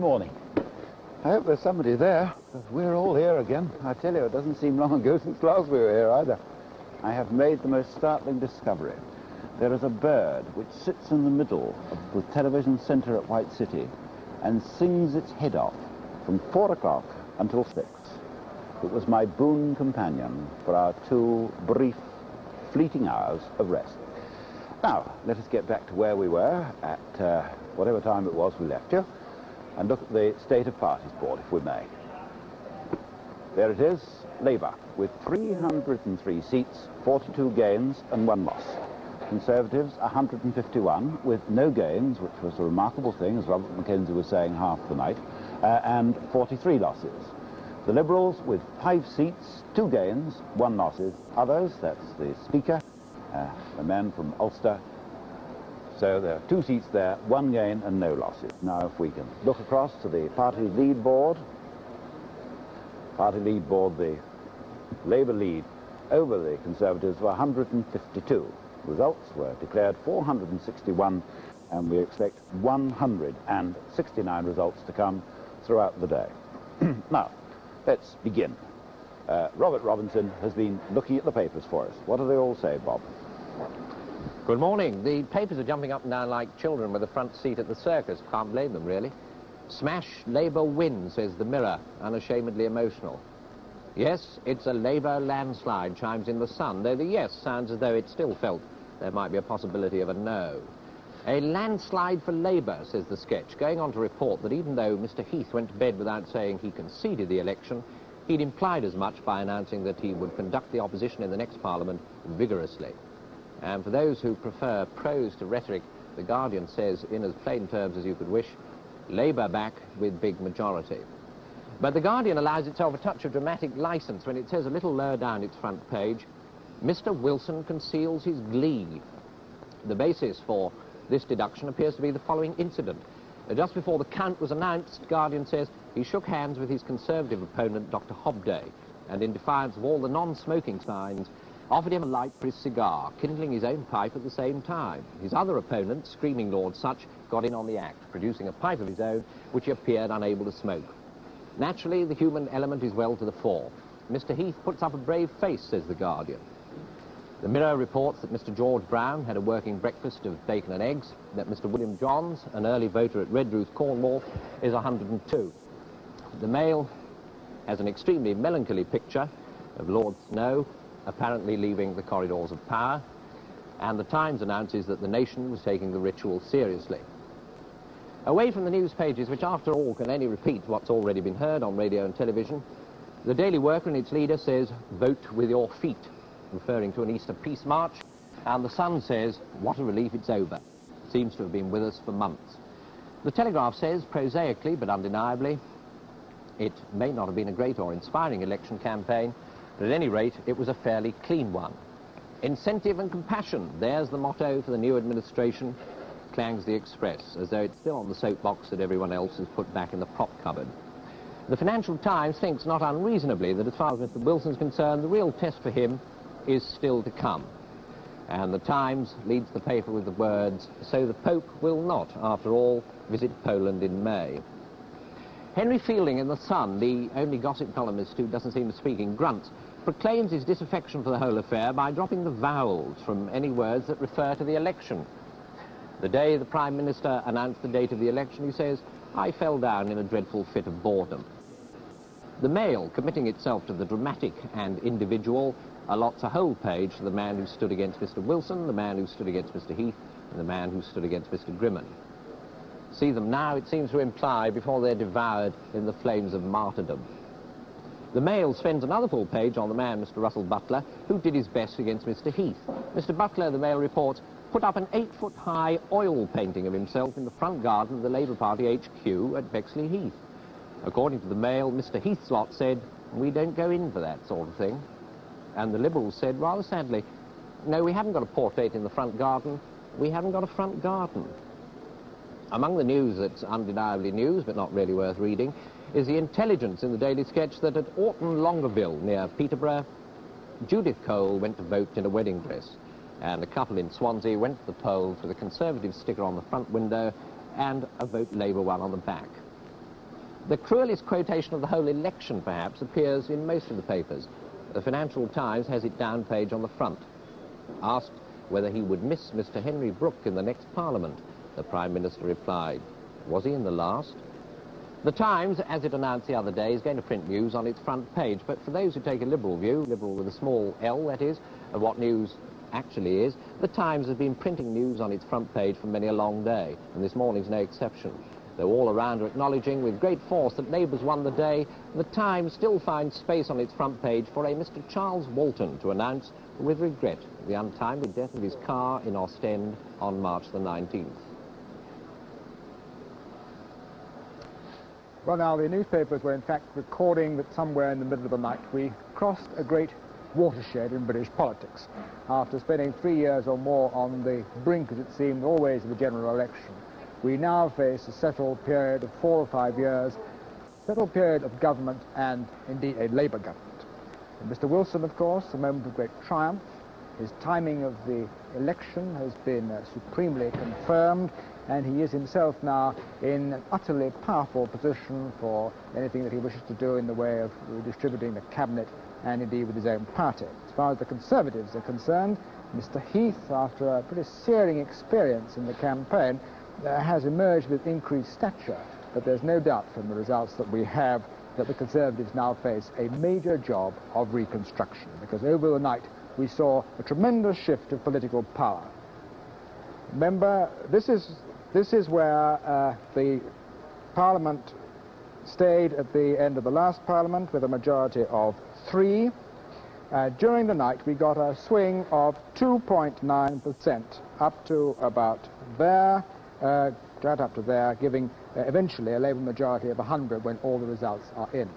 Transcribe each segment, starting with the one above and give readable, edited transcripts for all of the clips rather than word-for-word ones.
morning. I hope there's somebody there, because we're all here again. I tell you, it doesn't seem long ago since last we were here either. I have made the most startling discovery. There is a bird which sits in the middle of the television centre at White City and sings its head off from 4 o'clock until 6. It was my boon companion for our 2 brief, fleeting hours of rest. Now, let us get back to where we were at whatever time it was we left you, and look at the state of parties board, if we may. There it is, Labour, with 303 seats, 42 gains and 1 loss. Conservatives, 151, with no gains, which was a remarkable thing, as Robert McKenzie was saying half the night, and 43 losses. The Liberals, with 5 seats, 2 gains, 1 losses. Others, that's the Speaker, a man from Ulster. So there are 2 seats there, 1 gain and no losses. Now if we can look across to the party lead board. Party lead board, the Labour lead over the Conservatives were 152. Results were declared 461, and we expect 169 results to come throughout the day. Now, let's begin. Robert Robinson has been looking at the papers for us. What do they all say, Bob? Good morning. The papers are jumping up and down like children with a front seat at the circus. Can't blame them, really. Smash Labour win, says the Mirror, unashamedly emotional. Yes, it's a Labour landslide, chimes in the Sun, though the yes sounds as though it still felt there might be a possibility of a no. A landslide for Labour, says the Sketch, going on to report that even though Mr. Heath went to bed without saying he conceded the election, he'd implied as much by announcing that he would conduct the opposition in the next Parliament vigorously. And for those who prefer prose to rhetoric, The Guardian says, in as plain terms as you could wish, Labour back with big majority. But The Guardian allows itself a touch of dramatic licence when it says a little lower down its front page, Mr. Wilson conceals his glee. The basis for this deduction appears to be the following incident. Just before the count was announced, Guardian says, he shook hands with his Conservative opponent, Dr. Hobday, and in defiance of all the non-smoking signs, offered him a light for his cigar, kindling his own pipe at the same time. His other opponent, screaming Lord Such, got in on the act, producing a pipe of his own, which he appeared unable to smoke. Naturally, the human element is well to the fore. Mr. Heath puts up a brave face, says The Guardian. The Mirror reports that Mr. George Brown had a working breakfast of bacon and eggs, that Mr. William Johns, an early voter at Redruth, Cornwall, is 102. The Mail has an extremely melancholy picture of Lord Snow, apparently leaving the corridors of power, and the Times announces that the nation was taking the ritual seriously. Away from the news pages, which after all can only repeat what's already been heard on radio and television, the Daily Worker and its leader says, vote with your feet, referring to an Easter peace march, and the Sun says, what a relief it's over. It seems to have been with us for months. The Telegraph says, prosaically but undeniably, it may not have been a great or inspiring election campaign, but at any rate, it was a fairly clean one. Incentive and compassion, there's the motto for the new administration, clangs the Express, as though it's still on the soapbox that everyone else has put back in the prop cupboard. The Financial Times thinks not unreasonably that as far as Mr. Wilson's concerned, the real test for him is still to come. And the Times leads the paper with the words, so the Pope will not, after all, visit Poland in May. Henry Fielding in The Sun, the only gossip columnist who doesn't seem to speak in grunts, proclaims his disaffection for the whole affair by dropping the vowels from any words that refer to the election. The day the Prime Minister announced the date of the election, he says, I fell down in a dreadful fit of boredom. The Mail, committing itself to the dramatic and individual, allots a whole page to the man who stood against Mr. Wilson, the man who stood against Mr. Heath, and the man who stood against Mr. Grimman. See them now, it seems to imply, before they're devoured in the flames of martyrdom. The Mail spends another full page on the man, Mr. Russell Butler, who did his best against Mr. Heath. Mr. Butler, the Mail reports, put up an 8-foot-high oil painting of himself in the front garden of the Labour Party HQ at Bexley Heath. According to the Mail, Mr. Heath's lot said, we don't go in for that sort of thing. And the Liberals said, rather sadly, no, we haven't got a portrait in the front garden, we haven't got a front garden. Among the news that's undeniably news, but not really worth reading, is the intelligence in the Daily Sketch that at Orton Longueville, near Peterborough, Judith Cole went to vote in a wedding dress, and a couple in Swansea went to the polls with a Conservative sticker on the front window and a Vote Labour one on the back. The cruelest quotation of the whole election, perhaps, appears in most of the papers. The Financial Times has it down page on the front. Asked whether he would miss Mr. Henry Brooke in the next Parliament, the Prime Minister replied, was he in the last? The Times, as it announced the other day, is going to print news on its front page, but for those who take a liberal view, liberal with a small L, that is, of what news actually is, the Times has been printing news on its front page for many a long day, and this morning's no exception. Though all around are acknowledging with great force that Labour's won the day, the Times still finds space on its front page for a Mr. Charles Walton to announce, with regret, the untimely death of his car in Ostend on March the 19th. Well, now, the newspapers were in fact recording that somewhere in the middle of the night we crossed a great watershed in British politics. After spending 3 years or more on the brink, as it seemed, always of a general election, we now face a settled period of 4 or 5 years, settled period of government and indeed a Labour government. And Mr. Wilson, of course, a moment of great triumph. His timing of the election has been supremely confirmed, and he is himself now in an utterly powerful position for anything that he wishes to do in the way of redistributing the cabinet and indeed with his own party. As far as the Conservatives are concerned, Mr. Heath, after a pretty searing experience in the campaign, has emerged with increased stature, but there's no doubt from the results that we have that the Conservatives now face a major job of reconstruction, because over the night we saw a tremendous shift of political power. Remember, this is where the Parliament stayed at the end of the last Parliament with a majority of 3. During the night we got a swing of 2.9% up to about there, right up to there, giving eventually a Labour majority of 100 when all the results are in.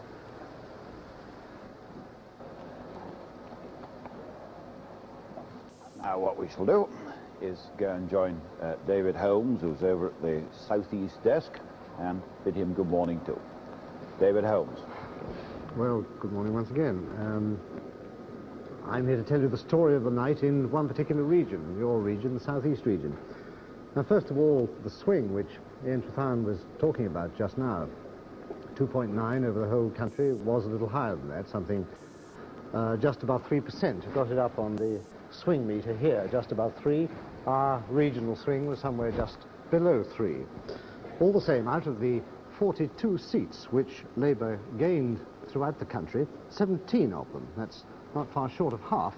Now what we shall do is go and join David Holmes, who's over at the southeast desk, and bid him good morning too. David Holmes. Well, good morning once again. I'm here to tell you the story of the night in one particular region, your region, the southeast region. Now, first of all, the swing, which Ian Trethowan was talking about just now, 2.9 over the whole country, was a little higher than that, something just about 3%. I've got it up on the swing meter here, just about 3. Our regional swing was somewhere just below 3. All the same, out of the 42 seats which Labour gained throughout the country, 17 of them, that's not far short of half,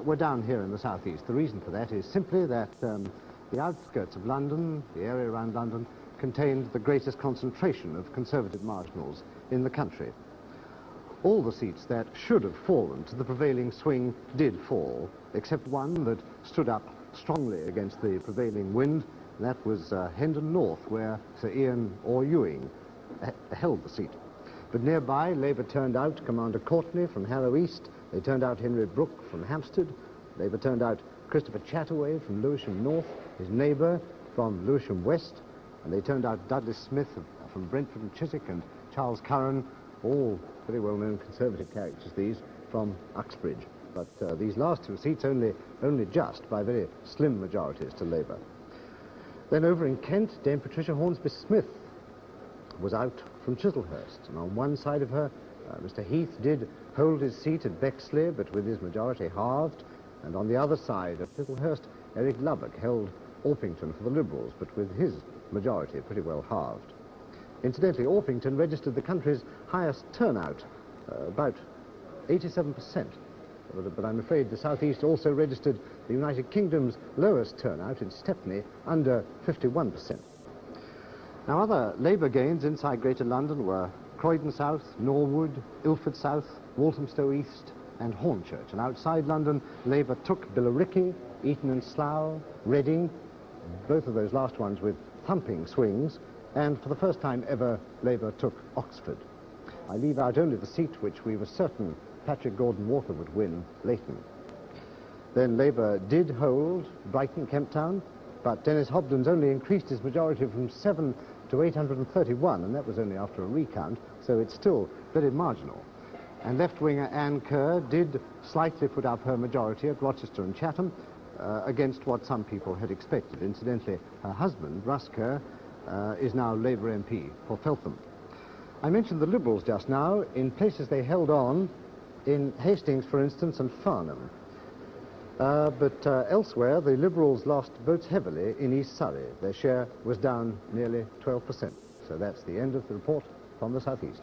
were down here in the southeast. The reason for that is simply that the outskirts of London, the area around London, contained the greatest concentration of Conservative marginals in the country. All the seats that should have fallen to the prevailing swing did fall, except one that stood up strongly against the prevailing wind, and that was Hendon North, where Sir Ian or Ewing held the seat. But nearby, Labour turned out Commander Courtney from Harrow East, they turned out Henry Brooke from Hampstead, Labour turned out Christopher Chataway from Lewisham North, his neighbour from Lewisham West, and they turned out Dudley Smith from Brentford and Chiswick, and Charles Curran, all very well-known Conservative characters, these, from Uxbridge. But these last 2 seats only just by very slim majorities to Labour. Then over in Kent, Dame Patricia Hornsby-Smith was out from Chislehurst, and on one side of her, Mr. Heath did hold his seat at Bexley, but with his majority halved, and on the other side of Chislehurst, Eric Lubbock held Orpington for the Liberals, but with his majority pretty well halved. Incidentally, Orpington registered the country's highest turnout, about 87%. But I'm afraid the southeast also registered the United Kingdom's lowest turnout in Stepney, under 51%. Now, other Labour gains inside Greater London were Croydon South, Norwood, Ilford South, Walthamstow East and Hornchurch. And outside London, Labour took Billericay, Eton and Slough, Reading, both of those last ones with thumping swings, and for the first time ever, Labour took Oxford. I leave out only the seat which we were certain Patrick Gordon-Walker would win, Leighton. Then Labour did hold Brighton, Kemp Town, but Dennis Hobden's only increased his majority from 7 to 831, and that was only after a recount, so it's still very marginal. And left-winger Anne Kerr did slightly put up her majority at Rochester and Chatham, against what some people had expected. Incidentally, her husband, Russ Kerr, is now Labour MP for Feltham. I mentioned the Liberals just now. In places they held on, in Hastings, for instance, and Farnham. But elsewhere, the Liberals lost votes heavily in East Surrey. Their share was down nearly 12%. So that's the end of the report from the southeast.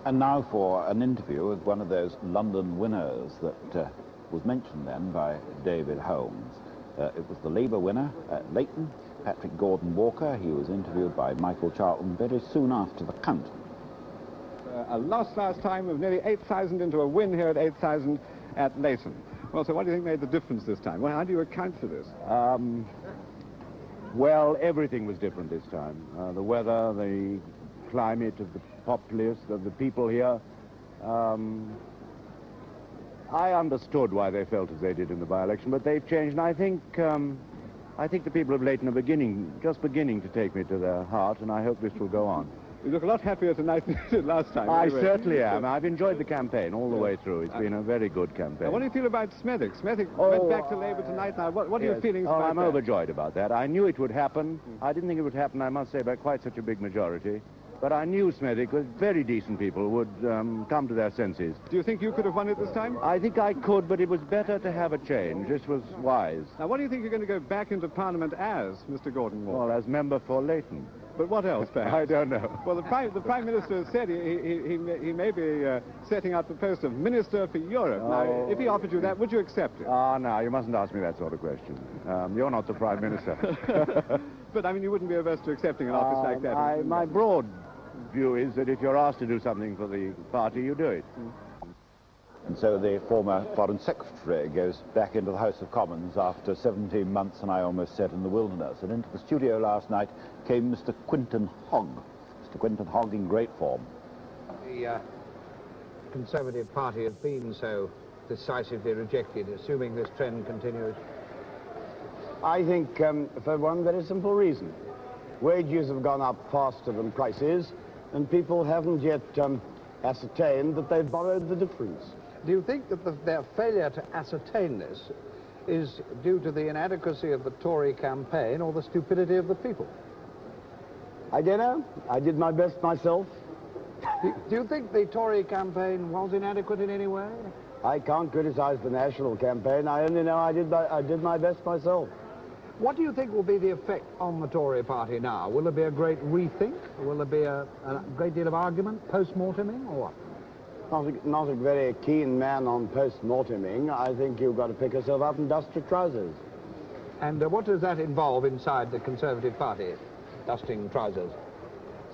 And now for an interview with one of those London winners that was mentioned then by David Holmes. It was the Labour winner at Leighton, Patrick Gordon Walker. He was interviewed by Michael Charlton very soon after the count. A loss last time of nearly 8,000 into a win here at 8,000 at Leighton. Well, so what do you think made the difference this time? Well, how do you account for this? Well, everything was different this time. The weather, the climate of the populace, of the people here. I understood why they felt as they did in the by-election, but they've changed, and I think the people of Leighton are just beginning to take me to their heart, and I hope this will go on. You look a lot happier tonight than you did last time. I certainly am. I've enjoyed the campaign all the way through. It's been a very good campaign. Now, what do you feel about Smethwick? Smethwick went back to Labour tonight. Now, what are your feelings about that? I'm overjoyed about that. I knew it would happen. I didn't think it would happen, I must say, by quite such a big majority. But I knew Smethwick, with very decent people, would come to their senses. Do you think you could have won it this time? I think I could, but it was better to have a change. This was wise. Now, what do you think you're going to go back into Parliament as, Mr. Gordon Walker? Well, as member for Leighton. But what else, perhaps? I don't know. Well, the Prime Minister has said he may be setting up the post of Minister for Europe. Oh. Now, if he offered you that, would you accept it? No, you mustn't ask me that sort of question. You're not the Prime Minister. But, I mean, you wouldn't be averse to accepting an office like that? My broad view is that if you're asked to do something for the party, you do it. And so the former Foreign Secretary goes back into the House of Commons after 17 months, and I almost said in the wilderness. And into the studio last night came Mr. Quinton Hogg. Mr. Quinton Hogg in great form. The Conservative Party has been so decisively rejected, assuming this trend continues? I think for one very simple reason. Wages have gone up faster than prices, and people haven't yet ascertained that they've borrowed the difference. Do you think that their failure to ascertain this is due to the inadequacy of the Tory campaign or the stupidity of the people? I don't know. I did my best myself. Do you think the Tory campaign was inadequate in any way? I can't criticize the national campaign. I only know I did my best myself. What do you think will be the effect on the Tory party now? Will there be a great rethink? Will there be a great deal of argument, post-morteming, or what? Not a very keen man on post-morteming. I think you've got to pick yourself up and dust your trousers. And what does that involve inside the Conservative Party, dusting trousers?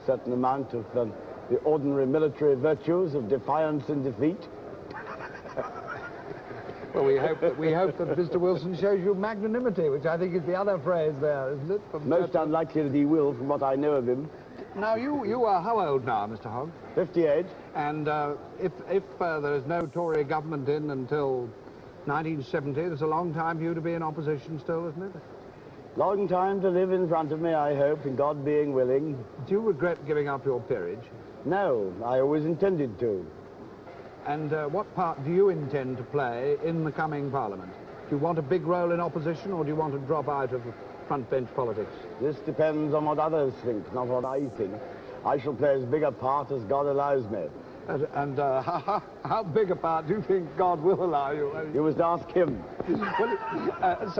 A certain amount of the ordinary military virtues of defiance and defeat. Well, we hope that Mr. Wilson shows you magnanimity, which I think is the other phrase there, isn't it? Most unlikely that he will, from what I know of him. Now, you are how old now, Mr. Hogg? 58. And if there is no Tory government in until 1970, there's a long time for you to be in opposition still, isn't it? Long time to live in front of me, I hope, and God being willing. Do you regret giving up your peerage? No, I always intended to. And what part do you intend to play in the coming Parliament? Do you want a big role in opposition, or do you want to drop out of front bench politics? This depends on what others think, not what I think. I shall play as big a part as God allows me. And how big a part do you think God will allow you? You must ask him. Well,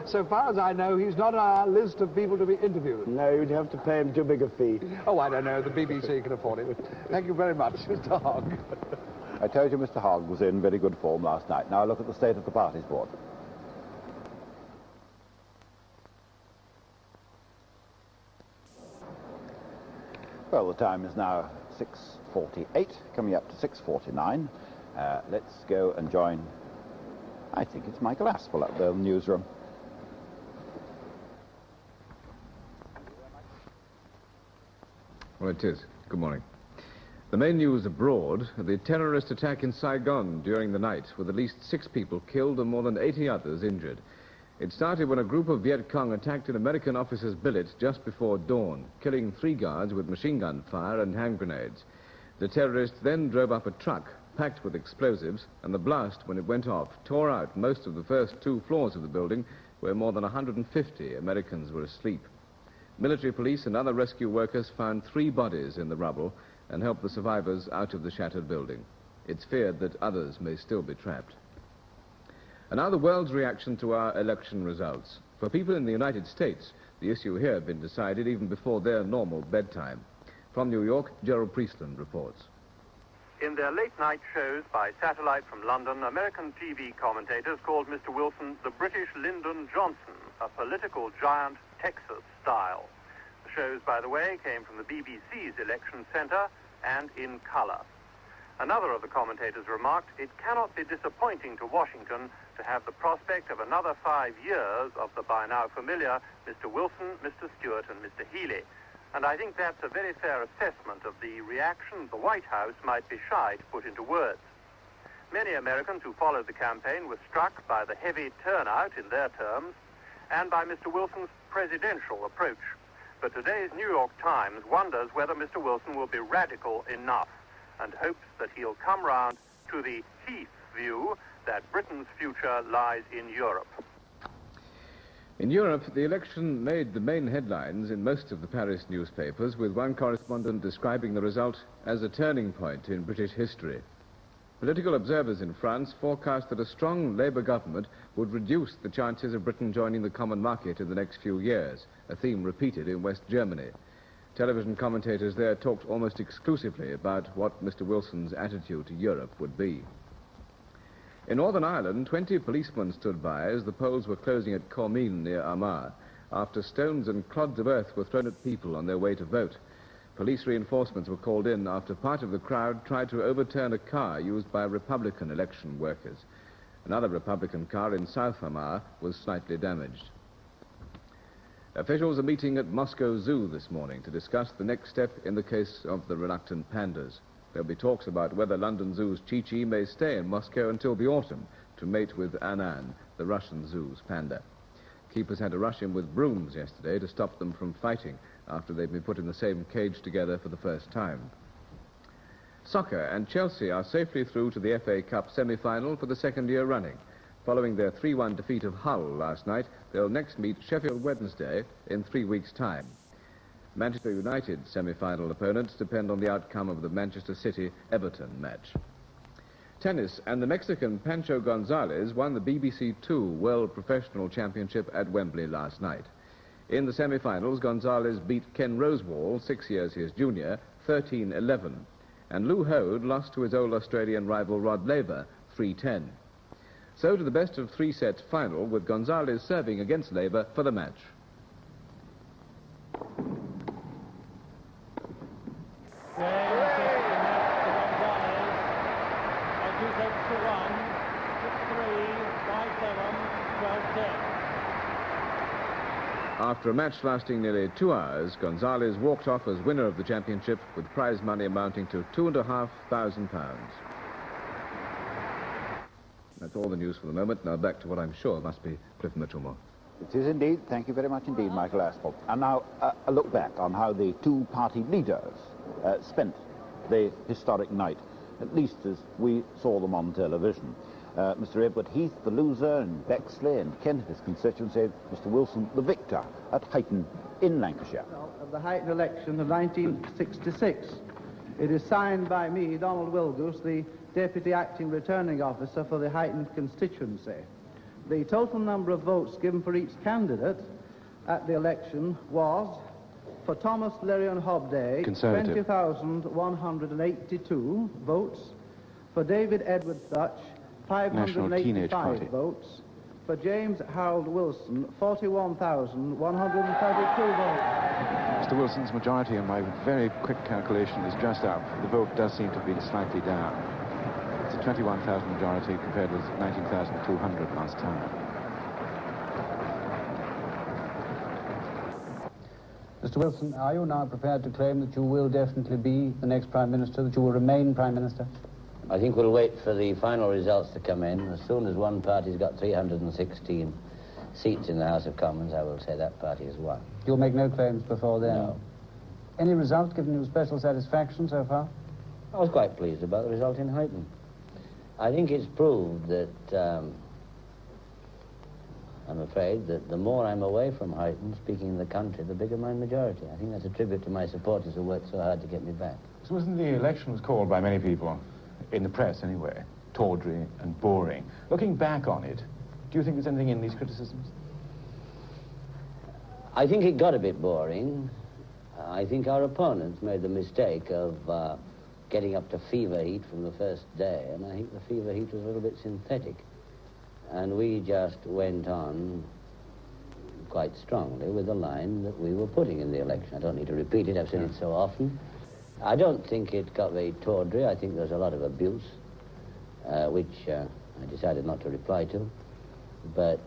so far as I know, he's not on our list of people to be interviewed. No, you'd have to pay him too big a fee. Oh, I don't know. The BBC can afford it. Thank you very much, Mr. Hogg. I told you Mr. Hogg was in very good form last night. Now look at the state of the party's board. Well, the time is now 6:48, coming up to 6:49. Let's go and join, I think it's Michael Aspel up there in the newsroom. Well, it is. Good morning. The main news abroad, the terrorist attack in Saigon during the night, with at least 6 people killed and more than 80 others injured. It started when a group of Viet Cong attacked an American officer's billet just before dawn, killing 3 guards with machine gun fire and hand grenades. The terrorists then drove up a truck packed with explosives, and the blast, when it went off, tore out most of the first 2 floors of the building, where more than 150 Americans were asleep. Military police and other rescue workers found 3 bodies in the rubble and helped the survivors out of the shattered building. It's feared that others may still be trapped. And now the world's reaction to our election results. For people in the United States, the issue here had been decided even before their normal bedtime. From New York, Gerald Priestland reports. In their late-night shows by satellite from London, American TV commentators called Mr. Wilson the British Lyndon Johnson, a political giant Texas style. The shows, by the way, came from the BBC's election centre and in colour. Another of the commentators remarked, it cannot be disappointing to Washington to have the prospect of another 5 years of the by now familiar Mr. Wilson, Mr. Stewart and Mr. Healy. And I think that's a very fair assessment of the reaction the White House might be shy to put into words. Many Americans who followed the campaign were struck by the heavy turnout in their terms and by Mr. Wilson's presidential approach. But today's New York Times wonders whether Mr. Wilson will be radical enough and hopes that he'll come round to the Heath view that Britain's future lies in Europe. In Europe, the election made the main headlines in most of the Paris newspapers, with one correspondent describing the result as a turning point in British history. Political observers in France forecast that a strong Labour government would reduce the chances of Britain joining the common market in the next few years, a theme repeated in West Germany. Television commentators there talked almost exclusively about what Mr. Wilson's attitude to Europe would be. In Northern Ireland, 20 policemen stood by as the polls were closing at Cormean near Armagh, after stones and clods of earth were thrown at people on their way to vote. Police reinforcements were called in after part of the crowd tried to overturn a car used by Republican election workers. Another Republican car in South Armagh was slightly damaged. Officials are meeting at Moscow Zoo this morning to discuss the next step in the case of the reluctant pandas. There'll be talks about whether London Zoo's Chi-Chi may stay in Moscow until the autumn to mate with Annan, the Russian zoo's panda. Keepers had to rush in with brooms yesterday to stop them from fighting after they'd been put in the same cage together for the first time. Soccer, and Chelsea are safely through to the FA Cup semi-final for the second year running. Following their 3-1 defeat of Hull last night, they'll next meet Sheffield Wednesday in 3 weeks' time. Manchester United's semi-final opponents depend on the outcome of the Manchester City-Everton match. Tennis, and the Mexican Pancho Gonzalez won the BBC Two World Professional Championship at Wembley last night. In the semi-finals, Gonzalez beat Ken Rosewall, 6 years his junior, 13-11, and Lou Hode lost to his old Australian rival Rod Laver, 3-10. So to the best-of-3 sets final, with Gonzalez serving against Laver for the match. After a match lasting nearly 2 hours, Gonzalez walked off as winner of the championship with prize money amounting to £2,500. That's all the news for the moment. Now back to what I'm sure must be Cliff Michelmore. It is indeed. Thank you very much indeed, Michael Aspel. And now a look back on how the two party leaders spent the historic night, at least as we saw them on television. Mr. Edward Heath, the loser in Bexley and Kent, his constituency, Mr. Wilson, the victor at Huyton in Lancashire. Of the Huyton election of 1966. It is signed by me, Donald Wilgoose, the Deputy Acting Returning Officer for the Huyton constituency. The total number of votes given for each candidate at the election was, for Thomas Lerion Hobday, 20,182 votes. For David Edward Thutch, 585 votes. For James Harold Wilson, 41,132 votes. Mr. Wilson's majority, on my very quick calculation, is just up. The vote does seem to have been slightly down. It's a 21,000 majority compared with 19,200 last time. Mr. Wilson, are you now prepared to claim that you will definitely be the next Prime Minister, that you will remain Prime Minister? I think we'll wait for the final results to come in. As soon as one party's got 316 seats in the House of Commons, I will say that party has won. You'll make no claims before then? No. Any result given you special satisfaction so far? I was quite pleased about the result in Huyton. I think it's proved that I'm afraid that the more I'm away from Huyton, speaking in the country, the bigger my majority. I think that's a tribute to my supporters who worked so hard to get me back. So wasn't the election was called by many people, in the press anyway, tawdry and boring. Looking back on it, do you think there's anything in these criticisms? I think it got a bit boring. I think our opponents made the mistake of getting up to fever heat from the first day, and I think the fever heat was a little bit synthetic. And we just went on quite strongly with the line that we were putting in the election. I don't need to repeat it, I've said it so often. I don't think it got very tawdry. I think there's a lot of abuse, which I decided not to reply to. But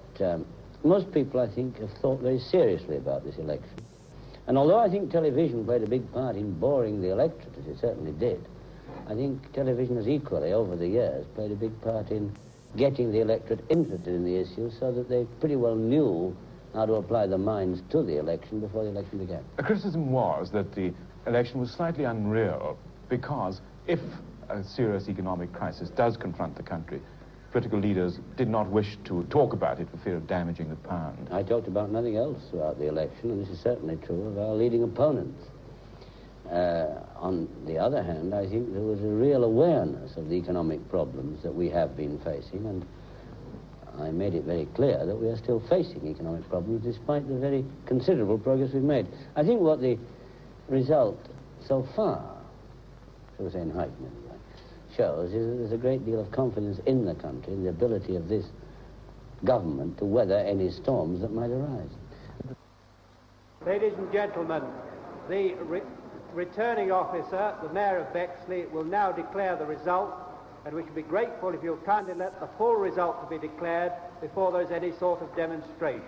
most people, I think, have thought very seriously about this election. And although I think television played a big part in boring the electorate, as it certainly did, I think television has equally, over the years, played a big part in getting the electorate interested in the issue so that they pretty well knew how to apply their minds to the election before the election began. A criticism was that the election was slightly unreal because if a serious economic crisis does confront the country, political leaders did not wish to talk about it for fear of damaging the pound. I talked about nothing else throughout the election, and this is certainly true of our leading opponents. On the other hand, I think there was a real awareness of the economic problems that we have been facing, and I made it very clear that we are still facing economic problems despite the very considerable progress we've made. I think what the result so far, shall we say in Huyton anyway, shows is that there's a great deal of confidence in the country, in the ability of this government to weather any storms that might arise. Ladies and gentlemen, the returning officer, the Mayor of Bexley, will now declare the result, and we should be grateful if you'll kindly let the full result to be declared before there is any sort of demonstration.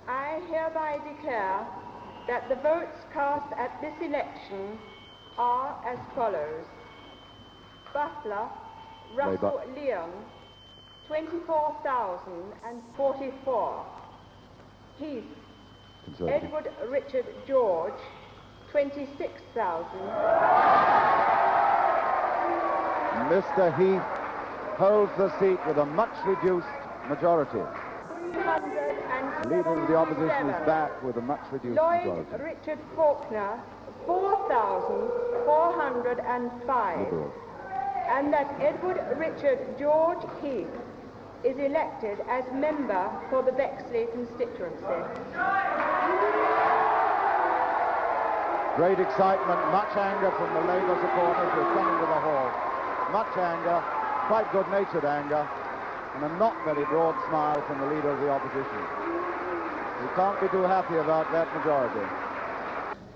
I hereby declare that the votes cast at this election are as follows. Butler, Russell Leon, 24,044. Heath, Edward Richard George, 26,000. Mr. Heath holds the seat with a much reduced majority. The Leader of the Opposition is back with a much reduced Lloyd majority. Richard Faulkner, 4,405. Liberal. And that Edward Richard George Heath is elected as member for the Bexley constituency. Great excitement, much anger from the Labour supporters who have come into the hall. Much anger, quite good-natured anger, and a not very broad smile from the Leader of the Opposition. We can't be too happy about that majority.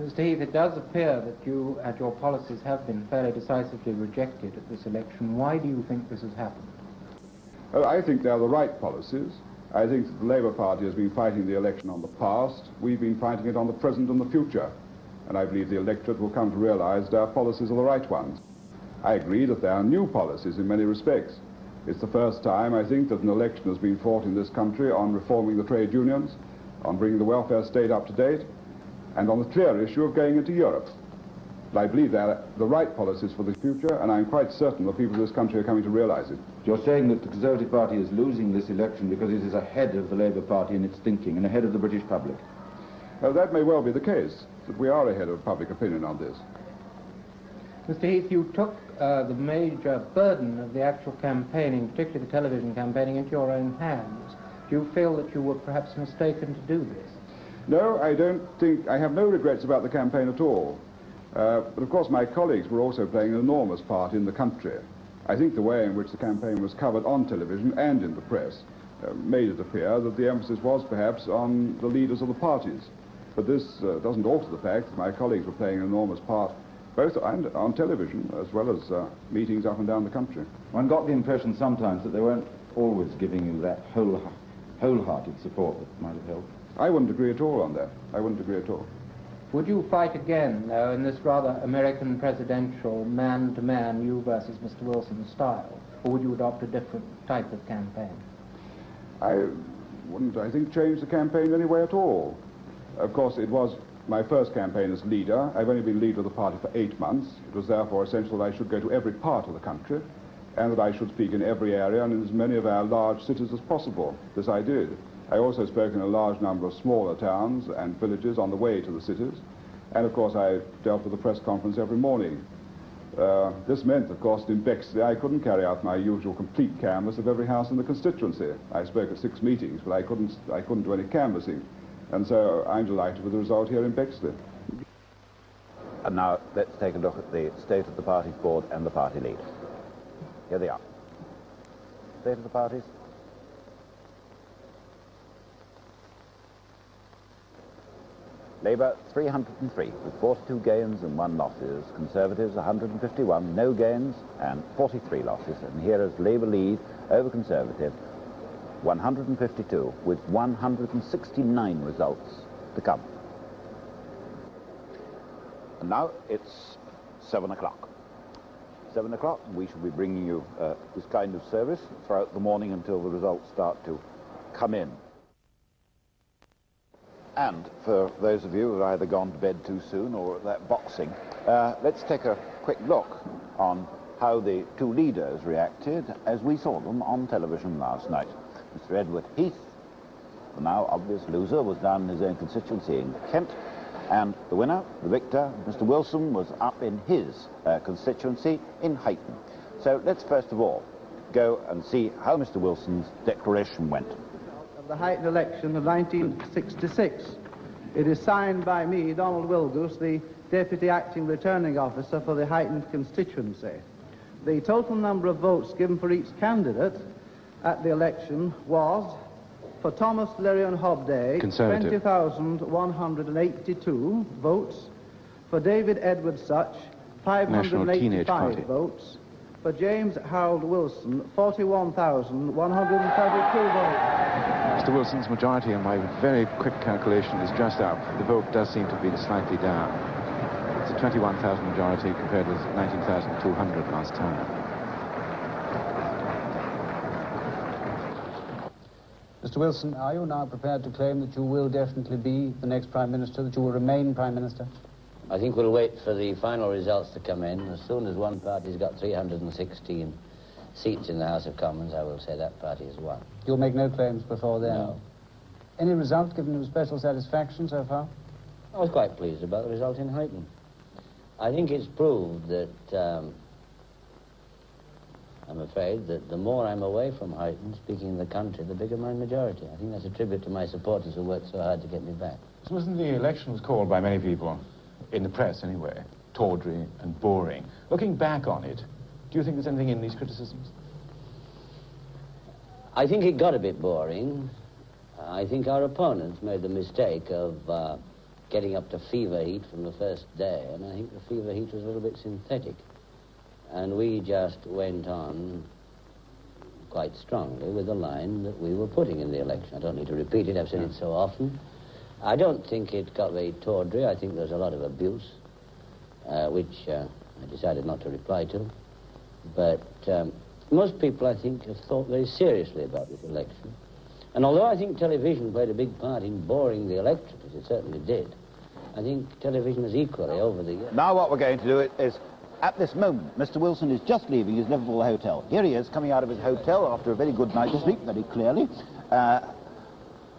Mr. Heath, it does appear that you and your policies have been fairly decisively rejected at this election. Why do you think this has happened? Well, I think they're the right policies. I think that the Labour Party has been fighting the election on the past. We've been fighting it on the present and the future. And I believe the electorate will come to realise that our policies are the right ones. I agree that there are new policies in many respects. It's the first time, I think, that an election has been fought in this country on reforming the trade unions, on bringing the welfare state up to date, and on the clear issue of going into Europe. But I believe they're the right policies for the future, and I'm quite certain the people of this country are coming to realise it. You're saying that the Conservative Party is losing this election because it is ahead of the Labour Party in its thinking and ahead of the British public? That may well be the case, that we are ahead of public opinion on this. Mr. Heath, you took the major burden of the actual campaigning, particularly the television campaigning, into your own hands. Do you feel that you were perhaps mistaken to do this? No, I don't think, I have no regrets about the campaign at all. But of course my colleagues were also playing an enormous part in the country. I think the way in which the campaign was covered on television and in the press made it appear that the emphasis was perhaps on the leaders of the parties. But this doesn't alter the fact that my colleagues were playing an enormous part both on television as well as meetings up and down the country. One got the impression sometimes that they weren't always giving you that wholehearted support that might have helped. I wouldn't agree at all on that. I wouldn't agree at all. Would you fight again, though, in this rather American presidential man-to-man, you versus Mr. Wilson style? Or would you adopt a different type of campaign? I wouldn't, I think, change the campaign in any way at all. Of course, it was my first campaign as leader. I've only been leader of the party for 8 months. It was therefore essential that I should go to every part of the country. and that I should speak in every area and in as many of our large cities as possible. This I did. I also spoke in a large number of smaller towns and villages on the way to the cities, and of course I dealt with the press conference every morning. This meant, of course, that in Bexley I couldn't carry out my usual complete canvass of every house in the constituency. I spoke at 6 meetings, but I couldn't do any canvassing, and so I'm delighted with the result here in Bexley. And now let's take a look at the state of the parties board and the party lead. Here they are. State of the parties. Labour 303 with 42 gains and 1 losses. Conservatives 151, no gains and 43 losses. And here is Labour lead over Conservative 152 with 169 results to come. And now it's 7 o'clock. 7 o'clock, we shall be bringing you this kind of service throughout the morning until the results start to come in. And for those of you who have either gone to bed too soon or at that boxing, let's take a quick look on how the two leaders reacted as we saw them on television last night. Mr. Edward Heath, the now obvious loser, was down in his own constituency in Kent, and the winner, the victor, Mr. Wilson, was up in his constituency in Huyton. So let's first of all go and see how Mr. Wilson's declaration went. The Huyton election of 1966. It is signed by me, Donald Wilgus, the Deputy Acting Returning Officer for the Huyton constituency. The total number of votes given for each candidate at the election was, for Thomas Lerion Hobday, 20,182 votes. For David Edward Such, 585 votes. For James Harold Wilson, 41,132 votes. Mr. Wilson's majority, on my very quick calculation, is just up. The vote does seem to have been slightly down. It's a 21,000 majority compared with 19,200 last time. Mr. Wilson, are you now prepared to claim that you will definitely be the next Prime Minister, that you will remain Prime Minister? I think we'll wait for the final results to come in. As soon as one party's got 316 seats in the House of Commons, I will say that party has won. You'll make no claims before then? No. Any result given you special satisfaction so far? I was quite pleased about the result in Huyton. I think it's proved that, I'm afraid, that the more I'm away from Huyton, speaking in the country, the bigger my majority. I think that's a tribute to my supporters who worked so hard to get me back. So wasn't the election was called by many people, in the press anyway, tawdry and boring. Looking back on it, do you think there's anything in these criticisms? I think it got a bit boring. I think our opponents made the mistake of getting up to fever heat from the first day, and I think the fever heat was a little bit synthetic. And we just went on quite strongly with the line that we were putting in the election. I don't need to repeat it, I've said it so often. I don't think it got very tawdry. I think there's a lot of abuse, which I decided not to reply to. But most people, I think, have thought very seriously about this election. And although I think television played a big part in boring the electorate, as it certainly did, I think television is equally over the years. Now what we're going to do is, at this moment, Mr. Wilson is just leaving his Liverpool hotel. Here he is, coming out of his hotel after a very good night's sleep, very clearly.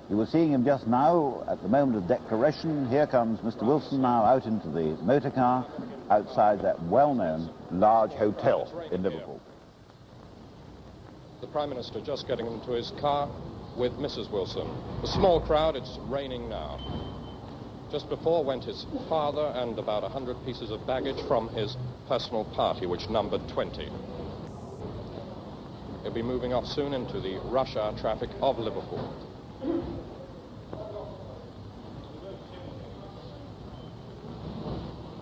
You were seeing him just now at the moment of declaration. Here comes Mr. Wilson now out into the motor car outside that well-known large hotel in Liverpool. The Prime Minister just getting into his car with Mrs. Wilson. A small crowd, it's raining now. Just before went his father and about 100 pieces of baggage from his personal party, which numbered 20. He'll be moving off soon into the rush hour traffic of Liverpool.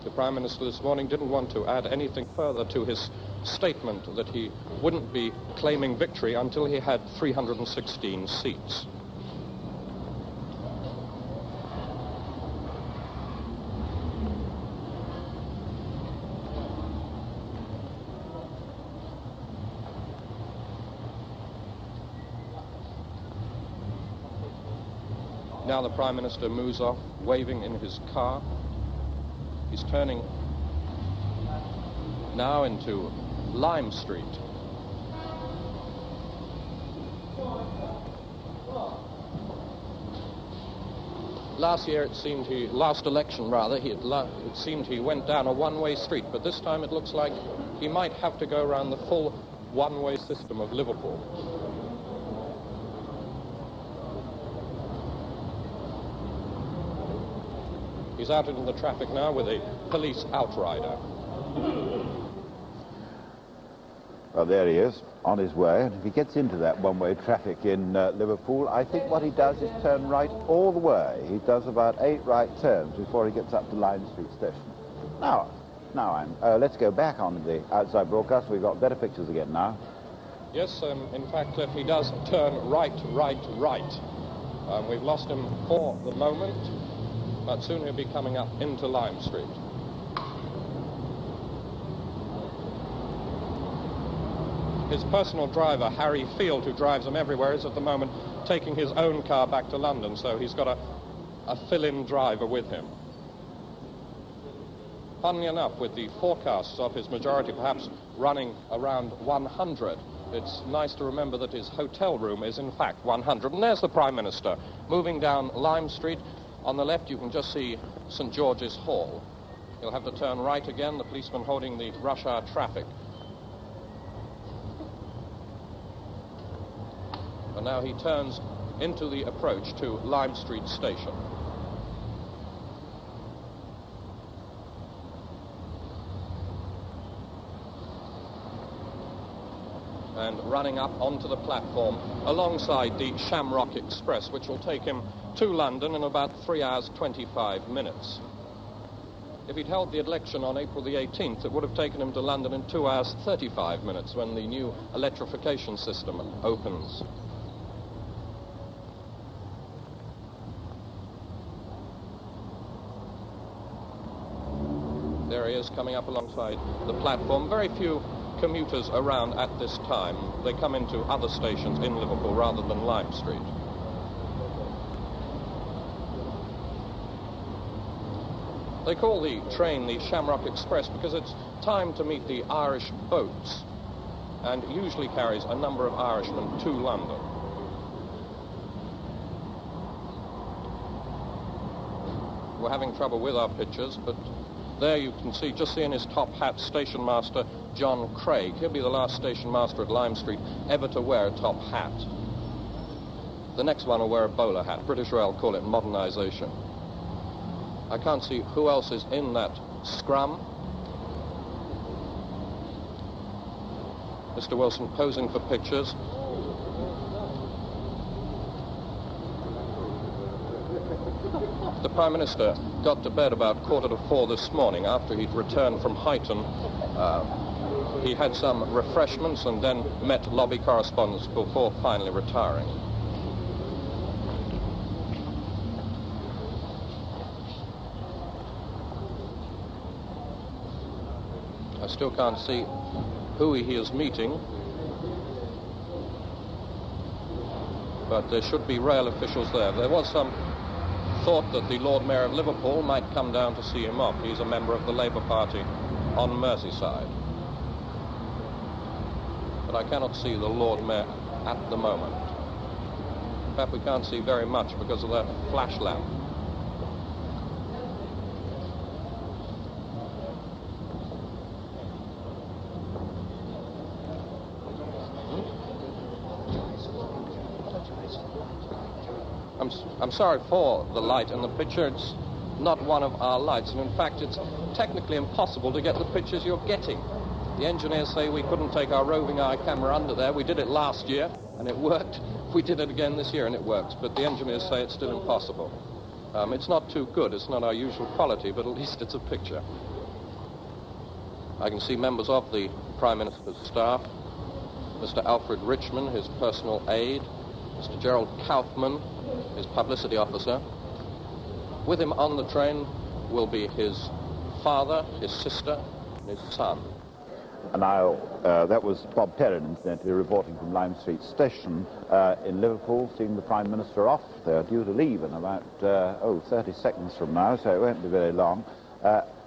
The Prime Minister this morning didn't want to add anything further to his statement that he wouldn't be claiming victory until he had 316 seats. Now the Prime Minister moves off, waving in his car. He's turning now into Lime Street. Last election rather, it seemed he went down a one-way street, but this time it looks like he might have to go around the full one-way system of Liverpool. He's out into the traffic now with a police outrider. Well, there he is, on his way, and if he gets into that one-way traffic in Liverpool, I think what he does is turn right all the way. He does about 8 right turns before he gets up to Lime Street Station. Now let's go back on the outside broadcast. We've got better pictures again now. Yes, in fact, he does turn right. We've lost him for the moment, but soon he'll be coming up into Lime Street. His personal driver, Harry Field, who drives him everywhere, is at the moment taking his own car back to London, so he's got a fill-in driver with him. Funnily enough, with the forecasts of his majority perhaps running around 100, it's nice to remember that his hotel room is in fact 100. And there's the Prime Minister moving down Lime Street. On the left you can just see St George's Hall. He'll have to turn right again, the policeman holding the rush hour traffic. And now he turns into the approach to Lime Street Station. And running up onto the platform alongside the Shamrock Express, which will take him to London in about 3 hours 25 minutes. If he'd held the election on April the 18th, it would have taken him to London in 2 hours 35 minutes when the new electrification system opens. There he is coming up alongside the platform. Very few commuters around at this time. They come into other stations in Liverpool rather than Lime Street. They call the train the Shamrock Express because it's timed to meet the Irish boats and usually carries a number of Irishmen to London. We're having trouble with our pictures, but there you can see, just seeing his top hat, Station Master John Craig. He'll be the last station master at Lime Street ever to wear a top hat. The next one will wear a bowler hat. British Rail call it modernisation. I can't see who else is in that scrum. Mr. Wilson posing for pictures. The Prime Minister got to bed about 3:45 this morning after he'd returned from Huyton. He had some refreshments and then met lobby correspondents before finally retiring. I still can't see who he is meeting, but there should be rail officials there. There was some thought that the Lord Mayor of Liverpool might come down to see him off. He's a member of the Labour Party on Merseyside. But I cannot see the Lord Mayor at the moment. In fact, we can't see very much because of that flash lamp. I'm sorry for the light in the picture. It's not one of our lights, and in fact it's technically impossible to get the pictures you're getting. The engineers say we couldn't take our roving eye camera under there. We did it last year and it worked. We did it again this year and it works, but the engineers say it's still impossible. It's not too good. It's not our usual quality, but at least it's a picture. I can see members of the Prime Minister's staff, Mr. Alfred Richmond, his personal aide, Mr. Gerald Kaufman, his publicity officer. With him on the train will be his father, his sister, and his son. And now, that was Bob Perrin, incidentally, reporting from Lime Street Station in Liverpool, seeing the Prime Minister off. They're due to leave in about, 30 seconds from now, so it won't be very long.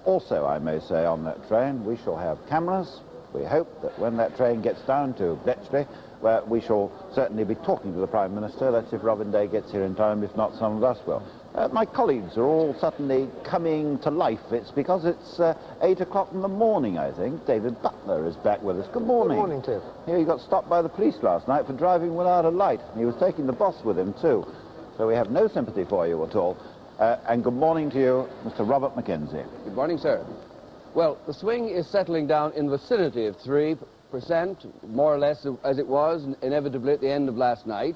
Also, I may say, on that train, we shall have cameras. We hope that when that train gets down to Bletchley, where we shall certainly be talking to the Prime Minister. That's if Robin Day gets here in time. If not, some of us will. My colleagues are all suddenly coming to life. It's because it's 8 o'clock in the morning, I think. David Butler is back with us. Good morning. Good morning, Tim. Here, he got stopped by the police last night for driving without a light. He was taking the boss with him, too. So we have no sympathy for you at all. And good morning to you, Mr. Robert McKenzie. Good morning, sir. Well, the swing is settling down in the vicinity of 3%, more or less as it was inevitably at the end of last night.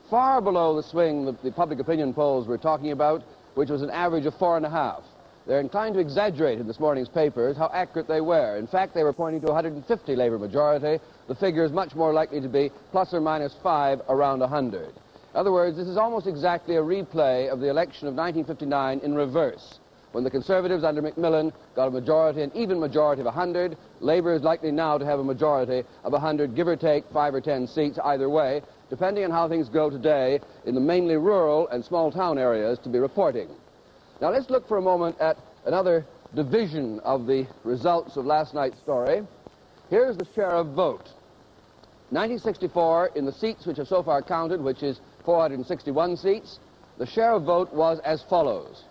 Far below the swing that the public opinion polls were talking about, which was an average of 4.5. They're inclined to exaggerate in this morning's papers how accurate they were. In fact, they were pointing to 150 Labour majority. The figure is much more likely to be plus or minus 5, around 100. In other words, this is almost exactly a replay of the election of 1959 in reverse. When the Conservatives under Macmillan got a majority, an even majority of 100, Labour is likely now to have a majority of 100, give or take 5 or 10 seats either way, depending on how things go today in the mainly rural and small town areas to be reporting. Now let's look for a moment at another division of the results of last night's story. Here's the share of vote. 1964, in the seats which are so far counted, which is 461 seats, the share of vote was as follows.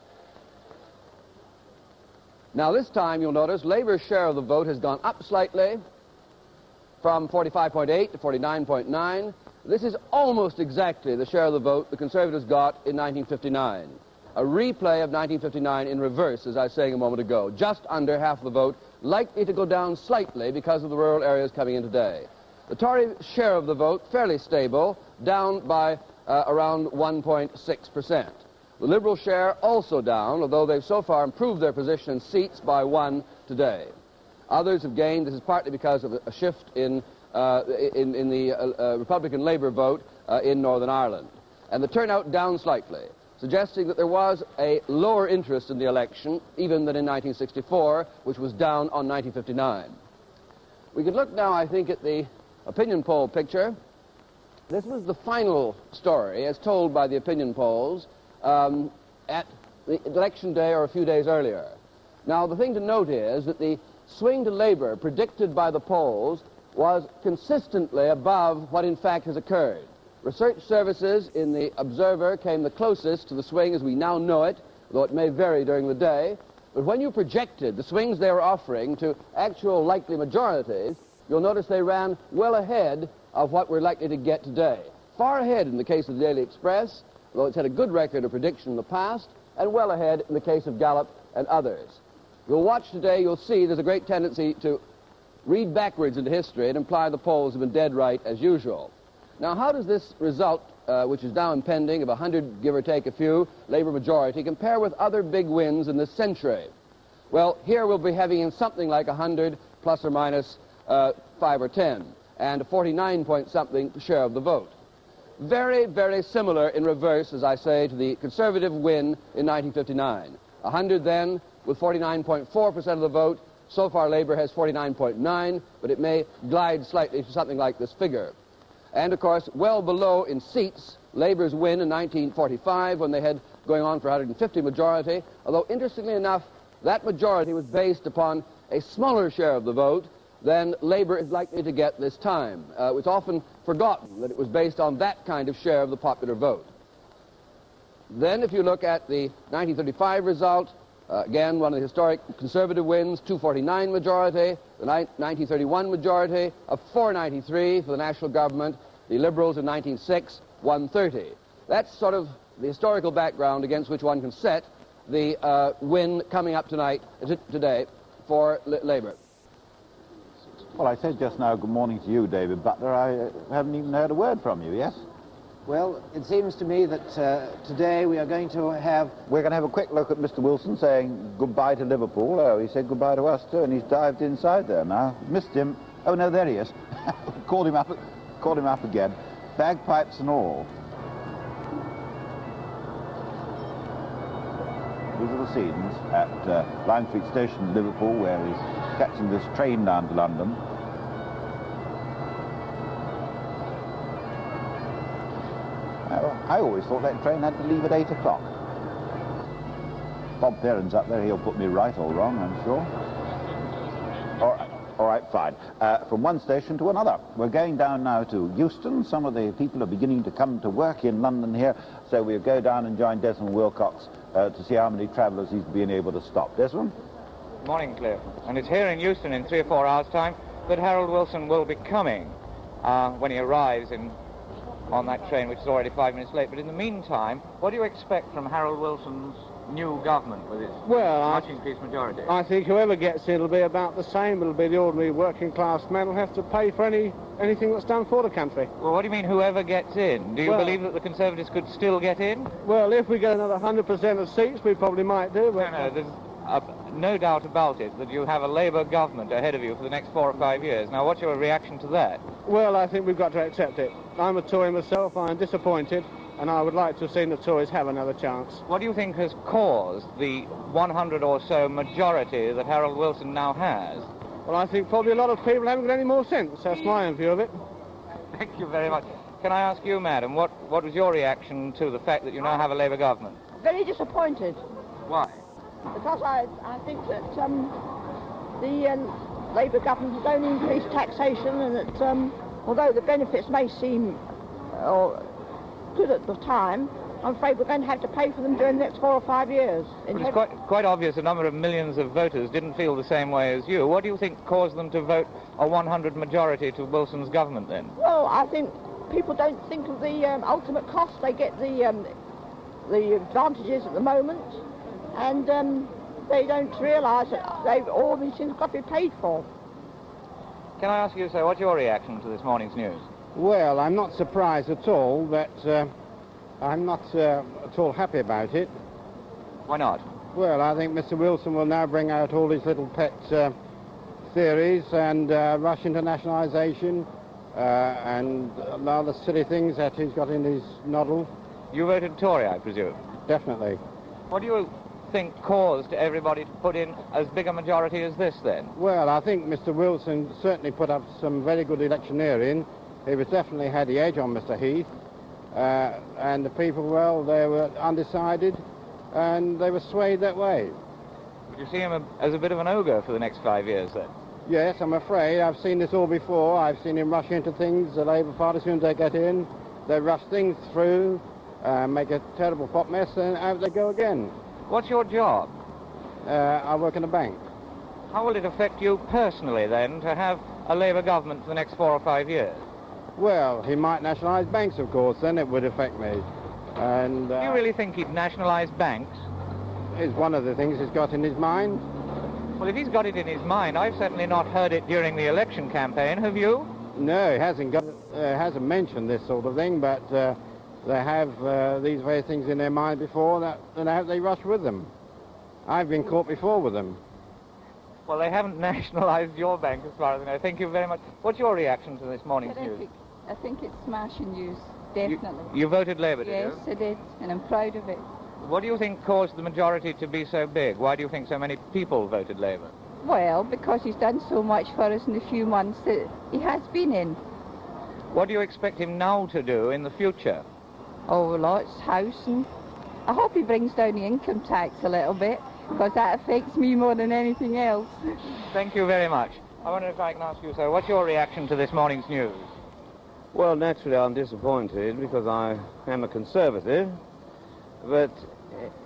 Now this time, you'll notice, Labour's share of the vote has gone up slightly from 45.8 to 49.9. This is almost exactly the share of the vote the Conservatives got in 1959. A replay of 1959 in reverse, as I was saying a moment ago. Just under half the vote, likely to go down slightly because of the rural areas coming in today. The Tory share of the vote, fairly stable, down by around 1.6%. The Liberal share also down, although they've so far improved their position in seats by 1 today. Others have gained. This is partly because of a shift in the Republican Labour vote in Northern Ireland. And the turnout down slightly, suggesting that there was a lower interest in the election even than in 1964, which was down on 1959. We could look now, I think, at the opinion poll picture. This was the final story, as told by the opinion polls, at the election day or a few days earlier. Now, the thing to note is that the swing to Labour predicted by the polls was consistently above what in fact has occurred. Research services in the Observer came the closest to the swing as we now know it, though it may vary during the day. But when you projected the swings they were offering to actual likely majorities, you'll notice they ran well ahead of what we're likely to get today. Far ahead in the case of the Daily Express, though it's had a good record of prediction in the past, and well ahead in the case of Gallup and others. You'll watch today, you'll see there's a great tendency to read backwards into history and imply the polls have been dead right as usual. Now, how does this result, which is now impending, of 100, give or take a few, Labour majority, compare with other big wins in this century? Well, here we'll be having in something like 100 plus or minus 5 or 10, and a 49-point-something share of the vote. Very, very similar in reverse, as I say, to the Conservative win in 1959. 100 then, with 49.4% of the vote. So far, Labour has 49.9, but it may glide slightly to something like this figure. And, of course, well below in seats, Labour's win in 1945, when they had going on for 150 majority, although, interestingly enough, that majority was based upon a smaller share of the vote than Labour is likely to get this time. It's often forgotten that it was based on that kind of share of the popular vote. Then, if you look at the 1935 result, again, one of the historic Conservative wins, 249 majority, the 1931 majority of 493 for the National Government, the Liberals in 1906, 130. That's sort of the historical background against which one can set the win coming up today for Labour. Well, I said just now good morning to you, David Butler. I haven't even heard a word from you, yes? Well, it seems to me that today we are going to have... We're going to have a quick look at Mr. Wilson saying goodbye to Liverpool. Oh, he said goodbye to us too, and he's dived inside there now. Missed him. Oh, no, there he is. Called him up again. Bagpipes and all. These are the scenes at Lime Street Station, Liverpool, where he's catching this train down to London. I always thought that train had to leave at 8 o'clock. Bob Perrin's up there, he'll put me right or wrong, I'm sure. All right, fine. From one station to another. We're going down now to Euston. Some of the people are beginning to come to work in London here, so we'll go down and join Desmond Wilcox to see how many travellers he's been able to stop. Desmond? Morning, Cliff. And it's here in Euston in 3 or 4 hours' time that Harold Wilson will be coming when he arrives on that train, which is already 5 minutes late. But in the meantime, what do you expect from Harold Wilson's new government with its much increased majority? I think whoever gets in will be about the same. It'll be the ordinary working class man who'll have to pay for anything that's done for the country. Well, what do you mean whoever gets in? Do you believe that the Conservatives could still get in? Well, if we get another 100% of seats, we probably might do. But no, there's no doubt about it that you have a Labour government ahead of you for the next 4 or 5 years. Now, what's your reaction to that? Well, I think we've got to accept it. I'm a Tory myself. I'm disappointed, and I would like to have seen the Tories have another chance. What do you think has caused the 100 or so majority that Harold Wilson now has? Well, I think probably a lot of people haven't got any more sense. That's my own view of it. Thank you very much. Can I ask you, madam, what was your reaction to the fact that you now have a Labour government? Very disappointed. Why? Because I think that the Labour government has only increased taxation, and that although the benefits may seem good at the time, I'm afraid we're going to have to pay for them during the next 4 or 5 years. But it's quite obvious a number of millions of voters didn't feel the same way as you. What do you think caused them to vote a 100 majority to Wilson's government then? Well, I think people don't think of the ultimate cost. They get the advantages at the moment, and they don't realise that all these things have got to be paid for. Can I ask you, sir, what's your reaction to this morning's news? Well, I'm not surprised at all, but I'm not at all happy about it. Why not? Well, I think Mr. Wilson will now bring out all his little pet theories and rush into nationalisation and a lot of silly things that he's got in his noddle. You voted Tory, I presume? Definitely. What do you think caused everybody to put in as big a majority as this, then? Well, I think Mr. Wilson certainly put up some very good electioneering. He was definitely had the edge on Mr. Heath. And the people, well, they were undecided, and they were swayed that way. Would you see him as a bit of an ogre for the next 5 years, then? Yes, I'm afraid. I've seen this all before. I've seen him rush into things. The Labour Party, as soon as they get in, they rush things through, make a terrible pot mess, and out they go again. What's your job? I work in a bank. How will it affect you personally, then, to have a Labour government for the next 4 or 5 years? Well, he might nationalise banks, of course, then it would affect me. And do you really think he'd nationalise banks? Is one of the things he's got in his mind. Well, if he's got it in his mind, I've certainly not heard it during the election campaign, have you? No, he hasn't mentioned this sort of thing, but they have these very things in their mind before, and out they rush with them. I've been caught before with them. Well, they haven't nationalised your bank as far as I know. Thank you very much. What's your reaction to this morning's news? I think it's smashing news, definitely. You voted Labour, did you? Yes, I did, and I'm proud of it. What do you think caused the majority to be so big? Why do you think so many people voted Labour? Well, because he's done so much for us in the few months that he has been in. What do you expect him now to do in the future? Oh, lots, housing. I hope he brings down the income tax a little bit, because that affects me more than anything else. Thank you very much. I wonder if I can ask you, sir, what's your reaction to this morning's news? Well, naturally I'm disappointed because I am a Conservative, but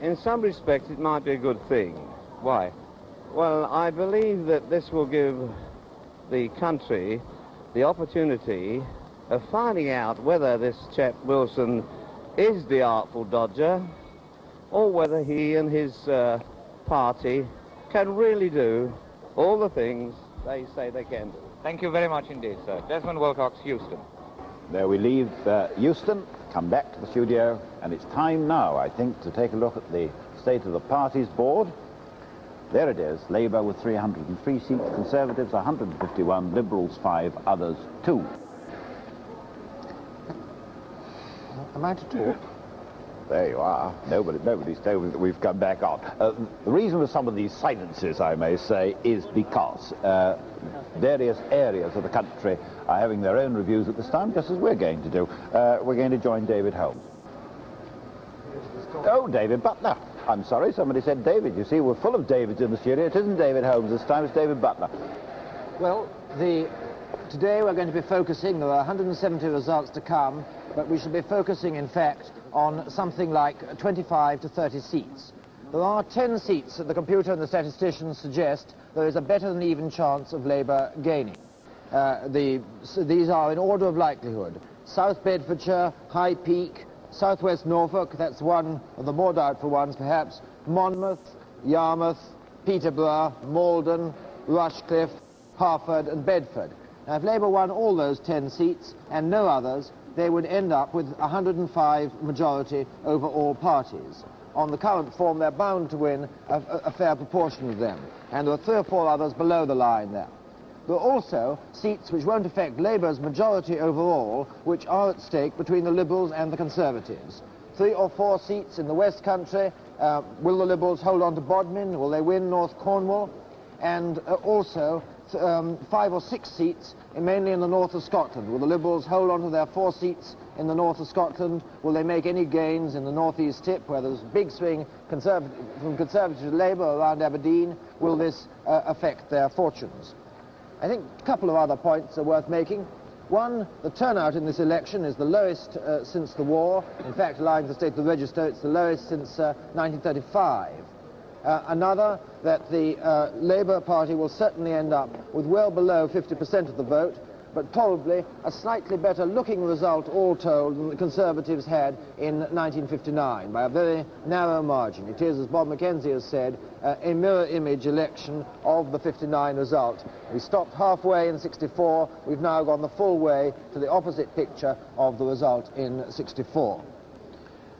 in some respects it might be a good thing. Why? Well, I believe that this will give the country the opportunity of finding out whether this chap Wilson is the Artful Dodger or whether he and his party can really do all the things they say they can do. Thank you very much indeed, sir. Desmond Wilcox, Euston. There we leave Euston, come back to the studio, and it's time now, I think, to take a look at the state of the parties board. There it is, Labour with 303 seats, Conservatives 151, Liberals 5, others 2. Am I to talk? There you are. Nobody's told me that we've come back on. The reason for some of these silences, I may say, is because various areas of the country are having their own reviews at this time, just as we're going to do. We're going to join David Holmes. Oh, David Butler. I'm sorry, somebody said David. You see, we're full of Davids in the studio. It isn't David Holmes this time, it's David Butler. Well, today we're going to be focusing, there are 170 results to come, but we shall be focusing, in fact, on something like 25 to 30 seats. There are 10 seats that the computer and the statisticians suggest there is a better than even chance of Labour gaining. These are in order of likelihood: South Bedfordshire, High Peak, South West Norfolk, that's one of the more doubtful ones perhaps, Monmouth, Yarmouth, Peterborough, Malden, Rushcliffe, Hertford and Bedford. Now, if Labour won all those 10 seats and no others, they would end up with 105 majority over all parties. On the current form, they're bound to win a fair proportion of them, and there are 3 or 4 others below the line there. There are also seats which won't affect Labour's majority overall, which are at stake between the Liberals and the Conservatives. 3 or 4 seats in the West Country. Will the Liberals hold on to Bodmin? Will they win North Cornwall? And also 5 or 6 seats, mainly in the north of Scotland. Will the Liberals hold on to their 4 seats in the north of Scotland? Will they make any gains in the northeast tip, where there's a big swing from Conservative to Labour around Aberdeen? Will this affect their fortunes? I think a couple of other points are worth making. One, the turnout in this election is the lowest since the war. In fact, allowing the state of the register, it's the lowest since 1935. Another, that the Labour Party will certainly end up with well below 50% of the vote, but probably a slightly better looking result all told than the Conservatives had in 1959, by a very narrow margin. It is, as Bob McKenzie has said, a mirror image election of the 59 result. We stopped halfway in 64, we've now gone the full way to the opposite picture of the result in 64.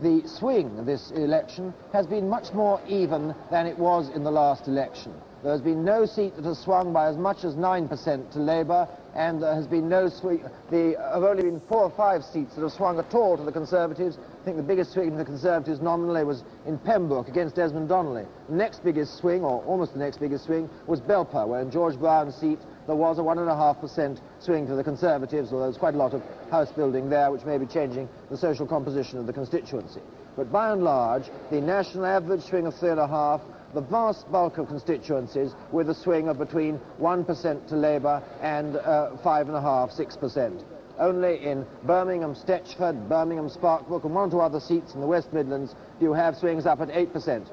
The swing of this election has been much more even than it was in the last election. There has been no seat that has swung by as much as 9% to Labour, and there has been no swing. There have only been 4 or 5 seats that have swung at all to the Conservatives. I think the biggest swing to the Conservatives nominally was in Pembroke against Desmond Donnelly. The next biggest swing, or almost the next biggest swing, was Belper, where in George Brown's seat there was a 1.5% swing to the Conservatives, although there's quite a lot of house building there, which may be changing the social composition of the constituency. But by and large, the national average swing of 3.5%, the vast bulk of constituencies with a swing of between 1% to Labour and 5.5%, 6%. Only in Birmingham, Stetchford, Birmingham, Sparkbrook, and 1 or 2 other seats in the West Midlands do you have swings up at 8%.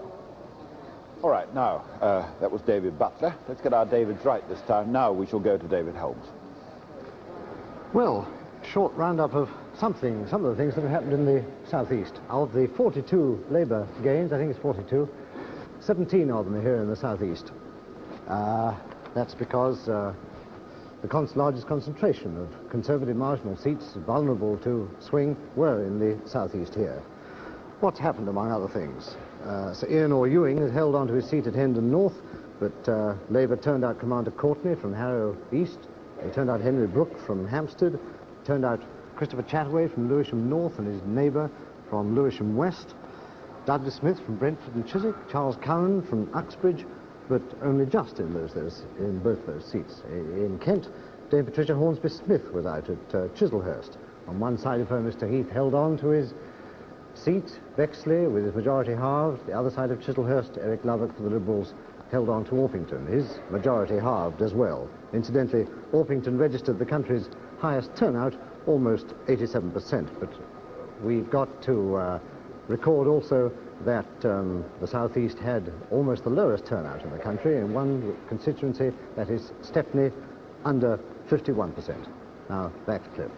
All right, now, that was David Butler. Let's get our Davids right this time. Now we shall go to David Holmes. Well, short roundup of some of the things that have happened in the southeast. Of the 42 Labour gains, I think it's 42, 17 of them are here in the southeast. That's because the largest concentration of Conservative marginal seats vulnerable to swing were in the southeast here. What's happened, among other things? Sir Ian Ewing has held on to his seat at Hendon North, but Labour turned out Commander Courtney from Harrow East. They turned out Henry Brooke from Hampstead, turned out Christopher Chataway from Lewisham North and his neighbour from Lewisham West, Douglas Smith from Brentford and Chiswick, Charles Curran from Uxbridge, but only just in both those seats. In Kent, Dame Patricia Hornsby-Smith was out at Chislehurst. On one side of her, Mr. Heath held on to his seat, Bexley, with his majority halved. The other side of Chislehurst, Eric Lovat for the Liberals held on to Orpington, his majority halved as well. Incidentally, Orpington registered the country's highest turnout, almost 87%, but we've got to record also that the southeast had almost the lowest turnout in the country in one constituency, that is Stepney, under 51%. Now, back to Cliff.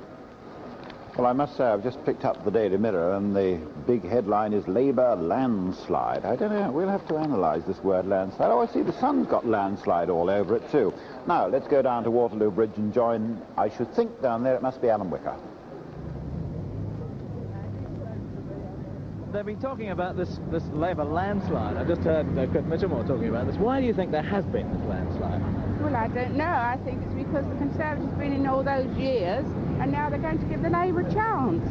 Well, I must say I've just picked up the Daily Mirror, and the big headline is Labour landslide. I don't know, we'll have to analyse this word landslide. Oh, I see the Sun's got landslide all over it too. Now, let's go down to Waterloo Bridge and join, I should think down there it must be Alan Whicker. They've been talking about this Labour landslide. I just heard Cliff Michelmore talking about this. Why do you think there has been this landslide? Well, I don't know. I think it's because the Conservatives have been in all those years, and now they're going to give the Labour a chance.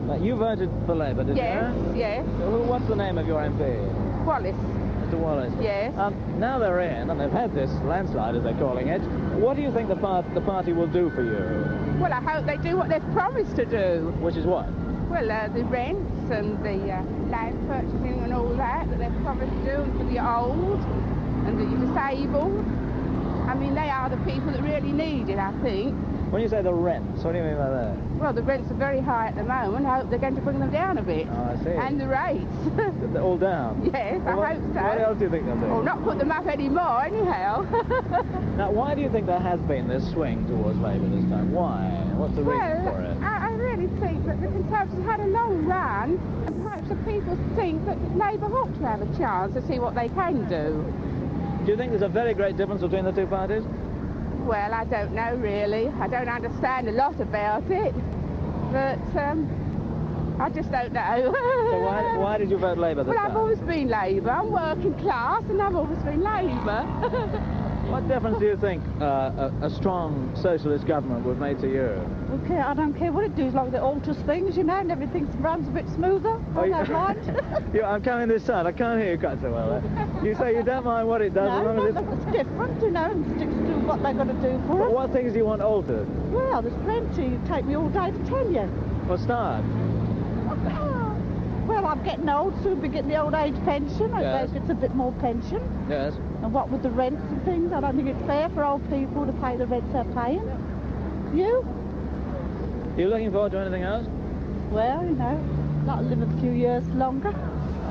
Like, you voted for Labour, did you? Yes. Well, what's the name of your MP? Wallace. Mr. Wallace. Yes. Now they're in, and they've had this landslide, as they're calling it. What do you think the party will do for you? Well, I hope they do what they've promised to do. Which is what? Well, the rents and the land purchasing and all that they've promised to do, and for the old and the disabled. I mean, they are the people that really need it, I think. When you say the rents, what do you mean by that? Well, the rents are very high at the moment. I hope they're going to bring them down a bit. Oh, I see. And the rates. They're all down? Yes, Well, I hope so. What else do you think they'll do? Well, not put them up anymore, anyhow. Now, why do you think there has been this swing towards Labour this time? Why? What's the reason for it? I really think that the Conservatives had a long run, and perhaps the people think that Labour ought to have a chance to see what they can do. Do you think there's a very great difference between the two parties? Well, I don't know, really. I don't understand a lot about it, but I just don't know. So why did you vote Labour this time? time? Well, I've always been Labour. I'm working class, and I've always been Labour. What difference do you think a strong socialist government would make to you? Okay, I don't care what it does, as long as it alters things, you know, and everything runs a bit smoother. I don't mind. I'm coming this side. I can't hear you quite so well. You say you don't mind what it does as long as it's different, you know, and sticks to what they're going to do for us. What things do you want altered? Well, there's plenty. It'd take me all day to tell you. Well, start. Well, I'm getting old, soon be getting the old age pension. I Yes. suppose it's a bit more pension. Yes. And what with the rents and things, I don't think it's fair for old people to pay the rents they're paying. You? Are you looking forward to anything else? Well, you know, not live a few years longer.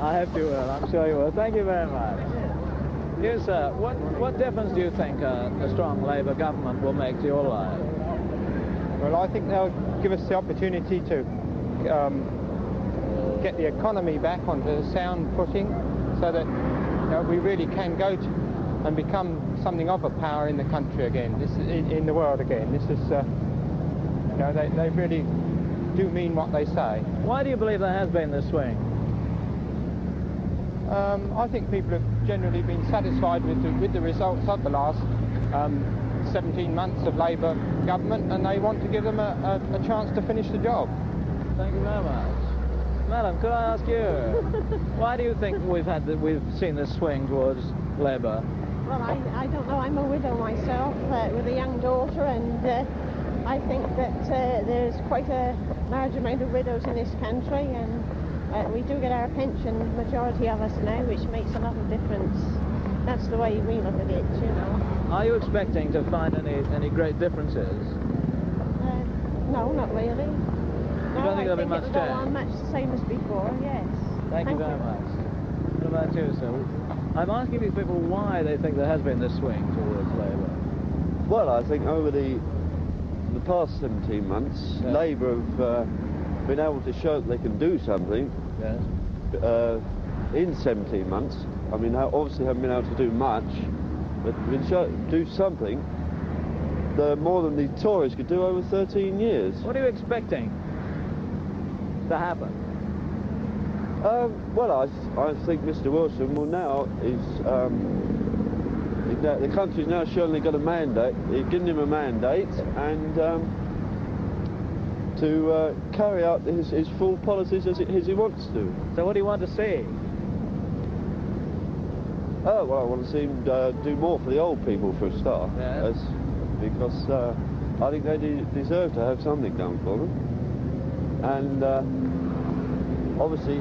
I hope you will. I'm sure you will. Thank you very much. Yes, sir. What difference do you think a strong Labour government will make to your life? Well, I think they'll give us the opportunity to get the economy back onto a sound footing so that we really can go to and become something of a power in the country again, in the world again. This is, they really do mean what they say. Why do you believe there has been this swing? I think people have generally been satisfied with the results of the last 17 months of Labour government, and they want to give them a chance to finish the job. Thank you very much. Madam, could I ask you, why do you think we've seen this swing towards Labour? Well, I don't know. I'm a widow myself with a young daughter, and I think that there's quite a large amount of widows in this country, and we do get our pension, majority of us now, which makes a lot of difference. That's the way we look at it, you know. Are you expecting to find any great differences? No, not really. You don't think there'll be much change? It'll go on much the same as before, yes. Thank you very much. What about you, sir? I'm asking these people why they think there has been this swing towards Labour. Well, I think over the past 17 months, Labour have been able to show that they can do something. Yes. In 17 months. I mean, obviously haven't been able to do much, but do something more than the Tories could do over 13 years. What are you expecting to happen? Well, I think Mr. Wilson will now the country's now shown they've got a mandate. They've given him a mandate, and to carry out his full policies as he wants to. So what do you want to see? Oh, well, I want to see him do more for the old people for a start. Yes. Because I think they deserve to have something done for them. And obviously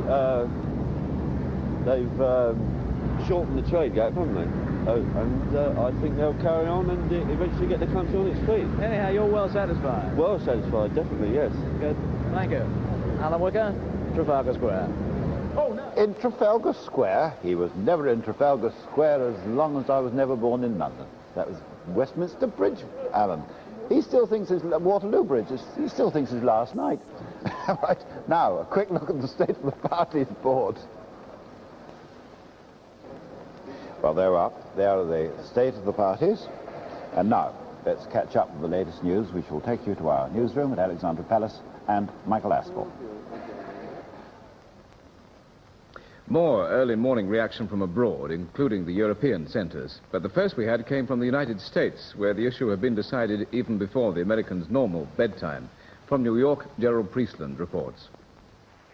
they've shortened the trade gap, haven't they? And I think they'll carry on and eventually get the country on its feet. Anyhow, you're well satisfied? Well satisfied, definitely, yes. Good. Thank you. Alan Whicker, Trafalgar Square. Oh, no. In Trafalgar Square? He was never in Trafalgar Square as long as I was never born in London. That was Westminster Bridge, Alan. He still thinks it's Waterloo Bridge. He still thinks it's last night. Right, now, a quick look at the state of the parties board. Well, they're up. They are the state of the parties. And now, let's catch up with the latest news, which will take you to our newsroom at Alexandra Palace and Michael Aspel. More early morning reaction from abroad, including the European centres. But the first we had came from the United States, where the issue had been decided even before the Americans' normal bedtime. From New York, Gerald Priestland reports.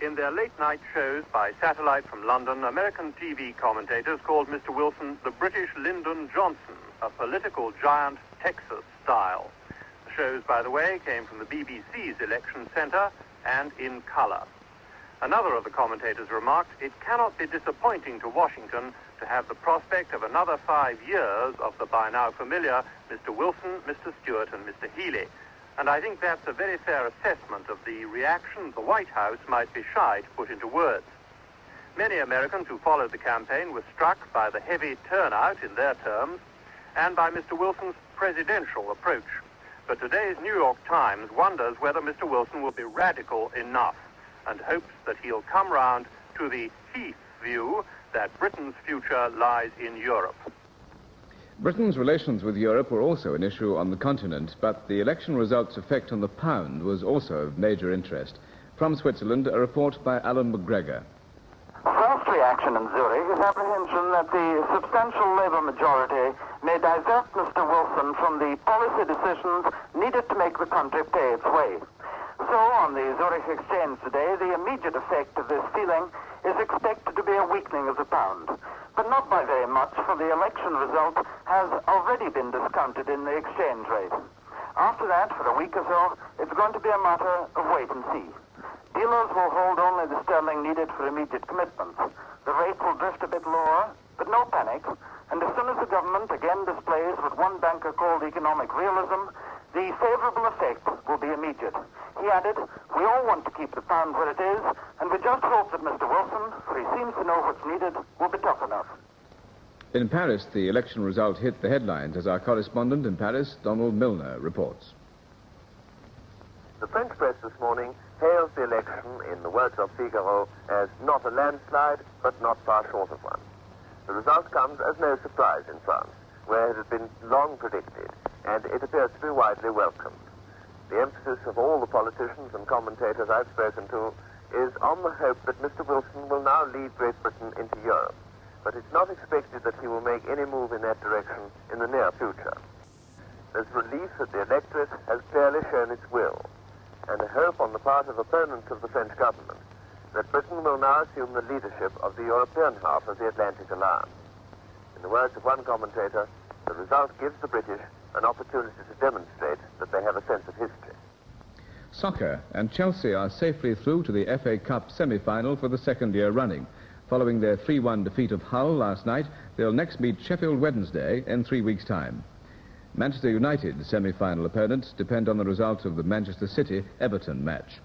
In their late-night shows by satellite from London, American TV commentators called Mr. Wilson the British Lyndon Johnson, a political giant Texas style. The shows, by the way, came from the BBC's election centre and in colour. Another of the commentators remarked, it cannot be disappointing to Washington to to have the prospect of another 5 years of the by now familiar Mr. Wilson, Mr. Stewart and Mr. Healy. And I think that's a very fair assessment of the reaction the White House might be shy to put into words. Many Americans who followed the campaign were struck by the heavy turnout, in their terms, and by Mr. Wilson's presidential approach. But today's New York Times wonders whether Mr. Wilson will be radical enough and hopes that he'll come round to the Heath view that Britain's future lies in Europe. Britain's relations with Europe were also an issue on the continent, but the election results' effect on the pound was also of major interest. From Switzerland, a report by Alan McGregor. First reaction in Zurich is apprehension that the substantial Labour majority may divert Mr. Wilson from the policy decisions needed to make the country pay its way. So, on the Zurich Exchange today, the immediate effect of this feeling is expected to be a weakening of the pound. But not by very much, for the election result has already been discounted in the exchange rate. After that, for a week or so, it's going to be a matter of wait and see. Dealers will hold only the sterling needed for immediate commitments. The rate will drift a bit lower, but no panic. And as soon as the government again displays what one banker called economic realism, the favourable effect will be immediate. He added, we all want to keep the pound where it is, and we just hope that Mr. Wilson, for he seems to know what's needed, will be tough enough. In Paris, the election result hit the headlines as our correspondent in Paris, Donald Milner, reports. The French press this morning hails the election, in the words of Figaro, as not a landslide, but not far short of one. The result comes as no surprise in France, where it had been long predicted, and it appears to be widely welcomed. The emphasis of all the politicians and commentators I've spoken to is on the hope that Mr. Wilson will now lead Great Britain into Europe, but it's not expected that he will make any move in that direction in the near future. There's relief that the electorate has clearly shown its will, and a hope on the part of opponents of the French government that Britain will now assume the leadership of the European half of the Atlantic Alliance. In the words of one commentator, the result gives the British an opportunity to demonstrate that they have a sense of history. Soccer, and Chelsea are safely through to the FA Cup semi-final for the second year running. Following their 3-1 defeat of Hull last night, they'll next meet Sheffield Wednesday in 3 weeks' time. Manchester United's semi-final opponents depend on the result of the Manchester City-Everton match.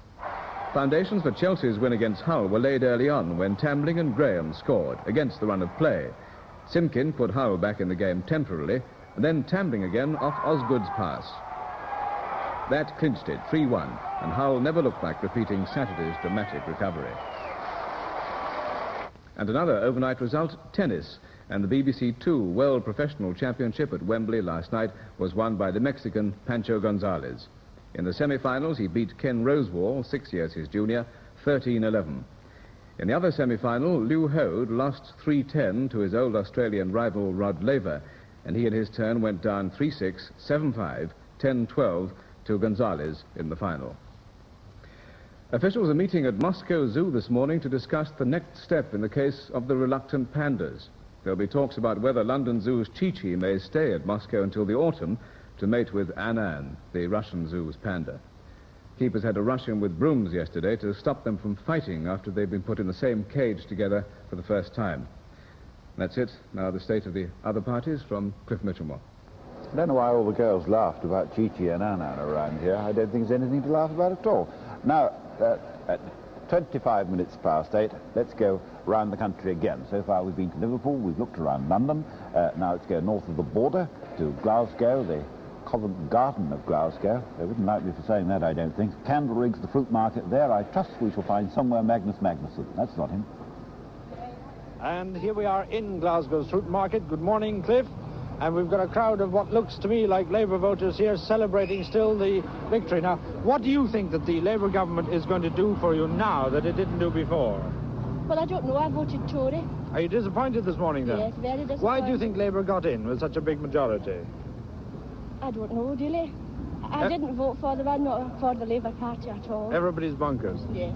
Foundations for Chelsea's win against Hull were laid early on when Tambling and Graham scored against the run of play. Simkin put Hull back in the game temporarily, and then Tambling again off Osgood's pass. That clinched it, 3-1, and Hull never looked like repeating Saturday's dramatic recovery. And another overnight result, tennis, and the BBC Two World Professional Championship at Wembley last night was won by the Mexican Pancho Gonzalez. In the semi-finals, he beat Ken Rosewall, 6 years his junior, 13-11. In the other semi-final, Liu Hode lost 3-10 to his old Australian rival Rod Laver, and he in his turn went down 3-6, 7-5, 10-12 to Gonzalez in the final. Officials are meeting at Moscow Zoo this morning to discuss the next step in the case of the reluctant pandas. There'll be talks about whether London Zoo's Chi-Chi may stay at Moscow until the autumn to mate with Annan, the Russian Zoo's panda. Keepers had to rush in with brooms yesterday to stop them from fighting after they'd been put in the same cage together for the first time. That's it. Now the state of the other parties from Cliff Michelmore. I don't know why all the girls laughed about Chi-Chi and Annan around here. I don't think there's anything to laugh about at all. Now, at 25 minutes past 8, let's go round the country again. So far we've been to Liverpool, we've looked around London. Now let's go north of the border to Glasgow, the Covent Garden of Glasgow. They wouldn't like me for saying that, I don't think. Candleriggs, the fruit market there. I trust we shall find somewhere Magnus Magnusson. That's not him. And here we are in Glasgow's fruit market. Good morning, Cliff. And we've got a crowd of what looks to me like Labour voters here celebrating still the victory. Now, what do you think that the Labour government is going to do for you now that it didn't do before? Well, I don't know. I voted Tory. Are you disappointed this morning, then? Yes, very disappointed. Why do you think Labour got in with such a big majority? I don't know, really. I didn't vote for them. I'm not for the Labour Party at all. Everybody's bonkers. Yes.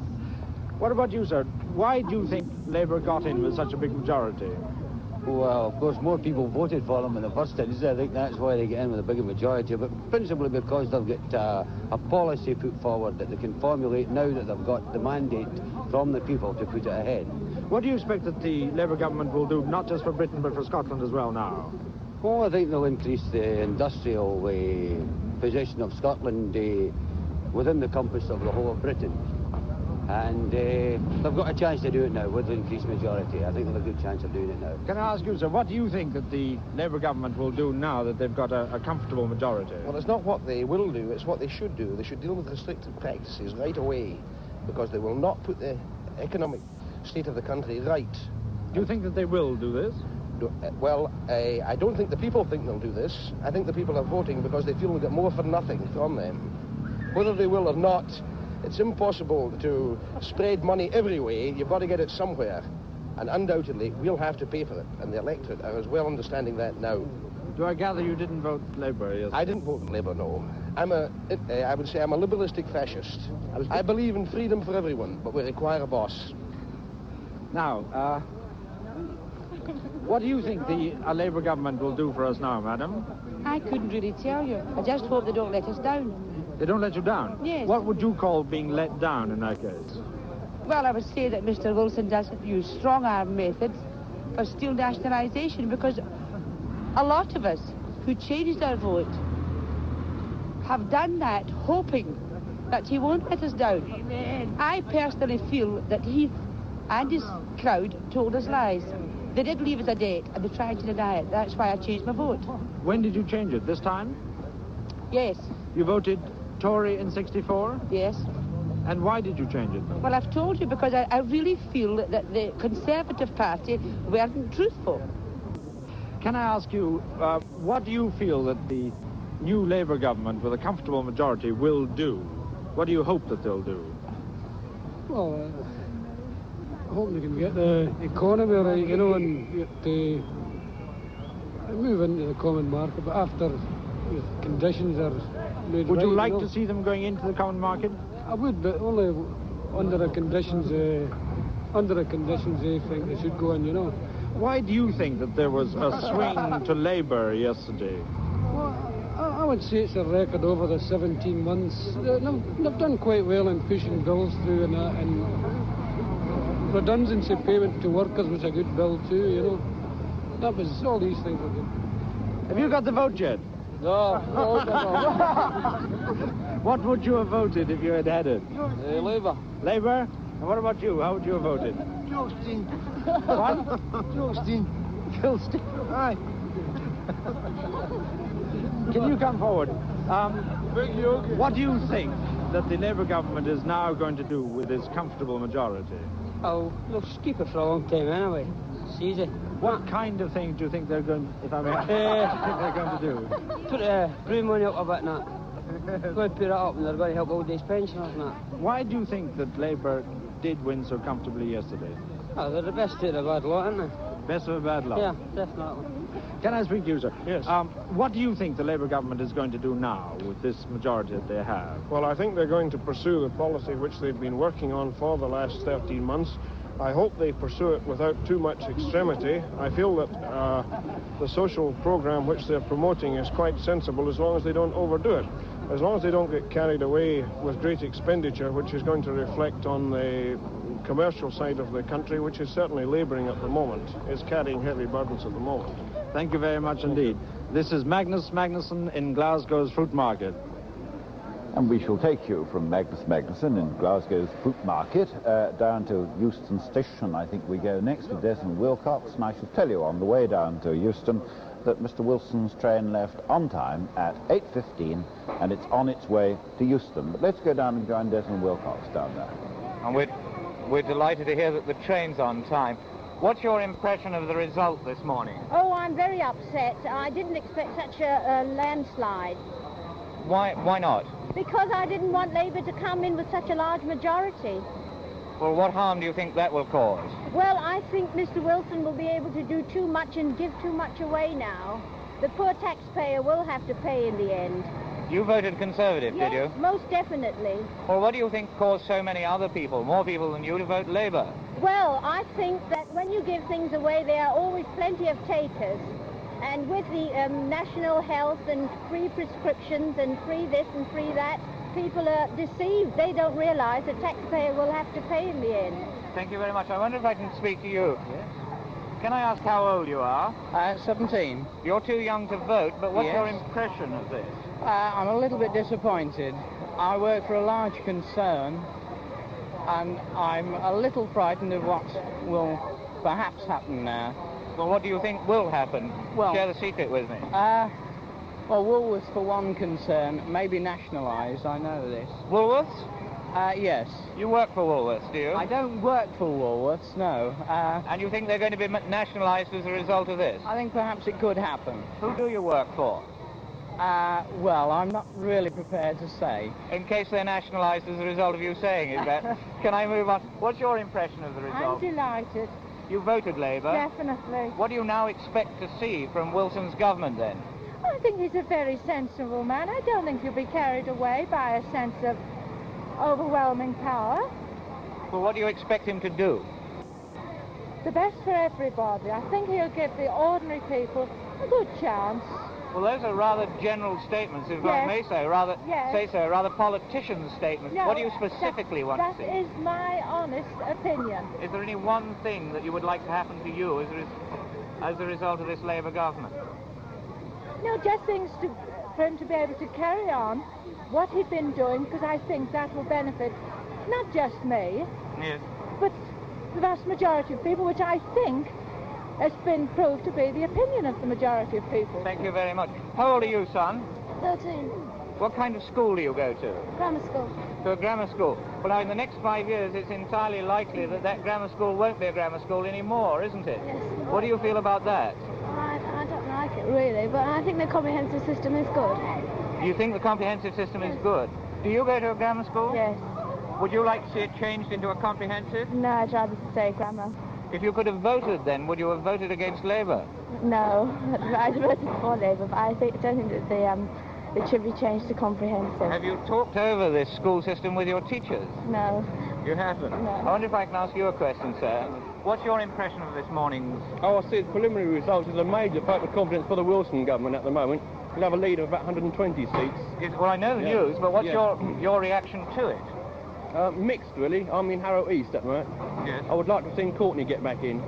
What about you, sir? Why do you think Labour got in with such a big majority? Well, of course, more people voted for them in the first instance. I think that's why they get in with a bigger majority, but principally because they've got a policy put forward that they can formulate now that they've got the mandate from the people to put it ahead. What do you expect that the Labour government will do, not just for Britain, but for Scotland as well now? Well, I think they'll increase the industrial position of Scotland within the compass of the whole of Britain. And they've got a chance to do it now with the increased majority. I think they've a good chance of doing it now. Can I ask you, sir, what do you think that the Labour government will do now that they've got a comfortable majority? Well, it's not what they will do, it's what they should do. They should deal with restrictive practices right away, because they will not put the economic state of the country right. Do you think that they will do this? Well, I don't think the people think they'll do this. I think the people are voting because they feel they'll get more for nothing from them. Whether they will or not, it's impossible to spread money every way. You've got to get it somewhere. And undoubtedly, we'll have to pay for it. And the electorate are as well understanding that now. Do I gather you didn't vote Labour? Yes. I didn't vote Labour, no. I would say I'm a liberalistic fascist. I believe in freedom for everyone, but we require a boss. Now, what do you think the Labour government will do for us now, madam? I couldn't really tell you. I just hope they don't let us down. They don't let you down? Yes. What would you call being let down in that case? Well, I would say that Mr. Wilson doesn't use strong-arm methods for steel nationalisation, because a lot of us who changed our vote have done that hoping that he won't let us down. Amen. I personally feel that he and his crowd told us lies. They did leave us a date, and they tried to deny it. That's why I changed my vote. When did you change it? This time? Yes. You voted Tory in 64? Yes. And why did you change it? Well, I've told you because I really feel that the Conservative Party weren't truthful. Can I ask you, what do you feel that the new Labour government with a comfortable majority will do? What do you hope that they'll do? Well, I hope they can get the economy right, you know, and get move into the common market, but after the conditions are made Would right, you like to see them going into the common market? I would, but only under the conditions they think they should go in, you know. Why do you think that there was a swing to Labour yesterday? Well, I would say it's a record over the 17 months. They've done quite well in pushing bills through and that, and redundancy payment to workers was a good bill too, you know. That was, all these things were good. Have you got the vote yet? No. What would you have voted if you had had it? Labour. Labour? And what about you? How would you have voted? Gilstein. What? Gilstein. Gilstein. Aye. Can you come forward? What do you think that the Labour government is now going to do with this comfortable majority? Oh, look, keep it for a long time anyway. It's easy. What kind of thing do you think they're going, if I may ask, they're going to do? Put bring money up a bit and that. Going to put it up, and they're going to help old age pensioners and that. Why do you think that Labour did win so comfortably yesterday? Oh, they're the best of the bad lot, aren't they? Best of a bad lot? Yeah, definitely. Can I speak to you, sir? Yes. What do you think the Labour government is going to do now with this majority that they have? Well, I think they're going to pursue the policy which they've been working on for the last 13 months. I hope they pursue it without too much extremity. I feel that the social programme which they're promoting is quite sensible as long as they don't overdo it. As long as they don't get carried away with great expenditure, which is going to reflect on the commercial side of the country, which is certainly labouring at the moment, is carrying heavy burdens at the moment. Thank you very much indeed. This is Magnusson in Glasgow's Fruit Market. And we shall take you from Magnusson in Glasgow's Fruit Market down to Euston Station. I think we go next with Desmond Wilcox, and I shall tell you on the way down to Euston that Mr. Wilson's train left on time at 8:15 and it's on its way to Euston. But let's go down and join Desmond Wilcox down there. And we're delighted to hear that the train's on time. What's your impression of the result this morning? Oh, I'm very upset. I didn't expect such a landslide. Why not? Because I didn't want Labour to come in with such a large majority. Well, what harm do you think that will cause? Well, I think Mr. Wilson will be able to do too much and give too much away now. The poor taxpayer will have to pay in the end. You voted Conservative, yes, did you? Most definitely. Well, what do you think caused so many other people, more people than you, to vote Labour? Well, I think that when you give things away, there are always plenty of takers. And with the national health and free prescriptions and free this and free that, people are deceived. They don't realise the taxpayer will have to pay in the end. Thank you very much. I wonder if I can speak to you. Yes. Can I ask how old you are? 17. You're too young to vote, but what's Yes. your impression of this? I'm a little bit disappointed. I work for a large concern, and I'm a little frightened of what will perhaps happen now. Well, what do you think will happen? Well, share the secret with me. Well, Woolworths, for one concern, may be nationalised. I know this. Woolworths? Yes. You work for Woolworths, do you? I don't work for Woolworths, no. And you think they're going to be nationalised as a result of this? I think perhaps it could happen. Who do you work for? Well, I'm not really prepared to say. In case they're nationalised as a result of you saying it, Beth. Can I move on? What's your impression of the result? I'm delighted. You voted Labour? Definitely. What do you now expect to see from Wilson's government, then? I think he's a very sensible man. I don't think he'll be carried away by a sense of overwhelming power. Well, what do you expect him to do? The best for everybody. I think he'll give the ordinary people a good chance. Well, those are rather general statements, if I may say, rather politician statements. No, what do you specifically want to see? That is my honest opinion. Is there any one thing that you would like to happen to you as a result of this Labour government? No, just things for him to be able to carry on what he'd been doing, because I think that will benefit not just me, yes, but the vast majority of people, which I think has been proved to be the opinion of the majority of people. Thank you very much. How old are you, son? 13. What kind of school do you go to? Grammar school. To a grammar school. Well, now, in the next 5 years, it's entirely likely that that grammar school won't be a grammar school anymore, isn't it? Yes. What do you feel about that? I don't like it, really, but I think the comprehensive system is good. You think the comprehensive system is good? Do you go to a grammar school? Yes. Would you like to see it changed into a comprehensive? No, I'd rather say grammar. If you could have voted then, would you have voted against Labour? No, I'd voted for Labour, but I don't think that it should be changed to comprehensive. Have you talked over this school system with your teachers? No. You haven't? No. I wonder if I can ask you a question, sir. What's your impression of this morning's... Oh, I see the preliminary results is a major vote of confidence for the Wilson government at the moment. We'll have a lead of about 120 seats. Well, I know the news, but what's your reaction to it? Mixed, really. I'm in Harrow East at the moment. Yes. I would like to have seen Courtney get back in.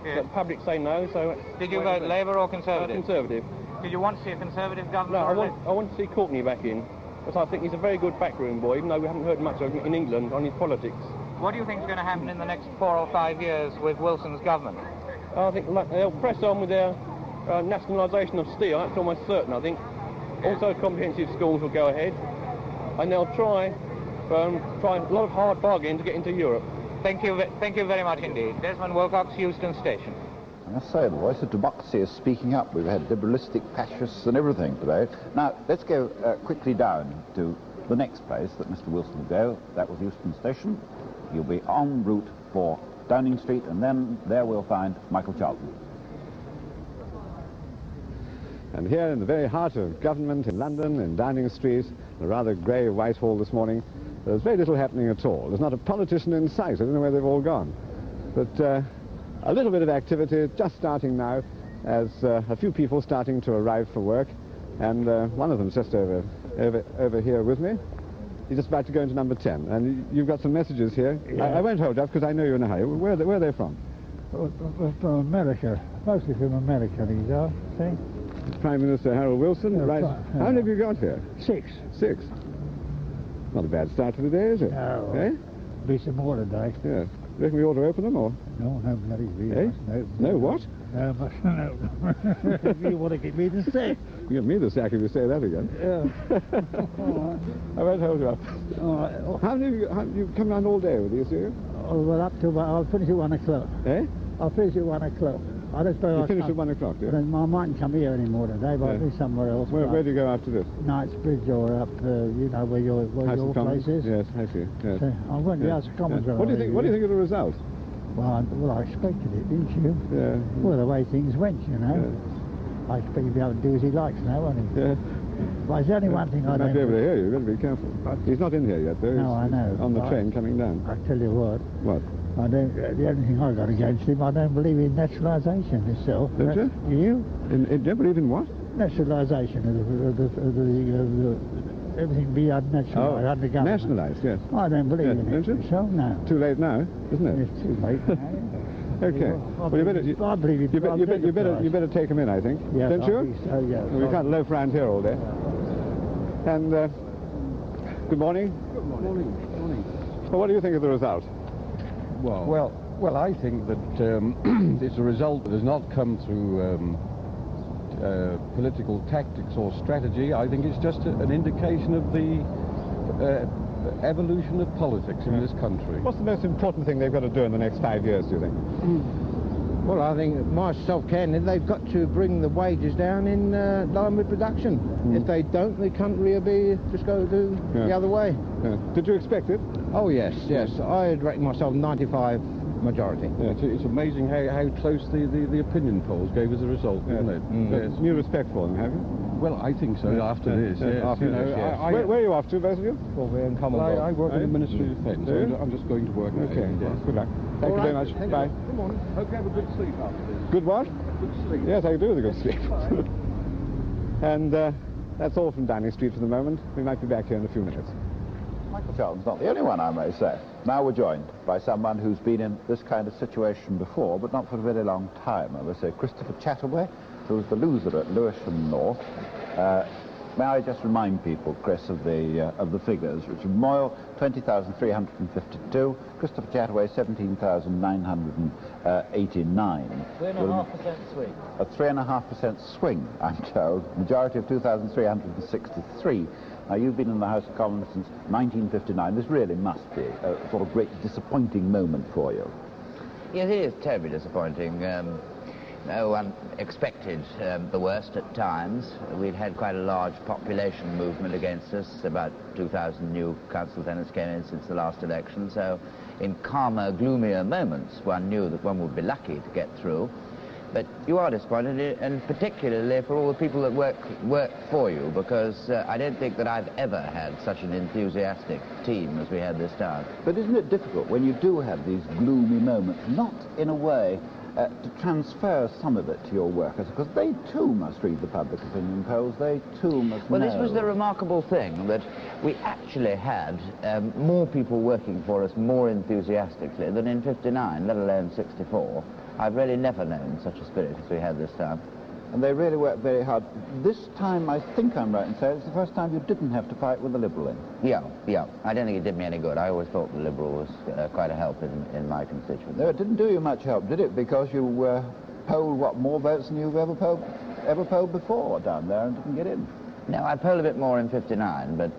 Yes. But the public say no, so... Did you vote Labour or Conservative? Conservative. Did you want to see a Conservative government? No, I want to see Courtney back in. Because I think he's a very good backroom boy, even though we haven't heard much of him in England on his politics. What do you think is going to happen in the next 4 or 5 years with Wilson's government? I think they'll press on with their nationalisation of steel. That's almost certain, I think. Also, comprehensive schools will go ahead. And they'll try a lot of hard bargaining to get into Europe. Thank you very much indeed. Desmond Wilcox, Euston Station. I must say, the voice of democracy is speaking up. We've had liberalistic fascists and everything today. Now, let's go quickly down to the next place that Mr. Wilson will go. That was Euston Station. You'll be en route for Downing Street, and then there we'll find Michael Charlton. And here in the very heart of government in London, in Downing Street, the rather grey Whitehall this morning, there's very little happening at all. There's not a politician in sight. I don't know where they've all gone. But a little bit of activity just starting now as a few people starting to arrive for work. And one of them's just over here with me. He's just about to go into number 10. And you've got some messages here. Yeah. I won't hold up because I know you're in a hurry. Where are they from? From America. Mostly from America, these are, see? Prime Minister Harold Wilson, yeah, right? How many have you got here? 6. 6. Not a bad start to the day, is it? No. Eh? Be some more today. Yeah. You reckon we ought to open them, or? No, bloody really. Eh? No what? No, mustn't open. You want to get me the sack. You give me the sack if you say that again. Yeah. All right. I won't hold you up. All right. How many have you come around all day with these, do you? Oh, well, up till I'll finish at 1 o'clock. Eh? I'll finish at 1 o'clock. You finish at 1 o'clock, do you? I mightn't come here anymore today, but I'll be somewhere else. Where do you go after this? Knightsbridge or up, you know, where your place is. Yes, I see. Yes. So I'm going to the House of Commons. What do you think of the result? Well, I expected it, didn't you? Yeah. Well, the way things went, you know. Yeah. I expect he'll be able to do as he likes now, won't he? Yeah. But there's only one thing I don't... He might be able to hear you. You've got to be careful. He's not in here yet, though. No, I know. On the train coming down. I tell you what. What? I don't. The only thing I've got against him, I don't believe in naturalisation itself. Don't you? Do you? Do you believe in what? Naturalisation of the everything be nationalised under government. Nationalised, yes. I don't believe in it. Don't you? So, no. Too late now, isn't it? It's too late now. Okay. Well, you better take him in, I think. Yes, don't you? Yes. We can't loaf around here all day. And good morning. Good morning. Well, what do you think of the result? Well, I think that it's a result that has not come through political tactics or strategy. I think it's just an indication of the evolution of politics in this country. What's the most important thing they've got to do in the next 5 years, do you think? Well, I think myself, candidate, they've got to bring the wages down in line with production. If they don't, the country will be just go to the other way. Did you expect it? Oh, yes. I'd reckon myself 95 majority. Yeah, it's amazing how close the opinion polls gave as a result, isn't it? Yes. New respect for them, have you? Well, I think so, after this. Yes. After this, yes. Where are you off to, both of you? Well, we're in Commonwealth. I work in the Ministry of Defence. I'm just going to work now. Okay, yes. Good luck. Thank you very much. Bye. Good morning. Hope you have a good sleep after this. Good what? Good sleep. Yes, I do with a good sleep. And that's all from Downing Street for the moment. We might be back here in a few minutes. Michael Charlton's not the only one, I may say. Now we're joined by someone who's been in this kind of situation before, but not for a very long time. I would say Christopher Chataway, who's the loser at Lewisham North. May I just remind people, Chris, of the figures? Richard Moyle, 20,352. Christopher Chataway, 17,989. 3.5% swing. A 3.5% swing, I'm told. Majority of 2,363. Now, you've been in the House of Commons since 1959. This really must be a sort of great disappointing moment for you. Yes, it is terribly disappointing. No one expected the worst at times. We'd had quite a large population movement against us. About 2,000 new council tenants came in since the last election. So in calmer, gloomier moments, one knew that one would be lucky to get through. But you are disappointed, and particularly for all the people that work for you, because I don't think that I've ever had such an enthusiastic team as we had this time. But isn't it difficult when you do have these gloomy moments, not in a way to transfer some of it to your workers, because they too must read the public opinion polls, they too must know. Well, this was the remarkable thing, that we actually had more people working for us more enthusiastically than in 59, let alone 64. I've really never known such a spirit as we had this time. And they really worked very hard. This time, I think I'm right in saying it's the first time you didn't have to fight with the Liberal in. Yeah. I don't think it did me any good. I always thought the Liberal was quite a help in my constituency. No, it didn't do you much help, did it? Because you polled, what, more votes than you've ever polled before down there and didn't get in. No, I polled a bit more in 59, but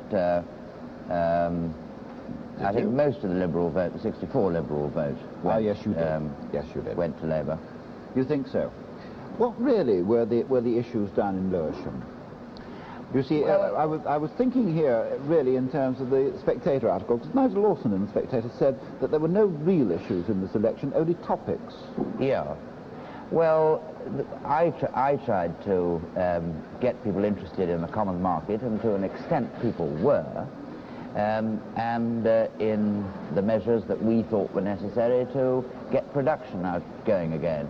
I think most of the Liberal vote, the 64 Liberal vote, yes, you did. Yes, you did. Went to Labour. You think so? What really were the issues down in Lewisham? You see, well, I was thinking here really in terms of the Spectator article, because Nigel Lawson in the Spectator said that there were no real issues in this election, only topics. Yeah. Well, I tried to get people interested in the common market, and to an extent people were. And in the measures that we thought were necessary to get production out going again.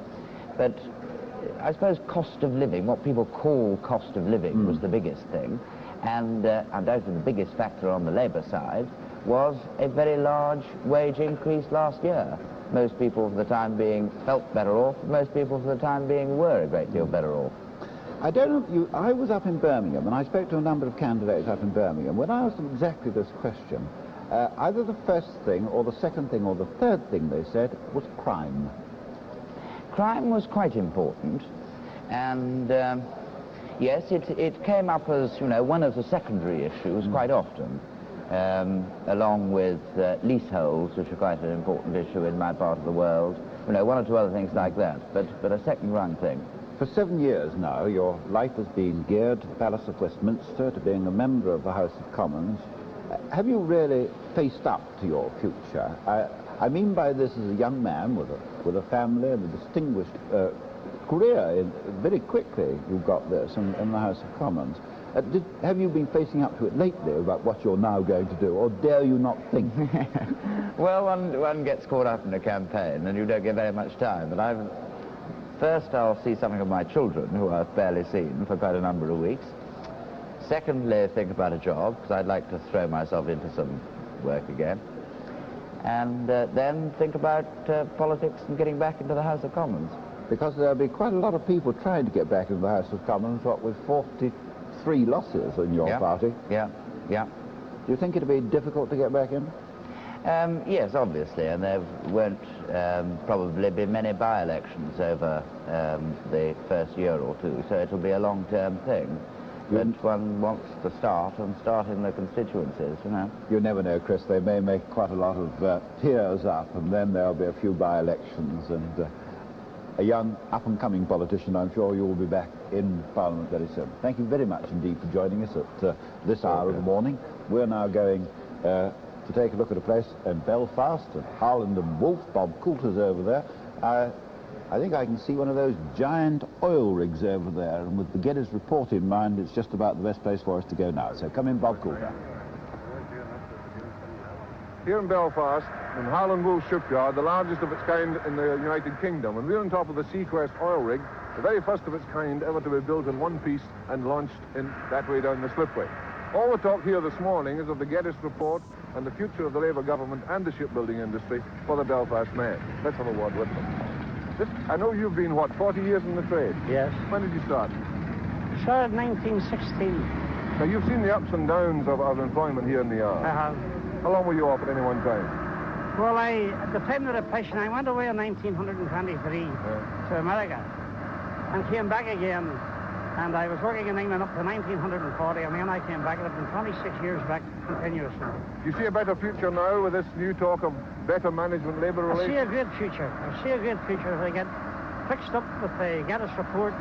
But I suppose cost of living, what people call cost of living, was the biggest thing. And undoubtedly the biggest factor on the Labour side was a very large wage increase last year. Most people for the time being felt better off, most people for the time being were a great deal better off. I don't know if you... I was up in Birmingham, and I spoke to a number of candidates up in Birmingham. When I asked them exactly this question, either the first thing, or the second thing, or the third thing they said was crime. Crime was quite important, and yes, it came up as, you know, one of the secondary issues quite often, along with leaseholds, which are quite an important issue in my part of the world. You know, one or two other things like that, but a second-run thing. For 7 years now, your life has been geared to the Palace of Westminster, to being a member of the House of Commons. Have you really faced up to your future? I mean by this as a young man with a family and a distinguished career. Very quickly you got this in the House of Commons. Have you been facing up to it lately about what you're now going to do, or dare you not think? Well, one gets caught up in a campaign and you don't get very much time, but first I'll see something of my children, who I've barely seen for quite a number of weeks. Secondly, think about a job, because I'd like to throw myself into some work again. And then think about politics and getting back into the House of Commons. Because there'll be quite a lot of people trying to get back into the House of Commons, what with 43 losses in your party. Yeah. Do you think it'll be difficult to get back in? Yes, obviously, and there won't probably be many by-elections over the first year or two, so it'll be a long-term thing. But one wants to start in the constituencies, you know. You never know, Chris. They may make quite a lot of tiers up, and then there'll be a few by-elections, and a young up-and-coming politician, I'm sure you'll be back in Parliament very soon. Thank you very much indeed for joining us at this hour of the morning. We're now going to take a look at a place in Belfast, at Harland and Wolff. Bob Coulter's over there. I think I can see one of those giant oil rigs over there, and with the Geddes report in mind, it's just about the best place for us to go now. So come in, Bob Coulter. Here in Belfast, in Harland Wolff shipyard, the largest of its kind in the United Kingdom, and we're on top of the Sequest oil rig, the very first of its kind ever to be built in one piece and launched in that way down the slipway. All the talk here this morning is of the Geddes report and the future of the Labour government and the shipbuilding industry for the Belfast men. Let's have a word with them. I know you've been, what, 40 years in the trade? Yes. When did you start? Started 1916. Now, you've seen the ups and downs of employment here in the yard. I have. How long were you off at any one time? Well, at the time of the depression, I went away in 1923 to America and came back again. And I was working in England up to 1940, and then I came back, and I've been 26 years back continuously. Do you see a better future now with this new talk of better management-labour relations? I see a great future. I see a great future if I get fixed up with the Geddes report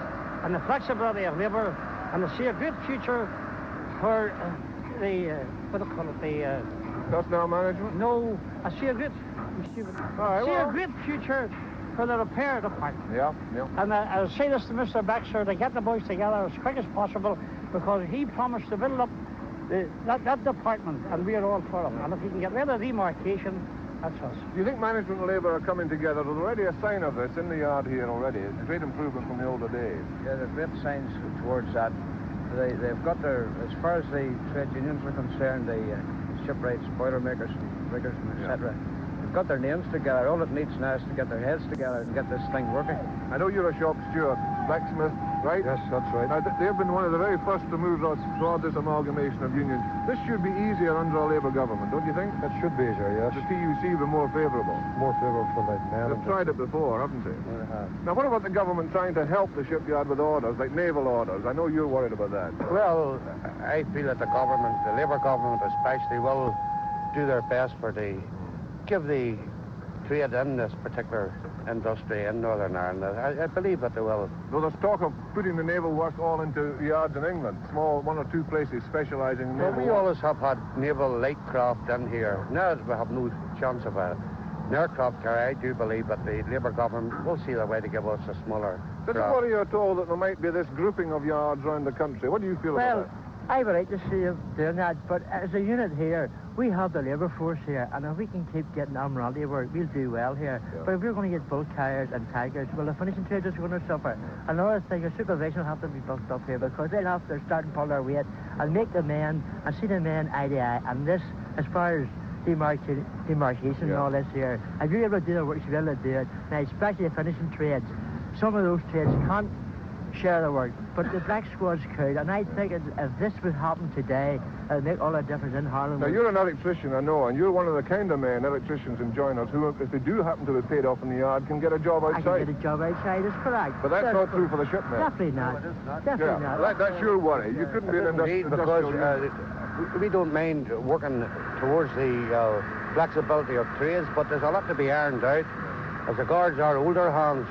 and the flexibility of labour, and I see a great future for the, what do you call it, the... personnel management? No, I see a great... a great future for the repair department. Yeah. And I'll say this to Mr. Baxter, to get the boys together as quick as possible, because he promised to build up that department, and we're all for him. And if we can get rid of demarcation, that's us. Do you think management and labour are coming together? There's already a sign of this in the yard here already. It's a great improvement from the older days. Yeah, there are great signs towards that. They've got their, as far as the trade unions are concerned, the shipwrights, boilermakers, and riggers, and etc. Got their names together. All it needs now is to get their heads together and get this thing working. I know you're a shop steward, blacksmith, right? Yes, that's right. Now, they've been one of the very first to move toward this amalgamation of unions. This should be easier under a Labour government, don't you think? That should be easier, yes. The TUC be more favourable. More favourable for the men. They've tried it before, haven't they? They have. Now, what about the government trying to help the shipyard with orders, like naval orders? I know you're worried about that. Well, I feel that the government, the Labour government especially, will do their best give the trade in this particular industry in Northern Ireland. I believe that they will. Though there's talk of putting the naval work all into yards in England, small one or two places specialising in naval we work. always have had naval light craft in here. Now we have no chance of an aircraft carrier. I do believe that the Labour government will see their way to give us a smaller Does it craft. worry you at all that there might be this grouping of yards around the country? What do you feel about that? I would like to see them doing that, but as a unit here, we have the labour force here, and if we can keep getting Admiralty work, we'll do well here. Yeah. But if we're going to get bulk carriers and tankers, well, the finishing trade is going to suffer. Another thing, the supervision will have to be built up here, because they'll have to start and pull their weight and make the men, and see the men eye to eye. And this, as far as demarcation and all this here, if you're able to do the work, you'll be able to do it. Now, especially the finishing trades, some of those trades can't share the work, but the black squads could, and I think if this would happen today, it'll make all the difference in Harland. Now, you're an electrician, I know, and you're one of the kind of men, electricians and joiners, who, if they do happen to be paid off in the yard, can get a job outside. I can get a job outside, that's correct. But that's not true for the shipmen. Definitely not. Definitely not. That's your worry. You couldn't be an because we don't mind working towards the flexibility of trades, but there's a lot to be ironed out. As the guards are older hands,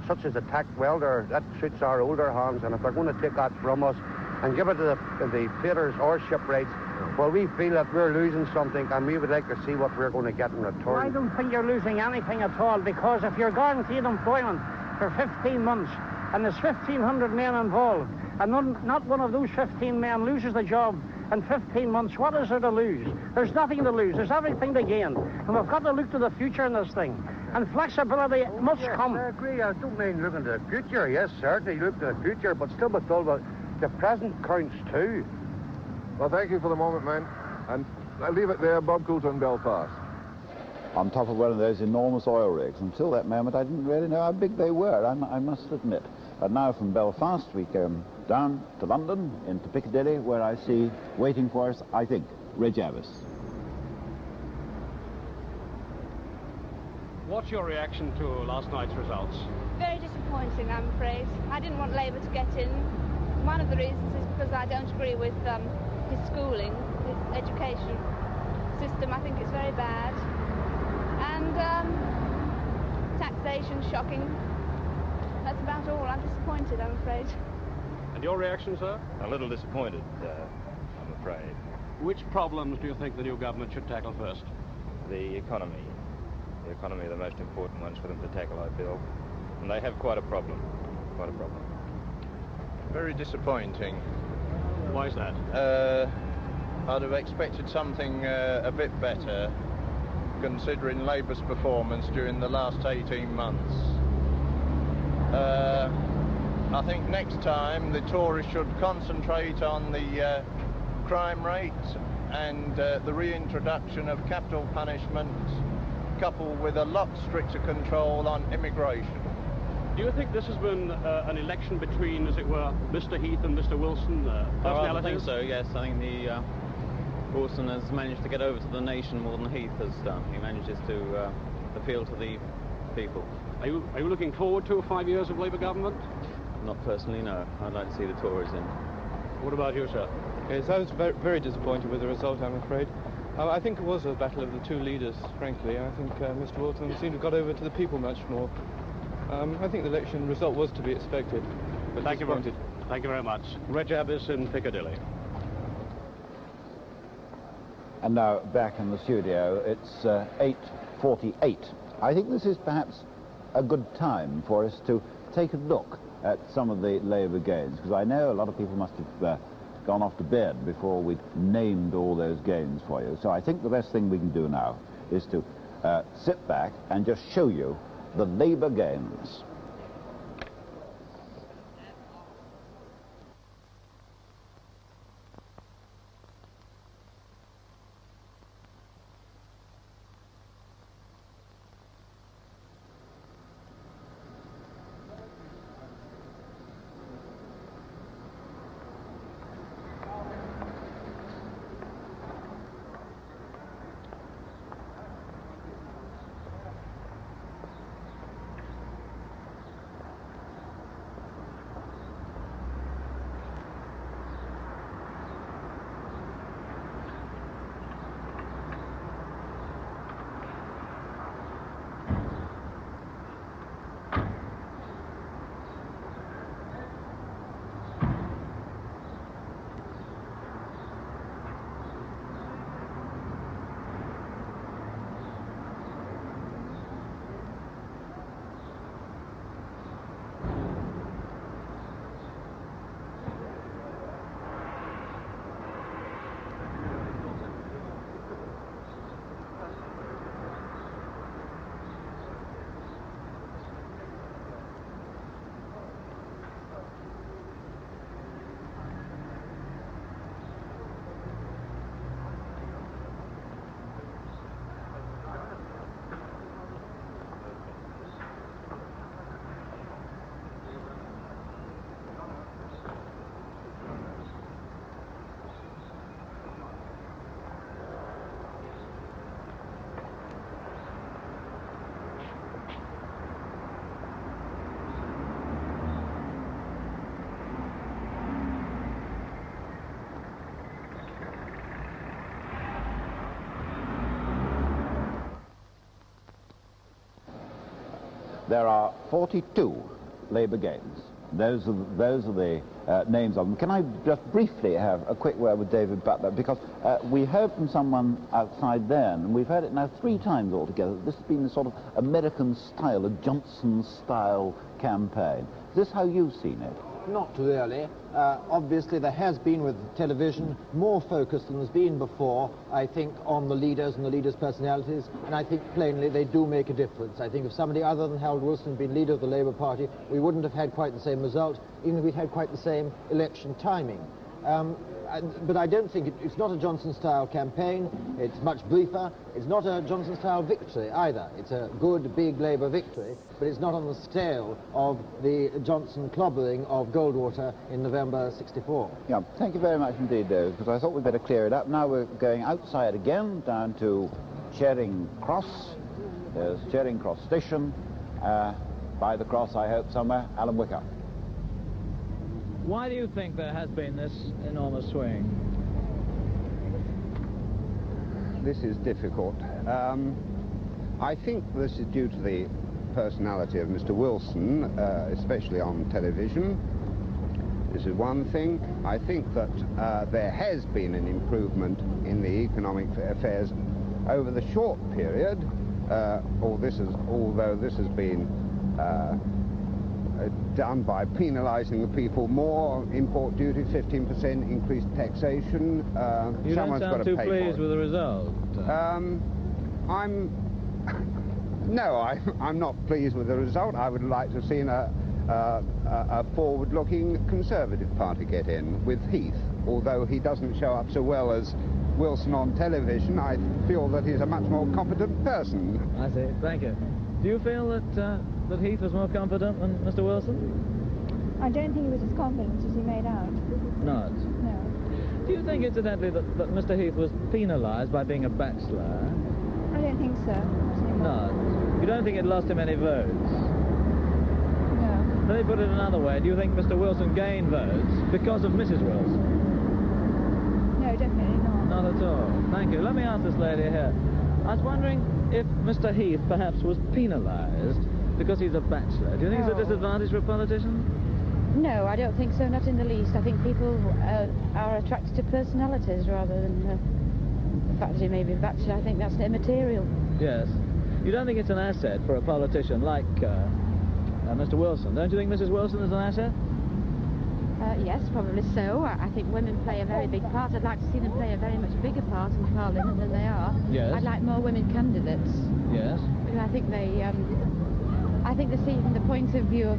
such as a tack welder, that suits our older hands, and if they're going to take that from us and give it to the platers or shipwrights, well, we feel that we're losing something, and we would like to see what we're going to get in return. Well, I don't think you're losing anything at all, because if you're guaranteed employment for 15 months, and there's 1,500 men involved, and not one of those 15 men loses the job in 15 months, what is there to lose? There's nothing to lose. There's everything to gain. And we've got to look to the future in this thing. And flexibility must come. I agree. I don't mind looking to the future. Yes, certainly look to the future, but still be told about the present counts too. Well, thank you for the moment, man. And I'll leave it there, Bob Coulter, Belfast. On top of one of those enormous oil rigs. Until that moment, I didn't really know how big they were, I must admit. But now from Belfast, we go down to London, into Piccadilly, where I see, waiting for us, I think, Reg Avis. What's your reaction to last night's results? Very disappointing, I'm afraid. I didn't want Labour to get in. One of the reasons is because I don't agree with his schooling, his education system. I think it's very bad. And taxation, shocking. That's about all. I'm disappointed, I'm afraid. And your reaction, sir? A little disappointed, I'm afraid. Which problems do you think the new government should tackle first? The economy. The economy are the most important ones for them to tackle, I feel. And they have quite a problem. Quite a problem. Very disappointing. Why is that? I'd have expected something a bit better, considering Labour's performance during the last 18 months. I think next time the Tories should concentrate on the crime rate and the reintroduction of capital punishment, coupled with a lot stricter control on immigration. Do you think this has been an election between, as it were, Mr. Heath and Mr. Wilson, personalities? I think so, yes. I think the Wilson has managed to get over to the nation more than Heath has done. He manages to appeal to the people. Are you looking forward to 5 years of Labour government? Not personally, no. I'd like to see the Tories in. What about you, sir? Yes, I was very disappointed with the result, I'm afraid. I think it was a battle of the two leaders, frankly. I think Mr. Wilson seemed to have got over to the people much more. I think the election result was to be expected, but Thank you very much. Reg Avis in Piccadilly. And now back in the studio, it's 8:48. I think this is perhaps a good time for us to take a look at some of the Labour gains, because I know a lot of people must have gone off to bed before we'd named all those gains for you. So I think the best thing we can do now is to sit back and just show you the Labour gains. There are 42 Labour gains. Those are the names of them. Can I just briefly have a quick word with David Butler, because we heard from someone outside then, and we've heard it now 3 times altogether. This has been a sort of American style, a Johnson-style campaign. Is this how you've seen it? not really. Obviously, there has been with television more focus than there's been before, I think, on the leaders and the leaders' personalities, and I think plainly they do make a difference. I think if somebody other than Harold Wilson had been leader of the Labour Party, we wouldn't have had quite the same result, even if we'd had quite the same election timing. But I don't think it's not a Johnson-style campaign. It's much briefer. It's not a Johnson-style victory either. It's a good, big Labour victory, but it's not on the scale of the Johnson clobbering of Goldwater in November '64. Yeah, thank you very much indeed, Dave, because I thought we'd better clear it up. Now we're going outside again, down to Charing Cross. There's Charing Cross Station. By the cross, I hope, somewhere, Alan Whicker. Why do you think there has been this enormous swing? This is difficult. I think this is due to the personality of Mr. Wilson, especially on television. This is one thing. I think that there has been an improvement in the economic affairs over the short period, although this has been done by penalising the people more, import duty 15%, increased taxation. You don't sound too pleased with the result. I'm not pleased with the result. I would like to have seen a forward-looking Conservative Party get in with Heath. Although he doesn't show up so well as Wilson on television, I feel that he's a much more competent person. I see. Thank you. Do you feel that that Heath was more competent than Mr. Wilson? I don't think he was as competent as he made out. Not? No. Do you think, incidentally, that Mr. Heath was penalised by being a bachelor? I don't think so. Not? You don't think it lost him any votes? No. Let me put it another way. Do you think Mr. Wilson gained votes because of Mrs. Wilson? No, definitely not. Not at all. Thank you. Let me ask this lady here. I was wondering if Mr. Heath perhaps was penalised because he's a bachelor. Do you think it's a disadvantage for a politician? No, I don't think so, not in the least. I think people are attracted to personalities rather than the fact that he may be a bachelor. I think that's immaterial. Yes. You don't think it's an asset for a politician like Mr. Wilson? Don't you think Mrs. Wilson is an asset? Yes, probably so. I think women play a very big part. I'd like to see them play a very much bigger part in Parliament than they are. Yes. I'd like more women candidates. Yes. Because I think they see from the point of view of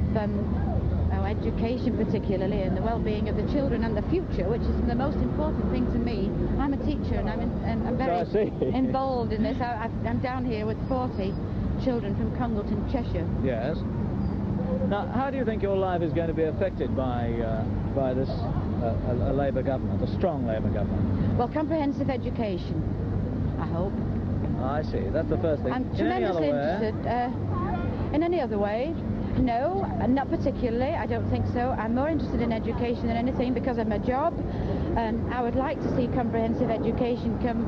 education particularly, and the well-being of the children and the future, which is the most important thing to me. I'm a teacher and I'm very involved in this. I'm down here with 40 children from Congleton, Cheshire. Yes. Now, how do you think your life is going to be affected by this a Labour government, a strong Labour government? Well, comprehensive education, I hope. I see. That's the first thing. I'm tremendously interested. In any other way? No, not particularly. I don't think so. I'm more interested in education than anything because of my job, and I would like to see comprehensive education come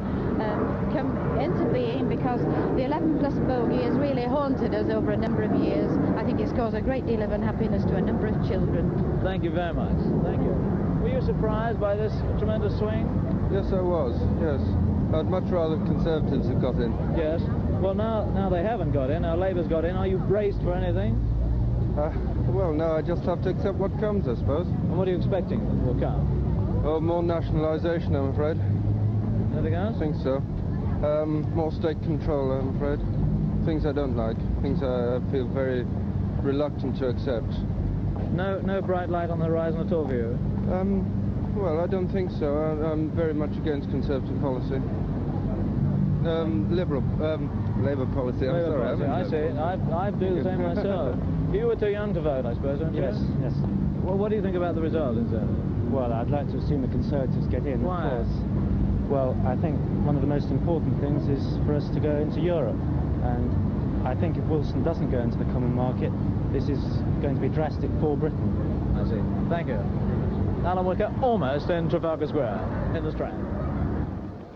into being, because the 11+ bogey has really haunted us over a number of years. I think it's caused a great deal of unhappiness to a number of children. Thank you very much. Thank you. Were you surprised by this tremendous swing? Yes, I was. Yes. I'd much rather Conservatives had got in. Yes. Well, now they haven't got in. Now Labour's got in. Are you braced for anything? Well, no, I just have to accept what comes, I suppose. And what are you expecting will come? Oh, more nationalisation, I'm afraid. Anything else? I think so. More state control, I'm afraid. Things I don't like. Things I feel very reluctant to accept. No bright light on the horizon at all for you? Well, I don't think so. I'm very much against Conservative policy. Labour policy, I'm sorry. Policy. I see. I do the same myself. You were too young to vote, I suppose, weren't you? Yes, yes. Well, what do you think about the result, Well, I'd like to have seen the Conservatives get in, Why? of course. Well, I think one of the most important things is for us to go into Europe. And I think if Wilson doesn't go into the common market, this is going to be drastic for Britain. I see. Thank you. Alan Whicker, almost in Trafalgar Square, in the Strand.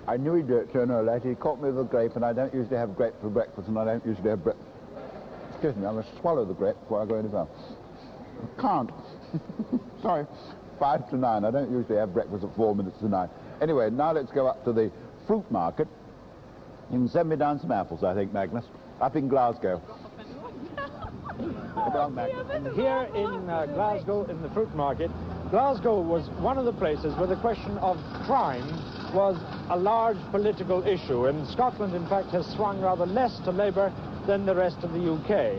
I knew he'd do it sooner or later. He caught me with a grape, and I don't usually have grape for breakfast, and I don't usually have breakfast. Excuse me, I must swallow the grape before I go any further. Can't. Sorry. 5 to 9. I don't usually have breakfast at 4 minutes to 9. Anyway, now let's go up to the fruit market. You can send me down some apples, I think, Magnus. Up in Glasgow. And here in Glasgow, in the fruit market, Glasgow was one of the places where the question of crime was a large political issue, and Scotland, in fact, has swung rather less to Labour than the rest of the UK.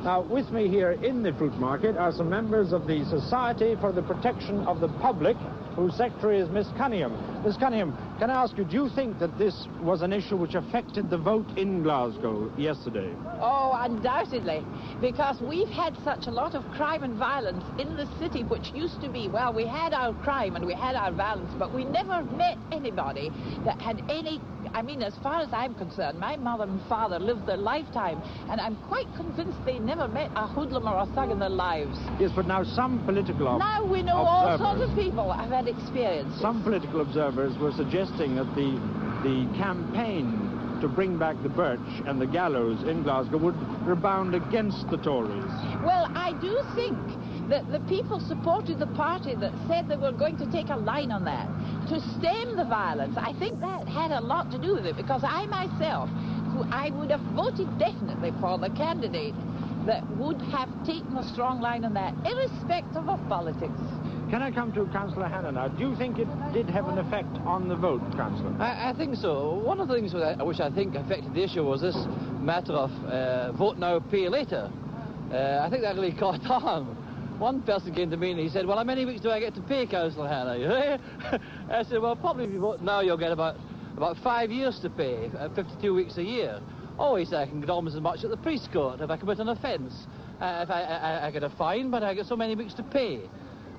Now, with me here in the fruit market are some members of the Society for the Protection of the Public, whose secretary is Miss Cunningham. Miss Cunningham, can I ask you, do you think that this was an issue which affected the vote in Glasgow yesterday? Oh, undoubtedly, because we've had such a lot of crime and violence in the city, which used to be, well, we had our crime and we had our violence, but we never met anybody that had any, I mean, as far as I'm concerned, my mother and father lived their lifetime, and I'm quite convinced they never met a hoodlum or a thug in their lives. Yes, but now some political observers... Now we know all sorts of people have had experience. Some political observers were suggesting that the campaign to bring back the birch and the gallows in Glasgow would rebound against the Tories. Well, I do think that the people supported the party that said they were going to take a line on that, to stem the violence. I think that had a lot to do with it, because I myself, I would have voted definitely for the candidate that would have taken a strong line on that, irrespective of politics. Can I come to Councillor Hannah now? Do you think it did have an effect on the vote, Councillor? I think so. One of the things which I think affected the issue was this matter of vote now, pay later. I think that really caught on. One person came to me and he said, well, how many weeks do I get to pay, Councillor Hannah? I said, well, probably if you vote now, you'll get about 5 years to pay, 52 weeks a year. Oh, he said, I can get almost as much at the police court if I commit an offence. If I get a fine, but I get so many weeks to pay.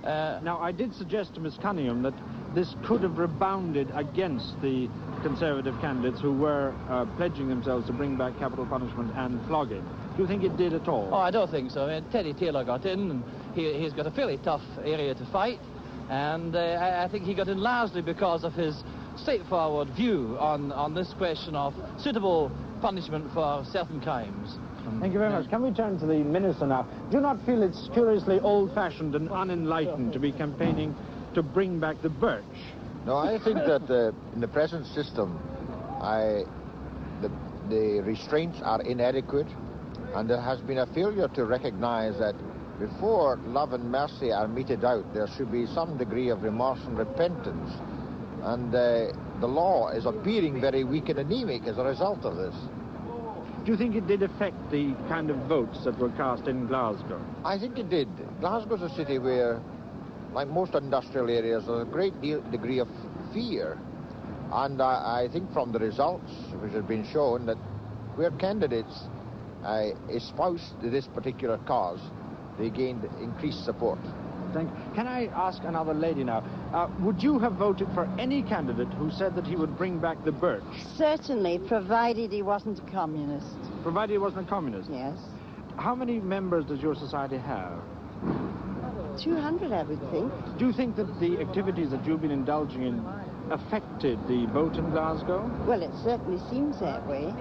Now, I did suggest to Miss Cunningham that this could have rebounded against the Conservative candidates who were pledging themselves to bring back capital punishment and flogging. Do you think it did at all? Oh, I don't think so. I mean, Teddy Taylor got in, and he's got a fairly tough area to fight, and I think he got in largely because of his straightforward view on this question of suitable punishment for certain crimes. Thank you very much. Can we turn to the Minister now? Do you not feel it's curiously old-fashioned and unenlightened to be campaigning to bring back the birch? No, I think that in the present system, the restraints are inadequate, and there has been a failure to recognise that before love and mercy are meted out, there should be some degree of remorse and repentance. And the law is appearing very weak and anemic as a result of this. Do you think it did affect the kind of votes that were cast in Glasgow? I think it did. Glasgow's a city where, like most industrial areas, there's a great degree of fear. And I think from the results, which have been shown, that where candidates espoused this particular cause, they gained increased support. Thank you. Can I ask another lady now? Would you have voted for any candidate who said that he would bring back the birch? Certainly, provided he wasn't a communist. Provided he wasn't a communist? Yes. How many members does your society have? 200, I would think. Do you think that the activities that you've been indulging in affected the vote in Glasgow? Well, it certainly seems that way.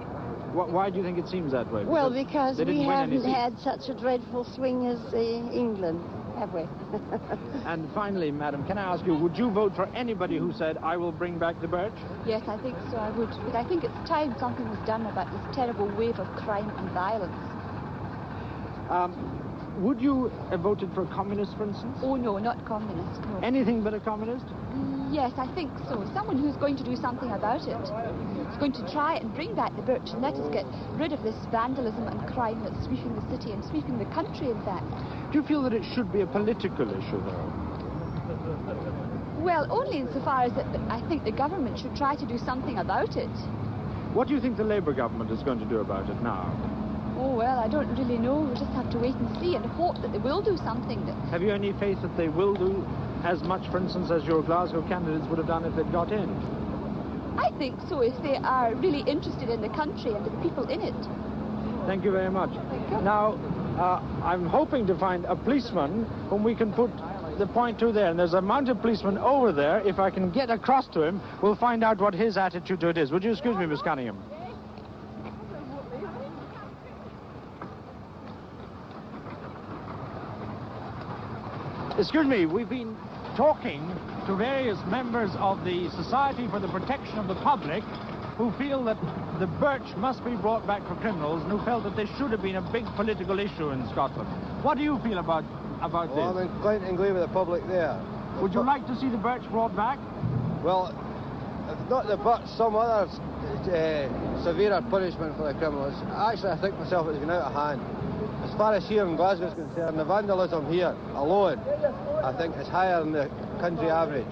Why do you think it seems that way? Well, because we haven't had such a dreadful swing as England. Have we? And finally, madam, can I ask you, would you vote for anybody who said, I will bring back the birch? Yes, I think so, I would. But I think it's time something was done about this terrible wave of crime and violence. Would you have voted for a communist, for instance? Oh, no, not communist, no. Anything but a communist? Yes, I think so. Someone who's going to do something about it. It's going to try and bring back the birch and let us get rid of this vandalism and crime that's sweeping the city and sweeping the country, in fact. Do you feel that it should be a political issue, though? Well, only insofar as that I think the government should try to do something about it. What do you think the Labour government is going to do about it now? Oh, well, I don't really know. We'll just have to wait and see and hope that they will do something. Have you any faith that they will do as much, for instance, as your Glasgow candidates would have done if they'd got in? I think so, if they are really interested in the country and the people in it. Thank you very much. Now, I'm hoping to find a policeman whom we can put the point to there. And there's a mounted policeman over there. If I can get across to him, we'll find out what his attitude to it is. Would you excuse me, Miss Cunningham? Excuse me, we've been talking to various members of the Society for the Protection of the Public, who feel that the birch must be brought back for criminals and who felt that this should have been a big political issue in Scotland. What do you feel about this? I'm inclined to agree with the public there. Would you like to see the birch brought back? Well, if not the birch, some other severer punishment for the criminals. Actually, I think myself it's going out of hand. As far as here in Glasgow is concerned, the vandalism here alone, I think, is higher than the country average.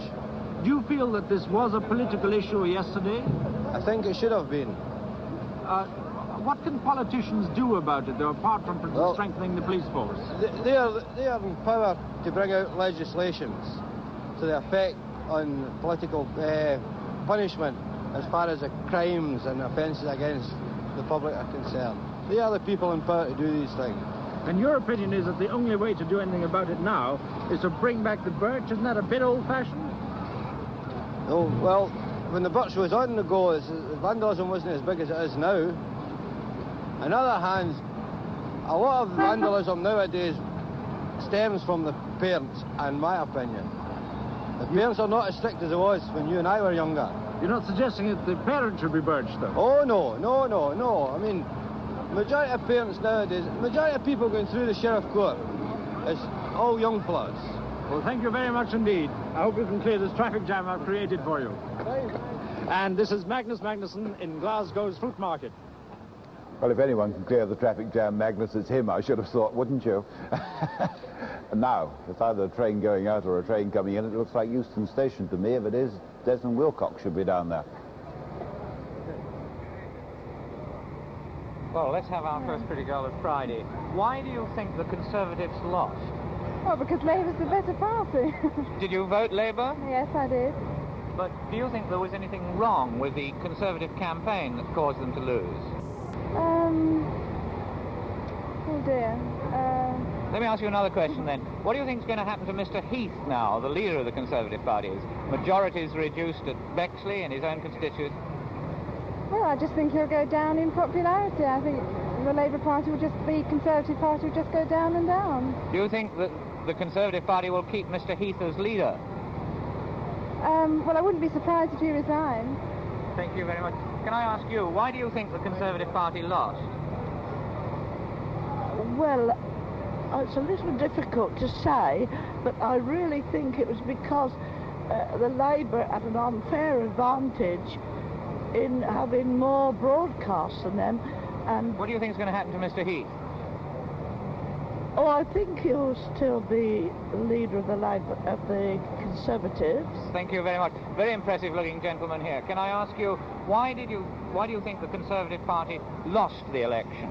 Do you feel that this was a political issue yesterday? I think it should have been. What can politicians do about it, though, apart from strengthening the police force? They are in power to bring out legislations to the effect on political punishment as far as the crimes and offences against the public are concerned. They are the people in power to do these things. And your opinion is that the only way to do anything about it now is to bring back the birch? Isn't that a bit old-fashioned? No, well, when the birch was on the go, vandalism wasn't as big as it is now. On the other hand, a lot of vandalism nowadays stems from the parents, in my opinion. The parents are not as strict as it was when you and I were younger. You're not suggesting that the parents should be birched, though? Oh, no. I mean, majority of parents nowadays, majority of people going through the sheriff court is all young fellas. Well, thank you very much indeed. I hope you can clear this traffic jam I've created for you. And this is Magnus Magnusson in Glasgow's fruit market. Well, if anyone can clear the traffic jam, Magnus, it's him, I should have thought, wouldn't you? And now, it's either a train going out or a train coming in. It looks like Euston Station to me. If it is, Desmond Wilcox should be down there. Well, let's have our first pretty girl of Friday. Why do you think the Conservatives lost? Well, because Labour's the better party. Did you vote Labour? Yes, I did. But do you think there was anything wrong with the Conservative campaign that caused them to lose? Oh dear. Let me ask you another question then. What do you think is going to happen to Mr. Heath now, the leader of the Conservative Party? His majority is reduced at Bexley in his own constituency. Well, I just think he'll go down in popularity. I think the Labour Party the Conservative Party will just go down and down. Do you think that the Conservative Party will keep Mr. Heath as leader? Well, I wouldn't be surprised if he resigned. Thank you very much. Can I ask you, why do you think the Conservative Party lost? Well, it's a little difficult to say, but I really think it was because the Labour had an unfair advantage in having more broadcasts than them. And what do you think is going to happen to Mr. Heath? Oh, I think he'll still be leader of the Conservatives. Thank you very much. Very impressive-looking gentleman here. Can I ask you, why do you think the Conservative Party lost the election?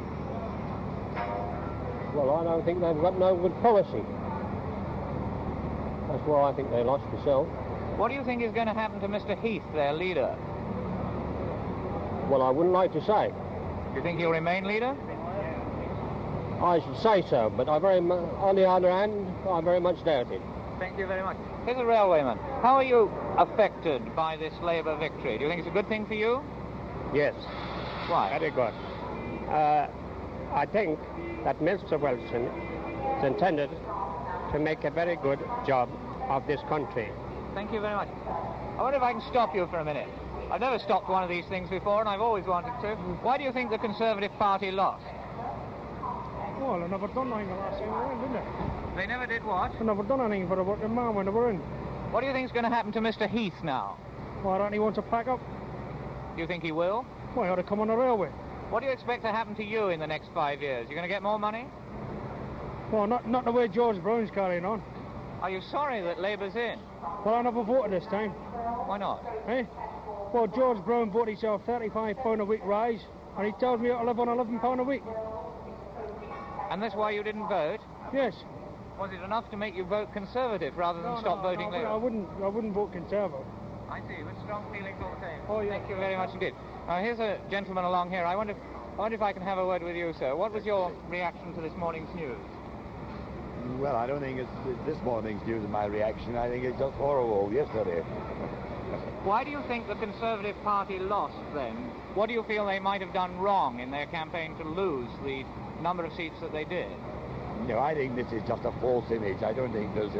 Well, I don't think they've got no good policy. That's why I think they lost myself. What do you think is going to happen to Mr. Heath, their leader? Well, I wouldn't like to say. Do you think he'll remain leader? I should say so, but on the other hand, I very much doubt it. Thank you very much. Here's a railwayman. How are you affected by this Labour victory? Do you think it's a good thing for you? Yes. Why? Very good. I think that Mr. Wilson is intended to make a very good job of this country. Thank you very much. I wonder if I can stop you for a minute. I've never stopped one of these things before, and I've always wanted to. Why do you think the Conservative Party lost? Well, they never done anything the last time they were in, didn't they? They never did what? They never done anything for the working man when they were in. What do you think is going to happen to Mr. Heath now? Why don't he want to pack up? Do you think he will? Well, he ought to come on the railway. What do you expect to happen to you in the next 5 years? You're going to get more money? Well, not the way George Brown's carrying on. Are you sorry that Labour's in? Well, I never voted this time. Why not? Eh? Well, George Brown voted himself £35 a week rise, and he tells me I ought to live on £11 a week. And that's why you didn't vote? Yes. Was it enough to make you vote Conservative rather than stop voting Labour? I wouldn't vote Conservative. I see, with strong feelings all the same. Oh, yeah. Thank you very much indeed. Here's a gentleman along here. I wonder if I can have a word with you, sir. What was your reaction to this morning's news? Well, I don't think it's this morning's news is my reaction. I think it's just horrible yesterday. Why do you think the Conservative Party lost, then? What do you feel they might have done wrong in their campaign to lose the number of seats that they did? No, I think this is just a false image. I don't think there's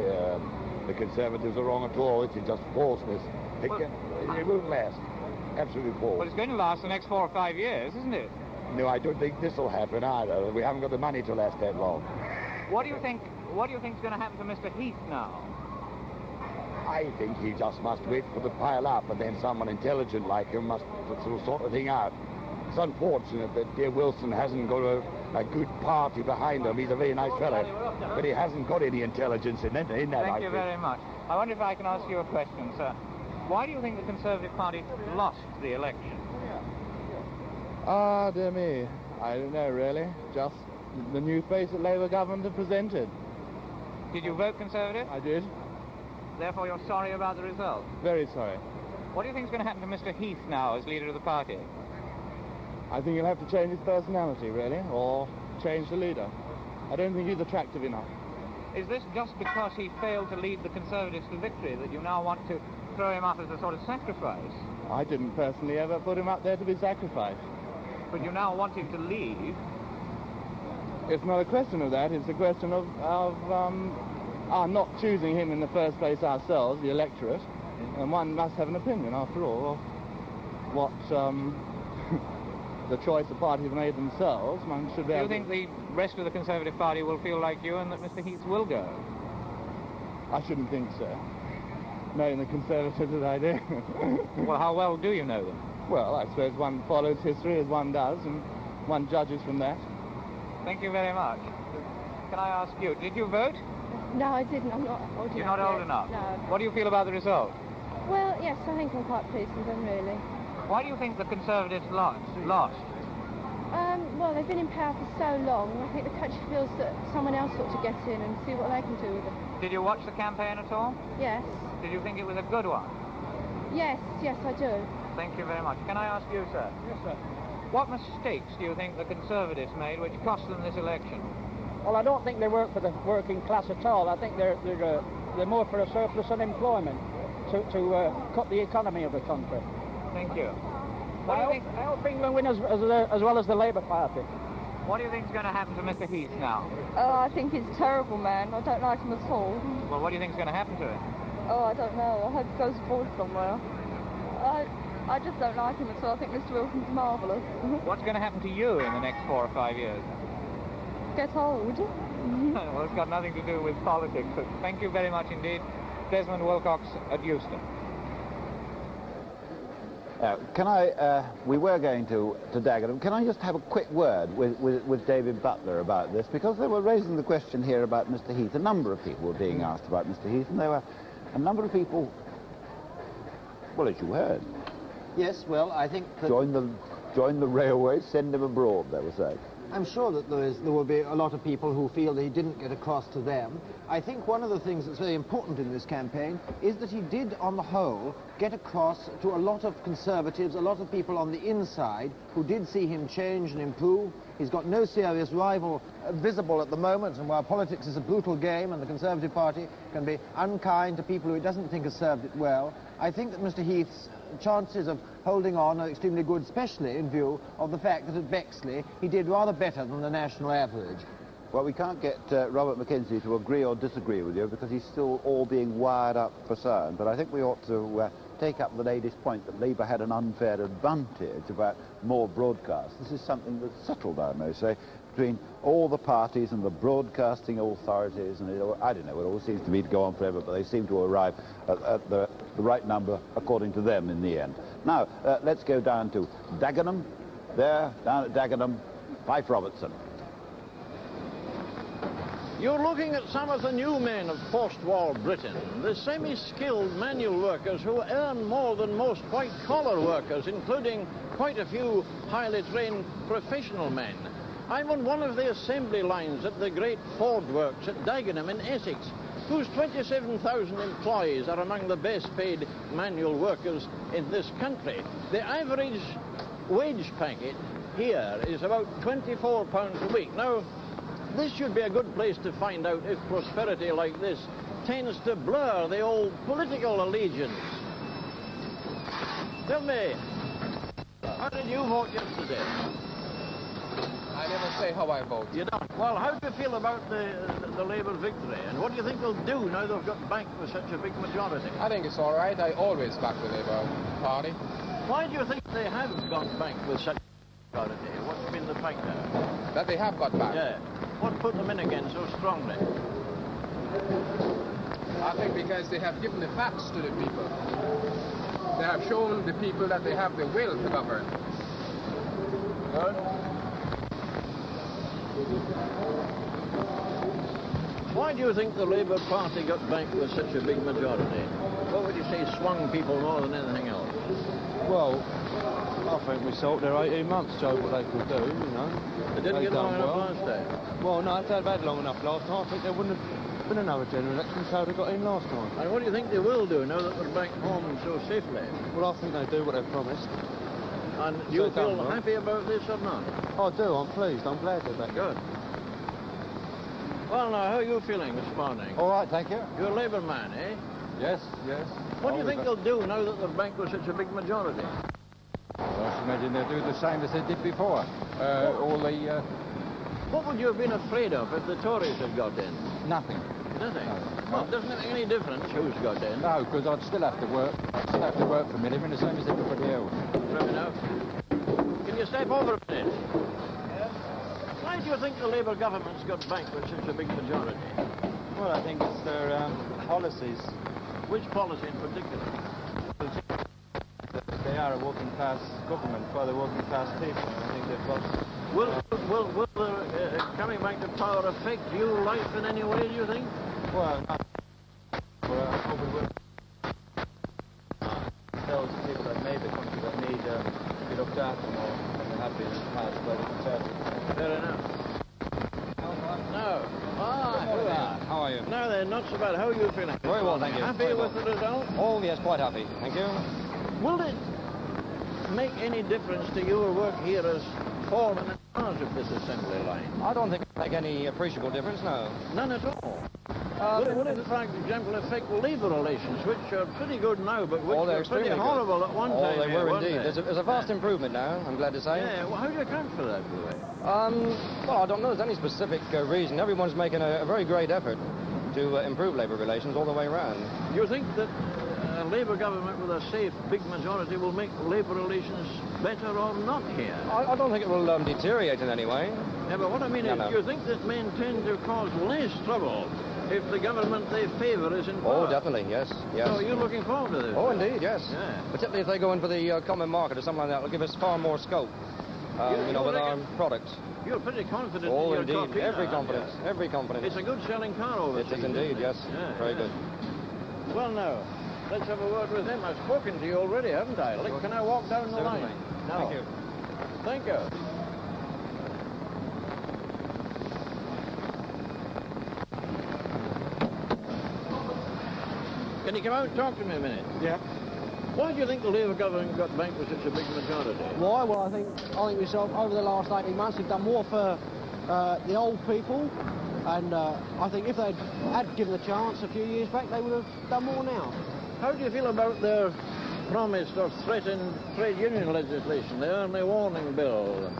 the Conservatives are wrong at all. It's just falseness. It won't last. Absolutely false. Well, it's going to last the next 4 or 5 years, isn't it? No, I don't think this will happen either. We haven't got the money to last that long. What do you think is going to happen to Mr. Heath now? I think he just must wait for the pile up, and then someone intelligent like him must sort the thing out. It's unfortunate that dear Wilson hasn't got a good party behind him. He's a very nice fellow, but he hasn't got any intelligence in that. Thank you very much. I wonder if I can ask you a question, sir. Why do you think the Conservative Party lost the election? Ah, dear me. I don't know, really. Just the new face that Labour government have presented. Did you vote Conservative? I did. Therefore, you're sorry about the result? Very sorry. What do you think is going to happen to Mr. Heath now as leader of the party? I think he'll have to change his personality, really, or change the leader. I don't think he's attractive enough. Is this just because he failed to lead the Conservatives to victory that you now want to throw him up as a sort of sacrifice? I didn't personally ever put him up there to be sacrificed. But you now want him to leave? It's not a question of that. It's a question of our not choosing him in the first place ourselves, the electorate. And one must have an opinion, after all, of what the choice the party have made themselves. One should be Do you think the rest of the Conservative Party will feel like you and that Mr. Heath will go? I shouldn't think so. Knowing the Conservatives as I do. Well, how well do you know them? Well, I suppose one follows history as one does, and one judges from that. Thank you very much. Can I ask you, did you vote? No, I didn't. I'm not old enough. You're not old enough? No. What do you feel about the result? Well, yes, I think I'm quite pleased with them, really. Why do you think the Conservatives lost? Well, they've been in power for so long. I think the country feels that someone else ought to get in and see what they can do with it. Did you watch the campaign at all? Yes. Did you think it was a good one? Yes, I do. Thank you very much. Can I ask you, sir? Yes, sir. What mistakes do you think the Conservatives made which cost them this election? Well, I don't think they work for the working class at all. I think they're more for a surplus unemployment to cut the economy of the country. Thank you. I hope England win as well as the Labour Party. What do you think is going to happen to Mr. Heath now? Oh, I think he's a terrible man. I don't like him at all. Well, what do you think is going to happen to him? Oh, I don't know. I hope he goes forward somewhere. I just don't like him at all. I think Mr. Wilson's marvellous. What's going to happen to you in the next 4 or 5 years? Get old. Well, it's got nothing to do with politics. But thank you very much indeed. Desmond Wilcox at Euston. We were going to Dagenham. Can I just have a quick word with David Butler about this? Because they were raising the question here about Mr. Heath. A number of people were being asked about Mr. Heath, and there were a number of people, well, as you heard. Yes, well, I think that... Join the railway, send him abroad, they were saying. I'm sure that there will be a lot of people who feel that he didn't get across to them. I think one of the things that's very important in this campaign is that he did, on the whole, get across to a lot of Conservatives, a lot of people on the inside who did see him change and improve. He's got no serious rival visible at the moment, and while politics is a brutal game and the Conservative Party can be unkind to people who it doesn't think have served it well, I think that Mr. Heath's chances of holding on are extremely good, especially in view of the fact that at Bexley he did rather better than the national average. Well, we can't get Robert McKenzie to agree or disagree with you because he's still all being wired up for certain, but I think we ought to take up the lady's point that Labour had an unfair advantage about more broadcasts. This is something that's settled, I may say, between all the parties and the broadcasting authorities, and I don't know, it all seems to me to go on forever, but they seem to arrive at the right number according to them in the end. Now, let's go down to Dagenham. There, down at Dagenham, Fife Robertson. You're looking at some of the new men of post-war Britain, the semi-skilled manual workers who earn more than most white-collar workers, including quite a few highly trained professional men. I'm on one of the assembly lines at the great Ford Works at Dagenham in Essex, whose 27,000 employees are among the best-paid manual workers in this country. The average wage packet here is about £24 a week. Now, this should be a good place to find out if prosperity like this tends to blur the old political allegiance. Tell me, how did you vote yesterday? I never say how I vote. You don't? Well, how do you feel about the Labour victory? And what do you think they'll do now they've got backed with such a big majority? I think it's all right. I always back the Labour Party. Why do you think they have got backed with such a majority? What's been the factor? That they have got back? Yeah. What put them in again so strongly? I think because they have given the facts to the people. They have shown the people that they have the will to govern. Good. Why do you think the Labour Party got back with such a big majority? What would you say swung people more than anything else? Well, I think we thought their 18 months showed what they could do, you know. They didn't get long enough last day. Well, no, if they'd had long enough last time, I think there wouldn't have been another general election, so they got in last time. And what do you think they will do now that they're back home so safely? Well, I think they do what they've promised. And do you feel happy about this or not? I do, I'm pleased, I'm glad they're back. Good. Well, now, how are you feeling this morning? All right, thank you. You're a Labour man, eh? Yes, yes. What do you think they'll do now that they're back with such a big majority? Well, I should imagine they'll do the same as they did before. What would you have been afraid of if the Tories had got in? Nothing. Nothing? No. Well, doesn't it make any difference who's got in? No, because I'd still have to work. I'd still have to work for a living, the same as everybody else. Fair enough. Can you step over a minute? Why do you think the Labour government's got back with such a big majority? Well, I think it's their policies. Which policy in particular? They are a working class government for the working class people. I think they've got... Will the coming back to power affect your life in any way, do you think? Well, no. Well, I hope it will. Those people that made the country that need to be looked after more than they have been in the past by the Conservatives. Fair enough. No. How are you? No, they're not so bad. How are you feeling? Very well, thank you. Happy with the result? Oh, yes, quite happy. Thank you. Will it make any difference to your work here as foreman in charge of this assembly line? I don't think it'll make any appreciable difference, no. None at all? Would it, for example, affect labour relations, which are pretty good now, but which were pretty horrible at one time? Oh, they were indeed. They? There's a vast improvement now, I'm glad to say. Yeah, well, how do you account for that, by the way? Well, I don't know there's any specific reason. Everyone's making a very great effort to improve labour relations all the way around. Do you think that a Labour government with a safe, big majority will make labour relations better or not here? I don't think it will deteriorate in any way. Yeah, but what I mean is, do you think that men tend to cause less trouble if the government they favour is in power? Oh, definitely, yes. So you're looking forward to this? Oh, indeed, yes. Yeah. Particularly if they go in for the common market or something like that, it'll give us far more scope, with our products. You're pretty confident in Oh, your indeed. Cortina, Every confidence. Every confidence. It's a good selling car over It is indeed, yes. Yeah, Very good. Well, now, let's have a word with him. I've spoken to you already, haven't I? Can I walk down the Certainly. line? No. Thank you. Thank you. Can you come out and talk to me a minute? Yeah. Why do you think the Labour government got back with such a big majority? Why? Well, I think myself, over the last 18 months, they've done more for the old people, and I think if they'd had given the chance a few years back, they would have done more now. How do you feel about their promised or threatened trade union legislation, the early warning bill?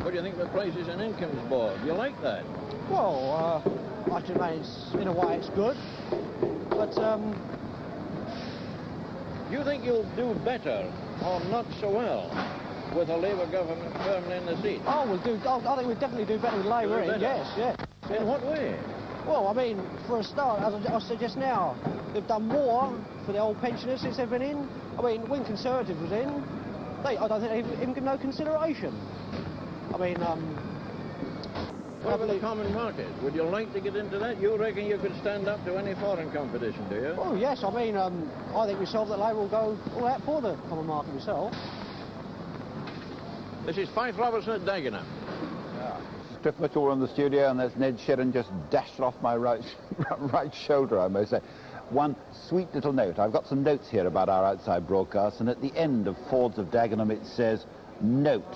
What do you think of the Prices and Incomes Board? Do you like that? Well, I should say in a way it's good, but do you think you'll do better or not so well with a Labour government firmly in the seat? Oh, I think we'll definitely do better with Labour in, yes, yeah. In what way? Well, I mean, for a start, as I said just now, they've done more for the old pensioners since they've been in. I mean, when Conservative was in, I don't think they've given no consideration. I mean, what about the common market? Would you like to get into that? You reckon you could stand up to any foreign competition, do you? Oh, yes. I mean, I think myself that Labour will go all out for the common market myself. This is Fife Robertson at Dagenham. Cliff Michelmore in the studio, and there's Ned Sheridan just dashed off my right shoulder, I may say. One sweet little note. I've got some notes here about our outside broadcast, and at the end of Fords of Dagenham it says, note,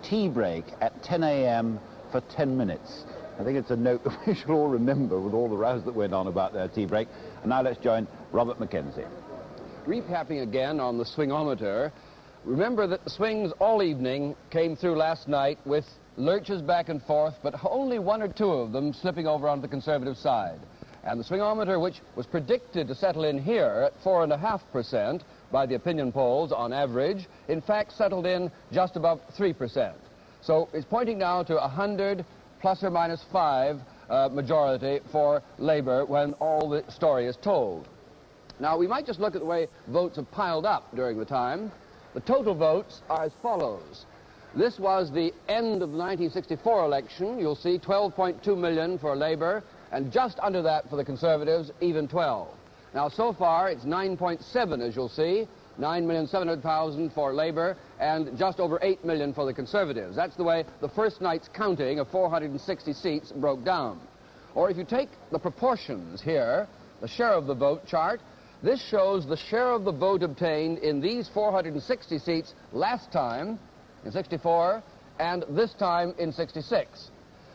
tea break at 10 a.m. for 10 minutes. I think it's a note that we should all remember with all the rows that went on about their tea break. And now let's join Robert McKenzie. Recapping again on the swingometer, remember that the swings all evening came through last night with lurches back and forth, but only one or two of them slipping over onto the Conservative side. And the swingometer, which was predicted to settle in here at 4.5% by the opinion polls on average, in fact settled in just above 3%. So it's pointing now to 100 plus or minus 5 majority for Labour when all the story is told. Now, we might just look at the way votes have piled up during the time. The total votes are as follows. This was the end of the 1964 election. You'll see 12.2 million for Labour, and just under that for the Conservatives, even 12. Now, so far, it's 9.7, as you'll see, 9,700,000 for Labour, and just over 8 million for the Conservatives. That's the way the first night's counting of 460 seats broke down. Or if you take the proportions here, the share of the vote chart, this shows the share of the vote obtained in these 460 seats last time, in 64, and this time in 66.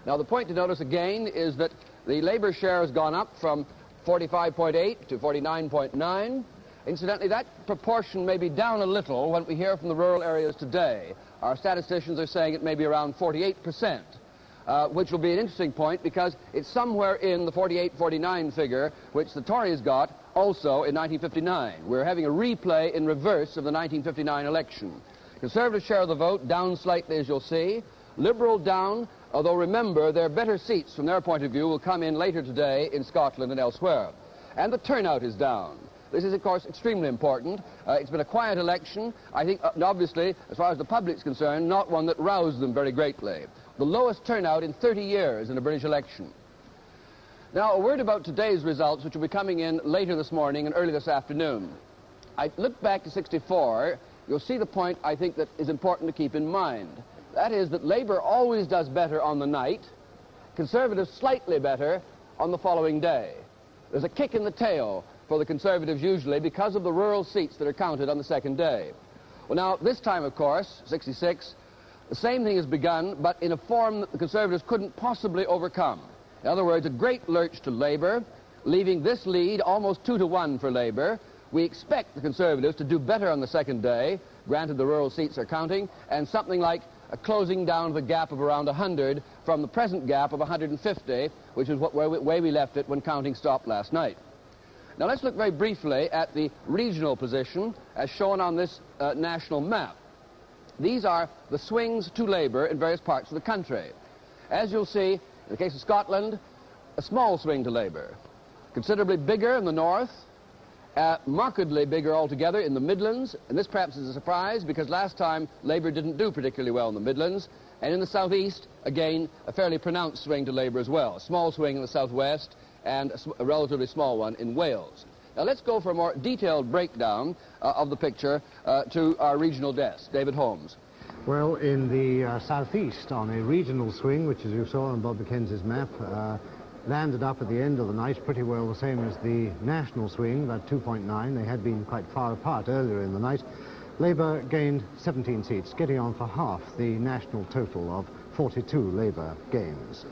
Now, the point to notice again is that the Labour share has gone up from 45.8 to 49.9. Incidentally, that proportion may be down a little when we hear from the rural areas today. Our statisticians are saying it may be around 48%, which will be an interesting point because it's somewhere in the 48-49 figure, which the Tories got also in 1959. We're having a replay in reverse of the 1959 election. Conservative share of the vote down slightly, as you'll see. Liberal down, although remember, their better seats from their point of view will come in later today in Scotland and elsewhere. And the turnout is down. This is, of course, extremely important. It's been a quiet election. I think, obviously, as far as the public's concerned, not one that roused them very greatly. The lowest turnout in 30 years in a British election. Now, a word about today's results, which will be coming in later this morning and early this afternoon. I look back to 64. You'll see the point, I think, that is important to keep in mind. That is that Labour always does better on the night, Conservatives slightly better on the following day. There's a kick in the tail for the Conservatives usually because of the rural seats that are counted on the second day. Well, now, this time, of course, 66, the same thing has begun, but in a form that the Conservatives couldn't possibly overcome. In other words, a great lurch to Labour, leaving this lead almost 2-to-1 for Labour. We expect the Conservatives to do better on the second day, granted the rural seats are counting, and something like a closing down of a gap of around 100 from the present gap of 150, which is the way we left it when counting stopped last night. Now let's look very briefly at the regional position as shown on this national map. These are the swings to Labour in various parts of the country. As you'll see, in the case of Scotland, a small swing to Labour. Considerably bigger in the north, markedly bigger altogether in the Midlands, and this perhaps is a surprise because last time Labour didn't do particularly well in the Midlands, and in the southeast, again, a fairly pronounced swing to Labour as well. A small swing in the southwest and a relatively small one in Wales. Now let's go for a more detailed breakdown of the picture to our regional desk. David Holmes. Well, in the southeast, on a regional swing, which as you saw on Bob McKenzie's map, landed up at the end of the night pretty well the same as the national swing, about 2.9. They had been quite far apart earlier in the night. Labour gained 17 seats, getting on for half the national total of 42 Labour gains.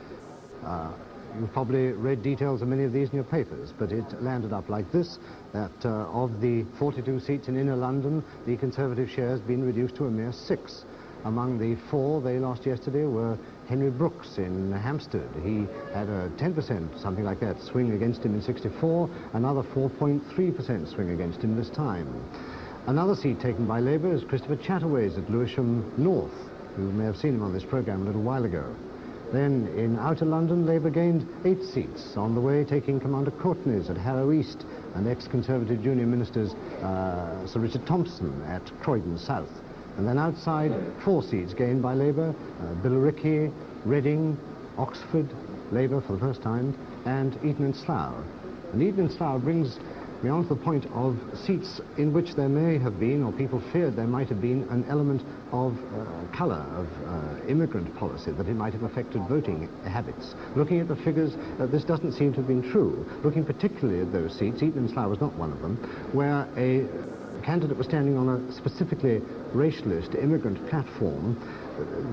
You've probably read details of many of these in your papers, but it landed up like this, that of the 42 seats in inner London, the Conservative share has been reduced to a mere 6. Among the 4 they lost yesterday were Henry Brooks in Hampstead. He had a 10%, something like that, swing against him in 64, another 4.3% swing against him this time. Another seat taken by Labour is Christopher Chataway's at Lewisham North. You may have seen him on this programme a little while ago. Then in outer London, Labour gained 8 seats, on the way taking Commander Courtney's at Harrow East and ex-Conservative junior ministers Sir Richard Thompson at Croydon South. And then outside, 4 seats gained by Labour, Billericay, Reading, Oxford, Labour for the first time, and Eton and Slough. And Eton and Slough brings me on to the point of seats in which there may have been, or people feared there might have been, an element of colour, of immigrant policy, that it might have affected voting habits. Looking at the figures, this doesn't seem to have been true. Looking particularly at those seats, Eton and Slough was not one of them, where a candidate was standing on a specifically racialist immigrant platform.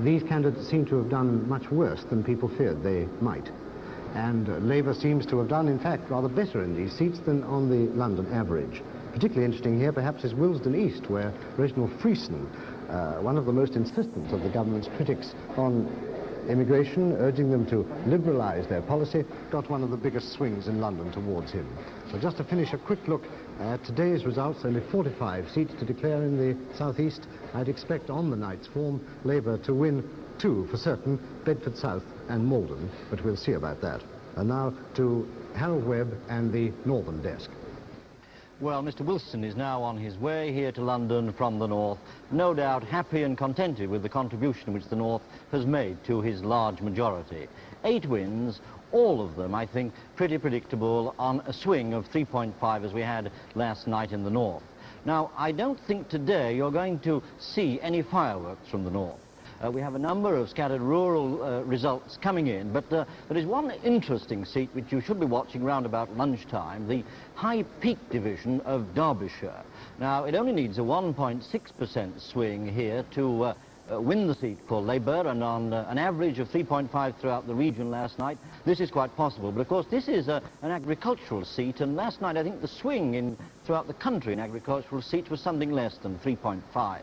These candidates seem to have done much worse than people feared they might. And Labour seems to have done, in fact, rather better in these seats than on the London average. Particularly interesting here, perhaps, is Willesden East, where Reginald Freeson, one of the most insistent of the government's critics on immigration, urging them to liberalise their policy, got one of the biggest swings in London towards him. So just to finish, a quick look at today's results. Only 45 seats to declare in the southeast. I'd expect on the night's form Labour to win 2 for certain, Bedford South and Malden, but we'll see about that. And now to Harold Webb and the Northern Desk. Well, Mr. Wilson is now on his way here to London from the north, no doubt happy and contented with the contribution which the north has made to his large majority. 8 wins, all of them, I think, pretty predictable on a swing of 3.5 as we had last night in the north. Now, I don't think today you're going to see any fireworks from the north. We have a number of scattered rural results coming in, but there is one interesting seat which you should be watching round about lunchtime, the High Peak division of Derbyshire. Now, it only needs a 1.6% swing here to win the seat for Labour, and on an average of 3.5 throughout the region last night, this is quite possible. But of course, this is an agricultural seat, and last night I think the swing throughout the country in agricultural seats was something less than 3.5.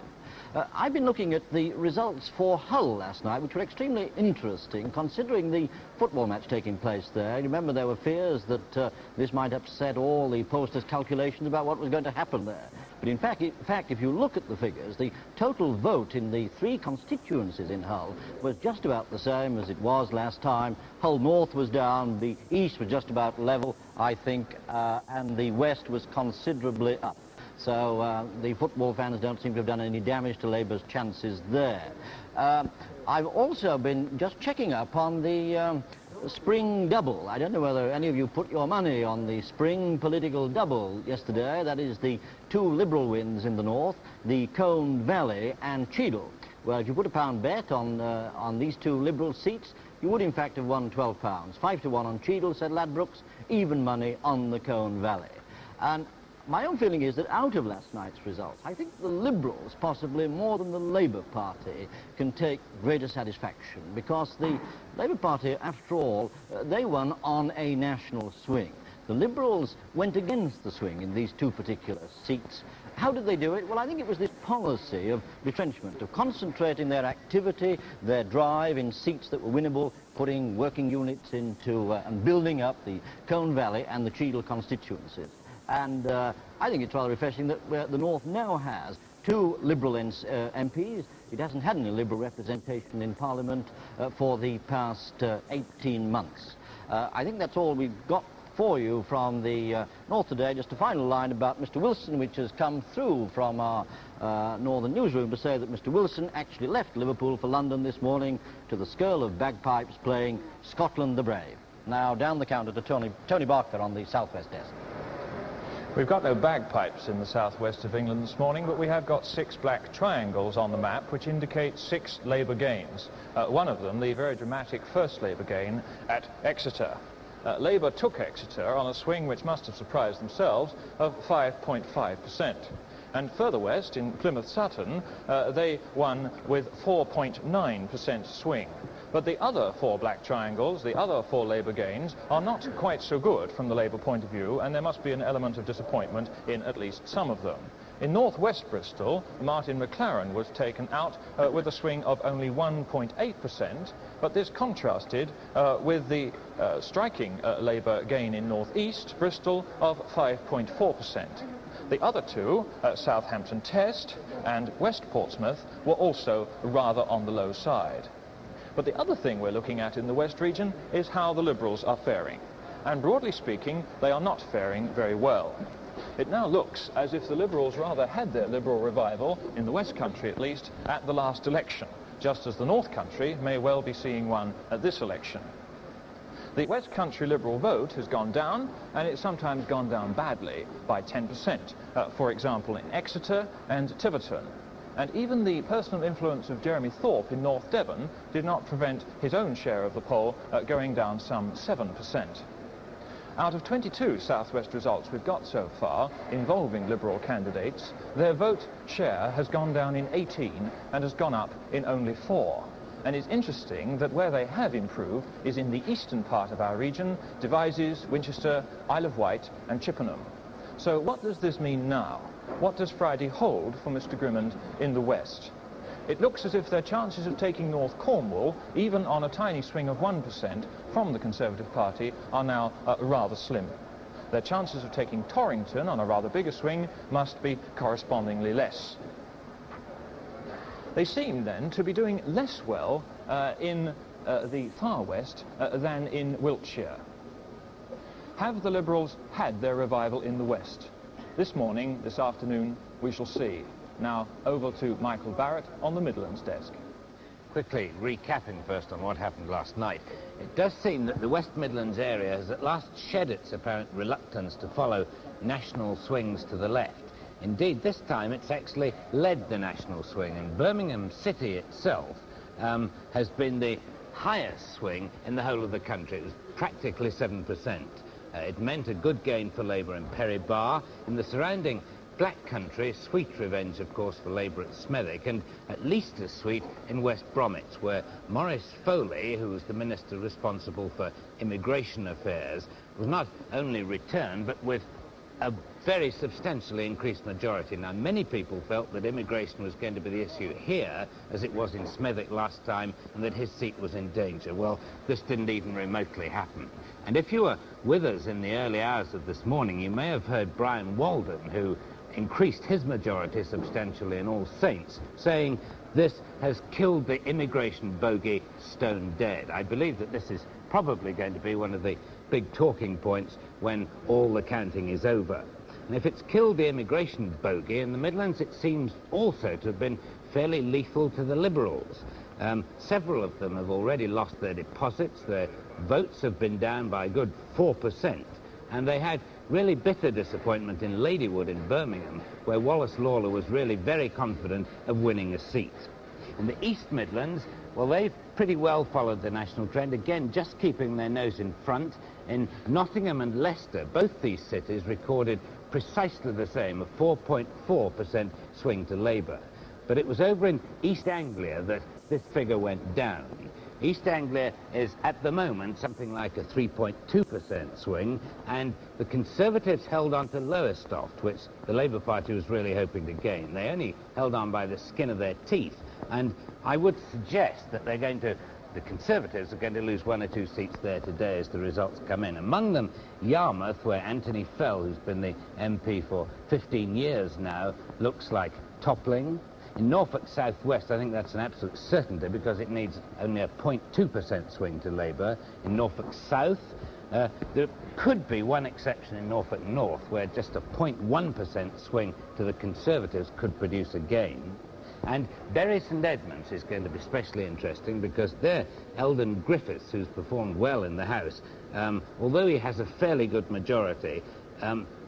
I've been looking at the results for Hull last night, which were extremely interesting, considering the football match taking place there. You remember there were fears that this might upset all the pollsters' calculations about what was going to happen there. But in fact, if you look at the figures, the total vote in the 3 constituencies in Hull was just about the same as it was last time. Hull North was down, the East was just about level, I think, and the West was considerably up. So the football fans don't seem to have done any damage to Labour's chances there. I've also been just checking up on the spring double. I don't know whether any of you put your money on the spring political double yesterday. That is the 2 Liberal wins in the north, the Colne Valley and Cheadle. Well, if you put a £1 bet on these 2 Liberal seats, you would in fact have won £12. 5 to 1 on Cheadle, said Ladbrokes, even money on the Colne Valley. And my own feeling is that out of last night's results, I think the Liberals, possibly more than the Labour Party, can take greater satisfaction, because the Labour Party, after all, they won on a national swing. The Liberals went against the swing in these 2 particular seats. How did they do it? Well, I think it was this policy of retrenchment, of concentrating their activity, their drive in seats that were winnable, putting working units into and building up the Colne Valley and the Cheadle constituencies. And I think it's rather refreshing that the North now has 2 Liberal MPs. It hasn't had any Liberal representation in Parliament for the past 18 months. I think that's all we've got for you from the North today. Just a final line about Mr. Wilson, which has come through from our Northern newsroom to say that Mr. Wilson actually left Liverpool for London this morning to the skirl of bagpipes playing Scotland the Brave. Now down the counter to Tony Barker on the Southwest Desk. We've got no bagpipes in the southwest of England this morning, but we have got 6 black triangles on the map which indicate 6 Labour gains. One of them, the very dramatic first Labour gain at Exeter. Labour took Exeter on a swing which must have surprised themselves of 5.5%. And further west, in Plymouth Sutton, they won with 4.9% swing. But the other 4 black triangles, the other 4 Labour gains, are not quite so good from the Labour point of view, and there must be an element of disappointment in at least some of them. In northwest Bristol, Martin McLaren was taken out with a swing of only 1.8%, but this contrasted with the striking Labour gain in northeast Bristol of 5.4%. The other 2, Southampton Test and West Portsmouth, were also rather on the low side. But the other thing we're looking at in the West region is how the Liberals are faring. And broadly speaking, they are not faring very well. It now looks as if the Liberals rather had their Liberal revival, in the West Country at least, at the last election, just as the North Country may well be seeing one at this election. The West Country Liberal vote has gone down, and it's sometimes gone down badly, by 10%, for example in Exeter and Tiverton. And even the personal influence of Jeremy Thorpe in North Devon did not prevent his own share of the poll going down some 7%. Out of 22 Southwest results we've got so far involving Liberal candidates, their vote share has gone down in 18 and has gone up in only 4. And it's interesting that where they have improved is in the eastern part of our region, Devizes, Winchester, Isle of Wight and Chippenham. So what does this mean now? What does Friday hold for Mr. Grimmond in the West? it looks as if their chances of taking North Cornwall, even on a tiny swing of 1% from the Conservative Party, are now rather slim. Their chances of taking Torrington on a rather bigger swing must be correspondingly less. They seem then to be doing less well in the far west than in Wiltshire. Have the Liberals had their revival in the west? This morning, this afternoon, we shall see. Now, over to Michael Barrett on the Midlands desk. Quickly recapping first on what happened last night. It does seem that the West Midlands area has at last shed its apparent reluctance to follow national swings to the left. Indeed, this time it's actually led the national swing, and Birmingham City itself has been the highest swing in the whole of the country. It was practically 7%. It meant a good gain for Labour in Perry Barr. In the surrounding Black Country, sweet revenge, of course, for Labour at Smethwick, and at least as sweet in West Bromwich, where Maurice Foley, who was the minister responsible for immigration affairs, was not only returned, but with a very substantially increased majority. Now, many people felt that immigration was going to be the issue here, as it was in Smethwick last time, and that his seat was in danger. Well, this didn't even remotely happen. And if you were with us in the early hours of this morning, you may have heard Brian Walden, who increased his majority substantially in All Saints, saying this has killed the immigration bogey stone dead. I believe that this is probably going to be one of the big talking points when all the counting is over. And if it's killed the immigration bogey in the Midlands, it seems also to have been fairly lethal to the Liberals. Several of them have already lost their deposits. Their votes have been down by a good 4%, and they had really bitter disappointment in Ladywood in Birmingham, where Wallace Lawler was really very confident of winning a seat. In the East Midlands, well, they've pretty well followed the national trend, again just keeping their nose in front. In Nottingham and Leicester, both these cities recorded precisely the same, a 4.4% swing to Labour. But it was over in East Anglia that this figure went down. East Anglia is, at the moment, something like a 3.2% swing, and the Conservatives held on to Lowestoft, which the Labour Party was really hoping to gain. They only held on by the skin of their teeth, and I would suggest that the Conservatives are going to lose 1 or 2 seats there today as the results come in. Among them, Yarmouth, where Anthony Fell, who's been the MP for 15 years now, looks like toppling. In Norfolk South West, I think that's an absolute certainty because it needs only a 0.2% swing to Labour. In Norfolk South, there could be one exception in Norfolk North, where just a 0.1% swing to the Conservatives could produce a gain. And Bury St Edmunds is going to be especially interesting because there, Eldon Griffiths, who's performed well in the House, although he has a fairly good majority,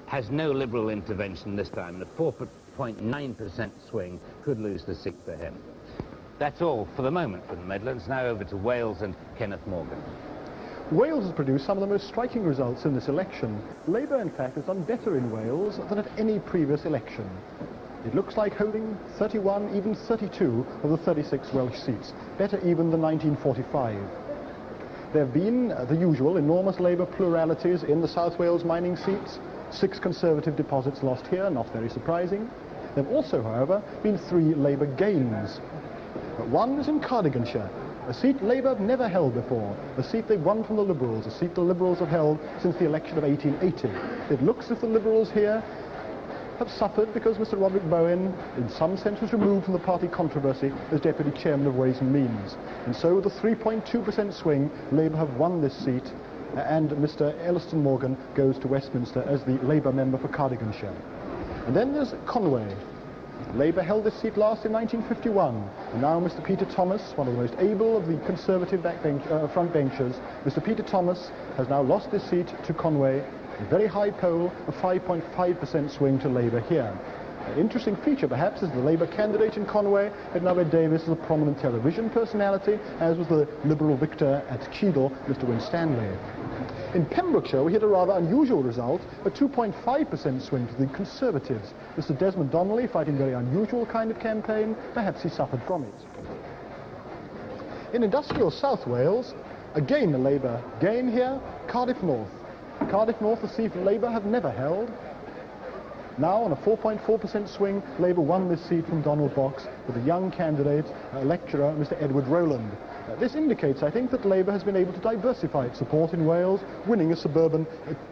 has no Liberal intervention this time. The 4.9% swing could lose the seat for him. That's all for the moment from the Midlands. Now over to Wales and Kenneth Morgan. Wales has produced some of the most striking results in this election. Labour, in fact, has done better in Wales than at any previous election. It looks like holding 31, even 32 of the 36 Welsh seats, better even than 1945. There have been the usual enormous Labour pluralities in the South Wales mining seats, 6 Conservative deposits lost here, not very surprising. There have also, however, been 3 Labour gains. One is in Cardiganshire, a seat Labour have never held before, a seat they won from the Liberals, a seat the Liberals have held since the election of 1880. It looks as if the Liberals here have suffered because Mr. Roderick Bowen, in some sense, was removed from the party controversy as Deputy Chairman of Ways and Means. And so with a 3.2% swing, Labour have won this seat, and Mr. Elliston Morgan goes to Westminster as the Labour member for Cardiganshire. And then there's Conway. Labour held this seat last in 1951, and now Mr. Peter Thomas, one of the most able of the Conservative front benchers, Mr. Peter Thomas has now lost this seat to Conway. A very high poll, a 5.5% swing to Labour here. An interesting feature, perhaps, is the Labour candidate in Conway had now made Davis as a prominent television personality, as was the Liberal victor at Cheadle, Mr. Winstanley. In Pembrokeshire, we had a rather unusual result, a 2.5% swing to the Conservatives. Mr. Desmond Donnelly fighting a very unusual kind of campaign, perhaps he suffered from it. In industrial South Wales, again a Labour gain here, Cardiff North. Cardiff North, a seat Labour have never held. Now, on a 4.4% swing, Labour won this seat from Donald Box with a young candidate, lecturer, Mr. Edward Rowland. This indicates, I think, that Labour has been able to diversify its support in Wales, winning a suburban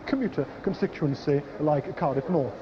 commuter constituency like Cardiff North.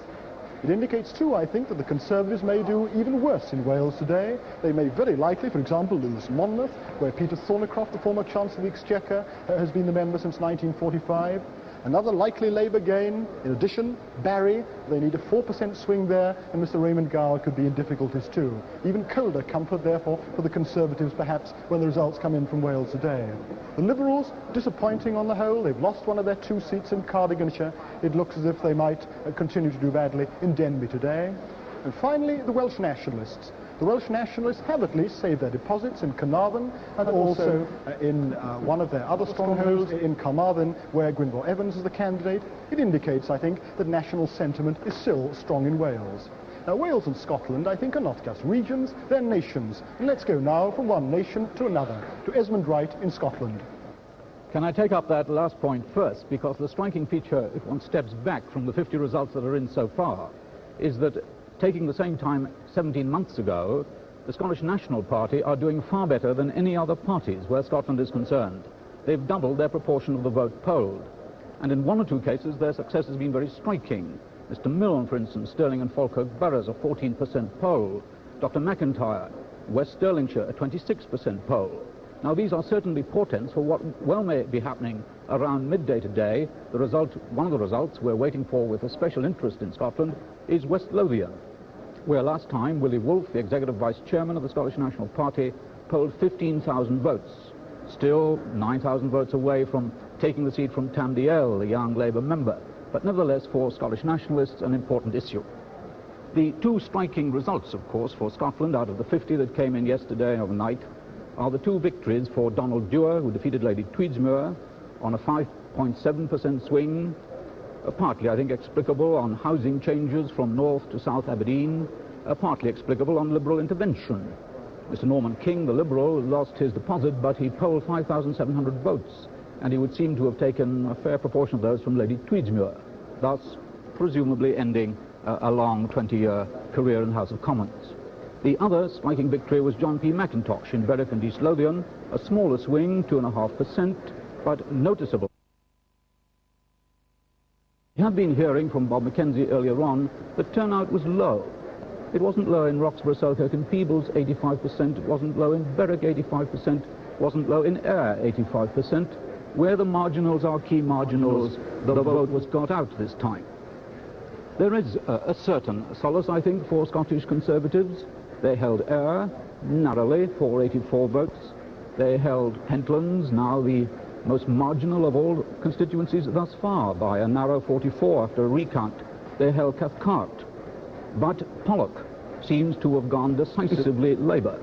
It indicates, too, I think, that the Conservatives may do even worse in Wales today. They may very likely, for example, lose Monmouth, where Peter Thornycroft, the former Chancellor of the Exchequer, has been the member since 1945. Another likely Labour gain, in addition, Barry. They need a 4% swing there, and Mr. Raymond Gower could be in difficulties too. Even colder comfort, therefore, for the Conservatives, perhaps, when the results come in from Wales today. The Liberals, disappointing on the whole. They've lost one of their 2 seats in Cardiganshire. It looks as if they might continue to do badly in Denbigh today. And finally, the Welsh Nationalists. The Welsh Nationalists have at least saved their deposits in Carnarvon and also in one of their other strongholds in Carmarthen, where Gwynfor Evans is the candidate. It indicates, I think, that national sentiment is still strong in Wales. Now, Wales and Scotland, I think, are not just regions, they're nations. And let's go now from one nation to another, to Esmond Wright in Scotland. Can I take up that last point first? Because the striking feature, if one steps back from the 50 results that are in so far, is that taking the same time 17 months ago, the Scottish National Party are doing far better than any other parties where Scotland is concerned. They've doubled their proportion of the vote polled. And in 1 or 2 cases, their success has been very striking. Mr. Milne, for instance, Stirling and Falkirk boroughs, a 14% poll. Dr. McIntyre, West Stirlingshire, a 26% poll. Now, these are certainly portents for what well may be happening around midday today. One of the results we're waiting for with a special interest in Scotland is West Lothian, where last time Willie Wolfe, the Executive Vice Chairman of the Scottish National Party, polled 15,000 votes, still 9,000 votes away from taking the seat from Tam Dalyell, the young Labour member, but nevertheless for Scottish nationalists an important issue. The 2 striking results, of course, for Scotland out of the 50 that came in yesterday overnight are the 2 victories for Donald Dewar, who defeated Lady Tweedsmuir on a 5.7% swing, partly, I think, explicable on housing changes from North to South Aberdeen, partly explicable on Liberal intervention. Mr. Norman King, the Liberal, lost his deposit, but he polled 5,700 votes, and he would seem to have taken a fair proportion of those from Lady Tweedsmuir, thus presumably ending a long 20-year career in the House of Commons. The other striking victory was John P. McIntosh in Berwick and East Lothian, a smaller swing, 2.5%, but noticeable. We have been hearing from Bob McKenzie earlier on that turnout was low. It wasn't low in Roxburgh, Selkirk and Peebles, 85%. It wasn't low in Berwick, 85%. It wasn't low in Ayr, 85%. Where the marginals are key marginals, the vote was got out this time. There is a certain solace, I think, for Scottish Conservatives. They held Ayr narrowly, 484 votes. They held Pentlands, now the most marginal of all constituencies thus far, by a narrow 44 after a recount. They held Cathcart. But Pollock seems to have gone decisively Labour,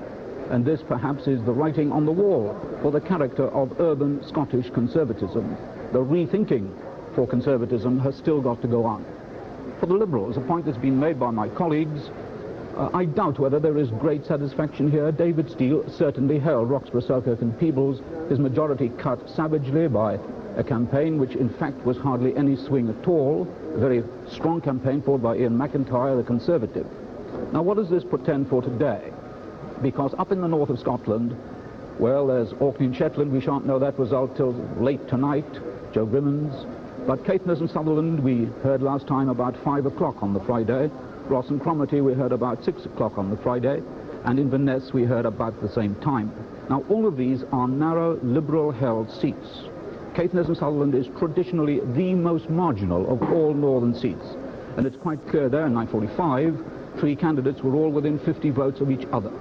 and this perhaps is the writing on the wall for the character of urban Scottish conservatism. The rethinking for conservatism has still got to go on. For the Liberals, a point that's been made by my colleagues, I doubt whether there is great satisfaction here. David Steele certainly held Roxburgh, Selkirk and Peebles, his majority cut savagely by a campaign which in fact was hardly any swing at all, a very strong campaign fought by Ian McIntyre, the Conservative. Now, what does this portend for today? Because up in the north of Scotland, well, there's Orkney and Shetland. We shan't know that result till late tonight, Joe Grimmins. But Caithness and Sutherland, we heard last time about 5 o'clock on the Friday. Ross and Cromarty, we heard about 6 o'clock on the Friday. And Inverness, we heard about the same time. Now, all of these are narrow, Liberal-held seats. Caithness and Sutherland is traditionally the most marginal of all northern seats. And it's quite clear there in 1945, 3 candidates were all within 50 votes of each other.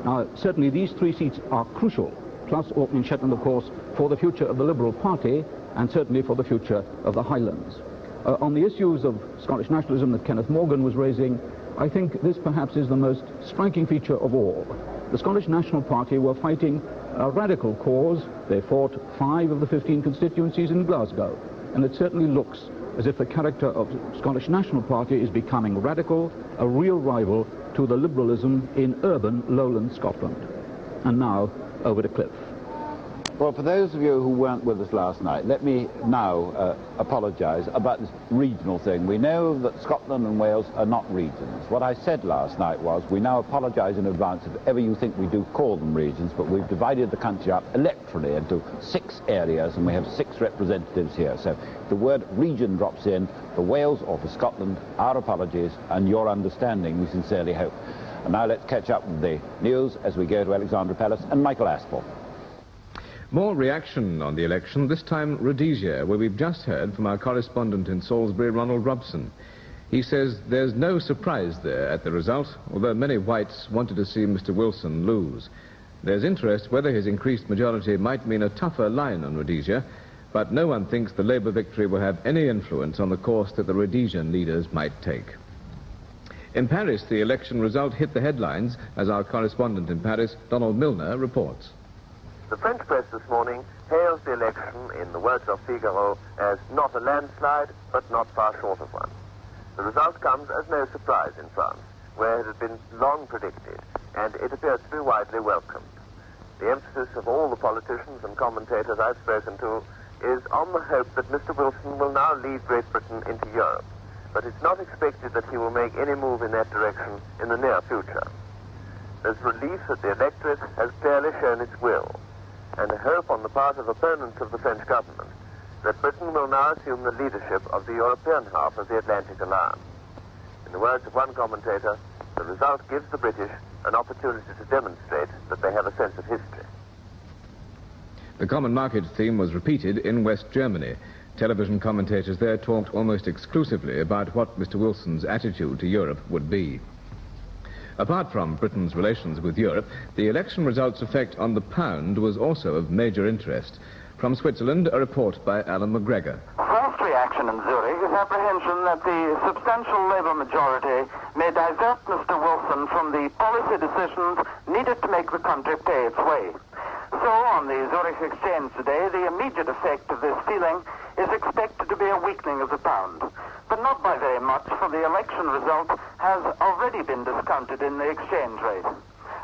Now, certainly these 3 seats are crucial, plus Orkney and Shetland, of course, for the future of the Liberal Party, and certainly for the future of the Highlands. On the issues of Scottish nationalism that Kenneth Morgan was raising, I think this perhaps is the most striking feature of all. The Scottish National Party were fighting a radical cause. They fought 5 of the 15 constituencies in Glasgow, and it certainly looks as if the character of the Scottish National Party is becoming radical, a real rival to the liberalism in urban lowland Scotland. And now, over to Cliff. Well, for those of you who weren't with us last night, let me now apologise about this regional thing. We know that Scotland and Wales are not regions. What I said last night was we now apologise in advance if ever you think we do call them regions, but we've divided the country up electorally into 6 areas, and we have 6 representatives here. So if the word region drops in for Wales or for Scotland, our apologies and your understanding, we sincerely hope. And now let's catch up with the news as we go to Alexandra Palace and Michael Aspel. More reaction on the election, this time Rhodesia, where we've just heard from our correspondent in Salisbury, Ronald Robson. He says there's no surprise there at the result, although many whites wanted to see Mr. Wilson lose. There's interest whether his increased majority might mean a tougher line on Rhodesia, but no one thinks the Labour victory will have any influence on the course that the Rhodesian leaders might take. In Paris, the election result hit the headlines, as our correspondent in Paris, Donald Milner, reports. The French press this morning hails the election, in the words of Figaro, as not a landslide, but not far short of one. The result comes as no surprise in France, where it had been long predicted, and it appears to be widely welcomed. The emphasis of all the politicians and commentators I've spoken to is on the hope that Mr. Wilson will now lead Great Britain into Europe, but it's not expected that he will make any move in that direction in the near future. There's relief that the electorate has clearly shown its will, and a hope on the part of opponents of the French government that Britain will now assume the leadership of the European half of the Atlantic Alliance. In the words of one commentator, the result gives the British an opportunity to demonstrate that they have a sense of history. The common market theme was repeated in West Germany. Television commentators there talked almost exclusively about what Mr. Wilson's attitude to Europe would be. Apart from Britain's relations with Europe, the election results' effect on the pound was also of major interest. From Switzerland, a report by Alan McGregor. First reaction in Zurich is apprehension that the substantial Labour majority may divert Mr. Wilson from the policy decisions needed to make the country pay its way. So, on the Zurich Exchange today, the immediate effect of this feeling is expected to be a weakening of the pound. But not by very much, for the election result has already been discounted in the exchange rate.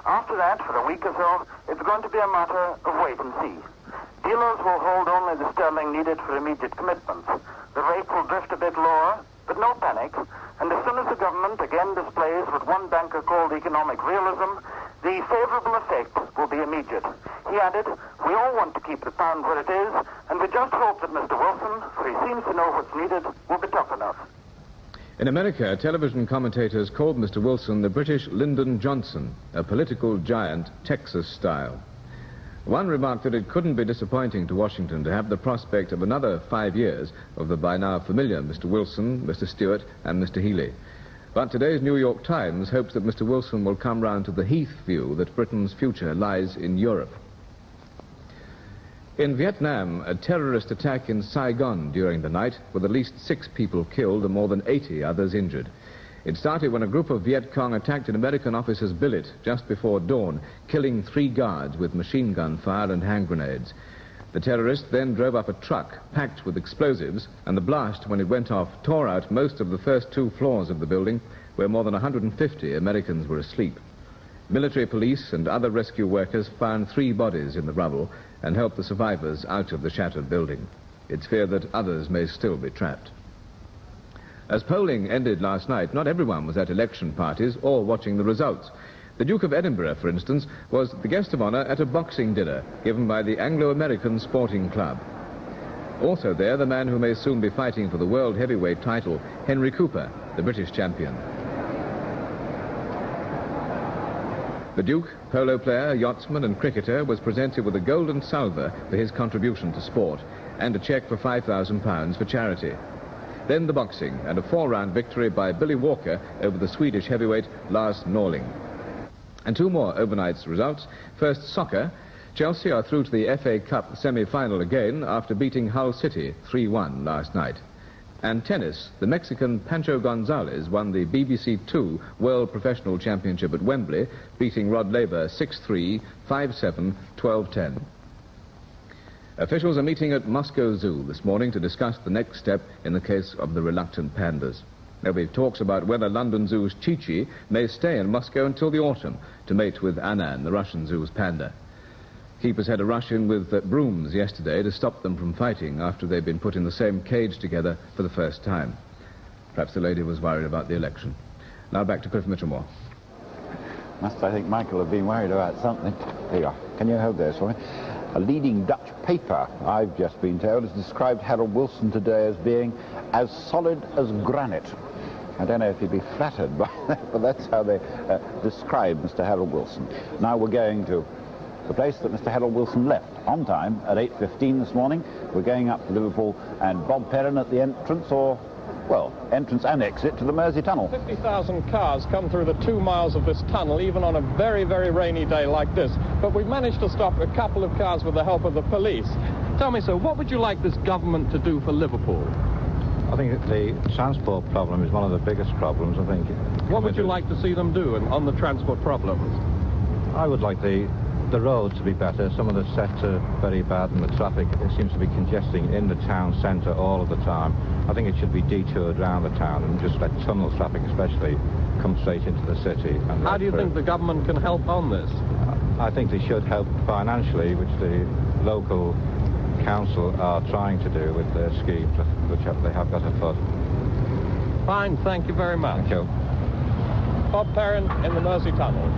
After that, for a week or so, it's going to be a matter of wait and see. Dealers will hold only the sterling needed for immediate commitments. The rate will drift a bit lower, but no panic. And as soon as the government again displays what one banker called economic realism, the favourable effect will be immediate. He added, we all want to keep the pound where it is, and we just hope that Mr. Wilson, for he seems to know what's needed, will be tough enough. In America, television commentators called Mr. Wilson the British Lyndon Johnson, a political giant, Texas style. One remarked that it couldn't be disappointing to Washington to have the prospect of another 5 years of the by now familiar Mr. Wilson, Mr. Stewart, and Mr. Healy. But today's New York Times hopes that Mr. Wilson will come round to the Heath view that Britain's future lies in Europe. In Vietnam, a terrorist attack in Saigon during the night, with at least 6 people killed and more than 80 others injured. It started when a group of Viet Cong attacked an American officer's billet just before dawn, killing 3 guards with machine gun fire and hand grenades. The terrorists then drove up a truck packed with explosives, and the blast, when it went off, tore out most of the first 2 floors of the building, where more than 150 Americans were asleep. Military police and other rescue workers found 3 bodies in the rubble and helped the survivors out of the shattered building. It's feared that others may still be trapped. As polling ended last night, not everyone was at election parties or watching the results. The Duke of Edinburgh, for instance, was the guest of honour at a boxing dinner given by the Anglo-American Sporting Club. Also there, the man who may soon be fighting for the world heavyweight title, Henry Cooper, the British champion. The Duke, polo player, yachtsman and cricketer, was presented with a golden salver for his contribution to sport and a cheque for £5,000 for charity. Then the boxing and a 4-round victory by Billy Walker over the Swedish heavyweight Lars Norling. And 2 more overnight results. First, soccer. Chelsea are through to the FA Cup semi-final again after beating Hull City 3-1 last night. And tennis, the Mexican Pancho Gonzalez won the BBC Two World Professional Championship at Wembley, beating Rod Laver 6-3, 5-7, 12-10. Officials are meeting at Moscow Zoo this morning to discuss the next step in the case of the reluctant pandas. There'll be talks about whether London Zoo's Chi-Chi may stay in Moscow until the autumn to mate with Annan, the Russian Zoo's panda. Keepers had to rush in with brooms yesterday to stop them from fighting after they'd been put in the same cage together for the first time. Perhaps the lady was worried about the election. Now back to Cliff Michelmore. Must, I think, Michael have been worried about something. There you are. Can you hold those for me? A leading Dutch paper, I've just been told, has described Harold Wilson today as being as solid as granite. I don't know if you'd be flattered by that, but that's how they describe Mr. Harold Wilson. Now we're going to the place that Mr. Harold Wilson left on time at 8:15 this morning. We're going up to Liverpool, and Bob Perrin at the entrance, or, well, entrance and exit to the Mersey Tunnel. 50,000 cars come through the 2 miles of this tunnel, even on a very, very rainy day like this. But we've managed to stop a couple of cars with the help of the police. Tell me, sir, what would you like this government to do for Liverpool? I think the transport problem is one of the biggest problems, I think. What would you like to see them do on the transport problems? I would like the roads to be better. Some of the sets are very bad, and the traffic seems to be congesting in the town centre all of the time. I think it should be detoured around the town and just let tunnel traffic especially come straight into the city. And how do you think the government can help on this? I think they should help financially, which the local council are trying to do with their schemes, which they have got afoot. Fine, thank you very much. Thank you. Bob Perrin in the Mersey Tunnel.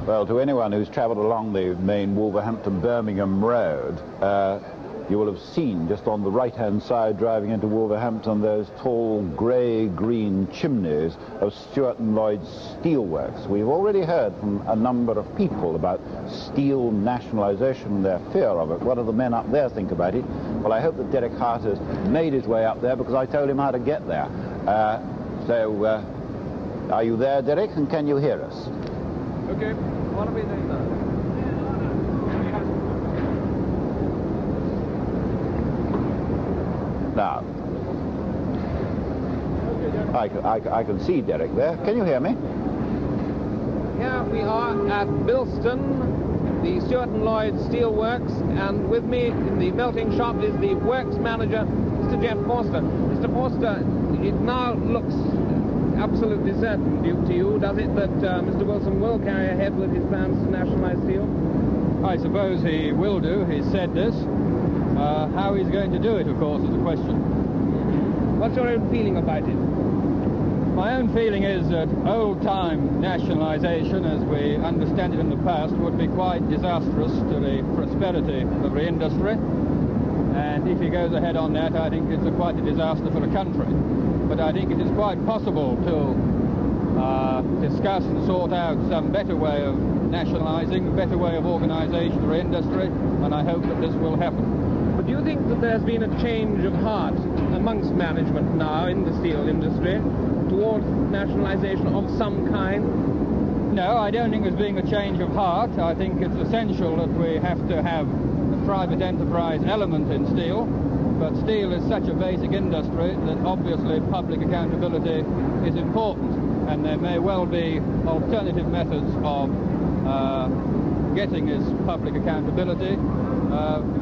Well, to anyone who's travelled along the main Wolverhampton-Birmingham road, you will have seen just on the right-hand side driving into Wolverhampton those tall grey-green chimneys of Stewart & Lloyd's steelworks. We've already heard from a number of people about steel nationalisation and their fear of it. What do the men up there think about it? Well, I hope that Derek Hart has made his way up there, because I told him how to get there. Are you there, Derek, and can you hear us? Okay, what are we doing now? Now, I can see Derek there. Can you hear me? Here we are at Bilston, the Stewart & Lloyd Steelworks, and with me in the melting shop is the works manager, Mr. Jeff Forster. Mr. Forster, it now looks absolutely certain to you, does it, that Mr. Wilson will carry ahead with his plans to nationalise steel? I suppose he will do. He's said this. How he's going to do it, of course, is the question. What's your own feeling about it? My own feeling is that old-time nationalisation, as we understand it in the past, would be quite disastrous to the prosperity of the industry. And if he goes ahead on that, I think it's quite a disaster for the country. But I think it is quite possible to discuss and sort out some better way of nationalising, a better way of organisation of the industry, and I hope that this will happen. But do you think that there's been a change of heart amongst management now in the steel industry towards nationalisation of some kind? No, I don't think there's been a change of heart. I think it's essential that we have to have a private enterprise element in steel. But steel is such a basic industry that obviously public accountability is important, and there may well be alternative methods of getting this public accountability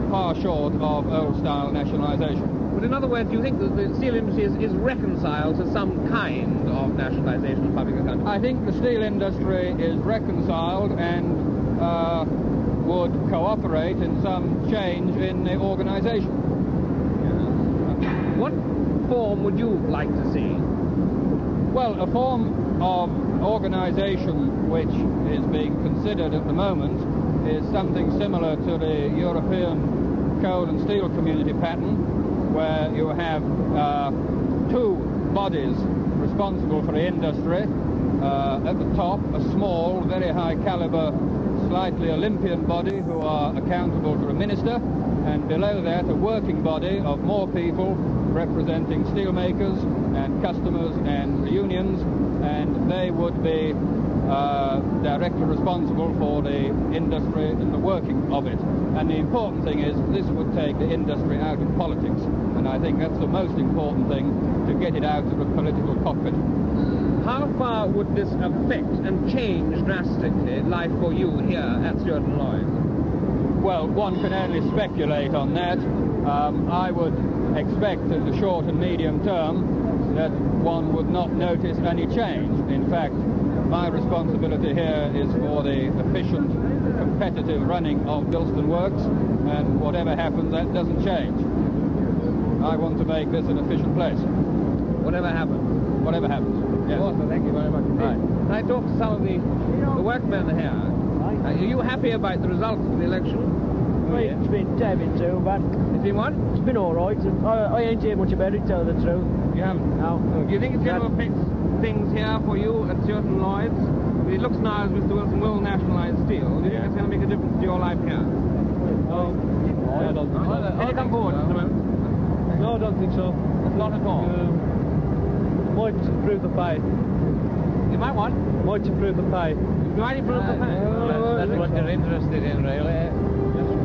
far short of old-style nationalisation. But in other words, do you think that the steel industry is reconciled to some kind of nationalisation of public accountability? I think the steel industry is reconciled and would cooperate in some change in the organisation. What form would you like to see? Well, a form of organisation which is being considered at the moment is something similar to the European coal and steel community pattern, where you have two bodies responsible for the industry. At the top, a small, very high calibre, slightly Olympian body who are accountable to a minister, and below that a working body of more people representing steelmakers and customers and unions, and they would be directly responsible for the industry and the working of it. And the important thing is this would take the industry out of politics, and I think that's the most important thing, to get it out of the political cockpit. How far would this affect and change drastically life for you here at Stewart & Lloyd? Well, one can only speculate on that. I would expect in the short and medium term that one would not notice any change. In fact, my responsibility here is for the efficient, competitive running of Bilston Works, and whatever happens, that doesn't change. I want to make this an efficient place. Whatever happens? Whatever happens, yes. Awesome, thank you very much. Right. Can I talk to some of the workmen here? Are you happy about the results of the election? Well, it's been terrible too, but... It's been what? It's been all right. I ain't heard much about it, to tell the truth. You haven't? No. Do you think it's going to affect things here for you at certain Lloyds? It looks now as Mr. Wilson will nationalise steel. Do you think it's going to make a difference to your life here? No. I don't think so. Can you come forward just a moment? No, I don't think so. Not at all? Might improve the pay. You might what? Might improve the pay. You might improve the pay? That's what they're interested in, really.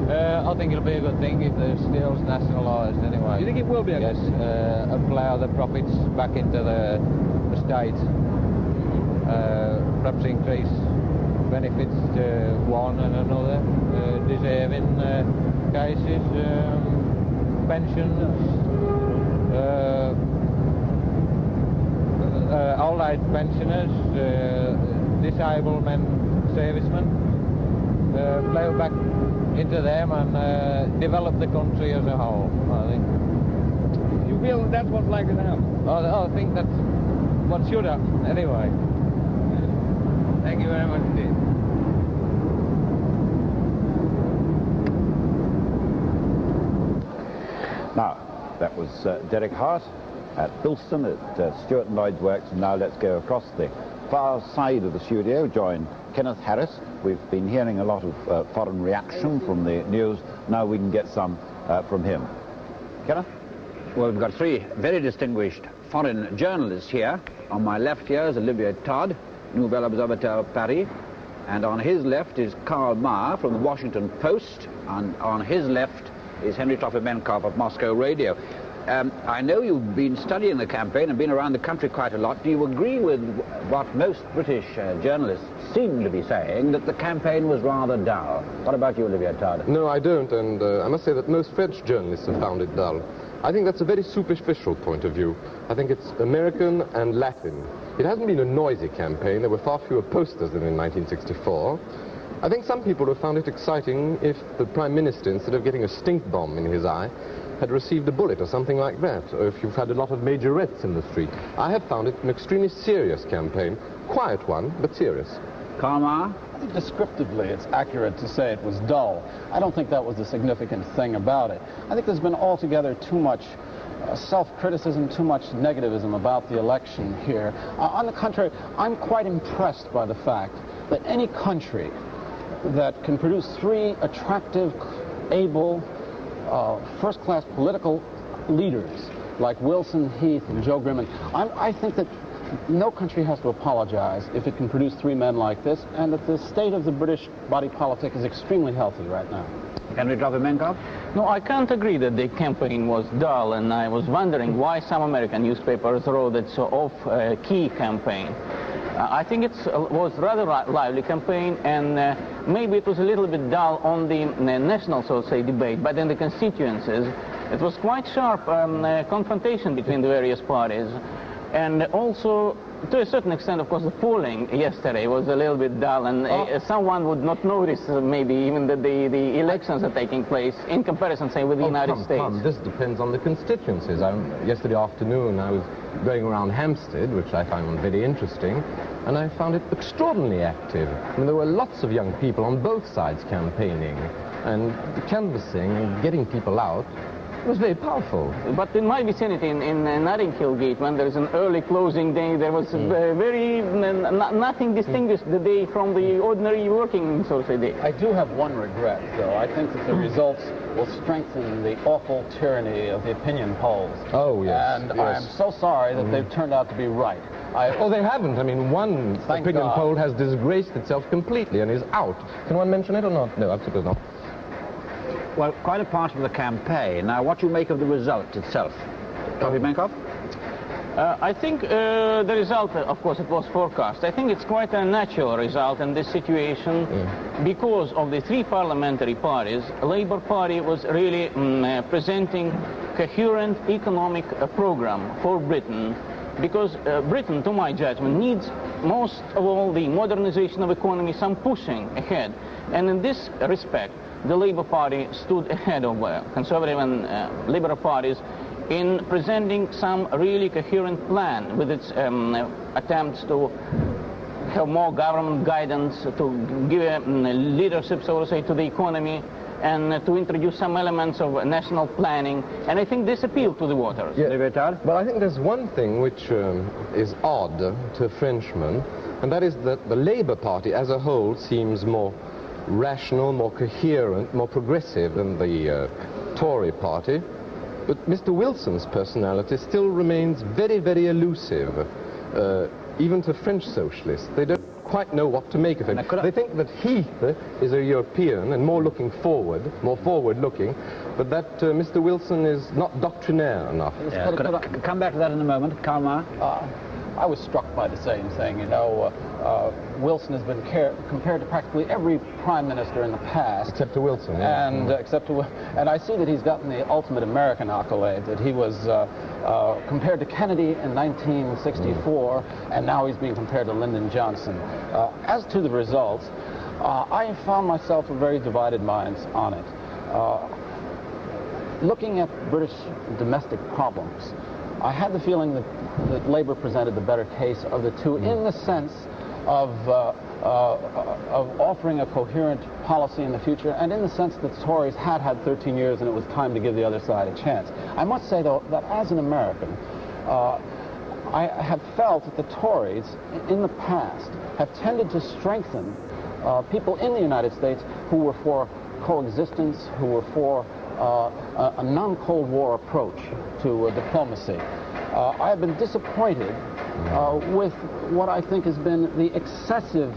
I think it'll be a good thing if the steel's nationalised anyway. You think it will be? Yes, and plough the profits back into the state. Perhaps increase benefits to one and another, deserving cases, pensions, old age pensioners, disabled men, servicemen, plough back into them and develop the country as a whole, I think. You feel that's what's likely to happen? I think that's what should happen, anyway. Thank you very much indeed. Now, that was Derek Hart at Bilston at Stewart and Lloyd's Works. And now let's go across the far side of the studio, join Kenneth Harris. We've been hearing a lot of foreign reaction from the news. Now we can get some from him. Kenneth? Well, we've got three very distinguished foreign journalists here. On my left here is Olivier Todd, Nouvel Observateur Paris, and on his left is Karl Maher from the Washington Post, and on his left is Henry Trofimenkov of Moscow Radio. I know you've been studying the campaign and been around the country quite a lot. Do you agree with what most British journalists seem to be saying, that the campaign was rather dull? What about you, Olivier Todd? No, I don't, and I must say that most French journalists have found it dull. I think that's a very superficial point of view. I think it's American and Latin. It hasn't been a noisy campaign. There were far fewer posters than in 1964. I think some people have found it exciting if the Prime Minister, instead of getting a stink bomb in his eye, had received a bullet or something like that, or if you've had a lot of majorettes in the street. I have found it an extremely serious campaign. Quiet one, but serious. Karl Maher? I think descriptively it's accurate to say it was dull. I don't think that was the significant thing about it. I think there's been altogether too much self-criticism, too much negativism about the election here. On the contrary, I'm quite impressed by the fact that any country that can produce three attractive, able, first-class political leaders like Wilson, Heath, and Joe Grimman, I think that no country has to apologize if it can produce three men like this, and that the state of the British body politic is extremely healthy right now. Henry Trofimenkov? No, I can't agree that the campaign was dull, and I was wondering why some American newspapers wrote it so off-key campaign. I think it was rather lively campaign, and maybe it was a little bit dull on the national, so to say, debate, but in the constituencies, it was quite sharp confrontation between the various parties. And also, to a certain extent, of course, the polling yesterday was a little bit dull, and someone would not notice maybe even that the elections are taking place in comparison, say, with the United States. This depends on the constituencies. Yesterday afternoon, I was going around Hampstead, which I found very interesting, and I found it extraordinarily active. I mean, there were lots of young people on both sides campaigning, and the canvassing and getting people out. It was very powerful. But in my vicinity, in Notting Hill Gate, when there's an early closing day, there was nothing distinguished the day from the ordinary working, so to say, day. I do have one regret, though. I think that the results will strengthen the awful tyranny of the opinion polls. Oh, yes. And yes. I'm so sorry that they've turned out to be right. Oh, they haven't. I mean, one opinion poll has disgraced itself completely and is out. Can one mention it or not? No, absolutely not. Well, quite apart from the campaign, now what do you make of the result itself? Trofimenkov? I think the result, of course, it was forecast. I think it's quite a natural result in this situation because of the three parliamentary parties. Labour Party was really presenting coherent economic program for Britain, because Britain, to my judgment, needs most of all the modernization of economy, some pushing ahead. And in this respect, the Labour Party stood ahead of Conservative and Liberal parties in presenting some really coherent plan with its attempts to have more government guidance, to give leadership, so to say, to the economy, and to introduce some elements of national planning. And I think this appealed to the voters. Yeah. But I think there's one thing which is odd to a Frenchman, and that is that the Labour Party as a whole seems more rational, more coherent, more progressive than the Tory party. But Mr. Wilson's personality still remains very, very elusive, even to French socialists. They don't quite know what to make of him. They think that he is a European and more looking forward, more forward-looking, but that Mr. Wilson is not doctrinaire enough. Yeah. Could I come back to that in a moment? Karl Marr? I was struck by the same thing. You know, Wilson has been compared to practically every prime minister in the past. Except to Wilson, yeah. And, and I see that he's gotten the ultimate American accolade, that he was compared to Kennedy in 1964, and now he's being compared to Lyndon Johnson. As to the results, I found myself of very divided minds on it. Looking at British domestic problems, I had the feeling that Labour presented the better case of the two in the sense of offering a coherent policy in the future, and in the sense that the Tories had 13 years and it was time to give the other side a chance. I must say, though, that as an American, I have felt that the Tories in the past have tended to strengthen people in the United States who were for coexistence, who were for a non-Cold War approach to diplomacy. I have been disappointed with what I think has been the excessive,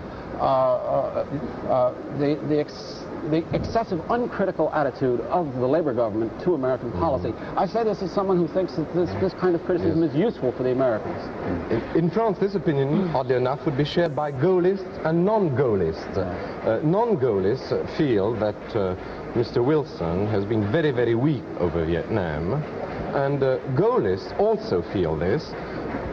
the excessive uncritical attitude of the Labour government to American policy. I say this as someone who thinks that this kind of criticism is useful for the Americans. In France, this opinion, oddly enough, would be shared by Gaullists and non-Gaullists. Non-Gaullists feel that Mr. Wilson has been very, very weak over Vietnam, and Gaullists also feel this.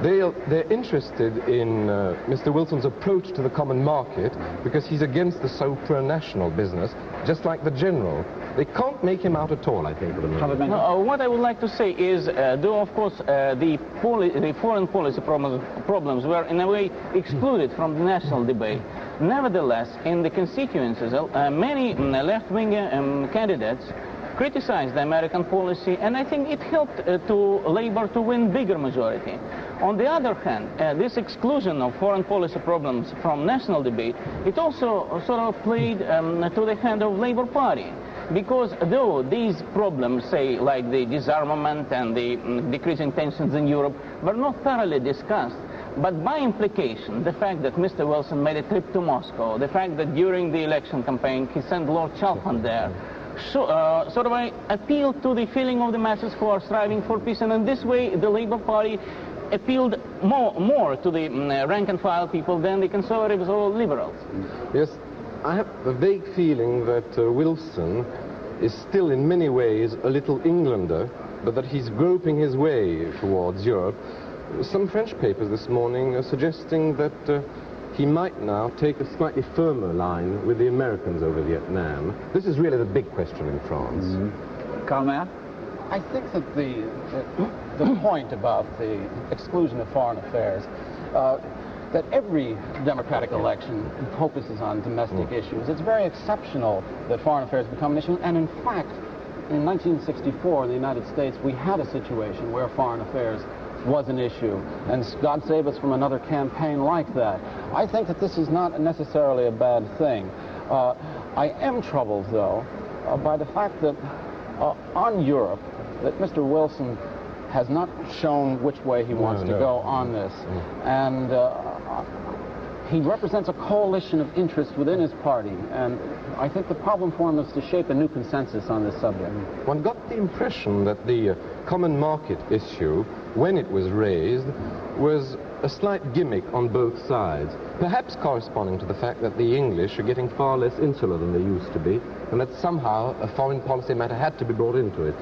They're interested in Mr. Wilson's approach to the common market because he's against the so pro-national business, just like the general. They can't make him out at all, I think, at the moment. No, what I would like to say is, though of course the foreign policy problems were in a way excluded from the national debate, nevertheless, in the constituencies, many left-wing candidates criticized the American policy, and I think it helped to Labour to win bigger majority. On the other hand, this exclusion of foreign policy problems from national debate, it also sort of played to the hand of Labour Party. Because though these problems, say, like the disarmament and the decreasing tensions in Europe, were not thoroughly discussed, but by implication, the fact that Mr. Wilson made a trip to Moscow, the fact that during the election campaign he sent Lord Chalfont there, sort of appealed to the feeling of the masses who are striving for peace, and in this way the Labour Party appealed more to the rank-and-file people than the Conservatives or Liberals. Yes, I have a vague feeling that Wilson is still in many ways a little Englander, but that he's groping his way towards Europe. Some French papers this morning are suggesting that he might now take a slightly firmer line with the Americans over Vietnam. This is really the big question in France. Karl Marr? I think that the point about the exclusion of foreign affairs, that every democratic election focuses on domestic issues. It's very exceptional that foreign affairs become an issue, and in fact, in 1964 in the United States, we had a situation where foreign affairs was an issue, and God save us from another campaign like that. I think that this is not necessarily a bad thing. I am troubled, though, by the fact that on Europe, that Mr. Wilson has not shown which way he wants to go on this. And he represents a coalition of interests within his party, and I think the problem for him is to shape a new consensus on this subject. One got the impression that the common market issue, when it was raised, was a slight gimmick on both sides, perhaps corresponding to the fact that the English are getting far less insular than they used to be, and that somehow a foreign policy matter had to be brought into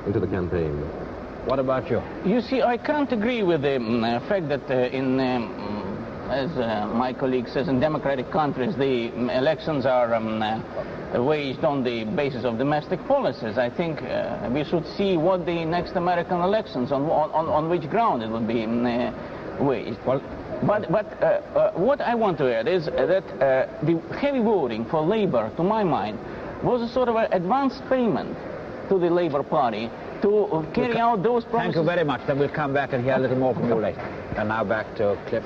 the campaign. What about you? You see, I can't agree with the fact that as my colleague says, in democratic countries, the elections are waged on the basis of domestic policies. I think we should see what the next American elections, on which ground it will be waged. Well, but what I want to add is that the heavy voting for Labour, to my mind, was a sort of an advance payment to the Labour Party to carry out those promises. Thank you very much. Then we'll come back and hear a little more from you later. And now back to Cliff.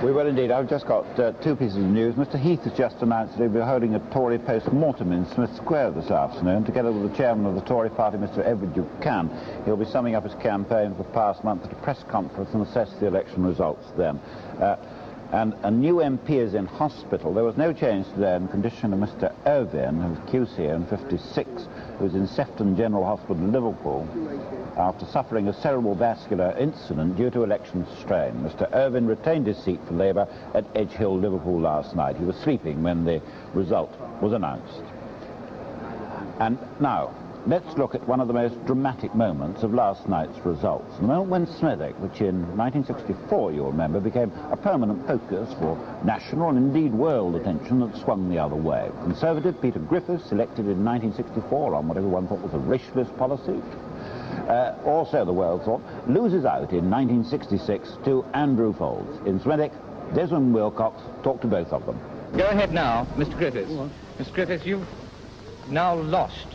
We will indeed. I've just got two pieces of news. Mr. Heath has just announced that he'll be holding a Tory post-mortem in Smith Square this afternoon, together with the chairman of the Tory party, Mr. Edward Buchanan. He'll be summing up his campaign for the past month at a press conference and assess the election results then. And a new MP is in hospital. There was no change today in the condition of Mr. Irvine, who's QC and 56, who's in Sefton General Hospital in Liverpool, after suffering a cerebral vascular incident due to election strain. Mr. Irvine retained his seat for Labour at Edge Hill, Liverpool last night. He was sleeping when the result was announced. And now, let's look at one of the most dramatic moments of last night's results. The moment when Smethwick, which in 1964, you'll remember, became a permanent focus for national and indeed world attention, that swung the other way. Conservative Peter Griffiths, elected in 1964 on what everyone thought was a racialist policy, also the world thought, loses out in 1966 to Andrew Folds. In Smethwick, Desmond Wilcox talked to both of them. Go ahead now, Mr. Griffiths. Mr. Griffiths, you've now lost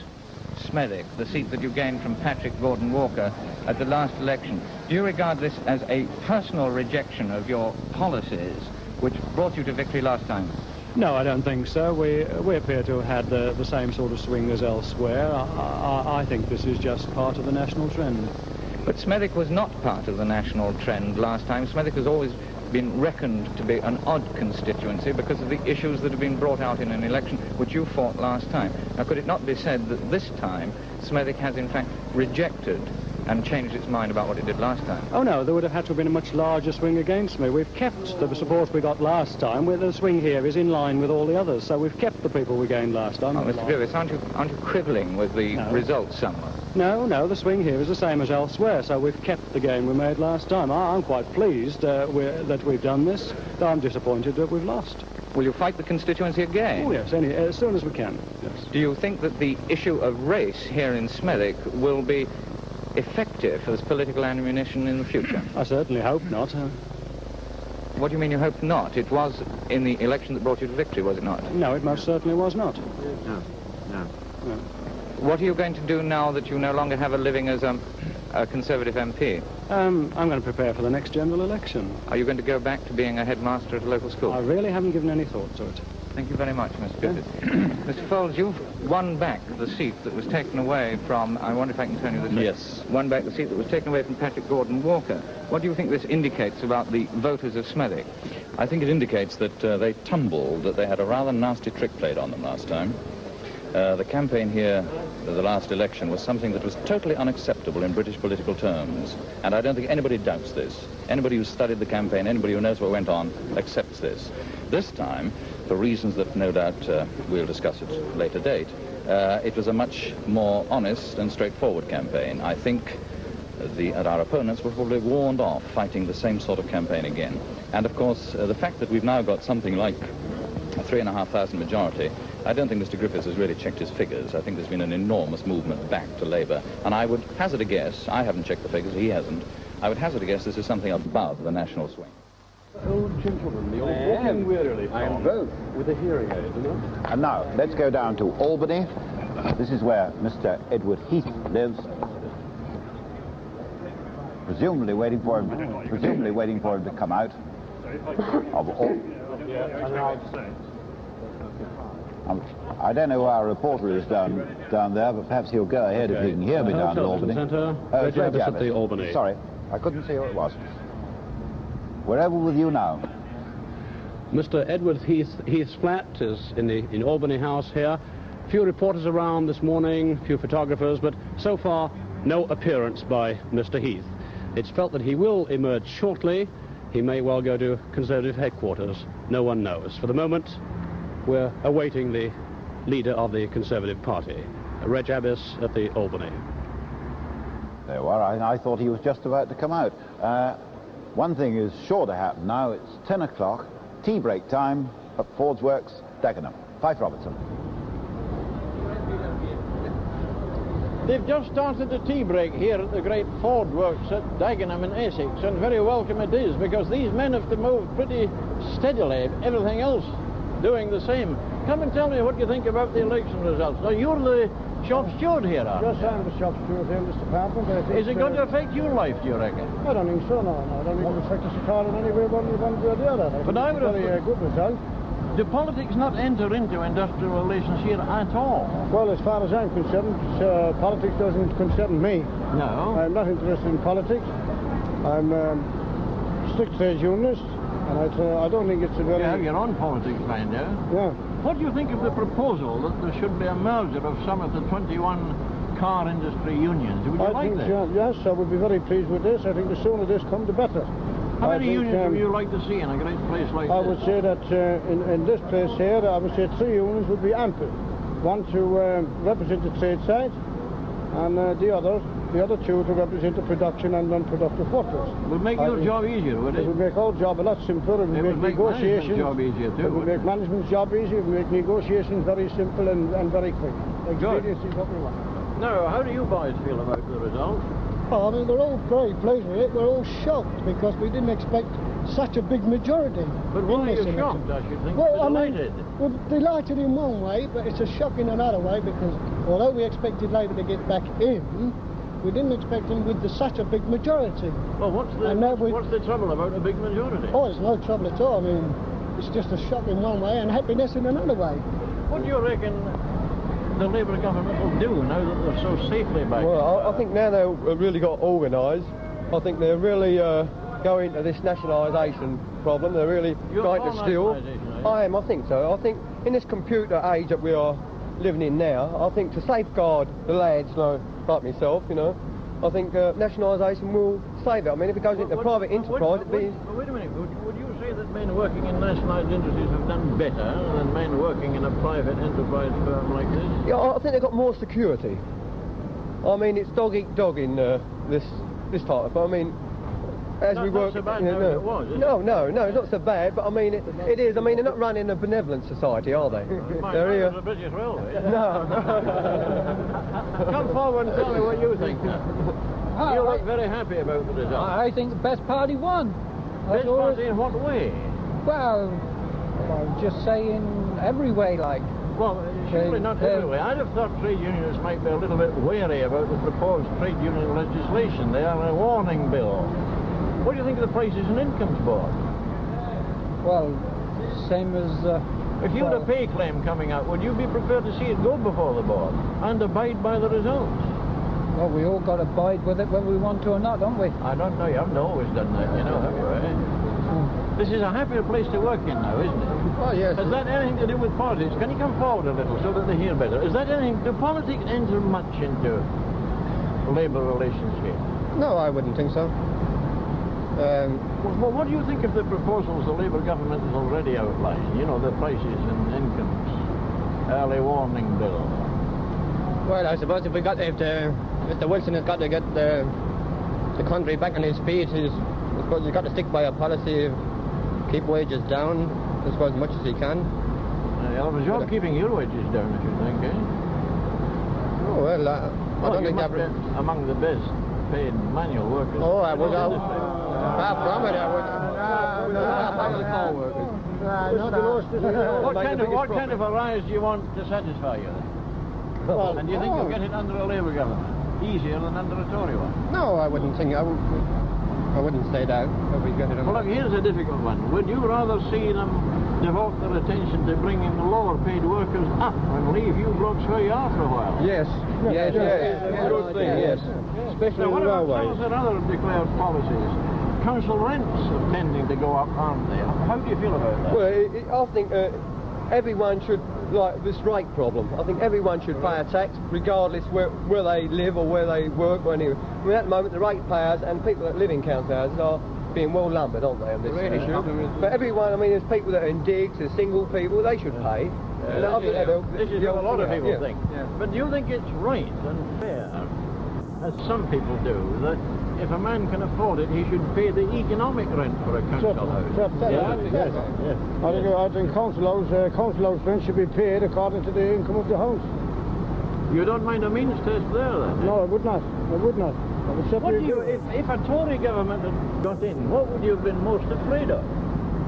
Smethwick, the seat that you gained from Patrick Gordon Walker at the last election. Do you regard this as a personal rejection of your policies which brought you to victory last time? No, I don't think so. We appear to have had the same sort of swing as elsewhere. I think this is just part of the national trend. But Smethwick was not part of the national trend last time. Smethwick has always been reckoned to be an odd constituency because of the issues that have been brought out in an election which you fought last time. Now, could it not be said that this time Smethwick has in fact rejected and changed its mind about what it did last time? Oh no, there would have had to have been a much larger swing against me. We've kept the support we got last time, where the swing here is in line with all the others, so we've kept the people we gained last time. Oh, Mr. Griffiths, aren't you quibbling with the results somewhat? No, the swing here is the same as elsewhere, so we've kept the game we made last time. I'm quite pleased that we've done this, though I'm disappointed that we've lost. Will you fight the constituency again? Oh yes, as soon as we can, yes. Do you think that the issue of race here in Smethwick will be effective as political ammunition in the future? I certainly hope not. What do you mean you hope not? It was in the election that brought you to victory, was it not? No, it most certainly was not. No. What are you going to do now that you no longer have a living as a Conservative MP? I'm going to prepare for the next general election. Are you going to go back to being a headmaster at a local school? I really haven't given any thought to it. Thank you very much, Mr. Griffiths. Mr. Folds, you've won back the seat that was taken away from, I wonder if I can turn you this way. Yes. Won back the seat that was taken away from Patrick Gordon Walker. What do you think this indicates about the voters of Smethwick? I think it indicates that they tumbled, that they had a rather nasty trick played on them last time. The campaign here, the last election, was something that was totally unacceptable in British political terms. And I don't think anybody doubts this. Anybody who's studied the campaign, anybody who knows what went on, accepts this. This time, for reasons that no doubt we'll discuss at a later date, it was a much more honest and straightforward campaign. I think our opponents were probably warned off fighting the same sort of campaign again. And of course, the fact that we've now got something like a 3,500 majority, I don't think Mr. Griffiths has really checked his figures. I think there's been an enormous movement back to Labour. And I would hazard a guess, I haven't checked the figures, he hasn't, I would hazard a guess this is something above the national swing. Old gentleman, you're walking wearily. I am both. With a hearing aid, you know? And now, let's go down to Albany. This is where Mr. Edward Heath lives. Presumably waiting for him to come out. I don't know who our reporter is down there, but perhaps he'll go ahead if he can hear me down in Albany. Reg Abbas at the Albany. Sorry, I couldn't see who it was. We're over with you now. Mr. Edward Heath's flat is in Albany House here. A few reporters around this morning, a few photographers, but so far no appearance by Mr. Heath. It's felt that he will emerge shortly. He may well go to Conservative headquarters. No one knows. For the moment, we're awaiting the leader of the Conservative Party, Reg Abbas at the Albany. There you are. I thought he was just about to come out. One thing is sure to happen now. It's 10 o'clock, tea break time at Ford's Works, Dagenham. Fife Robertson. They've just started the tea break here at the great Ford Works at Dagenham in Essex, and very welcome it is, because these men have to move pretty steadily, everything else doing the same. Come and tell me what you think about the election results. Now, you're the shop steward here, aren't you? Yes, I'm the shop steward here in this department. Is it going to affect your life, do you reckon? I don't think so, no. I don't think it will affect us at all in any way, one way or the other. But I would have... Very good result. Do politics not enter into industrial relations here at all? Well, as far as I'm concerned, politics doesn't concern me. No? I'm not interested in politics. I'm strict trade unionist, and I don't think it's a very... You have your own politics, mind you. Yeah. What do you think of the proposal that there should be a merger of some of the 21 car industry unions? Would you like that? Yes, I would be very pleased with this. I think the sooner this comes, the better. How many unions would you like to see in a great place like this? I would say that in this place here, I would say 3 unions would be ample. One to represent the trade side, and the other 2 to represent the production and non-productive workers. It would make your job easier, would it? It would make our job a lot simpler. It would make negotiations. Job easier too. It would make management's job easier. It would make negotiations very simple and very quick. Experience is what we want. Now, how do you boys feel about the result? Oh, I mean, we're all very pleased with it. We're all shocked because we didn't expect such a big majority. But why are you shocked, I should think? Well, delighted. We're delighted in one way, but it's a shock in another way, because although we expected Labour to get back in, we didn't expect them with such a big majority. Well, what's the trouble about a big majority? Oh, there's no trouble at all. I mean, it's just a shock in one way and happiness in another way. What do you reckon the Labour government will do now that they're so safely back? Well, I think now they've really got organised. I think they're really going to this nationalisation problem. They're really trying to steal. I think so. I think in this computer age that we are living in now, I think to safeguard the lads, like myself, I think nationalisation will save it. I mean, if it goes into private enterprise, it'd be... Wait a minute, would you say that men working in nationalised industries have done better than men working in a private enterprise firm like this? Yeah, I think they've got more security. I mean, it's dog eat dog in this type. I mean, as we work... Not so bad it was, is it? No, it's not so bad, but I mean, it is. I mean, they're not running a benevolent society, are they? They're here. The British Railway. No. Come forward and tell me what you think. You look very happy about the result. I think the best party won. Best party in what way? Well, just saying every way, like. Well, surely not every way. I'd have thought trade unionists might be a little bit wary about the proposed trade union legislation. They are a warning bill. What do you think of the Prices and Incomes Board? Well, same as... if you had a pay claim coming out, would you be prepared to see it go before the board and abide by the results? Well, we all got to abide with it whether we want to or not, don't we? I don't know. You haven't always done that, have you, eh? This is a happier place to work in now, isn't it? Oh, yes. Has that anything to do with politics? Can you come forward a little so that they hear better? Is that anything... Do politics enter much into labour relations here? No, I wouldn't think so. Well, what do you think of the proposals the Labour government has already outlined? The Prices and Incomes early warning bill. Well, I suppose if Mr. Wilson has got to get the country back on his feet, I suppose he's got to stick by a policy of keep wages down, I suppose, as much as he can. You'll have a job keeping your wages down, I should think, eh? Oh, well, I don't think that... among the best paid manual workers. Oh, I would... Far from it, I would... What kind of a rise do you want to satisfy you then? Well, and do you think you'll get it under a Labour government? Easier than under a Tory one? No, I wouldn't think... I wouldn't say that. If we get it well, look, here's a difficult one. Would you rather see them devote their attention to bringing the lower paid workers up and leave you blokes where you are for a while? Yes. Yes. Good thing, yes. Especially now, in the railways. What about other declared policies? Council rents are tending to go up, aren't they? How do you feel about that? Well, I think everyone should, like the strike problem, I think everyone should pay a tax regardless where they live or where they work or anywhere. I mean, at the moment, the ratepayers and people that live in council houses are being well lumbered, aren't they, on this issue? But everyone, I mean, there's people that are in digs, there's single people, they should pay. This is what a lot of people think. Yeah. But do you think it's right and fair as some people do, that if a man can afford it, he should pay the economic rent for a council house? Yes. I think council house rent should be paid according to the income of the house. You don't mind a means test there, then? No, I would not. I would not. If a Tory government had got in, what would you have been most afraid of?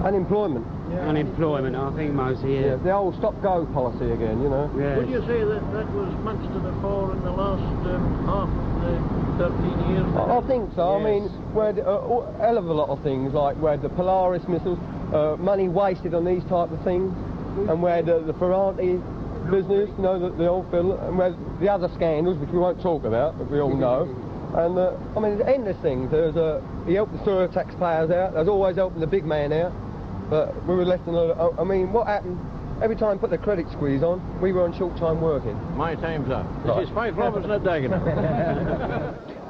Unemployment. Yeah. Unemployment, I think mostly, yeah. The old stop-go policy again, you know. Yes. Would you say that was much to the fore in the last half of the 13 years? I think so. Yes. I mean, where a hell of a lot of things, like where the Polaris missiles, money wasted on these type of things, and where the Ferranti business, you know, the old film, and where the other scandals, which we won't talk about, but we all know. And, I mean, there's endless things. He helped the sewer taxpayers out. There's always helping the big man out. But we were left in I mean, what happened? Every time we put the credit squeeze on, we were on short time working. My time's up. Right. This is 5 Robertson at Dagenham.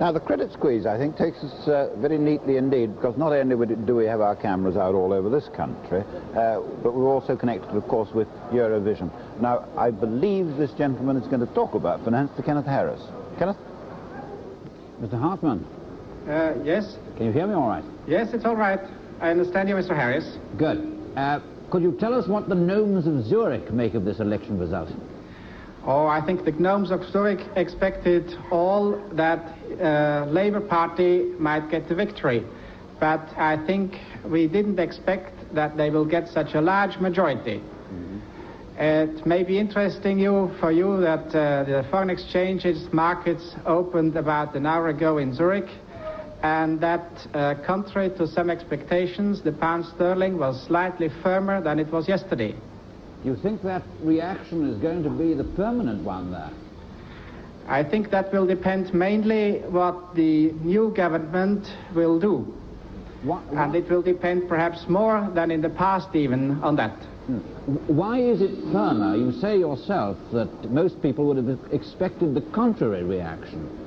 Now, the credit squeeze, I think, takes us very neatly indeed, because not only do we have our cameras out all over this country, but we're also connected, of course, with Eurovision. Now, I believe this gentleman is going to talk about finance to Kenneth Harris. Kenneth? Mr. Hartman. Yes? Can you hear me all right? Yes, it's all right. I understand you, Mr. Harris. Good. Could you tell us what the gnomes of Zurich make of this election result? Oh, I think the gnomes of Zurich expected all that Labour Party might get the victory. But I think we didn't expect that they will get such a large majority. It may be interesting for you that the foreign exchanges markets opened about an hour ago in Zurich, and that, contrary to some expectations, the pound sterling was slightly firmer than it was yesterday. You think that reaction is going to be the permanent one there? I think that will depend mainly what the new government will do. What? And it will depend perhaps more than in the past even on that. Why is it firmer? You say yourself that most people would have expected the contrary reaction.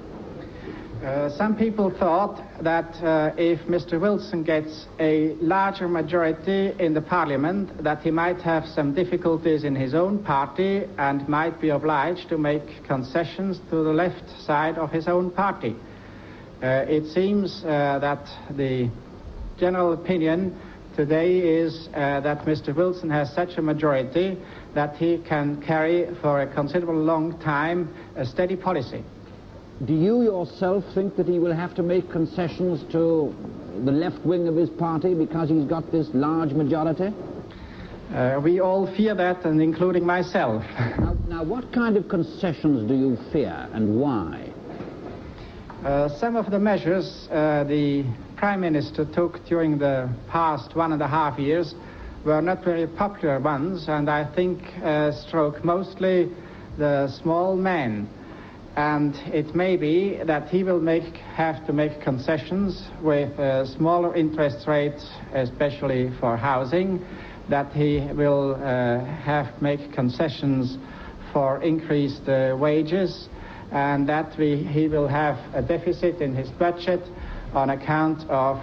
Some people thought that if Mr. Wilson gets a larger majority in the parliament, that he might have some difficulties in his own party and might be obliged to make concessions to the left side of his own party. It seems that the general opinion today is that Mr. Wilson has such a majority that he can carry for a considerable long time a steady policy. Do you yourself think that he will have to make concessions to the left wing of his party because he's got this large majority? We all fear that, and including myself. Now, what kind of concessions do you fear, and why? Some of the measures the Prime Minister took during the past 1.5 years were not very popular ones, and I think stroke mostly the small men. And it may be that he will have to make concessions with smaller interest rates, especially for housing, that he will have to make concessions for increased wages, and that he will have a deficit in his budget on account of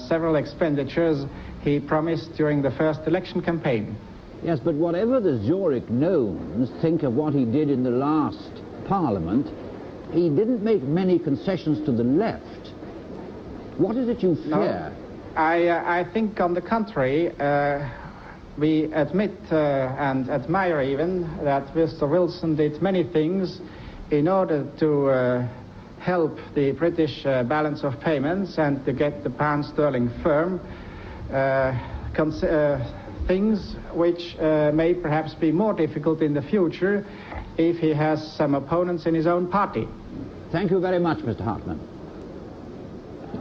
several expenditures he promised during the first election campaign. Yes, but whatever the Zurich gnomes think of what he did in the last Parliament, he didn't make many concessions to the left. What is it you fear? No, I think, on the contrary, we admit and admire even that Mr. Wilson did many things in order to help the British balance of payments and to get the pound sterling firm. Things which may perhaps be more difficult in the future if he has some opponents in his own party. Thank you very much, Mr. Hartman.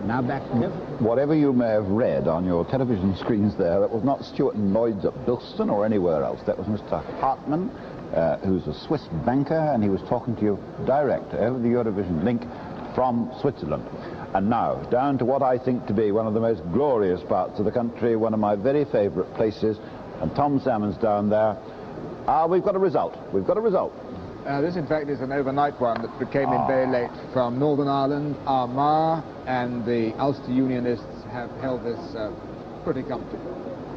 Now back to Cliff. Whatever you may have read on your television screens there, that was not Stuart and Lloyd's at Bilston or anywhere else. That was Mr. Hartman, who's a Swiss banker, and he was talking to you direct over the Eurovision link from Switzerland. And now, down to what I think to be one of the most glorious parts of the country, one of my very favourite places, and Tom Salmon's down there. We've got a result. We've got a result. This, in fact, is an overnight one that came in very late from Northern Ireland. Armagh and the Ulster Unionists have held this pretty comfortably.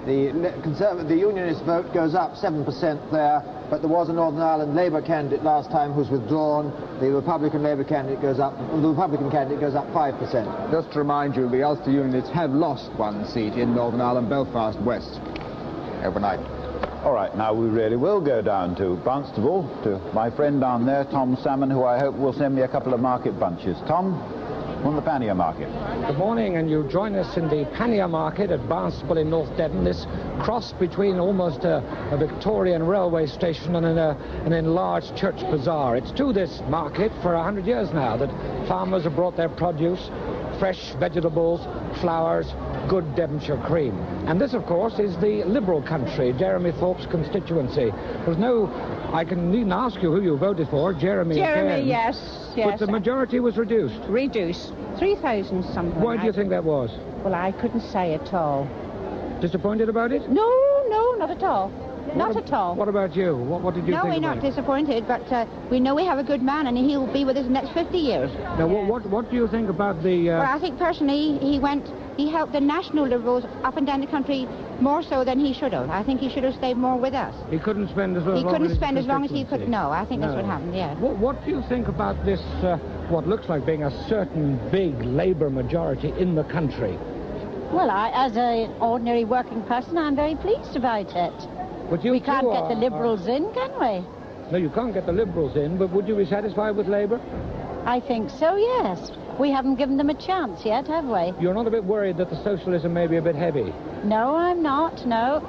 The Unionist vote goes up 7% there, but there was a Northern Ireland Labour candidate last time who's withdrawn. The Republican Labour candidate goes up. The Republican candidate goes up 5%. Just to remind you, the Ulster Unionists have lost one seat in Northern Ireland, Belfast West, overnight. All right, now we really will go down to Barnstable, to my friend down there, Tom Salmon, who I hope will send me a couple of market bunches. Tom, on the pannier market. Good morning, and you join us in the pannier market at Barnstable in North Devon, this cross between almost a Victorian railway station and an enlarged church bazaar. It's to this market for 100 years now that farmers have brought their produce, fresh vegetables, flowers, good Devonshire cream. And this, of course, is the Liberal country, Jeremy Thorpe's constituency. There's no... I can even ask you who you voted for, Jeremy again. Yes. But the majority was reduced. Reduced. 3,000 something. Why do you think that was? Well, I couldn't say at all. Disappointed about it? No, not at all. Not at all. What about you? What did you think No, we're not disappointed, but we know we have a good man, and he'll be with us the next 50 years. Now, what do you think about the... Well, I think personally he helped the National Liberals up and down the country more so than he should have. I think he should have stayed more with us. He couldn't spend as long as... He couldn't spend as long as he could... No, I think that's what happened, yeah. What do you think about this, what looks like being a certain big Labour majority in the country? Well, as an ordinary working person, I'm very pleased about it. But you we can't get the Liberals in, can we? No, you can't get the Liberals in, but would you be satisfied with Labour? I think so, yes. We haven't given them a chance yet, have we? You're not a bit worried that the socialism may be a bit heavy? No, I'm not, no.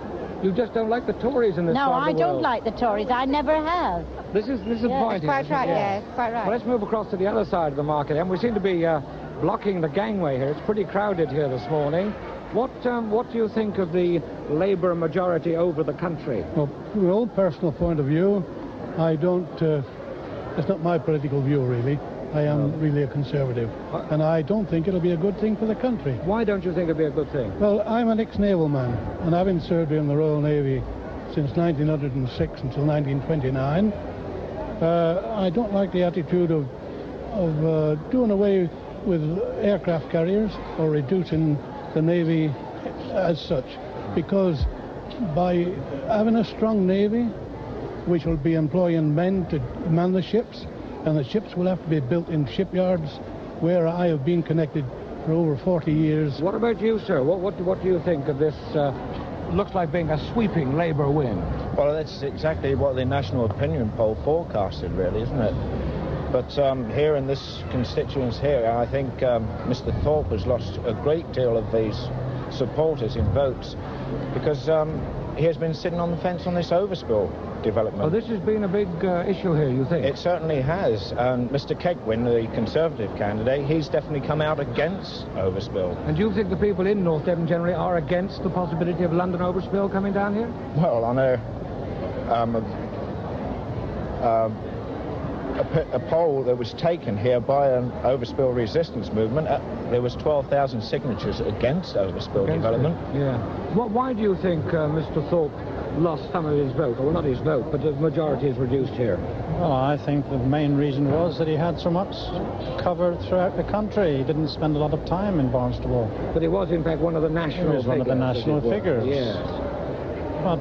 You just don't like the Tories in this part of the world? No, I don't like the Tories. I never have. This is the point. Quite right, yeah, quite right. Well, let's move across to the other side of the market, and we seem to be blocking the gangway here. It's pretty crowded here this morning. What do you think of the Labour majority over the country? Well, from an old personal point of view, I don't... it's not my political view, really. I am really a Conservative, and I don't think it'll be a good thing for the country. Why don't you think it'll be a good thing? Well, I'm an ex-naval man, and I've been served in the Royal Navy since 1906 until 1929. I don't like the attitude of doing away with aircraft carriers or reducing the Navy as such, because by having a strong Navy, which will be employing men to man the ships, and the ships will have to be built in shipyards where I have been connected for over 40 years. What about you, sir? What do you think of this? Looks like being a sweeping Labour win. Well, that's exactly what the National Opinion Poll forecasted, really, isn't it? But here in this constituency here, I think Mr. Thorpe has lost a great deal of these supporters in votes because he has been sitting on the fence on this overspill development. Oh, this has been a big issue here, you think? It certainly has. And Mr. Kegwin, the Conservative candidate, he's definitely come out against overspill. And do you think the people in North Devon generally are against the possibility of London overspill coming down here? Well, on a poll that was taken here by an overspill resistance movement, there was 12,000 signatures against overspill development. Yeah. Why do you think Mr. Thorpe lost some of his vote? Well, not his vote, but the majority is reduced here. Well, I think the main reason was that he had so much cover throughout the country. He didn't spend a lot of time in Barnstable. But he was, in fact, one of the national figures. He was one of the national figures. Yes. Well,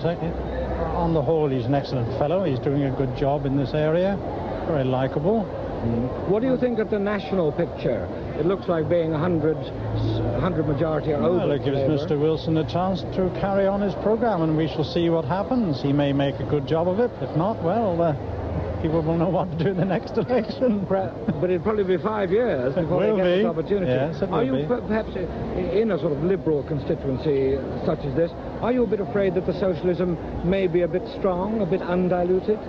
on the whole, he's an excellent fellow. He's doing a good job in this area. Very likeable. What do you think of the national picture? It looks like being 100 majority over. Well, it gives Mr. Wilson a chance to carry on his programme, and we shall see what happens. He may make a good job of it. If not, well, people will know what to do in the next election. But it'll probably be 5 years before they get this opportunity. Yes, are you perhaps in a sort of Liberal constituency such as this, are you a bit afraid that the socialism may be a bit strong, a bit undiluted?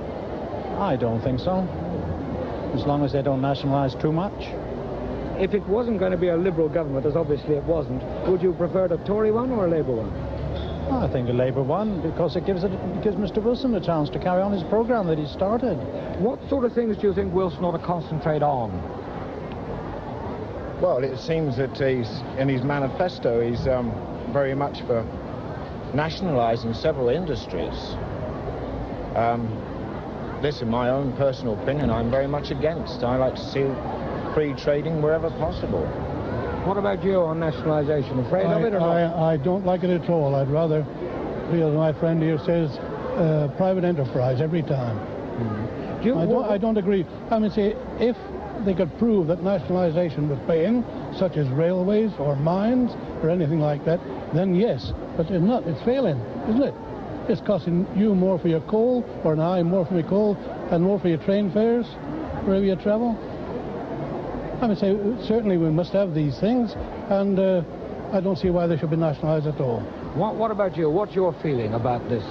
I don't think so. As long as they don't nationalise too much. If it wasn't going to be a Liberal government, as obviously it wasn't, would you prefer a Tory one or a Labour one? I think a Labour one, because it gives Mr. Wilson a chance to carry on his programme that he started. What sort of things do you think Wilson ought to concentrate on? Well, it seems that in his manifesto, he's very much for nationalising several industries. This, in my own personal opinion, I'm very much against. I like to see free trading wherever possible. What about you on nationalisation? Afraid of it or not? I don't like it at all. I'd rather feel, as my friend here says, private enterprise every time. I don't agree. I mean, say, if they could prove that nationalisation was paying, such as railways or mines or anything like that, then yes. But it's not. It's failing, isn't it? It's costing you more for your coal, or I more for my coal, and more for your train fares wherever you travel. I mean, say, certainly we must have these things, and I don't see why they should be nationalised at all. What about you? What's your feeling about this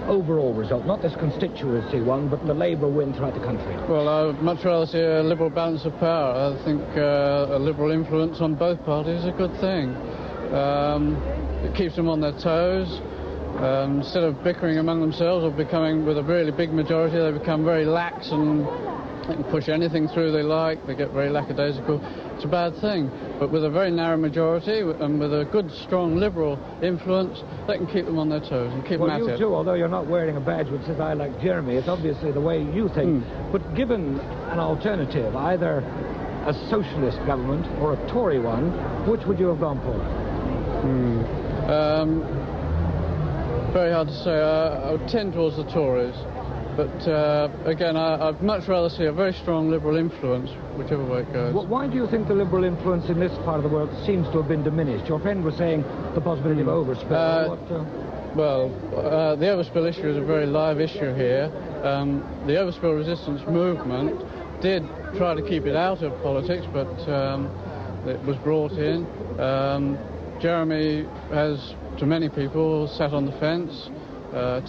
overall result? Not this constituency one, but the Labour win throughout the country. Well, I would much rather see a liberal balance of power. I think a liberal influence on both parties is a good thing. It keeps them on their toes. Instead of bickering among themselves or becoming, with a really big majority, they become very lax and they can push anything through they like. They get very lackadaisical. It's a bad thing. But with a very narrow majority and with a good, strong Liberal influence, they can keep them on their toes and keep them at it. Well, you too, although you're not wearing a badge which says I like Jeremy, it's obviously the way you think. But given an alternative, either a socialist government or a Tory one, which would you have gone for? Very hard to say. I would tend towards the Tories. But again, I'd much rather see a very strong Liberal influence, whichever way it goes. Well, why do you think the Liberal influence in this part of the world seems to have been diminished? Your friend was saying the possibility of overspill. Well, the overspill issue is a very live issue here. The overspill resistance movement did try to keep it out of politics, but it was brought in. Jeremy has, to many people, sat on the fence.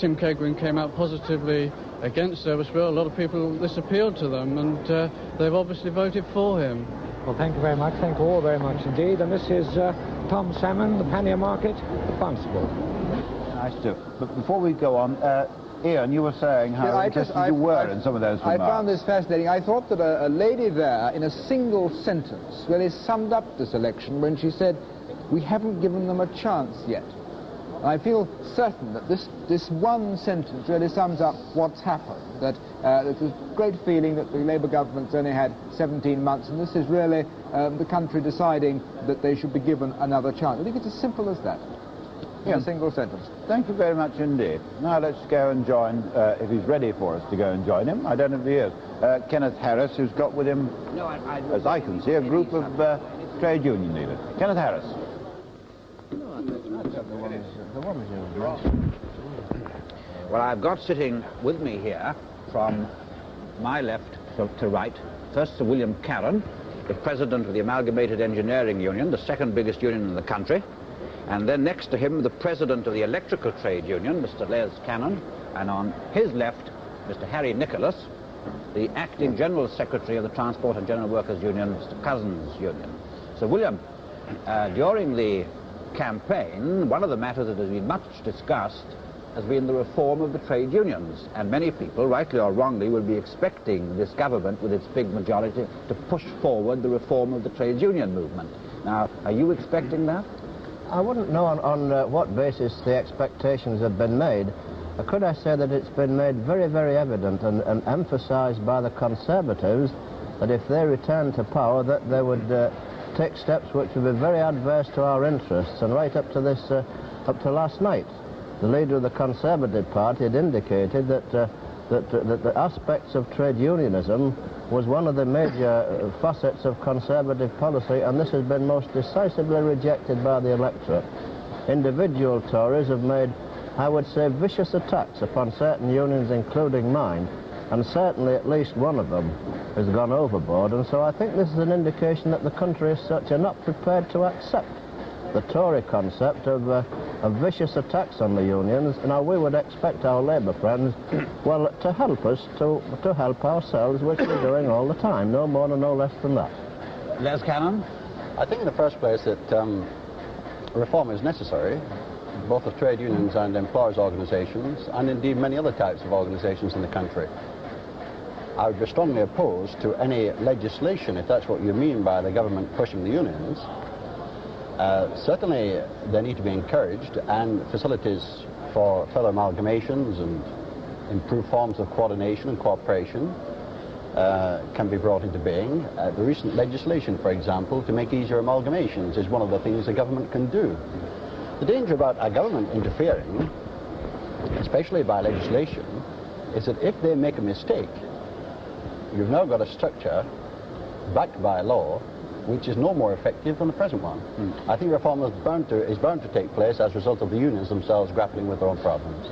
Tim Kegwin came out positively against overspill. A lot of people, this appealed to them, and they've obviously voted for him. Well, thank you very much. Thank you all very much indeed. And this is Tom Salmon, the Pannier Market, Barnstable. Nice to. But before we go on, Ian, you were saying how interested you were in some of those remarks. I found this fascinating. I thought that a lady there, in a single sentence, really summed up this election when she said, "We haven't given them a chance yet." I feel certain that this one sentence really sums up what's happened, that there's a great feeling that the Labour government's only had 17 months, and this is really the country deciding that they should be given another chance. I think it's as simple as that, in a single sentence. Thank you very much indeed. Now let's go and join, if he's ready for us to go and join him. I don't know if he is. Kenneth Harris, who's got with him, as I can see, a group of trade union leaders. Kenneth Harris. Well, I've got sitting with me here, from my left to right, first Sir William Carron, the president of the Amalgamated Engineering Union, the second biggest union in the country, and then next to him, the president of the Electrical Trade Union, Mr. Les Cannon, and on his left, Mr. Harry Nicholas, the acting General Secretary of the Transport and General Workers Union, Mr. Cousins' union. So, William, during the campaign, one of the matters that has been much discussed has been the reform of the trade unions, and many people, rightly or wrongly, will be expecting this government with its big majority to push forward the reform of the trade union movement. Now, are you expecting that? I wouldn't know on what basis the expectations have been made. Could I say that it's been made very, very evident and emphasised by the Conservatives that if they returned to power that they would take steps which would be very adverse to our interests, and right up to this, up to last night, the leader of the Conservative Party had indicated that the aspects of trade unionism was one of the major facets of Conservative policy, and this has been most decisively rejected by the electorate. Individual Tories have made, I would say, vicious attacks upon certain unions, including mine, and certainly at least one of them has gone overboard, and so I think this is an indication that the country as such are not prepared to accept the Tory concept of vicious attacks on the unions. Now we would expect our Labour friends, well, to help us, to help ourselves, which we're doing all the time, no more and no less than that. Les Cannon? I think in the first place that reform is necessary, both of trade unions and employers' organisations, and indeed many other types of organisations in the country. I would be strongly opposed to any legislation, if that's what you mean by the government pushing the unions. Certainly they need to be encouraged, and facilities for further amalgamations and improved forms of coordination and cooperation can be brought into being. The recent legislation, for example, to make easier amalgamations is one of the things the government can do. The danger about our government interfering, especially by legislation, is that if they make a mistake, you've now got a structure backed by law which is no more effective than the present one. I think reform is bound to take place as a result of the unions themselves grappling with their own problems.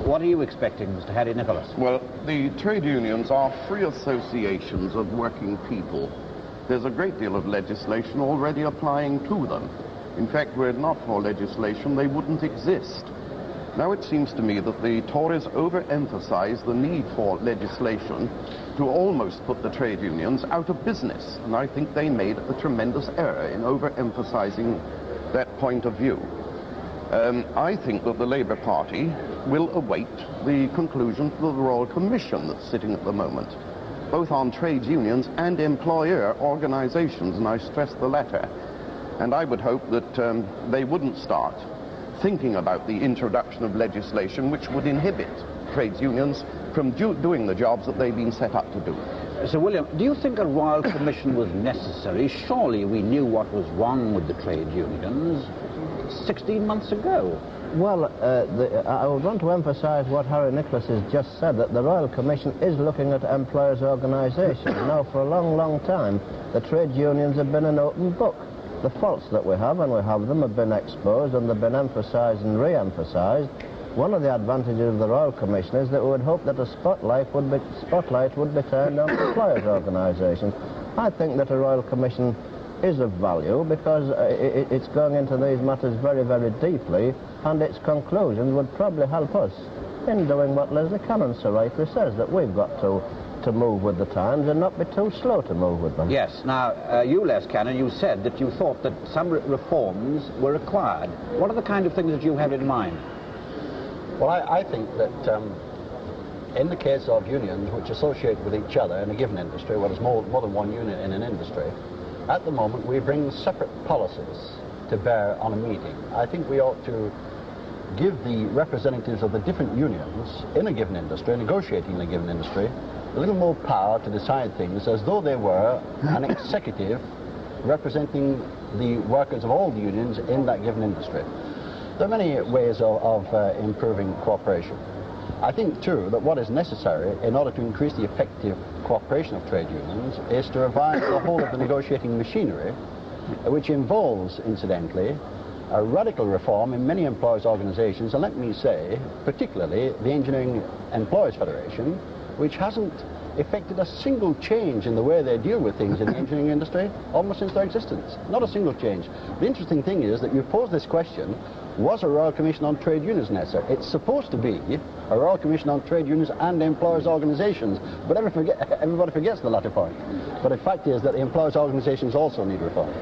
What are you expecting, Mr. Harry Nicholas? Well, the trade unions are free associations of working people. There's a great deal of legislation already applying to them. In fact, were it not for legislation, they wouldn't exist. Now it seems to me that the Tories overemphasize the need for legislation to almost put the trade unions out of business. And I think they made a tremendous error in overemphasizing that point of view. I think that the Labour Party will await the conclusion of the Royal Commission that's sitting at the moment, both on trade unions and employer organizations, and I stress the latter. And I would hope that they wouldn't start thinking about the introduction of legislation which would inhibit trade unions from doing the jobs that they've been set up to do. Sir William, do you think a Royal Commission was necessary? Surely we knew what was wrong with the trade unions 16 months ago. Well, I would want to emphasise what Harry Nicholas has just said, that the Royal Commission is looking at employers' organisations. Now, for a long, long time, the trade unions have been an open book. The faults that we have, and we have them, have been exposed and they've been emphasised and re-emphasised. One of the advantages of the Royal Commission is that we would hope that a spotlight would be turned on employers' organisations. I think that a Royal Commission is of value because it's going into these matters very, very deeply, and its conclusions would probably help us in doing what Leslie Cannon so rightly says, that we've got to move with the times and not be too slow to move with them. Yes. Now, you, Les Cannon, you said that you thought that some reforms were required. What are the kind of things that you have in mind? Well, I think that in the case of unions which associate with each other in a given industry, where there's more than one unit in an industry, at the moment we bring separate policies to bear on a meeting. I think we ought to give the representatives of the different unions in a given industry, negotiating in a given industry, a little more power to decide things as though they were an executive representing the workers of all the unions in that given industry. There are many ways of improving cooperation. I think, too, that what is necessary in order to increase the effective cooperation of trade unions is to revise the whole of the negotiating machinery, which involves, incidentally, a radical reform in many employers' organisations, and let me say, particularly the Engineering Employers Federation, which hasn't effected a single change in the way they deal with things in the engineering industry almost since their existence. Not a single change. The interesting thing is that you pose this question, was a Royal Commission on Trade Unions necessary? It's supposed to be a Royal Commission on Trade Unions and employers' organisations, but everybody forgets the latter point. But the fact is that the employers' organisations also need reform.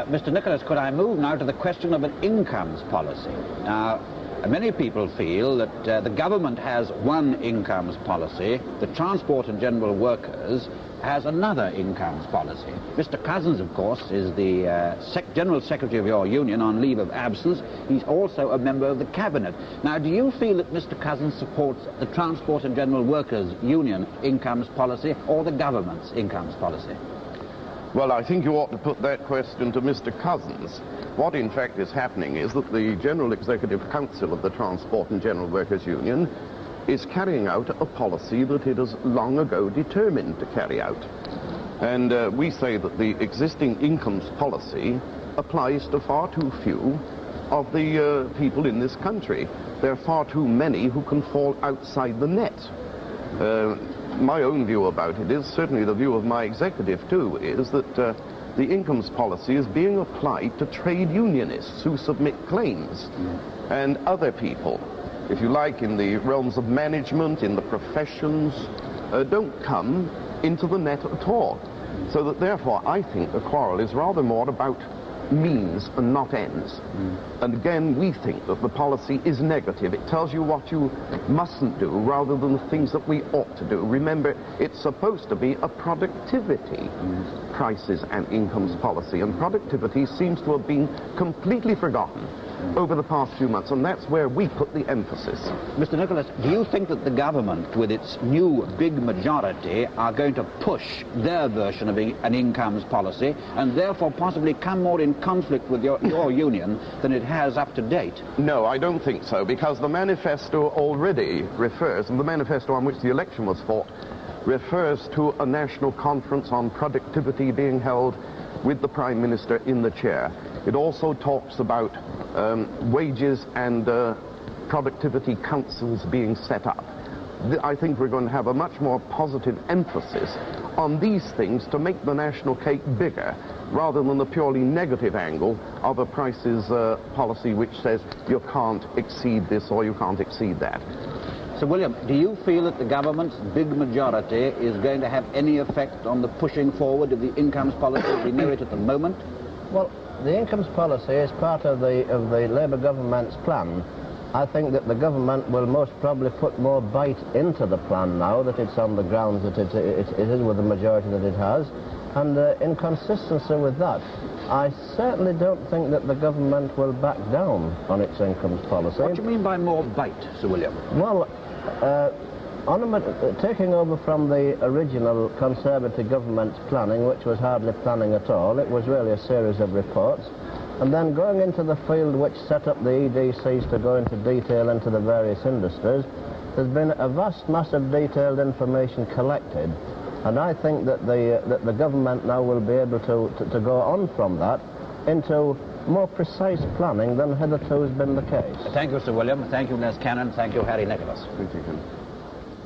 Mr. Nicholas, could I move now to the question of an incomes policy? Now, many people feel that the government has one incomes policy, the Transport and General Workers has another incomes policy. Mr. Cousins, of course, is the General Secretary of your union on leave of absence. He's also a member of the Cabinet. Now, do you feel that Mr. Cousins supports the Transport and General Workers Union incomes policy or the government's incomes policy? Well, I think you ought to put that question to Mr. Cousins. What in fact is happening is that the General Executive Council of the Transport and General Workers Union is carrying out a policy that it has long ago determined to carry out. And we say that the existing incomes policy applies to far too few of the people in this country. There are far too many who can fall outside the net. My own view about it is, certainly the view of my executive too, is that the incomes policy is being applied to trade unionists who submit claims and other people, if you like, in the realms of management, in the professions, don't come into the net at all. So that therefore I think the quarrel is rather more about means and not ends. And again, we think that the policy is negative. It tells you what you mustn't do rather than the things that we ought to do. Remember, it's supposed to be a productivity prices and incomes policy, and productivity seems to have been completely forgotten. over the past few months, and that's where we put the emphasis. Mr. Nicholas, do you think that the government, with its new big majority, are going to push their version of an incomes policy and therefore possibly come more in conflict with your union than it has up to date? No, I don't think so, because the manifesto already refers, and the manifesto on which the election was fought, refers to a national conference on productivity being held with the Prime Minister in the chair. It also talks about wages and productivity councils being set up. I think we're going to have a much more positive emphasis on these things to make the national cake bigger, rather than the purely negative angle of a prices policy which says you can't exceed this or you can't exceed that. Sir William, do you feel that the government's big majority is going to have any effect on the pushing forward of the incomes policy as we know it at the moment? Well, the incomes policy is part of the Labour government's plan. I think that the government will most probably put more bite into the plan now that it's on the grounds that it is with the majority that it has. And in consistency with that, I certainly don't think that the government will back down on its incomes policy. What do you mean by more bite, Sir William? Well, taking over from the original Conservative government's planning, which was hardly planning at all, it was really a series of reports, and then going into the field which set up the EDCs to go into detail into the various industries, there's been a vast mass of detailed information collected, and I think that the government now will be able to go on from that into more precise planning than hitherto has been the case. Thank you, Sir William. Thank you, Les Cannon. Thank you, Harry Nicholas. Thank you.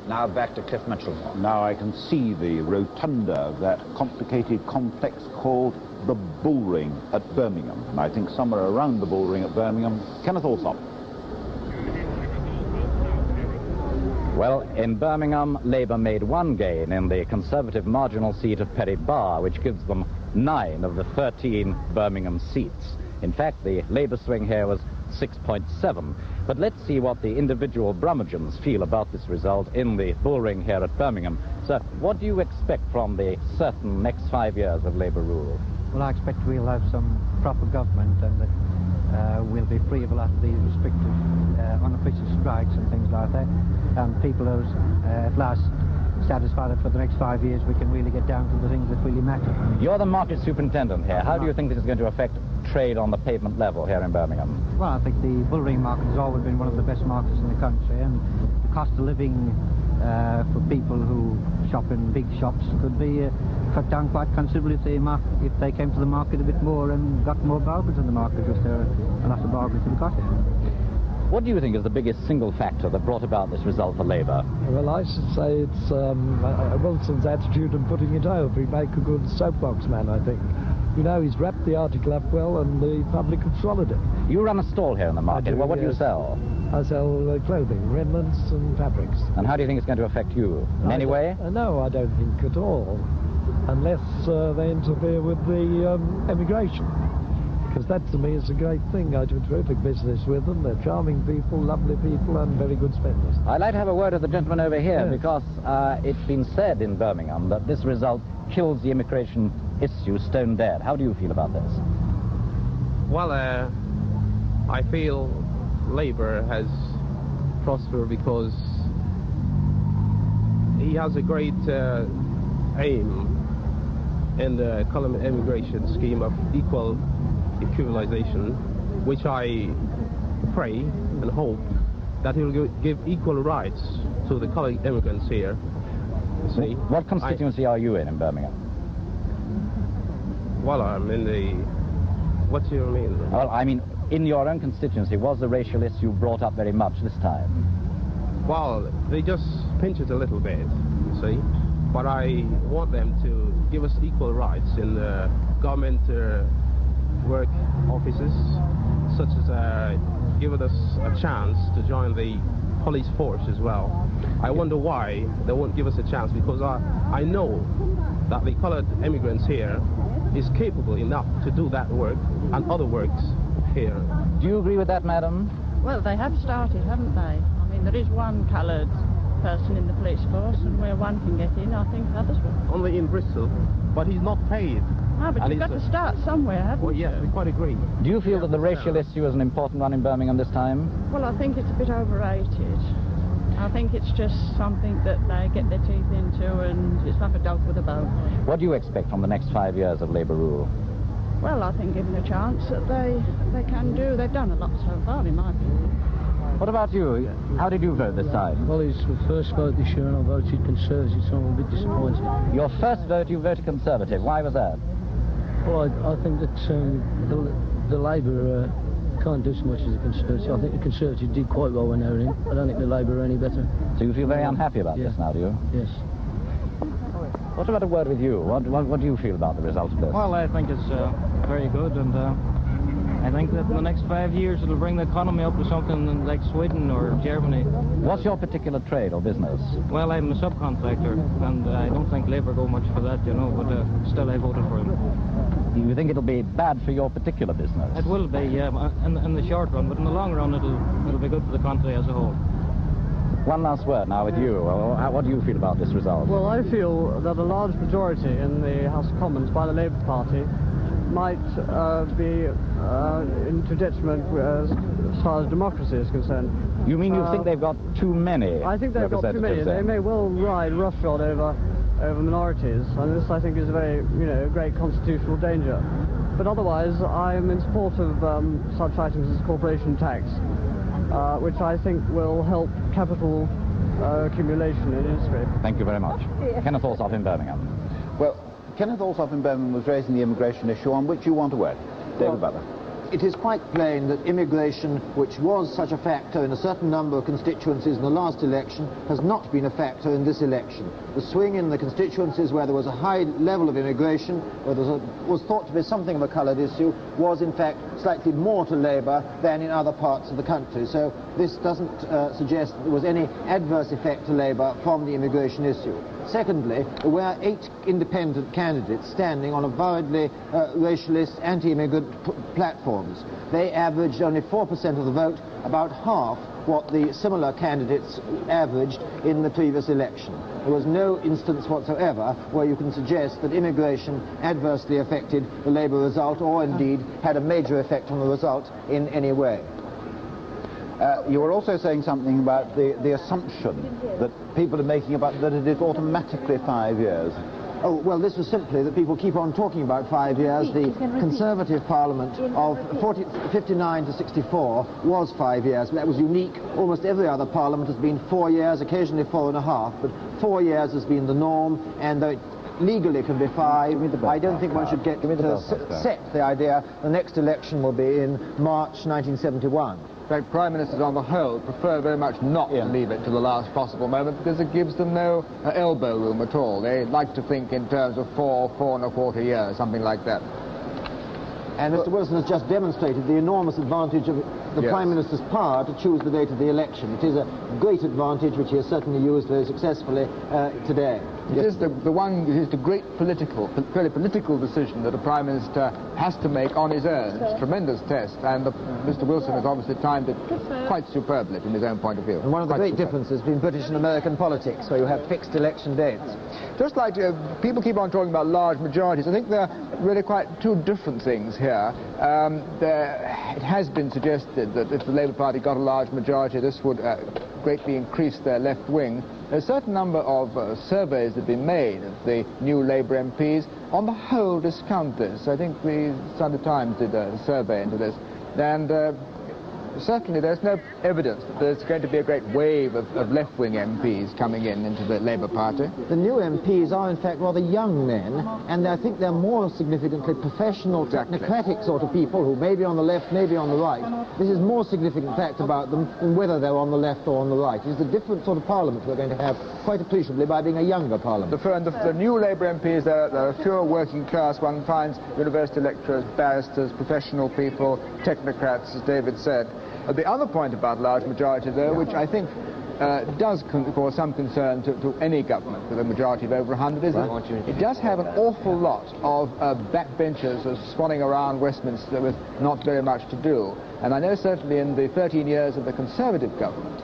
Now back to Cliff Michelmore. Now I can see the rotunda of that complicated complex called the Bullring at Birmingham. And I think somewhere around the Bullring at Birmingham, Kenneth Alsop. Well, in Birmingham, Labour made one gain in the Conservative marginal seat of Bough, which gives them 9 of the 13 Birmingham seats. In fact, the Labour swing here was 6.7. But let's see what the individual Brummagans feel about this result in the Bullring here at Birmingham. Sir, what do you expect from the certain next 5 years of Labour rule? Well, I expect we'll have some proper government and that we'll be free of a lot of these restrictive unofficial strikes and things like that. And people are at last satisfied that for the next 5 years we can really get down to the things that really matter. You're the market superintendent here. How do you think this is going to affect trade on the pavement level here in Birmingham? Well, I think the Bullring market has always been one of the best markets in the country, and the cost of living for people who shop in big shops could be cut down quite considerably if they came to the market a bit more and got more bargains in the market, because there are a lot of bargains to be got here. What do you think is the biggest single factor that brought about this result for Labour? Well, I should say it's Wilson's attitude and putting it over. He'd make a good soapbox man, I think. You know, he's wrapped the article up well and the public have swallowed it. You run a stall here in the market. Well, what do you sell? I sell clothing, remnants and fabrics. And how do you think it's going to affect you? In any way? No, I don't think at all. Unless they interfere with the emigration. Because that, to me, is a great thing. I do terrific business with them. They're charming people, lovely people, and very good spenders. I'd like to have a word with the gentleman over here, because it's been said in Birmingham that this result kills the immigration issue stone dead. How do you feel about this? Well, I feel Labour has prospered because he has a great aim in the column immigration scheme of equal equalization, which I pray and hope that he will give equal rights to the colored immigrants here. See, what constituency are you in Birmingham? Well, I'm in the... What do you mean? Well, I mean, in your own constituency, was the racial issue brought up very much this time? Well, they just pinch it a little bit, you see. But I want them to give us equal rights in the government work offices, such as giving us a chance to join the police force as well. I wonder why they won't give us a chance, because I know that the colored immigrants here is capable enough to do that work and other works here. Do you agree with that, madam? Well, they have started, haven't they? I mean, there is one coloured person in the police force, and where one can get in, I think others will. Only in Bristol, but he's not paid. Ah, but you've got to start somewhere, haven't you? Well, yes, we quite agree. Do you feel that the racial issue is an important one in Birmingham this time? Well, I think it's a bit overrated. I think it's just something that they get their teeth into, and it's like a dog with a bone. What do you expect from the next 5 years of Labour rule? Well, I think given a chance that they can do. They've done a lot so far, in my opinion. What about you? How did you vote this time? Well, it's the first vote this year, and I voted Conservative, so I'm a bit disappointed. Your first vote, you voted Conservative. Why was that? Well, I think that the Labour can't do so much as the Conservative. I think the Conservatives did quite well when they were in. I don't think the Labour are any better. So you feel very unhappy about this now, do you? Yes. What about a word with you? What do you feel about the result of this? Well, I think it's very good, and I think that in the next 5 years it'll bring the economy up to something like Sweden or Germany. What's your particular trade or business? Well, I'm a subcontractor, and I don't think Labour go much for that, you know, but still I voted for them. You think it'll be bad for your particular business? It will be, yeah, in the short run, but in the long run it'll be good for the country as a whole. One last word now with you. What do you feel about this result? Well, I feel that a large majority in the House of Commons by the Labour Party might be into detriment as far as democracy is concerned. You mean you think they've got too many? I think they've got too many. They may well ride roughshod over minorities, and this I think is a very, great constitutional danger. But otherwise, I am in support of such items as corporation tax, which I think will help capital accumulation in industry. Thank you very much. Kenneth Alsop in Birmingham. Well, Kenneth Alsop in Birmingham was raising the immigration issue on which you want to work. David Butler. It is quite plain that immigration, which was such a factor in a certain number of constituencies in the last election, has not been a factor in this election. The swing in the constituencies where there was a high level of immigration, where there was thought to be something of a coloured issue, was in fact slightly more to Labour than in other parts of the country. So this doesn't suggest that there was any adverse effect to Labour from the immigration issue. Secondly, there were 8 independent candidates standing on avowedly racialist, anti-immigrant platforms. They averaged only 4% of the vote, about half what the similar candidates averaged in the previous election. There was no instance whatsoever where you can suggest that immigration adversely affected the Labour result, or indeed had a major effect on the result in any way. You were also saying something about the assumption that people are making about that it is automatically 5 years. Oh, well, this was simply that people keep on talking about 5 years. The Conservative Parliament of 59 to 64 was 5 years. That was unique. Almost every other Parliament has been 4 years, occasionally 4.5, but 4 years has been the norm, and though it legally can be 5, I don't think one should get to set the idea the next election will be in March 1971. In fact, Prime Ministers on the whole prefer very much not to leave it to the last possible moment, because it gives them no elbow room at all. They like to think in terms of 4.25 years, something like that. And Mr. Wilson has just demonstrated the enormous advantage of the Prime Minister's power to choose the date of the election. It is a great advantage which he has certainly used very successfully today. It is the great fairly political decision that a Prime Minister has to make on his own. It's a tremendous test, and Mr. Wilson has obviously timed it quite superbly from his own point of view. And one of the great differences between British and American politics, where you have fixed election dates. Just like people keep on talking about large majorities, I think they're really quite two different things here. It has been suggested that if the Labour Party got a large majority, this would greatly increase their left wing. A certain number of surveys have been made of the new Labour MPs. On the whole, discount this. I think the Sunday Times did a survey into this, and certainly there's no evidence that there's going to be a great wave of left-wing MPs coming into the Labour Party. The new MPs are in fact rather young men, and I think they're more significantly professional, technocratic sort of people who may be on the left, may be on the right. This is more significant fact about them than whether they're on the left or on the right. It's a different sort of parliament we're going to have quite appreciably by being a younger parliament. The new Labour MPs, they're pure working class. One finds university lecturers, barristers, professional people, technocrats, as David said. The other point about large majority, though, which I think does cause some concern to any government with a majority of over 100, is that it does have an awful lot of backbenchers swanning around Westminster with not very much to do. And I know certainly in the 13 years of the Conservative government,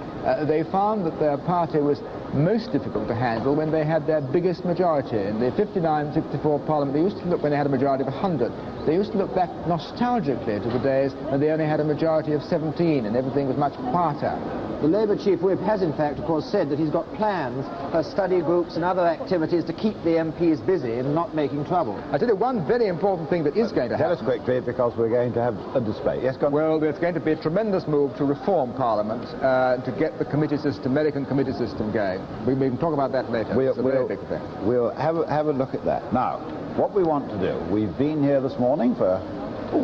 they found that their party was most difficult to handle when they had their biggest majority. In the 59-64 Parliament, they used to look when they had a majority of 100. They used to look back nostalgically to the days when they only had a majority of 17 and everything was much quieter. The Labour Chief Whip has, in fact, of course, said that he's got plans for study groups and other activities to keep the MPs busy and not making trouble. I tell you one very important thing that is going to happen. Tell us quickly, because we're going to have a debate. Yes, go on. Well, there's going to be a tremendous move to reform Parliament to get the committee system, American committee system going. We can talk about that later. It's a very big thing. We'll have a look at that. Now, what we want to do, we've been here this morning for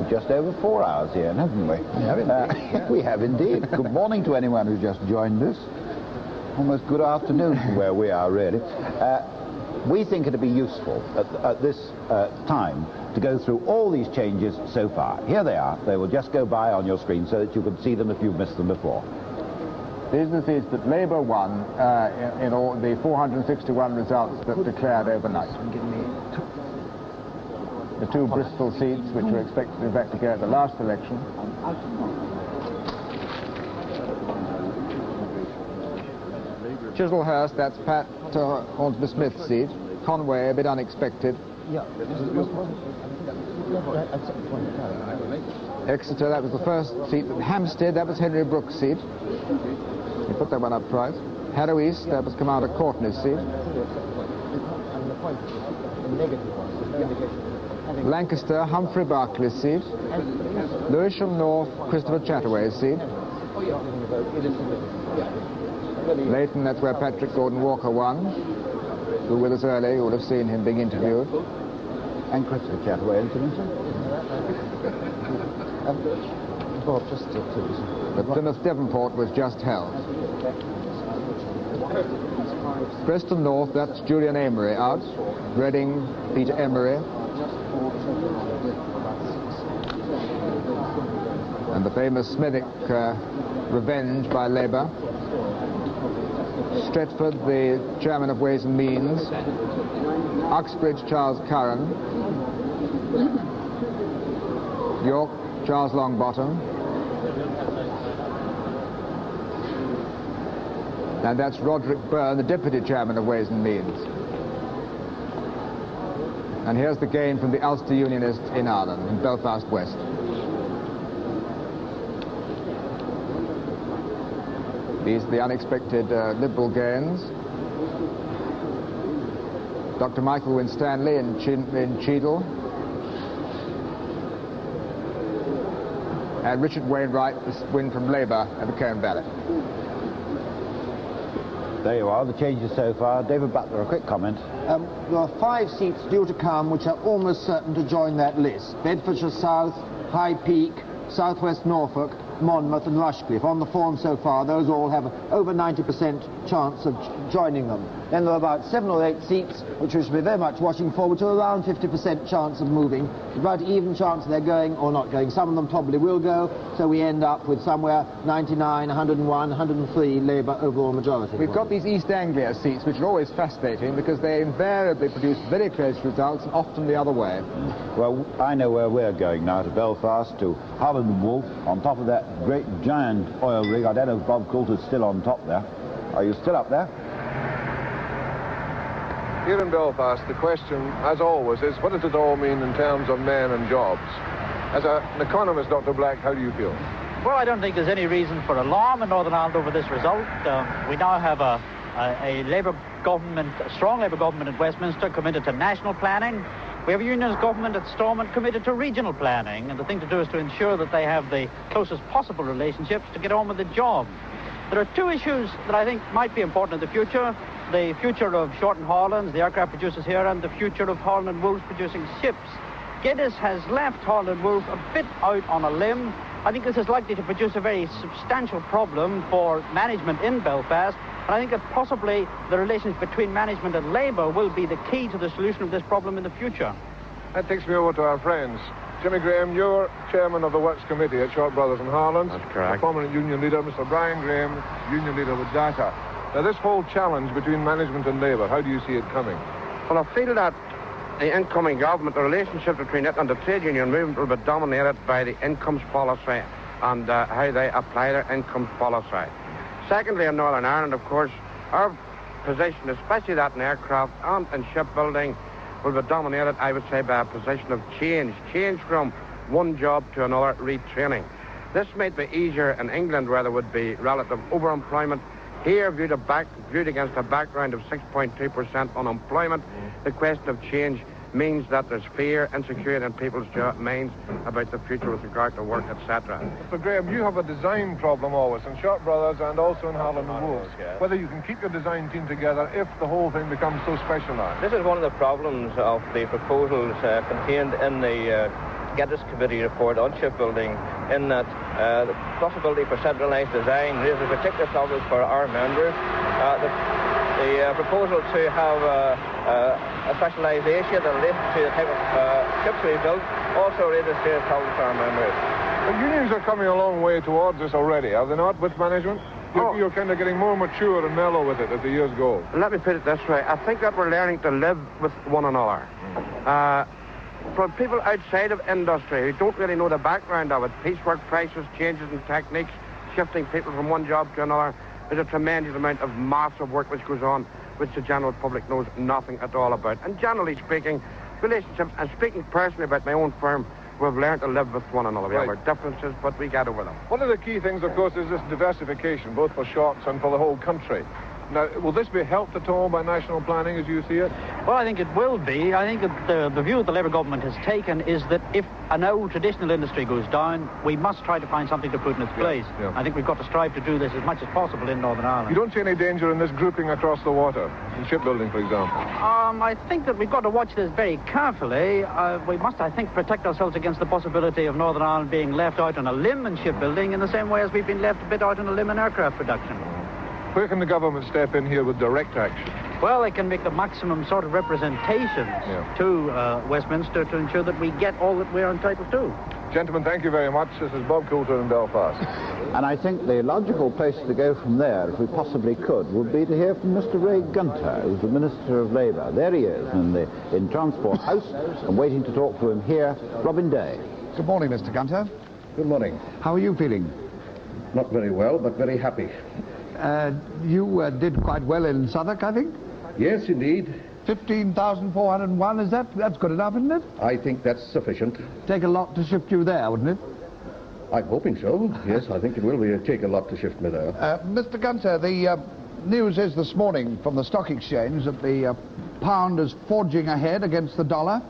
just over 4 hours here, haven't we? We have indeed. We have indeed. Good morning to anyone who's just joined us. Almost good afternoon from where we are, really. We think it'd be useful at this time to go through all these changes so far. Here they are. They will just go by on your screen so that you can see them if you've missed them before. These are the seats that Labour won in all the 461 results that declared overnight. The two Bristol seats, which were expected, in fact, to go at the last election. Chislehurst, that's Pat Hornsby-Smith's seat. Conway, a bit unexpected. Exeter, that was the first seat. Hampstead, that was Henry Brooke's seat. He put that one up price. Harrow East, that was Commander Courtney's seat. Lancaster, Humphrey Barclay's seat. Lewisham North, Christopher Chataway's seat. Leighton, that's where Patrick Gordon Walker won. Who were with us early, you would have seen him being interviewed. And Christopher Chataway, incidentally. But Plymouth Devonport was just held. Preston North, that's Julian Amery out. Reading, Peter Emery. And the famous Smethwick revenge by Labour. Stretford, the chairman of Ways and Means. Uxbridge, Charles Curran. York, Charles Longbottom. And that's Roderick Byrne, the deputy chairman of Ways and Means. And here's the gain from the Ulster Unionists in Ireland, in Belfast West. These are the unexpected Liberal gains. Dr. Michael Winstanley in Cheadle. And Richard Wainwright, this win from Labour at the Colne Valley. There you are, the changes so far. David Butler, a quick comment. There are 5 seats due to come which are almost certain to join that list. Bedfordshire South, High Peak, South West Norfolk, Monmouth and Rushcliffe. On the form so far, those all have over 90% chance of joining them. Then there are about 7 or 8 seats which we should be very much watching for, which are around 50% chance of moving. About even chance they're going or not going. Some of them probably will go, so we end up with somewhere 99, 101, 103 Labour overall majority. We've got these East Anglia seats, which are always fascinating because they invariably produce very close results and often the other way. Well, I know where we're going now, to Belfast, to Holland and Wolff, on top of that great giant oil rig. I don't know if Bob Coulter's still on top there. Are you still up there? Here in Belfast, the question, as always, is what does it all mean in terms of men and jobs? As an economist, Dr. Black, how do you feel? Well, I don't think there's any reason for alarm in Northern Ireland over this result. We now have a Labour government, a strong Labour government at Westminster committed to national planning. We have a unionist government at Stormont committed to regional planning, and the thing to do is to ensure that they have the closest possible relationships to get on with the job. There are 2 issues that I think might be important in the future of Shorten Howlands, the aircraft producers here, and the future of Holland and Wolff producing ships. Geddes has left Holland and Wolff a bit out on a limb. I think this is likely to produce a very substantial problem for management in Belfast, and I think that possibly the relations between management and Labour will be the key to the solution of this problem in the future. That takes me over to our friends. Jimmy Graham, you're chairman of the Works Committee at Short Brothers and Harlands. That's correct. A prominent union leader, Mr. Brian Graham, union leader with DATA. Now, this whole challenge between management and Labour, how do you see it coming? Well, I feel that the incoming government, the relationship between it and the trade union movement will be dominated by the incomes policy and how they apply their income policy. Secondly, in Northern Ireland, of course, our position, especially that in aircraft and in shipbuilding, will be dominated, I would say, by a position of change from one job to another, retraining. This might be easier in England, where there would be relative overemployment. Here, viewed against a background of 6.2% unemployment, the question of change means that there's fear, insecurity in people's minds about the future with regard to work, etc. Mr. Graham, you have a design problem always in Sharp Brothers and also in Harland and Wolff. Whether you can keep your design team together if the whole thing becomes so specialised. This is one of the problems of the proposals contained in the Geddes Committee report on shipbuilding, in that the possibility for centralised design raises particular problems for our members. The proposal to have a specialisation in relation to the type of ships we build also raises serious problems for our members. The unions are coming a long way towards this already, are they not, with management? You're kind of getting more mature and mellow with it as the years go. Let me put it this way. I think that we're learning to live with one another. For people outside of industry who don't really know the background of it, piecework prices, changes in techniques, shifting people from one job to another, there's a tremendous amount of massive work which goes on, which the general public knows nothing at all about. And generally speaking, relationships, and speaking personally about my own firm, we've learned to live with one another. We have our differences, but we get over them. One of the key things, of course, is this diversification, both for Shorts and for the whole country. Now, will this be helped at all by national planning as you see it? Well, I think it will be. I think that the view the Labour government has taken is that if an old traditional industry goes down, we must try to find something to put in its place. Yeah. I think we've got to strive to do this as much as possible in Northern Ireland. You don't see any danger in this grouping across the water, in shipbuilding, for example? I think that we've got to watch this very carefully. We must, I think, protect ourselves against the possibility of Northern Ireland being left out on a limb in shipbuilding in the same way as we've been left a bit out on a limb in aircraft production. Where can the government step in here with direct action? Well, they can make the maximum sort of representations to Westminster to ensure that we get all that we're entitled to. Gentlemen, thank you very much. This is Bob Coulter in Belfast. And I think the logical place to go from there, if we possibly could, would be to hear from Mr. Ray Gunter, who's the Minister of Labour. There he is in Transport House, and waiting to talk to him here, Robin Day. Good morning, Mr. Gunter. Good morning. How are you feeling? Not very well, but very happy. You did quite well in Southwark, I think? Yes, indeed. 15,401, is that's good enough, isn't it? I think that's sufficient. Take a lot to shift you there, wouldn't it? I'm hoping so. Yes, I think it will take a lot to shift me there. Mr. Gunter, the news is this morning from the stock exchange that the pound is forging ahead against the dollar,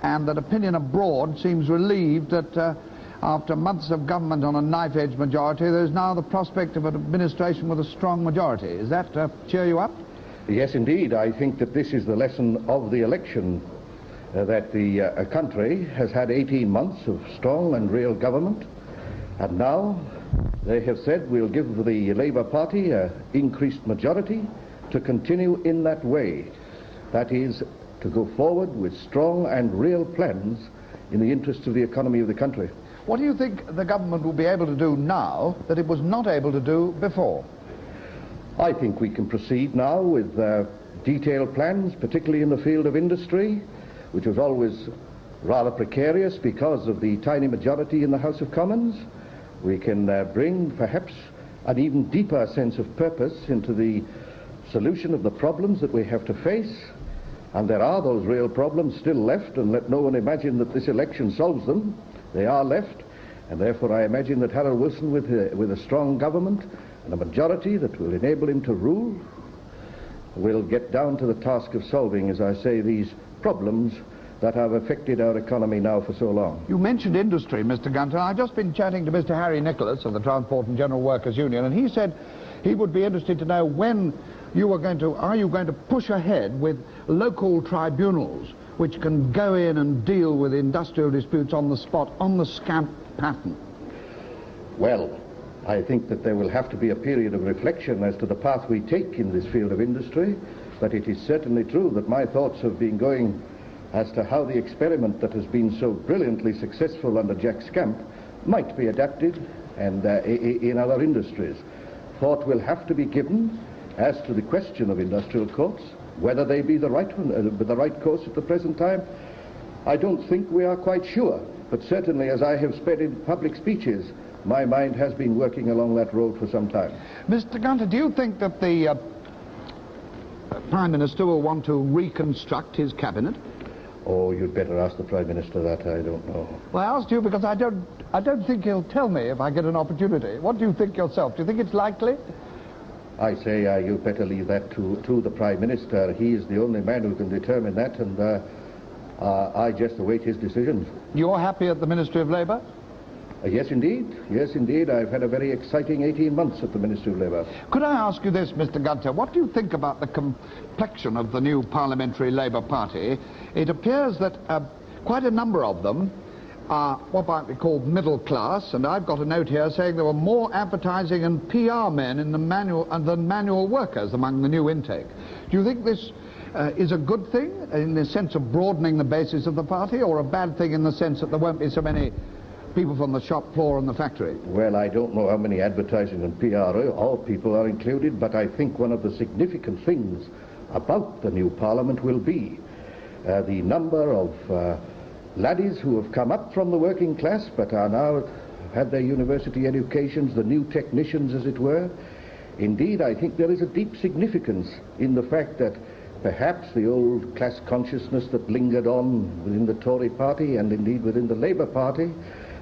and that opinion abroad seems relieved that after months of government on a knife-edge majority, there's now the prospect of an administration with a strong majority. Does that cheer you up? Yes, indeed. I think that this is the lesson of the election, that the country has had 18 months of strong and real government, and now they have said we'll give the Labour Party an increased majority to continue in that way. That is, to go forward with strong and real plans in the interest of the economy of the country. What do you think the government will be able to do now that it was not able to do before? I think we can proceed now with detailed plans, particularly in the field of industry, which was always rather precarious because of the tiny majority in the House of Commons. We can bring perhaps an even deeper sense of purpose into the solution of the problems that we have to face. And there are those real problems still left, and let no one imagine that this election solves them. They are left, and therefore I imagine that Harold Wilson, with a strong government and a majority that will enable him to rule, will get down to the task of solving, as I say, these problems that have affected our economy now for so long. You mentioned industry, Mr. Gunter. I've just been chatting to Mr. Harry Nicholas of the Transport and General Workers Union, and he said he would be interested to know when are you going to push ahead with local tribunals which can go in and deal with industrial disputes on the spot, on the scamp pattern? Well, I think that there will have to be a period of reflection as to the path we take in this field of industry, but it is certainly true that my thoughts have been going as to how the experiment that has been so brilliantly successful under Jack Scamp might be adapted and in other industries. Thought will have to be given as to the question of industrial courts, whether they be the right one, the right course at the present time. I don't think we are quite sure, but certainly, as I have said in public speeches, my mind has been working along that road for some time. Mr. Gunter, do you think that the Prime Minister will want to reconstruct his cabinet? Oh, you'd better ask the Prime Minister that. I don't know. Well, I asked you because I don't think he'll tell me if I get an opportunity. What do you think yourself? Do you think it's likely? I say you'd better leave that to the Prime Minister. He is the only man who can determine that, and I just await his decisions. You're happy at the Ministry of Labour? Yes, indeed. Yes, indeed. I've had a very exciting 18 months at the Ministry of Labour. Could I ask you this, Mr. Gunter? What do you think about the complexion of the new Parliamentary Labour Party? It appears that quite a number of them are what might be called middle class, and I've got a note here saying there were more advertising and PR men in the than manual workers among the new intake. Do you think this is a good thing in the sense of broadening the basis of the party, or a bad thing in the sense that there won't be so many people from the shop floor and the factory? Well, I don't know how many advertising and PR all people are included, but I think one of the significant things about the new Parliament will be the number of laddies who have come up from the working class but are now had their university educations, the new technicians, as it were. Indeed, I think there is a deep significance in the fact that perhaps the old class consciousness that lingered on within the Tory party and indeed within the Labour Party,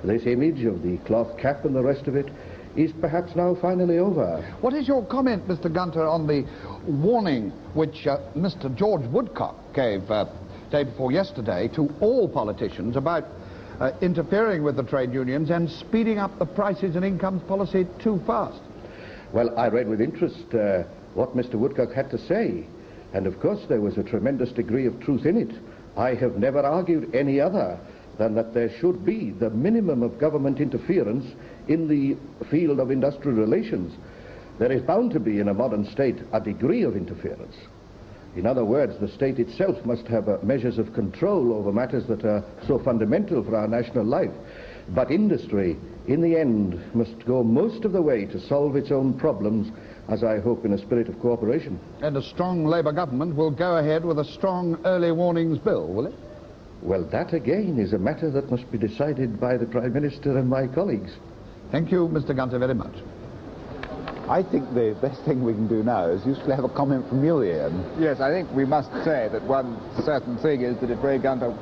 this image of the cloth cap and the rest of it, is perhaps now finally over. What is your comment, Mr. Gunter, on the warning which Mr. George Woodcock gave day before yesterday to all politicians about interfering with the trade unions and speeding up the prices and incomes policy too fast? Well, I read with interest what Mr. Woodcock had to say, and of course there was a tremendous degree of truth in it. I have never argued any other than that there should be the minimum of government interference in the field of industrial relations. There is bound to be in a modern state a degree of interference. In other words, the state itself must have measures of control over matters that are so fundamental for our national life. But industry, in the end, must go most of the way to solve its own problems, as I hope in a spirit of cooperation. And a strong Labour government will go ahead with a strong early warnings bill, will it? Well, that again is a matter that must be decided by the Prime Minister and my colleagues. Thank you, Mr. Gunter, very much. I think the best thing we can do now is usefully have a comment from you, Ian. Yes, I think we must say that one certain thing is that if Ray Gunter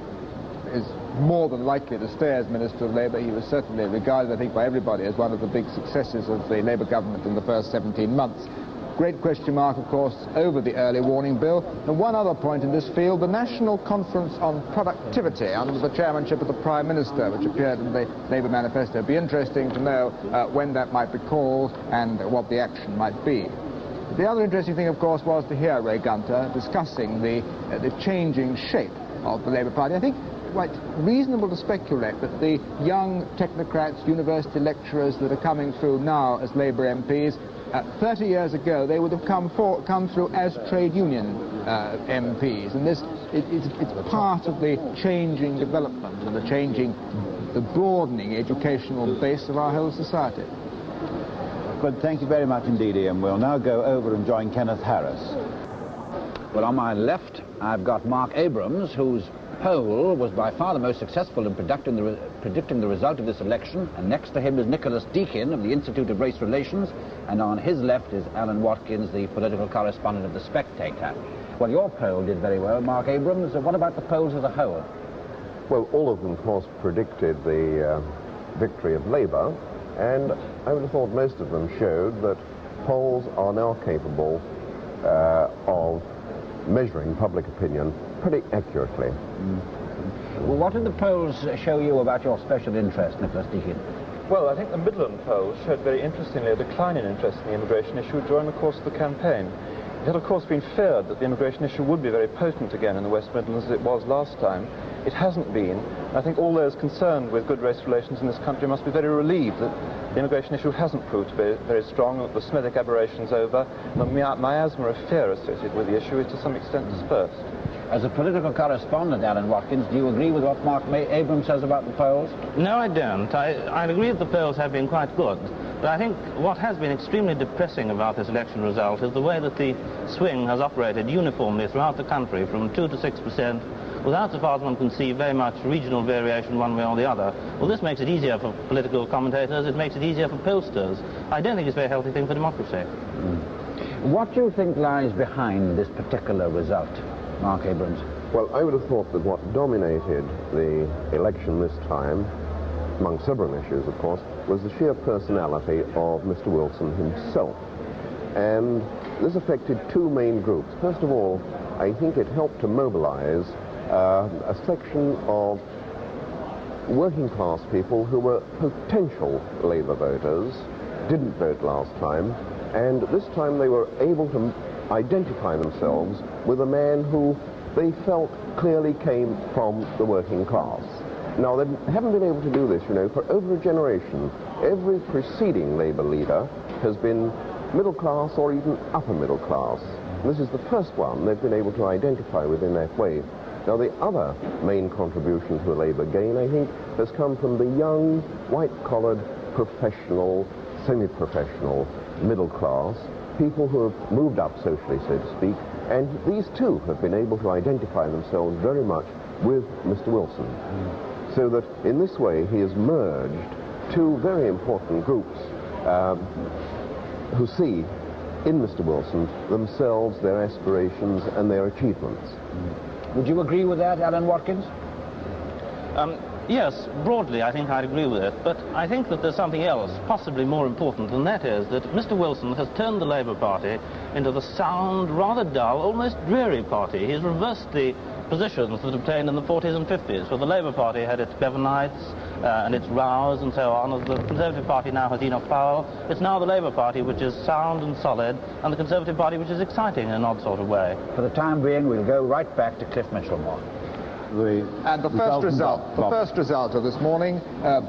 is more than likely to stay as Minister of Labour, he was certainly regarded, I think, by everybody as one of the big successes of the Labour government in the first 17 months. Great question mark, of course, over the early warning bill. And one other point in this field, the National Conference on Productivity under the chairmanship of the Prime Minister, which appeared in the Labour manifesto. It'd be interesting to know when that might be called and what the action might be. The other interesting thing, of course, was to hear Ray Gunter discussing the changing shape of the Labour Party. I think quite reasonable to speculate that the young technocrats, university lecturers that are coming through now as Labour MPs, 30 years ago they would have come through as trade union MPs, and this it's part of the changing development and the broadening educational base of our whole society. Good, thank you very much indeed, Ian. We'll now go over and join Kenneth Harris. Well, on my left I've got Mark Abrams, whose poll was by far the most successful in predicting the result of this election, and next to him is Nicholas Deakin of the Institute of Race Relations, and on his left is Alan Watkins, the political correspondent of The Spectator. Well, your poll did very well, Mark Abrams. What about the polls as a whole? Well, all of them, of course, predicted the victory of Labour, and I would have thought most of them showed that polls are now capable of measuring public opinion pretty accurately. Well, what did the polls show you about your special interest, Nicholas Deakin? Well, I think the Midland poll showed very interestingly a decline in interest in the immigration issue during the course of the campaign. It had, of course, been feared that the immigration issue would be very potent again in the West Midlands as it was last time. It hasn't been. I think all those concerned with good race relations in this country must be very relieved that the immigration issue hasn't proved to be very strong, that the Smithic aberration's over, and the miasma of fear associated with the issue is to some extent dispersed. As a political correspondent, Alan Watkins, do you agree with what Mark Abrams says about the polls? No, I don't. I agree that the polls have been quite good. But I think what has been extremely depressing about this election result is the way that the swing has operated uniformly throughout the country from 2 to 6%, without, so far as one can see, very much regional variation one way or the other. Well, this makes it easier for political commentators, it makes it easier for pollsters. I don't think it's a very healthy thing for democracy. What do you think lies behind this particular result, Mark Abrams? Well, I would have thought that what dominated the election this time, among several issues, of course, was the sheer personality of Mr. Wilson himself. And this affected two main groups. First of all, I think it helped to mobilize a section of working class people who were potential Labour voters, didn't vote last time, and this time they were able to identify themselves with a man who they felt clearly came from the working class. Now, they haven't been able to do this, you know, for over a generation. Every preceding Labour leader has been middle class or even upper middle class. This is the first one they've been able to identify with in that way. Now, the other main contribution to the Labour gain, I think, has come from the young, white-collared, professional, semi-professional middle class, people who have moved up socially, so to speak, and these two have been able to identify themselves very much with Mr. Wilson. So that in this way he has merged two very important groups who see in Mr. Wilson themselves, their aspirations and their achievements. Would you agree with that, Alan Watkins? Yes, broadly I think I'd agree with it, but I think that there's something else, possibly more important, and that is that Mr. Wilson has turned the Labour Party into the sound, rather dull, almost dreary party. He's reversed the positions that obtained in the 40s and 50s, where the Labour Party had its Bevernites and its rows and so on. As the Conservative Party now has Enoch Powell, it's now the Labour Party which is sound and solid, and the Conservative Party which is exciting in an odd sort of way. For the time being, we'll go right back to Cliff Michelmore. And the first result of this morning,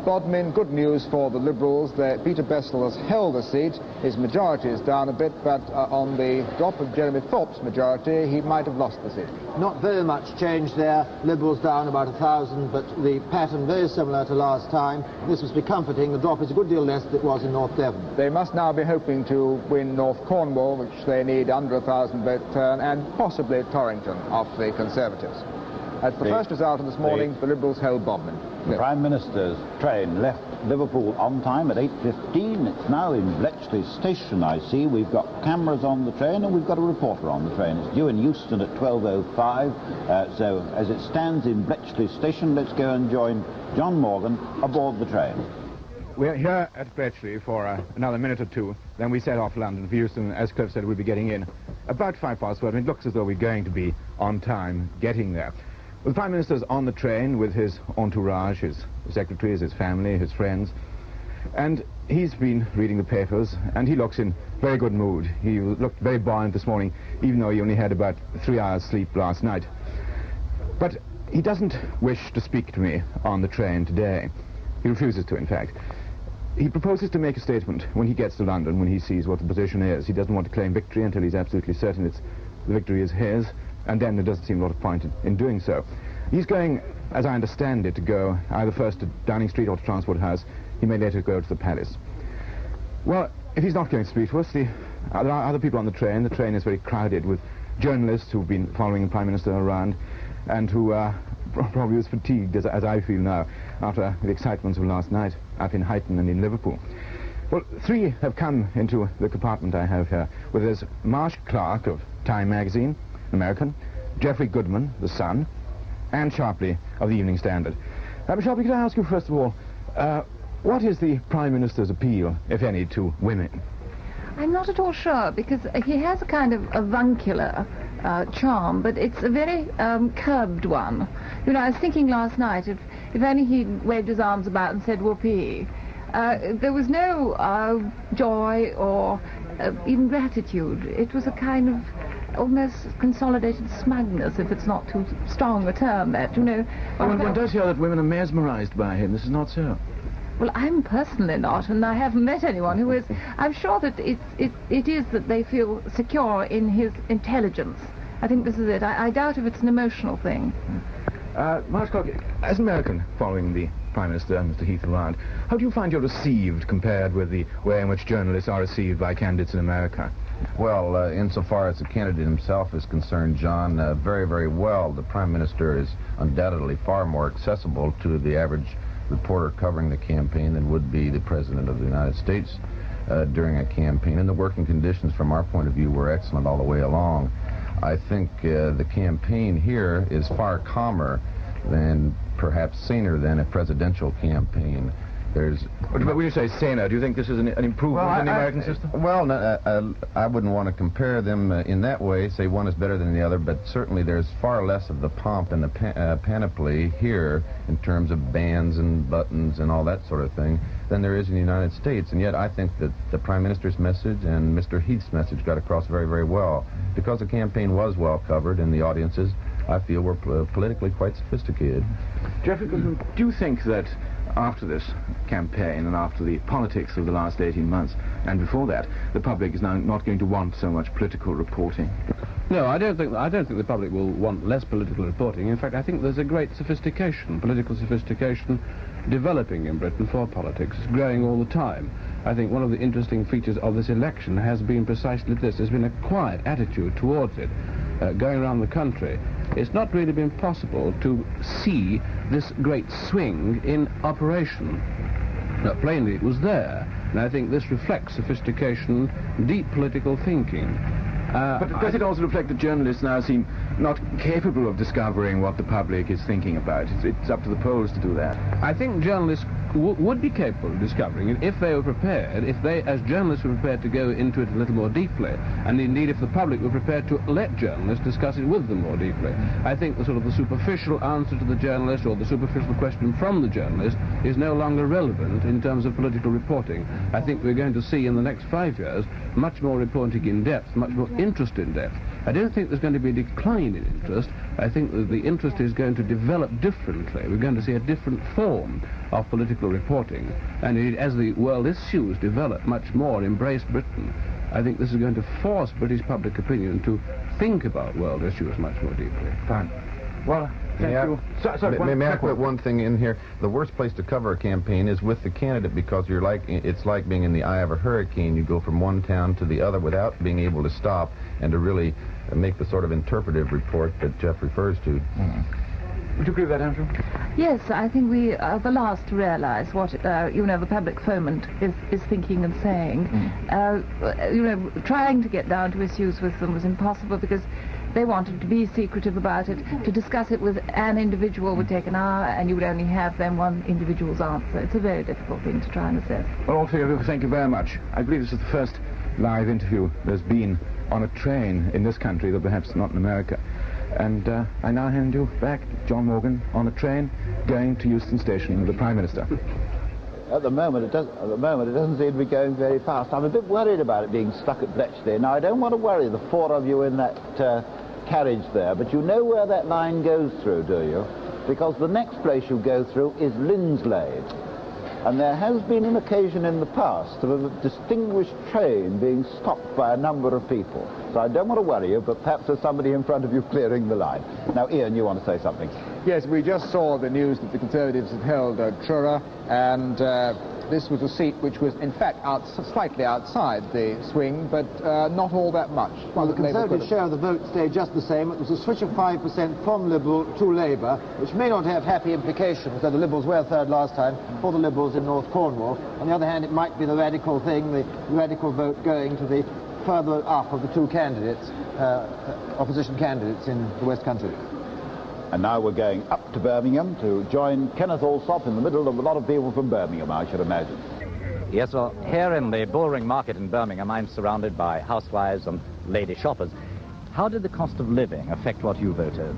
Bodmin, good news for the Liberals. Peter Bessel has held the seat. His majority is down a bit, but on the drop of Jeremy Thorpe's majority, he might have lost the seat. Not very much change there. Liberals down about 1,000, but the pattern very similar to last time. This must be comforting. The drop is a good deal less than it was in North Devon. They must now be hoping to win North Cornwall, which they need under 1,000 vote turn, and possibly Torrington off the Conservatives. At the first result of this morning, the Liberals held Bodmin. The Prime Minister's train left Liverpool on time at 8:15. It's now in Bletchley Station, I see. We've got cameras on the train and we've got a reporter on the train. It's due in Euston at 12:05. So as it stands in Bletchley Station, let's go and join John Morgan aboard the train. We're here at Bletchley for another minute or two. Then we set off London for Euston. As Cliff said, we'll be getting in about 12:05. It looks as though we're going to be on time getting there. Well, the Prime Minister's on the train with his entourage, his secretaries, his family, his friends, and he's been reading the papers, and he looks in very good mood. He looked very buoyant this morning, even though he only had about 3 hours sleep last night. But he doesn't wish to speak to me on the train today. He refuses to, in fact. He proposes to make a statement when he gets to London, when he sees what the position is. He doesn't want to claim victory until he's absolutely certain the victory is his. And then there doesn't seem a lot of point in doing so. He's going, as I understand it, to go either first to Downing Street or to Transport House. He may later go to the Palace. Well, if he's not going to speak to us, there are other people on the train. The train is very crowded with journalists who've been following the Prime Minister around and who probably as fatigued as I feel now after the excitements of last night up in Huyton and in Liverpool. Well, 3 have come into the compartment I have here, where there's Marsh Clark of Time magazine, American, Geoffrey Goodman, The Sun, and Sharpley of the Evening Standard. Sharpley, could I ask you first of all, what is the Prime Minister's appeal, if any, to women? I'm not at all sure, because he has a kind of avuncular charm, but it's a very curbed one. You know, I was thinking last night, if only he waved his arms about and said whoopee. There was no joy or even gratitude. It was a kind of almost consolidated smugness, if it's not too strong a term, that, you know. One does hear that women are mesmerized by him. This is not so. Well, I'm personally not, and I haven't met anyone who is. I'm sure that it is that they feel secure in his intelligence. I think this is it. I doubt if it's an emotional thing. Marsh Clark, as an American following the Prime Minister, Mr. Heath, around, how do you find you're received compared with the way in which journalists are received by candidates in America? Well, insofar as the candidate himself is concerned, John, very, very well. The Prime Minister is undoubtedly far more accessible to the average reporter covering the campaign than would be the President of the United States during a campaign. And the working conditions from our point of view were excellent all the way along. I think the campaign here is far calmer than, perhaps saner than, a presidential campaign. But when you say saner, do you think this is an improvement in the American system? Well, I wouldn't want to compare them in that way, say one is better than the other, but certainly there's far less of the pomp and the panoply here in terms of bands and buttons and all that sort of thing than there is in the United States. And yet I think that the Prime Minister's message and Mr. Heath's message got across very, very well. Because the campaign was well covered and the audiences, I feel, were politically quite sophisticated. Geoffrey, do you think that after this campaign and after the politics of the last 18 months and before that, the public is now not going to want so much political reporting? No, I don't think the public will want less political reporting. In fact, I think there's a great sophistication, political sophistication, developing in Britain for politics. It's growing all the time. I think one of the interesting features of this election has been precisely this. There's been a quiet attitude towards it. Going around the country, it's not really been possible to see this great swing in operation. Now, plainly it was there, and I think this reflects sophistication, deep political thinking. But does it also reflect that journalists now seem not capable of discovering what the public is thinking about? It's up to the polls to do that. I think journalists would be capable of discovering it if they were prepared, if they, as journalists, were prepared to go into it a little more deeply, and indeed if the public were prepared to let journalists discuss it with them more deeply. I think the sort of the superficial answer to the journalist or the superficial question from the journalist is no longer relevant in terms of political reporting. I think we're going to see in the next 5 years much more reporting in depth, much more interest in depth. I don't think there's going to be a decline in interest. I think that the interest is going to develop differently. We're going to see a different form of political reporting. And indeed, as the world issues develop much more, embrace Britain, I think this is going to force British public opinion to think about world issues much more deeply. Fine. Well, thank you. May I put one thing in here? The worst place to cover a campaign is with the candidate, because it's like being in the eye of a hurricane. You go from one town to the other without being able to stop and to really make the sort of interpretive report that Jeff refers to. Would you agree with that, Andrew? Yes, I think we are the last to realize what, the public foment is thinking and saying. Trying to get down to issues with them was impossible because they wanted to be secretive about it. To discuss it with an individual would take an hour, and you would only have then one individual's answer. It's a very difficult thing to try and assess. Well, all three of you, thank you very much. I believe this is the first live interview there's been on a train in this country, though perhaps not in America. And I now hand you back, John Morgan, on a train going to Euston Station with the Prime Minister. At the moment, it doesn't seem to be going very fast. I'm a bit worried about it being stuck at Bletchley. Now, I don't want to worry the four of you in that carriage there, but you know where that line goes through, do you? Because the next place you go through is Lindslade. And there has been an occasion in the past of a distinguished train being stopped by a number of people. So I don't want to worry you, but perhaps there's somebody in front of you clearing the line. Now, Ian, you want to say something? Yes, we just saw the news that the Conservatives had held Truro, and this was a seat which was, in fact, slightly outside the swing, but not all that much. Well, the Conservative share of the vote stayed just the same. It was a switch of 5% from Liberal to Labour, which may not have happy implications, though the Liberals were third last time, for the Liberals in North Cornwall. On the other hand, it might be the radical thing, the radical vote going to the further up of the two candidates, opposition candidates in the West Country. And now we're going up to Birmingham to join Kenneth Alsop in the middle of a lot of people from Birmingham, I should imagine. Yes, well, here in the Bullring Market in Birmingham, I'm surrounded by housewives and lady shoppers. How did the cost of living affect what you voted?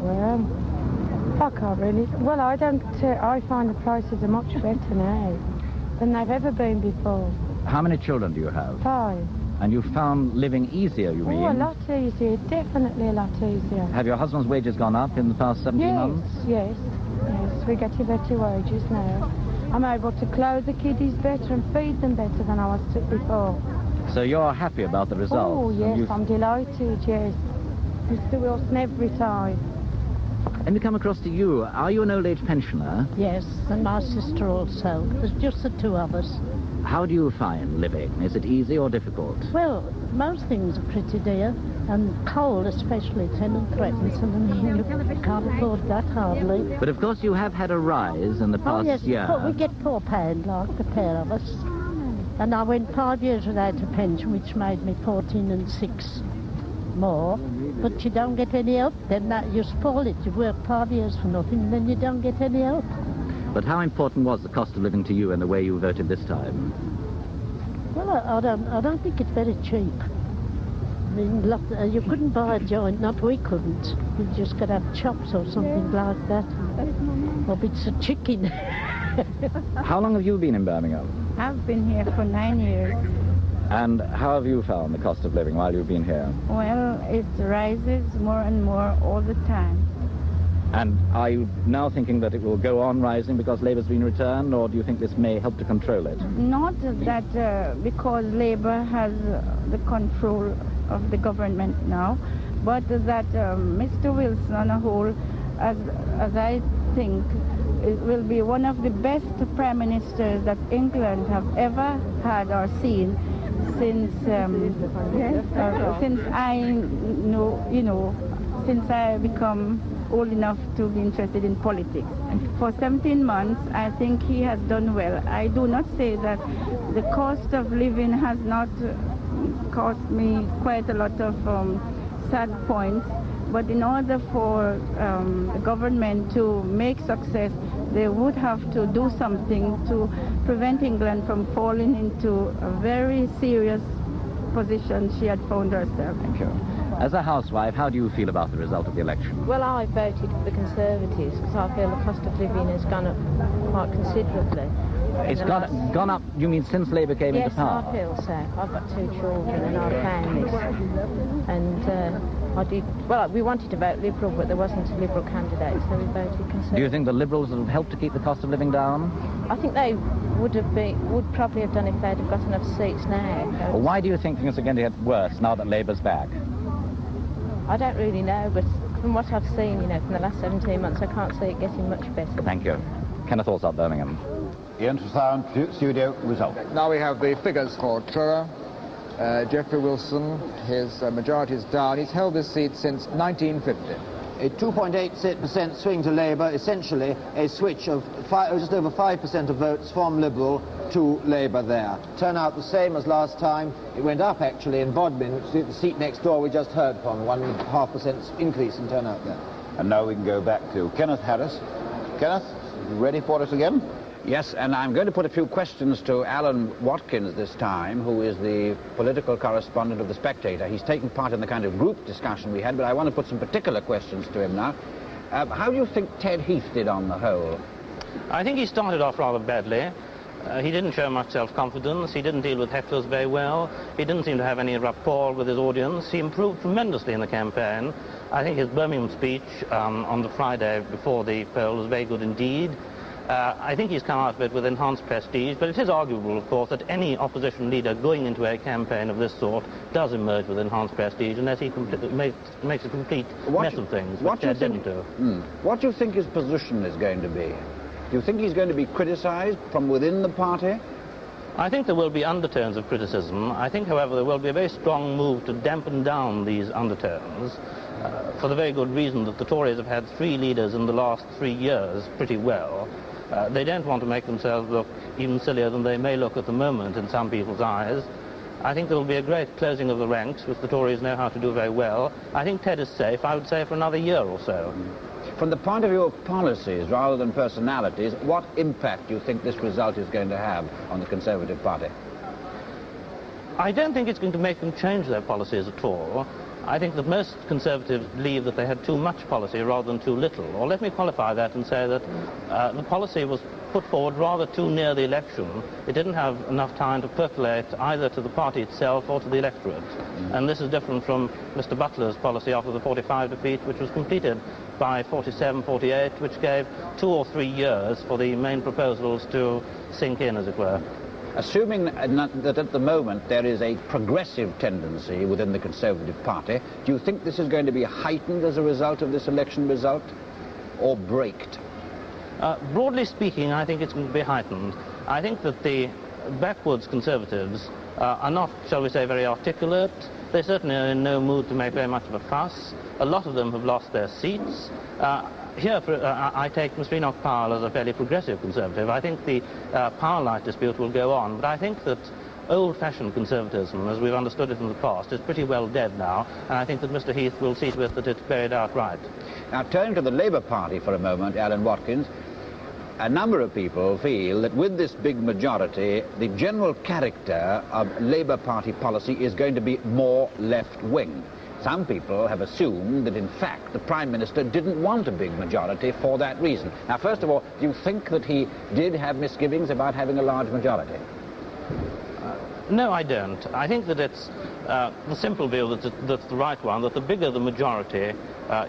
Well, I can't really... Well, I find the prices are much better now than they've ever been before. How many children do you have? 5. And you found living easier, you mean? Oh, a lot easier, definitely a lot easier. Have your husband's wages gone up in the past 17 months? Yes, we're getting better wages now. I'm able to clothe the kiddies better and feed them better than I was before. So you're happy about the results? Oh, yes, I'm delighted, yes. Mr. Wilson every time. Let me come across to you. Are you an old age pensioner? Yes, and my sister also. There's just the two of us. how do you find living? Is it easy or difficult? Well, most things are pretty dear, and coal especially, 10 and threepence, and you can't afford that hardly. But of course you have had a rise in the past yes, year. we get £4, like the pair of us. And I went 5 years without a pension, which made me 14 and 6 more. But you don't get any help, then you spoil it. You work 5 years for nothing, and then you don't get any help. But how important was the cost of living to you in the way you voted this time? Well, I don't think it's very cheap. I mean, look, you couldn't buy a joint, not we couldn't. You just could have chops or something like that, or bits of chicken. How long have you been in Birmingham? I've been here for 9 years. And how have you found the cost of living while you've been here? Well, it rises more and more all the time. And are you now thinking that it will go on rising because Labour's been returned, or do you think this may help to control it? Not that because Labour has the control of the government now, but that Mr. Wilson on a whole, as I think, it will be one of the best prime ministers that England have ever had or seen since I know, since I become old enough to be interested in politics. For 17 months, I think he has done well. I do not say that the cost of living has not cost me quite a lot of sad points, but in order for the government to make success, they would have to do something to prevent England from falling into a very serious position she had found herself. Thank you. As a housewife, how do you feel about the result of the election? Well, I voted for the Conservatives because I feel the cost of living has gone up quite considerably. It's gone up, you mean, since Labour came into power? Yes, I feel so. I've got 2 children and I found this. And I did, well, we wanted to vote Liberal, but there wasn't a Liberal candidate, so we voted Conservative. Do you think the Liberals have helped to keep the cost of living down? I think they would probably have done if they'd have got enough seats now. Well, why do you think things are going to get worse now that Labour's back? I don't really know, but from what I've seen, from the last 17 months, I can't see it getting much better. Thank you. Kenneth Allsop, Birmingham. Ian Trethowan, studio result. Now we have the figures for Truro. Geoffrey Wilson, his majority is down. He's held this seat since 1950. A 2.8% swing to Labour, essentially a switch of just over 5% of votes from Liberal to Labour there. Turnout the same as last time. It went up actually in Bodmin, the seat next door we just heard from, 1.5% increase in turnout there. And now we can go back to Kenneth Harris. Kenneth, you ready for us again? Yes, and I'm going to put a few questions to Alan Watkins this time, who is the political correspondent of The Spectator. He's taken part in the kind of group discussion we had, but I want to put some particular questions to him now. How do you think Ted Heath did on the whole? I think he started off rather badly. He didn't show much self-confidence. He didn't deal with hecklers very well. He didn't seem to have any rapport with his audience. He improved tremendously in the campaign. I think his Birmingham speech on the Friday before the poll was very good indeed. I think he's come out of it with enhanced prestige, but it is arguable, of course, that any opposition leader going into a campaign of this sort does emerge with enhanced prestige unless he makes a complete mess of things, which Ted didn't do. What do you think his position is going to be? Do you think he's going to be criticised from within the party? I think there will be undertones of criticism. I think, however, there will be a very strong move to dampen down these undertones for the very good reason that the Tories have had 3 leaders in the last 3 years pretty well. They don't want to make themselves look even sillier than they may look at the moment in some people's eyes. I think there will be a great closing of the ranks, which the Tories know how to do very well. I think Ted is safe, I would say, for another year or so. From the point of view of policies rather than personalities, what impact do you think this result is going to have on the Conservative Party? I don't think it's going to make them change their policies at all. I think that most Conservatives believe that they had too much policy rather than too little. Or let me qualify that and say that the policy was put forward rather too near the election. It didn't have enough time to percolate either to the party itself or to the electorate. And this is different from Mr. Butler's policy after the 45 defeat, which was completed by 47, 48, which gave 2 or 3 years for the main proposals to sink in, as it were. Assuming that at the moment there is a progressive tendency within the Conservative Party, do you think this is going to be heightened as a result of this election result, or braked? Broadly speaking, I think it's going to be heightened. I think that the backwoods Conservatives are not, shall we say, very articulate. They certainly are in no mood to make very much of a fuss. A lot of them have lost their seats. Here, I take Mr. Enoch Powell as a fairly progressive Conservative. I think the Powell-Light dispute will go on, but I think that old-fashioned conservatism, as we've understood it in the past, is pretty well dead now, and I think that Mr. Heath will see to it that it's buried outright. Now, turning to the Labour Party for a moment, Alan Watkins, a number of people feel that with this big majority, the general character of Labour Party policy is going to be more left-wing. Some people have assumed that, in fact, the Prime Minister didn't want a big majority for that reason. Now, first of all, do you think that he did have misgivings about having a large majority? No, I don't. I think that it's the simple view that's the right one, that the bigger the majority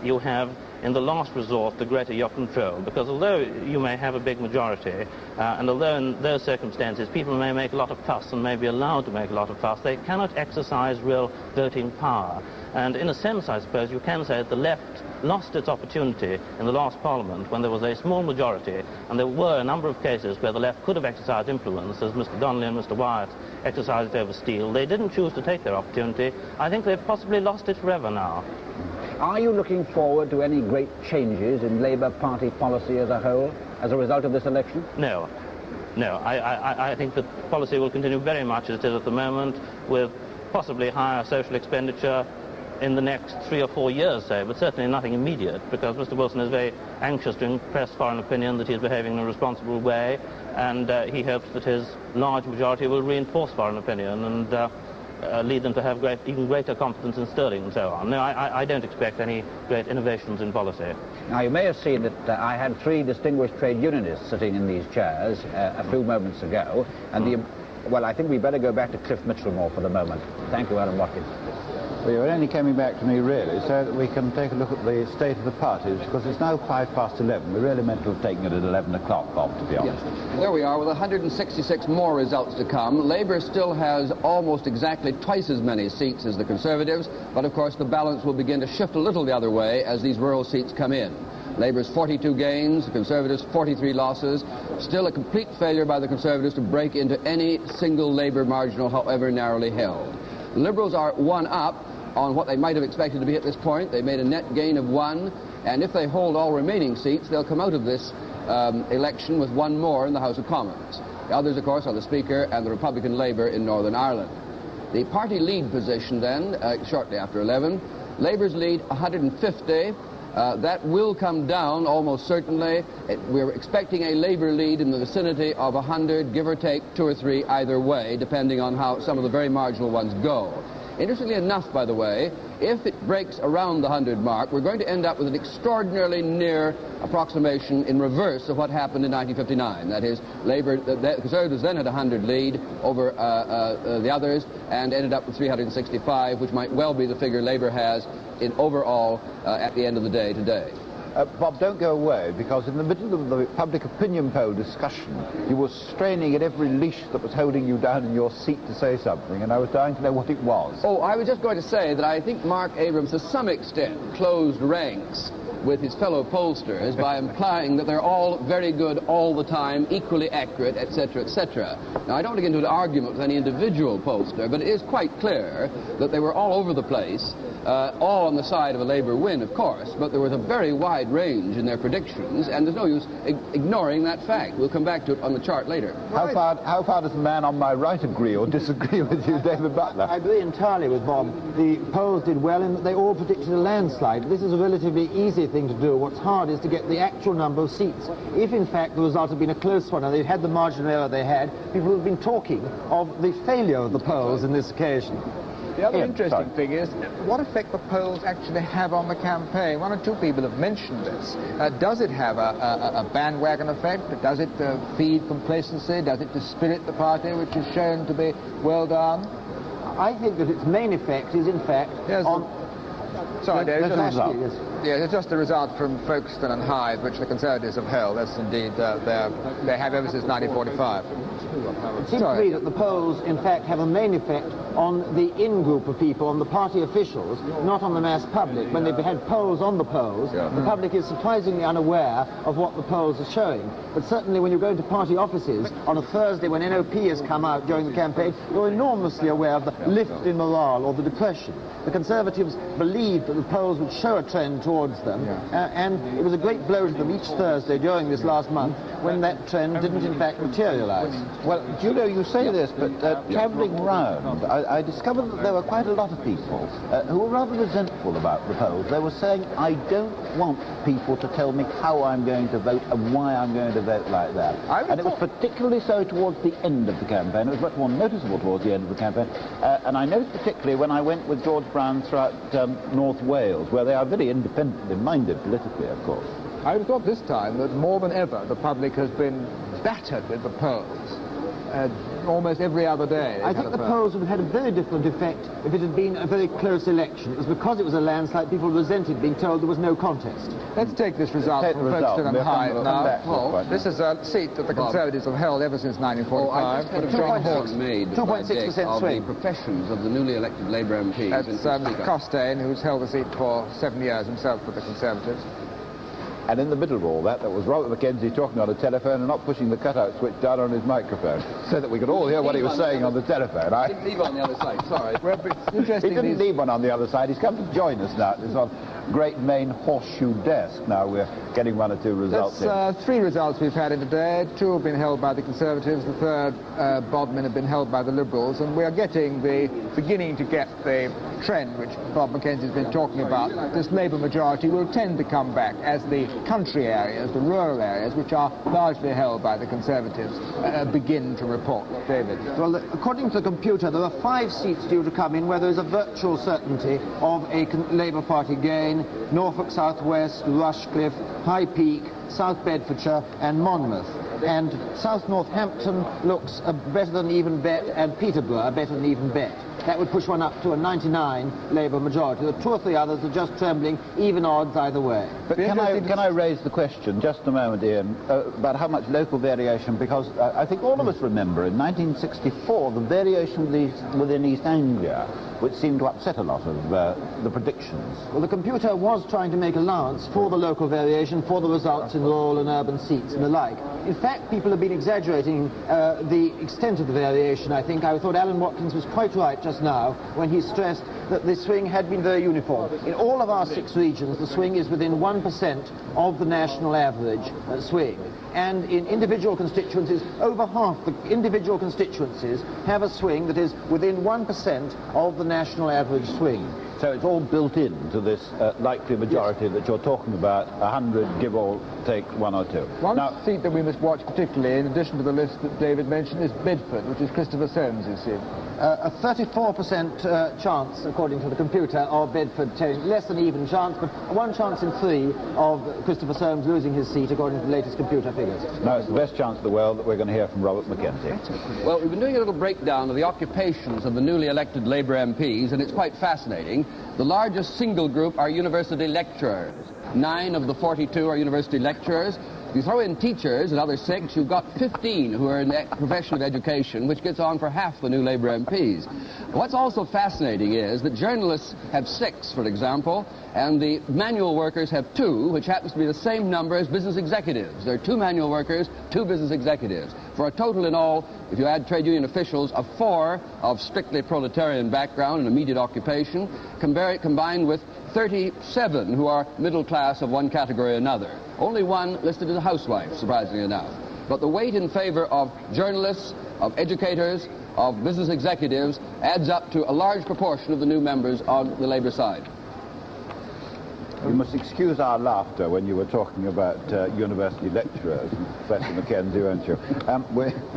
you have, in the last resort, the greater your control. Because although you may have a big majority, and although in those circumstances people may make a lot of fuss and may be allowed to make a lot of fuss, they cannot exercise real voting power. And in a sense, I suppose, you can say that the left lost its opportunity in the last Parliament when there was a small majority, and there were a number of cases where the left could have exercised influence, as Mr. Donnelly and Mr. Wyatt exercised it over Steele. They didn't choose to take their opportunity. I think they've possibly lost it forever now. Are you looking forward to any great changes in Labour Party policy as a whole as a result of this election? No. No, I think that policy will continue very much as it is at the moment, with possibly higher social expenditure in the next 3 or 4 years, say, but certainly nothing immediate, because Mr. Wilson is very anxious to impress foreign opinion that he is behaving in a responsible way, and he hopes that his large majority will reinforce foreign opinion and lead them to have even greater confidence in sterling and so on. No, I don't expect any great innovations in policy. Now, you may have seen that I had 3 distinguished trade unionists sitting in these chairs a few moments ago, and well, I think we better go back to Cliff Michelmore for the moment. Thank you, Alan Watkins. Well, you're only coming back to me, really, so that we can take a look at the state of the parties, because it's now 11:05. We really meant to have taken it at 11 o'clock, Bob, to be honest. Yes. There we are, with 166 more results to come. Labour still has almost exactly twice as many seats as the Conservatives, but of course the balance will begin to shift a little the other way as these rural seats come in. Labour's 42 gains, the Conservatives 43 losses. Still a complete failure by the Conservatives to break into any single Labour marginal, however narrowly held. The Liberals are 1 up on what they might have expected to be at this point. They made a net gain of 1, and if they hold all remaining seats, they'll come out of this election with 1 more in the House of Commons. The others, of course, are the Speaker and the Republican Labour in Northern Ireland. The party lead position then, shortly after 11, Labour's lead 150. That will come down almost certainly. We're expecting a Labour lead in the vicinity of 100, give or take 2 or 3 either way, depending on how some of the very marginal ones go. Interestingly enough, by the way, if it breaks around the 100 mark, we're going to end up with an extraordinarily near approximation in reverse of what happened in 1959. That is, Labour, the Conservatives then had a 100 lead over the others and ended up with 365, which might well be the figure Labour has in overall at the end of the day today. Bob, don't go away, because in the middle of the public opinion poll discussion, you were straining at every leash that was holding you down in your seat to say something, and I was dying to know what it was. Oh, I was just going to say that I think Mark Abrams, to some extent, closed ranks with his fellow pollsters by implying that they're all very good all the time, equally accurate, etc., etc. Now, I don't want to get into an argument with any individual pollster, but it is quite clear that they were all over the place, all on the side of a Labour win, of course, but there was a very wide range in their predictions, and there's no use ignoring that fact. We'll come back to it on the chart later. How far does the man on my right agree or disagree with you, David Butler? I agree entirely with Bob. The polls did well in that they all predicted a landslide. This is a relatively easy thing to do. What's hard is to get the actual number of seats. If, in fact, the result had been a close one and they'd had the margin of error they had, people would have been talking of the failure of the polls in this occasion. The other interesting thing is what effect the polls actually have on the campaign. 1 or 2 people have mentioned this. Does it have a bandwagon effect? Does it feed complacency? Does it dispirit the party, which is shown to be well done? I think that its main effect is, in fact, on... Sorry, Dave, it's just a result from Folkestone and Hythe, which the Conservatives have held. That's indeed, they have ever since 1945. It seems to me that the polls, in fact, have a main effect on the in-group of people, on the party officials, not on the mass public. When they've had polls on the polls, the public is surprisingly unaware of what the polls are showing. But certainly when you go into party offices on a Thursday when NOP has come out during the campaign, you're enormously aware of the lift in morale or the depression. The Conservatives believed that the polls would show a trend towards them, and it was a great blow to them each Thursday during this last month when that trend didn't in fact materialise. Well, Julio, you say this, but travelling round, I discovered that there were quite a lot of people who were rather resentful about the polls. They were saying, I don't want people to tell me how I'm going to vote and why I'm going to vote like that. And it was particularly so towards the end of the campaign. It was much more noticeable towards the end of the campaign. And I noticed particularly when I went with George Brown throughout North Wales, where they are very independently minded politically, of course. I would have thought this time that more than ever the public has been battered with the polls. Almost every other day. I think the polls would have had a very different effect if it had been a very close election. It was because it was a landslide people resented being told there was no contest. Let's take this result from Folkestone and Hyde now. Well, this is a seat that the Conservatives have held ever since 1945. But John Horton made 2.6% swing. Of the professions of the newly elected Labour MPs. That's Mr. Costain, who's held the seat for 7 years himself with the Conservatives. And in the middle of all that, there was Robert McKenzie talking on a telephone and not pushing the cutout switch down on his microphone, so that we could all hear what he was saying on the telephone. He didn't leave on the other side, sorry. Well, it's interesting. He didn't leave one on the other side. He's come to join us now at this great main horseshoe desk. Now we're getting one or two results. That's 3 results we've had in today. 2 have been held by the Conservatives. The third, Bodmin, have been held by the Liberals. And we are beginning to get the trend which Bob McKenzie's been talking about. This Labour majority will tend to come back as the country areas, the rural areas, which are largely held by the Conservatives, begin to report. David? Well, according to the computer, there are 5 seats due to come in where there is a virtual certainty of a Labour Party gain: Norfolk South West, Rushcliffe, High Peak, South Bedfordshire and Monmouth. And South Northampton looks a better than even bet, and Peterborough a better than even bet. That would push one up to a 99 Labour majority. The 2 or 3 others are just trembling, even odds either way. But can I raise the question, just a moment, Ian, about how much local variation, because I think all of us remember in 1964 the variation within East Anglia, which seemed to upset a lot of the predictions. Well, the computer was trying to make allowance for the local variation, for the results in rural and urban seats and the like. In fact, people have been exaggerating the extent of the variation, I think. I thought Alan Watkins was quite right just now when he stressed that the swing had been very uniform. In all of our 6 regions, the swing is within 1% of the national average swing. And in individual constituencies, over half the individual constituencies have a swing that is within 1% of the national average swing. So it's all built into this likely majority that you're talking about, 100, give or take 1 or 2. One seat that we must watch particularly, in addition to the list that David mentioned, is Bedford, which is Christopher Soames' seat. A 34% chance, according to the computer, of Bedford taking less than even chance, but 1 chance in 3 of Christopher Soames losing his seat, according to the latest computer figures. No, it's the best chance in the world that we're going to hear from Robert McKenzie. Well, we've been doing a little breakdown of the occupations of the newly elected Labour MPs, and it's quite fascinating. The largest single group are university lecturers. 9 of the 42 are university lecturers. If you throw in teachers, another 6, you've got 15 who are in the profession of education, which gets on for half the new Labour MPs. What's also fascinating is that journalists have 6, for example, and the manual workers have 2, which happens to be the same number as business executives. There are 2 manual workers, 2 business executives, for a total in all, if you add trade union officials, of 4 of strictly proletarian background and immediate occupation, combined with 37 who are middle class of one category or another. Only 1 listed as a housewife, surprisingly enough. But the weight in favor of journalists, of educators, of business executives adds up to a large proportion of the new members on the Labour side. You must excuse our laughter when you were talking about university lecturers, Professor McKenzie, won't you?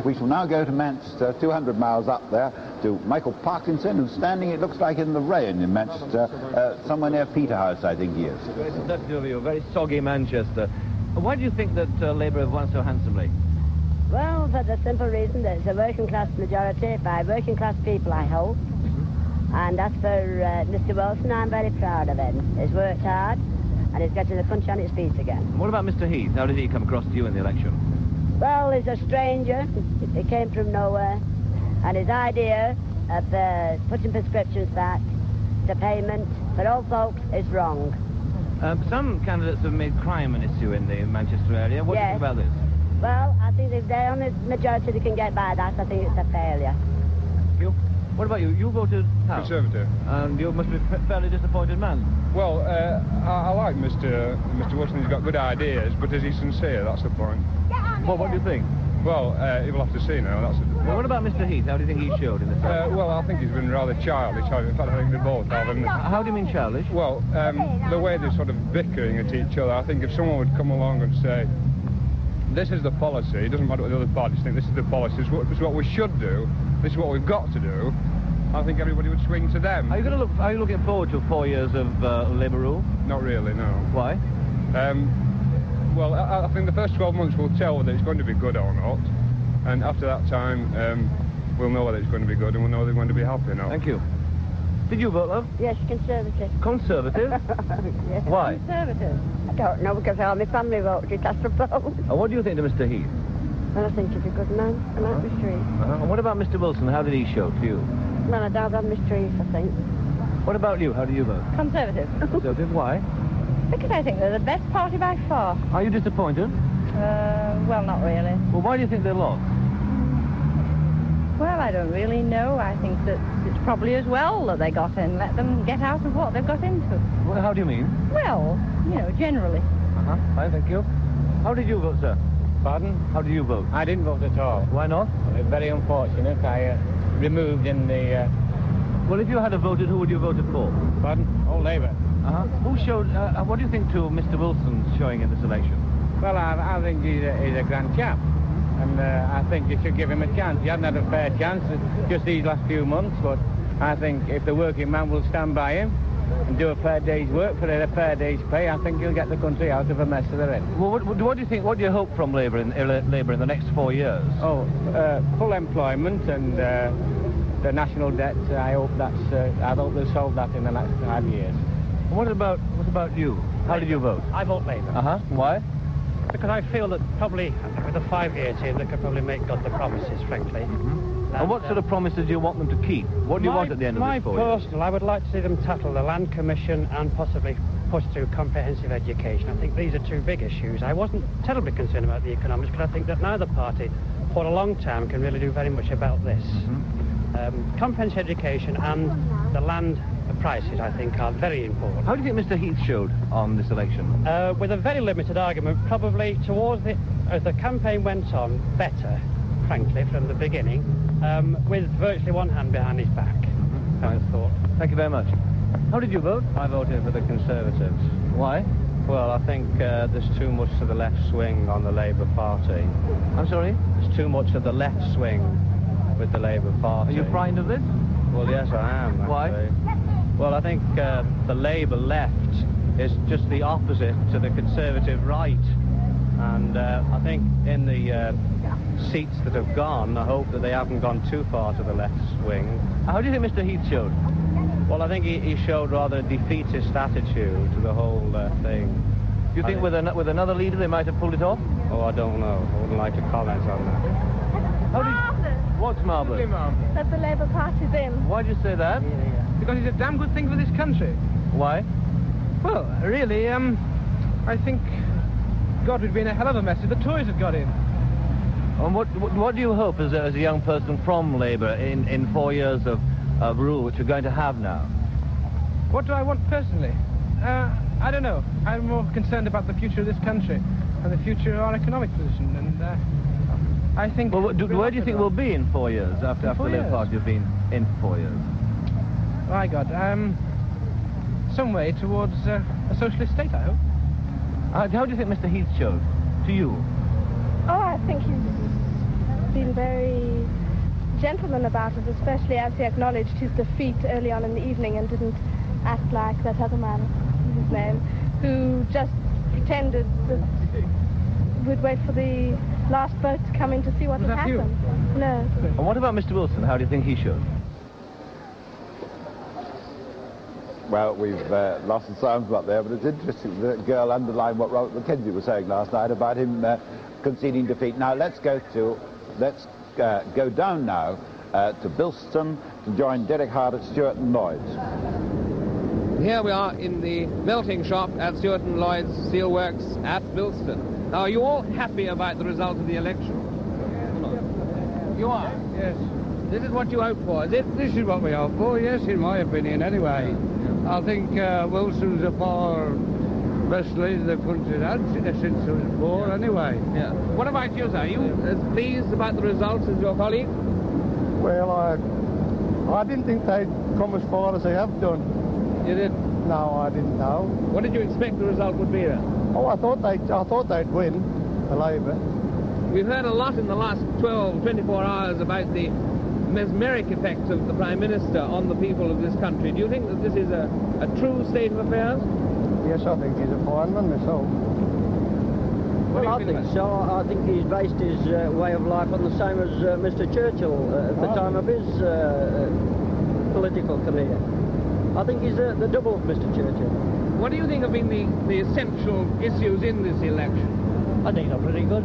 We shall now go to Manchester, 200 miles up there, to Michael Parkinson, who's standing, it looks like, in the rain in Manchester, somewhere near Peterhouse, I think he is. That's a very soggy Manchester. Why do you think that Labour have won so handsomely? Well, for the simple reason that it's a working-class majority by working-class people, I hope. And as for Mr. Wilson, I'm very proud of him. He's worked hard, and he's getting the country on its feet again. What about Mr. Heath? How did he come across to you in the election? Well, he's a stranger. He came from nowhere, and his idea of putting prescriptions back to payment for all folks is wrong. Some candidates have made crime an issue in the Manchester area. What do you think about this? Well, I think if the only majority that can get by that, I think it's a failure. You? What about you? You voted how? Conservative. And you must be a fairly disappointed man. Well, I like Mr. Wilson. He's got good ideas, but is he sincere? That's the point. Well, what do you think? Well, you'll have to see now. Well, what about Mr. Heath? How do you think he showed in this? Well, I think he's been rather childish. In fact, I think they both have. How do you mean childish? Well, the way they're sort of bickering at each other. I think if someone would come along and say, this is the policy, it doesn't matter what the other parties think, this is the policy, this is what we should do, this is what we've got to do, I think everybody would swing to them. Are you looking forward to 4 years of Labour rule? Not really, no. Why? Well, I think the first 12 months will tell whether it's going to be good or not, and after that time, we'll know whether it's going to be good and we'll know whether they're going to be happy or not. Thank you. Did you vote, love? Yes, Conservative. Conservative? Yes. Why? Conservative. I don't know, because all my family voted, I suppose. And what do you think to Mr. Heath? Well, I think he's a good man, and that's Mr. Heath. And what about Mr. Wilson? How did he show to you? Well, I doubt that Mr. Heath, I think. What about you? How do you vote? Conservative. Conservative. Why? Because I think they're the best party by far. Are you disappointed? Well, not really. Well, why do you think they lost? Well, I don't really know. I think that it's probably as well that they got in. Let them get out of what they've got into. Well, how do you mean? Well, you know, generally. Fine, thank you. How did you vote, sir? Pardon? How did you vote? I didn't vote at all. Why not? Very unfortunate. I removed in the... Well, if you had voted, who would you have voted for? Pardon? Oh, Labour. Who showed... what do you think to Mr. Wilson's showing in this election? Well, I think he's a grand chap. And I think you should give him a chance. He hasn't had a fair chance just these last few months, but I think if the working man will stand by him and do a fair day's work for a fair day's pay, I think he'll get the country out of a mess that they're in. Well, what do you think? What do you hope from Labour in the next 4 years? Oh, full employment and the national debt. I hope they'll solve that in the next 5 years. What about you? How did you vote? I vote Labour. Why? Because I feel that probably with a 5-year team they could probably make good the promises, frankly. And what sort of promises do you want them to keep? What do you want at the end of this 4 years? I would like to see them tackle the Land Commission and possibly push through comprehensive education. I think these are two big issues. I wasn't terribly concerned about the economics because I think that neither party for a long time can really do very much about this. Comprehensive education and the land prices, I think, are very important. How do you think Mr. Heath showed on this election? With a very limited argument, probably towards as the campaign went on, better, frankly, from the beginning, with virtually one hand behind his back, I thought. Thank you very much. How did you vote? I voted for the Conservatives. Why? Well, I think there's too much to the left swing on the Labour Party. I'm sorry? There's too much of the left swing with the Labour Party. Are you frightened of this? Well, yes, I am, actually. Why? Well, I think the Labour left is just the opposite to the Conservative right. And I think in the seats that have gone, I hope that they haven't gone too far to the left swing. How do you think Mr. Heath showed? Well, I think he showed rather a defeatist attitude to the whole thing. Do you think with another leader they might have pulled it off? Oh, I don't know. I wouldn't like to comment on that. How do you... What's marvellous? That the Labour Party's in. Why do you say that? Because it's a damn good thing for this country. Why? Well, really, I think God would be in a hell of a mess if the Tories had got in. And what do you hope as a young person from Labour in 4 years of rule, which we're going to have now? What do I want personally? I don't know. I'm more concerned about the future of this country and the future of our economic position, and I think... Well, where do you think we'll be in 4 years, after the Labour Party have been in for 4 years? My God, some way towards a socialist state, I hope. How do you think Mr. Heath showed to you? Oh, I think he's been very gentleman about it, especially as he acknowledged his defeat early on in the evening and didn't act like that other man, his name, who just pretended that we'd wait for the last vote to come in to see what would happen. No. And what about Mr. Wilson? How do you think he showed? Well, we've lost the sound up there, but it's interesting that girl underlined what Robert McKenzie was saying last night about him conceding defeat. Now let's go down now to Bilston to join Derek Hart at Stewart and Lloyd's. Here we are in the melting shop at Stewart and Lloyd's Steelworks at Bilston. Now, are you all happy about the result of the election? You are? Yes. This is what you hope for, is it? This is what we hope for, yes, in my opinion, anyway. I think Wilson's a far best leader the country's had since it was born, anyway. Yeah. What about you, sir? Are you as pleased about the results as your colleague? Well, I didn't think they'd come as far as they have done. You didn't? No, I didn't know. What did you expect the result would be then? Oh, I thought they'd win, the Labour. We've heard a lot in the last 24 hours about the mesmeric effects of the Prime Minister on the people of this country. Do you think that this is a true state of affairs? Yes, I think he's a fine man myself. Well, I think so. I think he's based his way of life on the same as Mr. Churchill at the time of his political career. I think he's the double of Mr. Churchill. What do you think have been the essential issues in this election? I think they're pretty good.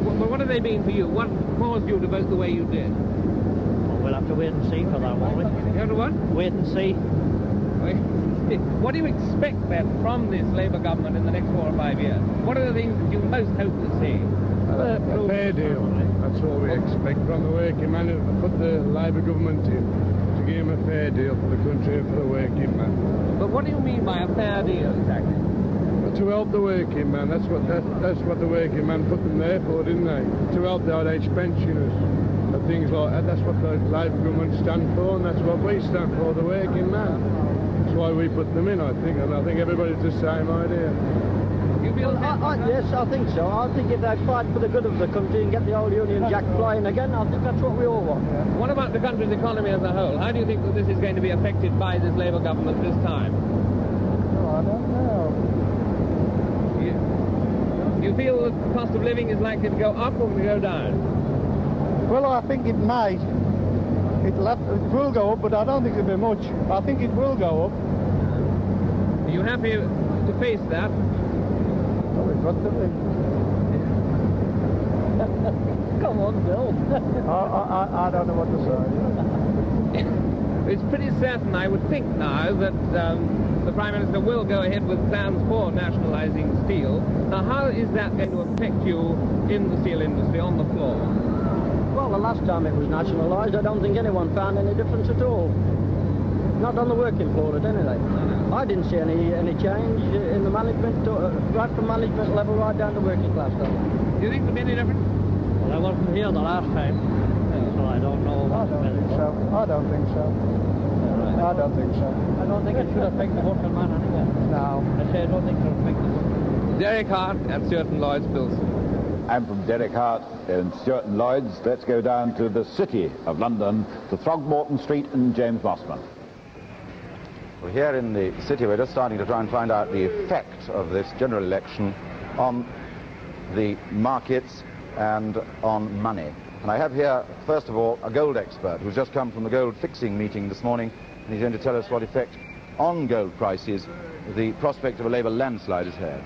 Well, what have they been for you? What caused you to vote the way you did? Well, we'll have to wait and see for that, won't we? You have to what? Wait and see. What do you expect then from this Labour government in the next 4 or 5 years? What are the things that you most hope to see? A fair deal. That's what we expect from the working man who put the Labour government in, to give him a fair deal for the country and for the working man. But what do you mean by a fair deal exactly? To help the working man. That's what the working man put them there for, didn't they? To help the old age pensioners and things like that. That's what the Labour government stand for, and that's what we stand for, the working man. That's why we put them in, I think, and I think everybody's the same idea. You feel yes, I think so. I think if they fight for the good of the country and get the old Union Jack flying again, I think that's what we all want. What about the country's economy as a whole? How do you think that this is going to be affected by this Labour government this time? Oh, I don't know. Do you feel that the cost of living is likely to go up or to go down? Well, I think it might. It will go up, but I don't think it'll be much. I think it will go up. Are you happy to face that? Well, we've got to be. Come on, Bill. I don't know what to say. It's pretty certain, I would think now, that the Prime Minister will go ahead with plans for nationalising steel. Now, how is that going to affect you in the steel industry on the floor? Well, the last time it was nationalised, I don't think anyone found any difference at all. Not on the working floor at any rate. I didn't see any change in the management, right from management level right down to working class level. Do you think there'll be any difference? Well, I wasn't here the last time, so I don't know. I don't think so. I don't think so. I don't think so. I don't think it should affect the working man anyway. No. I say I don't think it should affect the working man. Derek Hart at Stewart and Lloyd's, Bilston. I'm from Derek Hart in Stewart and Lloyd's. Let's go down to the city of London, to Throgmorton Street and James Mossman. Well, here in the city, we're just starting to try and find out the effect of this general election on the markets and on money. And I have here, first of all, a gold expert who's just come from the gold fixing meeting this morning, and he's going to tell us what effect on gold prices the prospect of a Labour landslide has had.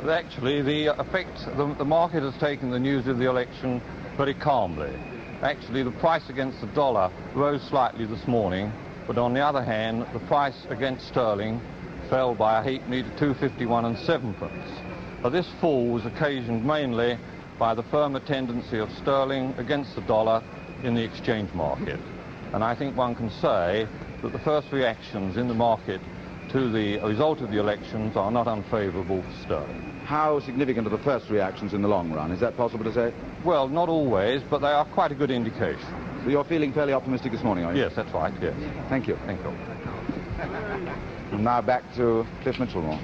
Actually, the effect, the market has taken the news of the election very calmly. Actually, the price against the dollar rose slightly this morning, but on the other hand, the price against sterling fell by a halfpenny to 2.51 7. This fall was occasioned mainly by the firmer tendency of sterling against the dollar in the exchange market. And I think one can say that the first reactions in the market to the result of the elections are not unfavourable for sterling. How significant are the first reactions in the long run? Is that possible to say? Well, not always, but they are quite a good indication. So you're feeling fairly optimistic this morning, are you? Yes, that's right, yes. Thank you. Thank you. And now back to Cliff Michelmore.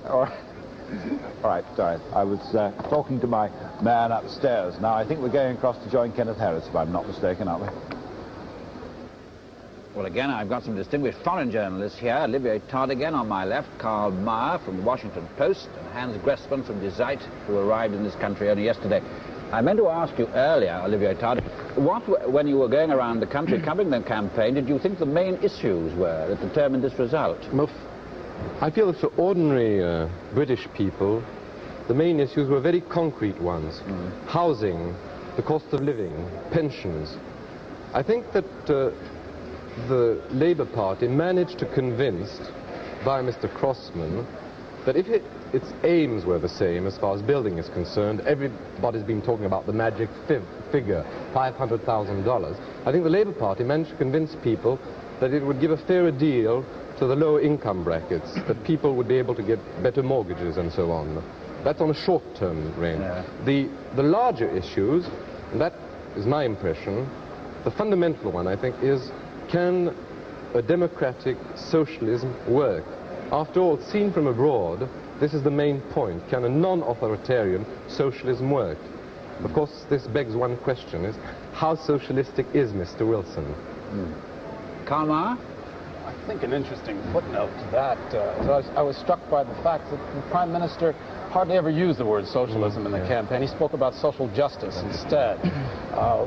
All right, sorry. I was talking to my man upstairs. Now, I think we're going across to join Kenneth Harris, if I'm not mistaken, aren't we? Well, again, I've got some distinguished foreign journalists here. Olivier Todd again on my left, Karl Mayer from the Washington Post, and Hans Gressman from Die Zeit, who arrived in this country only yesterday. I meant to ask you earlier, Olivier Todd, when you were going around the country covering the campaign, did you think the main issues were that determined this result? Well, I feel that for ordinary British people, the main issues were very concrete ones. Housing, the cost of living, pensions. I think that the Labour Party managed to convince by Mr. Crossman that if its aims were the same as far as building is concerned, everybody's been talking about the magic figure, $500,000. I think the Labour Party managed to convince people that it would give a fairer deal to the lower income brackets, that people would be able to get better mortgages and so on. That's on a short-term range. Yeah. The larger issues, and that is my impression, the fundamental one, I think, is can a democratic socialism work? After all, seen from abroad, this is the main point. Can a non-authoritarian socialism work? Of course, this begs one question, is how socialistic is Mr. Wilson? Karl Marr? I think an interesting footnote to that. I was struck by the fact that the Prime Minister hardly ever used the word socialism in the campaign. He spoke about social justice instead,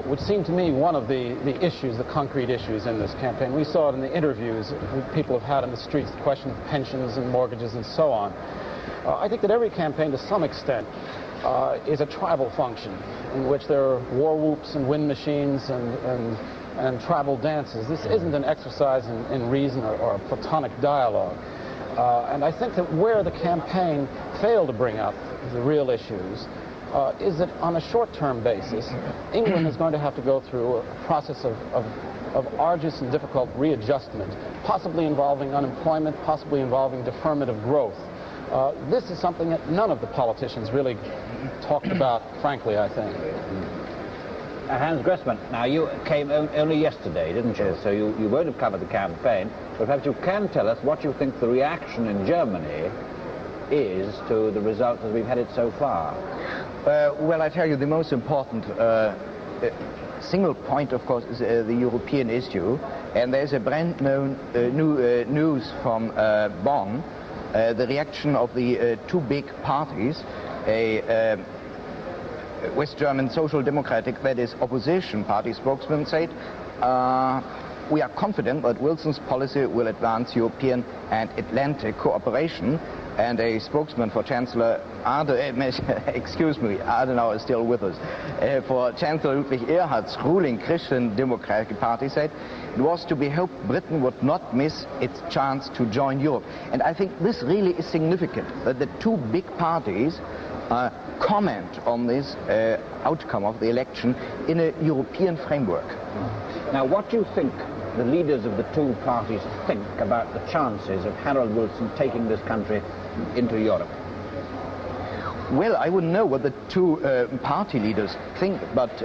which seemed to me one of the issues, the concrete issues in this campaign. We saw it in the interviews people have had in the streets, the question of pensions and mortgages and so on. I think that every campaign, to some extent, is a tribal function in which there are war whoops and wind machines and tribal dances. This isn't an exercise in reason or a platonic dialogue. And I think that where the campaign failed to bring up the real issues is that on a short-term basis, England is going to have to go through a process of arduous and difficult readjustment, possibly involving unemployment, possibly involving deferment of growth. This is something that none of the politicians really talked about, frankly, I think. Hans Gressman, now you came only yesterday, didn't you? So you won't have covered the campaign, but perhaps you can tell us what you think the reaction in Germany is to the results as we've had it so far. Well, I tell you, the most important single point, of course, is the European issue, and there's a brand new news from Bonn, the reaction of the two big parties, a West German Social Democratic, that is opposition party spokesman, said, we are confident that Wilson's policy will advance European and Atlantic cooperation. And a spokesman for Chancellor Adenauer is still with us, for Chancellor Ludwig Erhard's ruling Christian Democratic Party said it was to be hoped Britain would not miss its chance to join Europe. And I think this really is significant, that the two big parties comment on this outcome of the election in a European framework. Now, what do you think the leaders of the two parties think about the chances of Harold Wilson taking this country into Europe? Well, I wouldn't know what the two party leaders think, but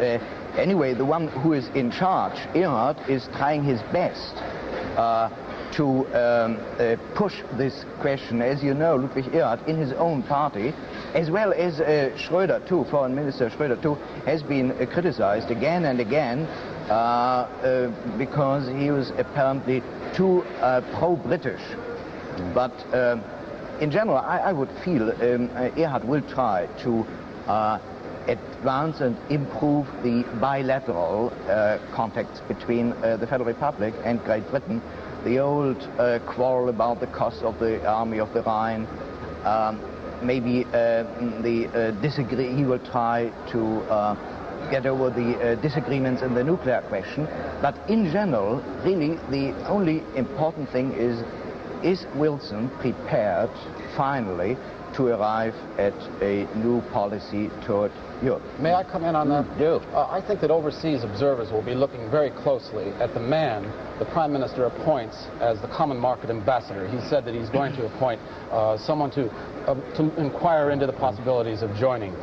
anyway, the one who is in charge, Erhard, is trying his best to push this question. As you know, Ludwig Erhard, in his own party, as well as Schröder too, Foreign Minister Schröder too, has been criticized again and again because he was apparently too pro-British. But in general, I would feel Erhard will try to advance and improve the bilateral contacts between the Federal Republic and Great Britain. The old quarrel about the cost of the Army of the Rhine, maybe he will try to get over the disagreements in the nuclear question. But in general, really, the only important thing is Wilson prepared, finally, to arrive at a new policy toward Europe? May I come in on that? Do. I think that overseas observers will be looking very closely at the man the Prime Minister appoints as the Common Market Ambassador. He said that he's going to appoint someone to inquire into the possibilities of joining.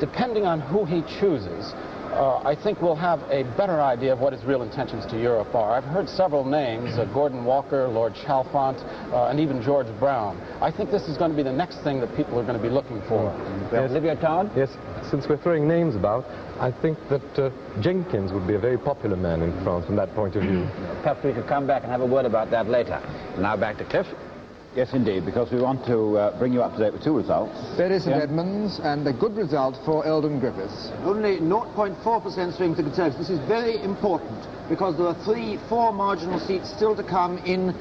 Depending on who he chooses, I think we'll have a better idea of what his real intentions to Europe are. I've heard several names, Gordon Walker, Lord Chalfont, and even George Brown. I think this is going to be the next thing that people are going to be looking for. Yes. Olivia Todd? Yes, since we're throwing names about, I think that Jenkins would be a very popular man in France from that point of view. Perhaps we could come back and have a word about that later. Now back to Cliff. Yes, indeed, because we want to bring you up to date with 2 results. Bury St Edmunds, and a good result for Eldon Griffiths. Only 0.4% swing to the Conservatives. This is very important, because there are 4 marginal seats still to come in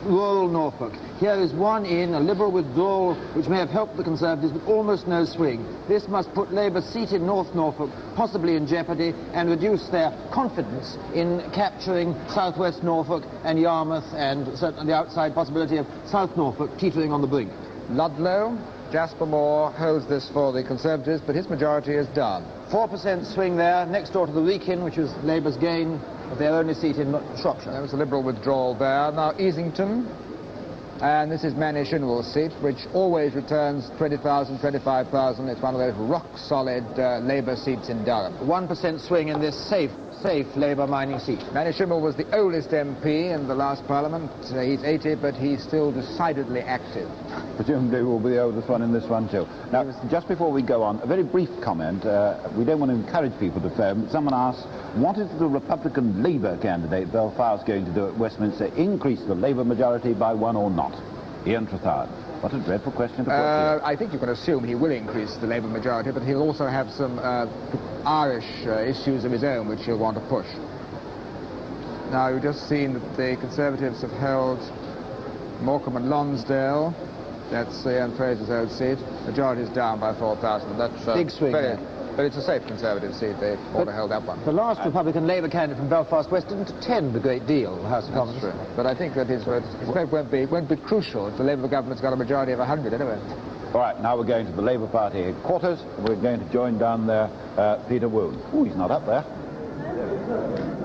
rural Norfolk. Here is one in, a Liberal withdrawal, which may have helped the Conservatives, but almost no swing. This must put Labour's seat in North Norfolk possibly in jeopardy and reduce their confidence in capturing southwest Norfolk and Yarmouth, and certainly the outside possibility of South Norfolk teetering on the brink. Ludlow, Jasper Moore holds this for the Conservatives, but his majority is done. 4% swing there, next door to the Wrekin, which was Labour's gain of their only seat in Shropshire. There was a Liberal withdrawal there. Now Easington, and this is Magnuson's seat, which always returns 20,000, 25,000. It's one of those rock-solid Labour seats in Durham. 1% swing in this safe Labour mining seat. Magnusson was the oldest MP in the last Parliament. He's 80, but he's still decidedly active. Presumably will be the oldest one in this one too. Now, just before we go on, a very brief comment. We don't want to encourage people to phone. Someone asked, what is the Republican Labour candidate Belfast going to do at Westminster? Increase the Labour majority by 1 or not? Ian Trethowan. What a dreadful question to put here. I think you can assume he will increase the Labour majority, but he'll also have some Irish issues of his own which he'll want to push. Now, you've just seen that the Conservatives have held Morecambe and Lonsdale. That's Ian Fraser's old seat. Majority is down by 4,000. That's big swing there. But it's a safe Conservative seat. They ought to hold that one. The last Republican Labour candidate from Belfast West didn't attend a great deal, the House of Commons. True. But I think that his vote won't be crucial if the Labour government's got a majority of 100 anyway. All right, now we're going to the Labour Party headquarters. We're going to join down there Peter Woon. Oh, he's not up there.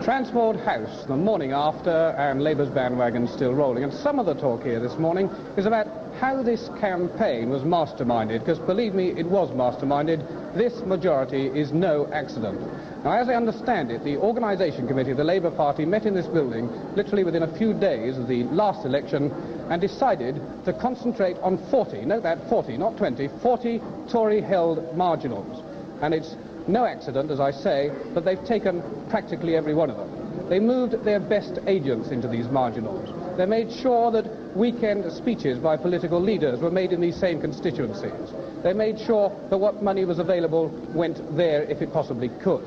Transport House, the morning after, and Labour's bandwagon still rolling. And some of the talk here this morning is about how this campaign was masterminded, because believe me, it was masterminded. This majority is no accident. Now, as I understand it, the organisation committee of the Labour Party met in this building literally within a few days of the last election and decided to concentrate on 40, note that, 40, not 20, 40 Tory-held marginals. And it's no accident, as I say, that they've taken practically every one of them. They moved their best agents into these marginals. They made sure that weekend speeches by political leaders were made in these same constituencies. They made sure that what money was available went there if it possibly could.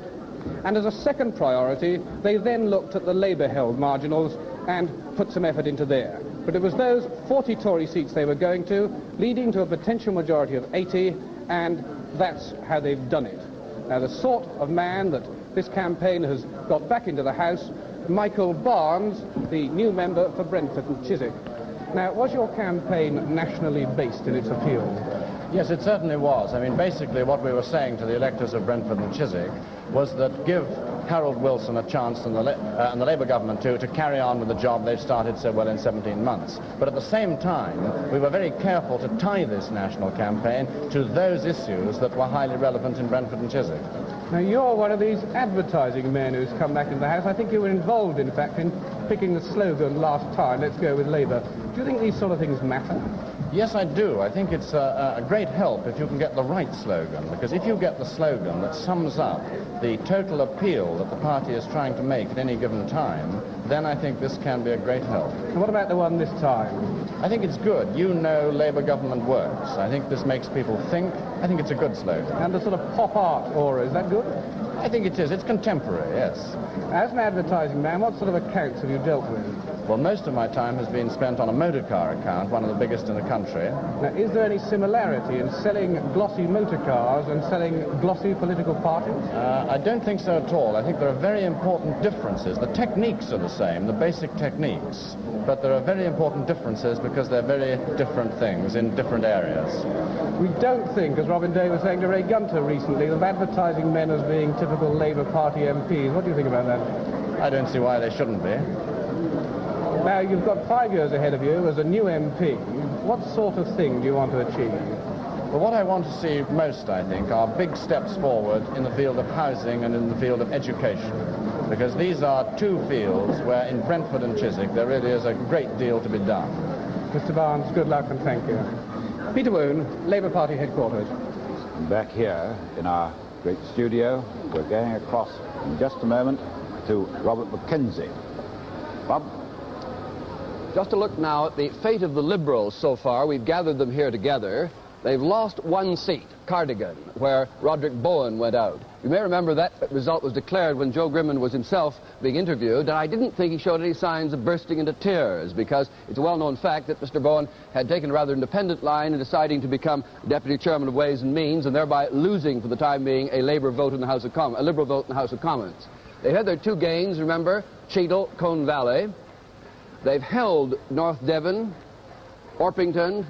And as a second priority, they then looked at the Labour-held marginals and put some effort into there. But it was those 40 Tory seats they were going to, leading to a potential majority of 80, and that's how they've done it. Now, the sort of man that this campaign has got back into the House, Michael Barnes, the new member for Brentford and Chiswick. Now, was your campaign nationally based in its appeal? Yes, it certainly was. I mean, basically what we were saying to the electors of Brentford and Chiswick was that give Harold Wilson a chance and the Labour government too to carry on with the job they've started so well in 17 months. But at the same time, we were very careful to tie this national campaign to those issues that were highly relevant in Brentford and Chiswick. Now, you're one of these advertising men who's come back into the House. I think you were involved, in fact, in picking the slogan last time, let's go with Labour. Do you think these sort of things matter? Yes, I do. I think it's a great help if you can get the right slogan, because if you get the slogan that sums up the total appeal that the party is trying to make at any given time, then I think this can be a great help. And what about the one this time? I think it's good. You know Labour government works. I think this makes people think. I think it's a good slogan. And the sort of pop art aura, is that good? I think it is. It's contemporary, yes. As an advertising man, what sort of accounts have you dealt with? Well, most of my time has been spent on a motor car account, one of the biggest in the country. Now, is there any similarity in selling glossy motor cars and selling glossy political parties? I don't think so at all. I think there are very important differences. The techniques are the same, the basic techniques, but there are very important differences because they're very different things in different areas. We don't think, as Robin Day was saying to Ray Gunter recently, of advertising men as being typical Labour Party MPs. What do you think about that? I don't see why they shouldn't be. Now, you've got 5 years ahead of you as a new MP. What sort of thing do you want to achieve? Well, what I want to see most, I think, are big steps forward in the field of housing and in the field of education, because these are two fields where in Brentford and Chiswick there really is a great deal to be done. Mr. Barnes, good luck and thank you. Peter Woon, Labour Party headquarters. Back here in our great studio, we're going across in just a moment to Robert McKenzie. Bob? Just to look now at the fate of the Liberals so far. We've gathered them here together. They've lost one seat, Cardigan, where Roderick Bowen went out. You may remember that result was declared when Joe Grimond was himself being interviewed, and I didn't think he showed any signs of bursting into tears, because it's a well-known fact that Mr. Bowen had taken a rather independent line in deciding to become Deputy Chairman of Ways and Means, and thereby losing, for the time being, a Labour vote in the House of Commons, a Liberal vote in the House of Commons. They had their two gains, remember, Cheadle, Cone Valley. They've held North Devon, Orpington,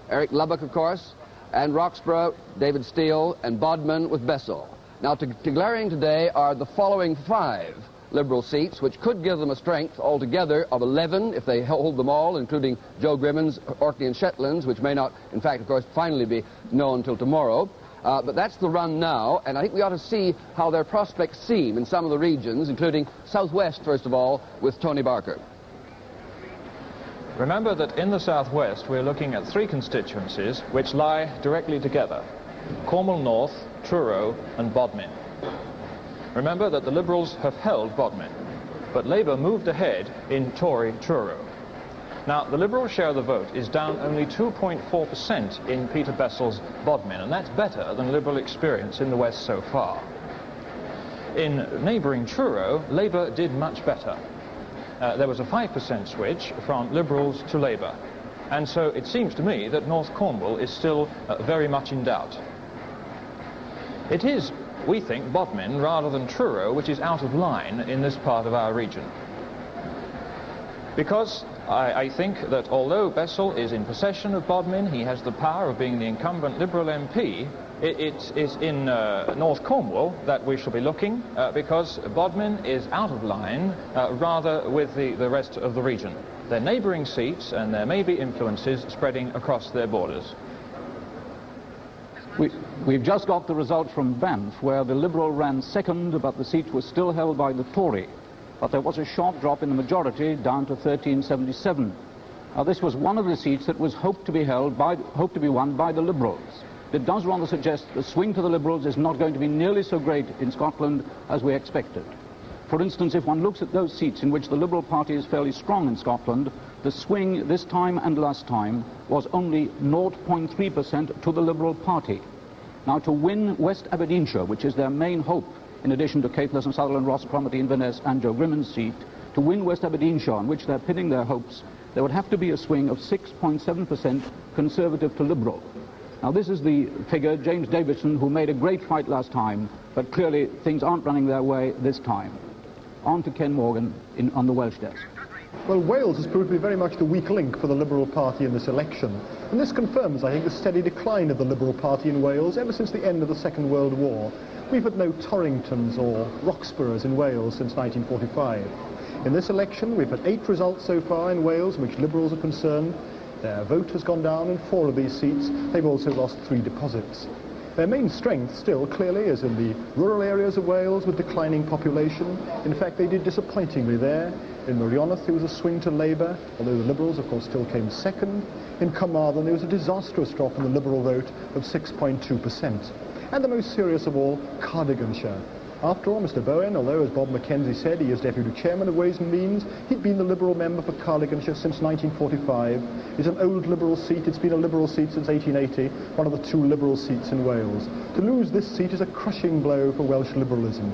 Eric Lubbock, of course, and Roxburgh, David Steele, and Bodmin with Bessel. Now, to Glaring today are the following 5 Liberal seats, which could give them a strength altogether of 11 if they hold them all, including Joe Grimond's, Orkney and Shetlands, which may not, in fact, of course, finally be known until tomorrow. But that's the run now, and I think we ought to see how their prospects seem in some of the regions, including Southwest, first of all, with Tony Barker. Remember that in the southwest we're looking at 3 constituencies which lie directly together: Cornwall North, Truro and Bodmin. Remember that the Liberals have held Bodmin, but Labour moved ahead in Tory Truro. Now, the Liberal share of the vote is down only 2.4% in Peter Bessel's Bodmin, and that's better than Liberal experience in the west so far. In neighbouring Truro, Labour did much better. There was a 5% switch from Liberals to Labour. And so it seems to me that North Cornwall is still very much in doubt. It is, we think, Bodmin rather than Truro which is out of line in this part of our region. Because I think that although Bessel is in possession of Bodmin, he has the power of being the incumbent Liberal MP, it is in North Cornwall that we shall be looking, because Bodmin is out of line rather with the rest of the region. They're neighbouring seats, and there may be influences spreading across their borders. We've just got the result from Banff, where the Liberal ran second, but the seat was still held by the Tory. But there was a sharp drop in the majority, down to 1377. This was one of the seats that was hoped to be won by the Liberals. It does rather suggest the swing to the Liberals is not going to be nearly so great in Scotland as we expected. For instance, if one looks at those seats in which the Liberal Party is fairly strong in Scotland, the swing this time and last time was only 0.3% to the Liberal Party. Now, to win West Aberdeenshire, which is their main hope, in addition to Caithness and Sutherland, Ross, Cromarty, Inverness and Joe Grimond's seat, to win West Aberdeenshire, on which they're pinning their hopes, there would have to be a swing of 6.7% Conservative to Liberal. Now, this is the figure, James Davidson, who made a great fight last time, but clearly things aren't running their way this time. On to Ken Morgan on the Welsh desk. Well, Wales has proved to be very much the weak link for the Liberal Party in this election. And this confirms, I think, the steady decline of the Liberal Party in Wales ever since the end of the Second World War. We've had no Torringtons or Roxburghs in Wales since 1945. In this election, we've had 8 results so far in Wales in which Liberals are concerned. Their vote has gone down in 4 of these seats. They've also lost 3 deposits. Their main strength still clearly is in the rural areas of Wales with declining population. In fact, they did disappointingly there. In Meirionydd there was a swing to Labour, although the Liberals of course still came second. In Carmarthen there was a disastrous drop in the Liberal vote of 6.2%. And the most serious of all, Cardiganshire. After all, Mr Bowen, although as Bob McKenzie said he is Deputy Chairman of Ways and Means, he'd been the Liberal member for Cardiganshire since 1945. It's an old Liberal seat. It's been a Liberal seat since 1880, one of the 2 Liberal seats in Wales. To lose this seat is a crushing blow for Welsh liberalism.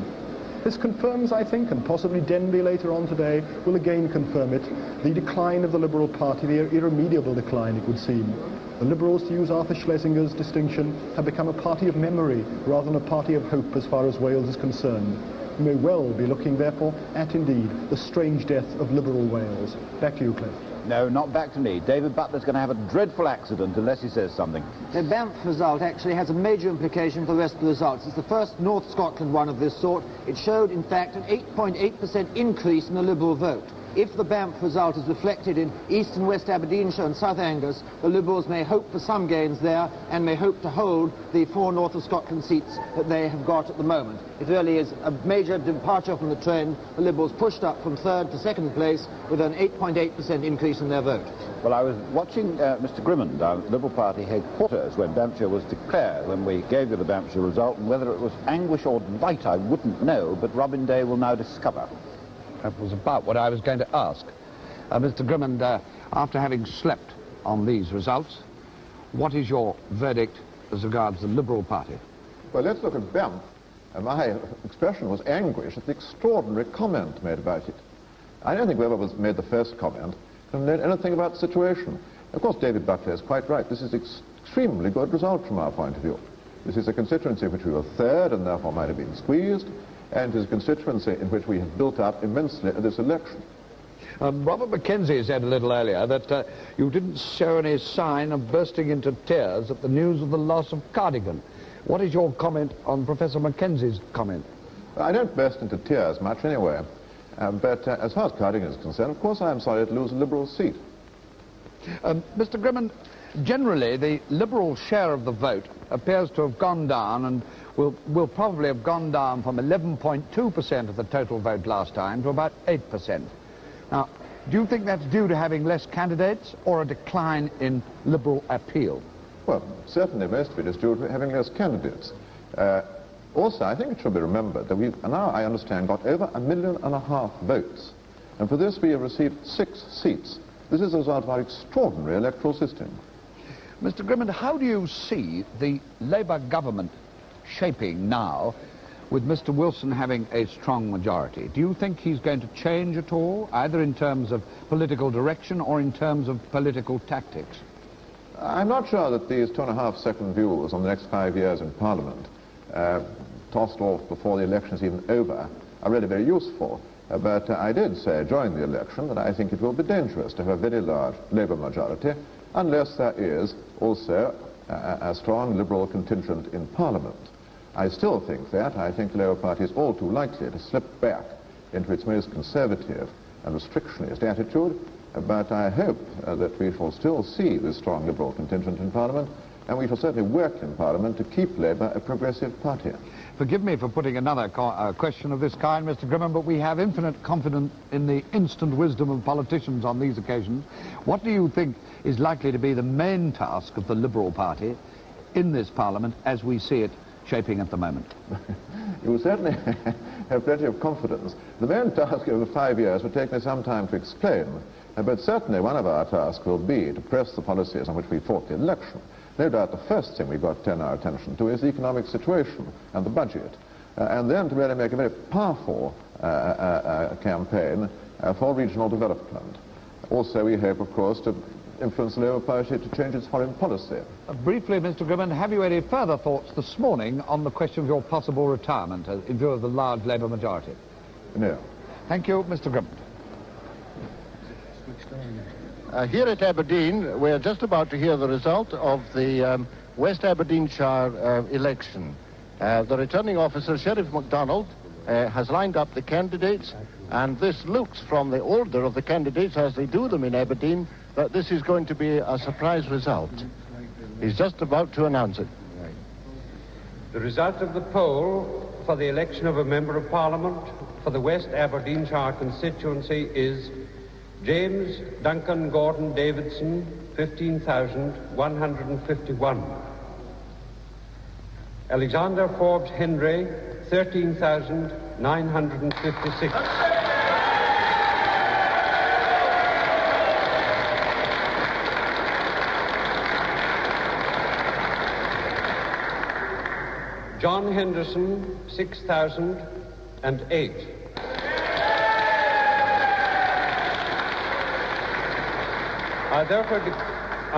This confirms, I think, and possibly Denby later on today will again confirm it, the decline of the Liberal Party, the irremediable decline, it would seem. The Liberals, to use Arthur Schlesinger's distinction, have become a party of memory rather than a party of hope as far as Wales is concerned. We may well be looking, therefore, at, indeed, the strange death of Liberal Wales. Back to you, Cliff. No, not back to me. David Butler's going to have a dreadful accident unless he says something. The Banff result actually has a major implication for the rest of the results. It's the first North Scotland one of this sort. It showed, in fact, an 8.8% increase in the Liberal vote. If the Banff result is reflected in East and West Aberdeenshire and South Angus, the Liberals may hope for some gains there and may hope to hold the 4 North of Scotland seats that they have got at the moment. It really is a major departure from the trend. The Liberals pushed up from 3rd to 2nd place with an 8.8% increase in their vote. Well, I was watching Mr Grimond down at Liberal Party headquarters when Banffshire was declared, when we gave you the Banffshire result, and whether it was anguish or delight I wouldn't know, but Robin Day will now discover. That was about what I was going to ask. Mr. Grimmond, after having slept on these results, what is your verdict as regards the Liberal Party? Well, let's look at Banff. My expression was anguish at the extraordinary comment made about it. I don't think whoever made the first comment can learn anything about the situation. Of course, David Butler is quite right. This is extremely good result from our point of view. This is a constituency in which we were third and therefore might have been squeezed, and it is a constituency in which we have built up immensely at this election. Robert McKenzie said a little earlier that you didn't show any sign of bursting into tears at the news of the loss of Cardigan. What is your comment on Professor Mackenzie's comment? I don't burst into tears much anyway, but as far as Cardigan is concerned, of course I am sorry to lose a Liberal seat. Mr. Grimmond, generally the Liberal share of the vote appears to have gone down and will probably have gone down from 11.2% of the total vote last time to about 8%. Now, do you think that's due to having less candidates or a decline in Liberal appeal? Well, certainly most of it is due to having less candidates. Also, I think it should be remembered that we've now, I understand, got over 1.5 million votes. And for this we have received 6 seats. This is a result of our extraordinary electoral system. Mr. Grimmond, how do you see the Labour government shaping now with Mr. Wilson having a strong majority? Do you think he's going to change at all, either in terms of political direction or in terms of political tactics? I'm not sure that these 2.5-second views on the next 5 years in Parliament, tossed off before the election is even over, are really very useful. But I did say during the election that I think it will be dangerous to have a very large Labour majority unless there is also a strong Liberal contingent in Parliament. I still think that. I think the Labour Party is all too likely to slip back into its most conservative and restrictionist attitude, but I hope that we shall still see this strong Liberal contingent in Parliament, and we shall certainly work in Parliament to keep Labour a progressive party. Forgive me for putting another question of this kind, Mr. Grimmond, but we have infinite confidence in the instant wisdom of politicians on these occasions. What do you think is likely to be the main task of the Liberal Party in this Parliament as we see it shaping at the moment? You certainly have plenty of confidence. The main task over 5 years will take me some time to explain, but certainly one of our tasks will be to press the policies on which we fought the election. No doubt the first thing we've got to turn our attention to is the economic situation and the budget, and then to really make a very powerful campaign for regional development. Also, we hope, of course, to influence the Labour Party to change its foreign policy. Briefly, Mr. Grimmond, have you any further thoughts this morning on the question of your possible retirement in view of the large Labour majority? No. Thank you, Mr. Grimmond. Here at Aberdeen, we're just about to hear the result of the West Aberdeenshire election. The returning officer, Sheriff MacDonald, has lined up the candidates, and this looks, from the order of the candidates as they do them in Aberdeen, that this is going to be a surprise result. He's just about to announce it. The result of the poll for the election of a Member of Parliament for the West Aberdeenshire constituency is James Duncan Gordon Davidson, 15,151. Alexander Forbes Henry, 13,956. John Henderson, 6,008. I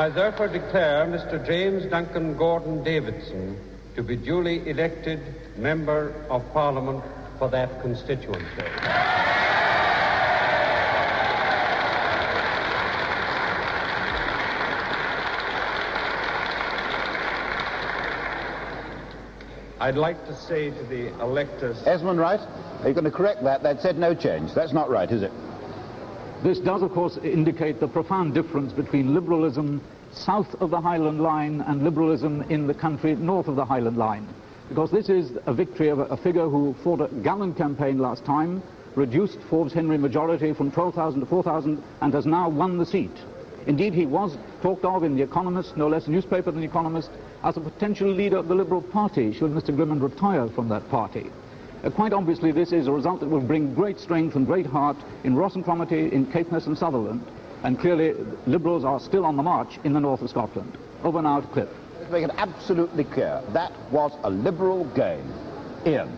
therefore declare Mr. James Duncan Gordon Davidson to be duly elected Member of Parliament for that constituency. I'd like to say to the electors... Esmond, right? Are you going to correct that? That said no change. That's not right, is it? This does, of course, indicate the profound difference between liberalism south of the Highland Line and liberalism in the country north of the Highland Line. Because this is a victory of a figure who fought a gallant campaign last time, reduced Forbes Henry majority from 12,000 to 4,000, and has now won the seat. Indeed, he was talked of in The Economist, no less a newspaper than The Economist, as a potential leader of the Liberal Party, should Mr. Grimmond retire from that party. Quite obviously, this is a result that will bring great strength and great heart in Ross and Cromarty, in Caithness and Sutherland, and clearly Liberals are still on the march in the north of Scotland. Over now to Cliff. Let's make it absolutely clear, that was a Liberal game. Ian.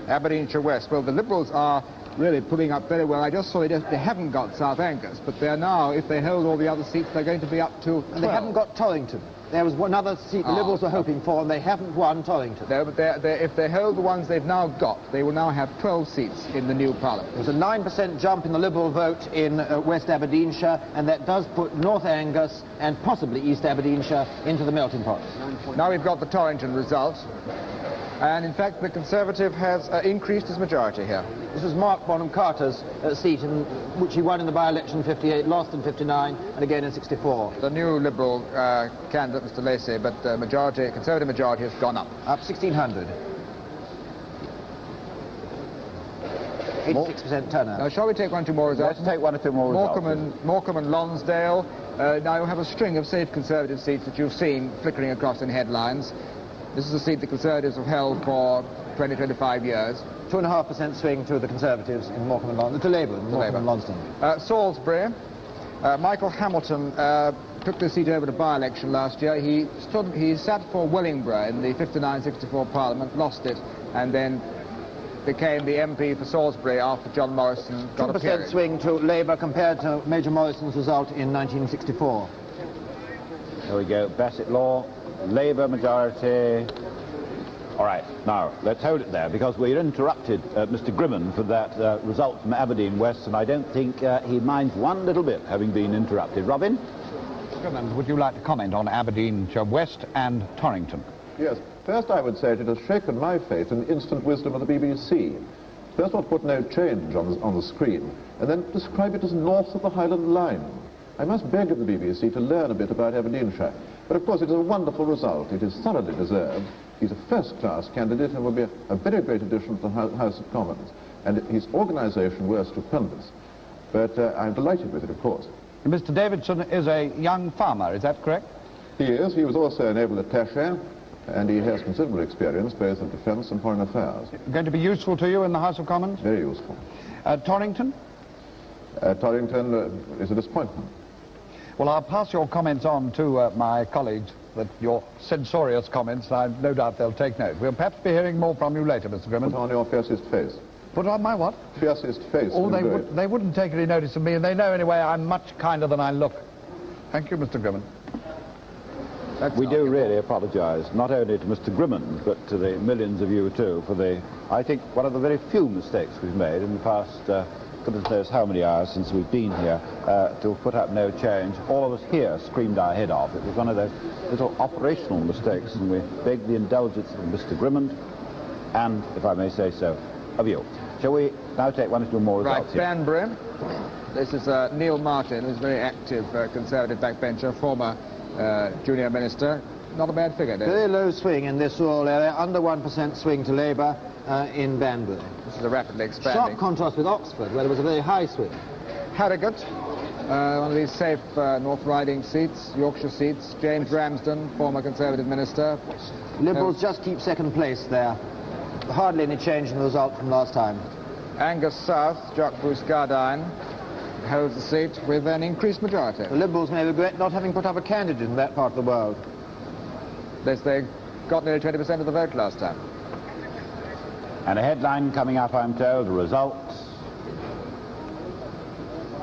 Aberdeenshire West. Well, the Liberals are really pulling up very well. I just saw they haven't got South Angus, but they're now, if they hold all the other seats, they're going to be up to 12. And they haven't got Torrington. There was another seat the Liberals were hoping for, and they haven't won Torrington. No, but if they hold the ones they've now got, they will now have 12 seats in the new Parliament. There's a 9% jump in the Liberal vote in West Aberdeenshire, and that does put North Angus and possibly East Aberdeenshire into the melting pot. Now we've got the Torrington result, and in fact the Conservative has increased his majority here. This was Mark Bonham Carter's seat, which he won in the by-election in 58, lost in 59, and again in 64. The new Liberal candidate, Mr. Lacey, but Conservative majority has gone up. Up 1,600. 86% turnout. Now, shall we take one or two more results? Let's take one or two more results. Morecambe and Lonsdale. Now you have a string of safe Conservative seats that you've seen flickering across in headlines. This is a seat the Conservatives have held for 20, 25 years. 2.5% swing to the Conservatives in Morecambe and Lonsdale, to Labour in Morecambe and Lonsdale. Salisbury. Michael Hamilton took the seat over the by-election last year. He sat for Wellingborough in the 59-64 Parliament, lost it, and then became the MP for Salisbury after John Morrison got a period. 2% swing to Labour compared to Major Morrison's result in 1964. There we go. Bassett Law, Labour majority. All right, now, let's hold it there, because we interrupted Mr. Grimman for that result from Aberdeen West, and I don't think he minds one little bit having been interrupted. Robin? Grimman, would you like to comment on Aberdeenshire West and Torrington? Yes. First, I would say it has shaken my faith in the instant wisdom of the BBC. First of all, put no change on the screen, and then describe it as north of the Highland Line. I must beg of the BBC to learn a bit about Aberdeenshire. But of course, it is a wonderful result. It is thoroughly deserved. He's a first-class candidate and will be a very great addition to the House of Commons. And his organisation were stupendous. But I'm delighted with it, of course. Mr. Davidson is a young farmer, is that correct? He is. He was also a naval attaché, and he has considerable experience both of defence and foreign affairs. Going to be useful to you in the House of Commons? Very useful. Torrington? Torrington is a disappointment. Well, I'll pass your comments on to my colleagues, your censorious comments, and I've no doubt they'll take note. We'll perhaps be hearing more from you later, Mr. Grimman. Put on your fiercest face. Put on my what? Fiercest face. Oh, they wouldn't take any notice of me, and they know anyway I'm much kinder than I look. Thank you, Mr. Grimman. We do really apologise, not only to Mr. Grimman, but to the millions of you too, for I think, one of the very few mistakes we've made in the past goodness knows how many hours since we've been here, to put up no change. All of us here screamed our head off. It was one of those little operational mistakes, and we beg the indulgence of Mr. Grimman, and, if I may say so, of you. Shall we now take one or two more results here? Banbury. This is Neil Martin, who's a very active Conservative backbencher, former junior minister. Not a bad figure, David. Very low swing in this rural area, under 1% swing to Labour in Banbury. This is a rapidly expanding. Sharp contrast with Oxford, where there was a very high swing. Harrogate, one of these safe North Riding seats, Yorkshire seats. James Ramsden, former Conservative minister. Liberals just keep second place there. Hardly any change in the result from last time. Angus South, Jock Bruce Gardine, holds the seat with an increased majority. The Liberals may regret not having put up a candidate in that part of the world. They got nearly 20% of the vote last time. And a headline coming up, I'm told, the results.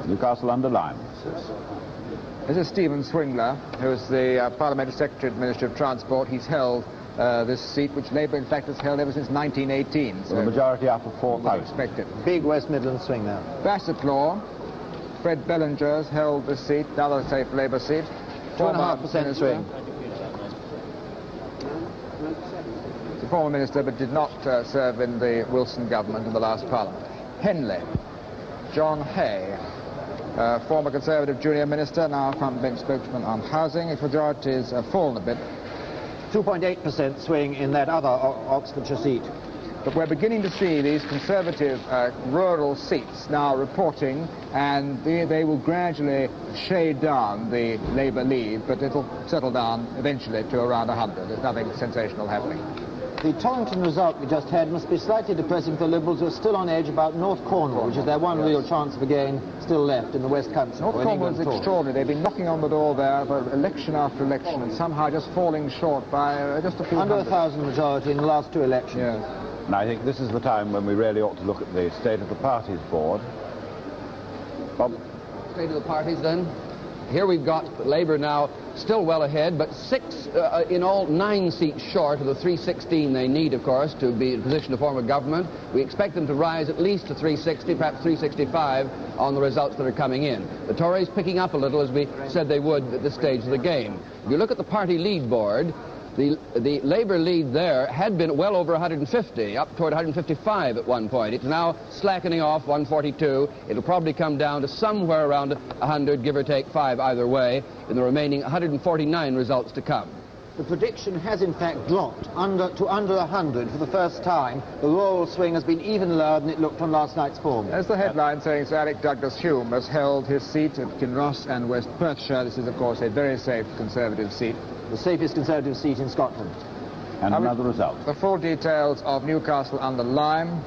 Newcastle Under-Lyme. This is Stephen Swingler, who's the Parliamentary Secretary at the Ministry of Transport. He's held this seat, which Labour, in fact, has held ever since 1918. So the majority up of 4,000. Expected. Big West Midlands swing now. Bassett Law, Fred Bellinger's held this seat, another safe Labour seat. 2.5% swing. He's a former minister, but did not serve in the Wilson government in the last Parliament. Henley, John Hay, former Conservative junior minister, now front bench spokesman on housing. His majority has fallen a bit. 2.8% swing in that other Oxfordshire seat. But we're beginning to see these Conservative rural seats now reporting, and they will gradually shade down the Labour lead, but it'll settle down eventually to around 100. There's nothing sensational happening. the Torrington result we just had must be slightly depressing for the Liberals, who are still on edge about North Cornwall, which is their one real chance of a gain still left in the West Country. North Cornwall is extraordinary. They've been knocking on the door there for election after election and somehow just falling short by just a few under hundred. 1,000 majority in the last two elections. Yes. And I think this is the time when we really ought to look at the state of the parties board. Bob? State of the parties, then. Here we've got Labour now still well ahead, but in all 9 seats short of the 316 they need, of course, to be in a position to form a government. We expect them to rise at least to 360, perhaps 365 on the results that are coming in. The Tories picking up a little, as we said they would at this stage of the game. If you look at the party lead board, the Labour lead there had been well over 150, up toward 155 at one point. It's now slackening off, 142. It'll probably come down to somewhere around 100, give or take 5 either way, in the remaining 149 results to come. The prediction has in fact dropped to under 100 for the first time. The rural swing has been even lower than it looked on last night's form. As the headline saying, Sir Alec Douglas Hume has held his seat at Kinross and West Perthshire. This is, of course, a very safe Conservative seat. The safest Conservative seat in Scotland. And another result. The full details of Newcastle under Lyme.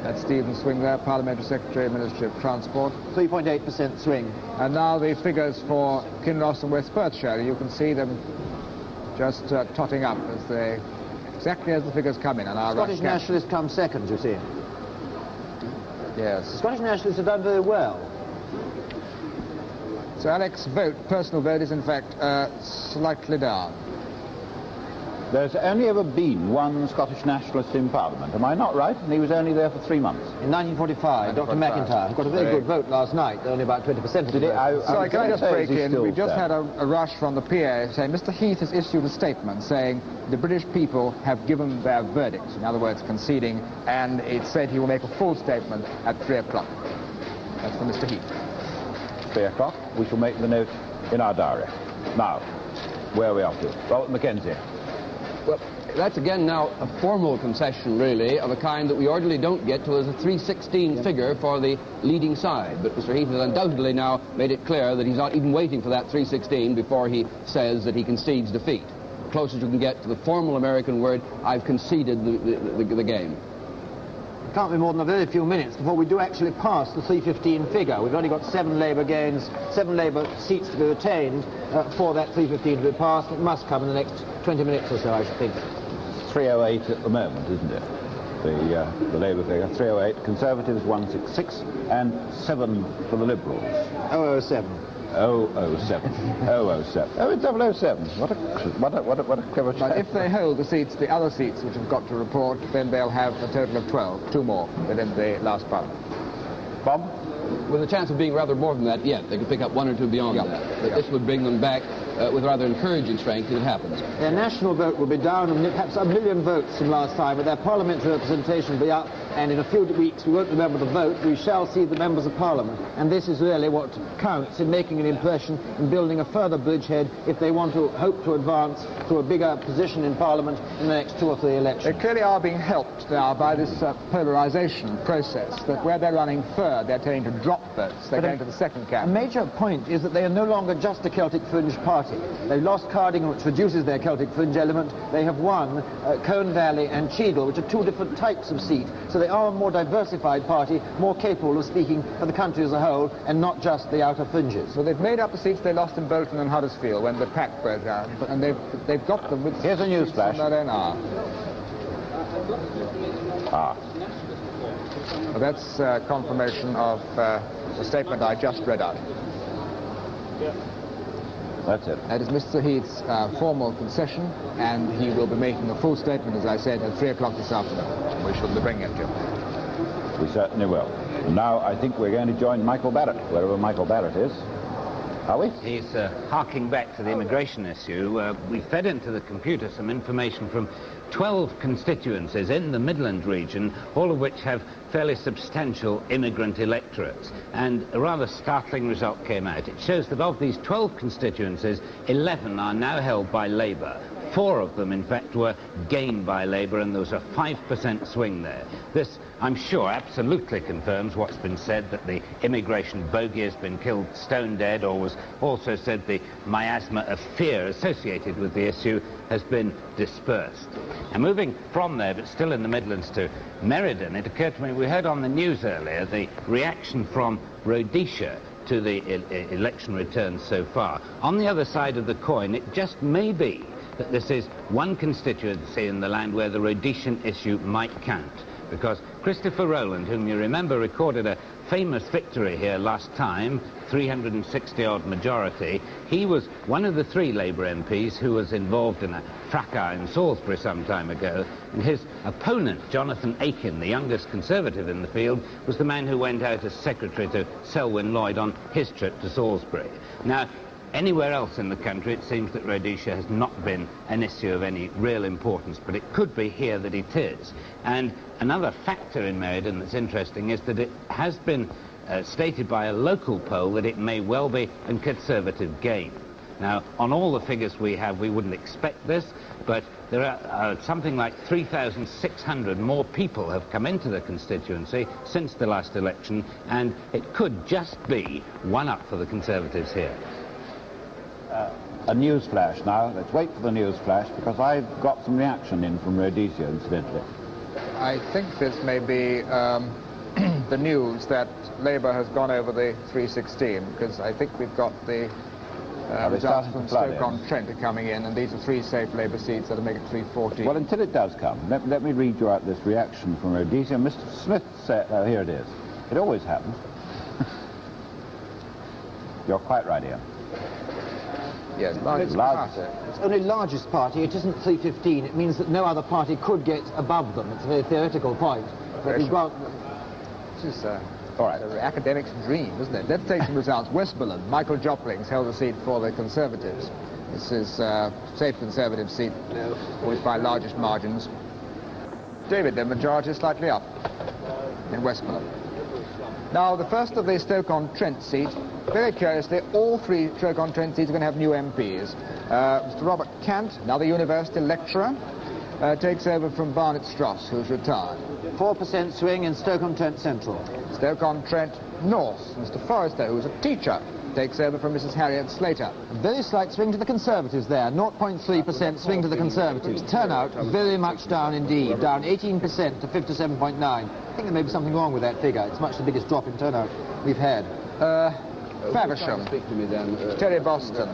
That's Stephen Swing there, Parliamentary Secretary, Ministry of Transport. 3.8% swing. And now the figures for Kinross and West Perthshire. You can see them just totting up exactly as the figures come in. And our Scottish Nationalists come second, you see. Yes. The Scottish Nationalists have done very well. So Alec's personal vote, is in fact slightly down. There's only ever been one Scottish nationalist in Parliament, am I not right? And he was only there for 3 months. In 1945, Dr. McIntyre got a very good vote last night, only about 20% of the vote. Sorry, can I just break in? We've just had a rush from the PA saying Mr. Heath has issued a statement saying the British people have given their verdict, in other words, conceding, and it said he will make a full statement at 3 o'clock. That's from Mr. Heath. 3 o'clock, we shall make the note in our diary. Now, where are we off to? Robert McKenzie. Well, that's again now a formal concession, really, of a kind that we ordinarily don't get till there's a 316 figure for the leading side. But Mr. Heath has undoubtedly now made it clear that he's not even waiting for that 316 before he says that he concedes defeat. The closest you can get to the formal American word, I've conceded the game. It can't be more than a very few minutes before we do actually pass the 315 figure. We've only got 7 Labour gains, 7 Labour seats to be retained for that 315 to be passed. It must come in the next 20 minutes or so, I should think. 308 at the moment, isn't it? The Labour figure, 308, Conservatives 166, and 7 for the Liberals. 007. 007. 007. Oh, it's 007. What a clever chap. But if they hold the other seats which have got to report, then they'll have a total of 12, 2 more than in the last Parliament. Bob? With a chance of being rather more than that yet. They could pick up 1 or 2 beyond that. But this would bring them back with rather encouraging strength if it happens. Their national vote will be down perhaps 1 million votes from last time, but their parliamentary representation will be up, and in a few weeks we won't remember the vote. We shall see the members of Parliament, and this is really what counts in making an impression in building a further bridgehead if they want to hope to advance to a bigger position in Parliament in the next 2 or 3 elections. They clearly are being helped now by this polarisation process, that where they're running third, they're tending to drop votes. They're going to the second camp. A major point is that they are no longer just a Celtic fringe party. They've lost Cardingham, which reduces their Celtic fringe element. They have won Colne Valley and Cheadle, which are 2 different types of seat. So they are a more diversified party, more capable of speaking for the country as a whole, and not just the outer fringes. So they've made up the seats they lost in Bolton and Huddersfield when the pack broke out, and they've got them with... Here's a news flash. Their own hour. Well, that's confirmation of the statement I just read out. That's it. That is Mr. Heath's formal concession, and he will be making a full statement, as I said, at 3 o'clock this afternoon. We shall be bringing it to you. We certainly will. And now I think we're going to join Michael Barrett, wherever Michael Barrett is. Are we? He's harking back to the immigration issue. We fed into the computer some information from 12 constituencies in the Midland region, all of which have fairly substantial immigrant electorates. And a rather startling result came out. It shows that of these 12 constituencies, 11 are now held by Labour, 4 of them, in fact, were gained by Labour, and there was a 5% swing there. This, I'm sure, absolutely confirms what's been said, that the immigration bogey has been killed stone dead, or was also said the miasma of fear associated with the issue has been dispersed. And moving from there, but still in the Midlands, to Meriden, it occurred to me, we heard on the news earlier the reaction from Rhodesia to the election returns so far. On the other side of the coin, it just may be that this is one constituency in the land where the Rhodesian issue might count, because Christopher Rowland, whom you remember recorded a famous victory here last time, 360-odd majority, he was one of the 3 Labour MPs who was involved in a fracas in Salisbury some time ago, and his opponent, Jonathan Aiken, the youngest Conservative in the field, was the man who went out as secretary to Selwyn Lloyd on his trip to Salisbury. Now, anywhere else in the country, it seems that Rhodesia has not been an issue of any real importance, but it could be here that it is. And another factor in Meriden that's interesting is that it has been stated by a local poll that it may well be a Conservative gain. Now, on all the figures we have, we wouldn't expect this, but there are something like 3,600 more people have come into the constituency since the last election, and it could just be one up for the Conservatives here. A news flash now. Let's wait for the news flash, because I've got some reaction in from Rhodesia, incidentally. I think this may be the news that Labour has gone over the 316, because I think we've got the results from Stoke-on-Trent coming in, and these are 3 safe Labour seats that'll make it 314. Well, until it does come, let me read you out this reaction from Rhodesia. Mr. Smith said, oh, here it is. It always happens. You're quite right, Ian. Yes, largest party. It's only largest party. It isn't 315. It means that no other party could get above them. It's a very theoretical point. But we've got... This is all right. An academic's dream, isn't it? Let's take some results. Westmoreland, Michael Jopling's held a seat for the Conservatives. This is a safe Conservative seat, always by largest margins. David, the majority is slightly up in Westmoreland. Now, the first of the Stoke-on-Trent seat, very curiously, all 3 Stoke-on-Trent seats are going to have new MPs. Mr. Robert Cant, another university lecturer, takes over from Barnett Stross, who's retired. 4% swing in Stoke-on-Trent Central. Stoke-on-Trent North, Mr. Forrester, who's a teacher, takes over from Mrs. Harriet Slater. A very slight swing to the Conservatives there, 0.3% swing to the Conservatives. Turnout very much down indeed, down 18% to 57.9. I think there may be something wrong with that figure. It's much the biggest drop in turnout we've had. Faversham, Terry Boston,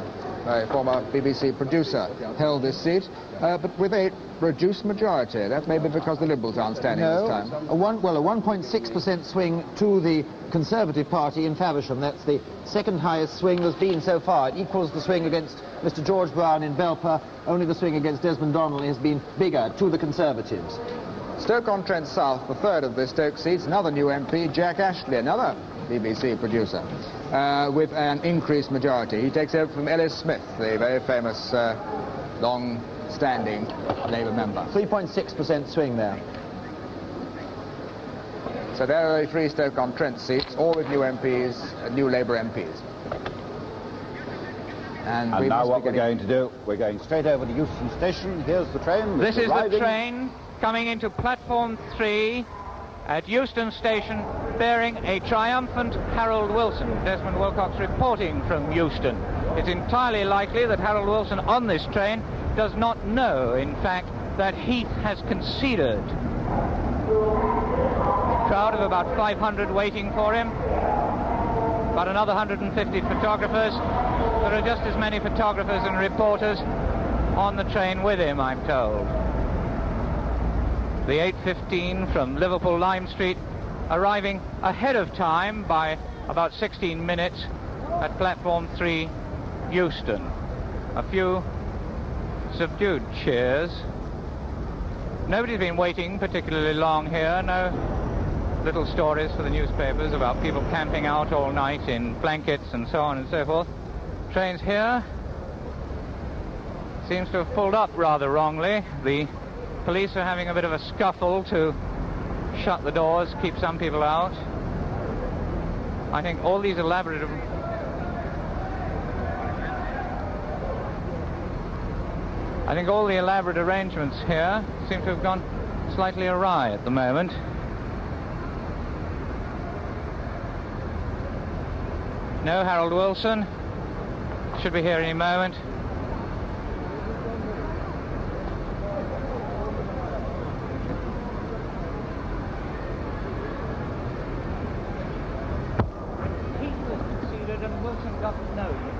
a former BBC producer, held this seat, but with a reduced majority. That may be because the Liberals aren't standing this time. A 1.6% swing to the Conservative Party in Faversham. That's the second highest swing there's been so far. It equals the swing against Mr. George Brown in Belper. Only the swing against Desmond Donnelly has been bigger to the Conservatives. Stoke-on-Trent South, the third of the Stoke seats, another new MP, Jack Ashley, another BBC producer, with an increased majority. He takes over from Ellis Smith, the very famous long-standing Labour member. 3.6% swing there. So there are the 3 Stoke-on-Trent seats, all with new MPs, new Labour MPs. And now what we're going to do, we're going straight over to Euston Station. Here's the train. This is the train coming into platform 3 at Euston Station, bearing a triumphant Harold Wilson. Desmond Wilcox reporting from Euston. It's entirely likely that Harold Wilson on this train does not know, in fact, that Heath has conceded. Crowd of about 500 waiting for him. About another 150 photographers. There are just as many photographers and reporters on the train with him, I'm told. The 8:15 from Liverpool Lime Street arriving ahead of time by about 16 minutes at platform 3, Euston. A few subdued cheers. Nobody's been waiting particularly long here. No little stories for the newspapers about people camping out all night in blankets and so on and so forth. Trains here seems to have pulled up rather wrongly. The police are having a bit of a scuffle to shut the doors, keep some people out. I think all these elaborate... I think all the elaborate arrangements here seem to have gone slightly awry at the moment. No Harold Wilson. Should be here any moment. Heath was conceded and Wilson doesn't know yet.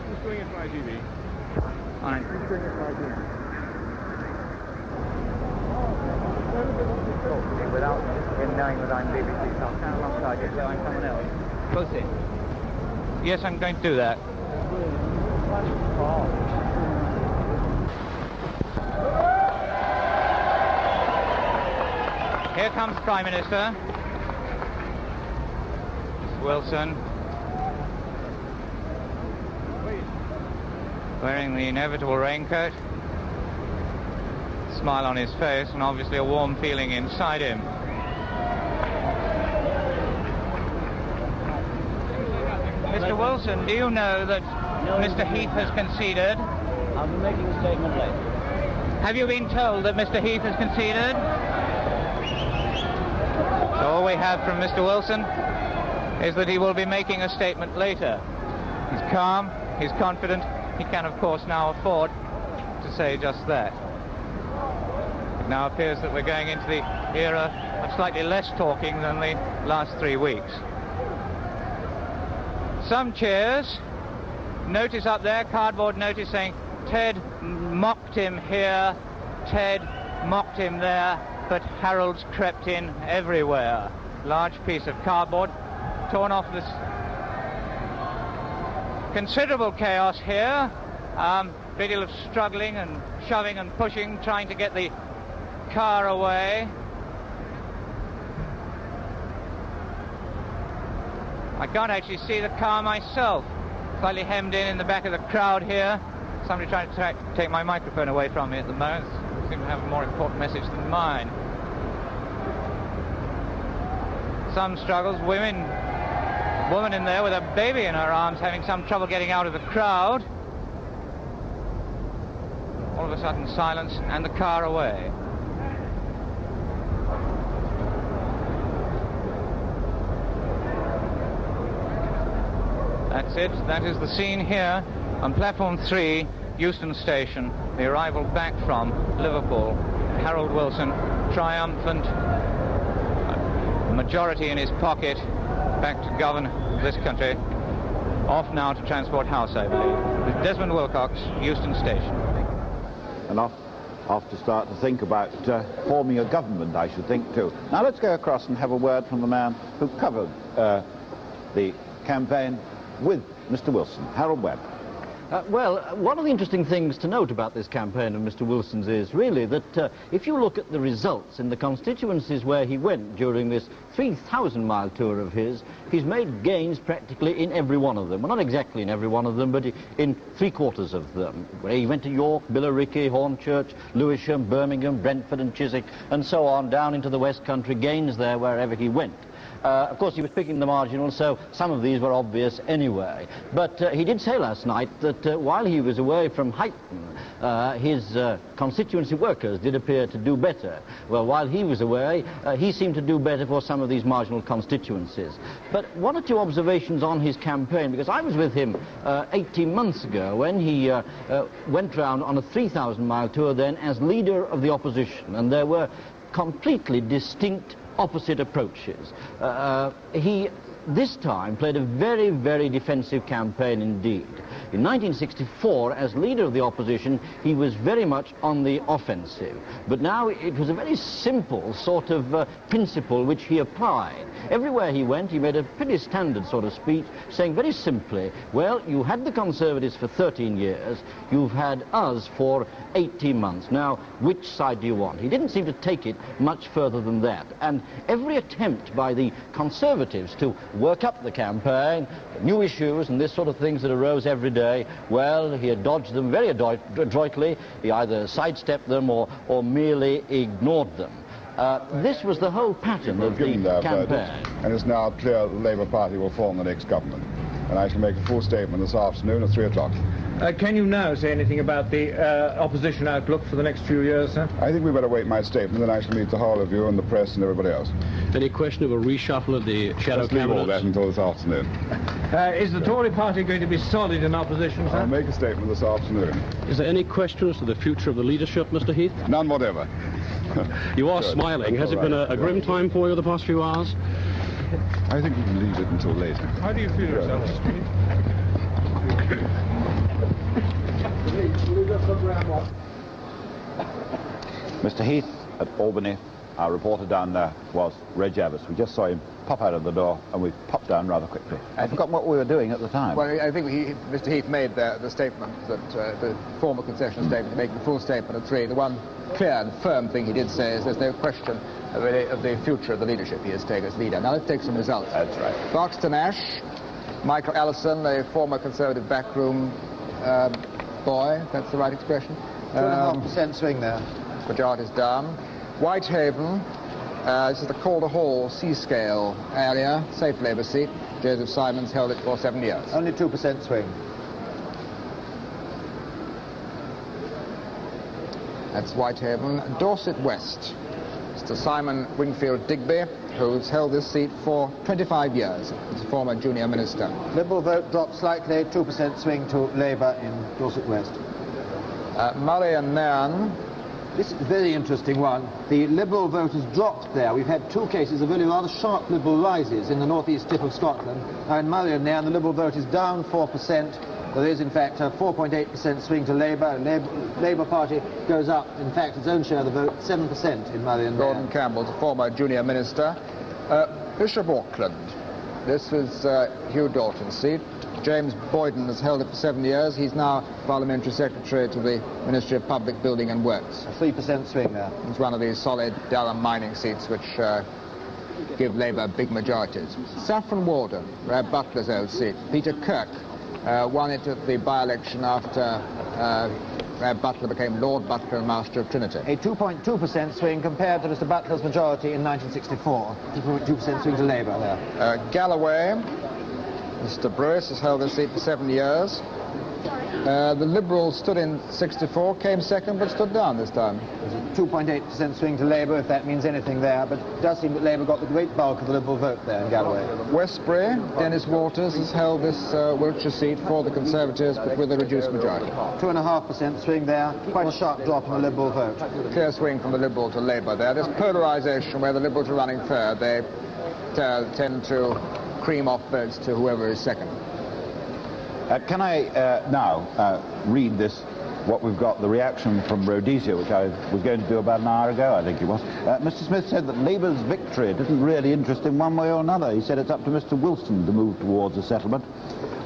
Who's doing it by TV? Fine. Who's doing it by TV? Without him knowing that I'm BBC, so I'll stand alongside you as though I'm someone else. Both in. Yes, I'm going to do that. Here comes the Prime Minister. Wilson. Wearing the inevitable raincoat. Smile on his face and obviously a warm feeling inside him. Mr. Wilson, do you know that Mr. Heath has conceded? I'll be making a statement later. Have you been told that Mr. Heath has conceded? So all we have from Mr. Wilson is that he will be making a statement later. He's calm, he's confident, he can of course now afford to say just that. It now appears that we're going into the era of slightly less talking than the last 3 weeks. Some cheers. Notice up there, cardboard notice saying, Ted mocked him here, Ted mocked him there, but Harold's crept in everywhere. Large piece of cardboard torn off this. Considerable chaos here. Great deal of struggling and shoving and pushing, trying to get the car away. I can't actually see the car myself. Slightly hemmed in the back of the crowd here. Somebody trying to take my microphone away from me at the moment. Seem to have a more important message than mine. Some struggles, woman in there with a baby in her arms having some trouble getting out of the crowd. All of a sudden silence and the car away. That's it. That is the scene here on platform 3, Euston Station. The arrival back from Liverpool. Harold Wilson, triumphant, majority in his pocket, back to govern this country. Off now to Transport House, I believe. With Desmond Wilcox, Euston Station. And off to start to think about forming a government, I should think, too. Now let's go across and have a word from the man who covered the campaign with Mr. Wilson, Harold Webb. Well, one of the interesting things to note about this campaign of Mr. Wilson's is really that if you look at the results in the constituencies where he went during this 3,000-mile tour of his, he's made gains practically in every one of them. Well, not exactly in every one of them, but in 3/4 of them. Where he went to York, Billericay, Hornchurch, Lewisham, Birmingham, Brentford and Chiswick, and so on, down into the West Country, gains there wherever he went. Of course, he was picking the marginal, so some of these were obvious anyway. But he did say last night that while he was away from Huyton, his constituency workers did appear to do better. Well, while he was away, he seemed to do better for some of these marginal constituencies. But one or two observations on his campaign, because I was with him 18 months ago when he went round on a 3,000-mile tour then as leader of the opposition, and there were completely distinct opposite approaches. He, this time, played a very, very defensive campaign indeed. In 1964, as leader of the opposition, he was very much on the offensive. But now it was a very simple sort of principle which he applied. Everywhere he went, he made a pretty standard sort of speech, saying very simply, well, you had the Conservatives for 13 years, you've had us for 18 months. Now, which side do you want? He didn't seem to take it much further than that. And every attempt by the Conservatives to work up the campaign, new issues and this sort of things that arose every day, well, he had dodged them very adroitly. He either sidestepped them or merely ignored them. This was the whole pattern of the campaign. And it's now clear the Labour Party will form the next government. And I shall make a full statement this afternoon at 3 o'clock. Can you now say anything about the opposition outlook for the next few years, sir? I think we better wait my statement, then I shall meet the whole of you and the press and everybody else. Any question of a reshuffle of the shadow Let's leave cabinet? all that until this afternoon. Is the Tory party going to be solid in opposition, sir? I'll make a statement this afternoon. Is there any question as to the future of the leadership, Mr. Heath? None whatever. You are Good. smiling. Has it been a grim time for you the past few hours? I think we can leave it until later. How do you feel yourself, Mr. Heath? Mr. Heath at Albany, our reporter down there was Reg Avis. We just saw him pop out of the door and we popped down rather quickly. I've forgotten what we were doing at the time. Well, I think Mr. Heath made the statement that the formal concession statement, making the full statement at 3. The one clear and firm thing he did say is there's no question of the future of the leadership he has taken as leader. Now let's take some results. That's right. Foxton Ash, Michael Allison, a former Conservative backroom boy, if that's the right expression. 2.5% swing there. Majority's down. Whitehaven, this is the Calder Hall Seascale area, safe Labour seat. Joseph Simons held it for 7 years. Only 2% swing. That's Whitehaven. Dorset West, Mr. Simon Wingfield Digby, who's held this seat for 25 years. He's a former junior minister. Liberal vote dropped slightly, 2% swing to Labour in Dorset West. Murray and Nairn. This is a very interesting one. The Liberal vote has dropped there. We've had 2 cases of really rather sharp Liberal rises in the northeast tip of Scotland. Now in Murray and Nairn, the Liberal vote is down 4%. There is, in fact, a 4.8% swing to Labour. Labour Party goes up, in fact, its own share of the vote, 7% in Murray and Nairn. Gordon Campbell's a former junior minister. Bishop Auckland. This was Hugh Dalton's seat. James Boyden has held it for 7 years. He's now Parliamentary Secretary to the Ministry of Public Building and Works. A 3% swing there. It's one of these solid Durham mining seats which give Labour big majorities. Saffron Walden, Rab Butler's old seat. Peter Kirk won it at the by-election after Rab Butler became Lord Butler and Master of Trinity. A 2.2% swing compared to Mr. Butler's majority in 1964. 2.2% swing to Labour there. Galloway. Mr. Brewis has held this seat for 7 years. The Liberals stood in 64, came second, but stood down this time. There's a 2.8% swing to Labour, if that means anything there, but it does seem that Labour got the great bulk of the Liberal vote there in Galloway. Westbury, Dennis Walters has held this Wiltshire seat for the Conservatives, but with a reduced majority. 2.5% swing there, quite a sharp drop in the Liberal vote. Clear swing from the Liberal to Labour there. This polarisation where the Liberals are running third, they tend to cream off votes to whoever is second. Can I now read this, what we've got, the reaction from Rhodesia, which I was going to do about an hour ago, I think it was. Mr. Smith said that Labour's victory didn't really interest him one way or another. He said it's up to Mr. Wilson to move towards a settlement.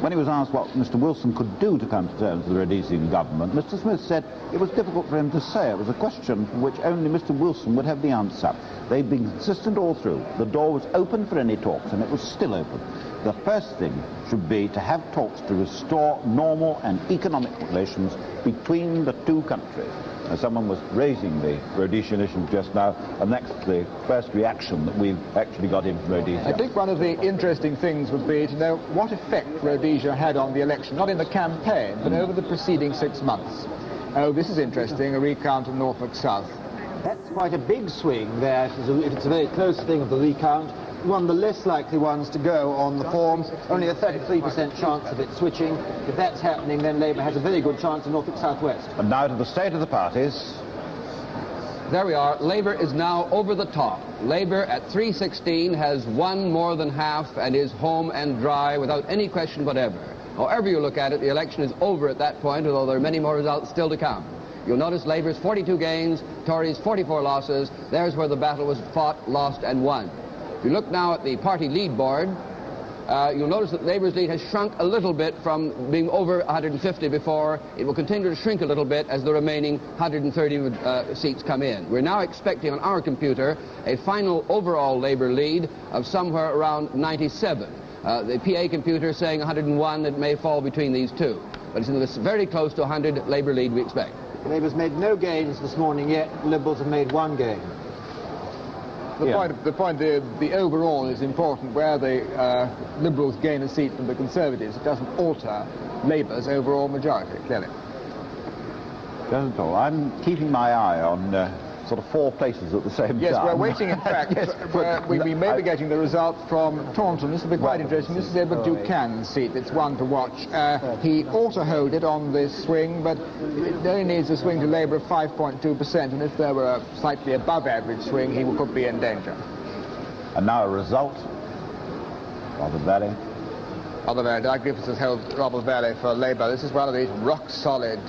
When he was asked what Mr. Wilson could do to come to terms with the Rhodesian government, Mr. Smith said it was difficult for him to say. It was a question for which only Mr. Wilson would have the answer. They'd been consistent all through. The door was open for any talks, and it was still open. The first thing should be to have talks to restore normal and economic relations between the two countries. Now, someone was raising the Rhodesian issue just now, and that's the first reaction that we've actually got in Rhodesia. I think one of the interesting things would be to know what effect Rhodesia had on the election, not in the campaign, but over the preceding 6 months. Oh, this is interesting, a recount of Norfolk South. That's quite a big swing there. If it's a very close thing of the recount. One of the less likely ones to go on the form, only a 33% chance of it switching. If that's happening, then Labour has a very good chance in Norfolk South West. And now to the state of the parties. There we are. Labour is now over the top. Labour at 316 has won more than half and is home and dry without any question whatever. However you look at it, the election is over at that point, although there are many more results still to come. You'll notice Labour's 42 gains, Tories 44 losses. There's where the battle was fought, lost and won. If you look now at the party lead board, you'll notice that Labour's lead has shrunk a little bit from being over 150 before. It will continue to shrink a little bit as the remaining 130 seats come in. We're now expecting on our computer a final overall Labour lead of somewhere around 97. The PA computer saying 101, it may fall between these two. But it's in this very close to 100 Labour lead we expect. Labour's made no gains this morning yet. Liberals have made one gain. The overall is important. Where the Liberals gain a seat from the Conservatives, it doesn't alter Labour's overall majority, clearly. Doesn't at all. I'm keeping my eye on sort of 4 places at the same time. Yes, we're waiting, in fact. We may be getting the result from Taunton. This will be quite interesting. This is Edward Buchanan's seat. It's one to watch. He ought to hold it on this swing, but it only needs a swing to Labour of 5.2%, and if there were a slightly above average swing, he could be in danger. And now a result. Rother Valley. Rother Valley. Doug Griffiths has held Rother Valley for Labour. This is one of these rock-solid...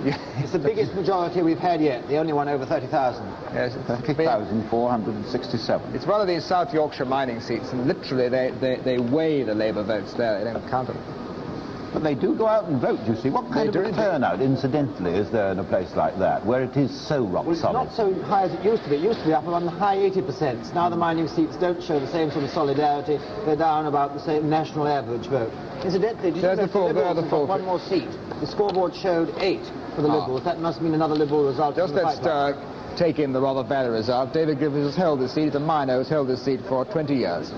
It's the biggest majority we've had yet, the only one over 30,000. Yes, 30,467. It's one of these South Yorkshire mining seats, and literally they weigh the Labour votes there. They don't count them. But they do go out and vote, you see. What kind of a turnout, incidentally, is there in a place like that, where it is so rock solid? Well, it's not so high as it used to be. It used to be up around the high 80%. Now the mining seats don't show the same sort of solidarity. They're down about the same national average vote. Incidentally, did you know the Liberals have got one more seat? The scoreboard showed 8 for the Liberals. That must mean another Liberal result. Just let's take in the Rother Valley result. David Griffiths has held this seat. It's a minor who's held this seat for 20 years.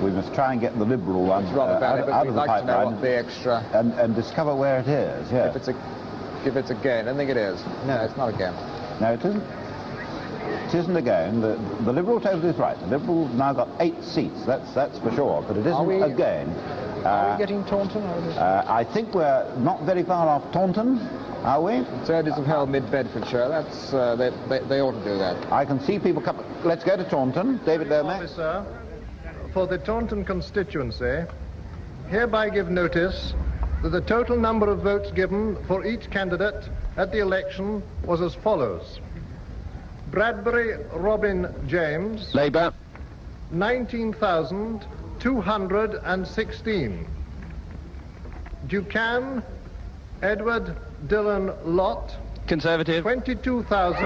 We must try and get the Liberal one out of the pipeline and discover where it is. Yeah. If it's a game, I don't think it is. No, it's not a game. No, it isn't. It isn't a game. The Liberal totally is right. The Liberal now got 8 seats. That's for sure. But it isn't a game. Are we getting Taunton? I think we're not very far off Taunton. Are we? Conservatives have held mid-Bedfordshire. That's they ought to do that. I can see people come. Let's go to Taunton. David Lermack. Officer, for the Taunton constituency, hereby give notice that the total number of votes given for each candidate at the election was as follows. Bradbury Robin James, Labour, 19,216. Ducan Edward Dillon Lott, Conservative, 22,000.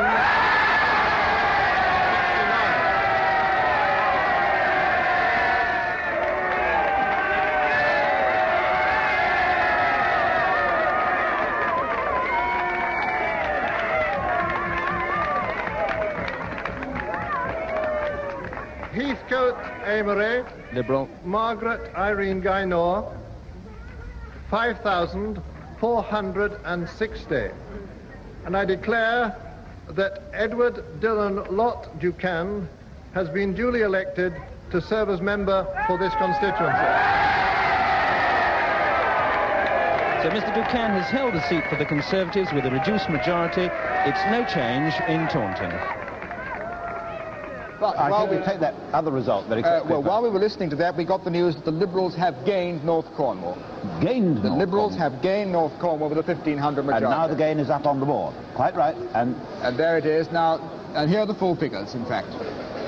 Heathcote Amory, Liberal, Margaret Irene Gaynor, 5,460. And I declare that Edward Dillon Lott Ducan has been duly elected to serve as member for this constituency. So Mr. Ducan has held a seat for the Conservatives with a reduced majority. It's no change in Taunton. I think we take that other result very quickly. Well, while we were listening to that, we got the news that the Liberals have gained North Cornwall. Gained The Liberals have gained North Cornwall with a 1,500 majority. And now the gain is up on the board. Quite right. And there it is. Now, and here are the full figures, in fact.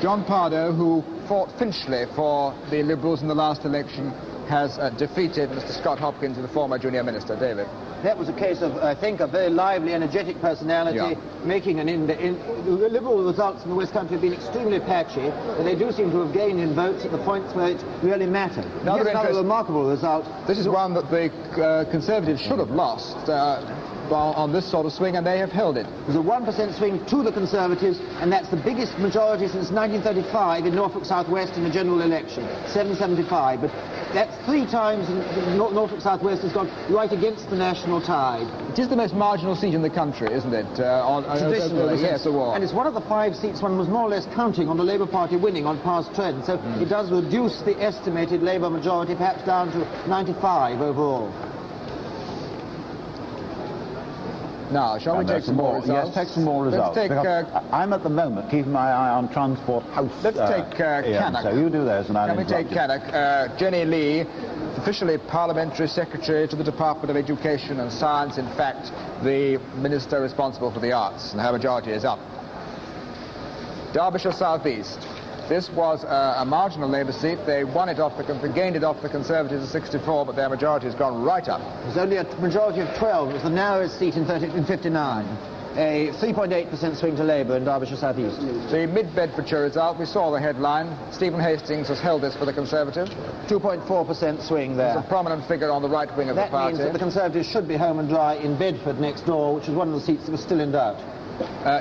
John Pardoe, who fought Finchley for the Liberals in the last election, has defeated Mr. Scott Hopkins, the former junior minister. David. That was a case of, I think, a very lively, energetic personality making an the Liberal results in the West Country have been extremely patchy, but they do seem to have gained in votes at the points where it really mattered. Another remarkable result. This is one that the Conservatives should have lost on this sort of swing, and they have held it. There's a 1% swing to the Conservatives, and that's the biggest majority since 1935 in Norfolk South West in a general election, 775. But that's 3 times Norfolk South West has gone right against the national tide. It is the most marginal seat in the country, isn't it? Traditionally, yes. And it's one of the 5 seats one was more or less counting on the Labour Party winning on past trend. So it does reduce the estimated Labour majority perhaps down to 95 overall. Now, shall we take some more results? Yes, take some more results. Let's take, I'm at the moment keeping my eye on Transport House. Let's take Cannock. So you do those and I'll Can we take Cannock? Jenny Lee, officially Parliamentary Secretary to the Department of Education and Science, in fact, the Minister responsible for the arts, and her majority is up. Derbyshire South East. This was a marginal Labour seat. They won it off they gained it off the Conservatives at 64, but their majority has gone right up. There's only a majority of 12. It was the narrowest seat in 59. A 3.8% swing to Labour in Derbyshire South East. The mid-Bedfordshire result, we saw the headline. Stephen Hastings has held this for the Conservatives. 2.4% swing there. There's a prominent figure on the right wing of the party. That means that the Conservatives should be home and dry in Bedford next door, which is one of the seats that was still in doubt.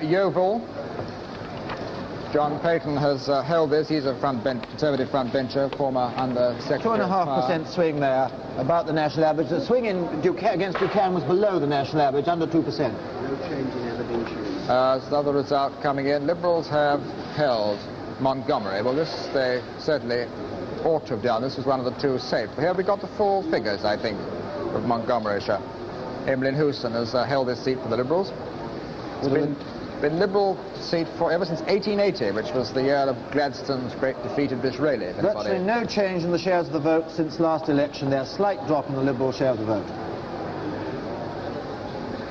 Yeovil. John Payton has held this. He's a Conservative frontbencher, former Under-Secretary. 2.5% swing there, about the national average. The swing against Buchanan was below the national average, under 2%. No change in Aberdeenshire. Another result coming in. Liberals have held Montgomery. Well, this they certainly ought to have done. This was one of the two safe. Here we got the full figures, I think, of Montgomeryshire. Emmeline Houston has held this seat for the Liberals. It's been Liberal seat for ever since 1880, which was the year of Gladstone's great defeat at Disraeli. Virtually no change in the shares of the vote since last election. There's a slight drop in the Liberal share of the vote.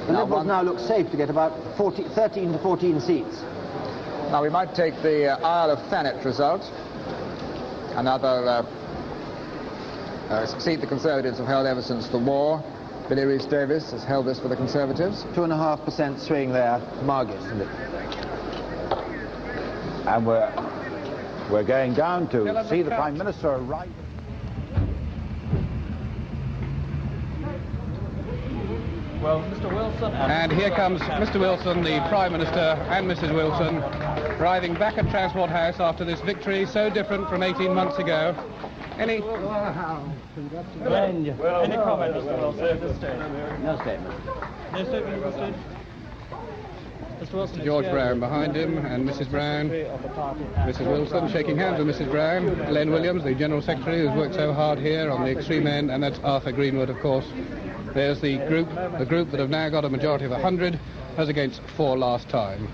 The Liberals now look safe to get about 13 to 14 seats. Now we might take the Isle of Thanet result. Another seat the Conservatives have held ever since the war. Billy Rees-Davis has held this for the Conservatives. 2.5% swing there, Margate. And we're going down to see the Prime Minister arrive. Well, Mr. Wilson and here comes Mr. Wilson, the Prime Minister, and Mrs. Wilson, arriving back at Transport House after this victory so different from 18 months ago. Any comment, Mr. Wilson, at this stage? No statement. No statement at this stage? Mr. Wilson, George Brown behind him, and Mrs. Brown, Mrs. Wilson shaking hands with Mrs. Brown, Len Williams, the General Secretary, who's worked so hard here on the extreme end, and that's Arthur Greenwood, of course. There's the group that have now got a majority of 100, as against 4 last time.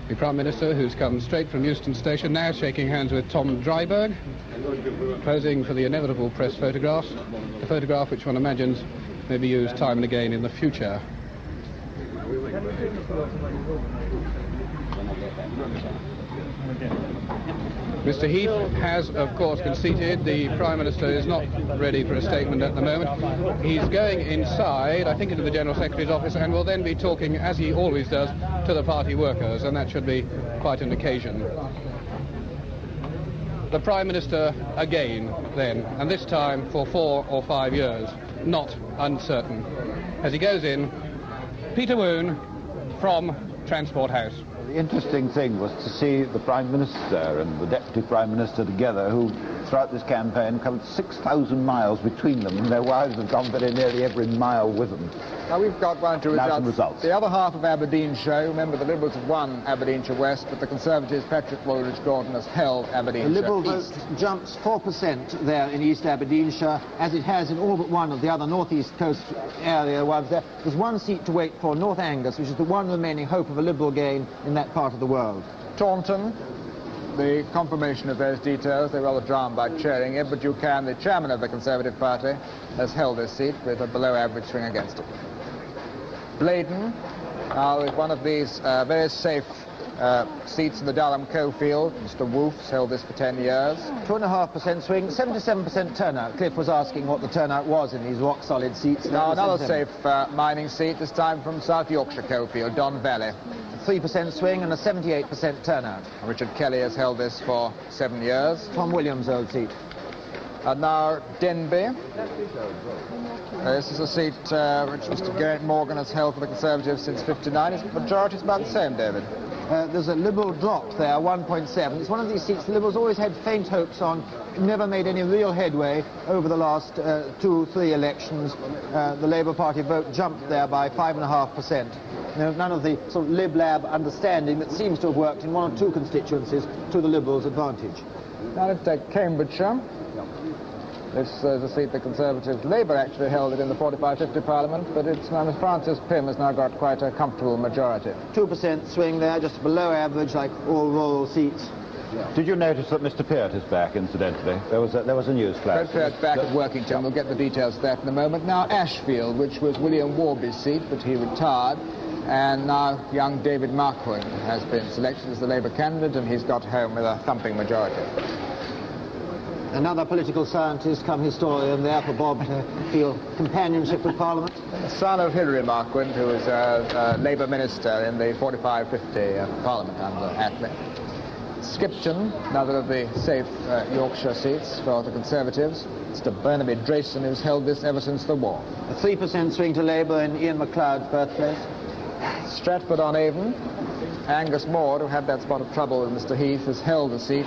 The Prime Minister, who's come straight from Euston Station, now shaking hands with Tom Dryburgh, posing for the inevitable press photographs, a photograph which one imagines may be used time and again in the future. Mr. Heath has, of course, conceded. The Prime Minister is not ready for a statement at the moment. He's going inside, I think, into the General Secretary's office, and will then be talking, as he always does, to the party workers, and that should be quite an occasion. The Prime Minister again, then, and this time for 4 or 5 years, not uncertain. As he goes in, Peter Woon from Transport House. The interesting thing was to see the Prime Minister and the Deputy Prime Minister together, who throughout this campaign covered 6,000 miles between them, and their wives have gone very nearly every mile with them. Now we've got one or two results. The other half of Aberdeenshire, remember the Liberals have won Aberdeenshire West, but the Conservatives, Patrick Woolridge-Gordon, has held Aberdeenshire The Liberal East. vote jumps 4% there in East Aberdeenshire, as it has in all but one of the other northeast coast area ones there. There's one seat to wait for, North Angus, which is the one remaining hope of a Liberal gain in that part of the world. Taunton, the confirmation of those details, they're rather drowned by cheering. Edward Buchanan, the chairman of the Conservative Party, has held this seat with a below-average swing against it. Blaydon, now with one of these very safe seats in the Durham coalfield. Mr. Wolf's held this for 10 years. 2.5% swing, 77% turnout. Cliff was asking what the turnout was in these rock-solid seats. Now another safe mining seat, this time from South Yorkshire coalfield, Don Valley. 3% swing and a 78% turnout. Richard Kelly has held this for 7 years. Tom Williams' old seat. And now Denby. This is a seat which Mr. Geraint Morgan has held for the Conservatives since '59. His majority is about the same, David. There's a Liberal drop there, 1.7. It's one of these seats the Liberals always had faint hopes on, never made any real headway over the last 2-3 elections. The Labour Party vote jumped there by 5.5%. None of the sort of lib-lab understanding that seems to have worked in 1 or 2 constituencies to the Liberals' advantage. Now let's take Cambridgeshire. This is a seat the Conservative Labour actually held it in the 45-50 Parliament, but it's now Francis Pym has now got quite a comfortable majority. 2% swing there, just below average, like all rural seats. Yeah. Did you notice that Mr. Peart is back, incidentally? There was a news flash. Fred Peart's back at Workington. We'll get the details of that in a moment. Now Ashfield, which was William Warby's seat, but he retired. And now young David Marquand has been selected as the Labour candidate, and he's got home with a thumping majority. Another political scientist come historian there for Bob to feel companionship with Parliament. The son of Hilary Marquand, who was a Labour minister in the 45-50 Parliament under Attlee. Skipton, another of the safe Yorkshire seats for the Conservatives. Mr. Burnaby Drayson, who's held this ever since the war. A 3% swing to Labour in Ian MacLeod's birthplace. Stratford-on-Avon. Angus Maude, who had that spot of trouble with Mr. Heath, has held the seat.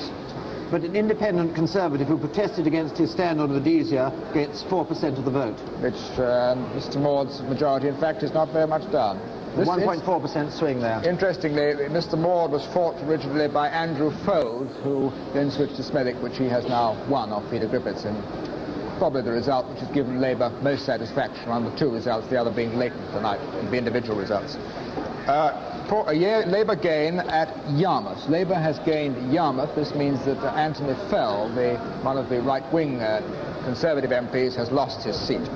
But an independent Conservative who protested against his stand on Rhodesia gets 4% of the vote. Which Mr. Maude's majority, in fact, is not very much down. 1.4% swing there. Interestingly, Mr. Maude was fought originally by Andrew Fold, who then switched to Smethwick, which he has now won off Peter Griffiths, and probably the result which has given Labour most satisfaction on the two results, the other being latent tonight, the individual results. Labour gain at Yarmouth. Labour has gained Yarmouth. This means that Anthony Fell, one of the right-wing Conservative MPs, has lost his seat.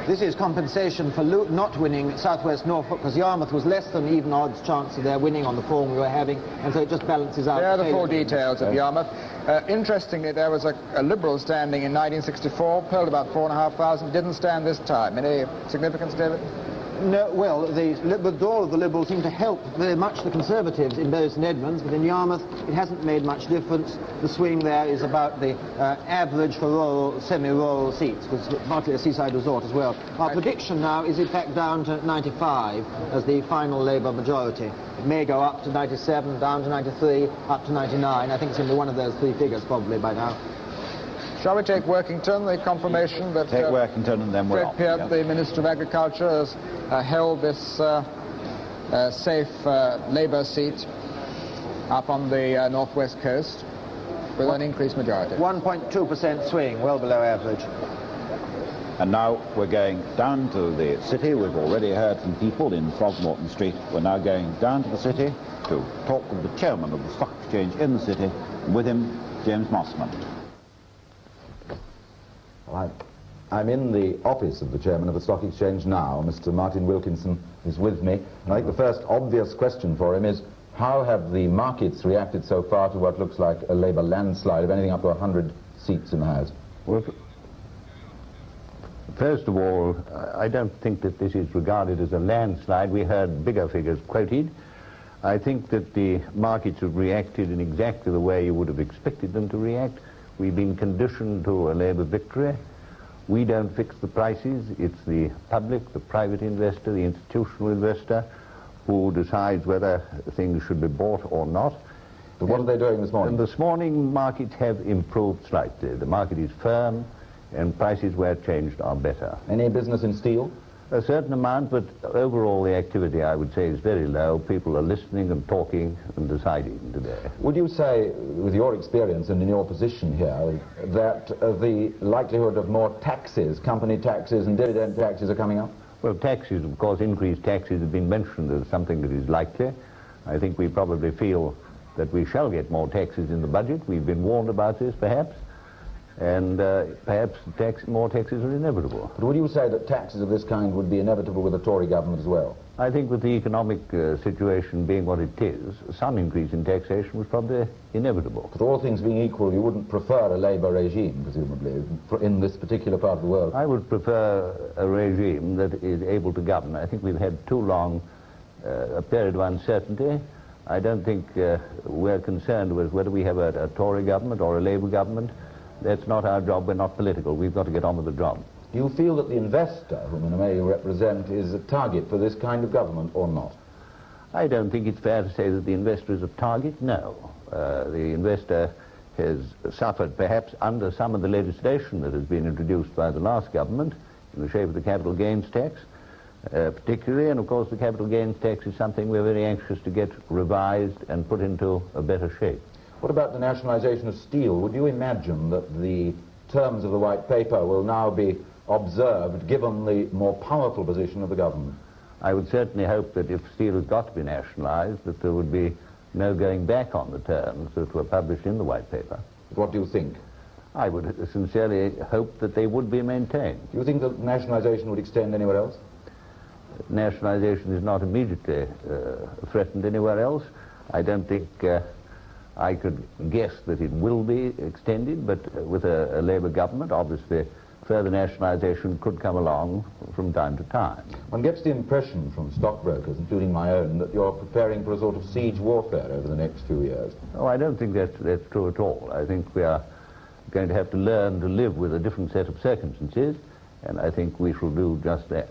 This is compensation for not winning South West Norfolk, because Yarmouth was less than even odds chance of their winning on the form we were having, and so it just balances out. There are the full details of Yarmouth. Interestingly, there was a Liberal standing in 1964, polled about 4,500, didn't stand this time. Any significance, David? No, well, the withdrawal of the Liberals seemed to help very much the Conservatives in Bows and Edmonds, but in Yarmouth it hasn't made much difference. The swing there is about the average for rural, semi-rural seats, because it's partly a seaside resort as well. Our prediction now is in fact down to 95 as the final Labour majority. It may go up to 97, down to 93, up to 99. I think it's going to be one of those three figures probably by now. Shall we take Workington, the confirmation that take Workington and then we're Fred Peart, the Minister of Agriculture, has held this safe Labour seat up on the northwest coast with an increased majority. 1.2% swing, well below average. And now we're going down to the city. We've already heard from people in Throgmorton Street. We're now going down to the city to talk with the chairman of the Stock Exchange in the city, and with him, James Mossman. I'm in the office of the chairman of the Stock Exchange now. Mr. Martin Wilkinson is with me. And I think the first obvious question for him is, how have the markets reacted so far to what looks like a Labour landslide of anything up to 100 seats in the House? Well, first of all, I don't think that this is regarded as a landslide. We heard bigger figures quoted. I think that the markets have reacted in exactly the way you would have expected them to react. We've been conditioned to a Labour victory. We don't fix the prices. It's the public, the private investor, the institutional investor who decides whether things should be bought or not. But what are they doing this morning? And this morning, markets have improved slightly. The market is firm, and prices where changed are better. Any business in steel? A certain amount, but overall the activity, I would say, is very low. People are listening and talking and deciding today. Would you say, with your experience and in your position here, that the likelihood of more taxes, company taxes and dividend taxes, are coming up? Well, taxes, of course, increased taxes have been mentioned as something that is likely. I think we probably feel that we shall get more taxes in the budget. We've been warned about this, perhaps. And perhaps more taxes are inevitable. But would you say that taxes of this kind would be inevitable with a Tory government as well? I think with the economic situation being what it is, some increase in taxation was probably inevitable. But all things being equal, you wouldn't prefer a Labour regime, presumably, in this particular part of the world? I would prefer a regime that is able to govern. I think we've had too long a period of uncertainty. I don't think we're concerned with whether we have a Tory government or a Labour government. That's not our job. We're not political. We've got to get on with the job. Do you feel that the investor, whom in a way you represent, is a target for this kind of government or not? I don't think it's fair to say that the investor is a target. No. The investor has suffered perhaps under some of the legislation that has been introduced by the last government in the shape of the capital gains tax, particularly. And of course the capital gains tax is something we're very anxious to get revised and put into a better shape. What about the nationalisation of steel? Would you imagine that the terms of the White Paper will now be observed given the more powerful position of the government? I would certainly hope that if steel has got to be nationalised, that there would be no going back on the terms that were published in the White Paper. What do you think? I would sincerely hope that they would be maintained. Do you think that nationalisation would extend anywhere else? Nationalisation is not immediately threatened anywhere else. I don't think I could guess that it will be extended, but with a Labour government, obviously, further nationalisation could come along from time to time. One gets the impression from stockbrokers, including my own, that you're preparing for a sort of siege warfare over the next few years. Oh, I don't think that's true at all. I think we are going to have to learn to live with a different set of circumstances, and I think we shall do just that.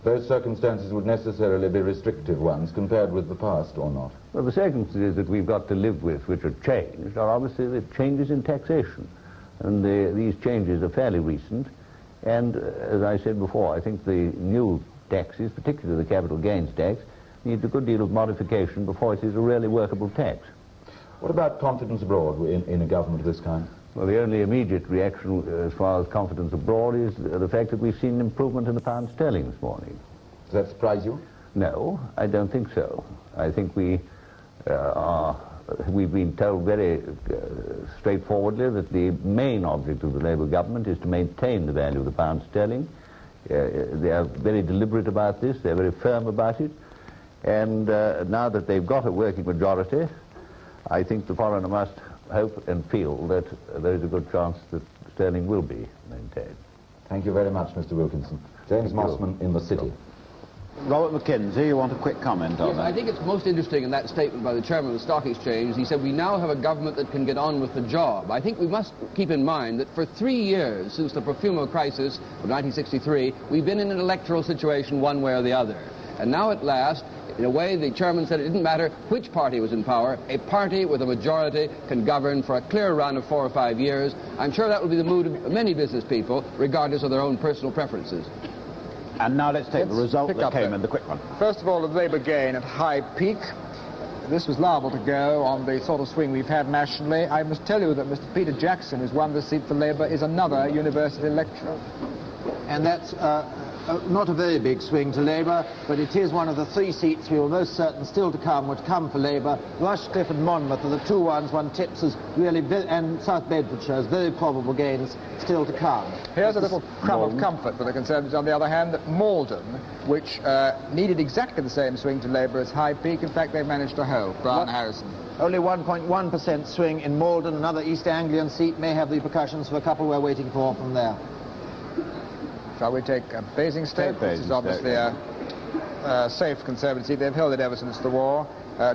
those circumstances would necessarily be restrictive ones compared with the past, or not? Well, the circumstances that we've got to live with, which have changed, are obviously the changes in taxation. And these changes are fairly recent. And as I said before, I think the new taxes, particularly the capital gains tax, needs a good deal of modification before it is a really workable tax. What about confidence abroad in a government of this kind? Well, the only immediate reaction as far as confidence abroad is the fact that we've seen an improvement in the pound sterling this morning. Does that surprise you? No, I don't think so. I think we've been told very straightforwardly that the main object of the Labour government is to maintain the value of the pound sterling. They are very deliberate about this, they're very firm about it, and now that they've got a working majority, I think the foreigner must hope and feel that there is a good chance that sterling will be maintained. Thank you very much, Mr. Wilkinson. James Mossman in the City. Robert McKenzie, you want a quick comment on that? I think it's most interesting in that statement by the chairman of the Stock Exchange. He said, we now have a government that can get on with the job. I think we must keep in mind that for 3 years since the Profumo crisis of 1963, we've been in an electoral situation one way or the other. And now at last, in a way, the chairman said it didn't matter which party was in power. A party with a majority can govern for a clear run of 4 or 5 years. I'm sure that will be the mood of many business people, regardless of their own personal preferences. And now let's take the result that came in, the quick one. First of all, the Labour gain at high peak. This was liable to go on the sort of swing we've had nationally. I must tell you that Mr. Peter Jackson, who's won the seat for Labour, is another university lecturer. And that's not a very big swing to Labour, but it is one of the 3 seats we were most certain still to come would come for Labour. Rushcliffe and Monmouth are the 2 ones one tips as really, and South Bedfordshire as very probable gains still to come. Here's a little crumb of comfort for the Conservatives, on the other hand, that Malden, which needed exactly the same swing to Labour as High Peak, in fact, they've managed to hold. Brian Harrison. Only 1.1% swing in Malden. Another East Anglian seat may have repercussions for a couple we're waiting for from there. Shall we take Basingstoke? This is obviously a safe Conservative seat. They've held it ever since the war.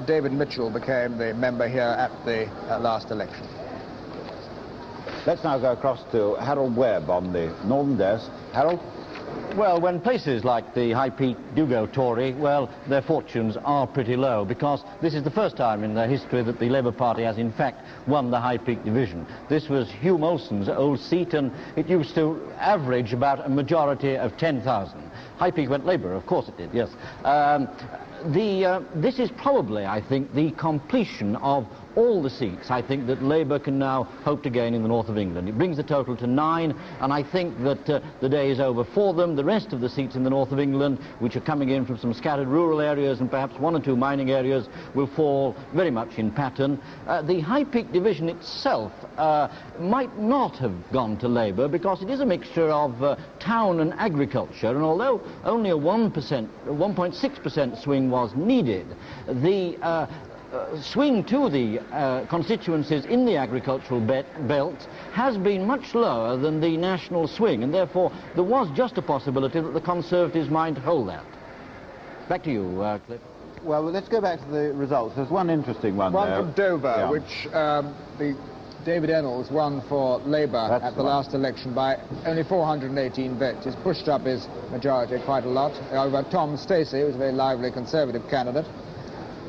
David Mitchell became the member here at the last election. Let's now go across to Harold Webb on the Northern desk. Harold? Well, when places like the High Peak do go Tory, well, their fortunes are pretty low, because this is the first time in their history that the Labour Party has in fact won the High Peak division. This was Hugh Molson's old seat, and it used to average about a majority of 10,000. High Peak went Labour, of course it did, yes. This is probably, I think, the completion of all the seats, I think, that Labour can now hope to gain in the north of England. It brings the total to 9, and I think that the day is over for them. The rest of the seats in the north of England, which are coming in from some scattered rural areas and perhaps 1 or 2 mining areas, will fall very much in pattern. The High Peak division itself might not have gone to Labour, because it is a mixture of town and agriculture, and although only a 1.6% swing was needed, the swing to the constituencies in the agricultural belt has been much lower than the national swing, and therefore there was just a possibility that the Conservatives might hold that. Back to you, Cliff. Well, let's go back to the results. There's one interesting one there. From Dover, which David Ennals won for Labour at the last election by only 418 votes. He's pushed up his majority quite a lot. However, Tom Stacey, who's a very lively Conservative candidate.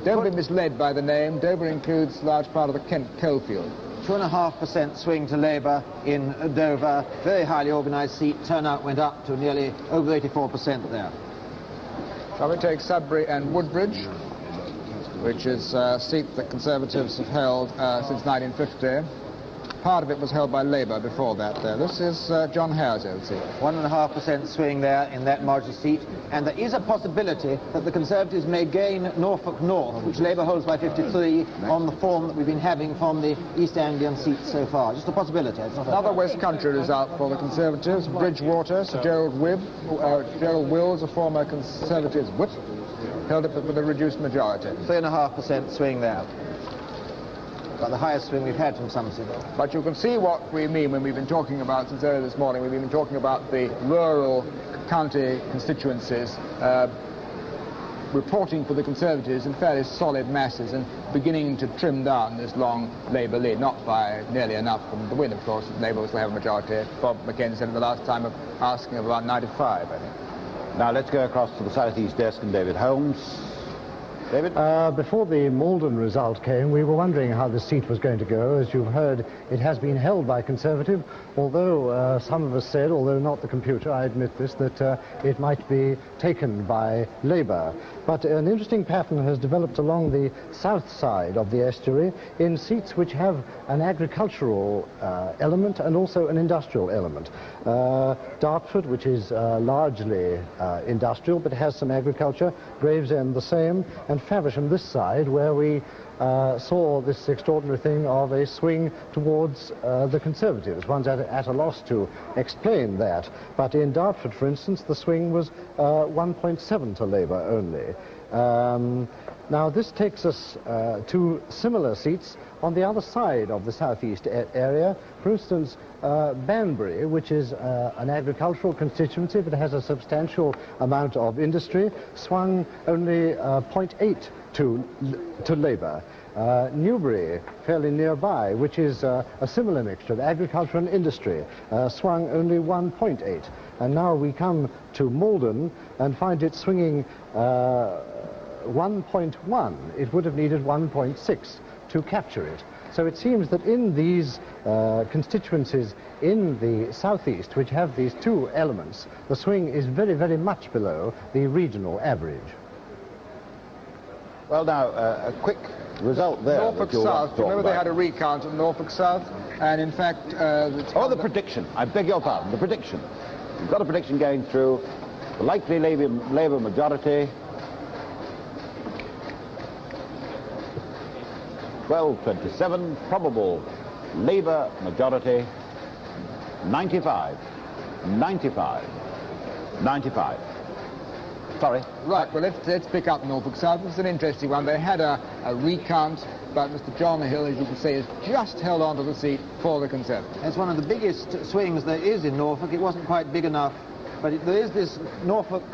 Don't be misled by the name. Dover includes a large part of the Kent coalfield. 2.5% swing to Labour in Dover. Very highly organised seat. Turnout went up to nearly over 84% there. Shall we take Sudbury and Woodbridge, which is a seat that Conservatives have held since 1950. Part of it was held by Labour before that, though. This is John Howe's old seat. 1.5% swing there in that marginal seat, and there is a possibility that the Conservatives may gain Norfolk North, which Labour holds by 53, on the form that we've been having from the East Anglian seats so far. Just a possibility. Another West Country result for the Conservatives. Bridgewater, Sir Gerald Wills, a former Conservatives whip, held it with a reduced majority. 3.5% swing there. But the highest swing we've had from Somerset. But you can see what we mean when we've been talking about, since earlier this morning, we've been talking about the rural county constituencies reporting for the Conservatives in fairly solid masses and beginning to trim down this long Labour lead, not by nearly enough from the win, of course. Labour will still have a majority. Bob McKenzie said at the last time of asking of about 95, I think. Now let's go across to the southeast desk and David Holmes. David? Before the Malden result came, we were wondering how the seat was going to go. As you've heard, it has been held by Conservative, although some of us said, although not the computer, I admit this, that it might be taken by Labour. But an interesting pattern has developed along the south side of the estuary in seats which have an agricultural element and also an industrial element. Dartford, which is largely industrial but has some agriculture, Gravesend the same, and Faversham this side, where we saw this extraordinary thing of a swing towards the Conservatives. One's at a loss to explain that. But in Dartford, for instance, the swing was 1.7 to Labour only. Now this takes us to similar seats on the other side of the southeast area. For instance, Banbury, which is an agricultural constituency but has a substantial amount of industry, swung only 0.8 to Labour. Newbury, fairly nearby, which is a similar mixture of agriculture and industry, swung only 1.8. And now we come to Malden and find it swinging 1.1. It would have needed 1.6 to capture it. So it seems that in these constituencies in the southeast, which have these two elements, the swing is very, very much below the regional average. Well, now, a quick result there. Norfolk South, remember they had a recount of Norfolk South, and in fact... the prediction. I beg your pardon, the prediction. We've got a prediction going through. The likely Labour majority, 1227, probable Labour majority, 95. Sorry. Right, well, let's pick up Norfolk South. It's an interesting one. They had a recount, but Mr. John Hill, as you can see, has just held on to the seat for the Conservatives. It's one of the biggest swings there is in Norfolk. It wasn't quite big enough, but there is this Norfolk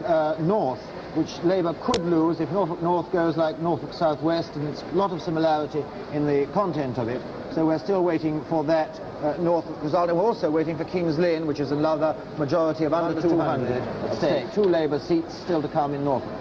North, which Labour could lose if Norfolk North goes like Norfolk South West, and it's a lot of similarity in the content of it. So we're still waiting for that Norfolk result, and we're also waiting for King's Lynn, which is another majority of under 200 at stake. 2 Labour seats still to come in Norfolk.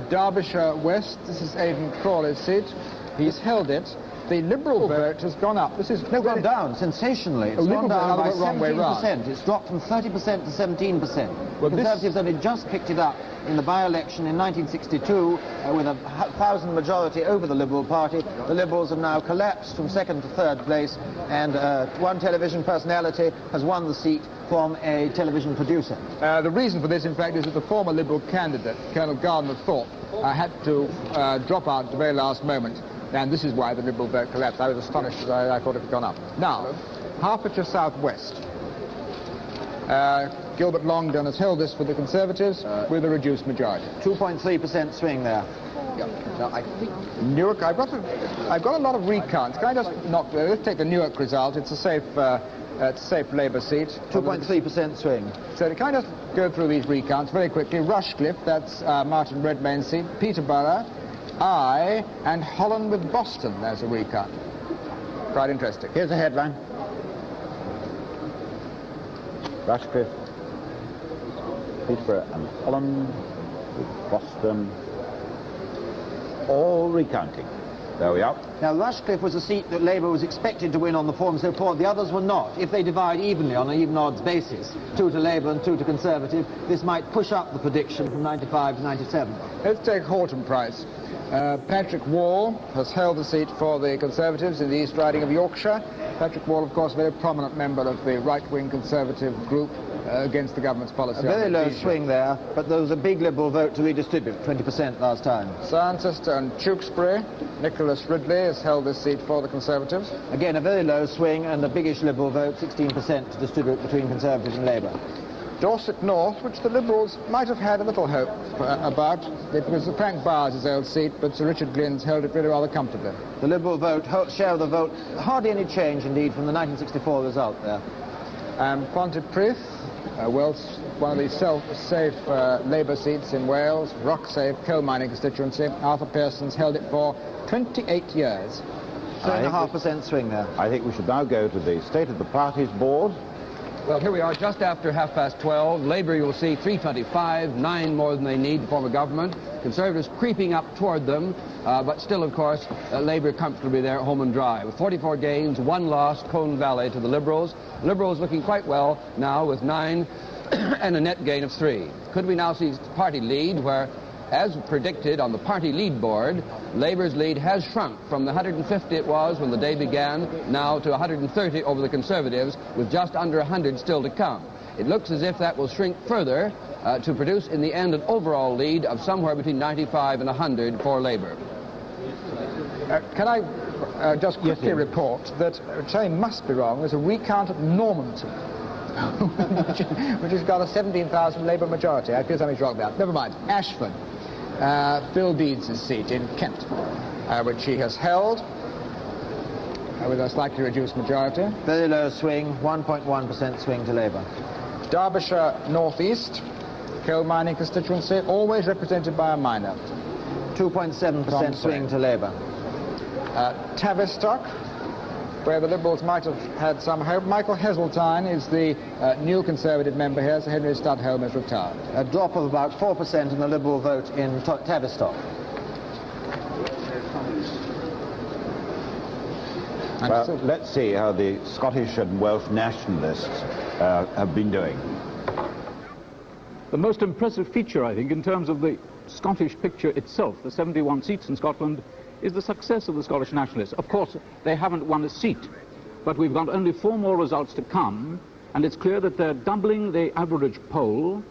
Derbyshire West, this is Aidan Crawley's seat. He's held it. The Liberal vote has gone up. This is gone down sensationally. It's gone down by 17%. It's dropped from 30% to 17%. Well, the Conservatives only just picked it up in the by-election in 1962 with a 1,000 majority over the Liberal Party. The Liberals have now collapsed from 2nd to 3rd place, and one television personality has won the seat from a television producer. The reason for this, in fact, is that the former Liberal candidate, Colonel Gardner Thorpe, had to drop out at the very last moment. And this is why the Liberal vote collapsed. I was astonished as I thought it had gone up. Now, Hertfordshire South West. Gilbert Longdon has held this for the Conservatives with a reduced majority. 2.3% swing there. Yeah. Now, I think Newark, I've got a lot of recounts. Can I just let's take the Newark result. It's a safe Labour seat. 2.3% swing. So can I just go through these recounts very quickly? Rushcliffe, that's Martin Redmayne's seat. Peterborough, and Holland with Boston, there's a recount. Quite interesting. Here's a headline. Rushcliffe, Peterborough and Holland with Boston, all recounting. There we are. Now, Rushcliffe was a seat that Labour was expected to win on the forms they poured. The others were not. If they divide evenly on an even odds basis, 2 to Labour and 2 to Conservative, this might push up the prediction from 95 to 97. Let's take Horton Price. Patrick Wall has held the seat for the Conservatives in the East Riding of Yorkshire. Patrick Wall, of course, a very prominent member of the right-wing Conservative group against the government's policy. A very low swing there, but there was a big Liberal vote to redistribute, 20% last time. Cirencester and Tewkesbury. Nicholas Ridley has held this seat for the Conservatives. Again, a very low swing and a biggish Liberal vote, 16% to distribute between Conservatives and Labour. Dorset North, which the Liberals might have had a little hope about. It was Frank Bowers' old seat, but Sir Richard Glyn's held it really rather comfortably. The Liberal vote, share of the vote, hardly any change indeed from the 1964 result there. Pontypridd, one of the safe Labour seats in Wales, rock-safe coal mining constituency. Arthur Pearson's held it for 28 years. 3.5% swing there. I think we should now go to the State of the Parties board. Well, here we are just after 12:30. Labour, you'll see, 325, 9 more than they need to form a government. Conservatives creeping up toward them, but still, of course, Labour comfortably there, home and dry. With 44 gains, 1 loss, Cone Valley to the Liberals. Liberals looking quite well now with 9 and a net gain of 3. Could we now see party lead where, as predicted on the party lead board, Labour's lead has shrunk from the 150 it was when the day began, now to 130 over the Conservatives, with just under 100 still to come. It looks as if that will shrink further to produce in the end an overall lead of somewhere between 95 and 100 for Labour. Can I just quickly report that, which I must be wrong, there's a recount at Normanton, which has got a 17,000 Labour majority. I feel something's wrong there. Never mind. Ashford. Bill Deeds' seat in Kent, which he has held with a slightly reduced majority. Very low swing, 1.1% swing to Labour. Derbyshire North East, coal mining constituency, always represented by a miner. 2.7% swing to Labour. Tavistock, where the Liberals might have had some hope. Michael Heseltine is the new Conservative member here, so Henry Studholme has retired. A drop of about 4% in the Liberal vote in Tavistock. Well, let's see how the Scottish and Welsh nationalists have been doing. The most impressive feature, I think, in terms of the Scottish picture itself, the 71 seats in Scotland, is the success of the Scottish nationalists. Of course, they haven't won a seat, but we've got only 4 more results to come, and it's clear that they're doubling the average poll.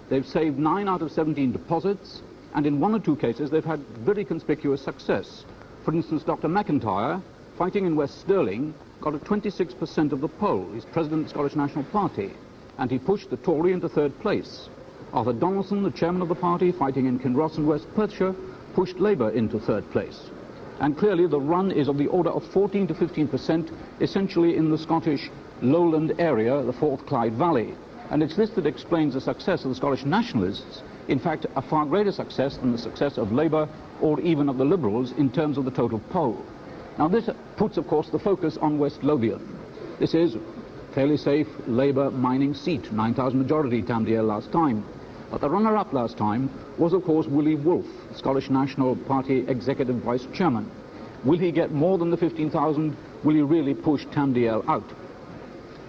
They've saved 9 out of 17 deposits, and in 1 or 2 cases they've had very conspicuous success. For instance, Dr. McIntyre, fighting in West Stirling, got a 26% of the poll. He's president of the Scottish National Party, and he pushed the Tory into 3rd place. Arthur Donaldson, the chairman of the party, fighting in Kinross and West Perthshire, pushed Labour into 3rd place. And clearly the run is of the order of 14 to 15%, essentially in the Scottish lowland area, the Forth Clyde Valley. And it's this that explains the success of the Scottish nationalists, in fact a far greater success than the success of Labour or even of the Liberals in terms of the total poll. Now this puts, of course, the focus on West Lothian. This is fairly safe Labour mining seat, 9,000 majority Tamdale last time. But the runner-up last time was, of course, Willie Wolfe, Scottish National Party Executive Vice Chairman. Will he get more than the 15,000? Will he really push Tamdale out?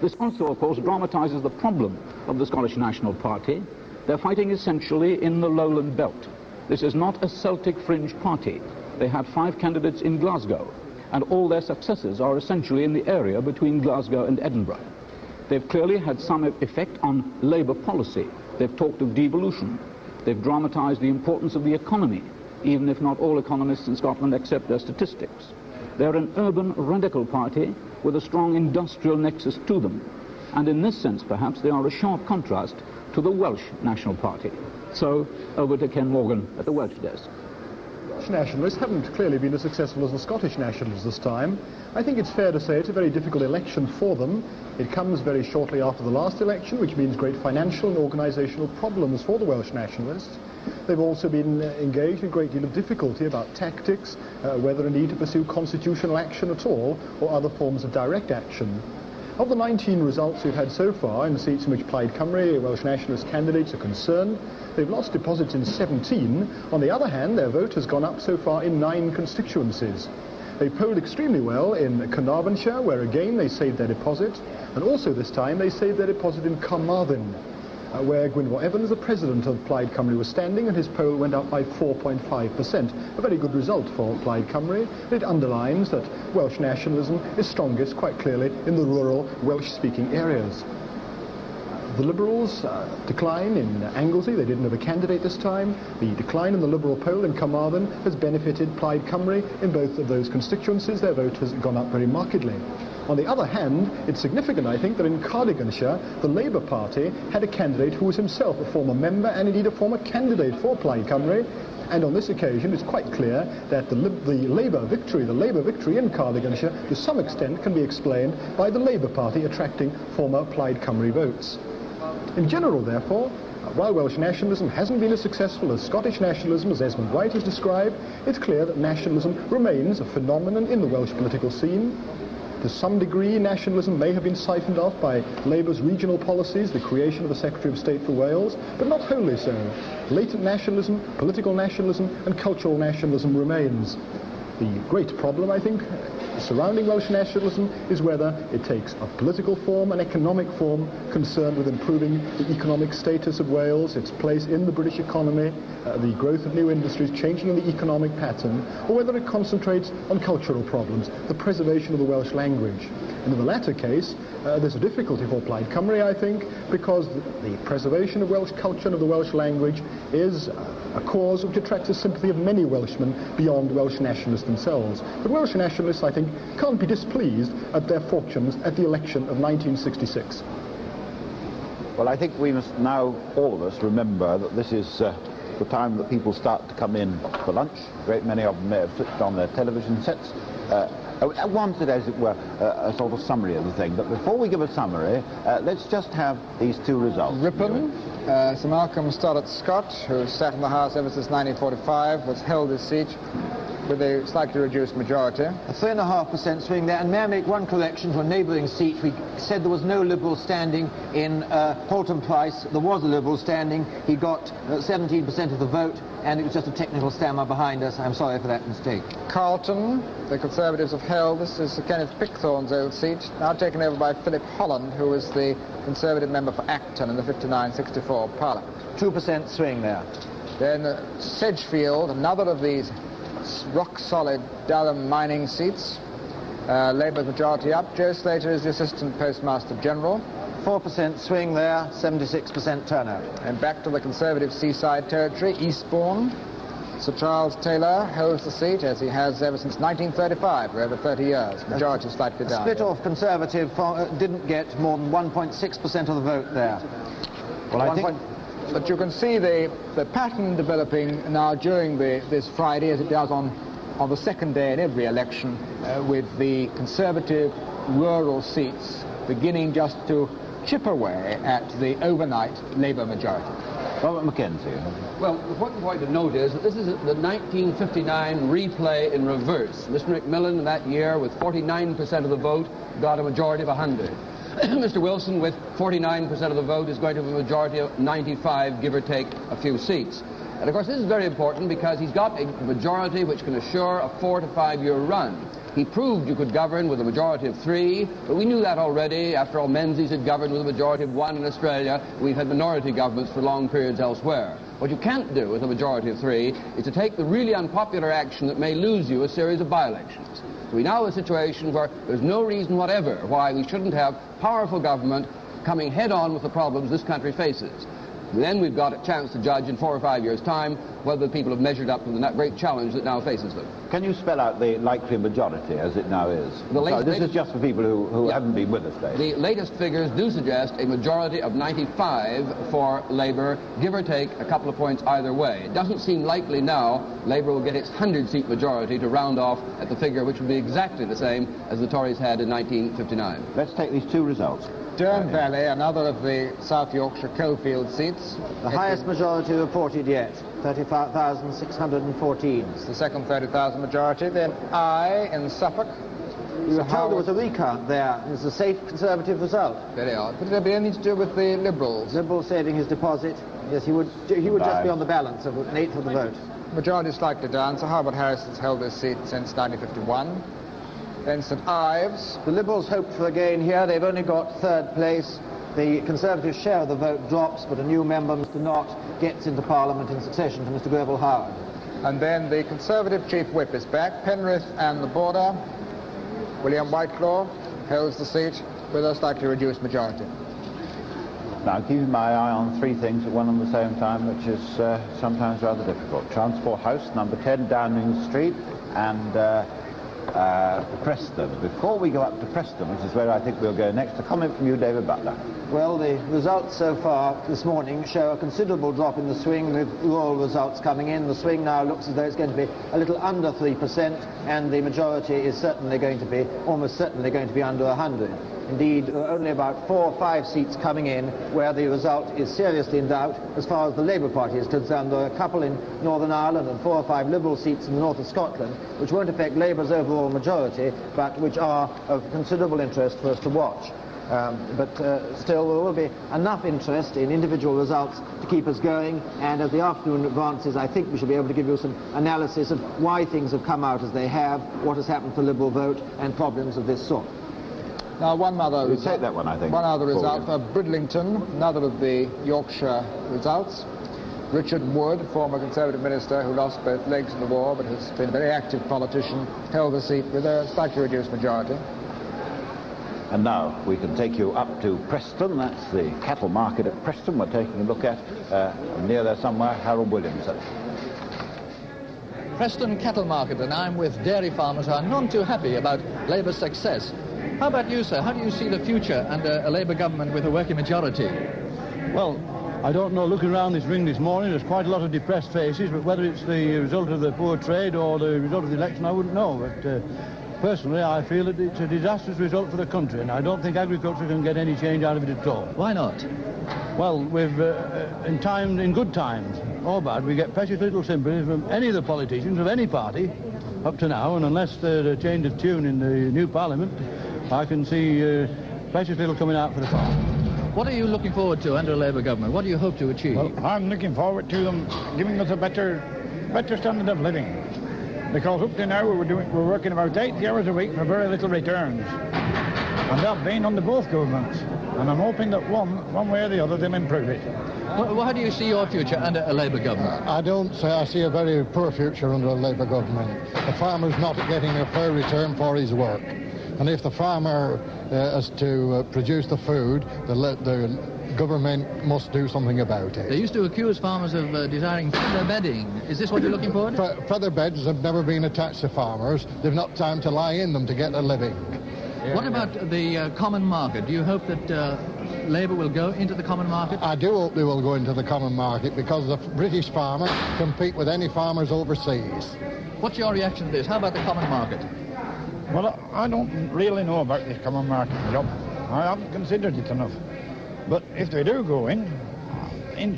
This also, of course, dramatises the problem of the Scottish National Party. They're fighting essentially in the lowland belt. This is not a Celtic fringe party. They had 5 candidates in Glasgow, and all their successes are essentially in the area between Glasgow and Edinburgh. They've clearly had some effect on Labour policy. They've talked of devolution. They've dramatised the importance of the economy, even if not all economists in Scotland accept their statistics. They're an urban radical party with a strong industrial nexus to them. And in this sense, perhaps, they are a sharp contrast to the Welsh National Party. So, over to Ken Morgan at the Welsh desk. Welsh nationalists haven't clearly been as successful as the Scottish nationalists this time. I think it's fair to say it's a very difficult election for them. It comes very shortly after the last election, which means great financial and organisational problems for the Welsh nationalists. They've also been engaged in a great deal of difficulty about tactics, whether a need to pursue constitutional action at all, or other forms of direct action. Of the 19 results we've had so far in seats in which Plaid Cymru, Welsh nationalist candidates, are concerned, they've lost deposits in 17. On the other hand, their vote has gone up so far in 9 constituencies. They polled extremely well in Carnarvonshire, where again they saved their deposit, and also this time they saved their deposit in Carmarthen, where Gwynfor Evans, the president of Plaid Cymru, was standing, and his poll went up by 4.5%. A very good result for Plaid Cymru. It underlines that Welsh nationalism is strongest, quite clearly, in the rural Welsh-speaking areas. The Liberals decline in Anglesey. They didn't have a candidate this time. The decline in the Liberal poll in Carmarthen has benefited Plaid Cymru in both of those constituencies. Their vote has gone up very markedly. On the other hand, it's significant, I think, that in Cardiganshire, the Labour Party had a candidate who was himself a former member and indeed a former candidate for Plaid Cymru. And on this occasion, it's quite clear that the Labour victory in Cardiganshire, to some extent, can be explained by the Labour Party attracting former Plaid Cymru votes. In general, therefore, while Welsh nationalism hasn't been as successful as Scottish nationalism, as Esmond Wright has described, it's clear that nationalism remains a phenomenon in the Welsh political scene. To some degree, nationalism may have been siphoned off by Labour's regional policies, the creation of the Secretary of State for Wales, but not wholly so. Latent nationalism, political nationalism and cultural nationalism remains. The great problem, I think, surrounding Welsh nationalism is whether it takes a political form, an economic form, concerned with improving the economic status of Wales, its place in the British economy, the growth of new industries, changing the economic pattern, or whether it concentrates on cultural problems, the preservation of the Welsh language. And in the latter case, there's a difficulty for Plaid Cymru, I think, because the preservation of Welsh culture and of the Welsh language is a cause which attracts the sympathy of many Welshmen beyond Welsh nationalists themselves. But Welsh nationalists, I think, can't be displeased at their fortunes at the election of 1966. Well, I think we must now, all of us, remember that this is the time that people start to come in for lunch. A great many of them may have switched on their television sets. I wanted, as it were, a sort of summary of the thing. But before we give a summary, let's just have these two results. Ripon, Sir Malcolm Stoddart Scott, who sat in the House ever since 1945, has held his seat with a slightly reduced majority. A 3.5% swing there, and may I make one correction to a neighbouring seat? We said there was no Liberal standing in Halton Price. There was a Liberal standing. He got 17% of the vote, and it was just a technical stammer behind us. I'm sorry for that mistake. Carlton, the Conservatives have held. This is Kenneth Pickthorne's old seat, now taken over by Philip Holland, who was the Conservative member for Acton in the 59-64 Parliament. 2% swing there. Then Sedgefield, another of these rock-solid Durham mining seats. Labour's majority up. Joe Slater is the Assistant Postmaster General. 4% swing there, 76% turnout. And back to the Conservative seaside territory, Eastbourne. Sir Charles Taylor holds the seat, as he has ever since 1935, for over 30 years. Majority slightly down. Split-off Conservative didn't get more than 1.6% of the vote there. Well, I think... But you can see the pattern developing now during this Friday, as it does on the second day in every election, with the Conservative rural seats beginning just to chip away at the overnight Labour majority. Robert McKenzie. Well, the important point to note is that this is the 1959 replay in reverse. Mr. Macmillan that year, with 49% of the vote, got a majority of 100. Mr. Wilson, with 49% of the vote, is going to have a majority of 95, give or take a few seats. And of course, this is very important because he's got a majority which can assure a 4 to 5 year run. He proved you could govern with a majority of 3, but we knew that already. After all, Menzies had governed with a majority of 1 in Australia. We've had minority governments for long periods elsewhere. What you can't do with a majority of 3 is to take the really unpopular action that may lose you a series of by-elections. So we now have a situation where there's no reason whatever why we shouldn't have powerful government coming head-on with the problems this country faces. Then we've got a chance to judge in 4 or 5 years' time whether the people have measured up to the great challenge that now faces them. Can you spell out the likely majority as it now is? This is just for people who haven't been with us today. The latest figures do suggest a majority of 95 for Labour, give or take a couple of points either way. It doesn't seem likely now Labour will get its 100-seat majority to round off at the figure which would be exactly the same as the Tories had in 1959. Let's take these two results. Dearne Valley, another of the South Yorkshire coalfield seats. The highest majority reported yet, 35,614. It's the second 30,000 majority. Then in Suffolk. You were told there was a recount there. It's a safe Conservative result. Very odd. But it had anything to do with the Liberals. Liberals saving his deposit. Yes, he would just be on the balance of an eighth of the vote. Majority slightly down. Sir Harbert Harris has held this seat since 1951. Then St Ives. The Liberals hoped for a gain here. They've only got third place. The Conservative share of the vote drops, but a new member, Mr Knott, gets into Parliament in succession to Mr Greville Howard. And then the Conservative Chief Whip is back. Penrith and the Border. William Whitelaw holds the seat with a slightly reduced majority. Now, keeping my eye on 3 things at one and the same time, which is sometimes rather difficult. Transport House, number 10, Downing Street, and Preston. Before we go up to Preston, which is where I think we'll go next, a comment from you, David Butler. Well, the results so far this morning show a considerable drop in the swing, with rural results coming in. The swing now looks as though it's going to be a little under 3%, and the majority is certainly going to be, almost certainly going to be under 100. Indeed, there are only about 4 or 5 seats coming in where the result is seriously in doubt as far as the Labour Party is concerned. There are a couple in Northern Ireland and 4 or 5 Liberal seats in the north of Scotland, which won't affect Labour's overall majority, but which are of considerable interest for us to watch. Still, there will be enough interest in individual results to keep us going, and as the afternoon advances, I think we should be able to give you some analysis of why things have come out as they have, what has happened to the Liberal vote, and problems of this sort. Now, one other result, take that one, I think. One other result for Bridlington, another of the Yorkshire results. Richard Wood, former Conservative minister who lost both legs in the war, but has been a very active politician, held the seat with a slightly reduced majority. And now we can take you up to Preston. That's the cattle market at Preston we're taking a look at. Near there somewhere, Harold Williamson. Preston cattle market, and I'm with dairy farmers who are none too happy about Labour's success. How about you, sir? How do you see the future under a Labour government with a working majority? Well, I don't know. Looking around this ring this morning, there's quite a lot of depressed faces, but whether it's the result of the poor trade or the result of the election, I wouldn't know. But personally, I feel that it's a disastrous result for the country, and I don't think agriculture can get any change out of it at all. Why not? Well, in good times or bad, we get precious little sympathy from any of the politicians of any party up to now, and unless there's a change of tune in the new Parliament, I can see precious little coming out for the farm. What are you looking forward to under a Labour government? What do you hope to achieve? Well, I'm looking forward to them giving us a better standard of living. Because up to now we're working about 80 hours a week for very little returns. And that's been under both governments. And I'm hoping that one way or the other they'll improve it. Well, how do you see your future under a Labour government? I see a very poor future under a Labour government. The farmer's not getting a fair return for his work. And if the farmer has to produce the food, the government must do something about it. They used to accuse farmers of desiring feather bedding. Is this what you're looking for? Feather beds have never been attached to farmers. They've not time to lie in them to get a living. What about the common market? Do you hope that Labour will go into the common market? I do hope they will go into the common market because the British farmer compete with any farmers overseas. What's your reaction to this? How about the common market? Well, I don't really know about this common market job. I haven't considered it enough. But if they do go in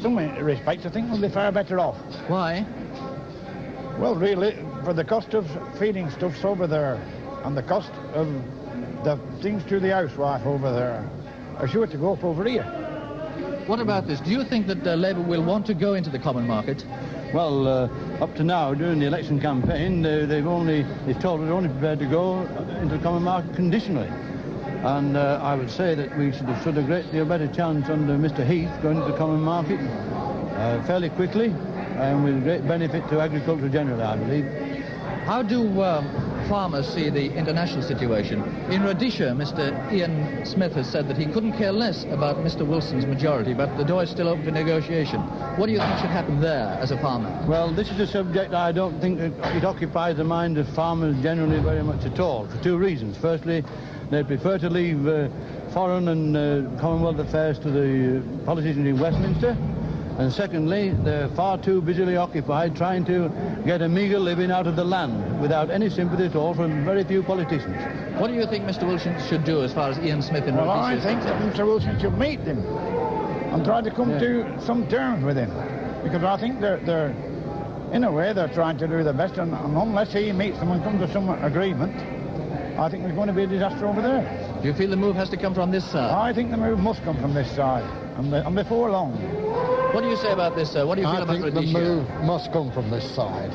some respects, I think we'll be far better off. Why? Well, really, for the cost of feeding stuffs over there and the cost of the things to the housewife over there are sure to go up over here. What about this? Do you think that Labour will want to go into the common market? Well, up to now, during the election campaign, they've told us they're only prepared to go into the common market conditionally. And I would say that we should have stood a great deal better chance under Mr. Heath going into the common market fairly quickly and with great benefit to agriculture generally, I believe. How do farmers see the international situation? In Rhodesia, Mr. Ian Smith has said that he couldn't care less about Mr. Wilson's majority, but the door is still open for negotiation. What do you think should happen there as a farmer? Well, this is a subject I don't think it occupies the mind of farmers generally very much at all, for 2 reasons. Firstly, they prefer to leave foreign and Commonwealth affairs to the politicians in Westminster. And secondly, they're far too busily occupied trying to get a meagre living out of the land without any sympathy at all from very few politicians. What do you think Mr. Wilson should do as far as Ian Smith in Rhodesia? Well, I think that Mr. Wilson should meet them and try to come to some terms with him. Because I think they're in a way, they're trying to do their best. And unless he meets them and comes to some agreement, I think there's going to be a disaster over there. Do you feel the move has to come from this side? I think the move must come from this side, and before long. What do you say about this, sir? What do you feel about Rhodesia? I think the move must come from this side.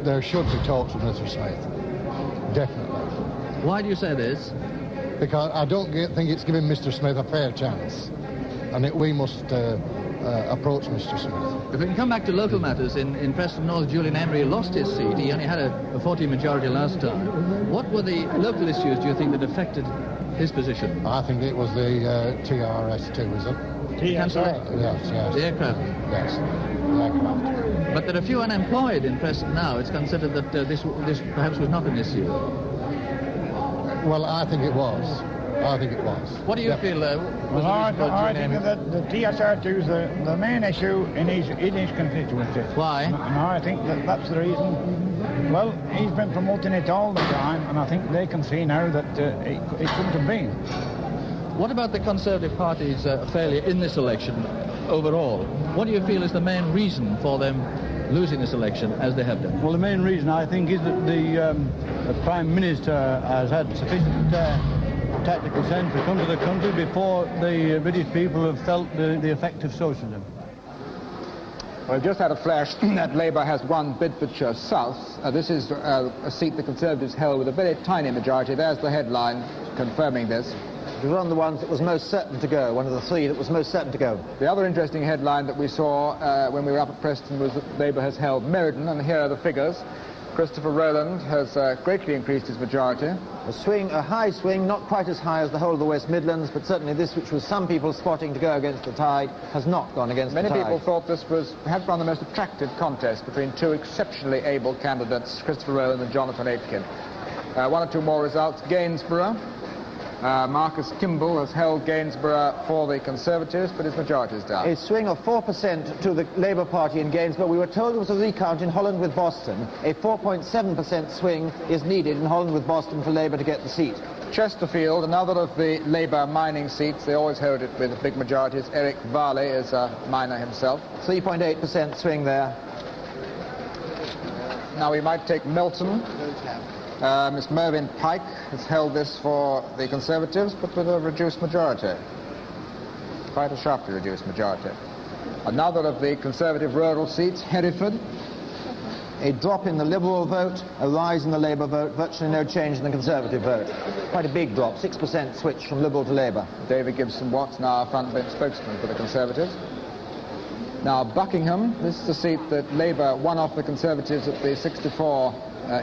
There should be talks with Mr. Smith. Definitely. Why do you say this? Because I don't think it's giving Mr. Smith a fair chance. And we must approach Mr. Smith. If we can come back to local matters, in Preston North, Julian Emery lost his seat. He only had a 40 majority last time. What were the local issues, do you think, that affected his position? I think it was the TRS2, was it? TSR? Yes. The aircraft? Yes, the aircraft. But there are few unemployed in Preston now. It's considered that this perhaps was not an issue. Well, I think it was. What do you feel? Well, I think that the TSR2 is the main issue in his constituency. Why? And I think that's the reason. Well, he's been promoting it all the time, and I think they can see now that it couldn't have been. What about the Conservative Party's failure in this election overall? What do you feel is the main reason for them losing this election as they have done? Well, the main reason, I think, is that the Prime Minister has had sufficient tactical sense to come to the country before the British people have felt the effect of socialism. Well, just had a flash that Labour has won Bedfordshire South. This is a seat the Conservatives held with a very tiny majority. There's the headline confirming this. It was one of the ones that was most certain to go, one of the three that was most certain to go. The other interesting headline that we saw when we were up at Preston was that Labour has held Meriden, and here are the figures. Christopher Rowland has greatly increased his majority. A high swing, not quite as high as the whole of the West Midlands, but certainly this, which was some people spotting to go against the tide, has not gone against the tide. Many people thought this was perhaps one of the most attractive contests between two exceptionally able candidates, Christopher Rowland and Jonathan Aitken. One or two more results. Gainsborough. Marcus Kimball has held Gainsborough for the Conservatives, but his majority is down. A swing of 4% to the Labour Party in Gainsborough. We were told there was a recount in Holland with Boston. A 4.7% swing is needed in Holland with Boston for Labour to get the seat. Chesterfield, another of the Labour mining seats, they always hold it with big majorities. Eric Varley is a miner himself. 3.8% swing there. Now we might take Melton. Miss Mervyn Pike has held this for the Conservatives, but with a reduced majority. Quite a sharply reduced majority. Another of the Conservative rural seats, Hereford. A drop in the Liberal vote, a rise in the Labour vote, virtually no change in the Conservative vote. Quite a big drop, 6% switch from Liberal to Labour. David Gibson-Watts, now a front bench spokesman for the Conservatives. Now Buckingham, this is the seat that Labour won off the Conservatives at the 64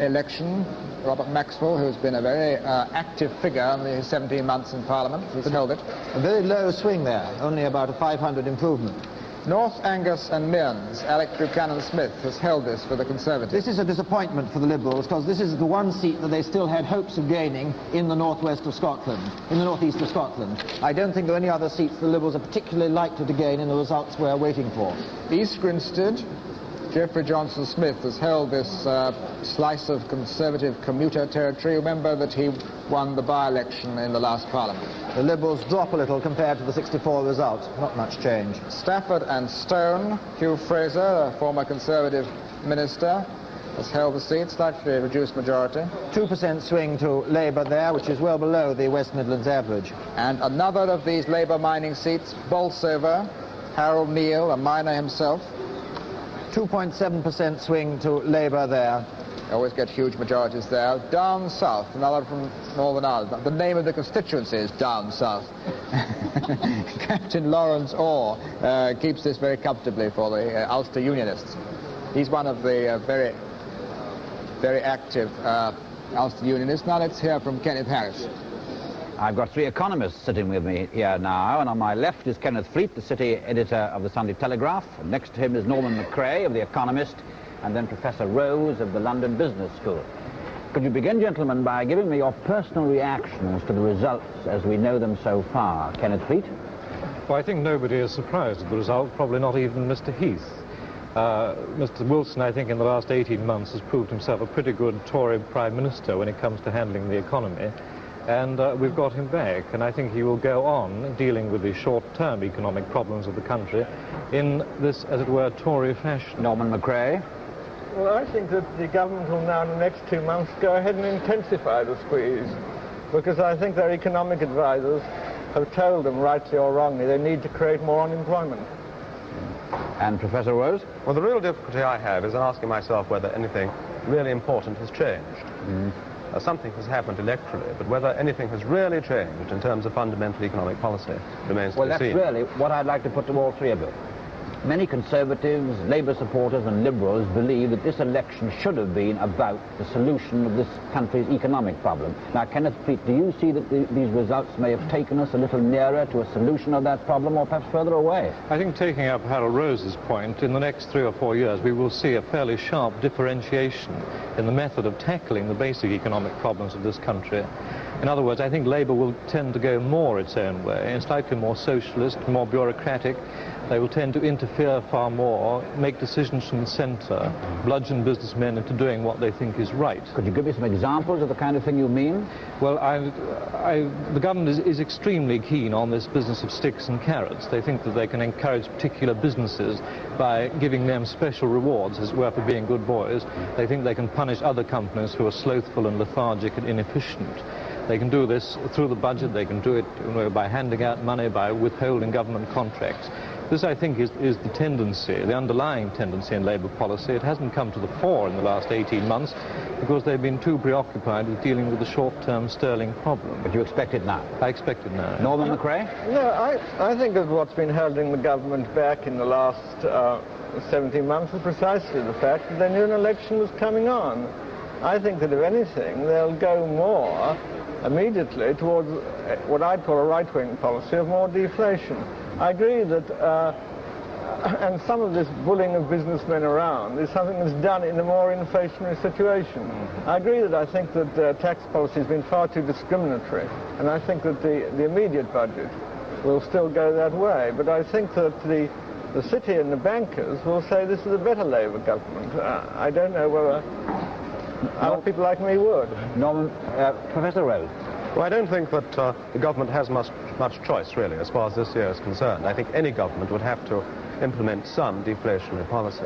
election. Robert Maxwell, who's been a very active figure in his 17 months in Parliament, has held it. A very low swing there, only about a 500 improvement. North Angus and Mearns, Alec Buchanan-Smith has held this for the Conservatives. This is a disappointment for the Liberals, because this is the one seat that they still had hopes of gaining in the northwest of Scotland, in the northeast of Scotland. I don't think there are any other seats the Liberals are particularly likely to gain in the results we're waiting for. East Grinstead, Geoffrey Johnson-Smith has held this slice of Conservative commuter territory. Remember that he won the by-election in the last Parliament. The Liberals drop a little compared to the 64 result. Not much change. Stafford and Stone, Hugh Fraser, a former Conservative minister, has held the seat, slightly reduced majority. 2% swing to Labour there, which is well below the West Midlands average. And another of these Labour mining seats, Bolsover, Harold Neal, a miner himself. 2.7% swing to Labour there. They always get huge majorities there. Down South, another from Northern Ireland. The name of the constituency is Down South. Captain Lawrence Orr keeps this very comfortably for the Ulster Unionists. He's one of the very, very active Ulster Unionists. Now let's hear from Kenneth Harris. I've got three economists sitting with me here now, and on my left is Kenneth Fleet, the city editor of the Sunday Telegraph. And next to him is Norman McCrae of The Economist, and then Professor Rose of the London Business School. Could you begin, gentlemen, by giving me your personal reactions to the results as we know them so far? Kenneth Fleet? Well, I think nobody is surprised at the result, probably not even Mr. Heath. Mr. Wilson, I think, in the last 18 months has proved himself a pretty good Tory Prime Minister when it comes to handling the economy. And we've got him back, and I think he will go on dealing with the short-term economic problems of the country in this, as it were, Tory fashion. Norman McCrae? Well, I think that the government will now, in the next 2 months, go ahead and intensify the squeeze, because I think their economic advisors have told them, rightly or wrongly, they need to create more unemployment. And Professor Rose? Well, the real difficulty I have is asking myself whether anything really important has changed. Something has happened electorally, but whether anything has really changed in terms of fundamental economic policy remains to be seen. Well, that's really what I'd like to put to all three of you. Many Conservatives, Labour supporters and Liberals believe that this election should have been about the solution of this country's economic problem. Now, Kenneth Fleet, do you see that these results may have taken us a little nearer to a solution of that problem, or perhaps further away? I think, taking up Harold Rose's point, in the next 3 or 4 years we will see a fairly sharp differentiation in the method of tackling the basic economic problems of this country. In other words, I think Labour will tend to go more its own way, and slightly more socialist, more bureaucratic. They will tend to interfere far more, make decisions from the centre, bludgeon businessmen into doing what they think is right. Could you give me some examples of the kind of thing you mean? Well, the government is extremely keen on this business of sticks and carrots. They think that they can encourage particular businesses by giving them special rewards, as it were, for being good boys. They think they can punish other companies who are slothful and lethargic and inefficient. They can do this through the budget. They can do it by handing out money, by withholding government contracts. This, I think, is the tendency, the underlying tendency in Labour policy. It hasn't come to the fore in the last 18 months because they've been too preoccupied with dealing with the short-term sterling problem. But you expect it now? I expect it now. Norman McRae? No, I think that what's been holding the government back in the last 17 months is precisely the fact that they knew an election was coming on. I think that, if anything, they'll go more immediately towards what I'd call a right-wing policy of more deflation. I agree that, and some of this bullying of businessmen around is something that's done in a more inflationary situation. I agree that I think that tax policy has been far too discriminatory, and I think that the immediate budget will still go that way. But I think that the city and the bankers will say this is a better Labour government. I don't know whether other people like me would. Norman, Professor Rose. Well, I don't think that the government has much choice, really, as far as this year is concerned. I think any government would have to implement some deflationary policy.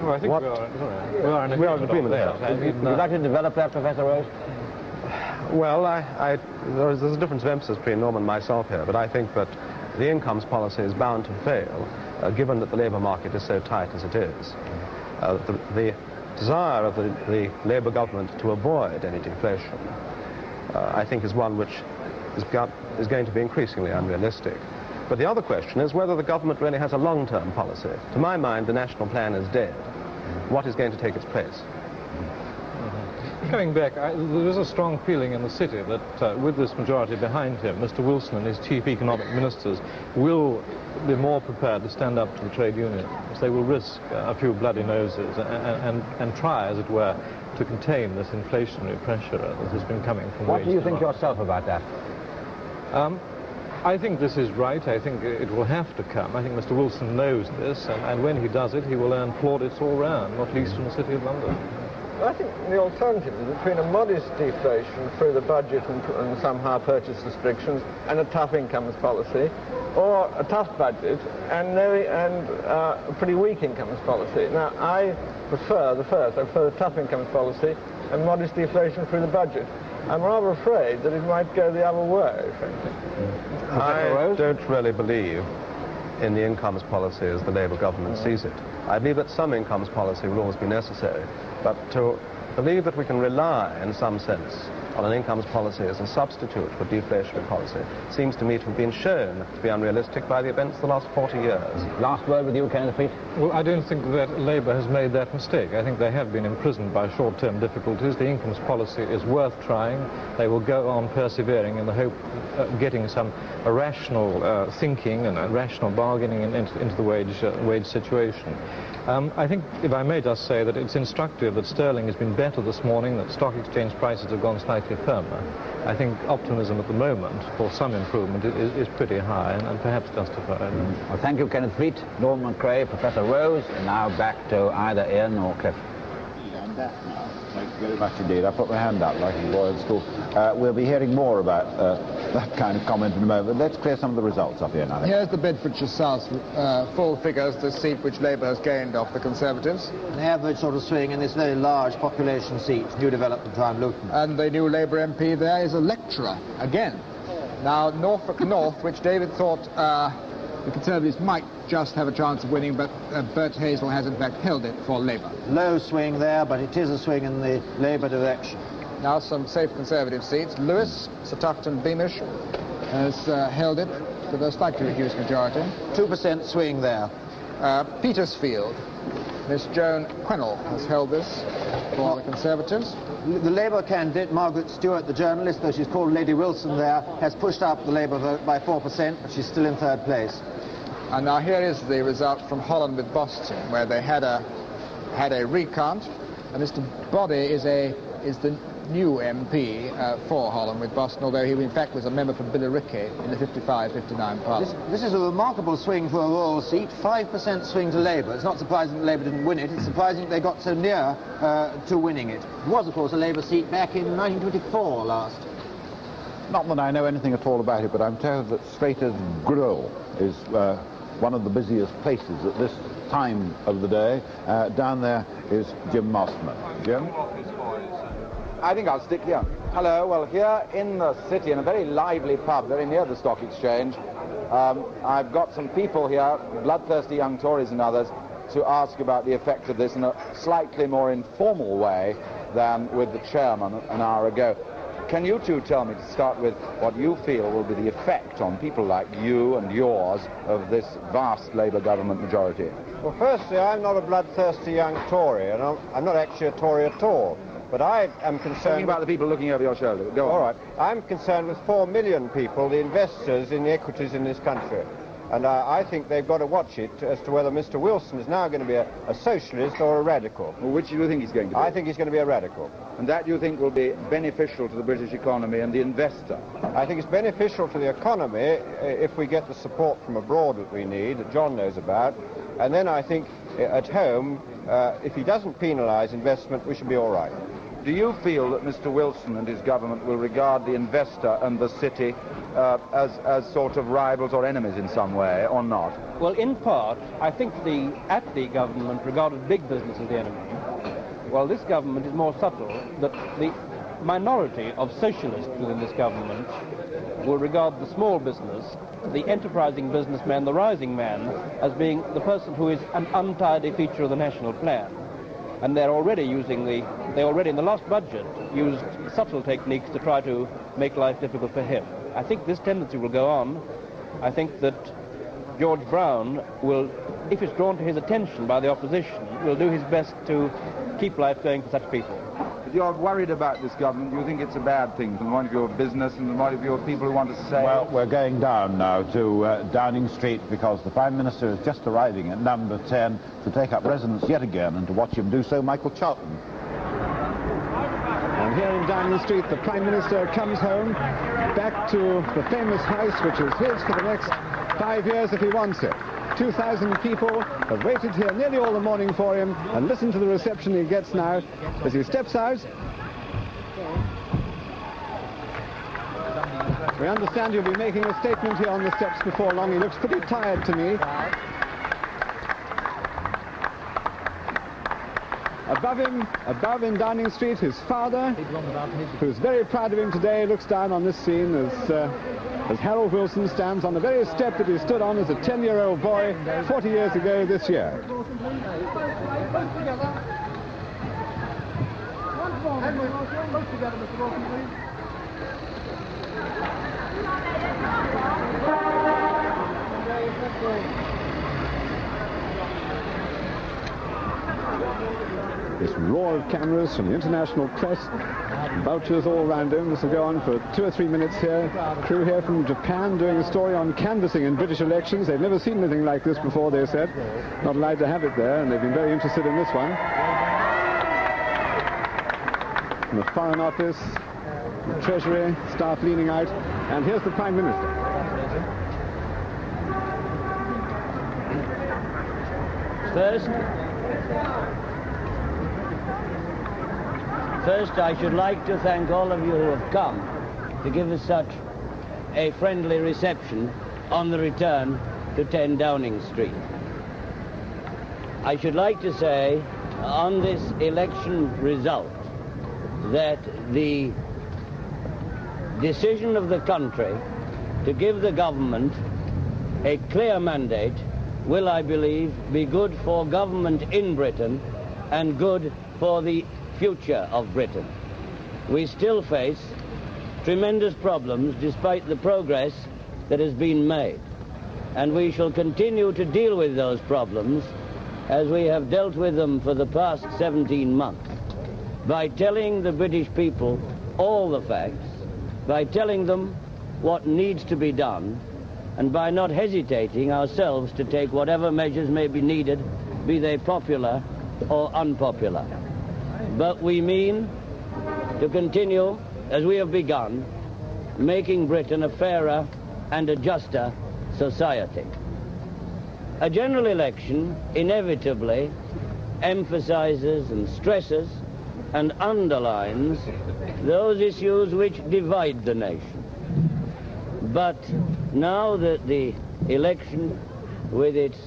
Well, I think we are in agreement there. Would you like to develop that, Professor Rose? Well, there's a difference of emphasis between Norman and myself here, but I think that the incomes policy is bound to fail, given that the labour market is so tight as it is. The desire of the Labour government to avoid any deflation, I think, is one which is going to be increasingly unrealistic. But the other question is whether the government really has a long-term policy. To my mind, the national plan is dead. What is going to take its place? Coming back, there is a strong feeling in the city that with this majority behind him, Mr. Wilson and his chief economic ministers will be more prepared to stand up to the trade unions. They will risk a few bloody noses and try, as it were, to contain this inflationary pressure that has been coming from What do you think yourself about that? I think this is right. I think it will have to come. I think Mr. Wilson knows this, and when he does it, he will earn plaudits all round, not least from the City of London. I think the alternative is between a modest deflation through the budget and somehow purchase restrictions and a tough incomes policy, or a tough budget and a pretty weak incomes policy. Now, I prefer the first. I prefer the tough incomes policy and modest deflation through the budget. I'm rather afraid that it might go the other way, frankly. I don't really believe in the incomes policy as the Labour government sees it. I believe that some incomes policy will always be necessary, but to believe that we can rely, in some sense, on an incomes policy as a substitute for deflationary policy seems to me to have been shown to be unrealistic by the events of the last 40 years. Last word with you, Kenneth Fleet. Well, I don't think that Labour has made that mistake. I think they have been imprisoned by short-term difficulties. The incomes policy is worth trying. They will go on persevering in the hope of getting some rational thinking and rational bargaining into the wage situation. I think, if I may just say, that it's instructive that sterling has been better this morning, that stock exchange prices have gone slightly firmer. I think optimism at the moment for some improvement is pretty high and perhaps justified. Well, thank you, Kenneth Fleet, Norman McRae, Professor Rose, and now back to either Ian or Cliff. I'm back now. Thank you very much indeed. I put my hand out like a boy at school. We'll be hearing more about that kind of comment in a moment. Let's clear some of the results up here now. Here's the Bedfordshire South full figures, the seat which Labour has gained off the Conservatives. An average sort of swing in this very large population seat, New Development Time, Luton. And the new Labour MP there is a lecturer, again. Now, Norfolk North, which David thought the Conservatives might just have a chance of winning, but Bert Hazel has in fact held it for Labour. Low swing there, but it is a swing in the Labour direction. Now some safe Conservative seats. Lewis, Sir Tufton Beamish has held it with a slightly reduced majority. 2% swing there. Petersfield, Miss Joan Quennell has held this for the Conservatives. The Labour candidate, Margaret Stewart, the journalist, though she's called Lady Wilson there, has pushed up the Labour vote by 4%, but she's still in third place. And now here is the result from Holland with Boston, where they had a recount. And Mr. Body is the new MP for Holland with Boston, although he in fact was a member for Billericay in the 55-59 Parliament. This is a remarkable swing for a rural seat, 5% swing to Labour. It's not surprising that Labour didn't win it, it's surprising that they got so near to winning it. It was, of course, a Labour seat back in 1924 last. Not that I know anything at all about it, but I'm told that Strater's Grill is one of the busiest places at this time of the day. Down there is Jim Mossman. Jim? I think I'll stick here. Hello, well, here in the city, in a very lively pub, very near the Stock Exchange, I've got some people here, bloodthirsty young Tories and others, to ask about the effect of this in a slightly more informal way than with the chairman an hour ago. Can you two tell me, to start with, what you feel will be the effect on people like you and yours of this vast Labour government majority? Well, firstly, I'm not a bloodthirsty young Tory, and I'm not actually a Tory at all. But I am concerned... Talking about the people looking over your shoulder. Go on. All right. I'm concerned with 4 million people, the investors in the equities in this country. And I think they've got to watch it as to whether Mr. Wilson is now going to be a socialist or a radical. Well, which do you think he's going to be? I think he's going to be a radical. And that you think will be beneficial to the British economy and the investor? I think it's beneficial to the economy if we get the support from abroad that we need, that John knows about. And then I think at home, if he doesn't penalise investment, we should be all right. Do you feel that Mr. Wilson and his government will regard the investor and the city as sort of rivals or enemies in some way, or not? Well, in part, I think the Attlee government regarded big business as the enemy. Well, this government is more subtle, that the minority of socialists within this government will regard the small business, the enterprising businessman, the rising man, as being the person who is an untidy feature of the national plan. And they're already using they already in the last budget used subtle techniques to try to make life difficult for him. I think this tendency will go on. I think that George Brown will, if it's drawn to his attention by the opposition, will do his best to keep life going for such people. But you're worried about this government. Do you think it's a bad thing from the point of view of business and the point of view of people who want to say... Well, we're going down now to Downing Street because the Prime Minister is just arriving at number 10 to take up residence yet again, and to watch him do so, Michael Charlton. And here in Downing Street, the Prime Minister comes home, back to the famous house, which is his for the next 5 years if he wants it. 2,000 people have waited here nearly all the morning for him, and listen to the reception he gets now as he steps out. We understand you'll be making a statement here on the steps before long. He looks pretty tired to me. Above in Downing Street, his father, who's very proud of him today, looks down on this scene as Harold Wilson stands on the very step that he stood on as a 10-year-old boy 40 years ago this year. This roar of cameras from the international press, vultures all around him. This will go on for 2 or 3 minutes here. Crew here from Japan doing a story on canvassing in British elections. They've never seen anything like this before, they said. Not allowed to have it there, and they've been very interested in this one. From the Foreign Office, the Treasury, staff leaning out, and here's the Prime Minister. First, I should like to thank all of you who have come to give us such a friendly reception on the return to 10 Downing Street. I should like to say on this election result that the decision of the country to give the government a clear mandate will, I believe, be good for government in Britain and good for the future of Britain. We still face tremendous problems despite the progress that has been made, and we shall continue to deal with those problems as we have dealt with them for the past 17 months, by telling the British people all the facts, by telling them what needs to be done, and by not hesitating ourselves to take whatever measures may be needed, be they popular or unpopular. But we mean to continue, as we have begun, making Britain a fairer and a juster society. A general election inevitably emphasizes and stresses and underlines those issues which divide the nation. But now that the election, with its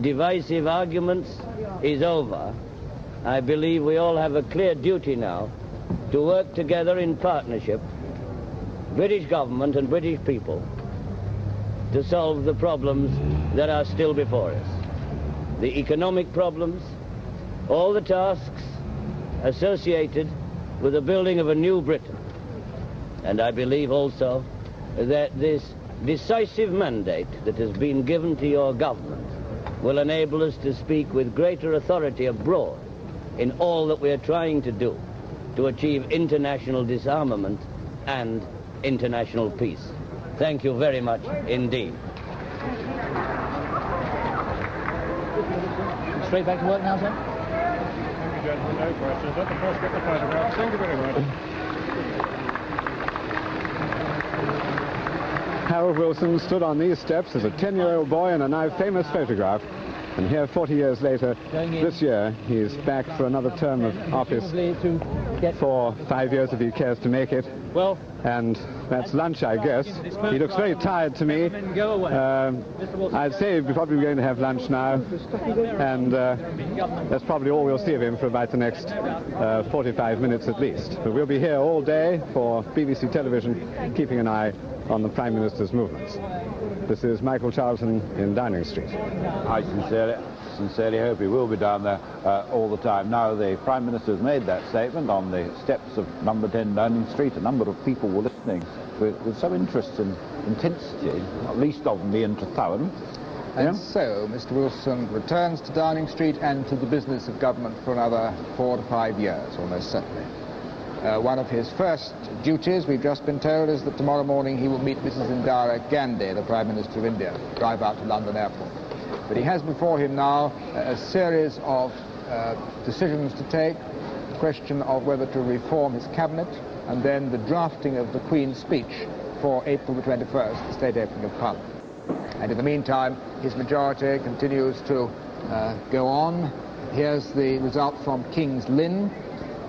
divisive arguments, is over, I believe we all have a clear duty now to work together in partnership, British government and British people, to solve the problems that are still before us. The economic problems, all the tasks associated with the building of a new Britain. And I believe also that this decisive mandate that has been given to your government will enable us to speak with greater authority abroad in all that we are trying to do to achieve international disarmament and international peace. Thank you very much indeed. Straight back to work now, sir? Thank you, gentlemen. No questions. Let the press get the photographs. Thank you very much. Harold Wilson stood on these steps as a 10-year-old boy in a now famous photograph. And here, 40 years later, this year, he's back for another term of office for 5 years if he cares to make it. Well, and that's lunch, I guess. He looks very tired to me. I'd say we're probably going to have lunch now, and that's probably all we'll see of him for about the next 45 minutes at least. But we'll be here all day for BBC television, keeping an eye on the Prime Minister's movements. This is Michael Charlton in Downing Street. I sincerely hope he will be down there all the time. Now the Prime Minister has made that statement on the steps of number 10 Downing Street. A number of people were listening with some interest and intensity, not least of them Ian Trethowan. And so Mr. Wilson returns to Downing Street and to the business of government for another 4 to 5 years, almost certainly. One of his first duties, we've just been told, is that tomorrow morning he will meet Mrs. Indira Gandhi, the Prime Minister of India, drive out to London Airport. But he has before him now a series of decisions to take, the question of whether to reform his cabinet, and then the drafting of the Queen's speech for April the 21st, the state opening of Parliament. And in the meantime, his majority continues to go on. Here's the result from King's Lynn,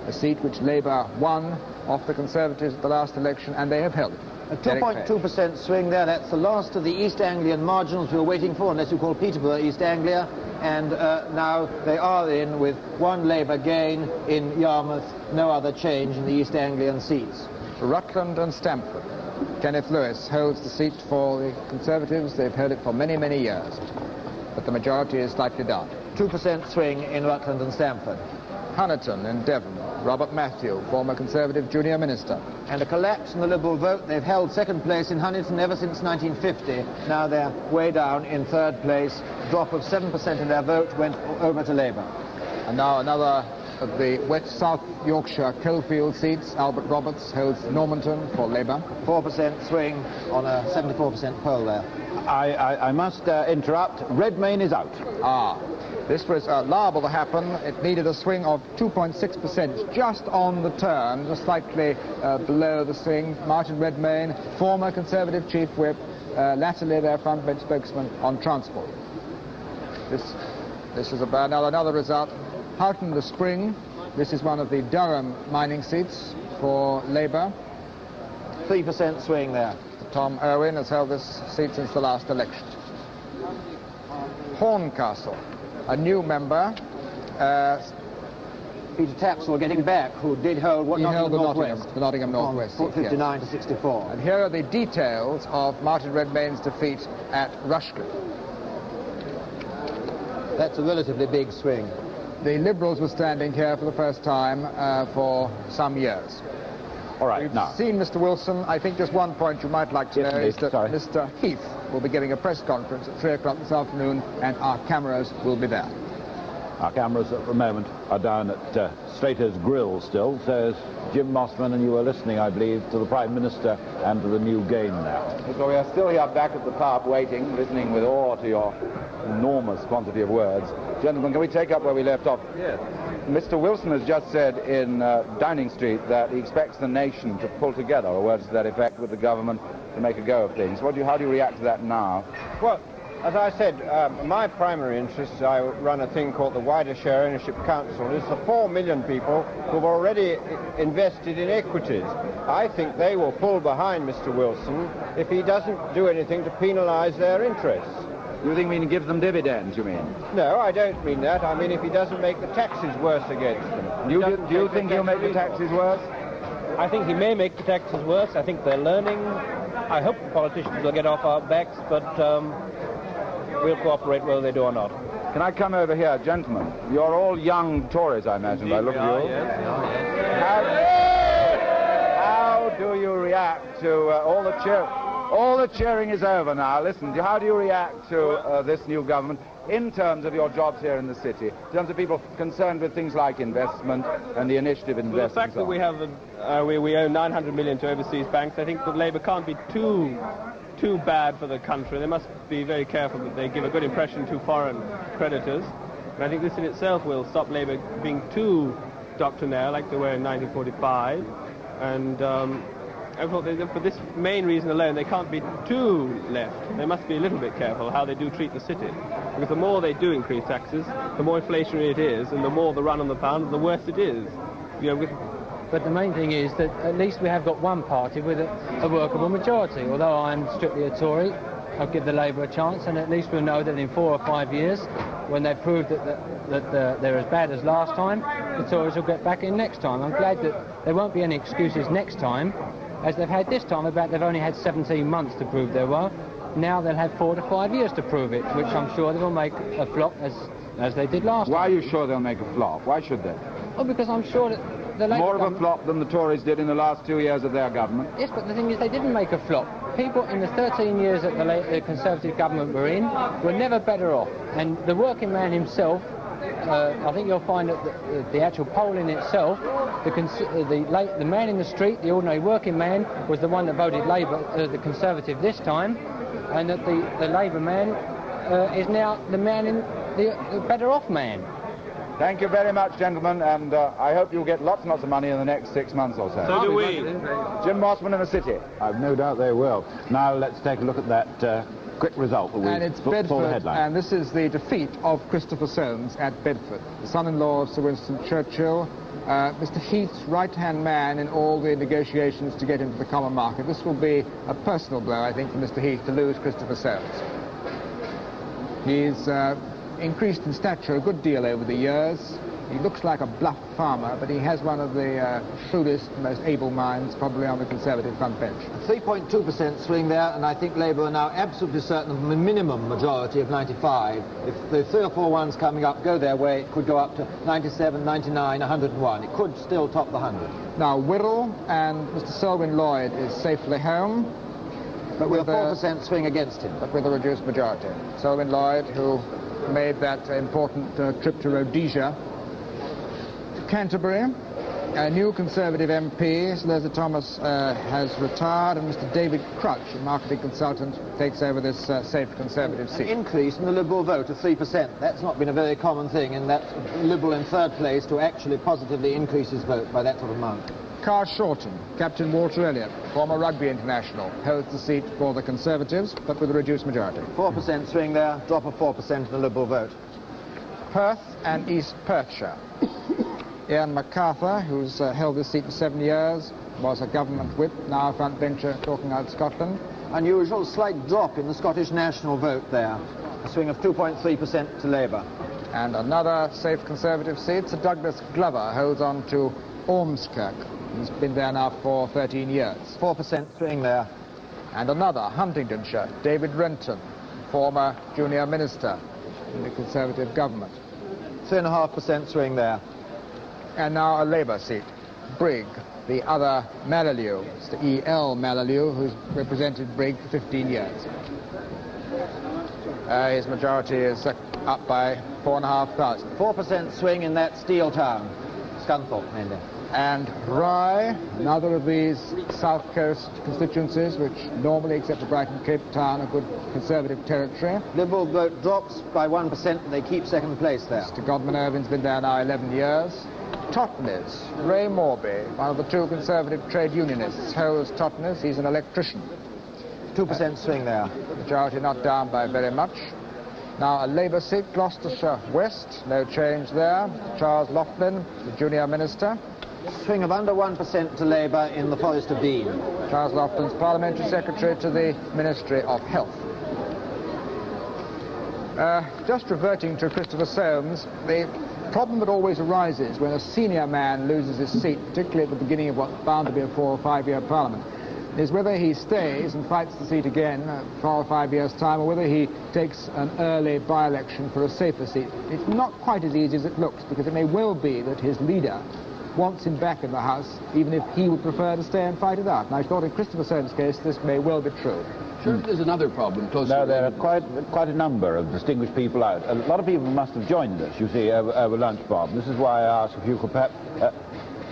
a seat which Labour won off the Conservatives at the last election, and they have held it. A 2.2% swing there. That's the last of the East Anglian marginals we were waiting for, unless you call Peterborough East Anglia. And now they are in with one Labour gain in Yarmouth, no other change in the East Anglian seats. Rutland and Stamford. Kenneth Lewis holds the seat for the Conservatives. They've held it for many, many years. But the majority is slightly down. 2% swing in Rutland and Stamford. Honiton in Devon. Robert Matthew, former Conservative junior minister. And a collapse in the Liberal vote. They've held second place in Honiton ever since 1950. Now they're way down in third place. A drop of 7% in their vote went over to Labour. And now another of the West South Yorkshire coalfield seats. Albert Roberts holds Normanton for Labour. 4% swing on a 74% poll there. I must interrupt. Redmayne is out. This was liable to happen. It needed a swing of 2.6%, just on the turn, just slightly below the swing. Martin Redmayne, former Conservative Chief Whip, latterly their front bench spokesman on transport. This is about another result. Houghton the Spring. This is one of the Durham mining seats for Labour. 3% swing there. Tom Irwin has held this seat since the last election. Horncastle, a new member. Peter Tapsell getting back, who did hold what the Nottingham Northwest seat, 59 to 64. And here are the details of Martin Redmayne's defeat at Rushcliffe. That's a relatively big swing. The Liberals were standing here for the first time for some years. All right, We've now seen Mr. Wilson. I think just one point you might like to know is that Mr. Heath will be giving a press conference at 3 o'clock this afternoon, and our cameras will be there. Our cameras at the moment are down at Slater's Grill still, so Jim Mossman, and you were listening, I believe, to the Prime Minister and to the new game now. So we are still here back at the pub, waiting, listening with awe to your enormous quantity of words. Gentlemen, can we take up where we left off? Yes. Mr. Wilson has just said in Downing Street that he expects the nation to pull together, or words to that effect, with the government to make a go of things. How do you react to that now? Well, as I said, my primary interest, I run a thing called the Wider Share Ownership Council, is the 4 million people who've already invested in equities. I think they will pull behind Mr. Wilson if he doesn't do anything to penalise their interests. You think he gives them dividends, you mean? No, I don't mean that. I mean if he doesn't make the taxes worse against them. Do you think he'll make the taxes worse? I think he may make the taxes worse. I think they're learning. I hope the politicians will get off our backs, but we'll cooperate whether they do or not. Can I come over here, gentlemen? You're all young Tories, I imagine, by the look of you. How do you react to all the cheer? All the cheering is over now. Listen, how do you react to this new government in terms of your jobs here in the city, in terms of people concerned with things like investment and the initiative in investment? The fact that we have we owe 900 million to overseas banks, I think that Labour can't be too bad for the country. They must be very careful that they give a good impression to foreign creditors. And I think this in itself will stop Labour being too doctrinaire like they were in 1945. And I thought for this main reason alone, they can't be too left. They must be a little bit careful how they do treat the city. Because the more they do increase taxes, the more inflationary it is, and the more the run on the pound, the worse it is. You know, but the main thing is that at least we have got one party with a workable majority. Although I'm strictly a Tory, I'll give the Labour a chance, and at least we'll know that in 4 or 5 years, when they've proved that they're as bad as last time, the Tories will get back in next time. I'm glad that there won't be any excuses next time, as they've had this time about they've only had 17 months to prove their woe. Now they'll have 4 to 5 years to prove it, which I'm sure they will make a flop as they did last time. Why are you sure they'll make a flop? Why should they? Well, because I'm sure that the Labour more of a flop than the Tories did in the last 2 years of their government. Yes, but the thing is they didn't make a flop. People in the 13 years that the Conservative government were in were never better off. And the working man himself, I think you'll find that the actual polling itself, the man in the street, the ordinary working man, was the one that voted Labour, the Conservative this time, and that the Labour man is now the man in the better off man. Thank you very much, gentlemen, and I hope you'll get lots and lots of money in the next 6 months or so. So do we. Jim Mossman in the City. I've no doubt they will. Now let's take a look at that quick result that we and it's put for the Bedford, headline. and this is the defeat of Christopher Soames at Bedford, the son-in-law of Sir Winston Churchill, Mr. Heath's right-hand man in all the negotiations to get into the common market. This will be a personal blow, I think, for Mr. Heath to lose Christopher Soames. He's increased in stature a good deal over the years. He looks like a bluff farmer, but he has one of the shrewdest, most able minds probably on the Conservative front bench. 3.2% swing there, and I think Labour are now absolutely certain of a minimum majority of 95. If the 3 or 4 ones coming up go their way, it could go up to 97, 99, 101. It could still top the 100. Now, Wirral and Mr. Selwyn Lloyd is safely home. But with a 4% swing against him. But with a reduced majority. Selwyn Lloyd, who made that important trip to Rhodesia. Canterbury, a new Conservative MP, Sir Leslie Thomas, has retired, and Mr. David Crutch, a marketing consultant, takes over this safe Conservative seat. An increase in the Liberal vote of 3%. That's not been a very common thing, and that's Liberal in third place to actually positively increase his vote by that sort of amount. Carr Shorten, Captain Walter Elliott, former rugby international, holds the seat for the Conservatives, but with a reduced majority. 4% swing there, drop of 4% in the Liberal vote. Perth and East Perthshire. Ian MacArthur, who's held this seat for 7 years, was a government whip, now a front bencher talking out Scotland. Unusual, slight drop in the Scottish National vote there. A swing of 2.3% to Labour. And another safe Conservative seat, Sir Douglas Glover holds on to Ormskirk. He's been there now for 13 years. 4% swing there. And another, Huntingdonshire, David Renton, former junior minister in the Conservative government. 3.5% swing there. And now a Labour seat, Brigg, the other Malalieu, Mr. E.L. Malalieu, who's represented Brigg for 15 years. His majority is up by 4,500. 4% swing in that steel town, Scunthorpe, mainly. and Rye, another of these South Coast constituencies which normally, except for Brighton Cape Town, are good Conservative territory. Liberal vote drops by 1% and they keep second place there. Mr. Godman Irving's been there now 11 years. Totnes, Ray Morby, one of the two Conservative trade unionists, holds Totnes. He's an electrician. 2% swing there. Majority not down by very much. Now a Labour seat, Gloucestershire West, no change there. Charles Laughlin, the junior minister. Swing of under 1% to Labour in the Forest of Dean. Charles Laughlin's parliamentary secretary to the Ministry of Health. Just reverting to Christopher Soames, the problem that always arises when a senior man loses his seat, particularly at the beginning of what's bound to be a 4 or 5 year parliament, is whether he stays and fights the seat again 4 or 5 years' time, or whether he takes an early by-election for a safer seat. It's not quite as easy as it looks, because it may well be that his leader wants him back in the House, even if he would prefer to stay and fight it out. And I thought in Christopher Soames' case, this may well be true. Sure, there's another problem closer. No, there are quite a number of distinguished people out. A lot of people must have joined us, you see, over lunch, Bob. This is why I asked if you could perhaps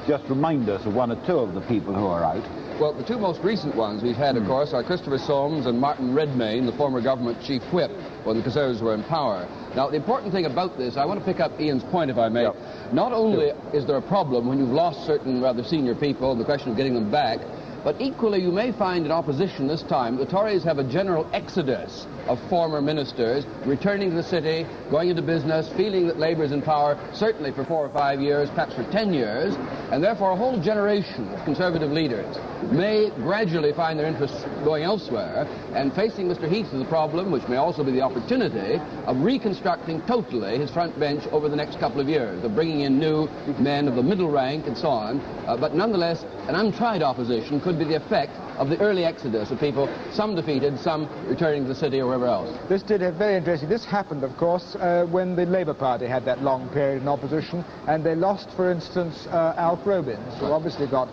just remind us of one or two of the people who are out. Well, the two most recent ones we've had, of course, are Christopher Soames and Martin Redmayne, the former government chief whip when the Conservatives were in power. Now, the important thing about this, I want to pick up Ian's point, if I may. Yep. Not only is there a problem when you've lost certain rather senior people, the question of getting them back, but equally you may find in opposition this time the Tories have a general exodus of former ministers returning to the city, going into business, feeling that Labour is in power, certainly for 4 or 5 years, perhaps for 10 years, and therefore a whole generation of Conservative leaders may gradually find their interests going elsewhere, and facing Mr. Heath is the problem, which may also be the opportunity, of reconstructing totally his front bench over the next couple of years, of bringing in new men of the middle rank and so on, but nonetheless an untried opposition could be the effect of the early exodus of people, some defeated, some returning to the city or wherever else. This did it very interesting. This happened, of course, when the Labour Party had that long period in opposition, and they lost, for instance, Alf Robins, who obviously got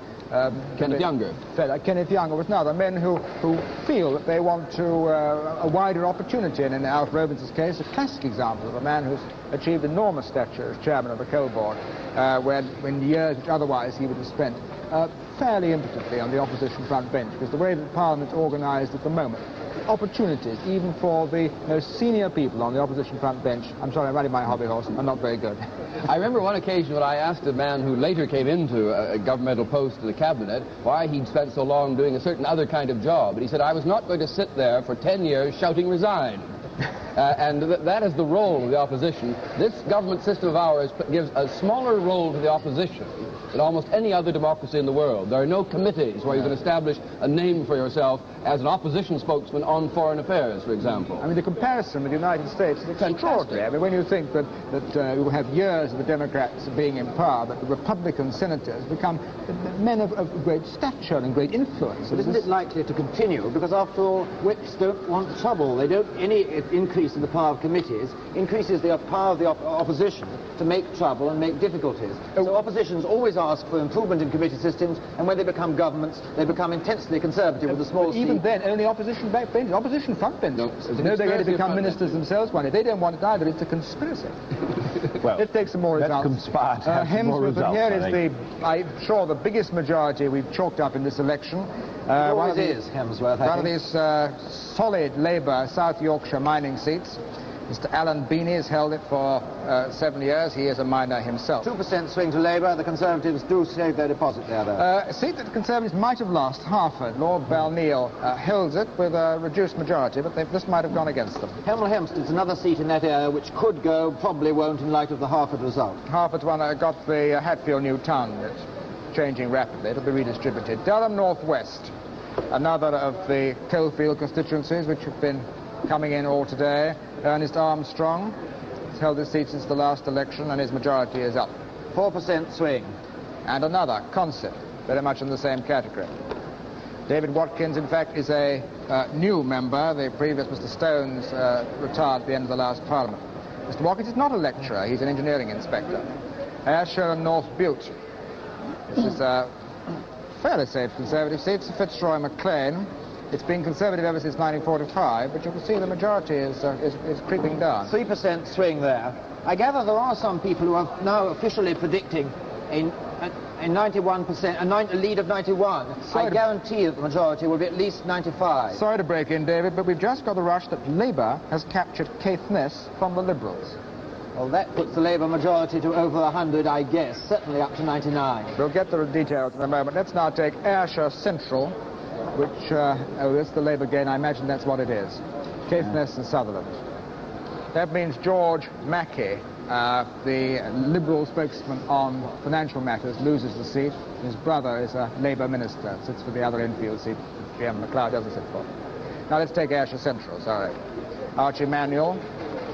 Kenneth Younger. Kenneth Younger was another. Men who feel that they want to a wider opportunity, and in Alf Robins' case, a classic example of a man who's achieved enormous stature as chairman of the Coal Board, when years which otherwise he would have spent fairly impotently on the opposition front bench, because the way that Parliament's organised at the moment, opportunities, even for the most senior people on the opposition front bench, I'm sorry, I'm riding my hobby horse, are not very good. I remember one occasion when I asked a man who later came into a governmental post in the cabinet why he'd spent so long doing a certain other kind of job, and he said, I was not going to sit there for 10 years shouting resign. And that is the role of the opposition. This government system of ours gives a smaller role to the opposition than almost any other democracy in the world. There are no committees where you can establish a name for yourself as an opposition spokesman on foreign affairs, for example. I mean, the comparison with the United States is extraordinary. I mean, when you think that you have years of the Democrats being in power, but the Republican senators become men of great stature and great influence. But isn't it likely to continue? Because after all, whips don't want trouble. They don't. Any increase in the power of committees increases the power of the opposition to make trouble and make difficulties. So oppositions always ask for improvement in committee systems, and when they become governments, they become intensely conservative with a small Even then, only opposition backbench, opposition front bench. You know they're going to become ministers themselves one day. They don't want it either. It's a conspiracy. Well, let's take some more results. Hemsworth, here is I'm sure the biggest majority we've chalked up in this election. One is Hemsworth. One of these solid Labour South Yorkshire mining seats. Mr. Alan Beanie has held it for 7 years. He is a miner himself. 2% swing to Labour. The Conservatives do save their deposit there, though. A seat that the Conservatives might have lost, Harford. Lord Balneil holds it with a reduced majority, but this might have gone against them. Hemel Hempstead's another seat in that area which could go, probably won't in light of the Harford result. Harford's one got the Hatfield New Town. It's changing rapidly. It'll be redistributed. Durham North West, another of the coalfield constituencies which have been coming in all today. Ernest Armstrong has held his seat since the last election, and his majority is up. 4% swing. And another, Consett, very much in the same category. David Watkins, in fact, is a new member. The previous Mr. Stones retired at the end of the last Parliament. Mr. Watkins is not a lecturer. He's an engineering inspector. Ayrshire and North Bute. This is a fairly safe Conservative seat. It's Fitzroy MacLean. It's been Conservative ever since 1945, but you can see the majority is creeping down. 3% swing there. I gather there are some people who are now officially predicting a a 91%, a lead of 91. I guarantee that the majority will be at least 95. Sorry to break in, David, but we've just got the rush that Labour has captured Caithness from the Liberals. Well, that puts the Labour majority to over 100, I guess, certainly up to 99. We'll get the details in a moment. Let's now take Ayrshire Central, which, oh, it's the Labour gain. I imagine that's what it is. Caithness and Sutherland. That means George Mackey, the Liberal spokesman on financial matters, loses the seat. His brother is a Labour minister, sits for the other Enfield seat, G.M. MacLeod doesn't sit for. Now let's take Ayrshire Central, sorry. Archie Manuel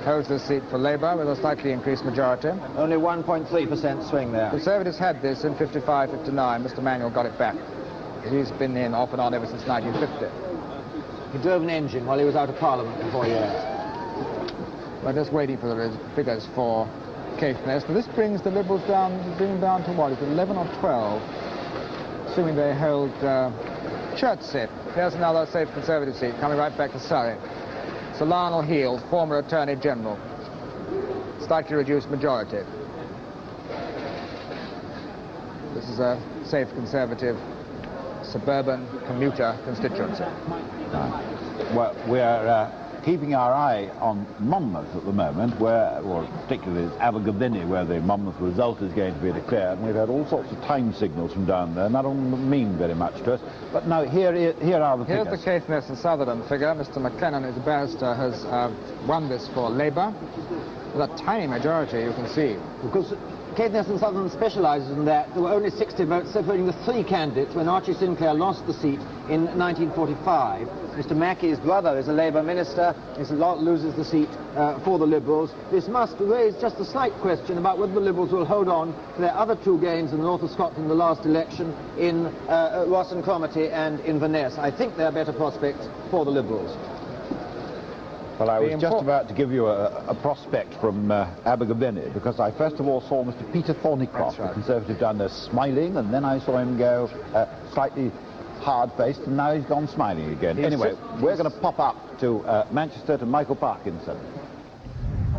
holds the seat for Labour with a slightly increased majority. Only 1.3% swing there. Conservatives had this in 55-59. Mr. Manuel got it back. He's been in off and on ever since 1950. He drove an engine while he was out of Parliament for 4 years. We're just waiting for the figures for Caithness. But this brings the Liberals down to what? Is it 11 or 12? Assuming they hold Chertsey. There's another safe Conservative seat coming right back to Surrey. Sir Lionel Heald, former Attorney General. Slightly reduced majority. This is a safe Conservative suburban commuter constituency. Well, we're keeping our eye on Monmouth at the moment, where, or particularly it's Abergavenny, where the Monmouth result is going to be declared, and we've had all sorts of time signals from down there, and that don't mean very much to us. But now, here are the figures. Here's the Caithness and Sutherland figure. Mr. McLennan, who's a barrister, has won this for Labour with a tiny majority, you can see. Because Caithness and Sutherland specialises in that. There were only 60 votes separating the three candidates when Archie Sinclair lost the seat in 1945. Mr. Mackey's brother is a Labour minister. He loses the seat for the Liberals. This must raise just a slight question about whether the Liberals will hold on to their other two gains in the north of Scotland in the last election in Ross and Cromarty and Inverness. I think there are better prospects for the Liberals. Well, I was just about to give you a prospect from Abergavenny, because I first of all saw Mr. Peter Thornycroft, the Conservative down there, smiling, and then I saw him go slightly hard-faced, and now he's gone smiling again. Anyway, we're going to pop up to Manchester to Michael Parkinson.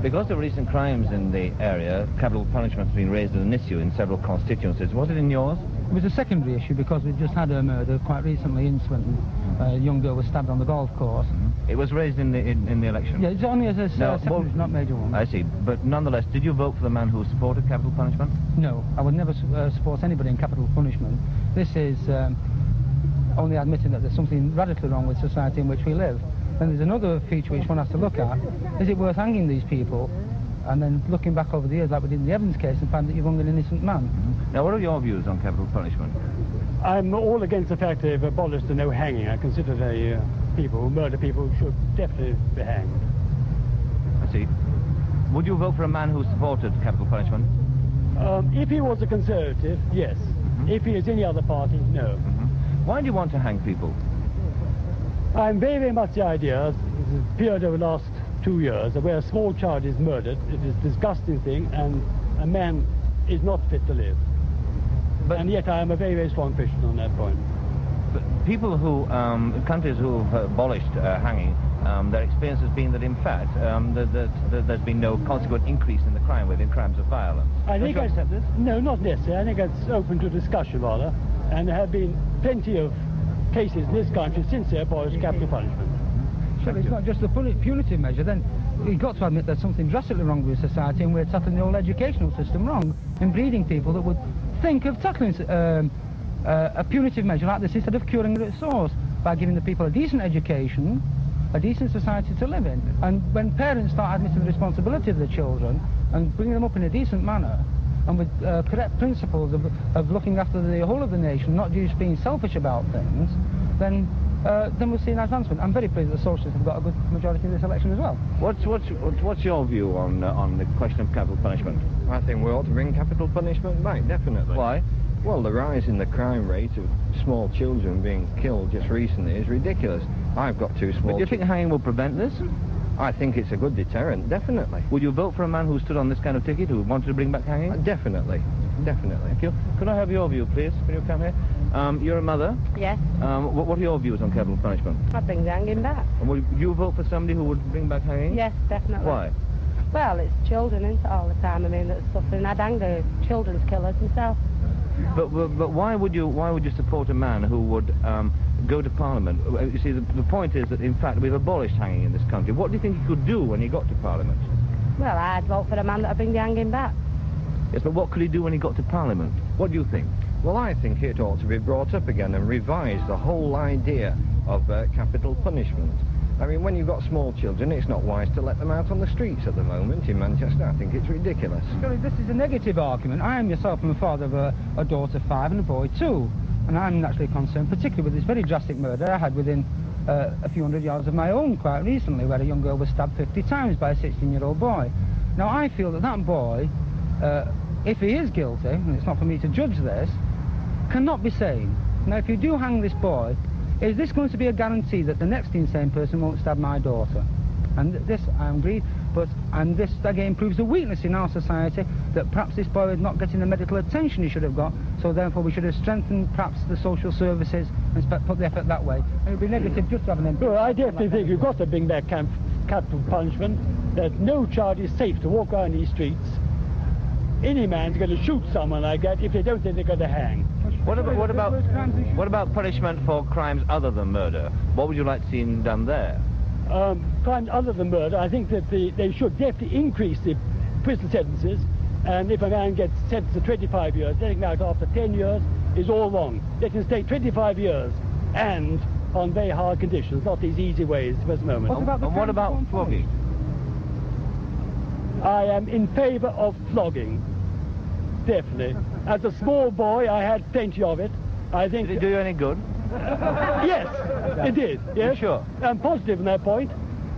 Because of recent crimes in the area, capital punishment has been raised as an issue in several constituencies. Was it in yours? It was a secondary issue because we've just had a murder quite recently in Swinton. A young girl was stabbed on the golf course. It was raised in the election? Yeah, it's only as a secondary, not major one. I see. But nonetheless, did you vote for the man who supported capital punishment? No, I would never support anybody in capital punishment. This is only admitting that there's something radically wrong with society in which we live. And there's another feature which one has to look at. Is it worth hanging these people? And then looking back over the years, like we did in the Evans case, and find that you've hung an innocent man. Now, what are your views on capital punishment? I'm all against the fact they've abolished the no hanging. I consider the people who murder people should definitely be hanged. I see. Would you vote for a man who supported capital punishment? If he was a Conservative, yes. If he is any other party, no. Why do you want to hang people? I'm very, very much the idea, this has appeared over the last 2 years, that where a small child is murdered, it is a disgusting thing, and a man is not fit to live. And yet I am a very, very strong Christian on that point. But people who, countries who have abolished hanging, their experience has been that, in fact, there's been no consequent increase in the crime rate, in crimes of violence. I think I accept this? No, not necessarily. I think it's open to discussion, rather. And there have been plenty of cases in this country since they abolished capital punishment. Sure, it's not just the punitive measure. Then you've got to admit there's something drastically wrong with society, and we're tackling the whole educational system wrong in breeding people that would think of tackling a punitive measure like this instead of curing it at source by giving the people a decent education, a decent society to live in. And when parents start admitting the responsibility of their children and bringing them up in a decent manner and with correct principles of looking after the whole of the nation, not just being selfish about things, then we'll see an advancement. I'm very pleased that the Socialists have got a good majority in this election as well. What's your view on the question of capital punishment? I think we ought to bring capital punishment back, definitely. Why? Well, the rise in the crime rate of small children being killed just recently is ridiculous. I've got two small... But do you think hanging will prevent this? I think it's a good deterrent, definitely. Would you vote for a man who stood on this kind of ticket, who wanted to bring back hanging? Definitely, definitely. Thank you. Could I have your view, please, when you come here? You're a mother? Yes. What are your views on capital punishment? I'd bring the hanging back. And would you vote for somebody who would bring back hanging? Yes, definitely. Why? Well, it's children, isn't it, all the time, I mean, that's suffering. I'd hang the children's killers myself. But why would you support a man who would go to Parliament? You see, the point is that in fact we've abolished hanging in this country. What do you think he could do when he got to Parliament? Well, I'd vote for a man that'd bring the hanging back. Yes, but what could he do when he got to Parliament? What do you think? Well, I think it ought to be brought up again and revised, the whole idea of capital punishment. I mean, when you've got small children, it's not wise to let them out on the streets at the moment in Manchester. I think it's ridiculous. Surely this is a negative argument. I am myself a father of a daughter 5 and a boy 2. And I'm naturally concerned, particularly with this very drastic murder I had within a few hundred yards of my own quite recently, where a young girl was stabbed 50 times by a 16-year-old boy. Now, I feel that that boy, if he is guilty, and it's not for me to judge this, cannot be sane. Now, if you do hang this boy, is this going to be a guarantee that the next insane person won't stab my daughter? And this, I agree, and this again proves the weakness in our society, that perhaps this boy is not getting the medical attention he should have got, so therefore we should have strengthened perhaps the social services and put the effort that way. And it would be negative just to have an MP. Well, I definitely think you've got to bring back capital punishment, that no child is safe to walk around these streets. Any man's going to shoot someone like that if they don't think they're going to hang. What about punishment for crimes other than murder? What would you like to see done there? Crimes other than murder, I think that they should definitely increase the prison sentences, and if a man gets sentenced to 25 years, letting him out after 10 years is all wrong. Let him stay 25 years, and on very hard conditions, not these easy ways at this moment. What about flogging? I am in favour of flogging, definitely. As a small boy, I had plenty of it. I think. Did it do you any good? Yes, it did. Yes. You sure? I'm positive on that point.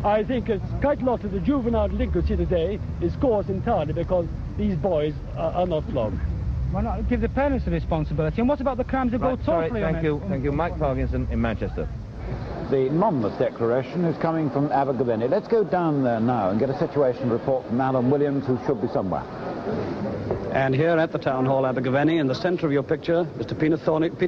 I think it's quite a lot of the juvenile delinquency today is caused entirely because these boys are not flogged. Why not give the parents the responsibility? And what about the crimes that go totally thank you. Mike Parkinson in Manchester. The Monmouth Declaration is coming from Abergavenny. Let's go down there now and get a situation report from Alan Williams, who should be somewhere. And here at the Town Hall, Abergavenny, in the centre of your picture, Mr. Peter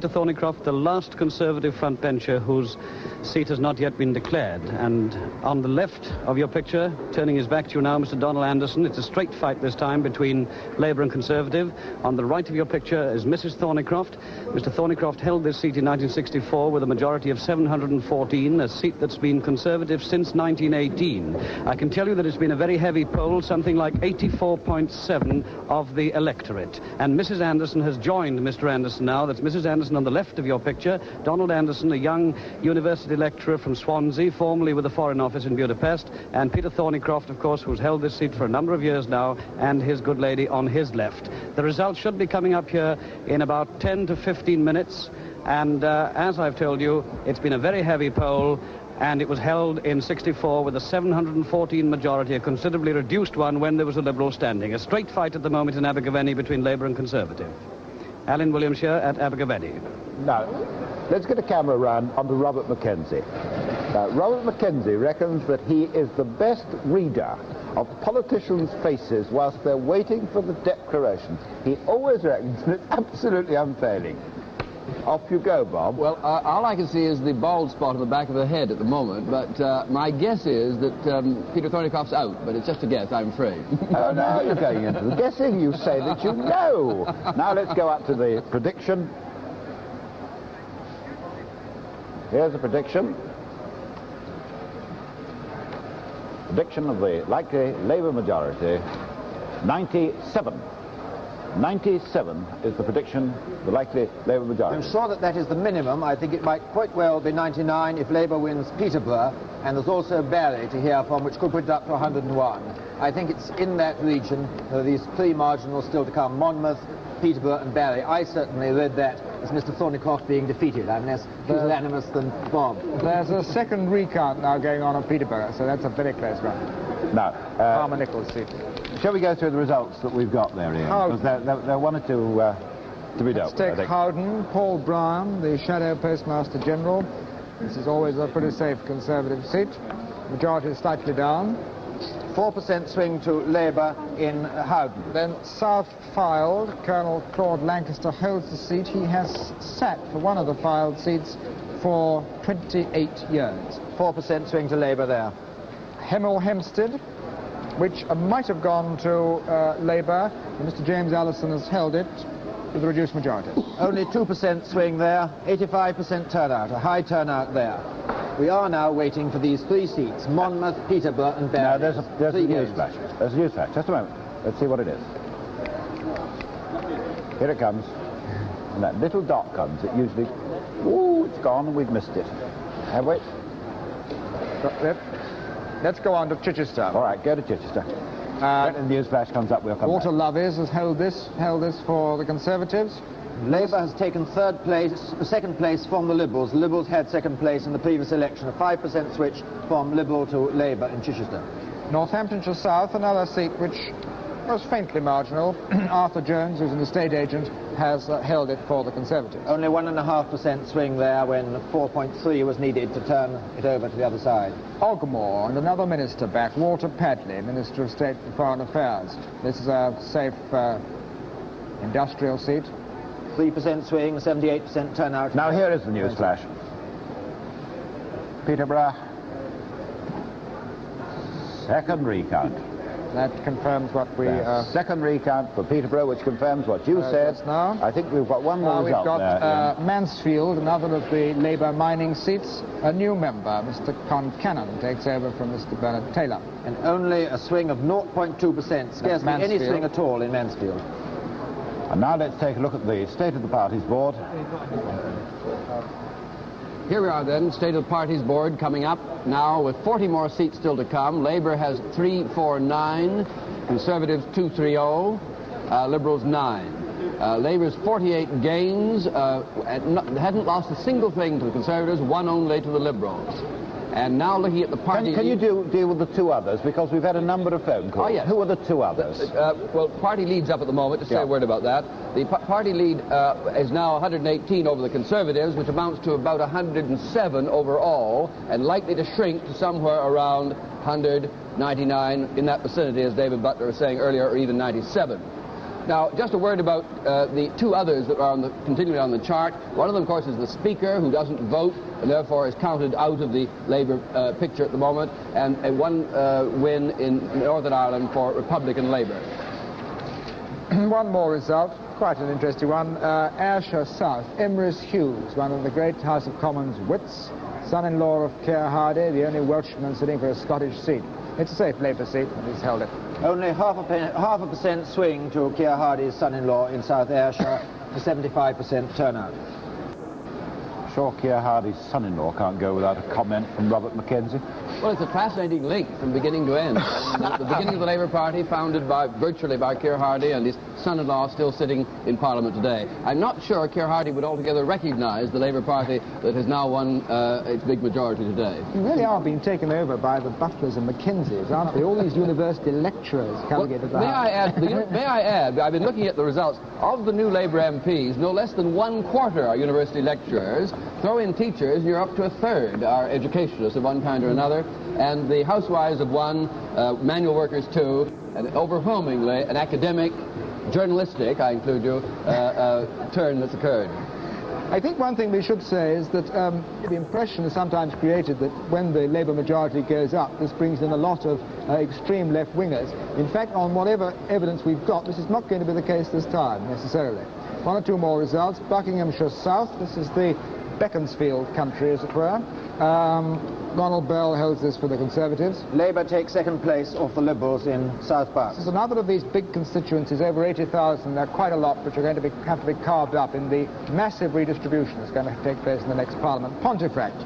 Thornycroft, the last Conservative frontbencher whose seat has not yet been declared. And on the left of your picture, turning his back to you now, Mr. Donald Anderson. It's a straight fight this time between Labour and Conservative. On the right of your picture is Mrs. Thornycroft. Mr. Thornycroft held this seat in 1964 with a majority of 714, a seat that's been Conservative since 1918. I can tell you that it's been a very heavy poll, something like 84.7 of the electorate. And Mrs. Anderson has joined Mr. Anderson now. That's Mrs. Anderson on the left of your picture. Donald Anderson, a young university lecturer from Swansea, formerly with the Foreign Office in Budapest. And Peter Thornycroft, of course, who's held this seat for a number of years now, and his good lady on his left. The results should be coming up here in about 10 to 15 minutes. And as I've told you, it's been a very heavy poll, and it was held in 64 with a 714 majority, a considerably reduced one when there was a Liberal standing. A straight fight at the moment in Abergavenny between Labour and Conservative. Alan Williams here at Abergavenny. Now, let's get a camera round onto Robert McKenzie. Robert McKenzie reckons that he is the best reader of politicians' faces whilst they're waiting for the declaration. He always reckons that it's absolutely unfailing. Off you go, Bob. Well, all I can see is the bald spot on the back of the head at the moment, but my guess is that Peter Thornycroft's out, but it's just a guess, I'm afraid. Oh, no, you're going into the guessing. You say that you know. Now let's go up to the prediction. Here's the prediction. Prediction of the likely Labour majority, 97. 97 is the prediction, the likely Labour majority. I'm sure that that is the minimum. I think it might quite well be 99 if Labour wins Peterborough, and there's also Barry to hear from, which could put it up to 101. I think it's in that region. There are these three marginals still to come: Monmouth, Peterborough and Barry. I certainly read that as Mr. Thornycroft being defeated. I'm less pusillanimous than Bob. There's a second recount now going on Peterborough, so that's a very close one. Now, Farmer Nichols' seat. Shall we go through the results that we've got there, Ian? Because there are one or two to be dealt with. Let's take Howden, Paul Brown, the Shadow Postmaster General. This is always a pretty safe Conservative seat. Majority is slightly down. 4% swing to Labour in Howden. Then South Fylde, Colonel Claude Lancaster holds the seat. He has sat for one of the Fylde seats for 28 years. 4% swing to Labour there. Hemel Hempstead, which might have gone to Labour. Mr. James Allison has held it. with the reduced majority. Only 2% swing there, 85% turnout, a high turnout there. We are now waiting for these 3 seats, Monmouth, Peterborough and Barry. Now, there's a news flash. There's a news flash. Just a moment. Let's see what it is. Here it comes. And that little dot comes. It usually... Ooh, it's gone and we've missed it. Have we? Let's go on to Chichester. All right, go to Chichester. When the news flash comes up, we'll come Walter back. Loveys has held this for the Conservatives. Labour has taken second place from the Liberals. The Liberals had second place in the previous election, a 5% switch from Liberal to Labour in Chichester. Northamptonshire South, another seat which was faintly marginal. Arthur Jones, who's an estate agent, has held it for the Conservatives. Only 1.5% swing there when 4.3 was needed to turn it over to the other side. Ogmore and another minister back, Walter Padley, Minister of State for Foreign Affairs. This is a safe industrial seat. 3% swing, 78% turnout. Now here is the news flash. Peterborough. Second recount. That confirms what we... second recount for Peterborough, which confirms what you said. Now. I think we've got one more result we've got there. Mansfield, another of the Labour mining seats. A new member, Mr. Concannon, takes over from Mr. Bernard Taylor. And only a swing of 0.2%, scarcely any swing at all in Mansfield. And now let's take a look at the State of the Parties Board. Here we are then, State of the Parties Board coming up now with 40 more seats still to come. Labour has 349, Conservatives 230, Liberals 9. Labour's 48 gains, hadn't lost a single thing to the Conservatives, one only to the Liberals. And now looking at the party... Can you deal with the 2 others? Because we've had a number of phone calls. Oh, yes. Who are the 2 others? Well, party lead's up at the moment. Just say a word about that. The party lead is now 118 over the Conservatives, which amounts to about 107 overall, and likely to shrink to somewhere around 199, in that vicinity, as David Butler was saying earlier, or even 97. Now, just a word about the 2 others that are continually on the chart. One of them, of course, is the Speaker, who doesn't vote, and therefore is counted out of the Labour picture at the moment, and one win in Northern Ireland for Republican Labour. One more result, quite an interesting one. Ayrshire South, Emrys Hughes, one of the great House of Commons wits, son-in-law of Keir Hardie, the only Welshman sitting for a Scottish seat. It's a safe Labour seat, and he's held it. Only half a percent swing to Keir Hardie's son-in-law in South Ayrshire, to 75% turnout. Sure Keir Hardie's son-in-law can't go without a comment from Robert McKenzie. Well, it's a fascinating link from beginning to end. The beginning of the Labour Party, founded virtually by Keir Hardie, and his son-in-law still sitting in Parliament today. I'm not sure Keir Hardie would altogether recognise the Labour Party that has now won its big majority today. You really are being taken over by the Butlers and McKenzies, aren't they? All these university lecturers congregated May I add, I've been looking at the results. Of the new Labour MPs, no less than 1/4 are university lecturers. Throw in teachers, you're up to 1/3 are educationists of one kind or another, and the housewives of 1, manual workers 2, and overwhelmingly an academic, journalistic, I include you, turn that's occurred. I think one thing we should say is that the impression is sometimes created that when the Labour majority goes up, this brings in a lot of extreme left-wingers. In fact, on whatever evidence we've got, this is not going to be the case this time, necessarily. 1 or 2 more results. Buckinghamshire South, this is the Beaconsfield country, as it were. Ronald Bell holds this for the Conservatives. Labour takes second place off the Liberals in South Bucks. This is another of these big constituencies, over 80,000. There are quite a lot which are going to have to be carved up in the massive redistribution that's going to take place in the next Parliament. Pontefract,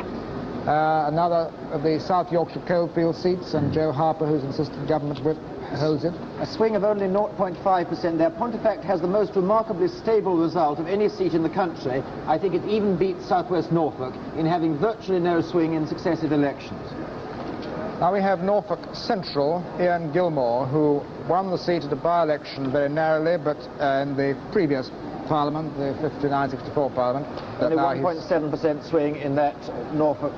another of the South Yorkshire coalfield seats, and Joe Harper, who's an assistant government whip, holds it. A swing of only 0.5% there. Pontefract has the most remarkably stable result of any seat in the country. I think it even beats Southwest Norfolk in having virtually no swing in successive elections. Now we have Norfolk Central, Ian Gilmore, who won the seat at a by-election very narrowly, but in the previous Parliament, the 59-64 Parliament. Only 1.7% swing in that Norfolk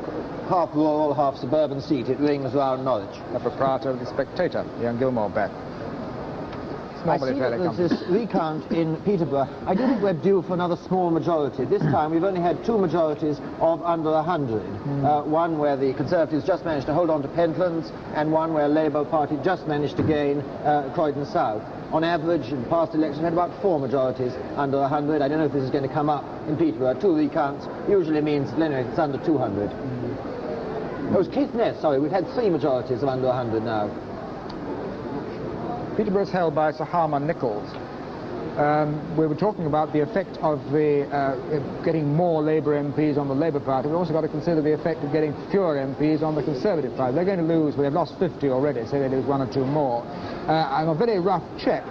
half rural, half suburban seat. It rings round Norwich. The proprietor of The Spectator, Ian Gilmore back. I see that there's this recount in Peterborough. I do think we're due for another small majority. This time we've only had two majorities of under 100. One where the Conservatives just managed to hold on to Pentlands, and one where Labour Party just managed to gain Croydon South. On average, in past elections, we had about 4 majorities under 100. I don't know if this is going to come up in Peterborough. 2 recounts usually means, anyway, it's under 200. It was Keith Ness, sorry, we've had 3 majorities of under 100 now. Peterborough is held by Sir Harman Nichols. We were talking about the effect of the getting more Labour MPs on the Labour Party. We've also got to consider the effect of getting fewer MPs on the Conservative Party. They're going to lose, well, they've lost 50 already, so they lose 1 or 2 more. On a very rough check,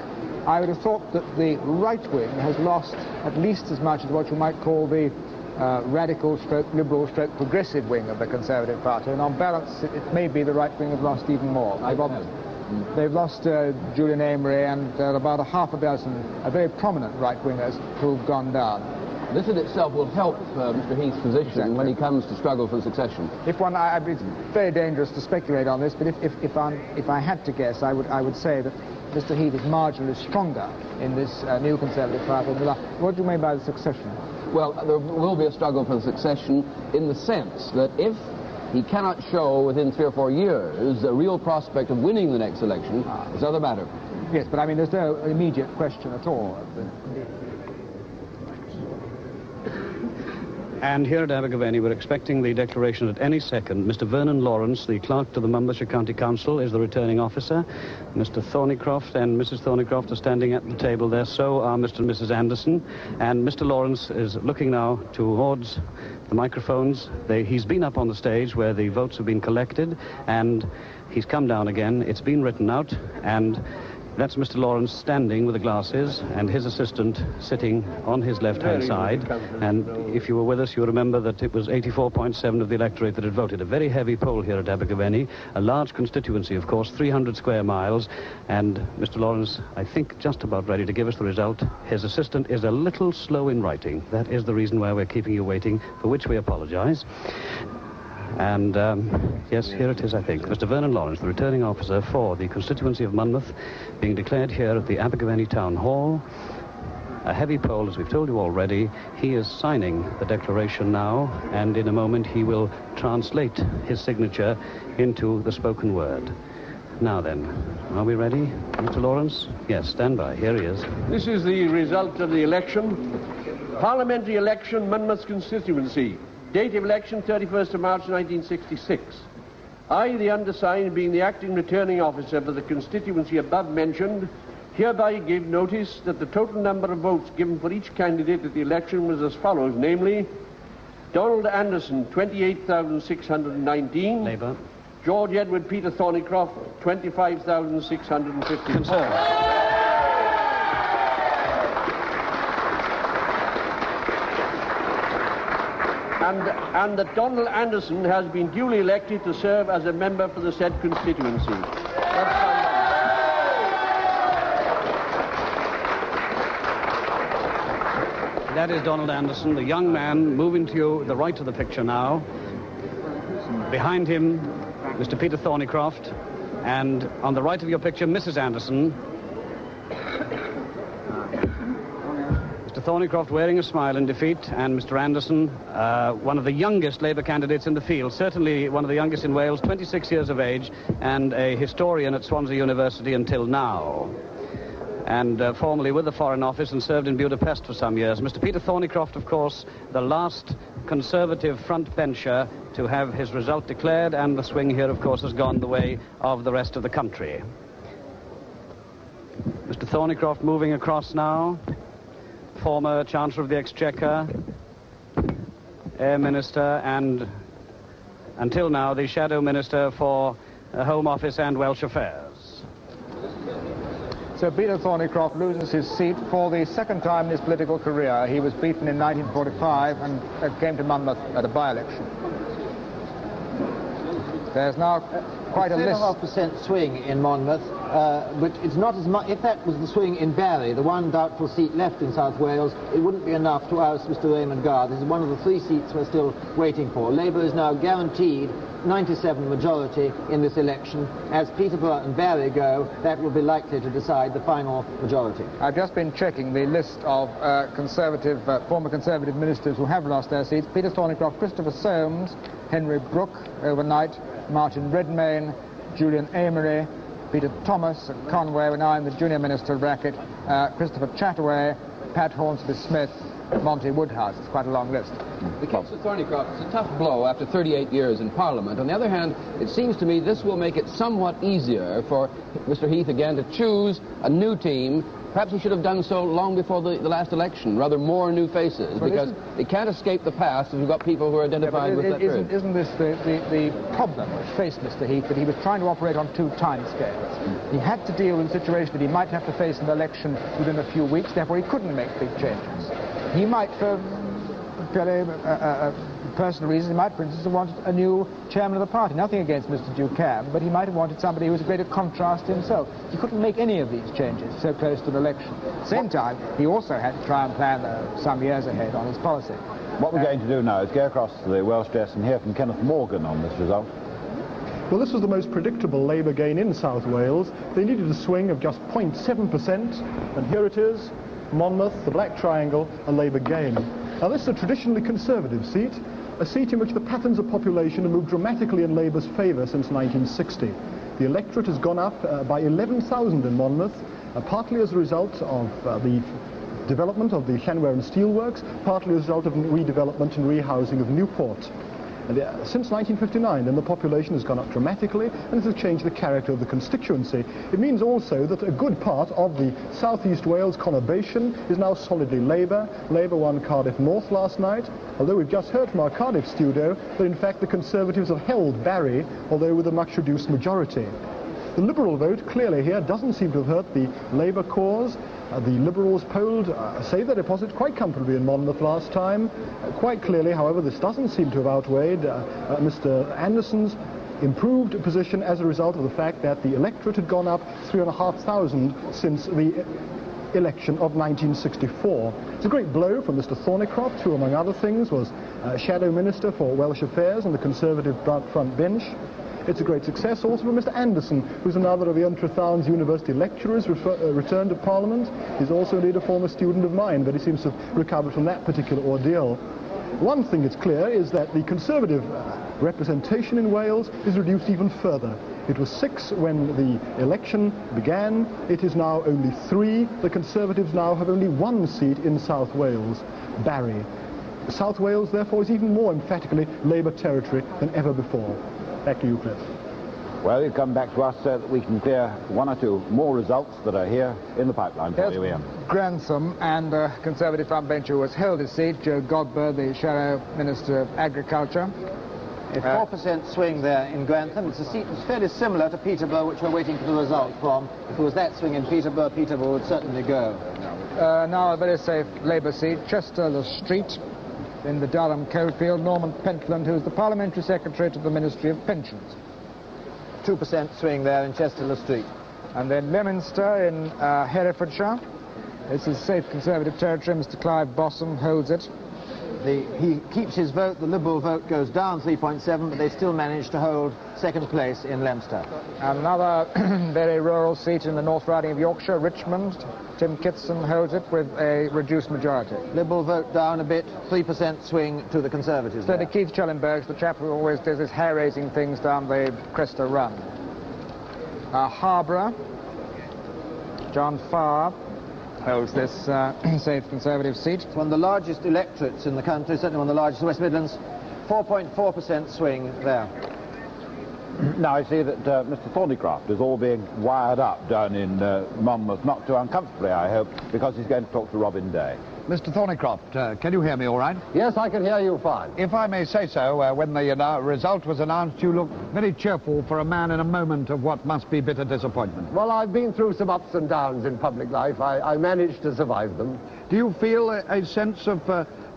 I would have thought that the right wing has lost at least as much as what you might call the radical stroke liberal stroke progressive wing of the Conservative Party, and on balance it may be the right wing have lost even more. They've lost Julian Amery and about half a dozen very prominent right-wingers who've gone down. This in itself will help Mr. Heath's position when he comes to struggle for succession. If one, it's very dangerous to speculate on this, but if I had to guess, I would say that Mr. Heath is marginally stronger in this new Conservative Party. What do you mean by the succession? Well, there will be a struggle for succession in the sense that if he cannot show within 3 or 4 years a real prospect of winning the next election, it's another matter. Yes, but I mean, there's no immediate question at all. And here at Abergavenny, we're expecting the declaration at any second. Mr. Vernon Lawrence, the clerk to the Monmouthshire County Council, is the returning officer. Mr. Thornycroft and Mrs. Thornycroft are standing at the table there. So are Mr. and Mrs. Anderson. And Mr. Lawrence is looking now towards the microphones. He's been up on the stage where the votes have been collected, and he's come down again. It's been written out, and that's Mr. Lawrence standing with the glasses and his assistant sitting on his left-hand side. And if you were with us, you remember that it was 84.7 of the electorate that had voted. A very heavy poll here at Abergavenny. A large constituency, of course, 300 square miles. And Mr. Lawrence, I think, just about ready to give us the result. His assistant is a little slow in writing. That is the reason why we're keeping you waiting, for which we apologize. And, yes, here it is, I think. Mr. Vernon Lawrence, the returning officer for the constituency of Monmouth, being declared here at the Abergavenny Town Hall. A heavy poll, as we've told you already. He is signing the declaration now, and in a moment he will translate his signature into the spoken word. Now then, are we ready, Mr. Lawrence? Yes, stand by. Here he is. This is the result of the election. Parliamentary election, Monmouth constituency. Date of election, 31st of March 1966. I, the undersigned, being the acting returning officer for the constituency above mentioned, hereby give notice that the total number of votes given for each candidate at the election was as follows, namely, Donald Anderson, 28,619. Labour. George Edward Peter Thornycroft, 25,654. And that Donald Anderson has been duly elected to serve as a member for the said constituency. That is Donald Anderson, the young man, moving to you, the right of the picture now. Behind him, Mr. Peter Thornycroft, and on the right of your picture, Mrs. Anderson. Mr. Thornycroft wearing a smile in defeat, and Mr. Anderson, one of the youngest Labour candidates in the field, certainly one of the youngest in Wales, 26 years of age, and a historian at Swansea University until now. And formerly with the Foreign Office and served in Budapest for some years. Mr. Peter Thornycroft, of course, the last Conservative front bencher to have his result declared, and the swing here, of course, has gone the way of the rest of the country. Mr. Thornycroft moving across now. Former Chancellor of the Exchequer, Air Minister, and until now the Shadow Minister for Home Office and Welsh Affairs. So Peter Thornycroft loses his seat for the second time in his political career. He was beaten in 1945 and came to Monmouth at a by-election. There's now quite a list. 3.5% swing in Monmouth, but it's not as much. If that was the swing in Barry, the one doubtful seat left in South Wales, it wouldn't be enough to oust Mr. Raymond Garr. This is one of the 3 seats we're still waiting for. Labour is now guaranteed 97 majority in this election. As Peterborough and Barry go, that will be likely to decide the final majority. I've just been checking the list of former Conservative ministers who have lost their seats. Peter Thornycroft, Christopher Soames, Henry Brooke overnight, Martin Redmayne, Julian Amery, Peter Thomas, Conway, we're now in the junior minister bracket, Christopher Chataway, Pat Hornsby-Smith, Monty Woodhouse. It's quite a long list. The case of Thornycroft is a tough blow after 38 years in Parliament. On the other hand, it seems to me this will make it somewhat easier for Mr. Heath again to choose a new team. Perhaps he should have done so long before the last election, rather more new faces, because it can't escape the past if we've got people who are identified with that period. Isn't this the problem which faced Mr. Heath, that he was trying to operate on two time scales? He had to deal with a situation that he might have to face an election within a few weeks, therefore he couldn't make big changes. He might, for personal reasons, he might, for instance, have wanted a new chairman of the party. Nothing against Mr. Duchamp, but he might have wanted somebody who was a greater contrast to himself. He couldn't make any of these changes so close to an election. At the same time, he also had to try and plan some years ahead on his policy. What we're going to do now is go across to the Welsh Dress and hear from Kenneth Morgan on this result. Well, this was the most predictable Labour gain in South Wales. They needed a swing of just 0.7%, and here it is. Monmouth, the Black Triangle, a Labour gain. Now this is a traditionally Conservative seat, a seat in which the patterns of population have moved dramatically in Labour's favour since 1960. The electorate has gone up by 11,000 in Monmouth, partly as a result of the development of the Llanwern Steelworks, partly as a result of redevelopment and rehousing of Newport. And since 1959, then the population has gone up dramatically, and it has changed the character of the constituency. It means also that a good part of the South East Wales conurbation is now solidly Labour. Labour won Cardiff North last night, although we've just heard from our Cardiff studio that in fact the Conservatives have held Barry, although with a much reduced majority. The Liberal vote clearly here doesn't seem to have hurt the Labour cause. The Liberals polled saved their deposit quite comfortably in Monmouth last time. Quite clearly, however, this doesn't seem to have outweighed Mr. Anderson's improved position as a result of the fact that the electorate had gone up 3,500 since the election of 1964. It's a great blow for Mr. Thornycroft, who, among other things, was Shadow Minister for Welsh Affairs on the Conservative front bench. It's a great success also for Mr. Anderson, who's another of Ian Trethowan's university lecturers returned to Parliament. He's also indeed a former student of mine, but he seems to have recovered from that particular ordeal. One thing that's clear is that the Conservative representation in Wales is reduced even further. It was 6 when the election began. It is now only 3. The Conservatives now have only 1 seat in South Wales, Barry. South Wales, therefore, is even more emphatically Labour territory than ever before. Back to you, Cliff. Well, you've come back to us so that we can clear 1 or 2 more results that are here in the pipeline for you, Ian. Grantham and the Conservative frontbencher who has held his seat, Joe Godber, the Shadow Minister of Agriculture. A 4% swing there in Grantham. It's a seat that's fairly similar to Peterborough, which we're waiting for the result from. If it was that swing in Peterborough, Peterborough would certainly go. Now a very safe Labour seat, Chester Street. In the Durham coalfield, Norman Pentland, who is the Parliamentary Secretary to the Ministry of Pensions. 2% swing there in Chester Street. And then Leominster in Herefordshire. This is safe Conservative territory. Mr. Clive Bossum holds it. He keeps his vote. The Liberal vote goes down 3.7, but they still manage to hold second place in Leominster. Another very rural seat in the North Riding of Yorkshire, Richmond. Tim Kitson holds it with a reduced majority. Liberal vote down a bit, 3% swing to the Conservatives. So Keith Schellenberg's the chap who always does his hair-raising things down the Cresta Run. Harborough, John Farr holds this safe Conservative seat. It's one of the largest electorates in the country, certainly one of the largest in the West Midlands. 4.4% swing there. Now I see that Mr. Thornycroft is all being wired up down in Monmouth, not too uncomfortably, I hope, because he's going to talk to Robin Day. Mr. Thornycroft, can you hear me all right? Yes, I can hear you fine. If I may say so, when the result was announced, you looked very cheerful for a man in a moment of what must be bitter disappointment. Well, I've been through some ups and downs in public life. I managed to survive them. Do you feel a sense of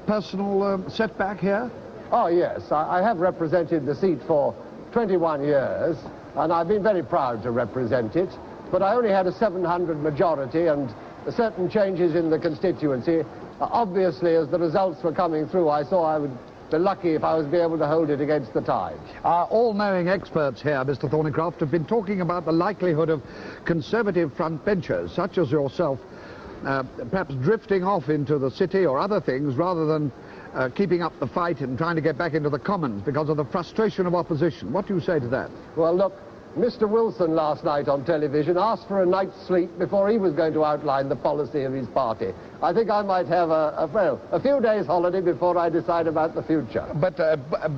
personal setback here? Oh, yes. I have represented the seat for 21 years, and I've been very proud to represent it. But I only had a 700 majority, and certain changes in the constituency. Obviously, as the results were coming through, I saw I would be lucky if I was be able to hold it against the tide. Our all-knowing experts here, Mr. Thornycroft, have been talking about the likelihood of Conservative frontbenchers, such as yourself, perhaps drifting off into the city or other things rather than keeping up the fight and trying to get back into the Commons because of the frustration of opposition. What do you say to that? Well, look, Mr. Wilson last night on television asked for a night's sleep before he was going to outline the policy of his party. I think I might have a few days holiday before I decide about the future. But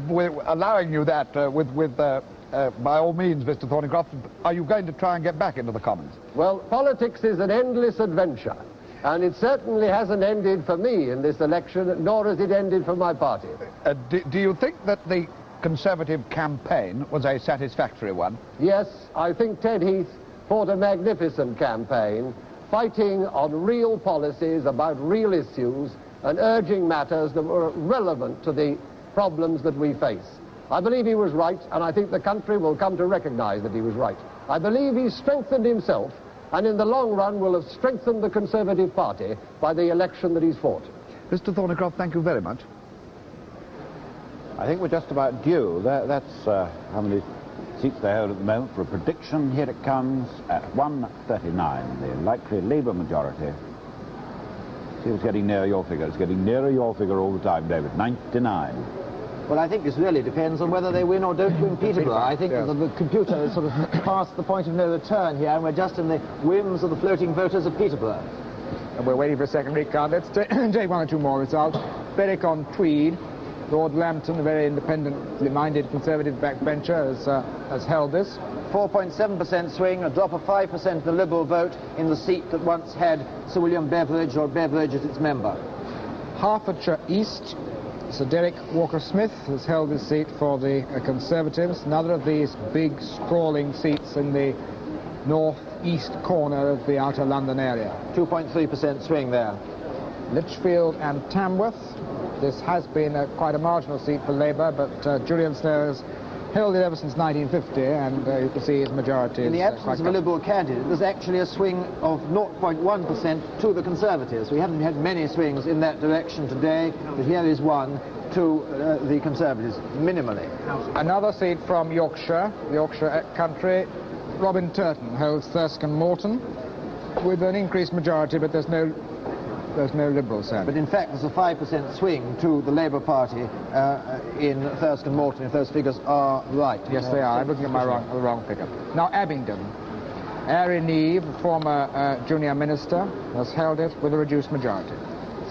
we're allowing you that by all means, Mr. Thornycroft, are you going to try and get back into the Commons? Well, politics is an endless adventure, and it certainly hasn't ended for me in this election, nor has it ended for my party. Do you think that the Conservative campaign was a satisfactory one? Yes, I think Ted Heath fought a magnificent campaign, fighting on real policies about real issues and urging matters that were relevant to the problems that we face. I believe he was right, and I think the country will come to recognize that he was right. I believe he strengthened himself, and in the long run will have strengthened the Conservative Party by the election that he's fought. Mr. Thornycroft, thank you very much. I think we're just about due. That's how many seats they hold at the moment. For a prediction, here it comes at 139, the likely Labour majority. See, it's getting nearer your figure. It's getting nearer your figure all the time, David. 99. Well, I think this really depends on whether they win or don't win Peterborough. I think that the computer has sort of passed the point of no return here, and we're just in the whims of the floating voters of Peterborough. And we're waiting for a second recount. Let's take one or two more results. Berwick-on-Tweed. Lord Lambton, a very independently minded Conservative backbencher, has held this. 4.7% swing, a drop of 5% of the Liberal vote in the seat that once had Sir William Beveridge or Beveridge as its member. Hertfordshire East, Sir Derek Walker-Smith has held this seat for the Conservatives. Another of these big, sprawling seats in the north-east corner of the outer London area. 2.3% swing there. Lichfield and Tamworth. This has been quite a marginal seat for Labour, but Julian Snow has held it ever since 1950, and you can see his majority. In the absence of a Liberal candidate, there's actually a swing of 0.1% to the Conservatives. We haven't had many swings in that direction today, but here is one to the Conservatives, minimally. Another seat from Yorkshire country. Robin Turton holds Thurston Moreton with an increased majority, but there's no Liberals there. But in fact, there's a 5% swing to the Labour Party in Thurston Moreton, if those figures are right. Yes, they are. I'm looking at the wrong figure. Now, Abingdon. Ari Neave, former junior minister, has held it with a reduced majority.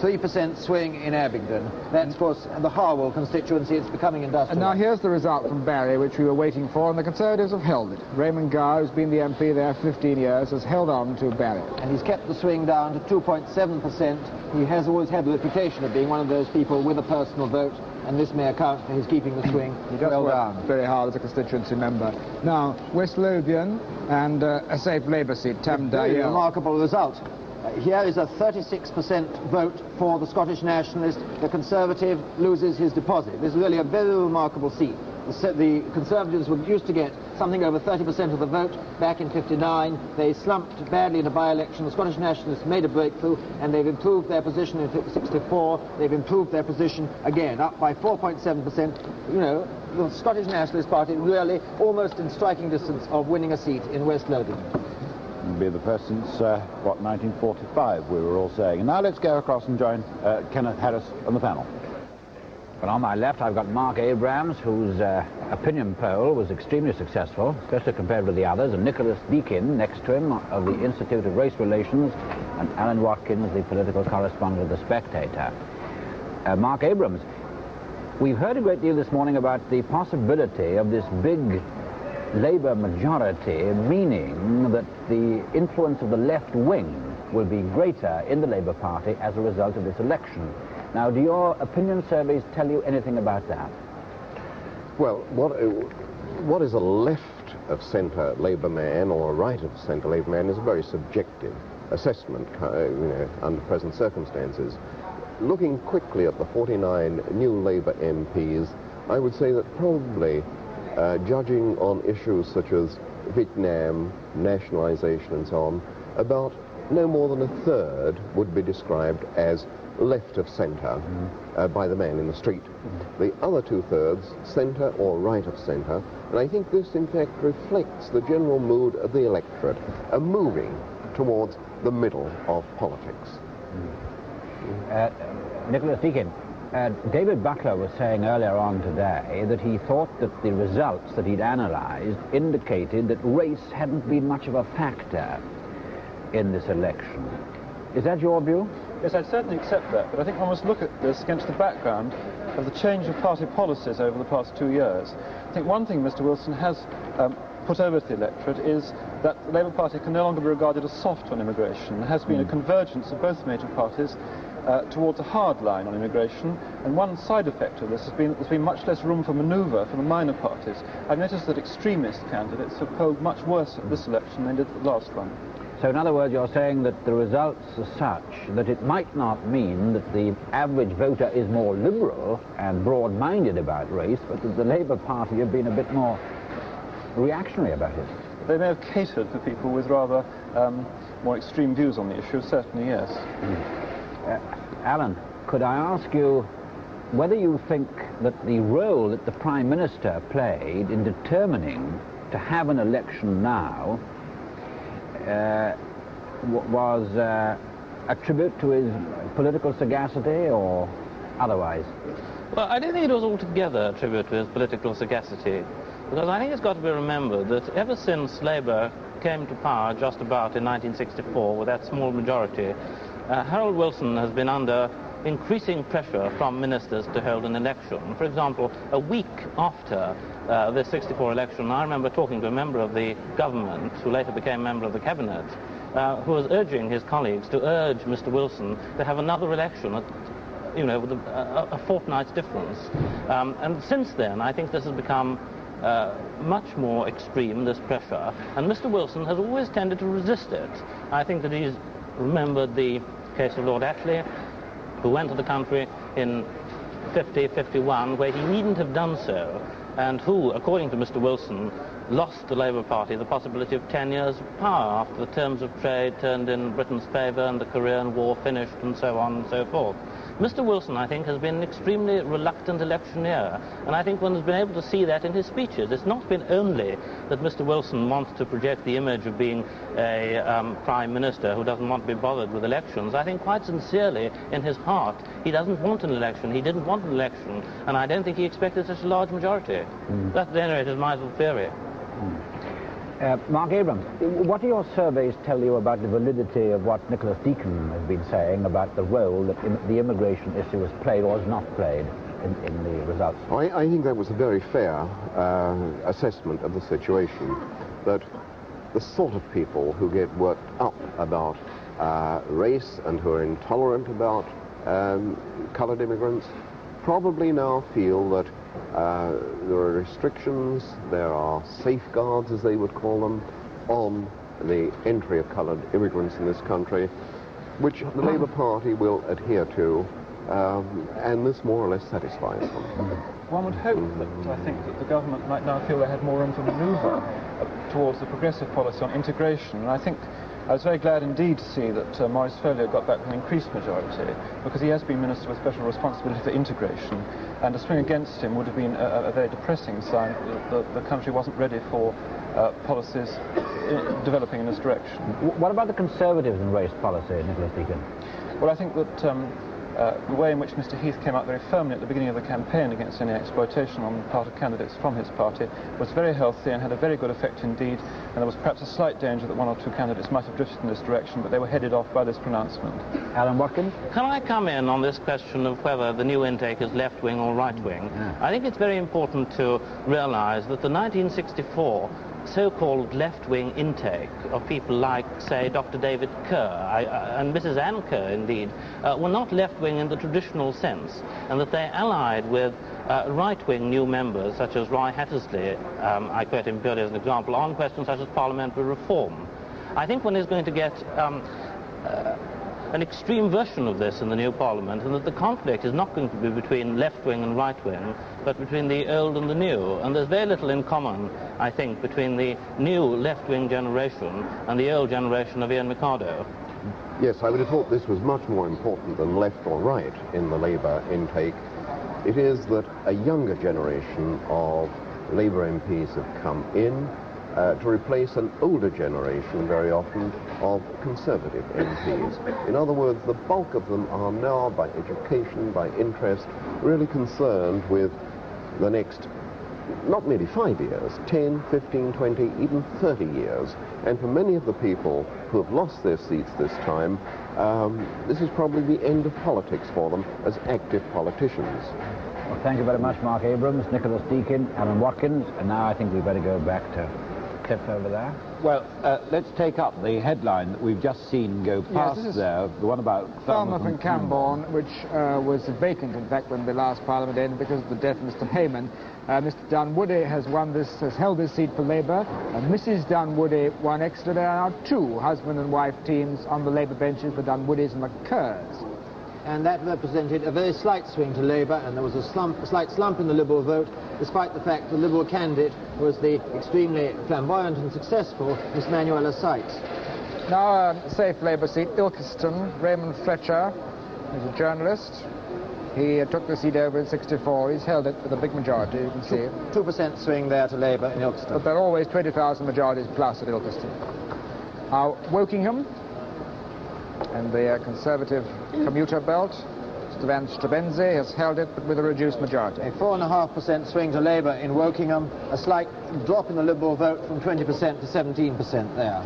3% swing in Abingdon. That's, of course, the Harwell constituency. It's becoming industrial. And now here's the result from Barry, which we were waiting for, and the Conservatives have held it. Raymond Gow, who's been the MP there 15 years, has held on to Barry. And he's kept the swing down to 2.7%. He has always had the reputation of being one of those people with a personal vote, and this may account for his keeping the swing well down. Very hard as a constituency member. Now, West Lothian and a safe Labour seat, Tam Very remarkable result. Here is a 36% vote for the Scottish Nationalist. The Conservative loses his deposit. This is really a very remarkable seat. The Conservatives were used to get something over 30% of the vote back in '59. They slumped badly in a by-election. The Scottish Nationalists made a breakthrough, and they've improved their position in '64. They've improved their position again, up by 4.7%. You know, the Scottish Nationalist Party really almost in striking distance of winning a seat in West Lothian. It'll be the first since, 1945, we were all saying. And now let's go across and join Kenneth Harris on the panel. Well, on my left, I've got Mark Abrams, whose opinion poll was extremely successful, especially compared with the others, and Nicholas Deakin next to him of the Institute of Race Relations, and Alan Watkins, the political correspondent of The Spectator. Mark Abrams, we've heard a great deal this morning about the possibility of this big Labour majority, meaning that the influence of the left wing will be greater in the Labour Party as a result of this election. Now, do your opinion surveys tell you anything about that? Well, what is a left-of-centre Labour man or a right-of-centre Labour man is a very subjective assessment, under present circumstances. Looking quickly at the 49 new Labour MPs, I would say that probably judging on issues such as Vietnam, nationalisation and so on, about no more than a third would be described as left of centre by the man in the street. The other two-thirds, centre or right of centre, and I think this in fact reflects the general mood of the electorate, a moving towards the middle of politics. Nicholas Deakin, David Butler was saying earlier on today that he thought that the results that he'd analysed indicated that race hadn't been much of a factor in this election. Is that your view? Yes, I'd certainly accept that, but I think one must look at this against the background of the change of party policies over the past 2 years. I think one thing Mr. Wilson has put over to the electorate is that the Labour Party can no longer be regarded as soft on immigration. There has been a convergence of both major parties towards a hard line on immigration, and one side effect of this has been that there's been much less room for manoeuvre for the minor parties. I've noticed that extremist candidates have polled much worse at this election than they did at the last one. So in other words, you're saying that the results are such that it might not mean that the average voter is more liberal and broad-minded about race, but that the Labour Party have been a bit more reactionary about it. They may have catered for people with rather more extreme views on the issue, certainly, yes. Alan, could I ask you whether you think that the role that the Prime Minister played in determining to have an election now was a tribute to his political sagacity or otherwise? Well, I don't think it was altogether a tribute to his political sagacity, because I think it's got to be remembered that ever since Labour came to power just about in 1964 with that small majority, Harold Wilson has been under increasing pressure from ministers to hold an election. For example, a week after the 64 election, I remember talking to a member of the government, who later became a member of the cabinet, who was urging his colleagues to urge Mr. Wilson to have another election, with a fortnight's difference. And since then, I think this has become much more extreme, this pressure, and Mr. Wilson has always tended to resist it. I think that he's remembered the case of Lord Ashley, who went to the country in 50-51, where he needn't have done so, and who, according to Mr. Wilson, lost the Labour Party the possibility of 10 years of power after the terms of trade turned in Britain's favour and the Korean War finished and so on and so forth. Mr. Wilson, I think, has been an extremely reluctant electioneer, and I think one has been able to see that in his speeches. It's not been only that Mr. Wilson wants to project the image of being a Prime Minister who doesn't want to be bothered with elections. I think quite sincerely, in his heart, he doesn't want an election. He didn't want an election, and I don't think he expected such a large majority. That, at any rate, is my little theory. Mark Abrams, what do your surveys tell you about the validity of what Nicholas Deakin has been saying about the role that the immigration issue has played or has not played in the results? I think that was a very fair assessment of the situation, that the sort of people who get worked up about race and who are intolerant about coloured immigrants probably now feel that there are restrictions, there are safeguards, as they would call them, on the entry of coloured immigrants in this country, which the Labour Party will adhere to, and this more or less satisfies them. One would hope that, I think, that the government might now feel they had more room for manoeuvre towards the progressive policy on integration, and I think I was very glad indeed to see that Maurice Folliot got back an increased majority, because he has been Minister with special responsibility for integration, and a swing against him would have been a very depressing sign that the country wasn't ready for policies developing in this direction. What about the Conservatives in race policy, Nicholas Deakin? Well, I think that the way in which Mr. Heath came out very firmly at the beginning of the campaign against any exploitation on the part of candidates from his party was very healthy and had a very good effect indeed, and there was perhaps a slight danger that one or two candidates might have drifted in this direction, but they were headed off by this pronouncement. Alan Watkins? Can I come in on this question of whether the new intake is left-wing or right-wing? I think it's very important to realise that the 1964 so-called left-wing intake of people like, say, Dr. David Kerr and Mrs. Ann Kerr, indeed, were not left-wing in the traditional sense, and that they allied with right-wing new members, such as Roy Hattersley, I quote him purely as an example, on questions such as parliamentary reform. I think one is going to get an extreme version of this in the new parliament, and that the conflict is not going to be between left-wing and right-wing, but between the old and the new. And there's very little in common, I think, between the new left-wing generation and the old generation of Ian Mikado. Yes, I would have thought this was much more important than left or right in the Labour intake. It is that a younger generation of Labour MPs have come in to replace an older generation, very often, of Conservative MPs. In other words, the bulk of them are now, by education, by interest, really concerned with the next, not merely 5 years, 10, 15, 20, even 30 years. And for many of the people who have lost their seats this time, this is probably the end of politics for them as active politicians. Well, thank you very much, Mark Abrams, Nicholas Deakin, Alan Watkins, and now I think we better go back to Cliff over there. Well, let's take up the headline that we've just seen go past there, the one about Falmouth and Camborne, which was vacant, in fact, when the last Parliament ended because of the death of Mr. Hayman. Mr. Dunwoody has held this seat for Labour. Mrs. Dunwoody won extra. There are now two husband and wife teams on the Labour benches, the Dunwoodies and the Kerrs. And that represented a very slight swing to Labour, and there was a slight slump in the Liberal vote, despite the fact the Liberal candidate was the extremely flamboyant and successful Miss Manuela Sykes. Now a safe Labour seat, Ilkeston. Raymond Fletcher is a journalist. He took the seat over in '64. He's held it with a big majority, you can see. 2% swing there to Labour in Ilkeston. But there are always 20,000 majorities plus at Ilkeston. Now, Wokingham and the Conservative commuter belt. Mr. Van Strabenzie has held it, but with a reduced majority. A 4.5% swing to Labour in Wokingham, a slight drop in the Liberal vote from 20% to 17% there.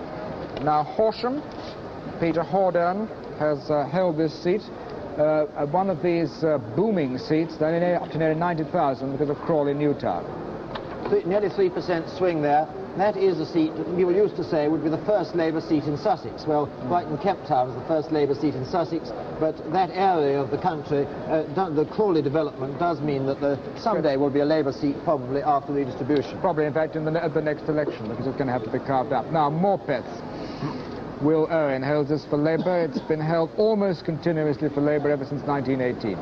Now Horsham, Peter Hordern has held this seat. One of these booming seats, they're up to nearly 90,000 because of Crawley Newtown. Nearly 3% swing there. That is a seat that people used to say would be the first Labour seat in Sussex. Well, Brighton Kemp Town is the first Labour seat in Sussex, but that area of the country, the Crawley development does mean that someday will be a Labour seat probably after redistribution. Probably, in fact, at the next election, because it's going to have to be carved up. Now, Morpeth. Will Owen holds this for Labour. It's been held almost continuously for Labour ever since 1918.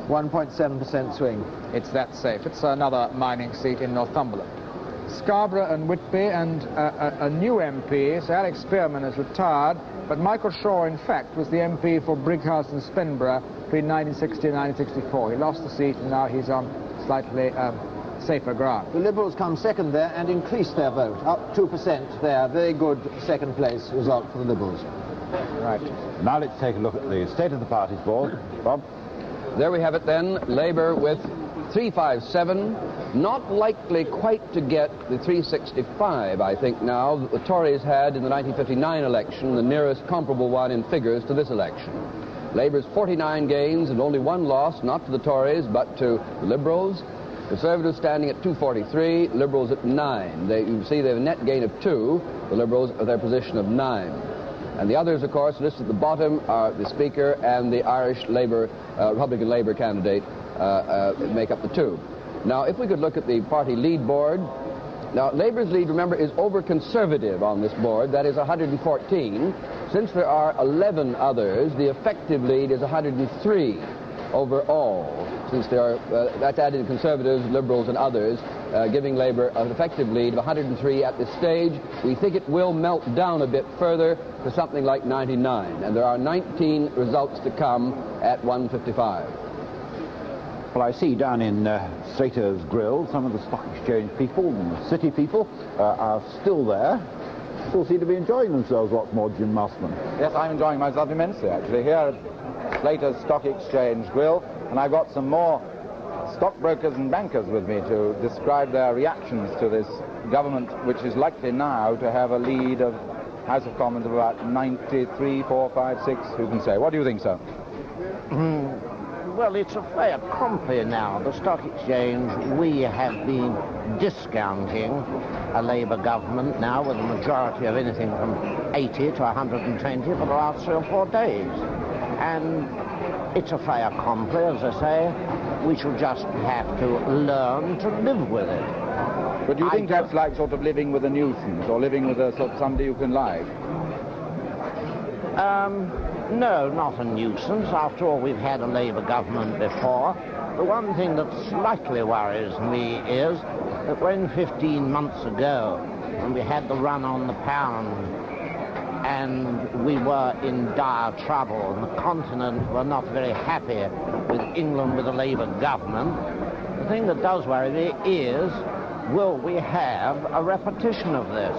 1.7% swing. It's that safe. It's another mining seat in Northumberland. Scarborough and Whitby, and a new MP, so Alex Spearman has retired, but Michael Shaw, in fact, was the MP for Brighouse and Spenborough between 1960 and 1964. He lost the seat, and now he's on slightly safer ground. The Liberals come second there and increase their vote, up 2% there. Very good second place result for the Liberals. Right. Now let's take a look at the state of the parties board. Bob? There we have it then. Labour with 357, not likely quite to get the 365, I think now, that the Tories had in the 1959 election, the nearest comparable one in figures to this election. Labour's 49 gains and only one loss, not to the Tories, but to the Liberals. Conservatives standing at 243, Liberals at 9. You see they have a net gain of 2, the Liberals are their position of 9. And the others, of course, listed at the bottom are the Speaker and the Irish Republican Labour candidate make up the 2. Now, if we could look at the party lead board. Now, Labour's lead, remember, is over Conservative on this board. That is 114. Since there are 11 others, the effective lead is 103 overall. Since there are, that's added Conservatives, Liberals, and others, giving Labour an effective lead of 103 at this stage. We think it will melt down a bit further to something like 99. And there are 19 results to come at 155. Well, I see down in Strater's Grill, some of the Stock Exchange people and the city people are still there. Still seem to be enjoying themselves. What's more, Jim Mossman? Yes, I'm enjoying myself immensely, actually, here at Slater's Stock Exchange Grill. And I've got some more stockbrokers and bankers with me to describe their reactions to this government, which is likely now to have a lead of House of Commons of about 93, 4, 5, 6, who can say. What do you think, sir? Well, it's a fait accompli now. The Stock Exchange, we have been discounting a Labour government now with a majority of anything from 80 to 120 for the last 3 or 4 days. And it's a fait accompli, as I say. We shall just have to learn to live with it. But do you think that's like sort of living with a nuisance or living with a sort of somebody you can like? No, not a nuisance. After all, we've had a Labour government before. The one thing that slightly worries me is that when 15 months ago, when we had the run on the pound and we were in dire trouble, and the continent were not very happy with England with a Labour government. The thing that does worry me is, will we have a repetition of this?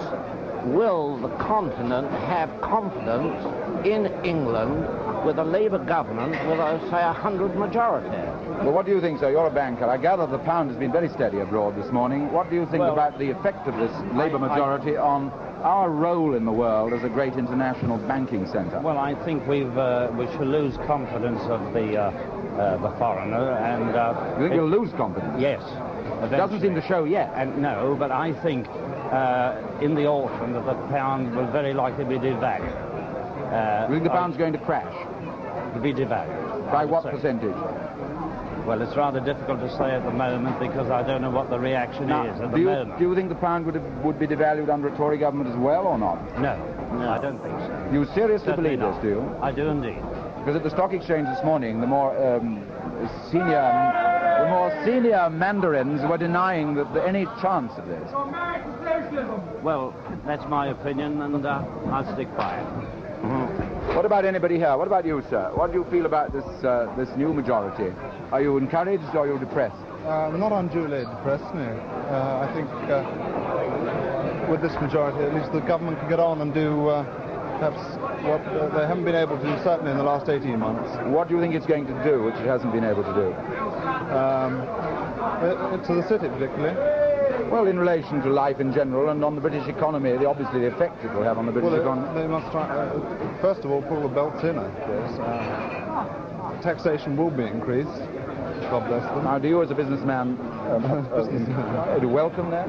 Will the continent have confidence in England with a Labour government with, say, 100 majority? Well, what do you think, sir? You're a banker. I gather the pound has been very steady abroad this morning. What do you think about the effect of this Labour majority on our role in the world as a great international banking centre? Well, I think we shall lose confidence of the foreigner, and you think you'll lose confidence? Yes. It doesn't seem to show yet. And no, but I think in the autumn that the pound will very likely be devalued. You think the pound's going to crash? To be devalued. By what percentage? Well, it's rather difficult to say at the moment because I don't know what the reaction is at the moment. Do you think the pound would be devalued under a Tory government as well, or not? No, I don't think so. You seriously Certainly believe not. this, do you? I do indeed. Because at the stock exchange this morning, the more senior mandarins were denying that any chance of this. Well, that's my opinion, and I'll stick by it. What about anybody here? What about you, sir? What do you feel about this new majority? Are you encouraged or are you depressed? Not unduly depressed, no. I think with this majority, at least the government can get on and do perhaps what they haven't been able to do, certainly in the last 18 months. What do you think it's going to do, which it hasn't been able to do? To the city, particularly. Well, in relation to life in general and on the British economy, obviously the effect it will have on the British economy. They must try, first of all, pull the belts in, I guess. Taxation will be increased. God bless them. Now, do you as a businessman do you welcome that?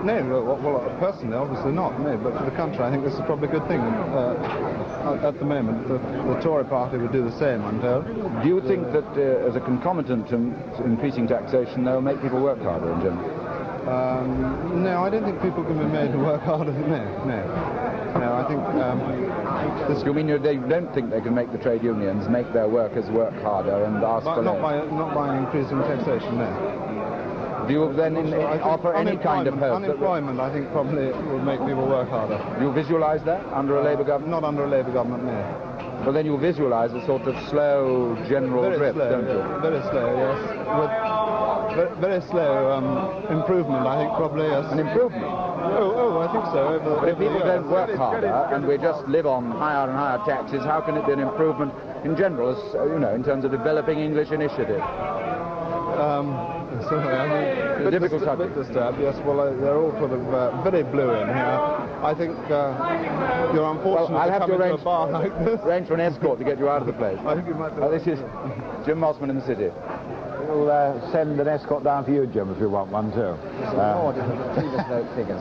No, well, personally, obviously not, no, but for the country, I think this is probably a good thing. At the moment, the Tory party would do the same, I'm told. Do you think that as a concomitant to increasing taxation, they'll make people work harder in general? No, I don't think people can be made to work harder. No, I think... You mean they don't think they can make the trade unions make their workers work harder and ask for less? Not by increasing taxation, no. Do you then offer any kind of hope? Unemployment, I think, probably will make people work harder. Do you visualise that under a Labour government? Not under a Labour government, no. Well, then you visualise a sort of slow general drift, don't you? Very slow, yes. With very slow improvement, I think, probably, yes. An improvement? Oh, I think so. But if people don't work harder and we just live on higher and higher taxes, how can it be an improvement in general, in terms of developing English initiative? A difficult subject. Yes, well, they're all sort of very blue in here. I think you're unfortunate I'll have to arrange, a bar like this. Arrange for an escort to get you out of the place. I think you might. This is Jim Mossman in the city. We'll send an escort down for you, Jim, if you want one too.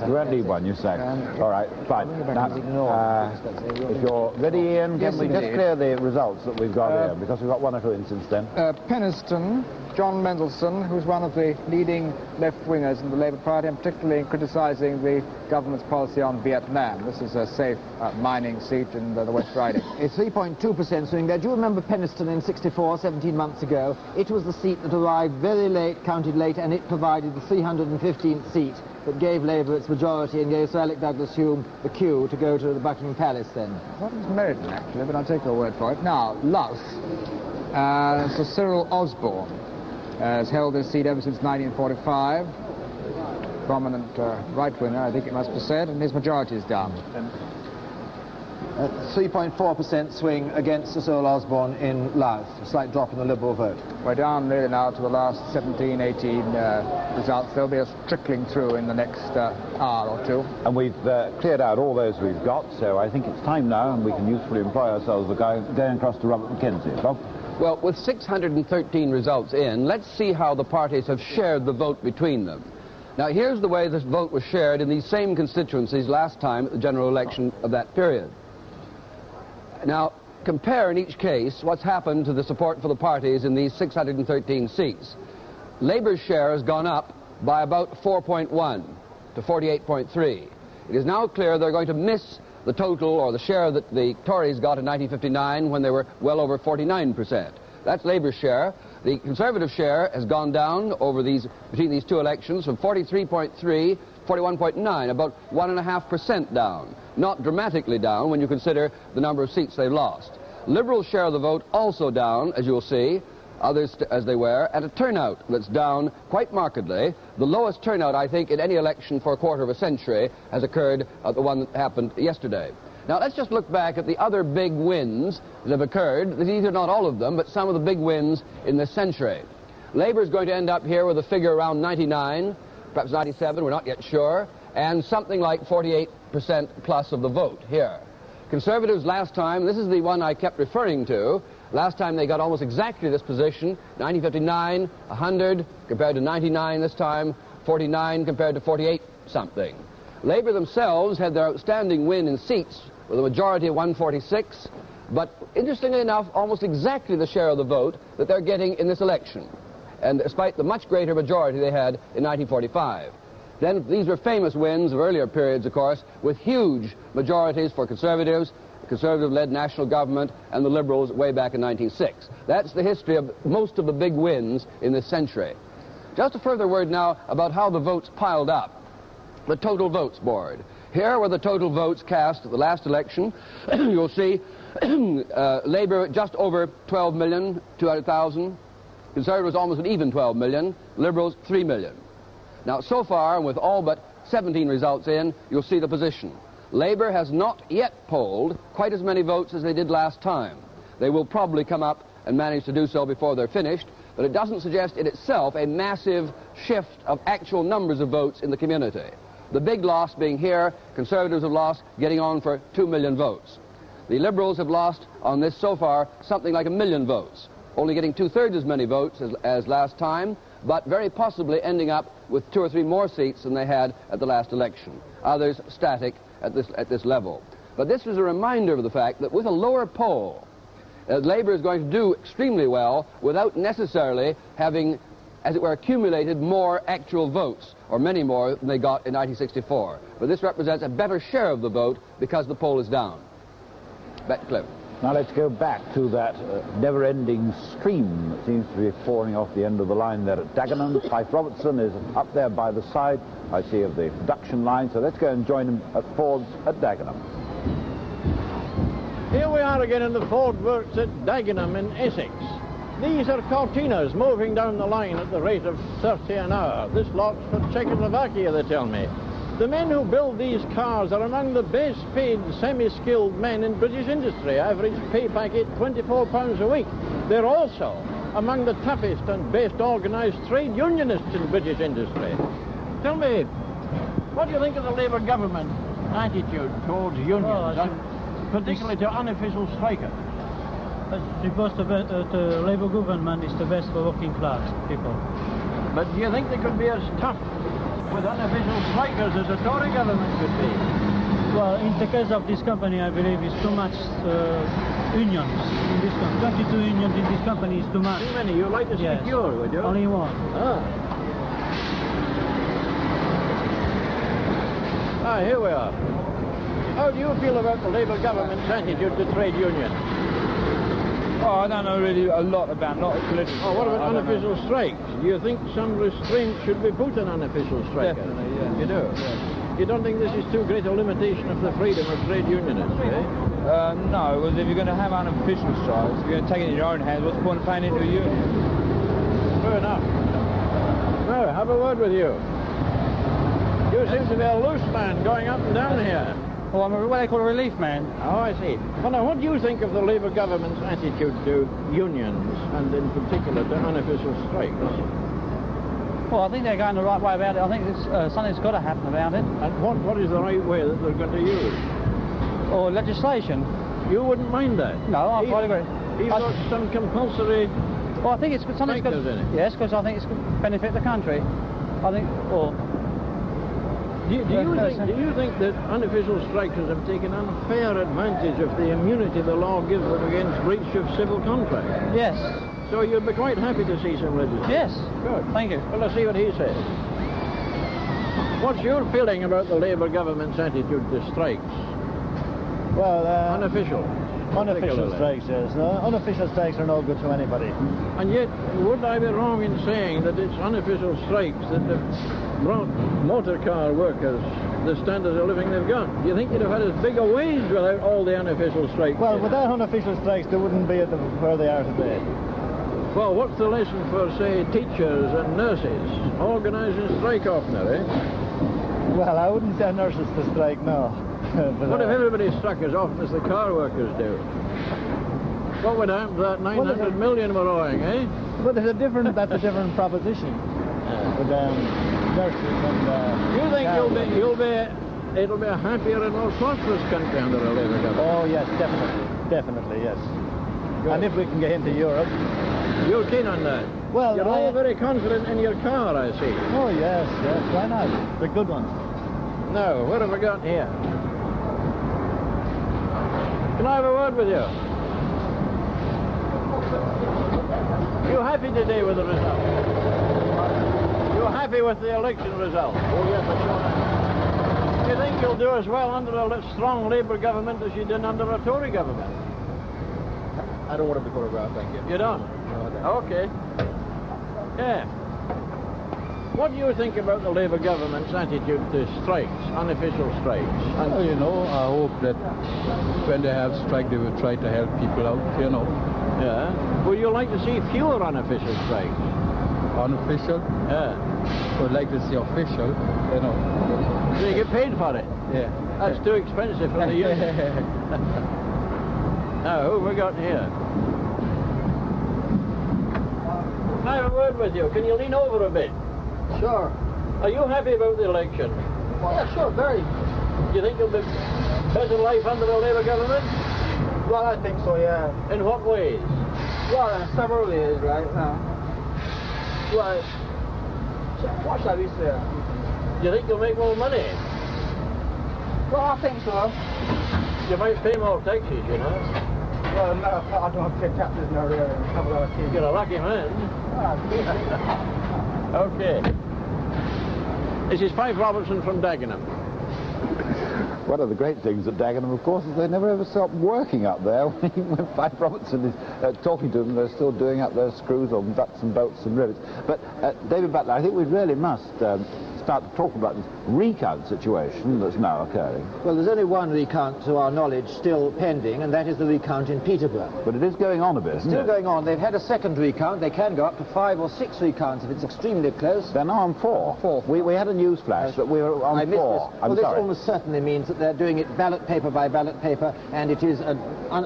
You won't need one, you say. All right, fine. Now, if you're ready, Ian, can we just clear the results that we've got here, because we've got one or two incidents then. Penniston, John Mendelsohn, who's one of the leading left-wingers in the Labour Party, and particularly criticising the government's policy on Vietnam. This is a safe mining seat in the West Riding. A 3.2% swing there. Do you remember Penniston in '64, 17 months ago? It was the seat that arrived very late, counted late, and it provided the 315th seat that gave Labour its majority and gave Sir Alec Douglas-Home the cue to go to the Buckingham Palace then. That was Meriden, actually, but I'll take your word for it. Now, Louth, Sir Cyril Osborne has held this seat ever since 1945. Prominent right-winger, I think it must be said, and his majority is down. 3.4% swing against Sir Cyril Osborne in Louth. A slight drop in the Liberal vote. We're down really now to the last 17, 18 results. There'll be a trickling through in the next hour or two. And we've cleared out all those we've got, so I think it's time now, and we can usefully employ ourselves with going across to Robert McKenzie. Bob? Well, with 613 results in, let's see how the parties have shared the vote between them. Now, here's the way this vote was shared in these same constituencies last time at the general election of that period. Now, compare in each case what's happened to the support for the parties in these 613 seats. Labour's share has gone up by about 4.1 to 48.3. It is now clear they're going to miss the total or the share that the Tories got in 1959 when they were well over 49%. That's Labour's share. The Conservative share has gone down over between these two elections from 43.3 41.9, about 1.5% down. Not dramatically down when you consider the number of seats they've lost. Liberals' share of the vote also down, as you'll see, others as they were, at a turnout that's down quite markedly. The lowest turnout, I think, in any election for a quarter of a century has occurred at the one that happened yesterday. Now, let's just look back at the other big wins that have occurred. These are not all of them, but some of the big wins in this century. Labour is going to end up here with a figure around 99, perhaps 97, we're not yet sure, and something like 48% plus of the vote here. Conservatives last time, this is the one I kept referring to, last time they got almost exactly this position, 1959, 100 compared to 99 this time, 49 compared to 48 something. Labour themselves had their outstanding win in seats with a majority of 146, but interestingly enough, almost exactly the share of the vote that they're getting in this election, and despite the much greater majority they had in 1945. Then these were famous wins of earlier periods, of course, with huge majorities for Conservatives, the Conservative-led national government, and the Liberals way back in 1906. That's the history of most of the big wins in this century. Just a further word now about how the votes piled up. The total votes board. Here were the total votes cast at the last election. You'll see Labour just over 12,200,000. Conservatives almost an even 12 million. Liberals 3 million. Now, so far, and with all but 17 results in, you'll see the position. Labour has not yet polled quite as many votes as they did last time. They will probably come up and manage to do so before they're finished, but it doesn't suggest in itself a massive shift of actual numbers of votes in the community. The big loss being here, Conservatives have lost, getting on for 2 million votes. The Liberals have lost on this so far something like 1 million votes, only getting 2/3 as many votes as last time, but very possibly ending up with 2 or 3 more seats than they had at the last election. Others static at this level. But this is a reminder of the fact that with a lower poll, Labour is going to do extremely well without necessarily having, as it were, accumulated more actual votes, or many more than they got in 1964. But this represents a better share of the vote because the poll is down. Back to Cliff. Now let's go back to that never-ending stream that seems to be pouring off the end of the line there at Dagenham. Clive Robertson is up there by the side, I see, of the production line, so let's go and join him at Ford's at Dagenham. Here we are again in the Ford works at Dagenham in Essex. These are Cortinas moving down the line at the rate of 30 an hour. This lot's for Czechoslovakia, they tell me. The men who build these cars are among the best paid semi-skilled men in British industry. Average pay packet £24 a week. They're also among the toughest and best organised trade unionists in British industry. Tell me, what do you think of the Labour government attitude towards unions, and particularly to unofficial strikers? Because the Labour government is the best for working class people. But do you think they could be as tough with unofficial strikers as the Tory government could be? Well, in the case of this company, I believe it's too much unions in this company. 22 unions in this company is too much. Too many? You'd like to secure, would you? Only one. Here we are. How do you feel about the Labour government's attitude to trade unions? Oh, I don't know really a lot about, not political. Oh, what about unofficial strikes? Do you think some restraint should be put on unofficial strikers? Definitely, yeah. You do? Yeah. You don't think this is too great a limitation of the freedom of trade unionists, eh? No, because if you're going to have unofficial strikes, if you're going to take it in your own hands, what's the point of paying into a union? Fair enough. Now, have a word with you. You seem to be a loose man going up and down here. Oh, I'm what they call a relief man. Oh, I see. Well, now, what do you think of the Labour government's attitude to unions, and in particular to unofficial strikes? Well, I think they're going the right way about it. I think something's got to happen about it. And what is the right way that they're going to use? Or legislation. You wouldn't mind that? No, I quite agree. You've got some compulsory... Well, I think it's something's got in it. Yes, because I think it's going to benefit the country. I think, or... Do you think that unofficial strikers have taken unfair advantage of the immunity the law gives them against breach of civil contract? Yes. So you'd be quite happy to see some legislation? Yes. Good. Thank you. Well, let's see what he says. What's your feeling about the Labour government's attitude to strikes? Well, unofficial. Unofficial strikes, yes. Unofficial strikes are no good to anybody. And yet, would I be wrong in saying that it's unofficial strikes that have brought motor car workers the standard of living they've got? Do you think you'd have had as big a wage without all the unofficial strikes? Well, without unofficial strikes, they wouldn't be where they are today. Well, what's the lesson for, say, teachers and nurses? Organising strike off now, eh? Well, I wouldn't say nurses to strike, no. What if everybody struck as often as the car workers do? What would happen to that 900 million we're owing, eh? But that's a different proposition. With nurses and you think it'll be a happier and more prosperous country under a Labour government? Oh yes, definitely, yes. Good. And if we can get into Europe. You're keen on that? Well, you're all very confident in your car, I see. Oh yes, why not? The good ones. Now, what have we got here? Can I have a word with you? You happy today with the result? You happy with the election result? Oh yes, I'm sure. Do you think you'll do as well under a strong Labour government as you did under a Tory government? I don't want to be photographed, thank you. You don't? No, I don't. Okay. Yeah. What do you think about the Labour government's attitude to strikes, unofficial strikes? Well, you know, I hope that when they have strike, they will try to help people out, you know. Yeah. Would you like to see fewer unofficial strikes? Unofficial? Yeah. Would like to see official, you know. Do you get paid for it? Yeah. That's too expensive for the union. Now, who have we got here? Can I have a word with you? Can you lean over a bit? Sure. Are you happy about the election? Well, yeah, sure, very. Do you think you'll be better life under the Labour government? Well, I think so, yeah. In what ways? Well, in several ways, right? Well, what shall we say? Do you think you'll make more money? Well, I think so. You might pay more taxes, you know. Well, no, I don't pay taxes now, really. You're a lucky man. Okay. This is Fife Robertson from Dagenham. One of the great things at Dagenham, of course, is they never ever stop working up there. When Fife Robertson is talking to them, they're still doing up their screws on nuts and bolts and rivets. But, David Butler, I think we really must start to talk about this recount situation that's now occurring. Well, there's only one recount, to our knowledge, still pending, and that is the recount in Peterborough. But it is going on a bit, isn't it? Still going on. They've had a second recount. They can go up to 5 or 6 recounts if it's extremely close. They're now on 4. 4. We had a news flash that we were on 4. Well, this almost certainly means that they're doing it ballot paper by ballot paper, and it is a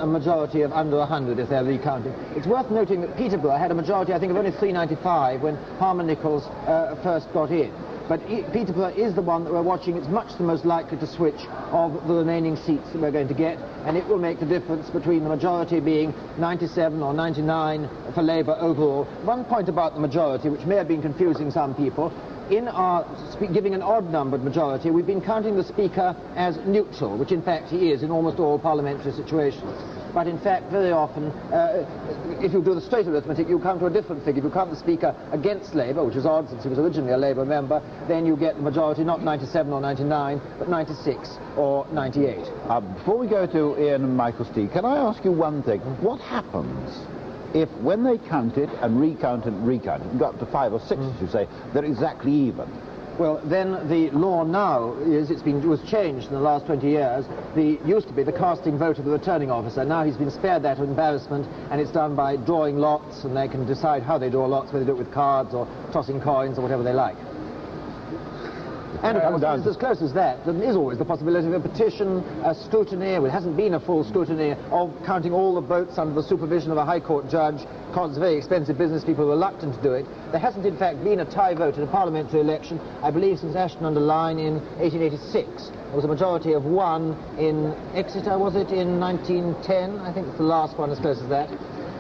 majority of under 100 if they're recounting. It's worth noting that Peterborough had a majority, I think, of only 395 when Harmer Nichols first got in. But Peterborough is the one that we're watching. It's much the most likely to switch of the remaining seats that we're going to get, and it will make the difference between the majority being 97 or 99 for Labour overall. One point about the majority, which may have been confusing some people, in our giving an odd-numbered majority, we've been counting the Speaker as neutral, which in fact he is in almost all parliamentary situations. But in fact, very often, if you do the straight arithmetic, you come to a different figure. If you count the Speaker against Labour, which is odd since he was originally a Labour member, then you get the majority not 97 or 99, but 96 or 98. Before we go to Ian and Michael Steed, can I ask you one thing? What happens if when they counted and recounted and recounted, and got up to 5 or 6, as you say, they're exactly even? Well, then the law now is, was changed in the last 20 years. Used to be the casting vote of the returning officer. Now he's been spared that embarrassment, and it's done by drawing lots, and they can decide how they draw lots, whether they do it with cards or tossing coins or whatever they like. And of course, it's as close as that. There is always the possibility of a petition, a scrutiny. Well, it hasn't been a full scrutiny of counting all the votes under the supervision of a High Court judge. It's very expensive business, people are reluctant to do it. There hasn't, in fact, been a tie vote in a parliamentary election, I believe, since Ashton-under-Lyne in 1886. There was a majority of 1 in Exeter, was it, in 1910? I think it's the last one, as close as that.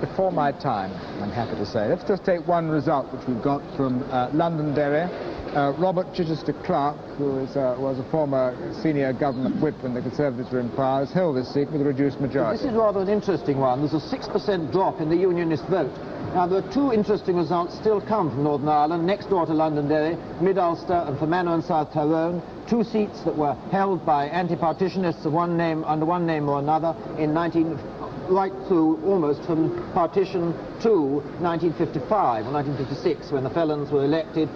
Before my time, I'm happy to say. Let's just take one result which we've got from Londonderry. Robert Chichester Clark, who was a former senior government whip when the Conservatives were in power, has held this seat with a reduced majority. This is rather an interesting one. There's a 6% drop in the Unionist vote. Now, there are 2 interesting results still come from Northern Ireland, next door to Londonderry, Mid-Ulster and Fermanagh and South Tyrone, 2 seats that were held by anti-partitionists of one name, under one name or another, in right through almost from partition to 1955 or 1956, when the felons were elected,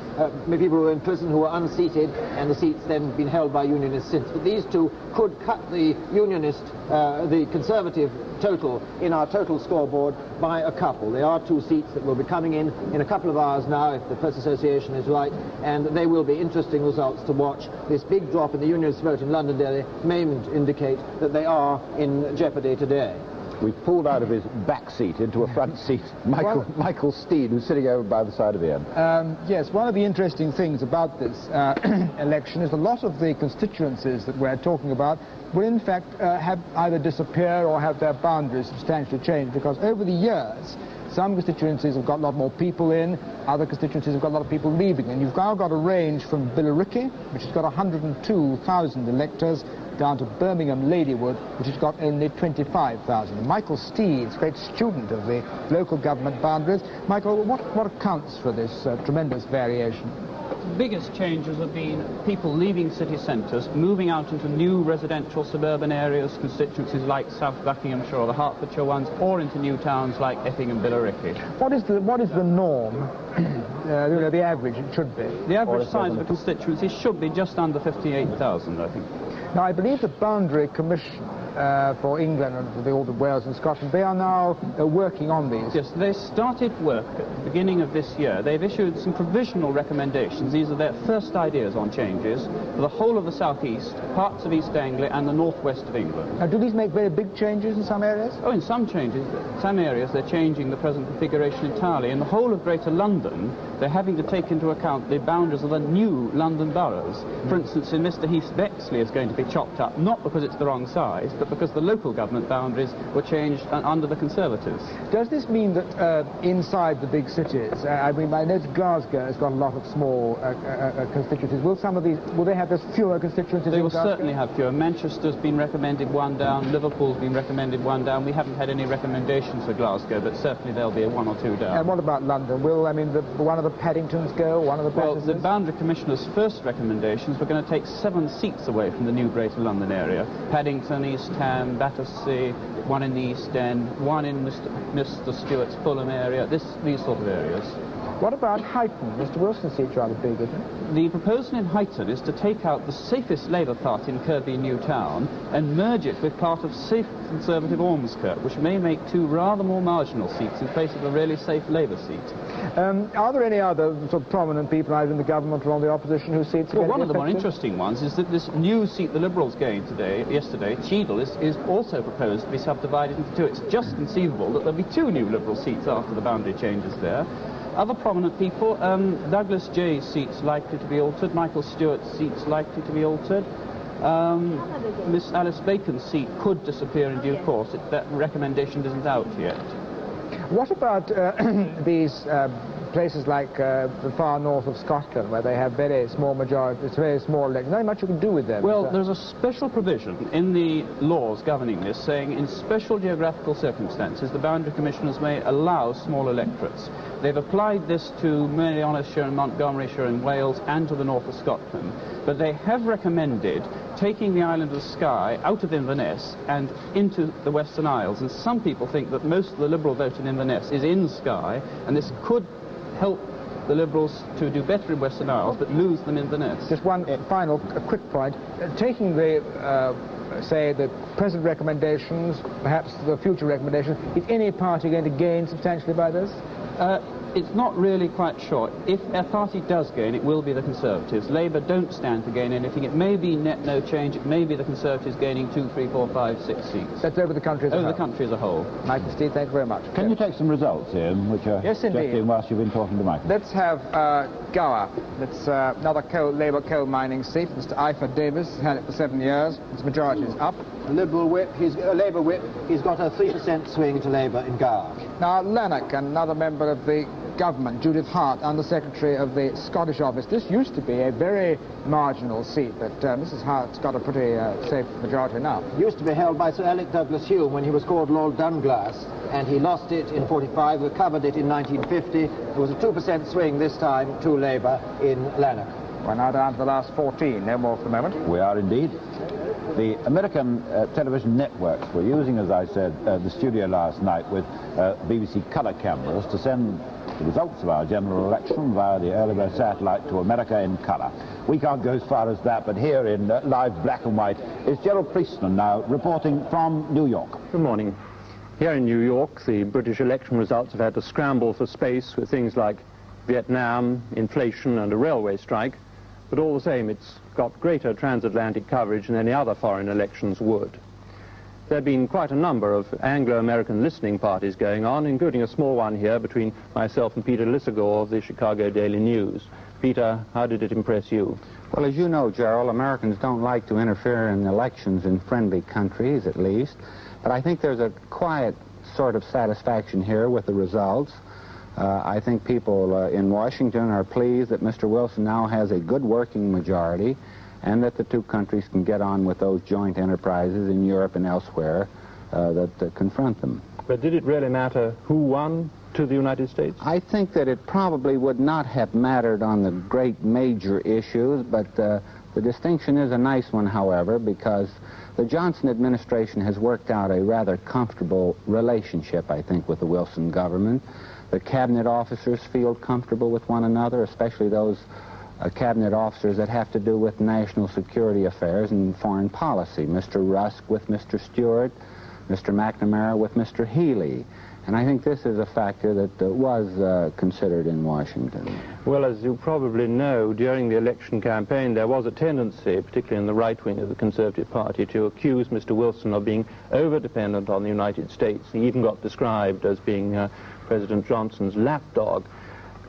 people who were in prison who were unseated, and the seats then been held by Unionists since. But these two could cut the Unionist, the Conservative total in our total scoreboard by a couple. There are two seats that will be coming in a couple of hours now, if the Press Association is right, and they will be interesting results to watch. This big drop in the Unionist vote in Londonderry may indicate that they are in jeopardy today. We've pulled out of his back seat into a front seat Michael Steed, who's sitting over by the side of Ian. Yes, one of the interesting things about this election is a lot of the constituencies that we're talking about will in fact have either disappear or have their boundaries substantially changed, because over the years some constituencies have got a lot more people in, other constituencies have got a lot of people leaving, and you've now got a range from Billericay, which has got 102,000 electors, down to Birmingham Ladywood, which has got only 25,000. Michael Steed is a great student of the local government boundaries. Michael, what accounts for this tremendous variation? The biggest changes have been people leaving city centres, moving out into new residential suburban areas, constituencies like South Buckinghamshire or the Hertfordshire ones, or into new towns like Epping and Billericay. What is the norm? The average, it should be. The average size of a constituency should be just under 58,000, I think. Now, I believe the Boundary Commission for England and all the Wales and Scotland, they are now working on these. Yes, they started work at the beginning of this year. They've issued some provisional recommendations. These are their first ideas on changes for the whole of the southeast, parts of East Anglia and the northwest of England. Now, do these make very big changes in some areas? Oh, in some areas they're changing the present configuration entirely. In the whole of Greater London, they're having to take into account the boundaries of the new London boroughs. For instance, in Mr. Heath's Bexley is going to be chopped up, not because it's the wrong size, but because the local government boundaries were changed under the Conservatives. Does this mean that inside the big cities, I mean, I know Glasgow has got a lot of small constituencies. Will some of these, will they have fewer constituencies? They will certainly have fewer. Manchester's been recommended one down, Liverpool's been recommended one down. We haven't had any recommendations for Glasgow, but certainly there'll be one or two down. And what about London? Will, I mean, one of the Paddingtons go, one of the Well, the Boundary Commissioner's first recommendations were going to take 7 seats away from the new Greater London area. Paddington, East Ham, Battersea, one in the East End, one in Mr. Stewart's Fulham area, these sort of areas. What about Huyton? Mr. Wilson's seat's rather big, isn't it? The proposal in Huyton is to take out the safest Labour party in Kirkby New Town and merge it with part of safe Conservative Ormskirk, which may make 2 rather more marginal seats in place of a really safe Labour seat. Are there any other sort of prominent people either in the government or on the opposition whose seats are Well, one of the more interesting ones is that this new seat the Liberals gained yesterday, Cheadle, is also proposed to be subdivided into 2. It's just conceivable that there'll be 2 new Liberal seats after the boundary changes there. Other prominent people, Douglas Jay's seat's likely to be altered, Michael Stewart's seat's likely to be altered. Miss Alice Bacon's seat could disappear in due course. That recommendation isn't out yet. What about these places like the far north of Scotland, where they have very small majorities, very small elections? Not much you can do with them. Well, there's a special provision in the laws governing this, saying in special geographical circumstances the boundary commissioners may allow small electorates. They've applied this to Merionethshire and Montgomeryshire in Wales and to the north of Scotland, but they have recommended taking the island of Skye out of Inverness and into the Western Isles, and some people think that most of the Liberal vote in Inverness is in Skye, and this could help the Liberals to do better in Western Isles, but lose them in Inverness. Just one final quick point. Taking the, say, the present recommendations, perhaps the future recommendations, is any party going to gain substantially by this? It's not really quite sure. If a party does gain, it will be the Conservatives. Labour don't stand to gain anything. It may be net no change. It may be the Conservatives gaining 2, 3, 4, 5, 6 seats. That's over the country as a whole? Over the country as a whole. Michael Steed, thank you very much. Can you take some results, Ian, which are yes, indeed. just in whilst you've been talking to Michael? Let's have Gower. That's another Labour coal mining seat. Mr. Ifer Davis has had it for 7 years. His majority is up. A Liberal whip, Labour whip, he's got a 3% swing to Labour in Gower. Now, Lanark, another member of the government, Judith Hart, Under-Secretary of the Scottish Office. This used to be a very marginal seat, but Mrs. Hart's got a pretty safe majority now. Used to be held by Sir Alec Douglas-Hume when he was called Lord Dunglass, and he lost it in 45, recovered it in 1950. There was a 2% swing this time to Labour in Lanark. We're now down to the last 14, no more for the moment. We are indeed. The American television networks were using, as I said, the studio last night with BBC colour cameras to send the results of our general election via the early bird satellite to America in colour. We can't go as far as that, but here in live black and white is Gerald Priestman now reporting from New York. Good morning. Here in New York, the British election results have had to scramble for space with things like Vietnam, inflation and a railway strike, but all the same it's got greater transatlantic coverage than any other foreign elections would. There have been quite a number of Anglo-American listening parties going on, including a small one here between myself and Peter Lissagore of the Chicago Daily News. Peter, how did it impress you? Well, as you know, Gerald, Americans don't like to interfere in elections in friendly countries, at least. But I think there's a quiet sort of satisfaction here with the results. I think people in Washington are pleased that Mr. Wilson now has a good working majority and that the two countries can get on with those joint enterprises in Europe and elsewhere that confront them. But did it really matter who won to the United States? I think that it probably would not have mattered on the great major issues, but the distinction is a nice one, however, because the Johnson administration has worked out a rather comfortable relationship, I think, with the Wilson government. The cabinet officers feel comfortable with one another, especially those cabinet officers that have to do with national security affairs and foreign policy. Mr. Rusk with Mr. Stewart, Mr. McNamara with Mr. Healy. And I think this is a factor that was considered in Washington. Well, as you probably know, during the election campaign there was a tendency, particularly in the right wing of the Conservative Party, to accuse Mr. Wilson of being over-dependent on the United States. He even got described as being President Johnson's lapdog.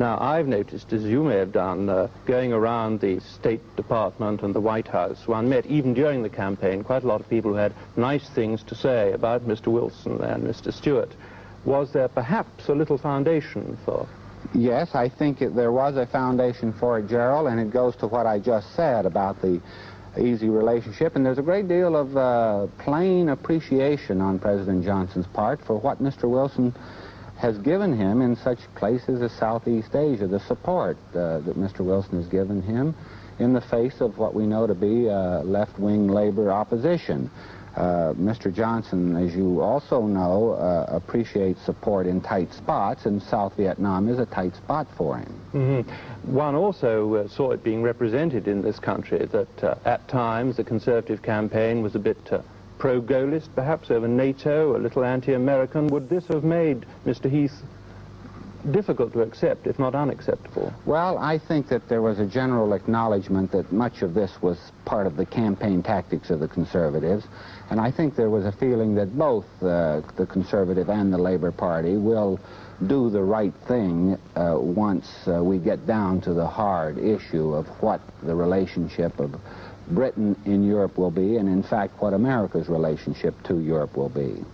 Now, I've noticed, as you may have done, going around the State Department and the White House, one met, even during the campaign, quite a lot of people who had nice things to say about Mr. Wilson and Mr. Stewart. Was there perhaps a little foundation for? Yes, I think there was a foundation for it, Gerald, and it goes to what I just said about the easy relationship. And there's a great deal of plain appreciation on President Johnson's part for what Mr. Wilson has given him in such places as Southeast Asia, the support that Mr. Wilson has given him in the face of what we know to be left-wing labor opposition. Mr. Johnson, as you also know, appreciates support in tight spots, and South Vietnam is a tight spot for him. Mm-hmm. One also saw it being represented in this country that at times the Conservative campaign was a bit pro-Gaullist, perhaps over NATO, a little anti-American. Would this have made Mr. Heath difficult to accept, if not unacceptable? Well, I think that there was a general acknowledgement that much of this was part of the campaign tactics of the Conservatives, and I think there was a feeling that both the Conservative and the Labour Party will do the right thing once we get down to the hard issue of what the relationship of Britain in Europe will be, and in fact what America's relationship to Europe will be.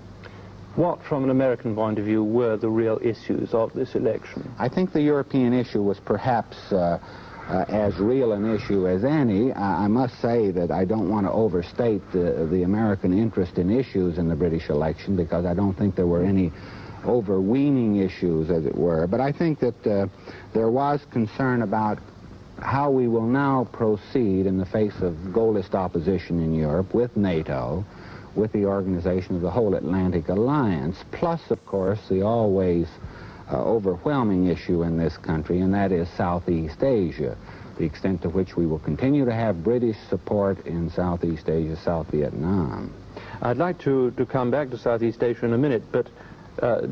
What, from an American point of view, were the real issues of this election? I think the European issue was perhaps as real an issue as any. I must say that I don't want to overstate the American interest in issues in the British election, because I don't think there were any overweening issues, as it were. But I think that there was concern about how we will now proceed in the face of Gaullist opposition in Europe with NATO, with the organization of the whole Atlantic Alliance, plus, of course, the always overwhelming issue in this country, and that is Southeast Asia, the extent to which we will continue to have British support in Southeast Asia, South Vietnam. I'd like to come back to Southeast Asia in a minute, but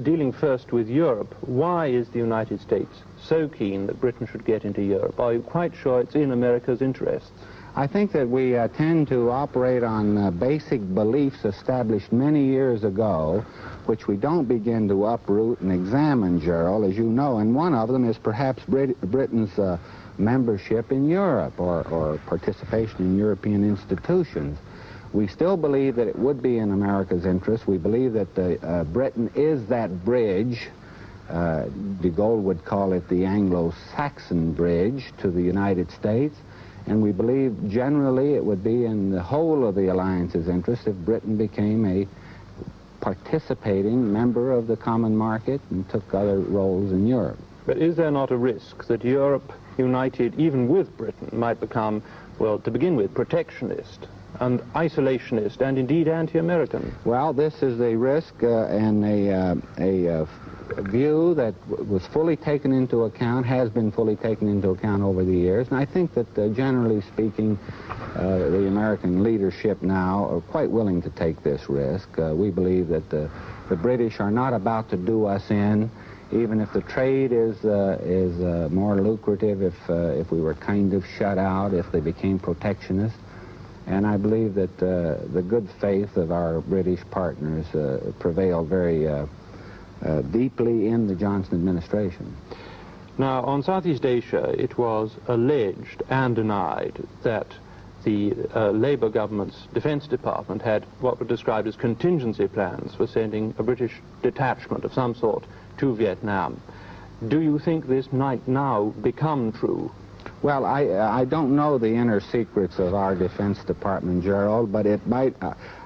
dealing first with Europe, why is the United States so keen that Britain should get into Europe? Are you quite sure it's in America's interests? I think that we tend to operate on basic beliefs established many years ago, which we don't begin to uproot and examine, Gerald, as you know, and one of them is perhaps Britain's membership in Europe or participation in European institutions. We still believe that it would be in America's interest. We believe that Britain is that bridge. De Gaulle would call it the Anglo-Saxon bridge to the United States. And we believe generally it would be in the whole of the alliance's interest if Britain became a participating member of the common market and took other roles in Europe. But is there not a risk that Europe, united even with Britain, might become, well, to begin with, protectionist? and isolationist and indeed anti-American. Well, this is a risk and a view that was fully taken into account, has been fully taken into account over the years, and I think that generally speaking, the American leadership now are quite willing to take this risk. We believe that the British are not about to do us in, even if the trade is more lucrative, if we were kind of shut out, if they became protectionist. And I believe that the good faith of our British partners prevailed very deeply in the Johnson administration. Now, on Southeast Asia, it was alleged and denied that the Labour government's Defence Department had what were described as contingency plans for sending a British detachment of some sort to Vietnam. Do you think this might now become true? Well, I don't know the inner secrets of our Defense Department, Gerald, but it might,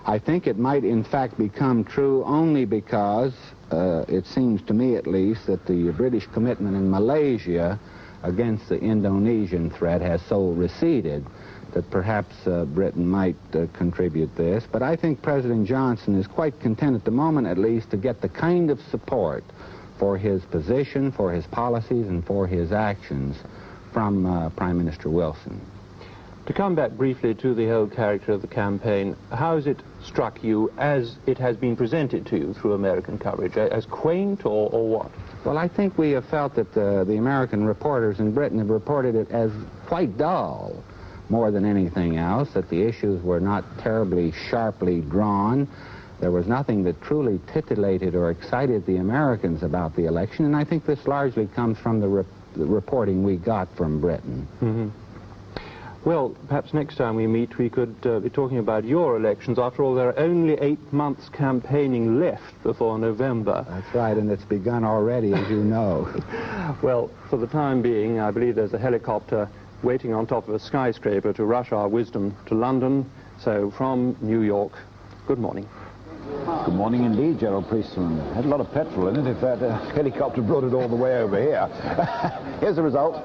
I think it might in fact become true only because it seems to me at least that the British commitment in Malaysia against the Indonesian threat has so receded that perhaps Britain might contribute this. But I think President Johnson is quite content at the moment at least to get the kind of support for his position, for his policies, and for his actions from Prime Minister Wilson. To come back briefly to the whole character of the campaign, how has it struck you as it has been presented to you through American coverage? As quaint or what? Well, I think we have felt that the American reporters in Britain have reported it as quite dull more than anything else, that the issues were not terribly sharply drawn. There was nothing that truly titillated or excited the Americans about the election, and I think this largely comes from the reporting we got from Britain. Mm-hmm. Well, perhaps next time we meet we could be talking about your elections. After all, there are only 8 months campaigning left before November. That's right, and it's begun already, as you know. Well, for the time being, I believe there's a helicopter waiting on top of a skyscraper to rush our wisdom to London. So from New York, good morning. Good morning indeed, Gerald Priestman. Had a lot of petrol in it if that helicopter brought it all the way over here. Here's the result.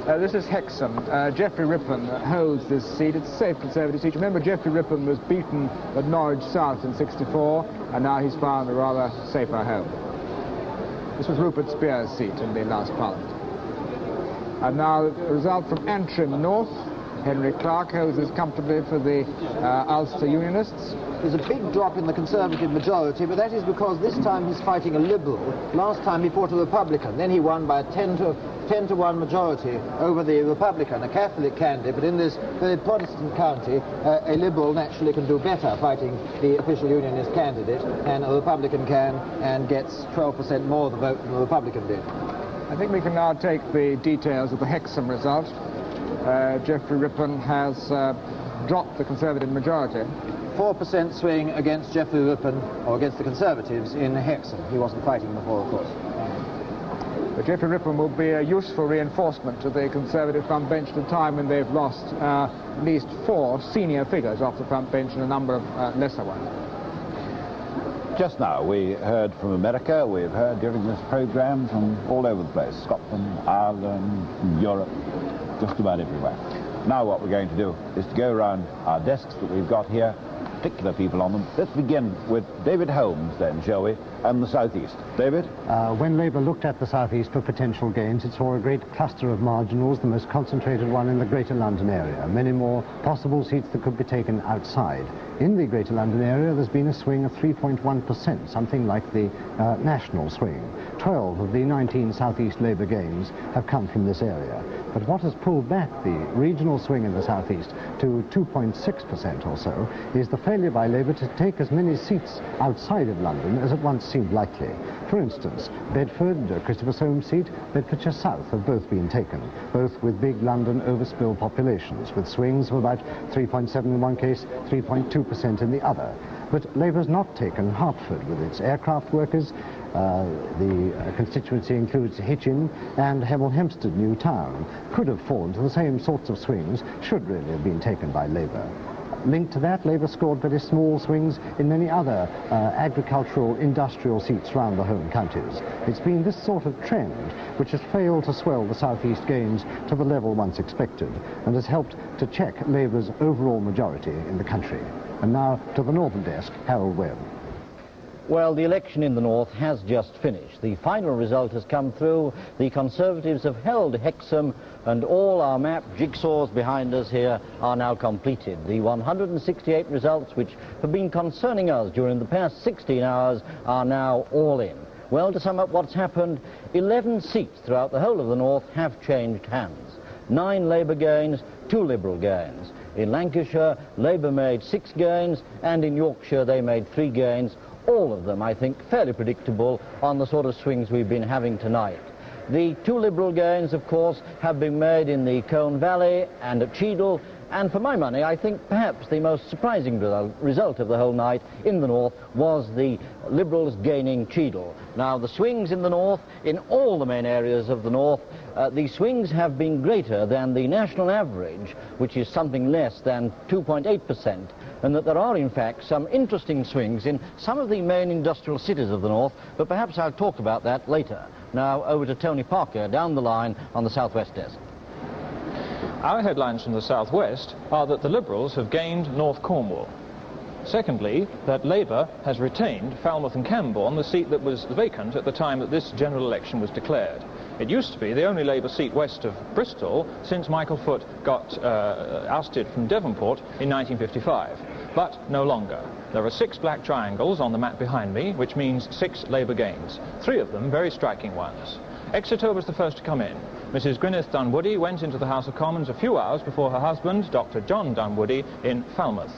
This is Hexham. Geoffrey Rippon holds this seat. It's a safe Conservative seat. Remember, Geoffrey Rippon was beaten at Norwich South in '64, and now he's found a rather safer home. This was Rupert Spear's seat in the last Parliament. And now the result from Antrim North. Henry Clark holds this comfortably for the Ulster Unionists. There's a big drop in the Conservative majority, but that is because this time he's fighting a Liberal. Last time he fought a Republican. Then he won by a 10 to 1 majority over the Republican, a Catholic candidate. But in this very Protestant county, a Liberal naturally can do better fighting the official Unionist candidate, and a Republican can, and gets 12% more of the vote than the Republican did. I think we can now take the details of the Hexham result. Geoffrey Rippon has dropped the Conservative majority. 4% swing against Geoffrey Rippon, or against the Conservatives, in Hexham. He wasn't fighting before, of course. But Geoffrey Rippon will be a useful reinforcement to the Conservative front bench at a time when they've lost at least 4 senior figures off the front bench and a number of lesser ones. Just now we heard from America, we've heard during this programme from all over the place, Scotland, Ireland, Europe, just about everywhere. Now what we're going to do is to go around our desks that we've got here, particular people on them. Let's begin with David Holmes then, shall we, and the South East. David? When Labour looked at the South East for potential gains, it saw a great cluster of marginals, the most concentrated one in the Greater London area. Many more possible seats that could be taken outside. In the Greater London area, there's been a swing of 3.1%, something like the national swing. 12 of the 19 South East Labour gains have come from this area. But what has pulled back the regional swing in the South East to 2.6% or so is the failure by Labour to take as many seats outside of London as it once seemed likely. For instance, Bedford, Christopher Soames' seat, Bedfordshire South have both been taken, both with big London overspill populations, with swings of about 3.7 in one case, 3.2% in the other. But Labour's not taken Hertford with its aircraft workers. The constituency includes Hitchin and Hemel Hempstead New Town. Could have fallen to the same sorts of swings, should really have been taken by Labour. Linked to that, Labour scored very small swings in many other agricultural, industrial seats around the home counties. It's been this sort of trend which has failed to swell the South East gains to the level once expected and has helped to check Labour's overall majority in the country. And now to the Northern Desk, Harold Webb. Well, the election in the North has just finished. The final result has come through. The Conservatives have held Hexham, and all our map jigsaws behind us here are now completed. The 168 results which have been concerning us during the past 16 hours are now all in. Well, to sum up what's happened, 11 seats throughout the whole of the North have changed hands. 9 Labour gains, 2 Liberal gains. In Lancashire, Labour made 6 gains, and in Yorkshire they made 3 gains. All of them, I think, fairly predictable on the sort of swings we've been having tonight. The 2 Liberal gains, of course, have been made in the Colne Valley and at Cheadle, and for my money, I think perhaps the most surprising result of the whole night in the North was the Liberals gaining Cheadle. Now, the swings in the North, in all the main areas of the North, the swings have been greater than the national average, which is something less than 2.8%, and that there are, in fact, some interesting swings in some of the main industrial cities of the North, but perhaps I'll talk about that later. Now, over to Tony Parker, down the line on the South West Desk. Our headlines from the southwest are that the Liberals have gained North Cornwall. Secondly, that Labour has retained Falmouth and Camborne, the seat that was vacant at the time that this general election was declared. It used to be the only Labour seat west of Bristol since Michael Foot got ousted from Devonport in 1955, but no longer. There are 6 black triangles on the map behind me, which means 6 Labour gains, 3 of them very striking ones. Exeter was the first to come in. Mrs. Gwyneth Dunwoody went into the House of Commons a few hours before her husband, Dr. John Dunwoody, in Falmouth.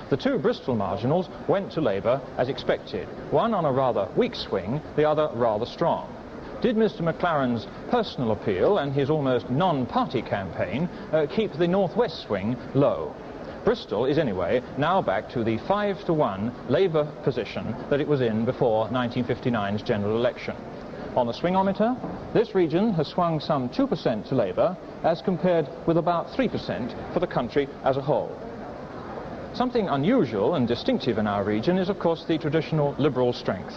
The 2 Bristol marginals went to Labour as expected, one on a rather weak swing, the other rather strong. Did Mr. McLaren's personal appeal and his almost non-party campaign keep the northwest swing low? Bristol is anyway now back to the 5-to-1 Labour position that it was in before 1959's general election. On the swingometer, this region has swung some 2% to Labour, as compared with about 3% for the country as a whole. Something unusual and distinctive in our region is, of course, the traditional Liberal strength.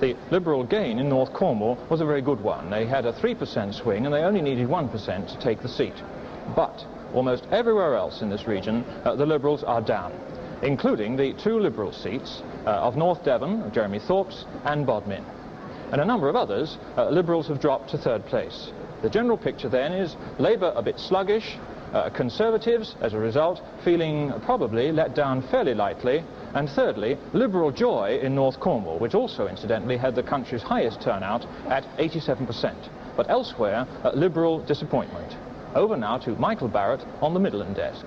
The Liberal gain in North Cornwall was a very good one. They had a 3% swing, and they only needed 1% to take the seat. But almost everywhere else in this region, the Liberals are down, including the 2 Liberal seats of North Devon, Jeremy Thorpe's, and Bodmin. And a number of others, Liberals have dropped to 3rd place. The general picture then is Labour a bit sluggish, Conservatives, as a result, feeling probably let down fairly lightly, and thirdly, Liberal joy in North Cornwall, which also incidentally had the country's highest turnout at 87%. But elsewhere, Liberal disappointment. Over now to Michael Barrett on the Midland Desk.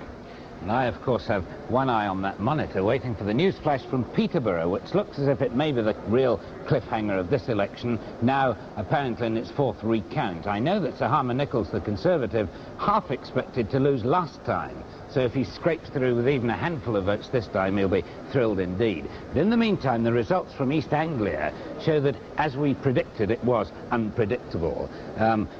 And I, of course, have one eye on that monitor, waiting for the news flash from Peterborough, which looks as if it may be the real cliffhanger of this election, now apparently in its 4th recount. I know that Sir Harmer Nichols, the Conservative, half expected to lose last time. So if he scrapes through with even a handful of votes this time, he'll be thrilled indeed. But in the meantime, the results from East Anglia show that, as we predicted, it was unpredictable.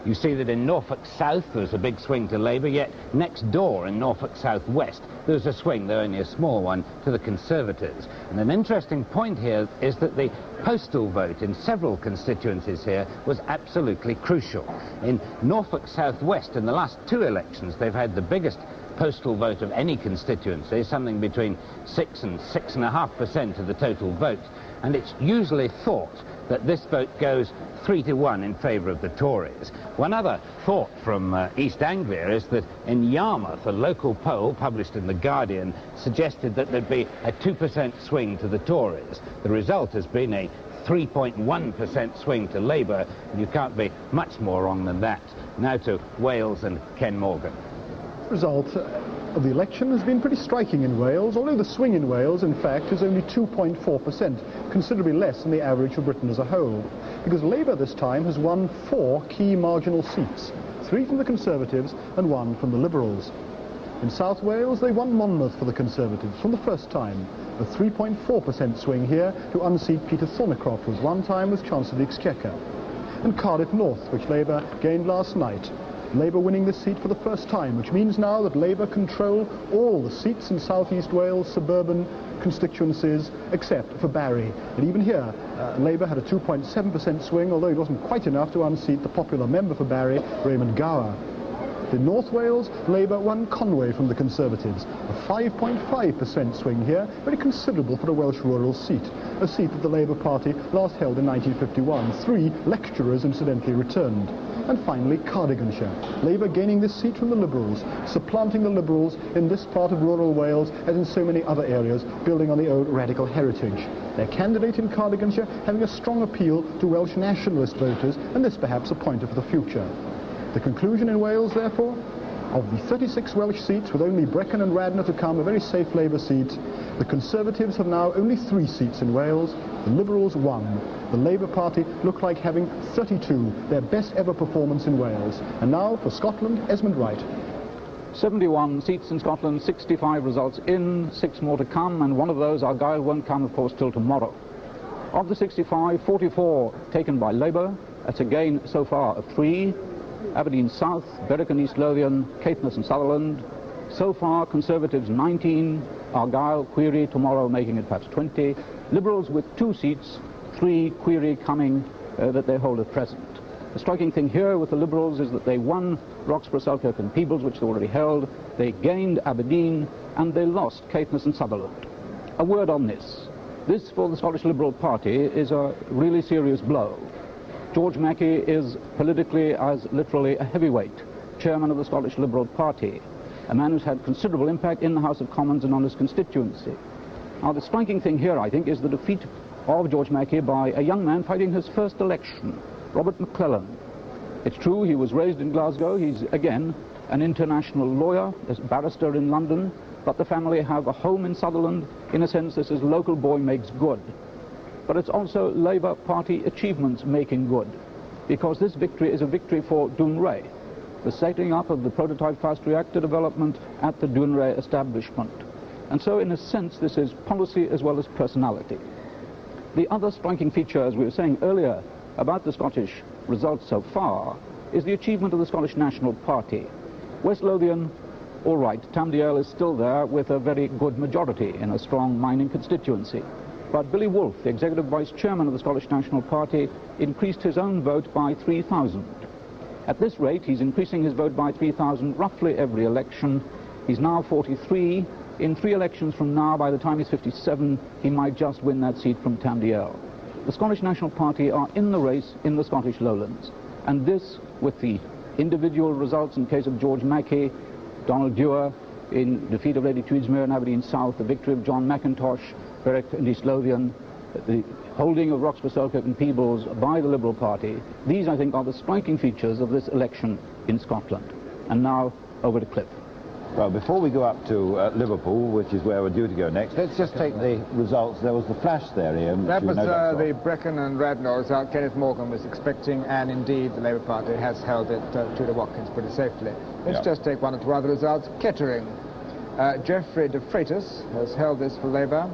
You see that in Norfolk South, there was a big swing to Labour, yet next door in Norfolk South West, there was a swing, though only a small one, to the Conservatives. And an interesting point here is that the postal vote in several constituencies here was absolutely crucial. In Norfolk South West, in the last 2 elections, they've had the biggest postal vote of any constituency, something between 6 and 6.5% of the total vote, and it's usually thought that this vote goes 3-to-1 in favour of the Tories. One other thought from East Anglia is that in Yarmouth, a local poll published in The Guardian suggested that there'd be a 2% swing to the Tories. The result has been a 3.1% swing to Labour, and you can't be much more wrong than that. Now to Wales and Ken Morgan. Result of the election has been pretty striking in Wales, although the swing in Wales, in fact, is only 2.4%, considerably less than the average for Britain as a whole, because Labour this time has won 4 key marginal seats, 3 from the Conservatives and 1 from the Liberals. In South Wales, they won Monmouth for the Conservatives for the first time, a 3.4% swing here to unseat Peter Thornycroft, who was one time was Chancellor of the Exchequer. And Cardiff North, which Labour gained last night, Labour winning this seat for the first time, which means now that Labour control all the seats in South East Wales suburban constituencies except for Barry. And even here, Labour had a 2.7% swing, although it wasn't quite enough to unseat the popular member for Barry, Raymond Gower. In North Wales, Labour won Conway from the Conservatives. A 5.5% swing here, very considerable for a Welsh rural seat, a seat that the Labour Party last held in 1951. 3 lecturers incidentally returned. And finally, Cardiganshire. Labour gaining this seat from the Liberals, supplanting the Liberals in this part of rural Wales as in so many other areas, building on the old radical heritage. Their candidate in Cardiganshire having a strong appeal to Welsh nationalist voters, and this perhaps a pointer for the future. The conclusion in Wales, therefore, of the 36 Welsh seats, with only Brecon and Radnor to come, a very safe Labour seat, the Conservatives have now only 3 seats in Wales, the Liberals 1. The Labour Party look like having 32, their best ever performance in Wales. And now, for Scotland, Esmond Wright. 71 seats in Scotland, 65 results in, 6 more to come, and one of those, Argyll, won't come, of course, till tomorrow. Of the 65, 44 taken by Labour. That's a gain so far of 3. Aberdeen South, Berwick and East Lothian, Caithness and Sutherland. So far, Conservatives 19, Argyll, Query, tomorrow making it perhaps 20. Liberals with 2 seats, 3, Query coming that they hold at present. The striking thing here with the Liberals is that they won Roxburgh, Selkirk and Peebles, which they already held. They gained Aberdeen, and they lost Caithness and Sutherland. A word on this. This, for the Scottish Liberal Party, is a really serious blow. George Mackey is politically as literally a heavyweight, chairman of the Scottish Liberal Party, a man who's had considerable impact in the House of Commons and on his constituency. Now, the striking thing here, I think, is the defeat of George Mackey by a young man fighting his first election, Robert McClellan. It's true he was raised in Glasgow. He's, again, an international lawyer, a barrister in London, but the family have a home in Sutherland. In a sense, this is local boy makes good. But it's also Labour Party achievements making good, because this victory is a victory for Dounreay, the setting up of the prototype fast reactor development at the Dounreay establishment. And so, in a sense, this is policy as well as personality. The other striking feature, as we were saying earlier, about the Scottish results so far, is the achievement of the Scottish National Party. West Lothian, all right, Tamdale is still there with a very good majority in a strong mining constituency. But Billy Wolfe, the Executive Vice Chairman of the Scottish National Party, increased his own vote by 3,000. At this rate, he's increasing his vote by 3,000 roughly every election. He's now 43. In 3 elections from now, by the time he's 57, he might just win that seat from Tamdale. The Scottish National Party are in the race in the Scottish Lowlands. And this, with the individual results in case of George Mackey, Donald Dewar, in defeat of Lady Tweedsmuir in Aberdeen South, the victory of John McIntosh, Berwick and East Lothian, the holding of Roxburgh, Selkirk and Peebles by the Liberal Party. These, I think, are the striking features of this election in Scotland. And now, over to Cliff. Well, before we go up to Liverpool, which is where we're due to go next, let's just take the results. There was the flash there, Ian. That was the Brecon and Radnor result Kenneth Morgan was expecting, and indeed the Labour Party has held it to the Watkins pretty safely. Let's just take 1 or 2 other results. Kettering. Geoffrey de Freitas has held this for Labour.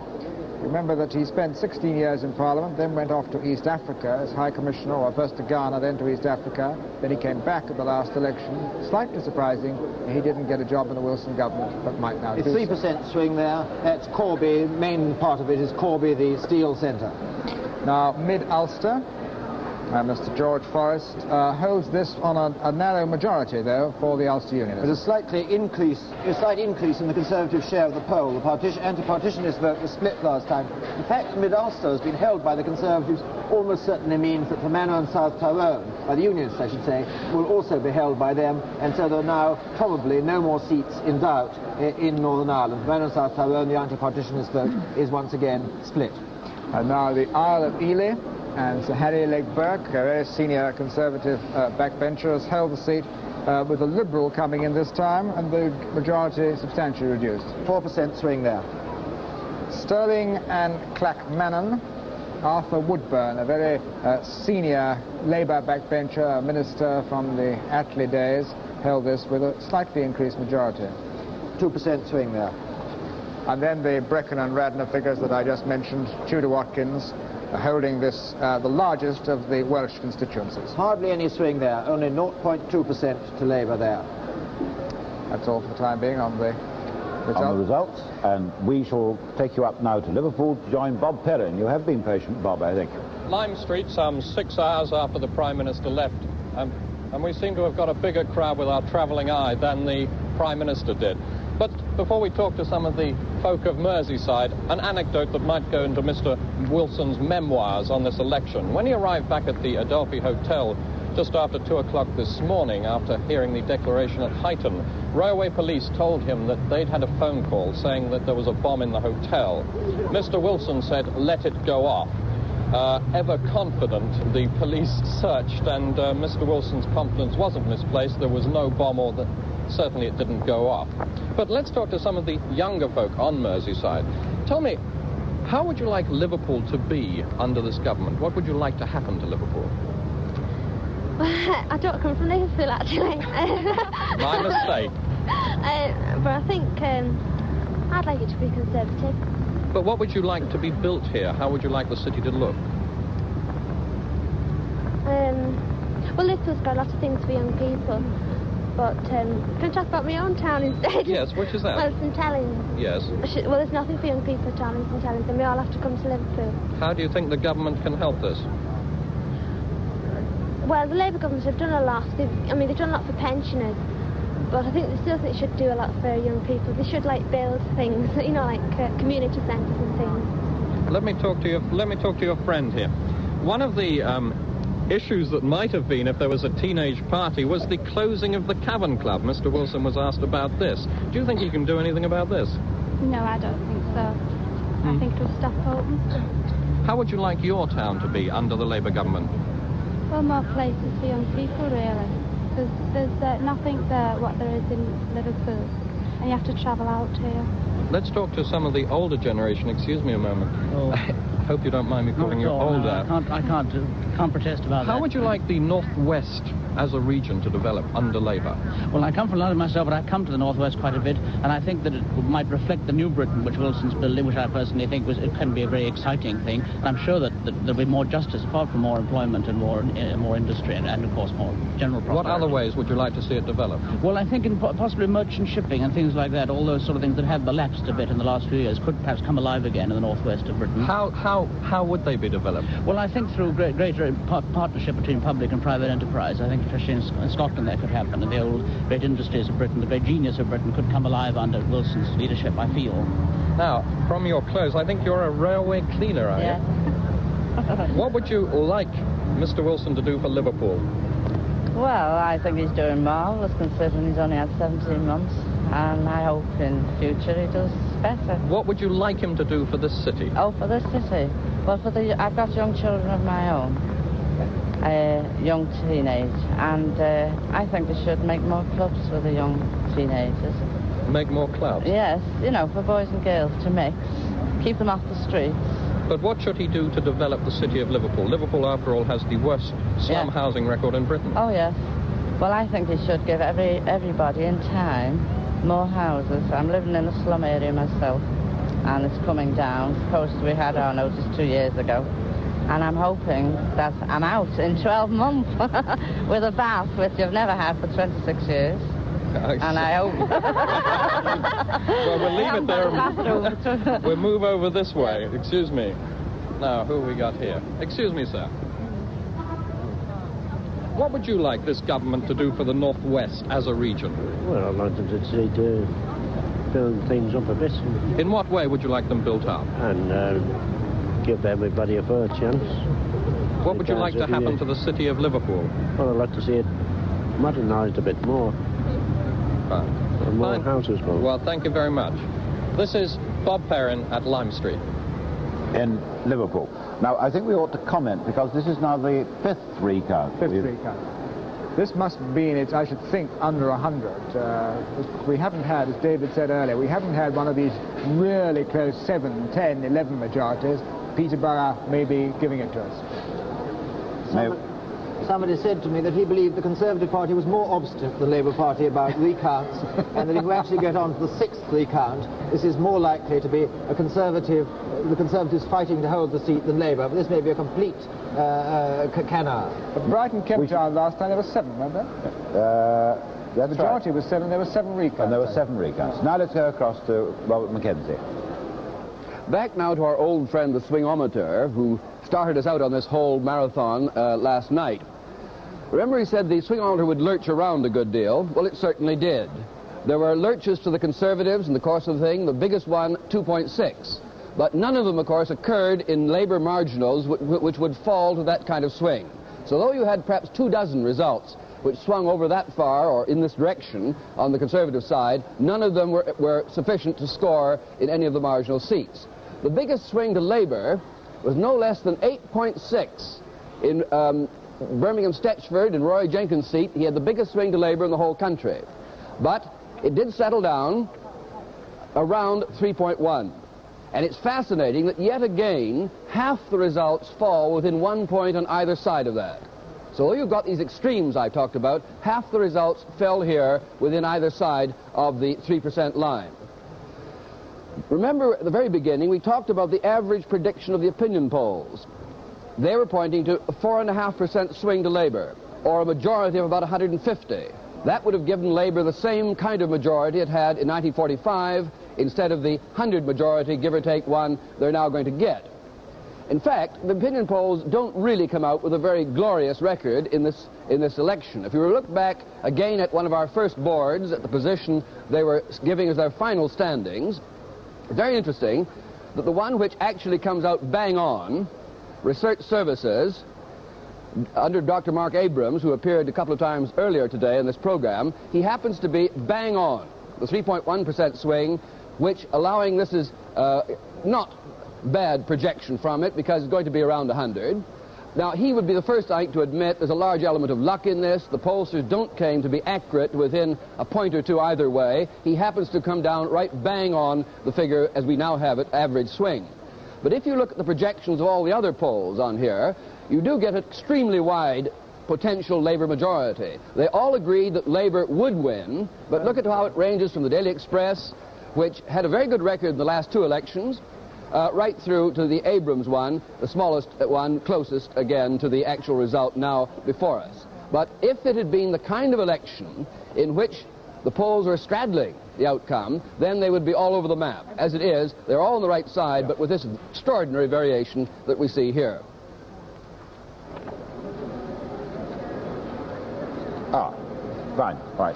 Remember that he spent 16 years in Parliament, then went off to East Africa as High Commissioner, or first to Ghana, then to East Africa. Then he came back at the last election. Slightly surprising, he didn't get a job in the Wilson government, but might now do so. It's 3% swing there. That's Corby. Main part of it is Corby, the steel centre. Now, Mid-Ulster. Mr. George Forrest holds this on a narrow majority, though, for the Ulster Unionists. There's a slight increase in the Conservative share of the poll. The anti-partitionist vote was split last time. The fact that Mid-Ulster has been held by the Conservatives almost certainly means that Fermanagh and South Tyrone, by the Unionists I should say, will also be held by them, and so there are now probably no more seats in doubt in Northern Ireland. Fermanagh and South Tyrone, the anti-partitionist vote is once again split. And now the Isle of Ely. And Sir Harry Legge-Burke, a very senior Conservative backbencher, has held the seat with a Liberal coming in this time, and the majority substantially reduced. 4% swing there. Stirling and Clackmannan. Arthur Woodburn, a very senior Labour backbencher, a minister from the Attlee days, held this with a slightly increased majority. 2% swing there. And then the Brecon and Radnor figures that I just mentioned, Tudor Watkins, holding this, the largest of the Welsh constituencies. Hardly any swing there, only 0.2% to Labour there. That's all for the time being on the results. And we shall take you up now to Liverpool to join Bob Perrin. You have been patient, Bob, I think. Lime Street, some 6 hours after the Prime Minister left. And we seem to have got a bigger crowd with our travelling eye than the Prime Minister did. But before we talk to some of the folk of Merseyside, an anecdote that might go into Mr. Wilson's memoirs on this election. When he arrived back at the Adelphi Hotel just after 2 o'clock this morning, after hearing the declaration at Huyton, railway police told him that they'd had a phone call saying that there was a bomb in the hotel. Mr. Wilson said, "Let it go off." Ever confident, the police searched, and Mr. Wilson's confidence wasn't misplaced. There was no bomb, or certainly it didn't go off. But let's talk to some of the younger folk on Merseyside. Tell me, how would you like Liverpool to be under this government? What would you like to happen to Liverpool? I don't come from Liverpool, actually. My mistake. But I think I'd like it to be conservative. But what would you like to be built here? How would you like the city to look? Well, Liverpool's got a lot of things for young people. But can I talk about my own town instead? Yes, which is that? Well, St Helens. Yes. Well, there's nothing for young people at all in St Helens, and we all have to come to Liverpool. How do you think the government can help this? Well, the Labour government have done a lot. They've done a lot for pensioners. But I think they still think they should do a lot for young people. They should, like, build things, you know, like community centres and things. Let me talk to your friend here. One of the issues that might have been if there was a teenage party was the closing of the Cavern Club. Mr. Wilson was asked about this. Do you think he can do anything about this? No, I don't think so. I think it'll stop open. How would you like your town to be under the Labour government? Well, more places for young people, really. Because there's nothing there what there is in Liverpool, and you have to travel out here. Let's talk to some of the older generation. Excuse me a moment. Oh. I hope you don't mind me calling you older. No, I can't protest about that. How would you like the Northwest as a region to develop under Labour? Well, I come from London myself, but I come to the Northwest quite a bit, and I think that it might reflect the New Britain, which Wilson's building, which I personally think it can be a very exciting thing. And I'm sure that there'll be more justice, apart from more employment and more industry, and of course more general prosperity. What other ways would you like to see it develop? Well, I think in possibly merchant shipping and things like that, all those sort of things that have lapsed a bit in the last few years could perhaps come alive again in the Northwest of Britain. How would they be developed? Well, I think through greater partnership between public and private enterprise. I think especially in Scotland that could happen, and the old great industries of Britain, the great genius of Britain could come alive under Wilson's leadership, I feel. Now, from your clothes, I think you're a railway cleaner, are you? What would you like Mr. Wilson to do for Liverpool? Well, I think he's doing marvellous considering he's only had 17 months, and I hope in future he does better. What would you like him to do for this city? Oh, for this city? Well, I've got young children of my own, young teenage, and I think they should make more clubs for the young teenagers. Make more clubs? Yes, you know, for boys and girls to mix, keep them off the streets. But what should he do to develop the city of Liverpool? Liverpool, after all, has the worst slum housing record in Britain. Oh, yes. Well, I think he should give everybody in time more houses. I'm living in a slum area myself, and it's coming down. Supposed to we had our notice 2 years ago, and I'm hoping that I'm out in 12 months with a bath, which I've never had for 26 years. And I hope... Well, we'll leave it there. We'll move over this way. Excuse me. Now, who have we got here? Excuse me, sir. What would you like this government to do for the Northwest as a region? Well, I'd like them to build things up a bit. In what way would you like them built up? And give everybody a fair chance. What would you like to happen to the city of Liverpool? Well, I'd like to see it modernised a bit more. More houses built. Well, thank you very much. This is Bob Perrin at Lime Street. In Liverpool. Now, I think we ought to comment, because this is now the fifth recount. Fifth recount. This must be in it, I should think, under 100. We haven't had, as David said earlier, we haven't had one of these really close 7, 10, 11 majorities. Peterborough may be giving it to us. somebody said to me that he believed the Conservative Party was more obstinate than the Labour Party about recounts, and that if we actually get on to the 6th recount, this is more likely to be a Conservative, the Conservatives fighting to hold the seat than Labour, but this may be a complete canard. But Brighton kept down last time, there were 7, weren't there? The majority was 7, there were 7 recounts. And there were 7 recounts. Now let's go across to Robert McKenzie. Back now to our old friend, the swingometer, who started us out on this whole marathon last night. Remember, he said the swingometer would lurch around a good deal. Well, it certainly did. There were lurches to the Conservatives in the course of the thing, the biggest one, 2.6. But none of them, of course, occurred in Labour marginals which would fall to that kind of swing. So though you had perhaps 24 results which swung over that far or in this direction on the Conservative side, none of them were sufficient to score in any of the marginal seats. The biggest swing to Labour was no less than 8.6 in Birmingham Stetchford in Roy Jenkins' seat. He had the biggest swing to Labour in the whole country. But it did settle down around 3.1. And it's fascinating that yet again, half the results fall within 1 point on either side of that. So though you've got these extremes I talked about, half the results fell here within either side of the 3% line. Remember at the very beginning we talked about the average prediction of the opinion polls. They were pointing to a 4.5% swing to Labour, or a majority of about 150. That would have given Labour the same kind of majority it had in 1945 instead of the 100 majority, give or take one, they're now going to get. In fact, the opinion polls don't really come out with a very glorious record in this election. If you were to look back again at one of our first boards, at the position they were giving as their final standings, very interesting that the one which actually comes out bang on, Research Services, under Dr. Mark Abrams, who appeared a couple of times earlier today in this program, he happens to be bang on, the 3.1% swing, which allowing this is not bad projection from it because it's going to be around 100. Now, he would be the first, I think, to admit there's a large element of luck in this. The pollsters don't claim to be accurate within a point or two either way. He happens to come down right bang on the figure as we now have it, average swing. But if you look at the projections of all the other polls on here, you do get an extremely wide potential Labour majority. They all agreed that Labour would win, but look at how it ranges from the Daily Express, which had a very good record in the last 2 elections, right through to the Abrams one, the smallest one, closest again to the actual result now before us. But if it had been the kind of election in which the polls were straddling the outcome, then they would be all over the map. As it is, they're all on the right side, but with this extraordinary variation that we see here. Fine, right.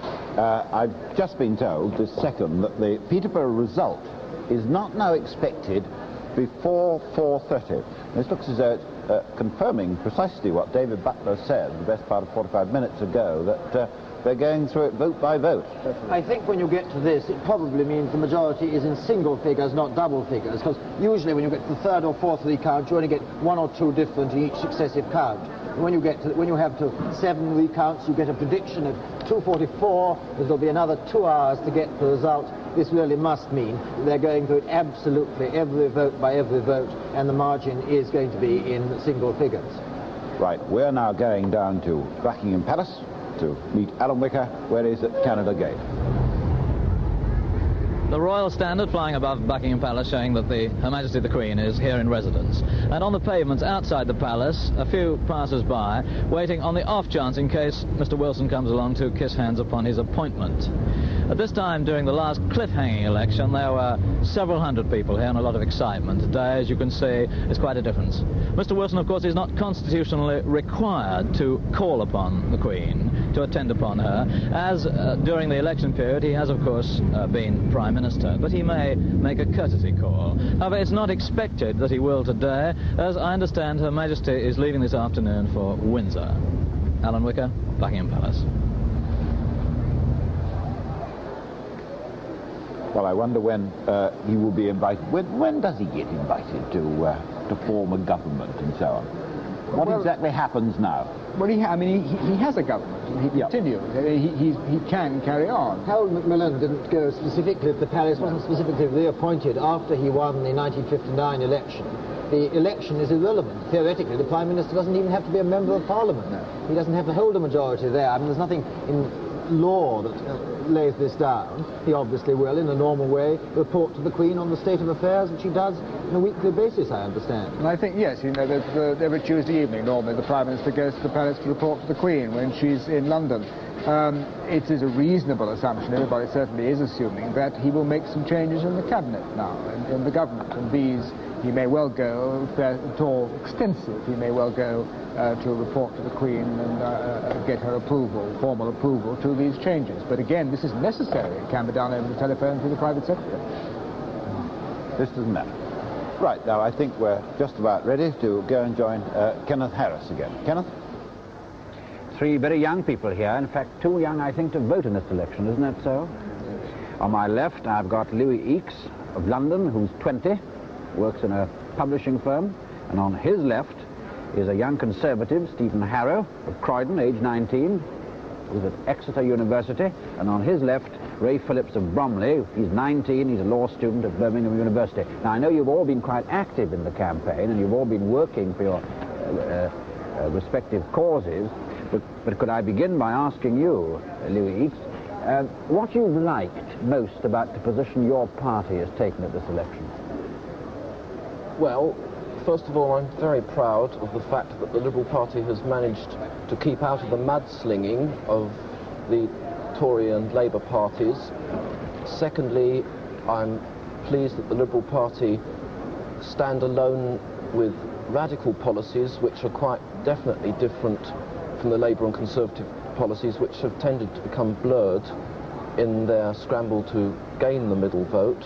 I've just been told this second that the Peterborough result is not now expected before 4:30. This looks as though it's confirming precisely what David Butler said the best part of 45 minutes ago, that they're going through it vote by vote. I think when you get to this, it probably means the majority is in single figures, not double figures, because usually when you get to the 3rd or 4th recount, you only get 1 or 2 different in each successive count. And when you have to 7 recounts, you get a prediction of 244. There'll be another 2 hours to get the result. This really must mean they're going through it absolutely every vote by every vote, and the margin is going to be in single figures. Right, we're now going down to Buckingham Palace to meet Alan Whicker, where he's at Canada Gate. The Royal Standard flying above Buckingham Palace, showing that Her Majesty the Queen is here in residence. And on the pavements outside the palace, a few passers-by waiting on the off chance in case Mr. Wilson comes along to kiss hands upon his appointment. At this time, during the last cliff-hanging election, there were several hundred people here and a lot of excitement. Today, as you can see, it's quite a difference. Mr. Wilson, of course, is not constitutionally required to call upon the Queen, to attend upon her, as during the election period he has, of course, been Prime Minister, but he may make a courtesy call. However, it's not expected that he will today, as I understand Her Majesty is leaving this afternoon for Windsor. Alan Whicker, Buckingham Palace. Well, I wonder when he will be invited. When does he get invited to form a government and so on? What exactly happens now? Well, he has a government. He continues. He can carry on. Harold Macmillan didn't go specifically to the palace, wasn't specifically reappointed after he won the 1959 election. the election is irrelevant. Theoretically, the Prime Minister doesn't even have to be a member of Parliament. No. He doesn't have to hold a majority there. I mean, there's nothing in law that lays this down. He obviously will, in a normal way, report to the Queen on the state of affairs, which he does on a weekly basis, I understand. And I think, yes, you know, every Tuesday evening, normally, the Prime Minister goes to the palace to report to the Queen when she's in London. It is a reasonable assumption, everybody certainly is assuming, that he will make some changes in the cabinet now, in the government, and these he may well go, if they're at all extensive, he may well go to report to the Queen and get her approval, formal approval to these changes. But again, this is necessary. It can be done over the telephone through the private secretary. This doesn't matter. Right, now I think we're just about ready to go and join Kenneth Harris again. Kenneth? Three very young people here, in fact too young I think to vote in this election, isn't that so? On my left I've got Louis Eakes of London, who's 20, works in a publishing firm, and on his left is a young Conservative, Stephen Harrow of Croydon, age 19, who's at Exeter University, and on his left Ray Phillips of Bromley. He's 19, he's a law student at Birmingham University. Now I know you've all been quite active in the campaign and you've all been working for your respective causes. But could I begin by asking you, Louis Eakes, what you've liked most about the position your party has taken at this election? Well, first of all, I'm very proud of the fact that the Liberal Party has managed to keep out of the mudslinging of the Tory and Labour parties. Secondly, I'm pleased that the Liberal Party stand alone with radical policies which are quite definitely different from the Labour and Conservative policies, which have tended to become blurred in their scramble to gain the middle vote.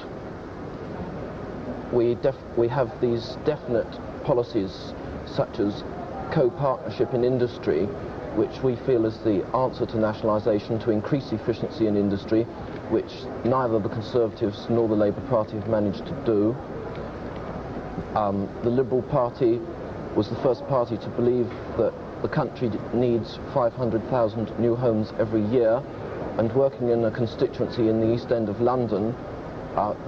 We have these definite policies such as co-partnership in industry, which we feel is the answer to nationalisation, to increase efficiency in industry, which neither the Conservatives nor the Labour Party have managed to do. The Liberal Party was the first party to believe that the country needs 500,000 new homes every year, and working in a constituency in the East End of London,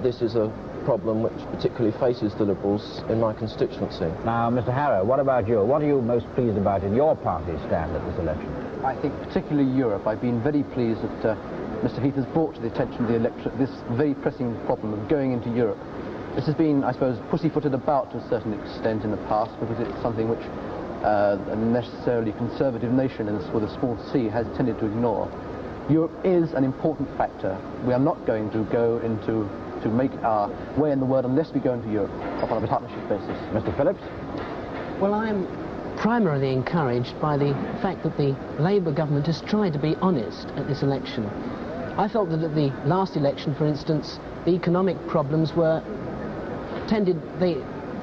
this is a problem which particularly faces the Liberals in my constituency. Now, Mr. Harrow, what about you? What are you most pleased about in your party's stand at this election? I think particularly Europe. I've been very pleased that Mr. Heath has brought to the attention of the electorate this very pressing problem of going into Europe. This has been, I suppose, pussyfooted about to a certain extent in the past because it's something which a necessarily conservative nation with a small c has tended to ignore. Europe is an important factor. We are not going to go into to make our way in the world unless we go into Europe upon a partnership basis. Mr. Phillips? Well, I'm primarily encouraged by the fact that the Labour government has tried to be honest at this election. I felt that at the last election, for instance, the economic problems the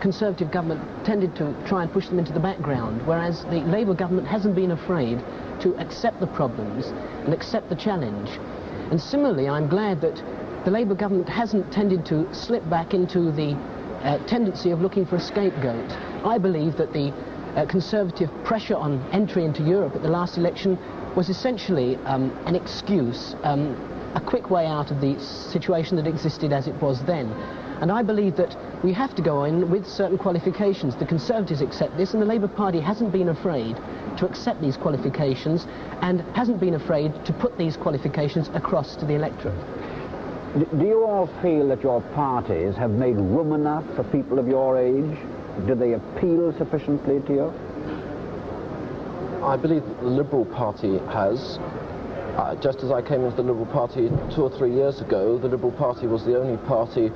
Conservative government tended to try and push them into the background, whereas the Labour government hasn't been afraid to accept the problems and accept the challenge. And similarly, I'm glad that the Labour government hasn't tended to slip back into the tendency of looking for a scapegoat. I believe that the Conservative pressure on entry into Europe at the last election was essentially an excuse, a quick way out of the situation that existed as it was then. And I believe that we have to go in with certain qualifications. The Conservatives accept this, and the Labour Party hasn't been afraid to accept these qualifications and hasn't been afraid to put these qualifications across to the electorate. Do you all feel that your parties have made room enough for people of your age? Do they appeal sufficiently to you? I believe that the Liberal Party has. Just as I came into the Liberal Party 2 or 3 years ago, the Liberal Party was the only party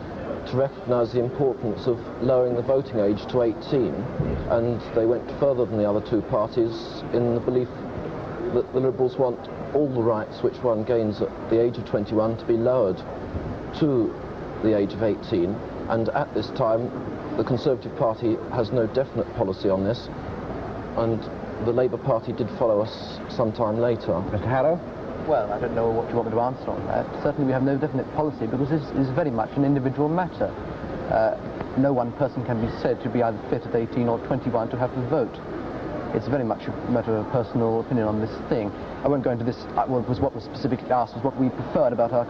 to recognise the importance of lowering the voting age to 18, and they went further than the other two parties in the belief that the Liberals want all the rights which one gains at the age of 21 to be lowered to the age of 18, and at this time the Conservative Party has no definite policy on this, and the Labour Party did follow us some time later. Mr. Harrow? Well, I don't know what you want me to answer on that. Certainly we have no definite policy because this is very much an individual matter. No one person can be said to be either fit at 18 or 21 to have the vote. It's very much a matter of personal opinion on this thing. I won't go into this. What was specifically asked was what we preferred about our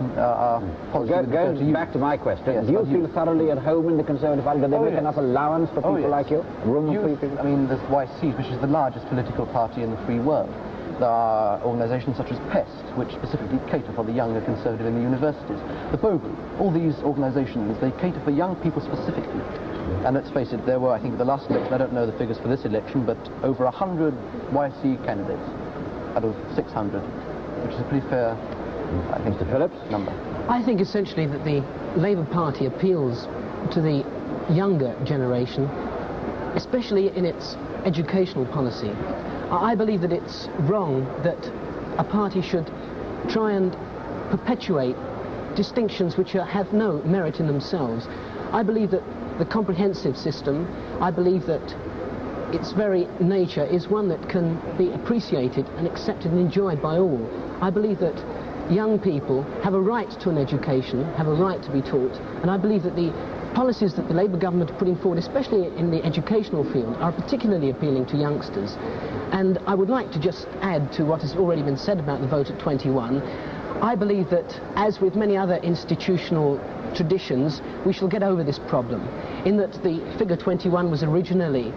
policy. Going back to my question, yes, do you feel thoroughly at home in the Conservative Party? Do they make enough allowance for people like you? Room for people? I mean, there's YC, which is the largest political party in the free world. There are organisations such as PEST, which specifically cater for the younger Conservative in the universities. The Bough, all these organisations, they cater for young people specifically. And let's face it, there were, I think, the last election, I don't know the figures for this election, but over 100 YC candidates out of 600, which is a pretty fair, I think, Mr. Phillips, number. I think essentially that the Labour Party appeals to the younger generation, especially in its educational policy. I believe that it's wrong that a party should try and perpetuate distinctions which have no merit in themselves. I believe that the comprehensive system, I believe that its very nature is one that can be appreciated and accepted and enjoyed by all. I believe that young people have a right to an education, have a right to be taught, and I believe that the policies that the Labour government are putting forward, especially in the educational field, are particularly appealing to youngsters. And I would like to just add to what has already been said about the vote at 21. I believe that, as with many other institutional traditions, we shall get over this problem, in that the figure 21 was originally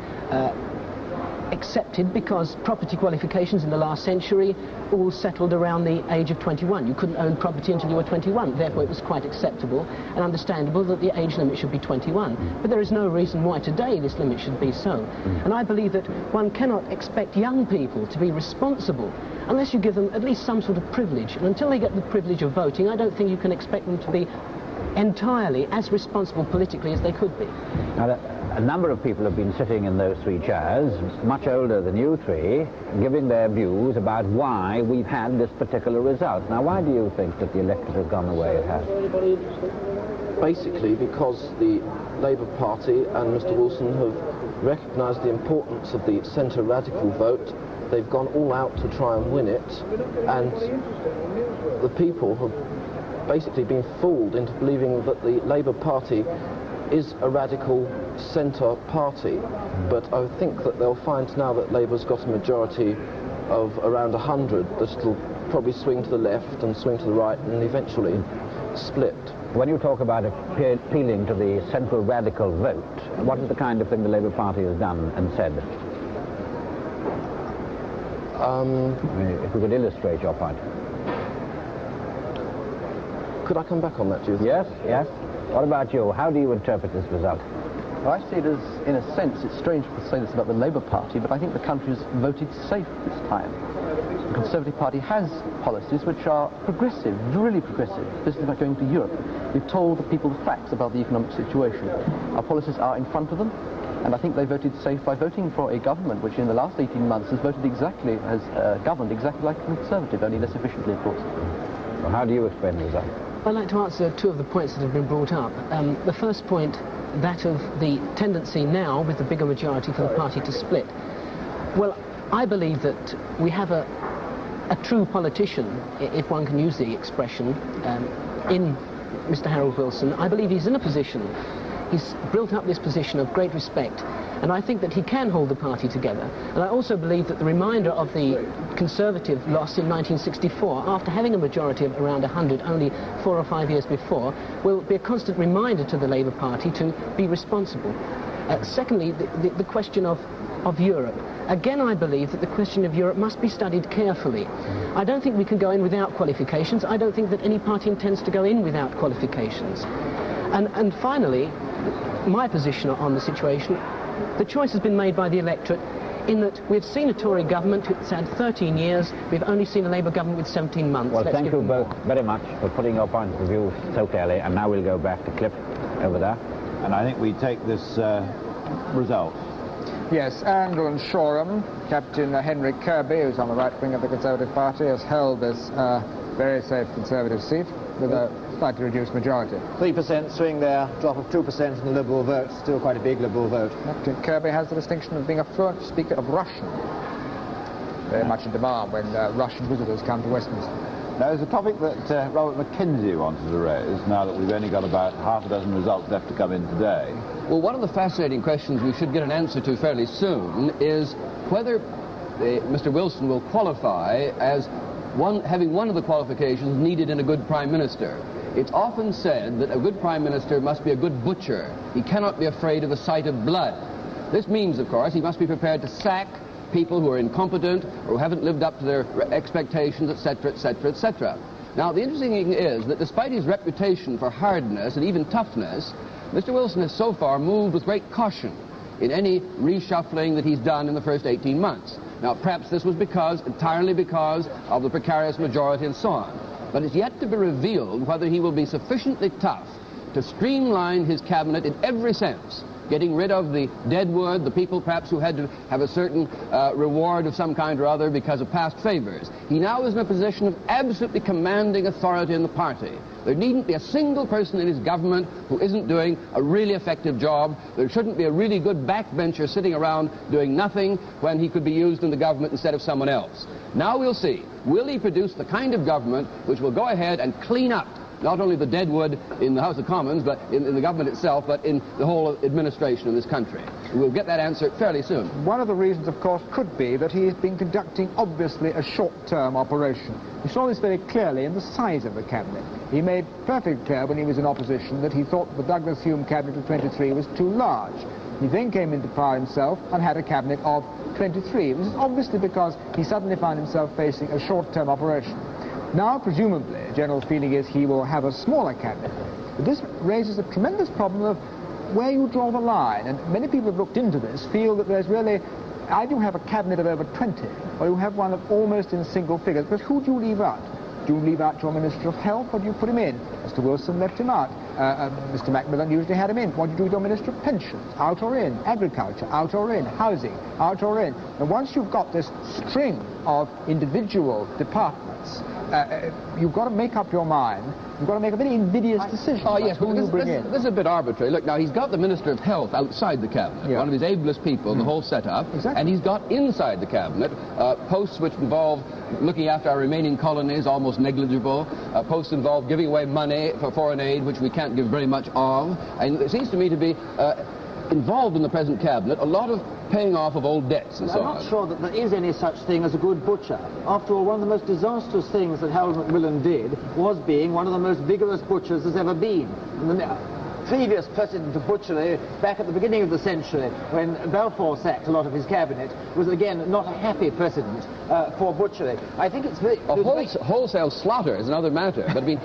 accepted because property qualifications in the last century all settled around the age of 21. You couldn't own property until you were 21, therefore it was quite acceptable and understandable that the age limit should be 21. But there is no reason why today this limit should be so. And I believe that one cannot expect young people to be responsible unless you give them at least some sort of privilege. And until they get the privilege of voting, I don't think you can expect them to be entirely as responsible politically as they could be. Now, a number of people have been sitting in those three chairs, much older than you three, giving their views about why we've had this particular result. Now, why do you think that the electorate has gone the way it has? Basically because the Labour Party and Mr Wilson have recognised the importance of the centre radical vote. They've gone all out to try and win it, and the people have basically been fooled into believing that the Labour Party is a radical centre party, but I think that they'll find now that Labour's got a majority of around 100 that it'll probably swing to the left and swing to the right and eventually split. When you talk about appealing to the central radical vote, what is the kind of thing the Labour Party has done and said? If we could illustrate your point. Could I come back on that, do you think? Yes, yes. What about you? How do you interpret this result? Well, I see it as, in a sense, it's strange to say this about the Labour Party, but I think the country has voted safe this time. The Conservative Party has policies which are progressive, really progressive. This is about going to Europe. We've told the people the facts about the economic situation. Our policies are in front of them, and I think they voted safe by voting for a government which in the last 18 months has voted exactly, has governed exactly like a Conservative, only less efficiently, of course. Well, how do you explain the result? I'd like to answer two of the points that have been brought up. The first point, that of the tendency now, with the bigger majority, for the party to split. Well, I believe that we have a true politician, if one can use the expression, in Mr Harold Wilson. I believe he's in a position, he's built up this position of great respect, and I think that he can hold the party together. And I also believe that the reminder of the Conservative loss in 1964, after having a majority of around 100 only 4 or 5 years before, will be a constant reminder to the Labour Party to be responsible. Secondly, the question of Europe. Again, I believe that the question of Europe must be studied carefully. I don't think we can go in without qualifications. I don't think that any party intends to go in without qualifications. And finally, my position on the situation, the choice has been made by the electorate in that we've seen a Tory government that's had 13 years, we've only seen a Labour government with 17 months. Well, thank you both very much for putting your point of view so clearly, and now we'll go back to Cliff over there. And I think we take this result. Yes, Angle and Shoreham, Captain Henry Kirby, who's on the right wing of the Conservative Party, has held this very safe Conservative seat with a slightly reduced majority. 3% swing there, drop of 2% in the Liberal vote, still quite a big Liberal vote. Captain Kirby has the distinction of being a fluent speaker of Russian. Very much in demand when Russian visitors come to Westminster. Now, there's a topic that Robert McKenzie wanted to raise, now that we've only got about half a dozen results left to come in today. Well, one of the fascinating questions we should get an answer to fairly soon is whether Mr. Wilson will qualify as having one of the qualifications needed in a good Prime Minister. It's often said that a good Prime Minister must be a good butcher. He cannot be afraid of the sight of blood. This means, of course, he must be prepared to sack people who are incompetent or who haven't lived up to their expectations, etc., etc., etc. Now, the interesting thing is that despite his reputation for hardness and even toughness, Mr. Wilson has so far moved with great caution in any reshuffling that he's done in the first 18 months. Now, perhaps this was entirely because of the precarious majority and so on. But it's yet to be revealed whether he will be sufficiently tough to streamline his cabinet in every sense, getting rid of the deadwood, the people perhaps who had to have a certain reward of some kind or other because of past favors. He now is in a position of absolutely commanding authority in the party. There needn't be a single person in his government who isn't doing a really effective job. There shouldn't be a really good backbencher sitting around doing nothing when he could be used in the government instead of someone else. Now we'll see. Will he produce the kind of government which will go ahead and clean up not only the deadwood in the House of Commons, but in the government itself, but in the whole administration of this country? We'll get that answer fairly soon. One of the reasons, of course, could be that he's been conducting, obviously, a short-term operation. We saw this very clearly in the size of the cabinet. He made perfectly clear when he was in opposition that he thought the Douglas Hume cabinet of 23 was too large. He then came into power himself and had a cabinet of 23. This is obviously because he suddenly found himself facing a short-term operation. Now, presumably, general feeling is he will have a smaller cabinet. But this raises a tremendous problem of where you draw the line. And many people have looked into this, feel that there's really, either you have a cabinet of over 20, or you have one of almost in single figures. But who do you leave out? Do you leave out your Minister of Health, or do you put him in? Mr. Wilson left him out. Mr. Macmillan usually had him in. What do you do with your Minister of Pensions? Out or in? Agriculture? Out or in? Housing? Out or in? And once you've got this string of individual departments, you've got to make up your mind. You've got to make a very invidious decision. Oh, yes, who you bring in. This is a bit arbitrary. Look, now, he's got the Minister of Health outside the cabinet, one of his ablest people in the whole setup, and he's got inside the cabinet posts which involve looking after our remaining colonies, almost negligible, posts involve giving away money for foreign aid, which we can't give very much of, and it seems to me to be involved in the present cabinet a lot of paying off of old debts and so on. I'm not sure that there is any such thing as a good butcher. After all, one of the most disastrous things that Harold Macmillan did was being one of the most vigorous butchers there's ever been. And the previous president of butchery, back at the beginning of the century, when Balfour sacked a lot of his cabinet, was again not a happy precedent for butchery. I think it's very... Wholesale slaughter is another matter, but I mean,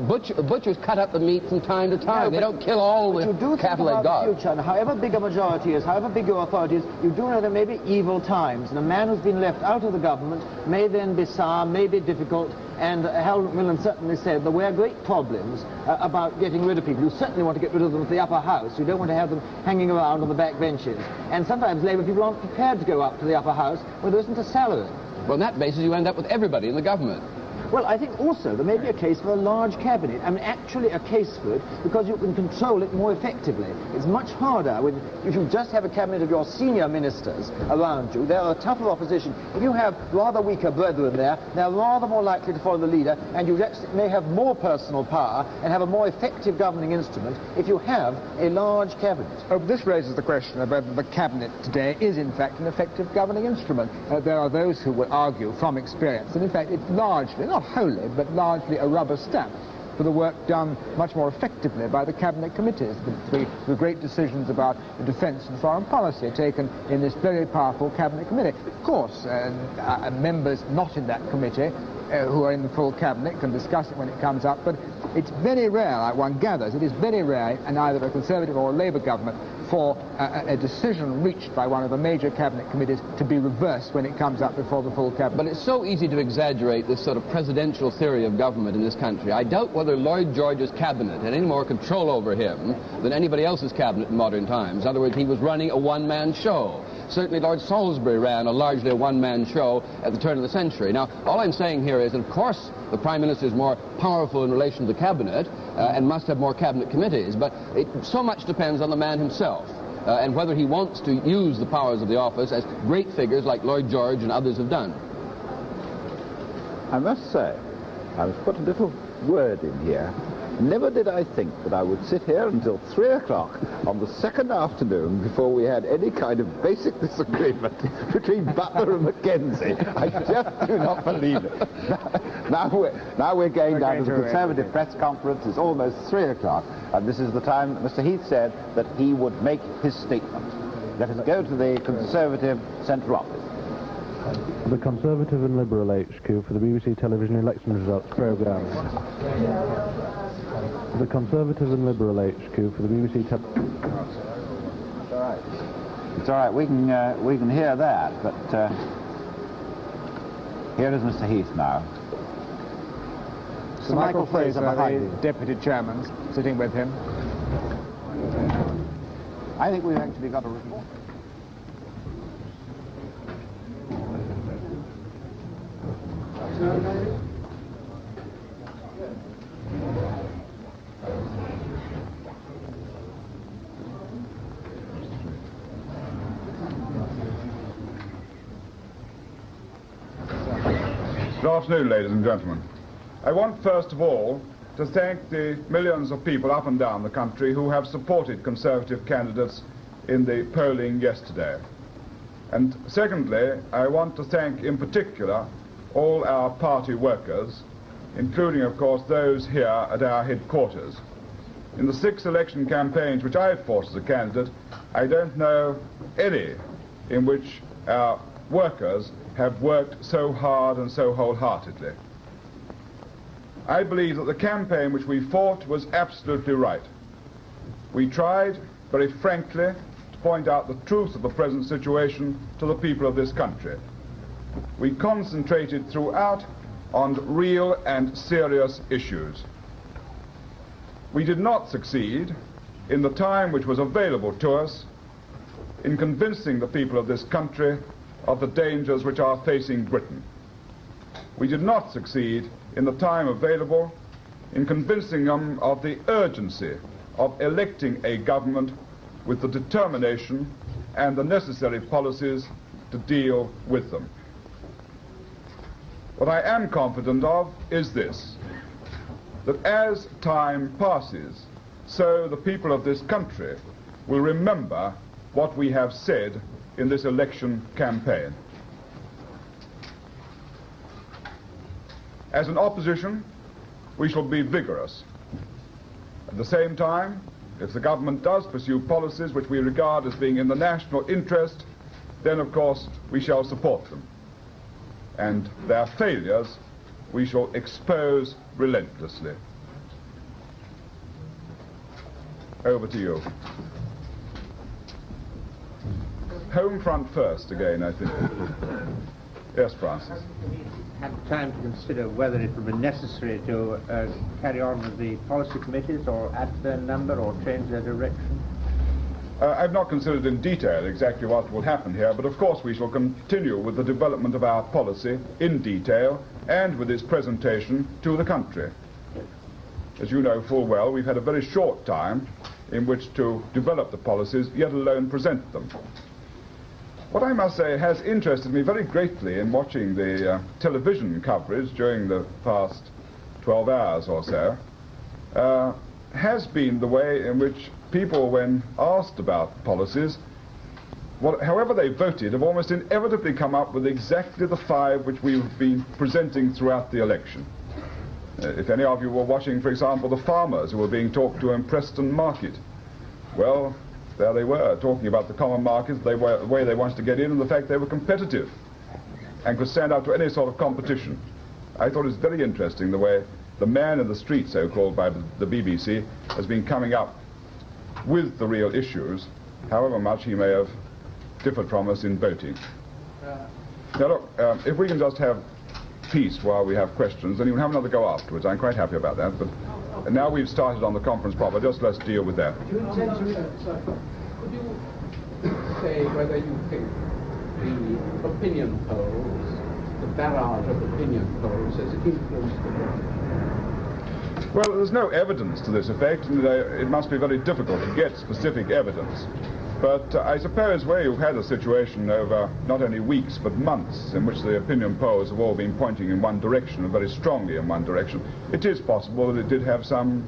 butchers cut up the meat from time to time. No, they don't kill all the cattle they've got. The future, and however big a majority is, however big your authority is, you do know there may be evil times, and a man who's been left out of the government may then be sour, may be difficult, and Harold Macmillan certainly said there were great problems about getting rid of people. You certainly want to get rid of them at the upper house. You don't want to have them hanging around on the back benches. And sometimes Labour people aren't prepared to go up to the upper house where there isn't a salary. Well, on that basis, you end up with everybody in the government. Well, I think also there may be a case for a large cabinet. I mean, actually a case for it, because you can control it more effectively. It's much harder if you just have a cabinet of your senior ministers around you. They're a tougher opposition. If you have rather weaker brethren there, they're rather more likely to follow the leader, and you may have more personal power and have a more effective governing instrument if you have a large cabinet. Oh, this raises the question of whether the cabinet today is, in fact, an effective governing instrument. There are those who will argue from experience that, in fact, it's largely, not wholly, but largely a rubber stamp for the work done much more effectively by the cabinet committees. The great decisions about the defence and foreign policy taken in this very powerful cabinet committee. Of course, members not in that committee who are in the full cabinet can discuss it when it comes up, but it's very rare, like one gathers, it is very rare in either a Conservative or a Labour government for a decision reached by one of the major cabinet committees to be reversed when it comes up before the full cabinet. But it's so easy to exaggerate this sort of presidential theory of government in this country. I doubt whether Lloyd George's cabinet had any more control over him than anybody else's cabinet in modern times. In other words, he was running a one-man show. Certainly Lord Salisbury ran largely a one-man show at the turn of the century. Now, all I'm saying here is, of course, the Prime Minister is more powerful in relation to the cabinet and must have more cabinet committees, but so much depends on the man himself and whether he wants to use the powers of the office as great figures like Lloyd George and others have done. I must say, I must put a little word in here. Never did I think that I would sit here until 3 o'clock on the second afternoon before we had any kind of basic disagreement between Butler and McKenzie. I just do not believe it. Now we're going down to the Conservative press conference. It's almost 3 o'clock, and this is the time that Mr. Heath said that he would make his statement. Let us go to the Conservative Central Office. The Conservative and Liberal HQ for the BBC television election results programme. The Conservative and Liberal HQ for the BBC television... It's all right. It's all right. We can hear that, but here is Mr. Heath now. Sir Michael Fraser, the Deputy Chairman, sitting with him. I think we've actually got a report. Good afternoon, ladies and gentlemen. I want first of all to thank the millions of people up and down the country who have supported Conservative candidates in the polling yesterday. And secondly, I want to thank in particular all our party workers, including of course those here at our headquarters. In the 6 election campaigns which I have fought as a candidate, I don't know any in which our workers have worked so hard and so wholeheartedly. I believe that the campaign which we fought was absolutely right. We tried, very frankly, to point out the truth of the present situation to the people of this country. We concentrated throughout on real and serious issues. We did not succeed, in the time which was available to us, in convincing the people of this country of the dangers which are facing Britain. We did not succeed in the time available in convincing them of the urgency of electing a government with the determination and the necessary policies to deal with them. What I am confident of is this, that as time passes, so the people of this country will remember what we have said in this election campaign. As an opposition, we shall be vigorous. At the same time, if the government does pursue policies which we regard as being in the national interest, then of course we shall support them. And their failures we shall expose relentlessly. Over to you. Home front first again, I think. Yes, Francis. Had time to consider whether it would be necessary to carry on with the policy committees or add their number or change their direction? I've not considered in detail exactly what will happen here, but of course we shall continue with the development of our policy in detail and with its presentation to the country. As you know full well, we've had a very short time in which to develop the policies, yet alone present them. What I must say has interested me very greatly in watching the television coverage during the past 12 hours or so, has been the way in which people, when asked about policies, however they voted, have almost inevitably come up with exactly the 5 which we've been presenting throughout the election. If any of you were watching, for example, the farmers who were being talked to in Preston Market, well, there they were, talking about the common markets, the way they wanted to get in, and the fact they were competitive and could stand up to any sort of competition. I thought it was very interesting the way the man in the street, so-called by the BBC, has been coming up with the real issues, however much he may have differed from us in voting. Now look, if we can just have peace while we have questions, then you can have another go afterwards. I'm quite happy about that, but now we've started on the conference proper, just let's deal with that. Do you intend to, could you say whether you think the opinion polls, the barrage of opinion polls, has influenced the vote? Well, there's no evidence to this effect, and it must be very difficult to get specific evidence. But I suppose where you've had a situation over not only weeks but months in which the opinion polls have all been pointing in one direction, and very strongly in one direction, it is possible that it did have some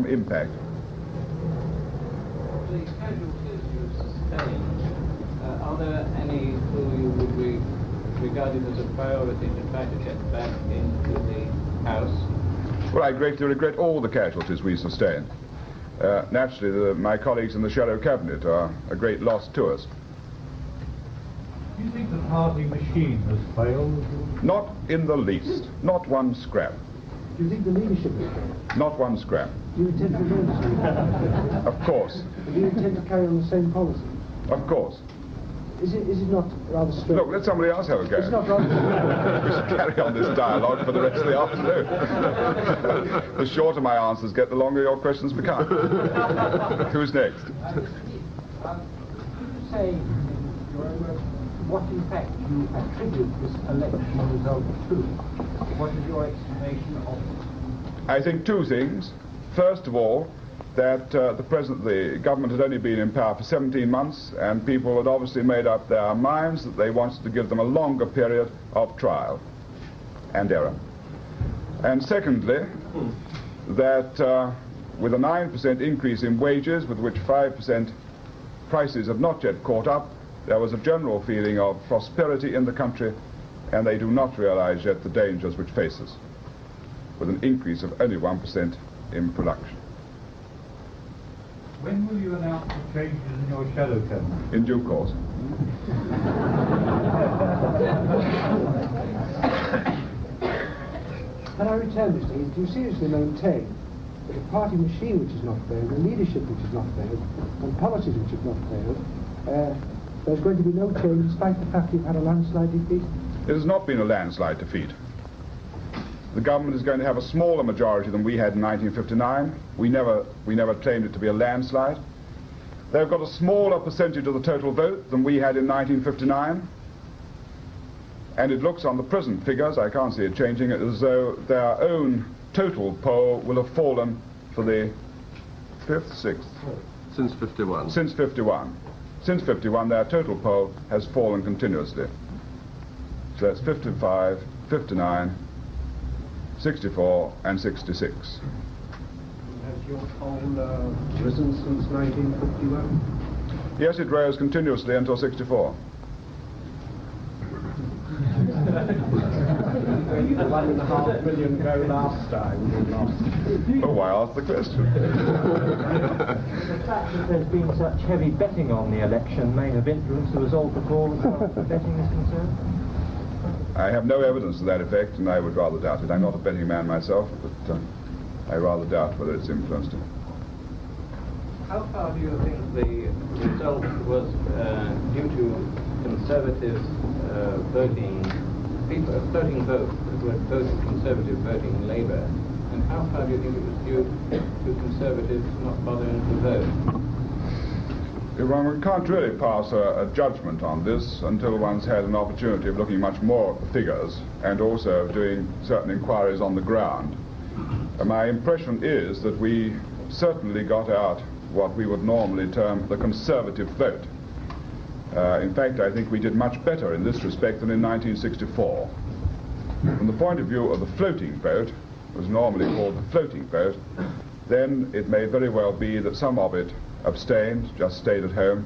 impact. The casualties you've sustained, are there any who you would be regarded as a priority to try to get back into the House? Well, I greatly regret all the casualties we sustained. Naturally, my colleagues in the Shadow Cabinet are a great loss to us. Do you think the party machine has failed? Not in the least. Not one scrap. Do you think the leadership has failed? Not one scrap. Do you intend to remain? Of course. Do you intend to carry on the same policy? Of course. Is it not rather strange? Look, let somebody else have a go. It's not rather We should carry on this dialogue for the rest of the afternoon. The shorter my answers get, the longer your questions become. Who's next? Could you say, in your own words, what in fact you attribute this election result to? What is your explanation of it? I think two things. First of all, that the government had only been in power for 17 months, and people had obviously made up their minds that they wanted to give them a longer period of trial and error. And secondly, that with a 9% increase in wages, with which 5% prices have not yet caught up, there was a general feeling of prosperity in the country, and they do not realize yet the dangers which face us, with an increase of only 1% in production. When will you announce the changes in your shadow cabinet? In due course. Can I return, Mr. Heath? Do you seriously maintain that a party machine which has not failed, a leadership which has not failed, and policies which have not failed, there's going to be no change despite the fact you've had a landslide defeat? It has not been a landslide defeat. The government is going to have a smaller majority than we had in 1959. We never claimed it to be a landslide. They've got a smaller percentage of the total vote than we had in 1959. And it looks on the present figures, I can't see it changing, as though their own total poll will have fallen for the 5th, 6th? Since 51. Since 51. Since 51, their total poll has fallen continuously. So that's 55, 59, 64 and 66. Has your poll risen since 1951? Yes, it rose continuously until 64. Where you 1.5 million go last time? Oh, why ask the question? The fact that there's been such heavy betting on the election may have influenced the result of all as far as the betting is concerned? I have no evidence to that effect, and I would rather doubt it. I'm not a betting man myself, but I rather doubt whether it's influenced it. How far do you think the result was due to Conservative voting vote, who had voted Conservative voting Labour, and how far do you think it was due to Conservatives not bothering to vote? One can't really pass a judgment on this until one's had an opportunity of looking much more at the figures and also of doing certain inquiries on the ground. My impression is that we certainly got out what we would normally term the Conservative vote. In fact, I think we did much better in this respect than in 1964. From the point of view of the floating vote, it was normally called the floating vote, then it may very well be that some of it abstained, just stayed at home,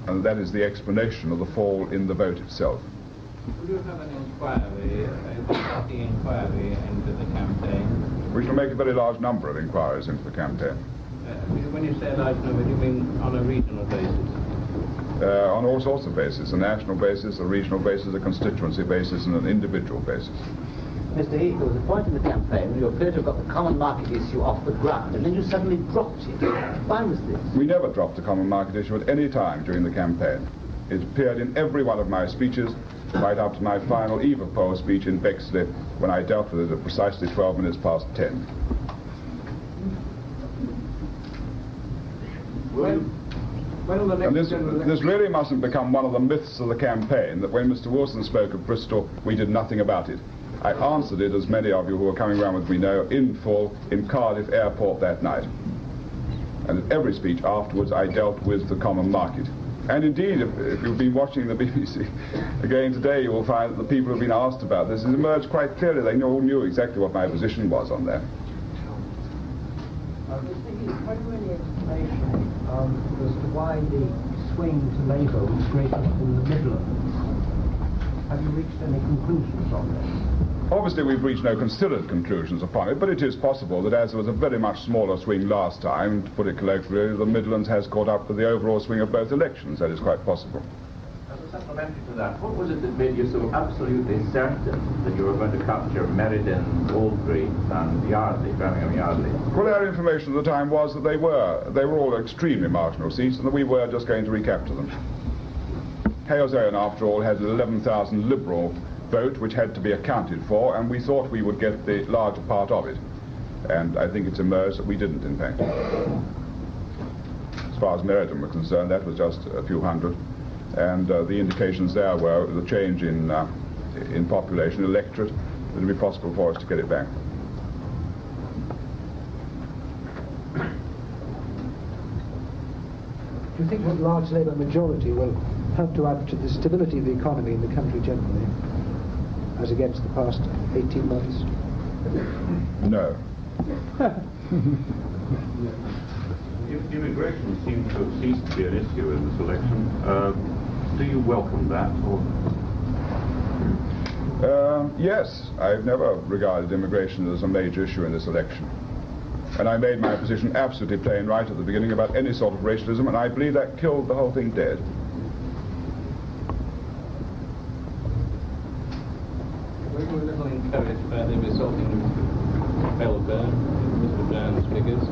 and that is the explanation of the fall in the vote itself. Will you have an inquiry, a party inquiry into the campaign? We shall make a very large number of inquiries into the campaign. When you say a large number, do you mean on a regional basis? On all sorts of bases, a national basis, a regional basis, a constituency basis, and an individual basis. Mr. Heath, there was a point in the campaign when you appeared to have got the common market issue off the ground, and then you suddenly dropped it. Why was this? We never dropped the common market issue at any time during the campaign. It appeared in every one of my speeches, right up to my final eve of poll speech in Bexley, when I dealt with it at precisely 12 minutes past 10. And this really mustn't become one of the myths of the campaign, that when Mr. Wilson spoke of Bristol, we did nothing about it. I answered it, as many of you who are coming round with me know, in full in Cardiff Airport that night. And in every speech afterwards I dealt with the common market. And indeed, if you've been watching the BBC again today, you will find that the people who have been asked about this has emerged quite clearly. They all knew exactly what my position was on that. Have you any information as to why the swing to Labour was greatest in the Midlands? Have you reached any conclusions on this? Obviously, we've reached no considered conclusions upon it, but it is possible that as there was a very much smaller swing last time, to put it colloquially, the Midlands has caught up with the overall swing of both elections. That is quite possible. As a supplementary to that, what was it that made you so absolutely certain that you were going to capture Meriden, Aldgreen and Yardley, Birmingham Yardley? Well, our information at the time was that they were all extremely marginal seats and that we were just going to recapture them. Halesowen, after all, had an 11,000 Liberal vote which had to be accounted for, and we thought we would get the larger part of it. And I think it's emerged that we didn't, in fact. As far as Meriden were concerned, that was just a few hundred, and the indications there were the change in population, electorate, that it would be possible for us to get it back. Do you think that large Labour majority will help to add to the stability of the economy in the country generally, as against the past 18 months? No. Immigration seems to have ceased to be an issue in this election. Do you welcome that? Or? Yes, I've never regarded immigration as a major issue in this election. And I made my position absolutely plain right at the beginning about any sort of racialism, and I believe that killed the whole thing dead. We were a little encouraged by the resulting Melbourne, Mr. Brown's figures.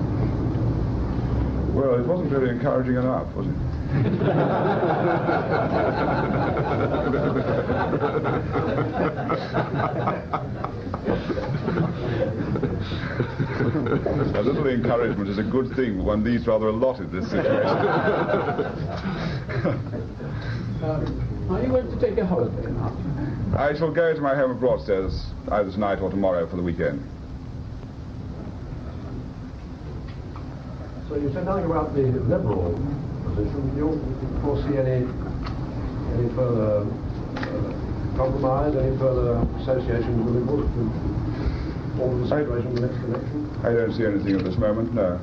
Well, it wasn't very encouraging enough, was it? A little encouragement is a good thing, but one needs rather a lot in this situation. Are you going to take a holiday now? I shall go to my home at Broadstairs either tonight or tomorrow for the weekend. So you said nothing about the Liberal position. Do you foresee any further compromise, any further association with the Liberals to form the situation in the next election? I don't see anything at this moment, no.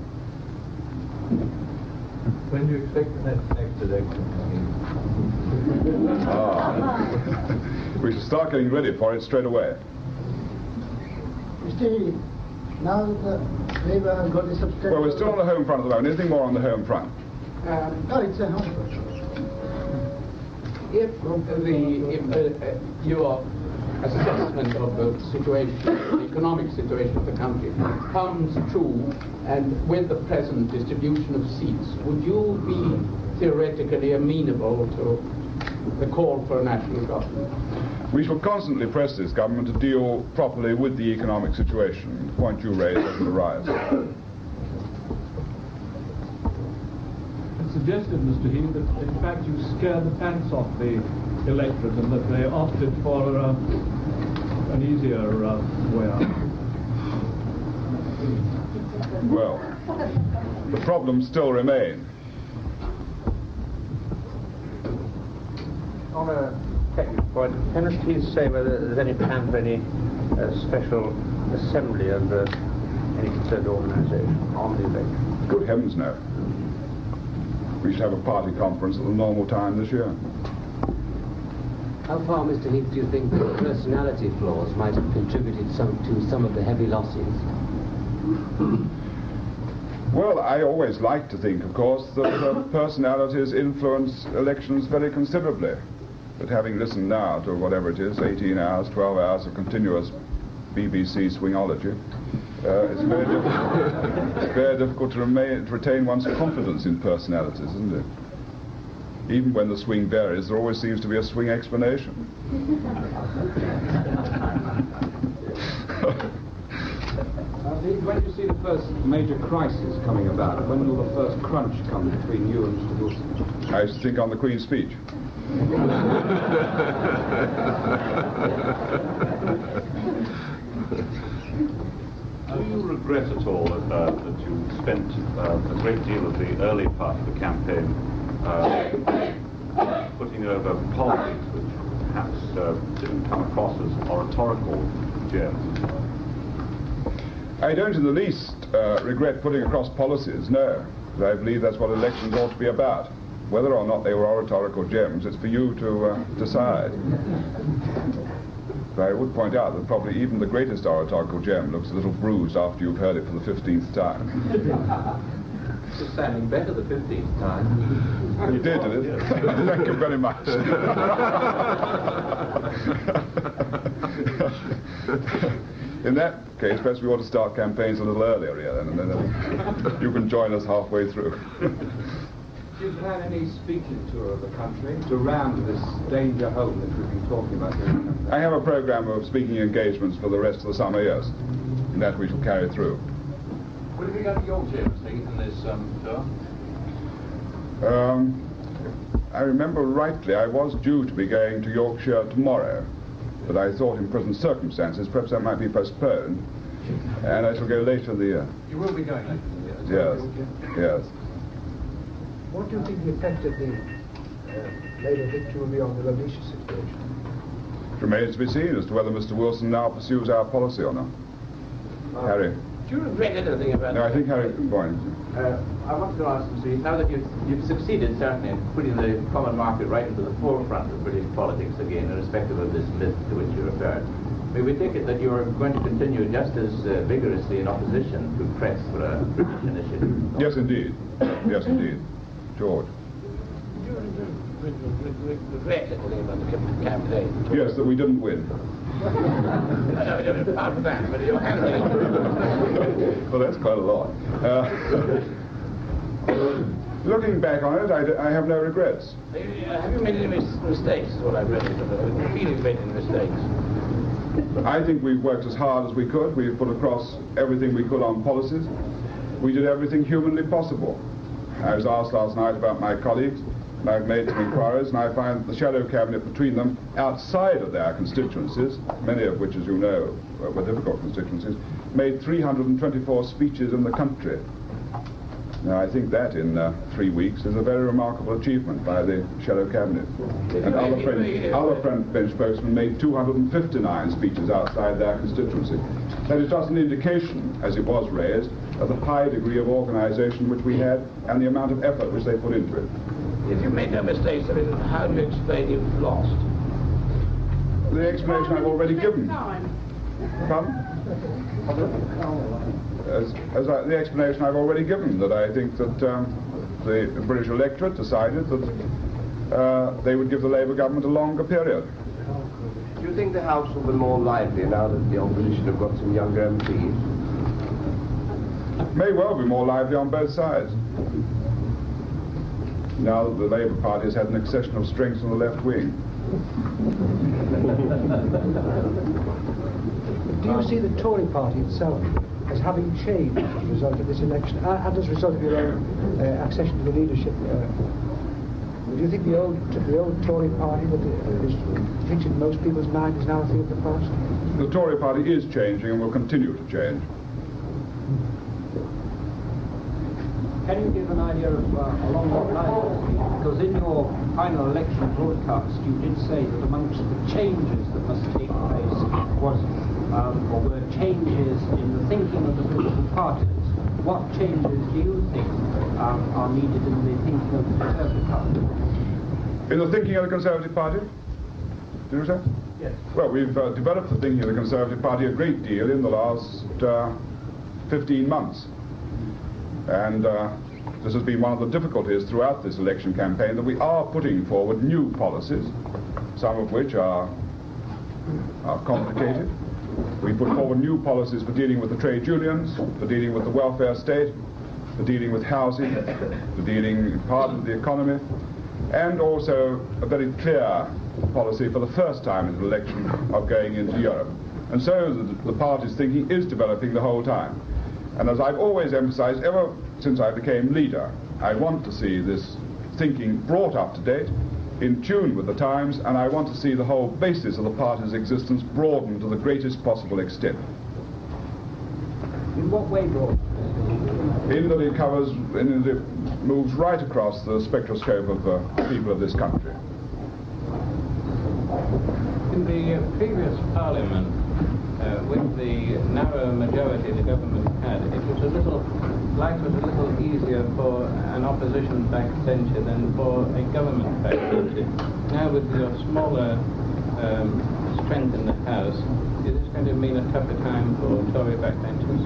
When do you expect the next election? We shall start getting ready for it straight away. Mr. Heath, now that Labour has got a substantial... Well, we're still on the home front at the moment. Anything more on the home front? It's a home front. If your assessment of the situation, the economic situation of the country, comes true, and with the present distribution of seats, would you be theoretically amenable to the call for a national government? We shall constantly press this government to deal properly with the economic situation. The point you raised doesn't arise. It's suggested, Mr. Heath, that in fact you scared the pants off the electorate and that they opted for an easier way out. Well, the problems still remain. On a technical point, can you please say whether there's any plan for any special assembly of any concerned organisation on the election? Good heavens, no. We should have a party conference at the normal time this year. How far, Mr. Heath, do you think that personality flaws might have contributed to some of the heavy losses? Well, I always like to think, of course, that personalities influence elections very considerably. But having listened now to whatever it is, 18 hours, 12 hours of continuous BBC swingology, it's very difficult to retain one's confidence in personalities, isn't it? Even when the swing varies, there always seems to be a swing explanation. When do you see the first major crisis coming about? When will the first crunch come between you and Mr. Wilson? I should think on the Queen's speech. Do you regret at all that you spent a great deal of the early part of the campaign putting over politics, which perhaps didn't come across as oratorical gems. I don't in the least regret putting across policies, no. I believe that's what elections ought to be about. Whether or not they were oratorical gems, it's for you to decide. But I would point out that probably even the greatest oratorical gem looks a little bruised after you've heard it for the 15th time. It's sounding better the 15th time. You did it? Thank you very much. In that case, perhaps we ought to start campaigns a little earlier here, then, and then you can join us halfway through. Do you plan any speaking tour of the country to round this danger home that we've been talking about here? I have a program of speaking engagements for the rest of the summer, yes, and that we shall carry through. Will you go to Yorkshire in this tour? If I remember rightly, I was due to be going to Yorkshire tomorrow, but I thought in present circumstances perhaps that might be postponed, and I shall go later in the year. You will be going later in the year? Yes, yes. What do you think the effect of the Labour victory will be on the Rhodesia situation? It remains to be seen as to whether Mr. Wilson now pursues our policy or not. Harry. Do you regret anything about No, I think Harry Boyne. I want to ask you, now that you've succeeded certainly in putting the common market right into the forefront of British politics again, irrespective of this myth to which you referred, may we take it that you're going to continue just as vigorously in opposition to press for a British initiative? Yes, indeed. Yes, indeed. George. Do you regret anything about the campaign? Yes, that we didn't win. Apart from that, but you're handling. Well, that's quite a lot. Looking back on it, I have no regrets. Have you made any mistakes, is what I've read? The feeling made any mistakes? I think we've worked as hard as we could. We've put across everything we could on policies. We did everything humanly possible. I was asked last night about my colleagues, and I've made some inquiries, and I find the shadow cabinet between them, outside of their constituencies, many of which, as you know, were difficult constituencies, made 324 speeches in the country. Now, I think that in 3 weeks is a very remarkable achievement by the shadow cabinet. And other French spokesmen made 259 speeches outside their constituency. That is just an indication, as it was raised, of the high degree of organisation which we had and the amount of effort which they put into it. If you made no mistakes, I mean, how do you explain you've lost? The explanation I've already given. Pardon? The explanation I've already given, that I think that the British electorate decided that they would give the Labour government a longer period. Do you think the House will be more lively now that the opposition have got some younger MPs? May well be more lively on both sides. Now that the Labour Party has had an accession of strength on the left wing. Do you see the Tory party itself as having changed as a result of this election and as a result of your own accession to the leadership? Do you think the old Tory party that is featured in most people's minds is now a thing of the past? The Tory party is changing and will continue to change. Can you give an idea of along what lines? Because in your final election broadcast, you did say that amongst the changes that must take place was, or were changes in the thinking of the political parties. What changes do you think are needed in the thinking of the Conservative Party? In the thinking of the Conservative Party? Do you say? Yes. Well, we've developed the thinking of the Conservative Party a great deal in the last 15 months. And this has been one of the difficulties throughout this election campaign, that we are putting forward new policies, some of which are complicated. We put forward new policies for dealing with the trade unions, for dealing with the welfare state, for dealing with housing, for dealing in part with the economy, and also a very clear policy for the first time in an election of going into Europe. And so the party's thinking is developing the whole time. And as I've always emphasized, ever since I became leader, I want to see this thinking brought up to date, in tune with the times, and I want to see the whole basis of the party's existence broadened to the greatest possible extent. In what way broadened? in that it covers, in that it moves right across the spectroscope of the people of this country. In the previous Parliament, with the narrow majority the government had, it was a little, life was a little easier for an opposition backbencher than for a government backbencher. Now with your smaller strength in the House, is this going to mean a tougher time for Tory backbenchers?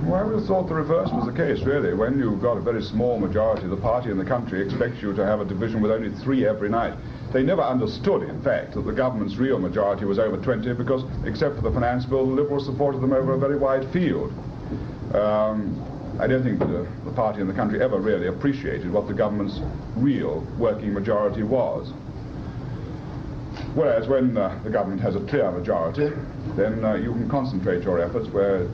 Well, I would have thought the reverse was the case, really. When you've got a very small majority, the party in the country expects you to have a division with only 3 every night. They never understood, in fact, that the government's real majority was over 20 because, except for the finance bill, the Liberals supported them over a very wide field. I don't think the party in the country ever really appreciated what the government's real working majority was. Whereas when the government has a clear majority, then you can concentrate your efforts where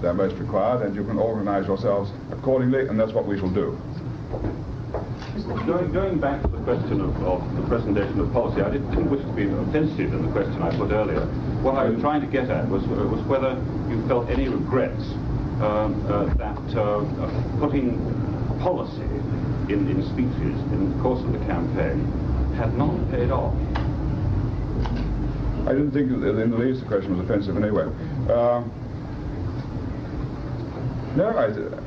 they're most required, and you can organize yourselves accordingly, and that's what we shall do. Going back to the question of the presentation of policy, I didn't wish to be offensive in the question I put earlier. What I was trying to get at was whether you felt any regrets that putting policy in speeches in the course of the campaign had not paid off. I didn't think that in the least the question was offensive anyway. No,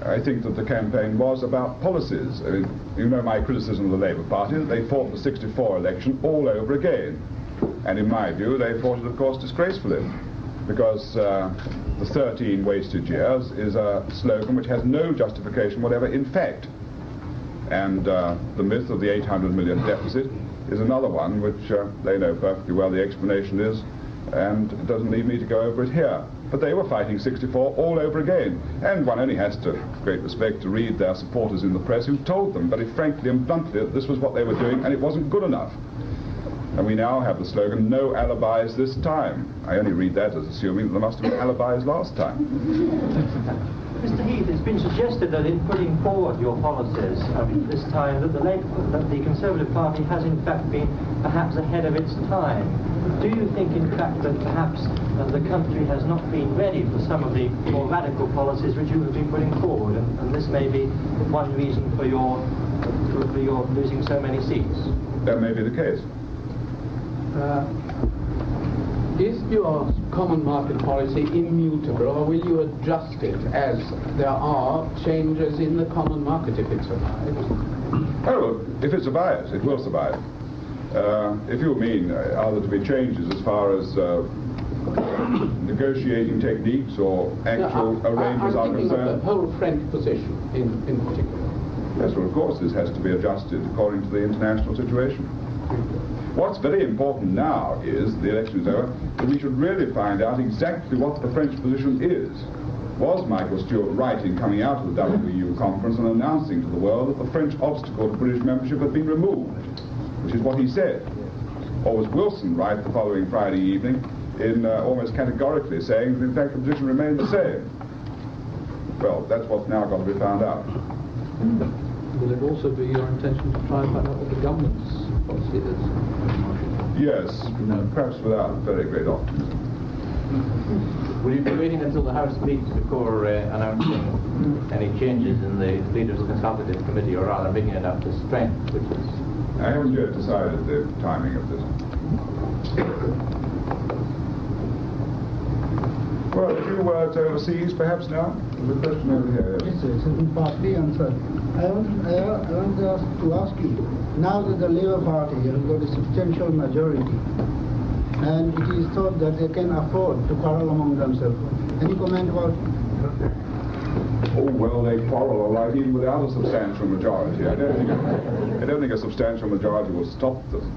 I think that the campaign was about policies. I mean, you know my criticism of the Labour Party, that they fought the '64 election all over again. And in my view, they fought it, of course, disgracefully. Because the 13 wasted years is a slogan which has no justification whatever in fact. And the myth of the 800 million deficit is another one which they know perfectly well the explanation is, and it doesn't need me to go over it here. But they were fighting '64 all over again, and one only has to, with great respect, to read their supporters in the press who told them very frankly and bluntly that this was what they were doing and it wasn't good enough. And we now have the slogan, no alibis this time. I only read that as assuming that there must have been alibis last time. Mr. Heath, it's been suggested that in putting forward your policies this time, that the Conservative Party has in fact been perhaps ahead of its time. Do you think in fact that perhaps the country has not been ready for some of the more radical policies which you have been putting forward, and this may be one reason for your losing so many seats? That may be the case. Is your common market policy immutable, or will you adjust it as there are changes in the common market if it survives? Oh, if it survives, it will survive. If you mean, are there to be changes as far as negotiating techniques or actual arrangements are concerned? I'm thinking of the whole French position in particular. Yes, well, of course, this has to be adjusted according to the international situation. What's very important now is, the election is over, that we should really find out exactly what the French position is. Was Michael Stewart right in coming out of the WEU conference and announcing to the world that the French obstacle to British membership had been removed, which is what he said? Or was Wilson right the following Friday evening in almost categorically saying that in fact the position remained the same? Well, that's what's now got to be found out. Will it also be your intention to try and find out what the government's policy is? Yes, perhaps without very great optimism. Will you be waiting until the House meets before announcing any changes in the Leaders of the Consultative Committee, or rather bringing it up to strength, which is... I haven't yet decided the timing of this. Well, a few words overseas, perhaps now? There's a question over here. Yes, sir, it's been partly answered. I want to ask you, now that the Labour Party has got a substantial majority, and it is thought that they can afford to quarrel among themselves, any comment about it? Oh, well, they quarrel all right even without a substantial majority. I don't think a substantial majority will stop them.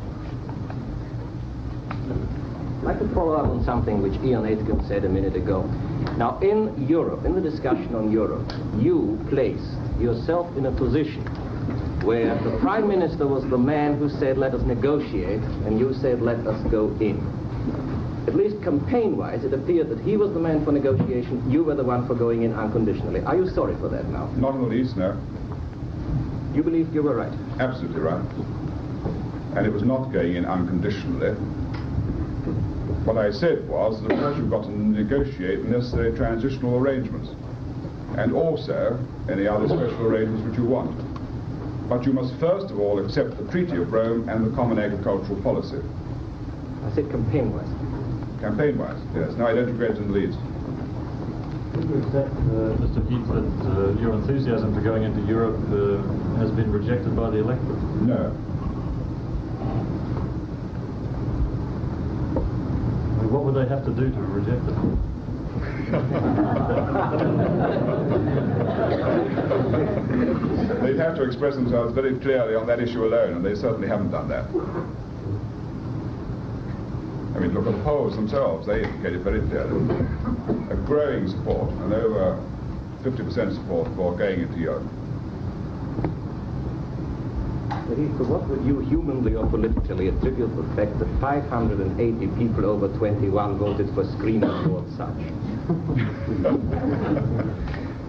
I'd like to follow up on something which Ian Trethowan said a minute ago. Now, in Europe, in the discussion on Europe, you placed yourself in a position where the Prime Minister was the man who said, let us negotiate, and you said, let us go in. At least campaign-wise, it appeared that he was the man for negotiation, you were the one for going in unconditionally. Are you sorry for that now? Not in the least, no. You believe you were right? Absolutely right. And it was not going in unconditionally. What I said was that first you've got to negotiate the necessary transitional arrangements. and also any other special arrangements which you want. But you must first of all accept the Treaty of Rome and the Common Agricultural Policy. I said campaign-wise. Campaign-wise, yes. No, I don't regret it in the least. Would you accept, Mr. Heath, that your enthusiasm for going into Europe has been rejected by the electorate? No. I mean, what would they have to do to reject it? They'd have to express themselves very clearly on that issue alone, and they certainly haven't done that. I mean, look at the polls themselves. They indicate it very clearly. A growing support, and over 50% support for going into Europe. But what would you humanly or politically attribute the fact that 580 people over 21 voted for screening or such?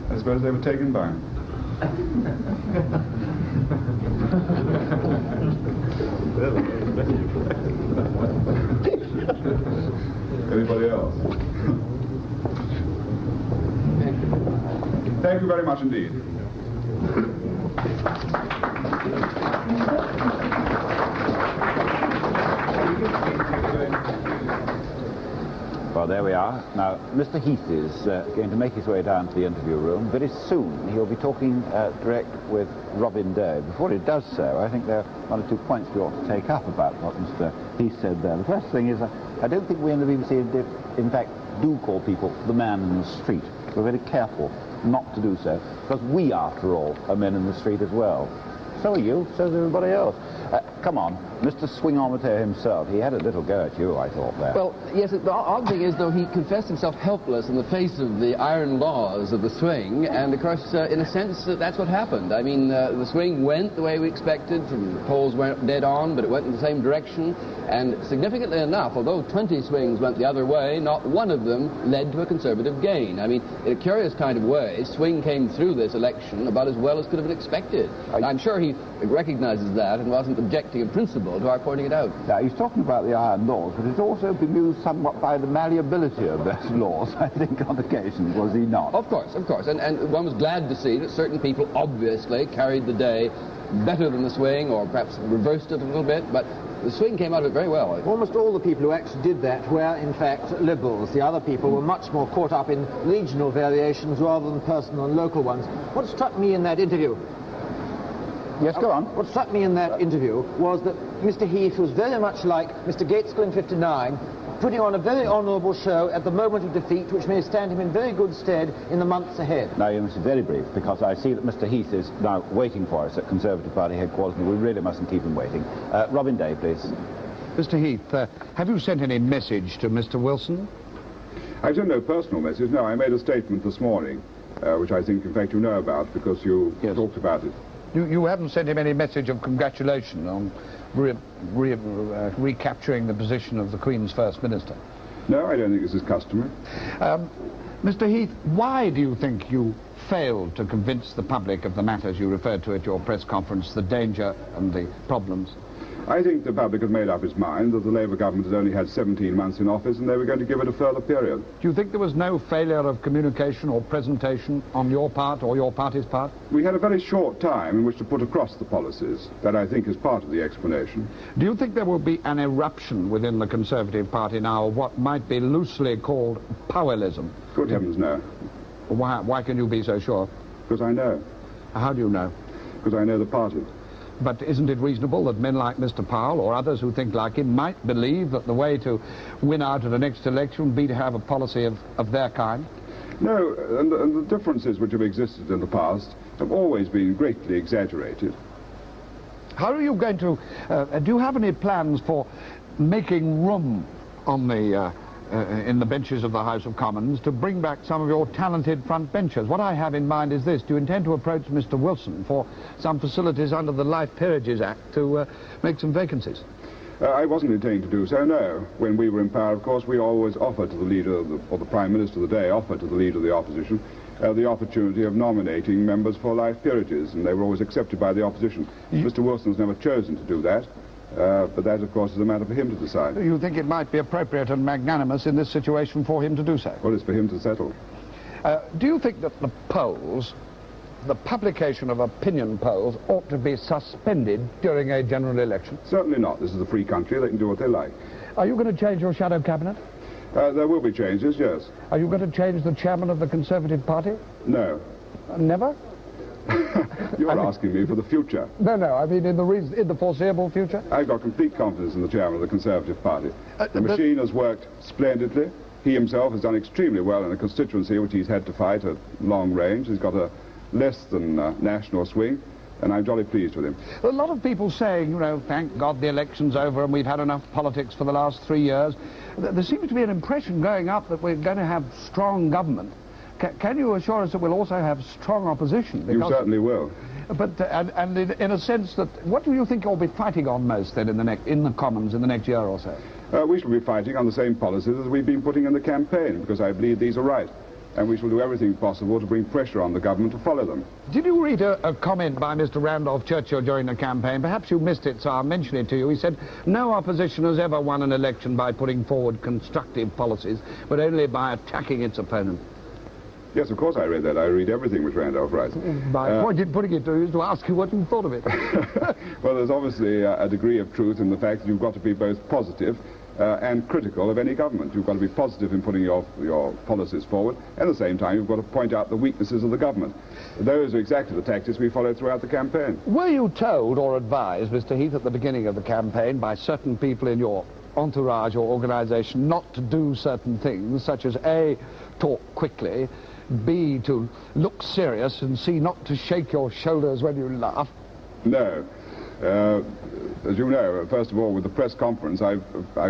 I suppose they were taken by. Anybody else? Thank you very much indeed. Well, there we are. Now, Mr. Heath is going to make his way down to the interview room. Very soon he'll be talking direct with Robin Day. Before he does so, I think there are one or two points we ought to take up about what Mr. Heath said there. The first thing is, I don't think we in the BBC, in fact, do call people the man in the street. We're very careful not to do so, because we, after all, are men in the street as well. So are you, so is everybody else. Come on, Mr. Swingometer himself, he had a little go at you, I thought, there. Well, yes, the odd thing is, though, he confessed himself helpless in the face of the iron laws of the swing, and, of course, in a sense, that's what happened. I mean, the swing went the way we expected, the polls weren't dead on, but it went in the same direction, and significantly enough, although 20 swings went the other way, not one of them led to a Conservative gain. I mean, in a curious kind of way, swing came through this election about as well as could have been expected. I'm sure he recognizes that and wasn't objecting in principle to our pointing it out. Now, he's talking about the iron laws, but he's also bemused somewhat by the malleability of those laws, I think, on occasion, was he not? Of course, and one was glad to see that certain people obviously carried the day better than the swing, or perhaps reversed it a little bit, but the swing came out of it very well. Almost all the people who actually did that were, in fact, Liberals. The other people were much more caught up in regional variations rather than personal and local ones. What struck me in that interview... Yes, go on. What struck me in that interview was that Mr. Heath was very much like Mr. Gateskill in 59, putting on a very honourable show at the moment of defeat, which may stand him in very good stead in the months ahead. Now, you must be very brief, because I see that Mr. Heath is now waiting for us at Conservative Party headquarters, and we really mustn't keep him waiting. Robin Day, please. Mr. Heath, have you sent any message to Mr. Wilson? I sent no personal message, no. I made a statement this morning, which I think, in fact, you know about, because you talked about it. You haven't sent him any message of congratulation on recapturing the position of the Queen's First Minister? No, I don't think this is customary. Mr. Heath, why do you think you failed to convince the public of the matters you referred to at your press conference, the danger and the problems? I think the public has made up its mind that the Labour government has only had 17 months in office, and they were going to give it a further period. Do you think there was no failure of communication or presentation on your part or your party's part? We had a very short time in which to put across the policies. That, I think, is part of the explanation. Do you think there will be an eruption within the Conservative Party now of what might be loosely called powerlism? Good heavens, no. Why can you be so sure? Because I know. How do you know? Because I know the party. But isn't it reasonable that men like Mr. Powell or others who think like him might believe that the way to win out at the next election would be to have a policy of their kind? No, and the differences which have existed in the past have always been greatly exaggerated. How are you going to... do you have any plans for making room on the... in the benches of the House of Commons to bring back some of your talented front benchers? What I have in mind is this: do you intend to approach Mr. Wilson for some facilities under the Life Peerages Act to make some vacancies? I wasn't intending to do so, no. When we were in power, of course, we always offered to the leader, or the Prime Minister of the day offered to the leader of the opposition the opportunity of nominating members for life peerages, and they were always accepted by the opposition. Mr. Wilson's never chosen to do that. But that, of course, is a matter for him to decide. You think it might be appropriate and magnanimous in this situation for him to do so? Well, it's for him to settle. Do you think that the polls, the publication of opinion polls, ought to be suspended during a general election? Certainly not. This is a free country. They can do what they like. Are you going to change your shadow cabinet? There will be changes, yes. Are you going to change the chairman of the Conservative Party? No. Never? You're asking me for the future. No, I mean in the foreseeable future? I've got complete confidence in the chairman of the Conservative Party. The machine has worked splendidly. He himself has done extremely well in a constituency which he's had to fight at long range. He's got a less than national swing, and I'm jolly pleased with him. A lot of people saying, you know, thank God the election's over and we've had enough politics for the last 3 years. There seems to be an impression going up that we're going to have strong government. Can you assure us that we'll also have strong opposition? You certainly will. But and in a sense that, what do you think you'll be fighting on most then in the Commons in the next year or so? We shall be fighting on the same policies as we've been putting in the campaign, because I believe these are right. And we shall do everything possible to bring pressure on the government to follow them. Did you read a comment by Mr. Randolph Churchill during the campaign? Perhaps you missed it, so I'll mention it to you. He said, no opposition has ever won an election by putting forward constructive policies, but only by attacking its opponent. Yes, of course I read that. I read everything which Randolph writes. My point in putting it to you is to ask you what you thought of it. Well, there's obviously a degree of truth in the fact that you've got to be both positive and critical of any government. You've got to be positive in putting your policies forward, and at the same time you've got to point out the weaknesses of the government. Those are exactly the tactics we followed throughout the campaign. Were you told or advised, Mr. Heath, at the beginning of the campaign by certain people in your entourage or organisation not to do certain things, such as A, talk quickly, B, to look serious, and C, not to shake your shoulders when you laugh? No. As you know, first of all, with the press conference, I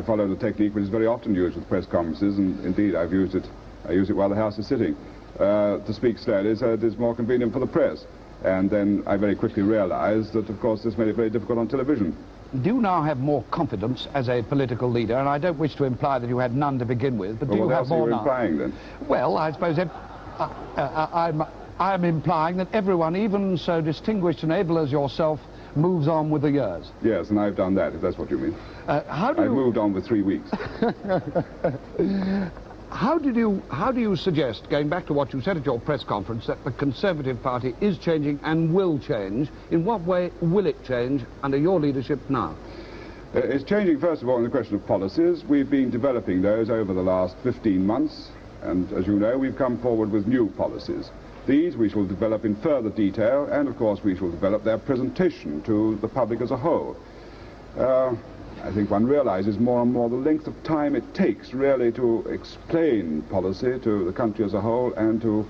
followed a technique which is very often used with press conferences, and indeed I use it while the House is sitting. To speak slowly so it is more convenient for the press. And then I very quickly realized that, of course, this made it very difficult on television. Do you now have more confidence as a political leader? And I don't wish to imply that you had none to begin with, but do you have more now? What else are you implying, then? Well, I suppose I'm implying that everyone, even so distinguished and able as yourself, moves on with the years. Yes, and I've done that, if that's what you mean. I've moved on with 3 weeks. How do you suggest, going back to what you said at your press conference, that the Conservative Party is changing and will change? In what way will it change under your leadership now? It's changing, first of all, in the question of policies. We've been developing those over the last 15 months, and as you know, we've come forward with new policies. These we shall develop in further detail, and of course we shall develop their presentation to the public as a whole. I think one realizes more and more the length of time it takes really to explain policy to the country as a whole, and to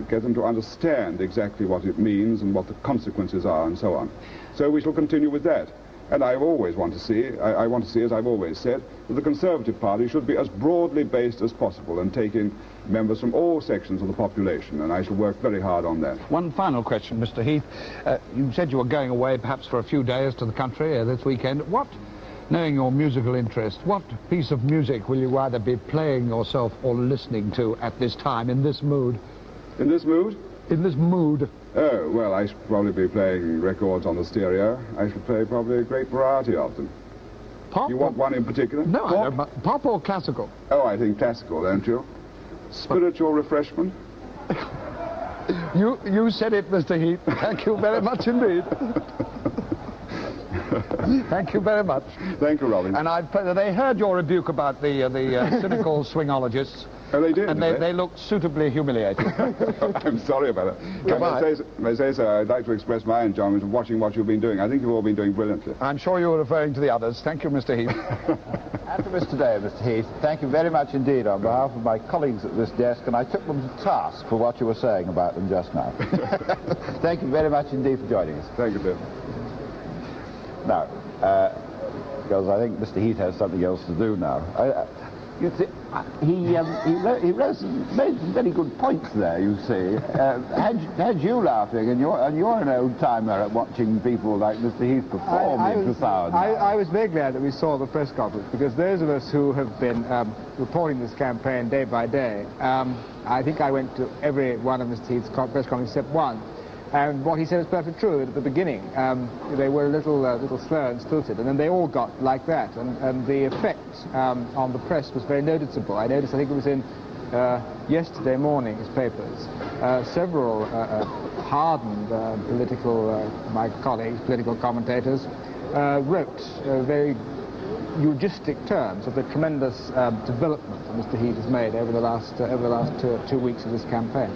get them to understand exactly what it means and what the consequences are and so on. So we shall continue with that. And I always want to see, I want to see, as I've always said, that the Conservative Party should be as broadly based as possible and take in members from all sections of the population, and I shall work very hard on that. One final question, Mr. Heath. You said you were going away perhaps for a few days to the country this weekend. Knowing your musical interest, what piece of music will you either be playing yourself or listening to at this time, in this mood? In this mood? In this mood. Oh, well, I should probably be playing records on the stereo. I should play probably a great variety of them. Pop? You want one in particular? No, pop? Pop or classical? Oh, I think classical, don't you? Spiritual refreshment? You said it, Mr. Heath. Thank you very much indeed. Thank you very much. Thank you, Robin. And they heard your rebuke about the cynical swingologists. Oh, they did? And they looked suitably humiliated. I'm sorry about it. May I say so, I'd like to express my enjoyment of watching what you've been doing. I think you've all been doing brilliantly. I'm sure you were referring to the others. Thank you, Mr. Heath. And to Mr. Day, Mr. Heath, thank you very much indeed on behalf of my colleagues at this desk, and I took them to task for what you were saying about them just now. Thank you very much indeed for joining us. Thank you, Bill. Now, because I think Mr. Heath has something else to do now. You see, he made some very good points there, you see. Had you laughing, and you're an old-timer at watching people like Mr. Heath perform in profound. I was very glad that we saw the press conference, because those of us who have been reporting this campaign day by day, I think I went to every one of Mr. Heath's press conferences except one. And what he said was perfectly true. At the beginning, they were a little slow and stilted, and then they all got like that. And the effect on the press was very noticeable. I think it was in yesterday morning's papers, several hardened my colleagues, political commentators, wrote very eulogistic terms of the tremendous development that Mr. Heath has made over the last 2 weeks of this campaign.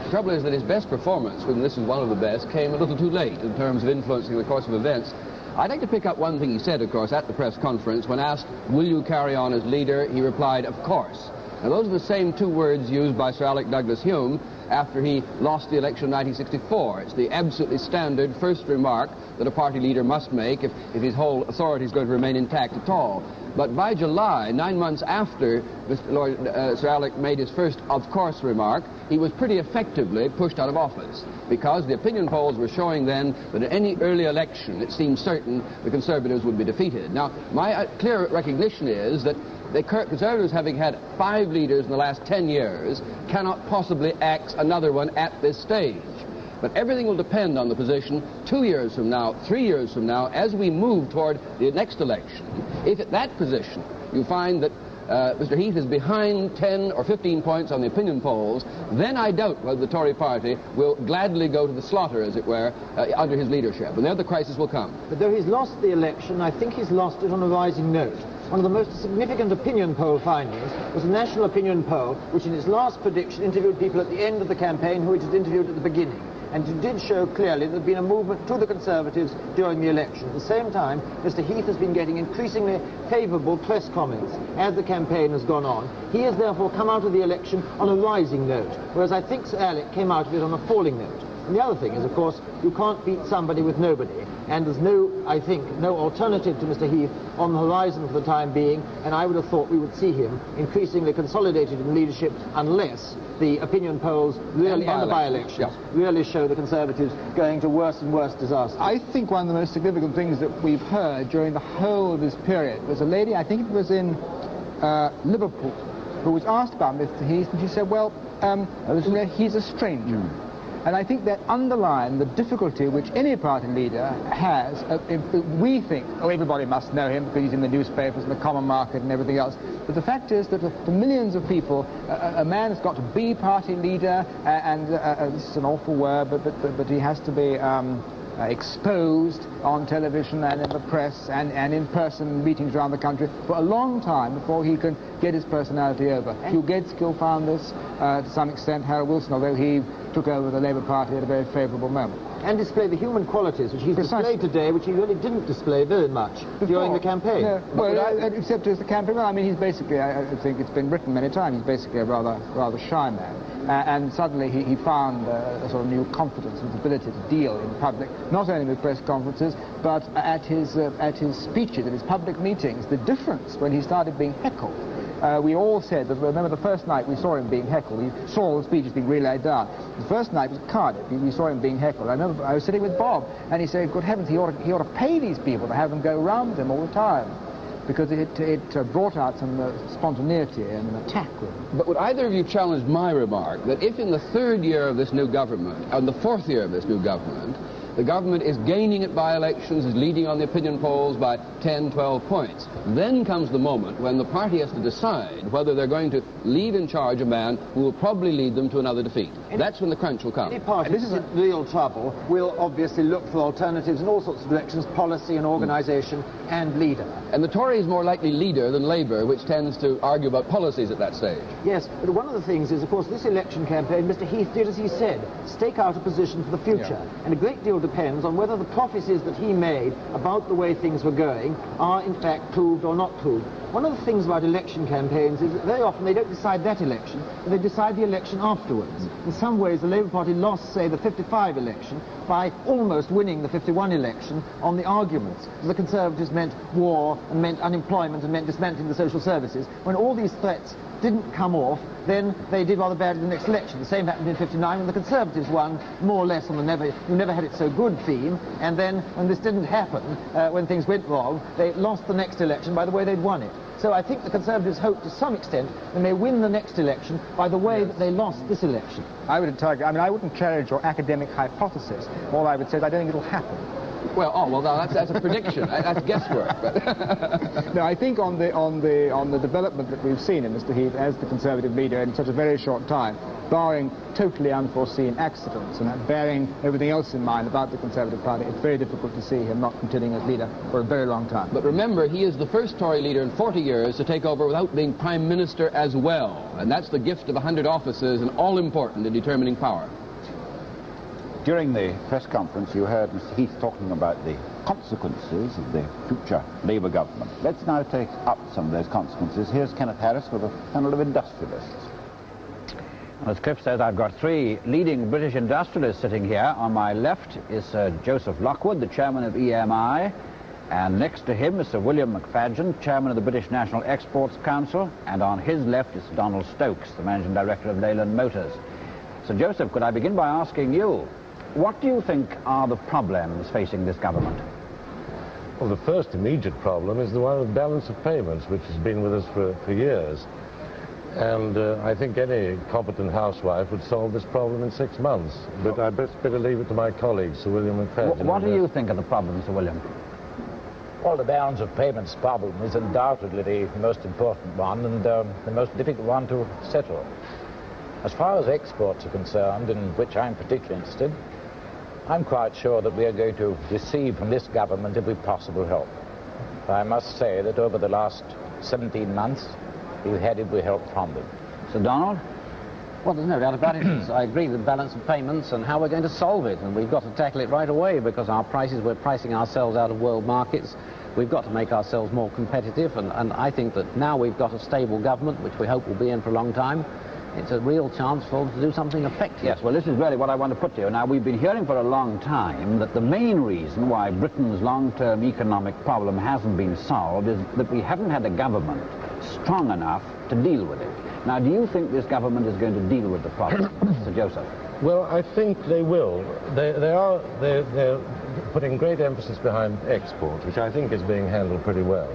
The trouble is that his best performance, when this is one of the best, came a little too late in terms of influencing the course of events. I'd like to pick up one thing he said, of course, at the press conference. When asked, will you carry on as leader, he replied, of course. Now, those are the same two words used by Sir Alec Douglas Hume after he lost the election in 1964. It's the absolutely standard first remark that a party leader must make if his whole authority is going to remain intact at all. But by July, 9 months after Sir Alec made his first of course remark, he was pretty effectively pushed out of office, because the opinion polls were showing then that in any early election it seemed certain the Conservatives would be defeated. Now, my clear recognition is that the Conservatives, having had 5 leaders in the last 10 years, cannot possibly axe another one at this stage. But everything will depend on the position 2 years from now, 3 years from now, as we move toward the next election. If at that position you find that Mr. Heath is behind 10 or 15 points on the opinion polls, then I doubt whether the Tory party will gladly go to the slaughter, as it were, under his leadership. And there the crisis will come. But though he's lost the election, I think he's lost it on a rising note. One of the most significant opinion poll findings was a national opinion poll, which in its last prediction interviewed people at the end of the campaign who it had interviewed at the beginning. And it did show clearly that there had been a movement to the Conservatives during the election. At the same time, Mr. Heath has been getting increasingly favourable press comments as the campaign has gone on. He has therefore come out of the election on a rising note, whereas I think Sir Alec came out of it on a falling note. And the other thing is, of course, you can't beat somebody with nobody. And there's no, I think, no alternative to Mr. Heath on the horizon for the time being, and I would have thought we would see him increasingly consolidated in leadership unless the opinion polls really, and the by-elections, really show the Conservatives going to worse and worse disaster. I think one of the most significant things that we've heard during the whole of this period was a lady, I think it was in Liverpool, who was asked about Mr. Heath, and she said, well, he's a stranger. And I think that underlined the difficulty which any party leader has. We think, oh, everybody must know him because he's in the newspapers and the common market and everything else. But the fact is that for millions of people, a man has got to be party leader, and this is an awful word, but he has to be exposed on television and in the press and in person meetings around the country for a long time before he can get his personality over. Hugh Gaitskell found this to some extent, Harold Wilson, although he took over the Labour Party at a very favourable moment. And display the human qualities which he's displayed today, which he really didn't display very much during the campaign. Yeah, well, except as the campaign, I mean, he's basically, I think it's been written many times, he's basically a rather shy man. And suddenly he found a sort of new confidence and ability to deal in public, not only with press conferences, but at his speeches, at his public meetings. The difference when he started being heckled. We all said that, remember the first night we saw him being heckled, we saw all the speeches being relayed down. The first night was Cardiff, we saw him being heckled. I remember I was sitting with Bob, and he said, good heavens, he ought to pay these people to have them go around with him all the time, because it brought out some spontaneity and an attack. But would either of you challenge my remark that if in the 3rd year of this new government, and the 4th year of this new government, the government is gaining at by-elections, is leading on the opinion polls by 10, 12 points. Then comes the moment when the party has to decide whether they're going to leave in charge a man who will probably lead them to another defeat. That's when the crunch will come. Any party that's in real trouble will obviously look for alternatives in all sorts of directions, policy and organisation and leader. And the Tory is more likely leader than Labour, which tends to argue about policies at that stage. Yes, but one of the things is, of course, this election campaign, Mr. Heath did, as he said, stake out a position for the future. And a great deal depends on whether the prophecies that he made about the way things were going are in fact proved or not proved. One of the things about election campaigns is that very often they don't decide that election, but they decide the election afterwards. In some ways the Labour Party lost, say, the 55 election by almost winning the 51 election on the arguments. The Conservatives meant war and meant unemployment and meant dismantling the social services. When all these threats didn't come off, then they did rather badly in the next election. The same happened in 59 when the Conservatives won more or less on the you never had it so good theme, and then when this didn't happen, when things went wrong, they lost the next election by the way they'd won it. So I think the Conservatives hope to some extent they may win the next election by the way that they lost this election. I wouldn't challenge your academic hypothesis. All I would say is I don't think it'll happen. Well, that's a prediction. That's guesswork. But no, I think on the development that we've seen in Mr. Heath as the Conservative leader in such a very short time, barring totally unforeseen accidents and bearing everything else in mind about the Conservative Party, it's very difficult to see him not continuing as leader for a very long time. But remember, he is the first Tory leader in 40 years to take over without being Prime Minister as well. And that's the gift of 100 offices and all important in determining power. During the press conference, you heard Mr. Heath talking about the consequences of the future Labour government. Let's now take up some of those consequences. Here's Kenneth Harris with a panel of industrialists. As Cliff says, I've got three leading British industrialists sitting here. On my left is Sir Joseph Lockwood, the chairman of EMI, and next to him is Sir William McFadden, chairman of the British National Exports Council, and on his left is Donald Stokes, the managing director of Leyland Motors. Sir Joseph, could I begin by asking you, what do you think are the problems facing this government? Well, the first immediate problem is the one of balance of payments, which has been with us for years. And I think any competent housewife would solve this problem in 6 months. But I'd better leave it to my colleague, Sir William McFadden. What do you think of the problem, Sir William? Well, the balance of payments problem is undoubtedly the most important one and the most difficult one to settle. As far as exports are concerned, in which I'm particularly interested, I'm quite sure that we are going to receive from this government every possible help. I must say that over the last 17 months, we've had every help from them. Sir Donald? Well, there's no doubt about it. I agree with balance of payments and how we're going to solve it. And we've got to tackle it right away because our prices, we're pricing ourselves out of world markets. We've got to make ourselves more competitive. And I think that now we've got a stable government, which we hope will be in for a long time, it's a real chance for them to do something effective. Yes, well, this is really what I want to put to you. Now, we've been hearing for a long time that the main reason why Britain's long-term economic problem hasn't been solved is that we haven't had a government strong enough to deal with it. Now, do you think this government is going to deal with the problem, Sir Joseph? Well, I think they will. They're putting great emphasis behind export, which I think is being handled pretty well.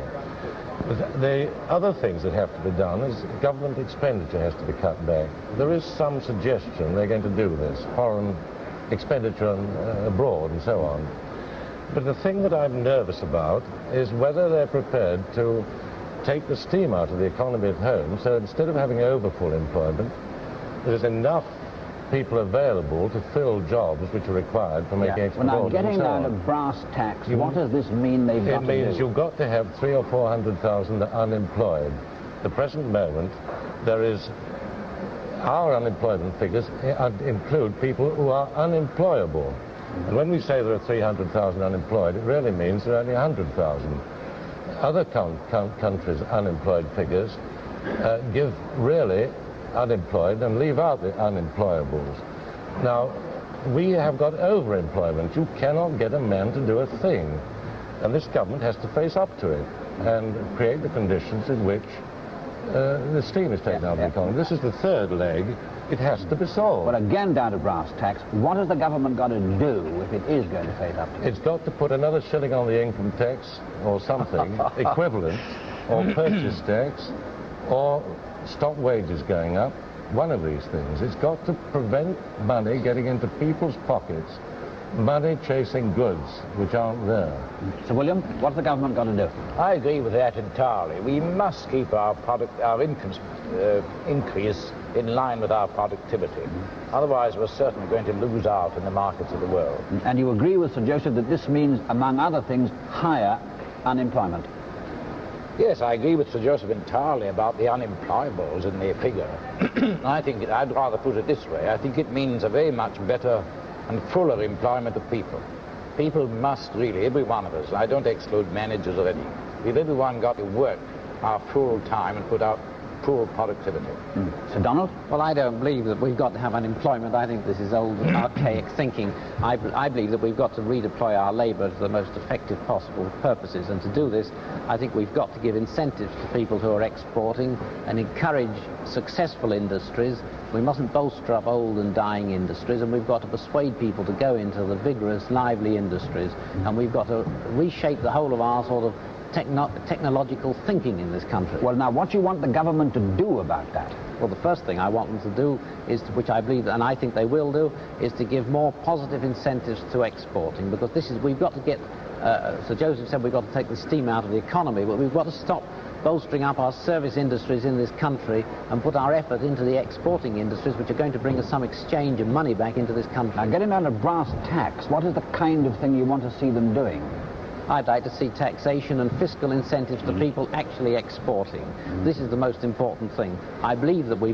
The other things that have to be done is government expenditure has to be cut back. There is some suggestion they're going to do this, foreign expenditure abroad and so on. But the thing that I'm nervous about is whether they're prepared to take the steam out of the economy at home, so instead of having overfull employment, there's enough people available to fill jobs which are required for making export. Well, now, getting down to brass tacks, what does this mean they've got to do? It means you've got to have 300,000 or 400,000 unemployed. At the present moment, our unemployment figures include people who are unemployable. And when we say there are 300,000 unemployed, it really means there are only 100,000. Other countries' unemployed figures give really unemployed and leave out the unemployables. Now, we have got overemployment. You cannot get a man to do a thing. And this government has to face up to it and create the conditions in which the steam is taken out of the economy. This is the third leg. It has to be solved. But again, down to brass tacks, what has the government got to do if it is going to face up to it? It's got to put another shilling on the income tax or something equivalent, or purchase tax, or stop wages going up, one of these things. It's got to prevent money getting into people's pockets, money chasing goods which aren't there. Sir William, what's the government got to do? I agree with that entirely. We must keep our income increase in line with our productivity. Otherwise, we're certainly going to lose out in the markets of the world. And you agree with Sir Joseph that this means, among other things, higher unemployment? Yes, I agree with Sir Joseph entirely about the unemployables in the figure. I think I'd rather put it this way. I think it means a very much better and fuller employment of people. People must really, every one of us, I don't exclude managers or any, we've everyone got to work our full time and put out full productivity. Sir Donald? Well, I don't believe that we've got to have unemployment. I think this is old, archaic thinking. I believe that we've got to redeploy our labour to the most effective possible purposes. And to do this, I think we've got to give incentives to people who are exporting and encourage successful industries. We mustn't bolster up old and dying industries, and we've got to persuade people to go into the vigorous, lively industries. And we've got to reshape the whole of our sort of technological thinking in this country. Well, now, what do you want the government to do about that? Well, the first thing I want them to do is, which I believe, and I think they will do, is to give more positive incentives to exporting, because we've got to get, Sir Joseph said we've got to take the steam out of the economy, but we've got to stop bolstering up our service industries in this country and put our effort into the exporting industries, which are going to bring us some exchange of money back into this country. Now, getting down to brass tacks, what is the kind of thing you want to see them doing? I'd like to see taxation and fiscal incentives to people actually exporting. This is the most important thing. I believe that we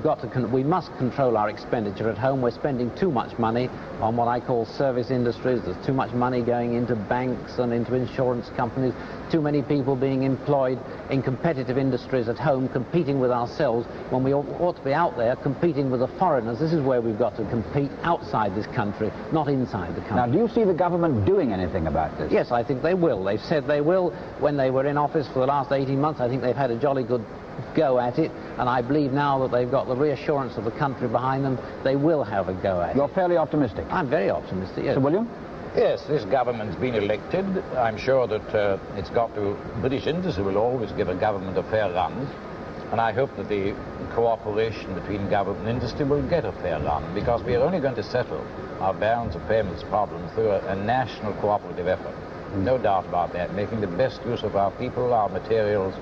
must control our expenditure at home. We're spending too much money on what I call service industries. There's too much money going into banks and into insurance companies. Too many people being employed in competitive industries at home, competing with ourselves, when we ought to be out there competing with the foreigners. This is where we've got to compete, outside this country, not inside the country. Now, do you see the government doing anything about this? Yes, I think they will. They've said they will. When they were in office for the last 18 months, I think they've had a jolly good go at it, and I believe now that they've got the reassurance of the country behind them, they will have a go at it. You're fairly optimistic? I'm very optimistic, yes. Sir William? Yes, this government's been elected. I'm sure that it's got to... British industry will always give a government a fair run, and I hope that the cooperation between government and industry will get a fair run, because we are only going to settle our balance of payments problem through a national cooperative effort. No doubt about that, making the best use of our people, our materials,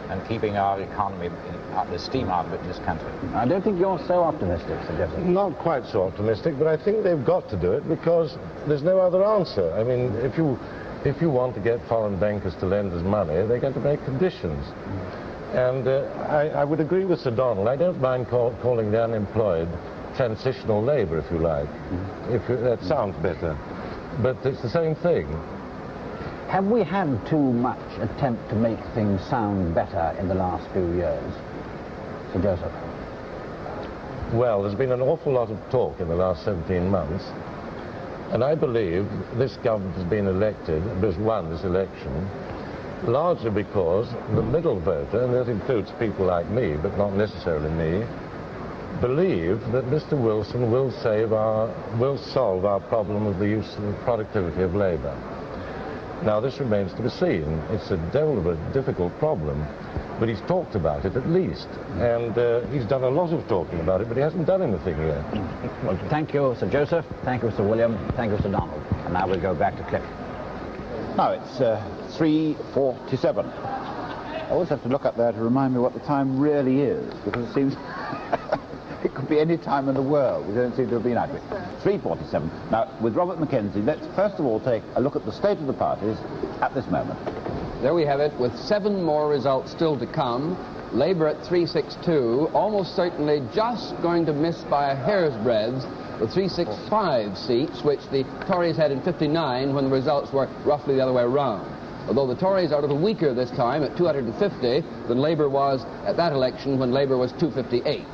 and keeping our economy, the steam out of it in this country. I don't think you're so optimistic, Sir Joseph. Not quite so optimistic, but I think they've got to do it because there's no other answer. I mean, if you want to get foreign bankers to lend us money, they're going to make conditions. And I would agree with Sir Donald. I don't mind calling the unemployed transitional labour, if you like. That sounds better. But it's the same thing. Have we had too much attempt to make things sound better in the last few years? Sir Joseph? Well, there's been an awful lot of talk in the last 17 months, and I believe this government has been elected, has won this election, largely because the middle voter, and that includes people like me, but not necessarily me, believe that Mr. Wilson will solve our problem of the use of the productivity of labour. Now, this remains to be seen. It's a devil of a difficult problem, but he's talked about it at least, and he's done a lot of talking about it, but he hasn't done anything yet. Well, thank you, Sir Joseph. Thank you, Sir William. Thank you, Sir Donald. And now we'll go back to Cliff. Now it's 3:47. I always have to look up there to remind me what the time really is, because it seems it could be any time in the world. We don't seem to have been out of it. 3:47. Now, with Robert McKenzie, let's first of all take a look at the state of the parties at this moment. There we have it, with 7 more results still to come. Labour at 362, almost certainly just going to miss by a hair's breadth the 365 seats, which the Tories had in 59 when the results were roughly the other way around. Although the Tories are a little weaker this time at 250 than Labour was at that election when Labour was 258.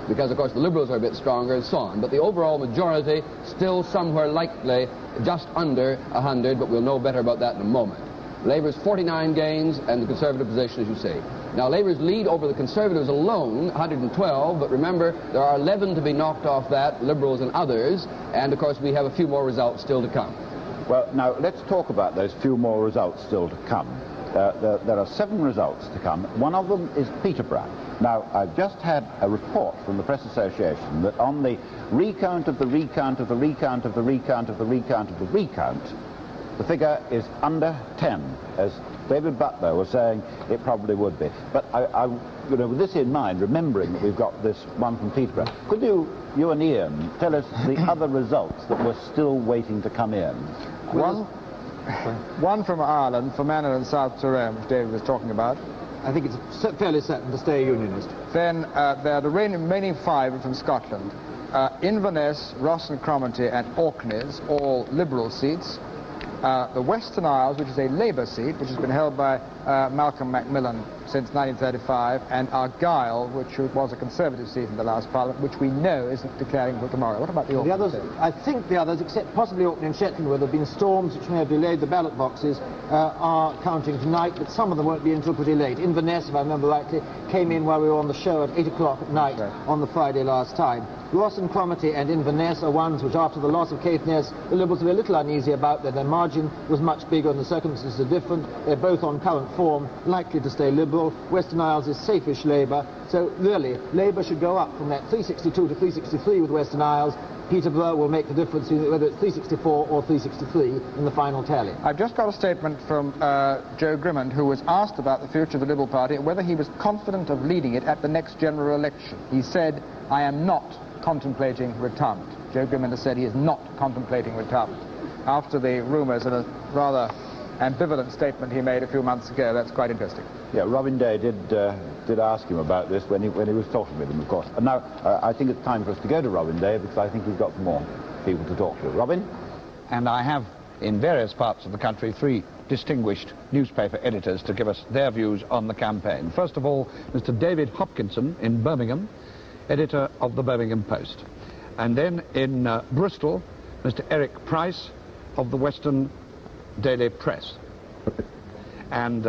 Because, of course, the Liberals are a bit stronger and so on. But the overall majority still somewhere likely just under 100, but we'll know better about that in a moment. Labour's 49 gains and the Conservative position, as you say. Now, Labour's lead over the Conservatives alone, 112, but remember, there are 11 to be knocked off that, Liberals and others, and, of course, we have a few more results still to come. Well, now, let's talk about those few more results still to come. There are 7 results to come. One of them is Peterborough. Now, I've just had a report from the Press Association that on the recount of the recount of the recount of the recount of the recount of the recount, the figure is under 10, as David Butler was saying it probably would be. But with this in mind, remembering that we've got this one from Peterborough, could you and Ian tell us the other results that were still waiting to come in? One from Ireland, for Manor and South Tyrone, which David was talking about. I think it's fairly certain to stay a unionist. Then there are the remaining 5 from Scotland. Inverness, Ross and Cromarty and Orkneys, all Liberal seats. The Western Isles, which is a Labour seat, which has been held by Malcolm Macmillan since 1935, and Argyll, which was a Conservative seat in the last Parliament, which we know isn't declaring for tomorrow. What about the Orkneys? The others, I think the others, except possibly Orkney and Shetland, where there have been storms which may have delayed the ballot boxes, are counting tonight, but some of them won't be until pretty late. Inverness, if I remember rightly, came in while we were on the show at 8 o'clock at night on the Friday last time. Ross and Cromarty and Inverness are ones which, after the loss of Caithness, the Liberals were a little uneasy about. Their margin was much bigger and the circumstances are different. They're both on current form, likely to stay Liberal. Western Isles is safe-ish Labour. So really, Labour should go up from that 362 to 363 with Western Isles. Peterborough will make the difference whether it's 364 or 363 in the final tally. I've just got a statement from Joe Grimmond, who was asked about the future of the Liberal Party, whether he was confident of leading it at the next general election. He said, "I am not contemplating retirement." Joe Grimmond has said he is not contemplating retirement. After the rumours and a rather ambivalent statement he made a few months ago, that's quite interesting. Yeah, Robin Day did ask him about this when he was talking with him, of course. And now I think it's time for us to go to Robin Day, because I think we've got some more people to talk to. Robin? And I have, in various parts of the country, 3 distinguished newspaper editors to give us their views on the campaign. First of all, Mr. David Hopkinson in Birmingham, editor of the Birmingham Post. And then in Bristol, Mr. Eric Price of the Western Daily Press. And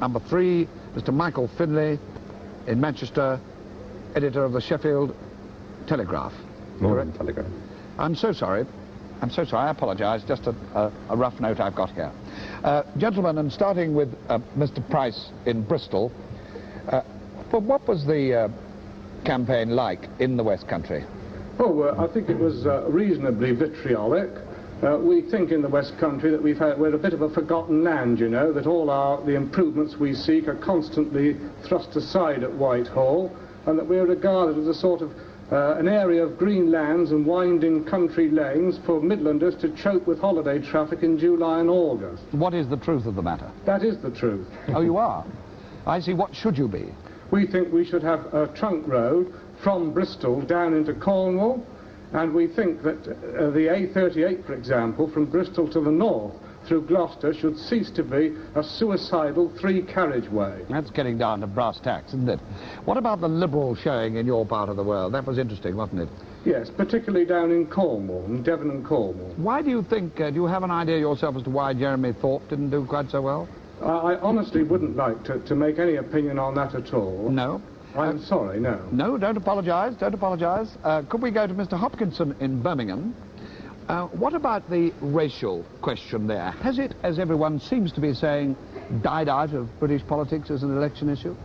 number 3, Mr. Michael Finlay in Manchester, editor of the Sheffield Telegraph. Morning Telegraph. I'm so sorry. I'm so sorry. I apologise. Just a rough note I've got here. Gentlemen, and starting with Mr. Price in Bristol, what was the campaign like in the West Country? Oh, I think it was reasonably vitriolic. We think in the West Country that we're a bit of a forgotten land, you know, that all the improvements we seek are constantly thrust aside at Whitehall, and that we're regarded as a sort of an area of green lands and winding country lanes for Midlanders to choke with holiday traffic in July and August. What is the truth of the matter? That is the truth. Oh, you are? I see. What should you be? We think we should have a trunk road from Bristol down into Cornwall, and we think that the A38, for example, from Bristol to the north through Gloucester should cease to be a suicidal 3-carriageway. That's getting down to brass tacks, isn't it? What about the Liberal showing in your part of the world? That was interesting, wasn't it? Yes, particularly down in Cornwall, in Devon and Cornwall. Why do you think, do you have an idea yourself as to why Jeremy Thorpe didn't do quite so well? I honestly wouldn't like to make any opinion on that at all. No? I'm sorry, no. No, don't apologise, don't apologise. Could we go to Mr. Hopkinson in Birmingham? What about the racial question there? Has it, as everyone seems to be saying, died out of British politics as an election issue?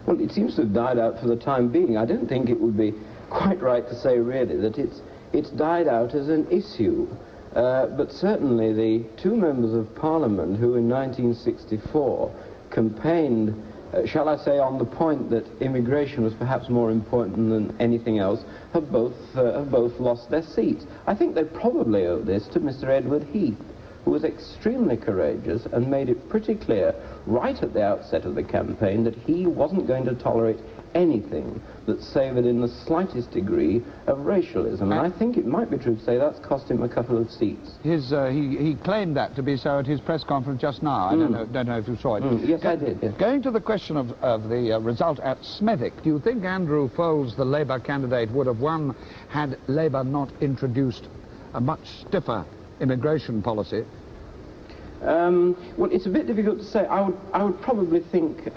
Well, it seems to have died out for the time being. I don't think it would be quite right to say, really, that it's died out as an issue. But certainly the 2 members of Parliament who in 1964 campaigned, shall I say, on the point that immigration was perhaps more important than anything else, have both lost their seats. I think they probably owe this to Mr. Edward Heath, who was extremely courageous and made it pretty clear right at the outset of the campaign that he wasn't going to tolerate anything that savoured in the slightest degree of racialism. And I think it might be true to say that's cost him a couple of seats. He claimed that to be so at his press conference just now. I don't know if you saw it. Yes, I did. Yes. Going to the question of the result at Smethwick, do you think Andrew Foles, the Labour candidate, would have won had Labour not introduced a much stiffer immigration policy? Well, it's a bit difficult to say. I would probably think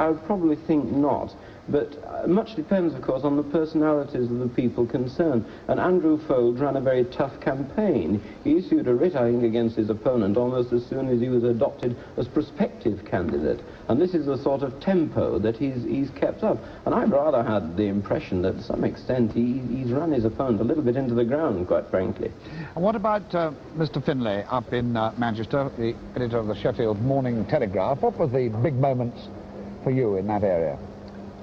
not. But much depends, of course, on the personalities of the people concerned. And Andrew Foles ran a very tough campaign. He issued a writ, I think, against his opponent almost as soon as he was adopted as prospective candidate. And this is the sort of tempo that he's kept up. And I've rather had the impression that, to some extent, he's run his opponent a little bit into the ground, quite frankly. And what about Mr. Finlay up in Manchester, the editor of the Sheffield Morning Telegraph? What were the big moments for you in that area?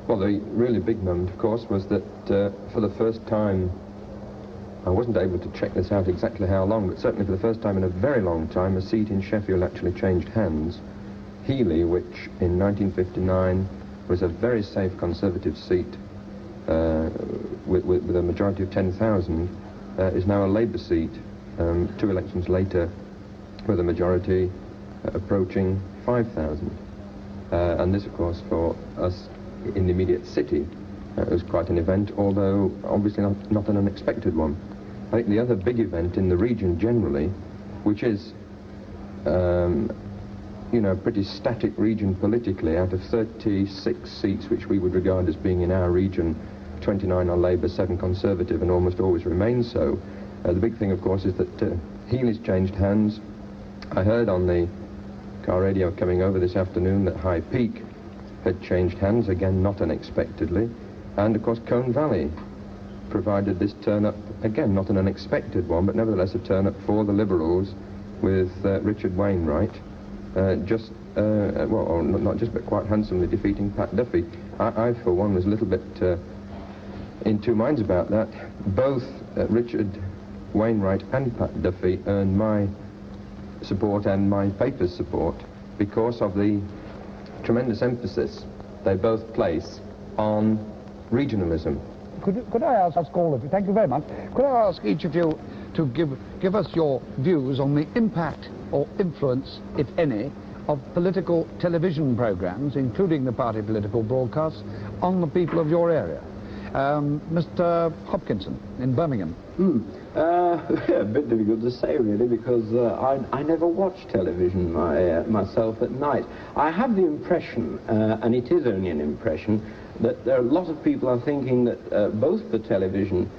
Well, the really big moment, of course, was that for the first time, I wasn't able to check this out exactly how long, but certainly for the first time in a very long time, a seat in Sheffield actually changed hands. Healy, which in 1959 was a very safe Conservative seat with a majority of 10,000, is now a Labour seat 2 elections later with a majority approaching 5,000. And this, of course, for us in the immediate city, it was quite an event, although obviously not an unexpected one. I think the other big event in the region generally, which is, you know, a pretty static region politically, out of 36 seats which we would regard as being in our region 29 on Labour, 7 Conservative, and almost always remains so. The big thing, of course, is that Healy's changed hands. I heard on the car radio coming over this afternoon that High Peak had changed hands, again not unexpectedly, and of course Colne Valley provided this turn-up, again not an unexpected one, but nevertheless a turn-up for the Liberals with Richard Wainwright, well, not just, but quite handsomely defeating Pat Duffy. I for one, was a little bit in two minds about that. Both Richard Wainwright and Pat Duffy earned my support and my paper's support because of the tremendous emphasis they both place on regionalism. Could I ask all of you, thank you very much, could I ask each of you to give us your views on the impact or influence, if any, of political television programs, including the party political broadcasts, on the people of your area? Mr. Hopkinson in Birmingham. A bit difficult to say, really, because I never watch television myself at night. I have the impression, and it is only an impression, that there are a lot of people are thinking that both the television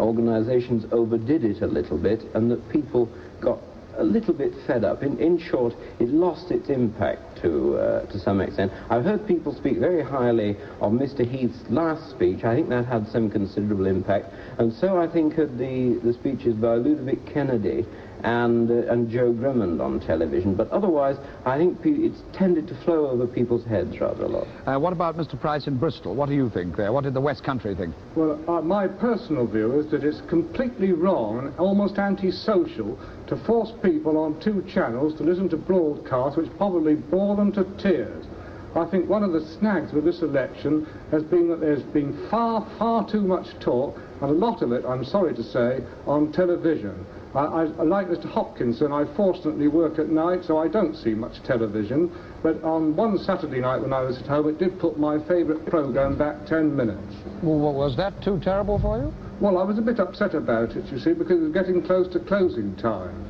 organisations overdid it a little bit, and that people got a little bit fed up. In short, it lost its impact to some extent. I've heard people speak very highly of Mr. Heath's last speech. I think that had some considerable impact, and so I think of the speeches by Ludovic Kennedy and Joe Grimmond on television. But otherwise, I think it's tended to flow over people's heads rather a lot. What about Mr. Price in Bristol? What do you think there? What did the West Country think? Well, my personal view is that it's completely wrong and almost antisocial to force people on 2 channels to listen to broadcasts which probably bore them to tears. I think one of the snags with this election has been that there's been far too much talk, and a lot of it, I'm sorry to say, on television. I like Mr. Hopkinson, I fortunately work at night, so I don't see much television, but on one Saturday night when I was at home, it did put my favourite programme back 10 minutes. Well, was that too terrible for you? Well, I was a bit upset about it, you see, because it was getting close to closing time.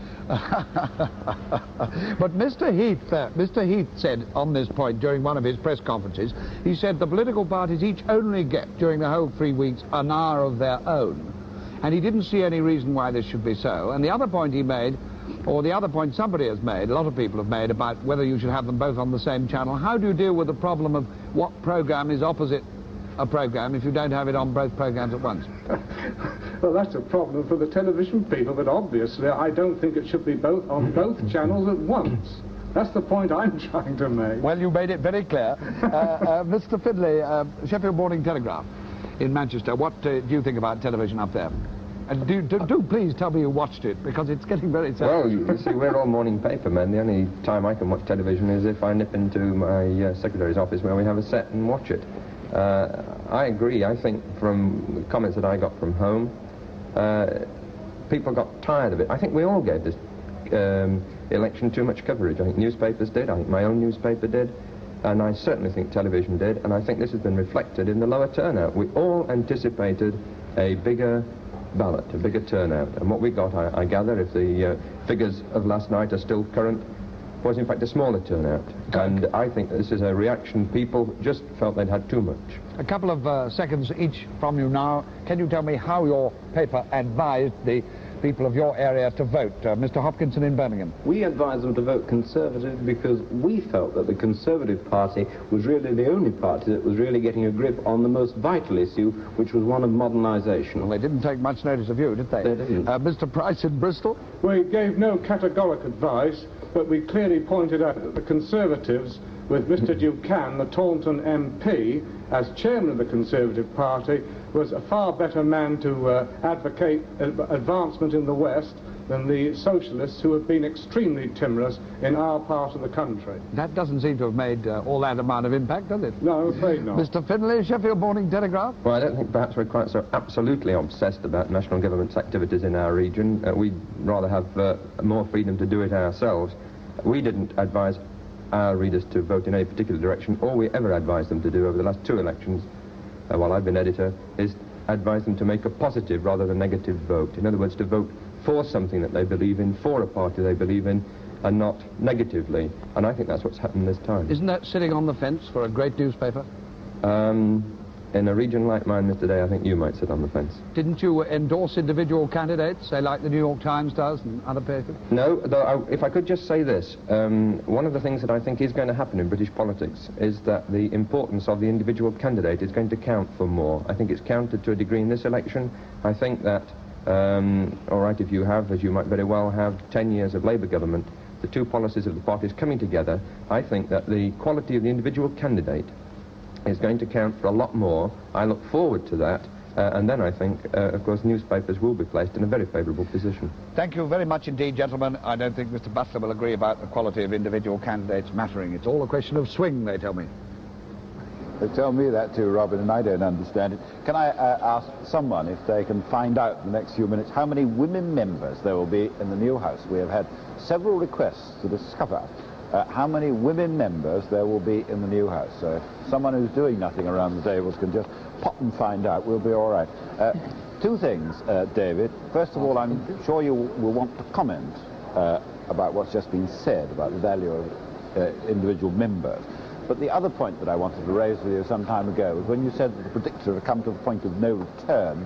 But Mr. Heath said on this point during one of his press conferences, he said the political parties each only get, during the whole 3 weeks, an hour of their own. And he didn't see any reason why this should be so. And the other point he made, or the other point somebody has made, a lot of people have made, about whether you should have them both on the same channel. How do you deal with the problem of what programme is opposite a programme if you don't have it on both programmes at once? Well, that's a problem for the television people, but obviously I don't think it should be both on both channels at once. That's the point I'm trying to make. Well, you made it very clear. Mr. Findlay, Sheffield Morning Telegraph in Manchester, what do you think about television up there? And do please tell me you watched it, because it's getting very sad. Well, you see, we're all morning paper men. The only time I can watch television is if I nip into my secretary's office where we have a set and watch it. I agree. I think from the comments that I got from home, people got tired of it. I think we all gave this election too much coverage. I think newspapers did. I think my own newspaper did. And I certainly think television did. And I think this has been reflected in the lower turnout. We all anticipated a bigger ballot, a bigger turnout. And what we got, I gather, if the figures of last night are still current, was in fact a smaller turnout. And I think this is a reaction. People just felt they'd had too much. A couple of seconds each from you now. Can you tell me how your paper advised the people of your area to vote? Mr. Hopkinson in Birmingham. We advised them to vote Conservative because we felt that the Conservative Party was really the only party that was really getting a grip on the most vital issue, which was one of modernisation. Well, they didn't take much notice of you, did they? They didn't. Mr. Price in Bristol? We gave no categoric advice, but we clearly pointed out that the Conservatives, with Mr. Ducan, the Taunton MP, as chairman of the Conservative Party, was a far better man to advocate advancement in the West than the socialists, who have been extremely timorous in our part of the country. That doesn't seem to have made all that amount of impact, does it? No, I'm afraid not. Mr. Findlay, Sheffield Morning Telegraph? Well, I don't think perhaps we're quite so absolutely obsessed about national government's activities in our region. We'd rather have more freedom to do it ourselves. We didn't advise our readers to vote in any particular direction. All we ever advised them to do over the last 2 elections, while I've been editor, is advise them to make a positive rather than negative vote. In other words, to vote for something that they believe in, for a party they believe in, and not negatively. And I think that's what's happened this time. Isn't that sitting on the fence for a great newspaper? in a region like mine, Mr. Day, I think you might sit on the fence. Didn't you endorse individual candidates, say like the New York Times does and other papers? No, though if I could just say this, one of the things that I think is going to happen in British politics is that the importance of the individual candidate is going to count for more. I think it's counted to a degree in this election. I think that, all right, if you have, as you might very well have, 10 years of Labour government, the two policies of the parties coming together, I think that the quality of the individual candidate is going to count for a lot more. I look forward to that, and then I think, of course, newspapers will be placed in a very favourable position. Thank you very much indeed, gentlemen. I don't think Mr. Butler will agree about the quality of individual candidates mattering. It's all a question of swing, they tell me. They tell me that too, Robin, and I don't understand it. Can I ask someone if they can find out in the next few minutes how many women members there will be in the new House? We have had several requests to discover how many women members there will be in the new House. So if someone who's doing nothing around the tables can just pop and find out, we'll be all right. Two things, David. First of all, I'm sure you will want to comment about what's just been said about the value of individual members. But the other point that I wanted to raise with you some time ago was when you said that the predictor had come to the point of no return.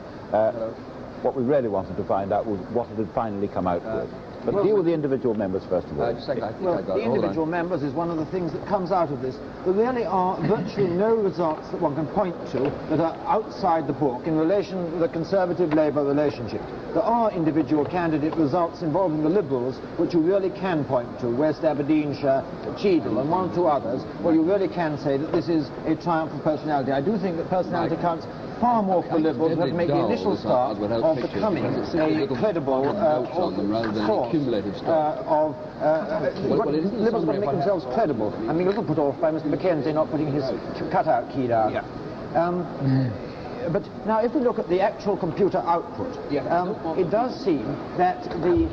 What we really wanted to find out was what it had finally come out with. But deal with the individual members first of all. Well, the individual members is one of the things that comes out of this. There really are virtually no results that one can point to that are outside the book in relation to the Conservative-Labour relationship. There are individual candidate results involving the Liberals which you really can point to, West Aberdeenshire, Cheadle and one or two others, where you really can say that this is a triumph of personality. I do think that personality counts far more for the Liberals to make the initial start of becoming a credible force of Liberals got to make themselves credible. I'm a little put off by Mr. McKenzie not putting his cutout key down. But now if we look at the actual computer output, it does seem that the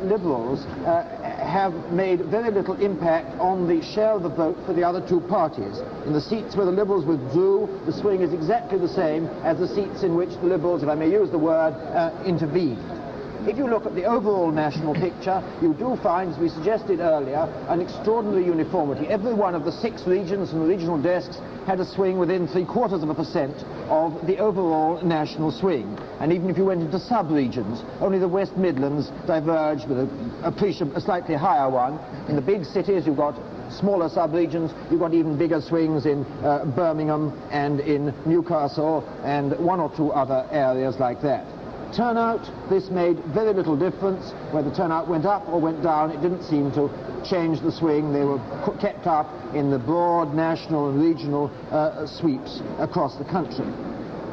Liberals have made very little impact on the share of the vote for the other two parties. In the seats where the Liberals withdrew, the swing is exactly the same as the seats in which the Liberals, if I may use the word, intervened. If you look at the overall national picture, you do find, as we suggested earlier, an extraordinary uniformity. Every one of the 6 regions and the regional desks had a swing within 0.75% of the overall national swing. And even if you went into sub-regions, only the West Midlands diverged with a slightly higher one. In the big cities, you've got smaller sub-regions, you've got even bigger swings in Birmingham and in Newcastle and one or two other areas like that. Turnout, this made very little difference. Whether turnout went up or went down, it didn't seem to change the swing. They were kept up in the broad national and regional sweeps across the country.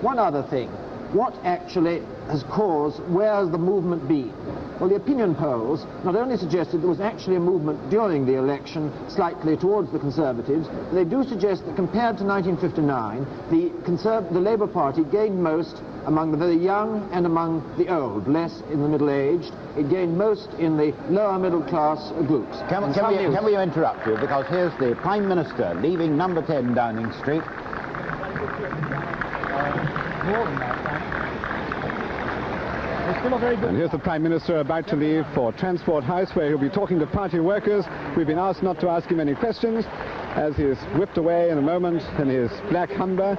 One other thing, what actually has caused, where has the movement been? Well, the opinion polls not only suggested there was actually a movement during the election slightly towards the Conservatives, but they do suggest that compared to 1959, the Labour Party gained most among the very young and among the old, less in the middle-aged. It gained most in the lower middle-class groups. Can we interrupt you, because here's the Prime Minister leaving number 10 Downing Street. And here's the Prime Minister about to leave for Transport House, where he'll be talking to party workers. We've been asked not to ask him any questions, as he is whipped away in a moment in his black Humber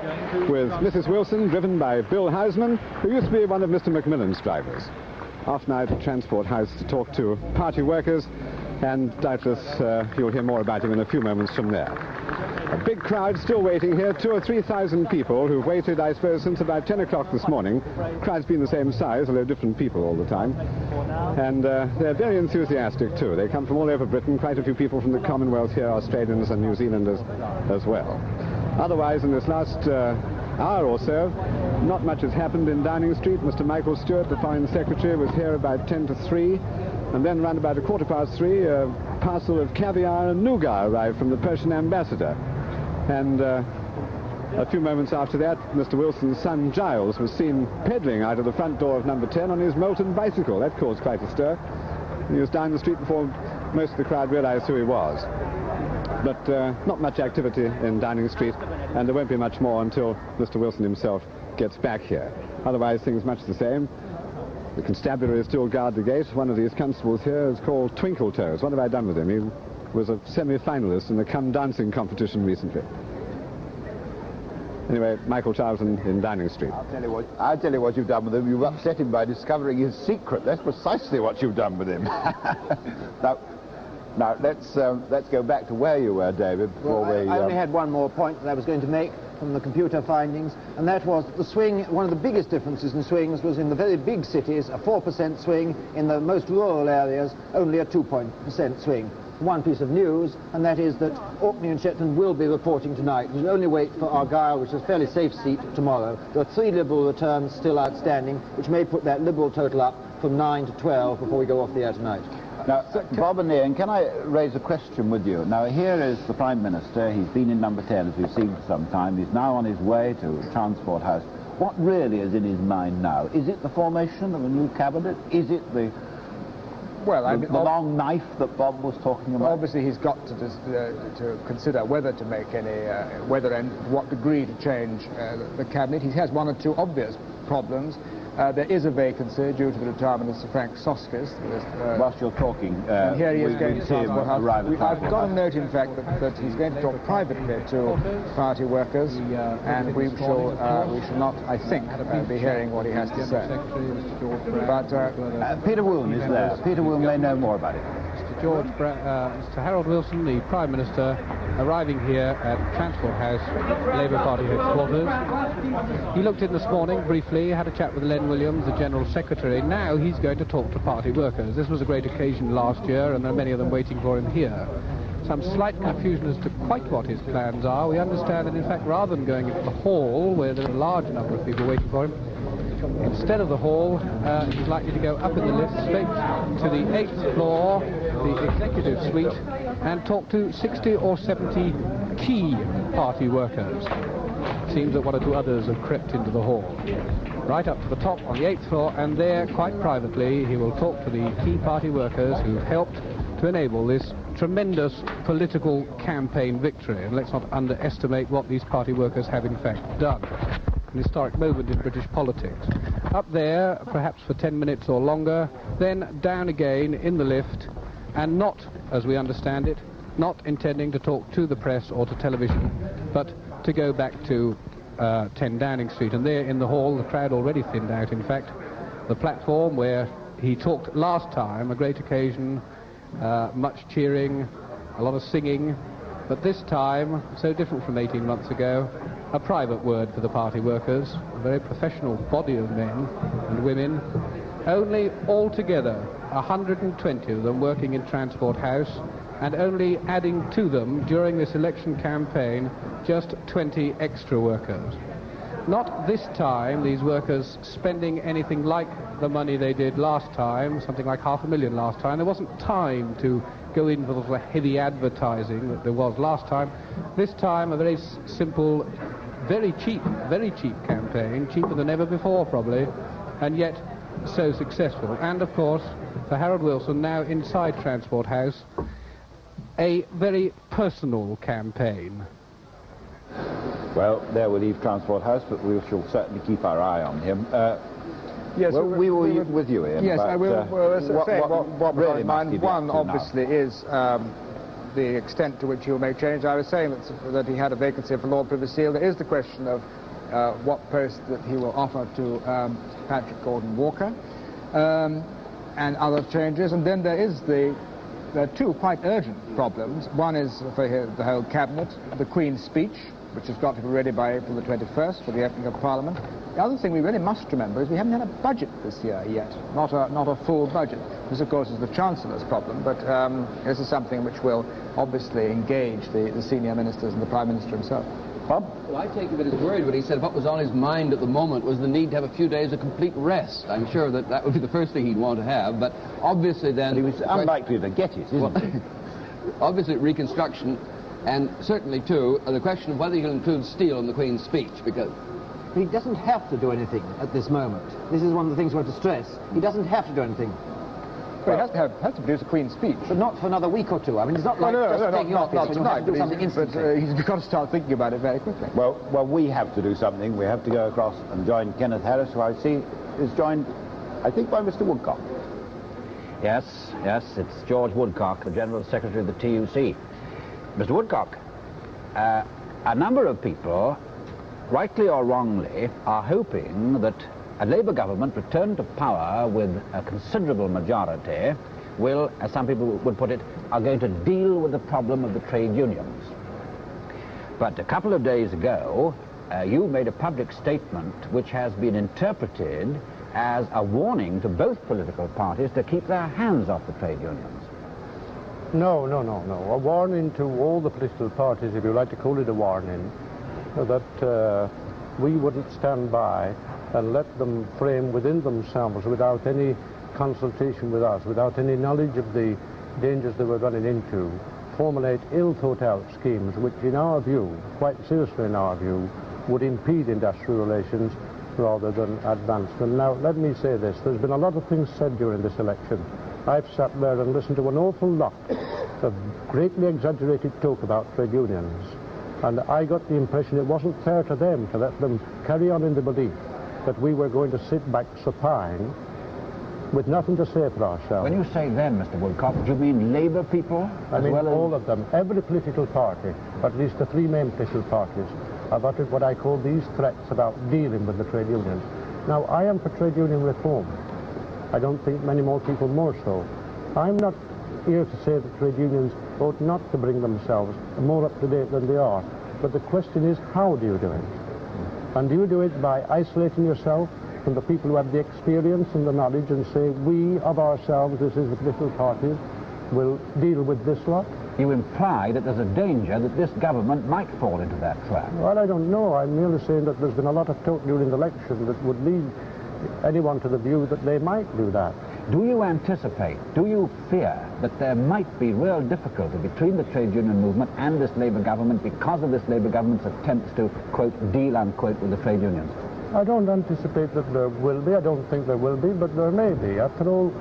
with Mrs. Wilson, driven by Bill Houseman, who used to be one of Mr. Macmillan's drivers. Off now to Transport House to talk to party workers, and doubtless you'll hear more about him in a few moments from there. A big crowd still waiting here, 2,000 or 3,000 people who've waited, I suppose, since about 10 o'clock this morning. The crowd's been the same size, although different people all the time. And they're very enthusiastic, too. They come from all over Britain, quite a few people from the Commonwealth here, Australians and New Zealanders as well. Otherwise, in this last hour or so, not much has happened in Downing Street. Mr. Michael Stewart, the Foreign Secretary, was here about 10 to 3. And then around about 3:15, a parcel of caviar and nougat arrived from the Persian ambassador. And a few moments after that, Mr. Wilson's son Giles was seen peddling out of the front door of number 10 on his molten bicycle. That caused quite a stir. He was down the street before most of the crowd realized who he was. But not much activity in Downing Street, and there won't be much more until Mr. Wilson himself gets back here. Otherwise, things much the same. The constabulary still guard the gate. One of these constables here is called Twinkle Toes. What have I done with him? He was a semi-finalist in the Come Dancing competition recently. Anyway, Michael Charlton in Downing Street. I'll tell you what you've done with him. You've upset him by discovering his secret. That's precisely what you've done with him. Now let's go back to where you were, David, before I only had one more point that I was going to make from the computer findings, and that was that the swing, one of the biggest differences in swings was in the very big cities, a 4% swing, in the most rural areas, only a 2% swing. One piece of news, and that is that Orkney and Shetland will be reporting tonight. We'll only wait for Argyll, which is a fairly safe seat, tomorrow. There are 3 Liberal returns still outstanding, which may put that Liberal total up from 9 to 12 before we go off the air tonight. Now, Bob and Ian, can I raise a question with you? Now, here is the Prime Minister. He's been in number 10, as we've seen for some time. He's now on his way to Transport House. What really is in his mind now? Is it the formation of a new cabinet? Is it the long knife that Bob was talking about? Obviously, he's got to consider whether to make any, whether and to what degree to change the cabinet. He has 1 or 2 obvious problems. There is a vacancy due to the retirement of Sir Frank Soskis. Whilst you're talking, and here he is going to Transport House. I've got a note, in fact, that he's going to talk privately to party workers, and we shall not, I think, be hearing what he has to say. But Peter Wilson is there. Peter Wilson may know more about it. Mr. Harold Wilson, the Prime Minister, arriving here at Transport House, Labour Party headquarters. He looked in this morning briefly, had a chat with Len Williams, the General Secretary. Now he's going to talk to party workers. This was a great occasion last year, and there are many of them waiting for him here. Some slight confusion as to quite what his plans are. We understand that, in fact, rather than going into the hall, where there are a large number of people waiting for him, instead of the hall, he's likely to go up in the lift straight to the 8th floor, the executive suite, and talk to 60 or 70 key party workers. It seems that 1 or 2 others have crept into the hall. Right up to the top on the 8th floor, and there, quite privately, he will talk to the key party workers who've helped to enable this tremendous political campaign victory. And let's not underestimate what these party workers have in fact done. An historic moment in British politics. Up there, perhaps for 10 minutes or longer, then down again in the lift, and not, as we understand it, not intending to talk to the press or to television, but to go back to 10 Downing Street. And there in the hall, the crowd already thinned out, in fact, the platform where he talked last time, a great occasion, much cheering, a lot of singing, but this time, so different from 18 months ago, a private word for the party workers, a very professional body of men and women, only altogether 120 of them working in Transport House, and only adding to them during this election campaign just 20 extra workers. Not this time, these workers spending anything like the money they did last time, something like $500,000 last time. There wasn't time to go in for the heavy advertising that there was last time. This time, a very simple, very cheap campaign, cheaper than ever before probably, and yet so successful. And of course, for Harold Wilson, now inside Transport House, a very personal campaign. Well, there we leave Transport House, but we shall certainly keep our eye on him. Yes, well, we will with you, Ian. Yes, but, I will. What really mind one, obviously, is the extent to which he will make change. I was saying that he had a vacancy for Lord Privy Seal. There is the question of what post that he will offer to Patrick Gordon Walker and other changes. And then there are 2 quite urgent problems. One is for the whole cabinet, the Queen's speech, which has got to be ready by April the 21st for the opening of Parliament. The other thing we really must remember is we haven't had a budget this year yet, not a full budget. This, of course, is the Chancellor's problem, but this is something which will obviously engage the senior ministers and the Prime Minister himself. Bob? Well, I take it as word when he said what was on his mind at the moment was the need to have a few days of complete rest. I'm sure that would be the first thing he'd want to have, but obviously then... But he was unlikely to get it, isn't he? Obviously reconstruction, and certainly, too, the question of whether he'll include Steele in the Queen's speech, because... He doesn't have to do anything at this moment. This is one of the things we have to stress. He doesn't have to do anything. Well, he has to produce a Queen's speech. But not for another week or 2. I mean, it's not like just taking office. Not tonight, but he's got to start thinking about it very quickly. Well, we have to do something. We have to go across and join Kenneth Harris, who I see is joined, I think, by Mr. Woodcock. Yes, it's George Woodcock, the General Secretary of the TUC. Mr. Woodcock, a number of people rightly or wrongly, are hoping that a Labour government returned to power with a considerable majority will, as some people would put it, are going to deal with the problem of the trade unions. But a couple of days ago, you made a public statement which has been interpreted as a warning to both political parties to keep their hands off the trade unions. No. A warning to all the political parties, if you like to call it a warning, that we wouldn't stand by and let them frame within themselves, without any consultation with us, without any knowledge of the dangers they were running into, formulate ill-thought-out schemes which, in our view, quite seriously in our view, would impede industrial relations rather than advance them. Now, let me say this. There's been a lot of things said during this election. I've sat there and listened to an awful lot of greatly exaggerated talk about trade unions, and I got the impression it wasn't fair to them to let them carry on in the belief that we were going to sit back supine with nothing to say for ourselves. When you say them, Mr. Woodcock, do you mean Labour people? I mean all of them. Every political party, at least the three main political parties, have uttered what I call these threats about dealing with the trade unions. Now, I am for trade union reform. I don't think many more people more so. I'm not here to say that trade unions ought not to bring themselves more up to date than they are. But the question is, how do you do it? And do you do it by isolating yourself from the people who have the experience and the knowledge and say, we of ourselves, this is the political parties, will deal with this lot? You imply that there's a danger that this government might fall into that trap. Well, I don't know. I'm merely saying that there's been a lot of talk during the election that would lead anyone to the view that they might do that. Do you anticipate, do you fear that there might be real difficulty between the trade union movement and this Labour government because of this Labour government's attempts to, quote, deal, unquote, with the trade unions? I don't anticipate that there will be. I don't think there will be, but there may be. After all,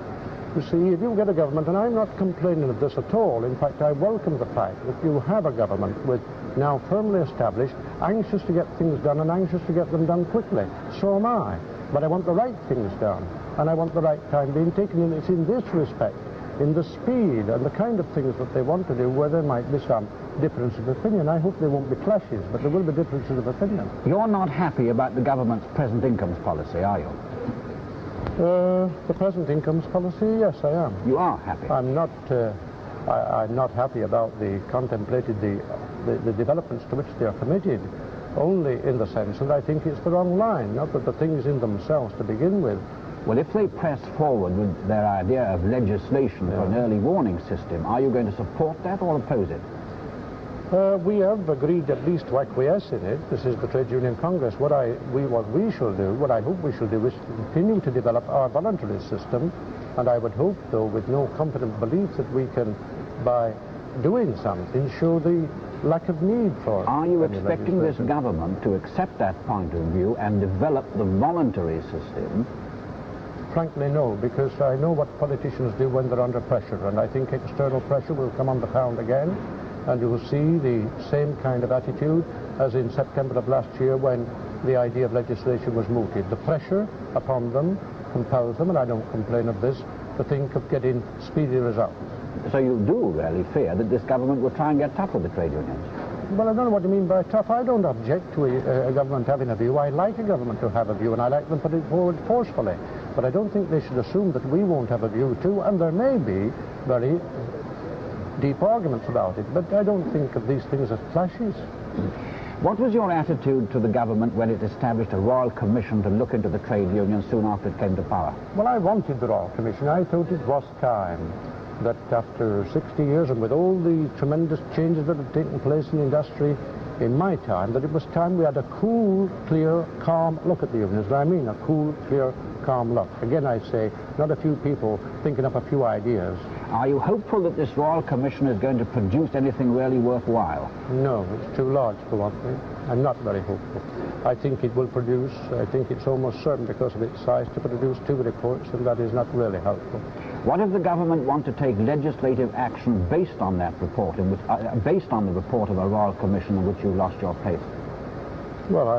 you see, if you get a government, and I'm not complaining of this at all, in fact, I welcome the fact that you have a government with now firmly established, anxious to get things done and anxious to get them done quickly. So am I. But I want the right things done, and I want the right time being taken, and it's in this respect, in the speed and the kind of things that they want to do, where there might be some difference of opinion. I hope there won't be clashes, but there will be differences of opinion. You're not happy about the government's present incomes policy, are you? The present incomes policy, yes, I am. You are happy? I'm not. I'm not happy about the contemplated the developments to which they are committed, only in the sense that I think it's the wrong line, not that the things in themselves to begin with. Well, if they press forward with their idea of legislation for an early warning system, are you going to support that or oppose it? We have agreed at least to acquiesce in it. This is the Trade Union Congress. What we shall do, what I hope we shall do, is continue to develop our voluntary system, and I would hope, though, with no confident belief, that we can, by doing something, show the lack of need for Are you expecting this government to accept that point of view and develop the voluntary system? Frankly, no, because I know what politicians do when they're under pressure, and I think external pressure will come on the pound again, and you will see the same kind of attitude as in September of last year when the idea of legislation was mooted. The pressure upon them compels them, and I don't complain of this, to think of getting speedy results. So you do really fear that this government will try and get tough with the trade unions? Well, I don't know what you mean by tough. I don't object to a government having a view. I like a government to have a view, and I like them to put it forward forcefully. But I don't think they should assume that we won't have a view too, and there may be very deep arguments about it, but I don't think of these things as clashes. What was your attitude to the government when it established a Royal Commission to look into the trade unions soon after it came to power? Well, I wanted the Royal Commission. I thought it was time that after 60 years, and with all the tremendous changes that have taken place in industry in my time, that it was time we had a cool, clear, calm look at the unions. And I mean a cool, clear, calm look. Again, I say, not a few people thinking up a few ideas. Are you hopeful that this Royal Commission is going to produce anything really worthwhile? No, it's too large for one thing. I'm not very hopeful. I think it will produce, I think it's almost certain because of its size, to produce 2 reports, and that is not really helpful. What if the government want to take legislative action based on that report, in which, based on the report of a Royal Commission in which you lost your place? Well,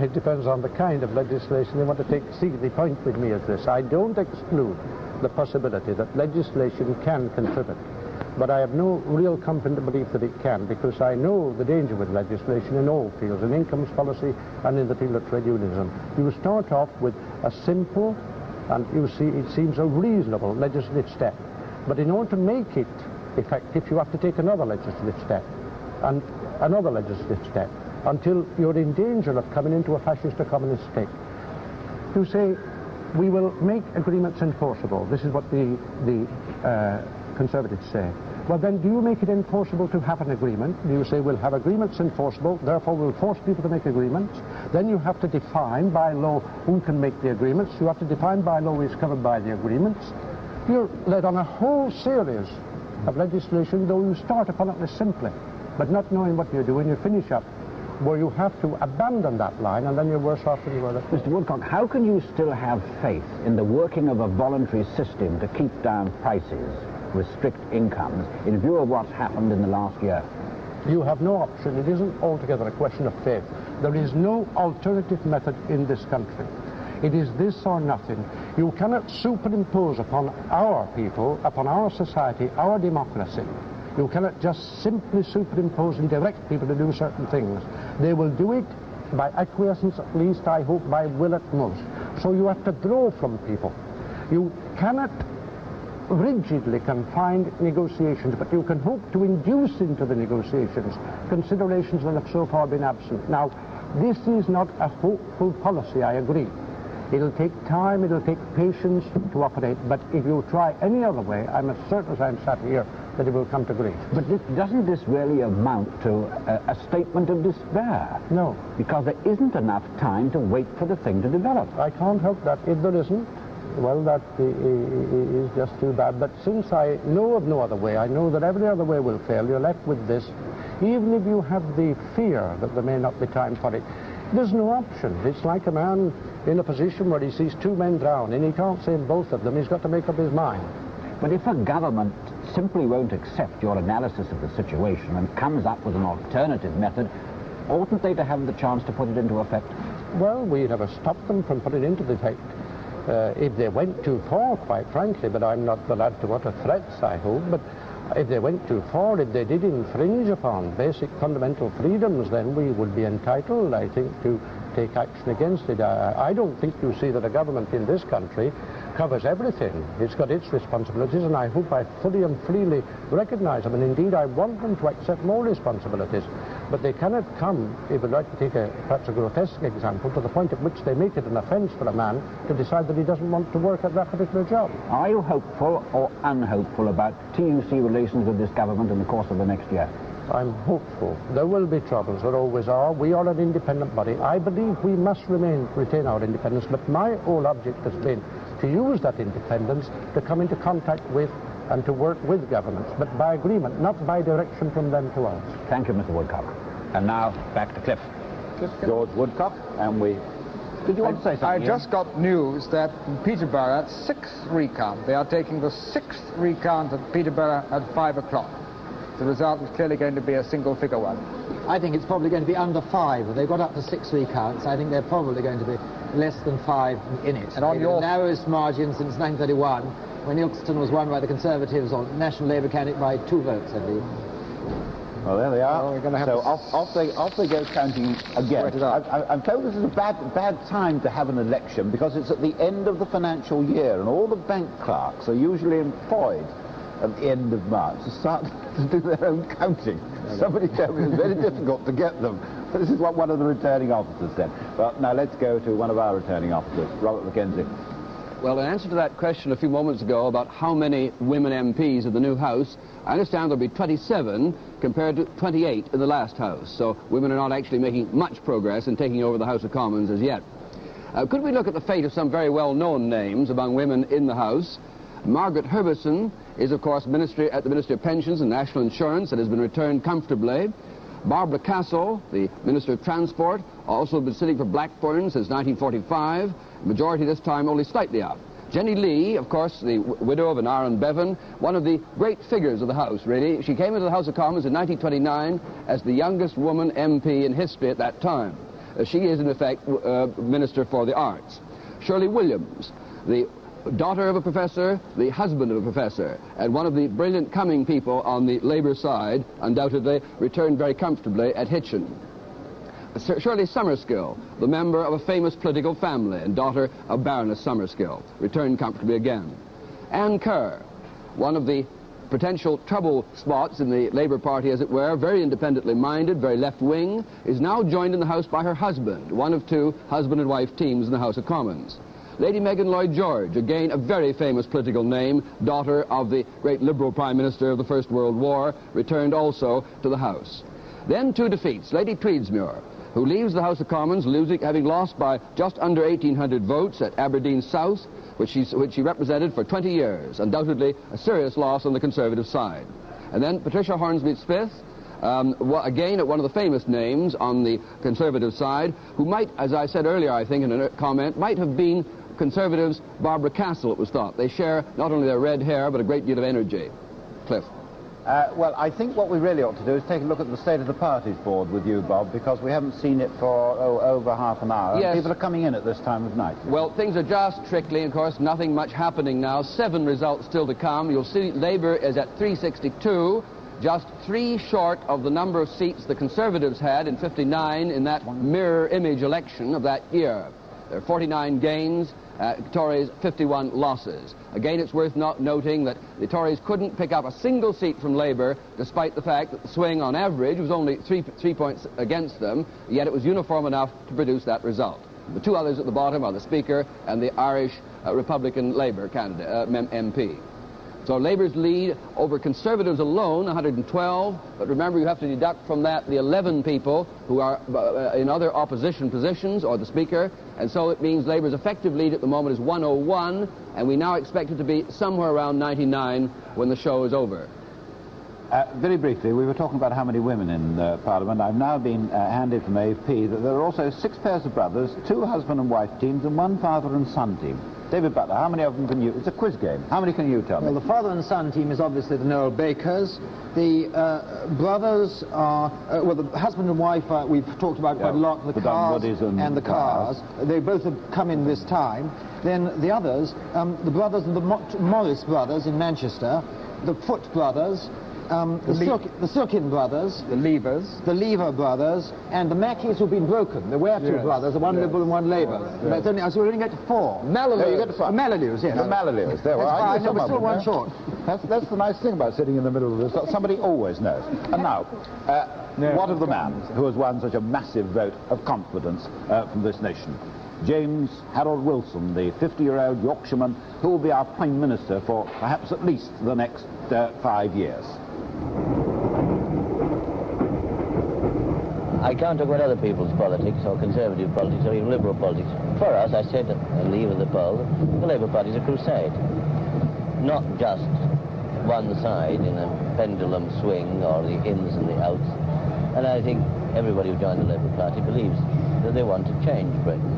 it depends on the kind of legislation they want to take. See, the point with me is this. I don't exclude the possibility that legislation can contribute But I have no real confident belief that it can, because I know the danger with legislation in all fields, in incomes policy and in the field of trade unionism. You start off with a simple, and you see it seems a reasonable legislative step. But in order to make it effective, you have to take another legislative step, and another legislative step, until you're in danger of coming into a fascist or communist state. You say, we will make agreements enforceable. This is what the Conservatives say. Well, then do you make it enforceable to have an agreement? Do you say we'll have agreements enforceable, therefore we'll force people to make agreements? Then you have to define by law who can make the agreements. You have to define by law who is covered by the agreements. You're led on a whole series of legislation, though you start upon it simply, but not knowing what you're doing, you finish up where you have to abandon that line, and then you're worse off than you were. Mr. Woodcock, how can you still have faith in the working of a voluntary system to keep down prices, restrict incomes, in view of what's happened in the last year? You have no option. It isn't altogether a question of faith. There is no alternative method in this country. It is this or nothing. You cannot superimpose upon our people, upon our society, our democracy. You cannot just simply superimpose and direct people to do certain things. They will do it by acquiescence, at least, I hope, by will at most. So you have to draw from people. You cannot rigidly confine negotiations, but you can hope to induce into the negotiations considerations that have so far been absent. Now, this is not a hopeful policy, I agree. It'll take time, it'll take patience to operate, but if you try any other way, I'm as certain as I'm sat here that it will come to grief. But doesn't this really amount to a statement of despair? No. Because there isn't enough time to wait for the thing to develop. I can't help that. If there isn't, well, that is just too bad. But since I know of no other way, I know that every other way will fail, you're left with this. Even if you have the fear that there may not be time for it, there's no option. It's like a man in a position where he sees two men drown and he can't save both of them. He's got to make up his mind. But if a government simply won't accept your analysis of the situation and comes up with an alternative method, oughtn't they to have the chance to put it into effect? Well, we never stopped them from putting it into effect. If they went too far, quite frankly, but I'm not the lad to utter threats, I hope, but if they went too far, if they did infringe upon basic fundamental freedoms, then we would be entitled, I think, to take action against it. I don't think you see that a government in this country covers everything. It's got its responsibilities, and I hope I fully and freely recognize them, and indeed I want them to accept more responsibilities. But they cannot come, if we'd like to take perhaps a grotesque example, to the point at which they make it an offence for a man to decide that he doesn't want to work at that particular job. Are you hopeful or unhopeful about TUC relations with this government in the course of the next year? I'm hopeful. There will be troubles, there always are. We are an independent body. I believe we must retain our independence, but my whole object has been to use that independence to come into contact with and to work with governments, but by agreement, not by direction from them to us. Thank you, Mr. Woodcock. And now, back to Cliff. George Woodcock, and we... Did you want to say something? I just got news that in Peterborough, 6th recount. They are taking the 6th recount at Peterborough at 5 o'clock. The result is clearly going to be a single-figure one. I think it's probably going to be under 5. They've got up to 6 recounts. I think they're probably going to be less than 5 in it. And on the narrowest margin since 1931, when Ilkeston was won by the Conservatives on National Labour candidate by 2 votes, I believe. Well, there they are. Well, so off they go counting again. I'm told this is a bad time to have an election because it's at the end of the financial year and all the bank clerks are usually employed at the end of March to start to do their own counting. Somebody told me it was very difficult to get them. But this is what one of the returning officers said. Well, now let's go to one of our returning officers, Robert McKenzie. Well, in answer to that question a few moments ago about how many women MPs in the new House, I understand there'll be 27 compared to 28 in the last House. So women are not actually making much progress in taking over the House of Commons as yet. Could we look at the fate of some very well-known names among women in the House? Margaret Herbison is, of course, at the Ministry of Pensions and National Insurance and has been returned comfortably. Barbara Castle, the Minister of Transport, also been sitting for Blackburn since 1945. Majority this time only slightly up. Jenny Lee, of course, the widow of an Aaron Bevan, one of the great figures of the House, really. She came into the House of Commons in 1929 as the youngest woman MP in history at that time. She is, in effect, Minister for the Arts. Shirley Williams, the daughter of a professor, the husband of a professor, and one of the brilliant coming people on the Labour side, undoubtedly, returned very comfortably at Hitchin. Shirley Summerskill, the member of a famous political family and daughter of Baroness Summerskill, returned comfortably again. Anne Kerr, one of the potential trouble spots in the Labour Party, as it were, very independently minded, very left-wing, is now joined in the House by her husband, one of two husband and wife teams in the House of Commons. Lady Megan Lloyd George, again a very famous political name, daughter of the great Liberal Prime Minister of the First World War, returned also to the House. Then two defeats. Lady Tweedsmuir, who leaves the House of Commons, having lost by just under 1,800 votes at Aberdeen South, which she represented for 20 years, undoubtedly a serious loss on the Conservative side. And then Patricia Hornsby-Smith, again one of the famous names on the Conservative side, who might, as I said earlier, I think in a comment, might have been Conservatives' Barbara Castle, it was thought. They share not only their red hair, but a great deal of energy. Cliff. Well, I think what we really ought to do is take a look at the State of the Parties board with you, Bob, because we haven't seen it for over half an hour. Yes. People are coming in at this time of night. Well, things are just trickling, of course, nothing much happening now. 7 results still to come. You'll see Labour is at 362, just 3 short of the number of seats the Conservatives had in 59 in that mirror image election of that year. There are 49 gains, Tories 51 losses. Again, it's worth noting that the Tories couldn't pick up a single seat from Labour, despite the fact that the swing on average was only 3 points against them, yet it was uniform enough to produce that result. The two others at the bottom are the Speaker and the Irish Republican Labour candidate, MP. So Labour's lead over Conservatives alone, 112, but remember you have to deduct from that the 11 people who are in other opposition positions, or the Speaker, and so it means Labour's effective lead at the moment is 101, and we now expect it to be somewhere around 99 when the show is over. Very briefly, we were talking about how many women in Parliament. I've now been handed from AFP that there are also 6 pairs of brothers, 2 husband and wife teams, and 1 father and son team. David Butler, how many of them can you... It's a quiz game. How many can you tell me? Well, the father and son team is obviously the Noel Bakers. The brothers are... well, the husband and wife we've talked about quite a lot. The Cars and the Cars. They both have come in this time. Then the others, the brothers, the Morris brothers in Manchester, the Foote brothers, the Silkin brothers, the Lever brothers, and the Mackeys who've been broken. There were 2 brothers, one Liberal and one Labour. That's only, so we're going to get to 4. You get to 5. Malalews, yes. The Malalews. There, that's fine. We're still 1 short. That's the nice thing about sitting in the middle of this. Somebody always knows. And now, what of the man who has won such a massive vote of confidence from this nation? James Harold Wilson, the 50-year-old Yorkshireman who will be our Prime Minister for perhaps at least the next 5 years. I can't talk about other people's politics, or Conservative politics, or even Liberal politics. For us, I said at the leave of the poll, the Labour Party is a crusade. Not just one side in a pendulum swing, or the ins and the outs. And I think everybody who joined the Labour Party believes that they want to change Britain.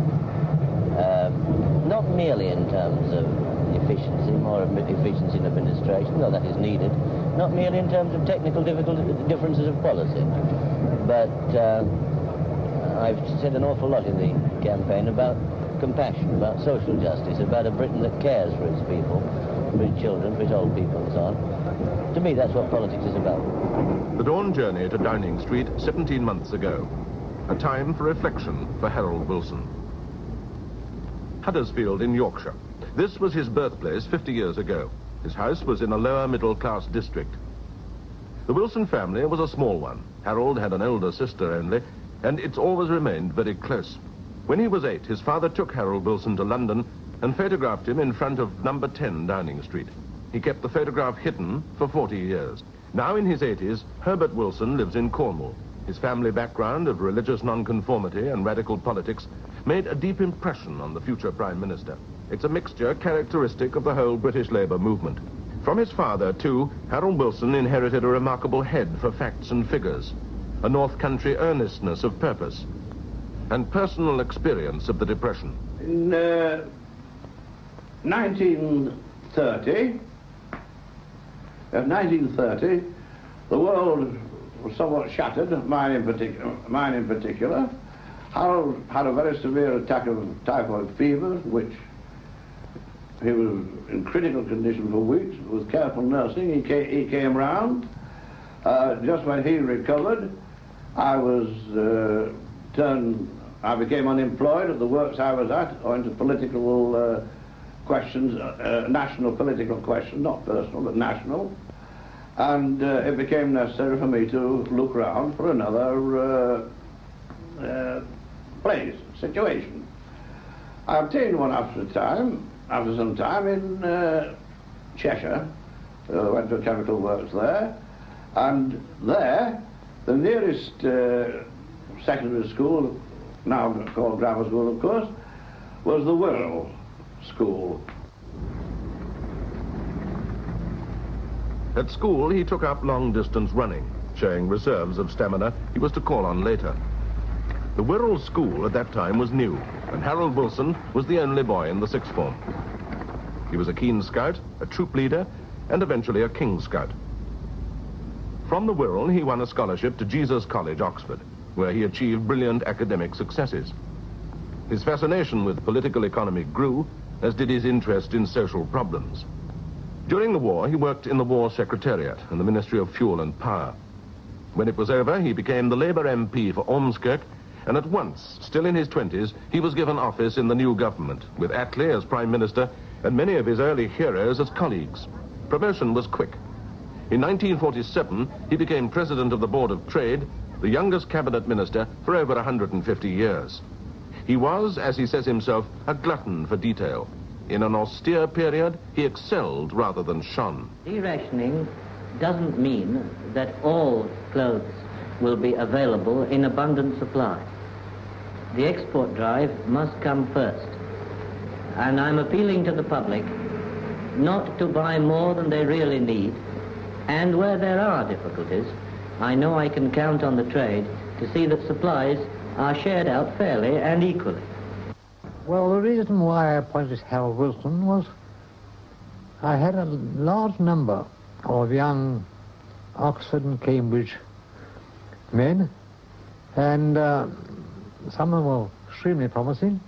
Not merely in terms of efficiency, more efficiency in administration, though that is needed. Not merely in terms of technical differences of policy. But I've said an awful lot in the campaign about compassion, about social justice, about a Britain that cares for its people, for its children, for its old people and so on. To me, that's what politics is about. The dawn journey to Downing Street 17 months ago. A time for reflection for Harold Wilson. Huddersfield in Yorkshire. This was his birthplace 50 years ago. His house was in a lower middle-class district. The Wilson family was a small one. Harold had an older sister only, and it's always remained very close. When he was 8, his father took Harold Wilson to London and photographed him in front of number 10 Downing Street. He kept the photograph hidden for 40 years. Now in his 80s, Herbert Wilson lives in Cornwall. His family background of religious nonconformity and radical politics made a deep impression on the future Prime Minister. It's a mixture characteristic of the whole British Labour movement. From his father, too, Harold Wilson inherited a remarkable head for facts and figures, a North Country earnestness of purpose, and personal experience of the Depression. In 1930, the world was somewhat shattered, mine in particular. Harold had a very severe attack of typhoid fever, which He was in critical condition for weeks. With careful nursing, he came round. Just when he recovered, I became unemployed at the works I was at, owing to political questions, national political questions, not personal, but national. And it became necessary for me to look round for another situation. I obtained one after some time in Cheshire. Went to a chemical works there, and there the nearest secondary school, now called grammar school of course, was the Wirral School. At school, he took up long-distance running, showing reserves of stamina he was to call on later. The Wirral School at that time was new, and Harold Wilson was the only boy in the sixth form. He was a keen scout, a troop leader, and eventually a King Scout. From the Wirral, he won a scholarship to Jesus College, Oxford, where he achieved brilliant academic successes. His fascination with political economy grew, as did his interest in social problems. During the war, he worked in the War Secretariat and the Ministry of Fuel and Power. When it was over, he became the Labour MP for Ormskirk, and at once, still in his 20s, he was given office in the new government, with Attlee as Prime Minister and many of his early heroes as colleagues. Promotion was quick. In 1947, he became President of the Board of Trade, the youngest cabinet minister for over 150 years. He was, as he says himself, a glutton for detail. In an austere period, he excelled rather than shone. Derationing doesn't mean that all clothes will be available in abundant supply. The export drive must come first. And I'm appealing to the public not to buy more than they really need. And where there are difficulties, I know I can count on the trade to see that supplies are shared out fairly and equally. Well, the reason why I appointed Harold Wilson was I had a large number of young Oxford and Cambridge men, and some of them were extremely promising.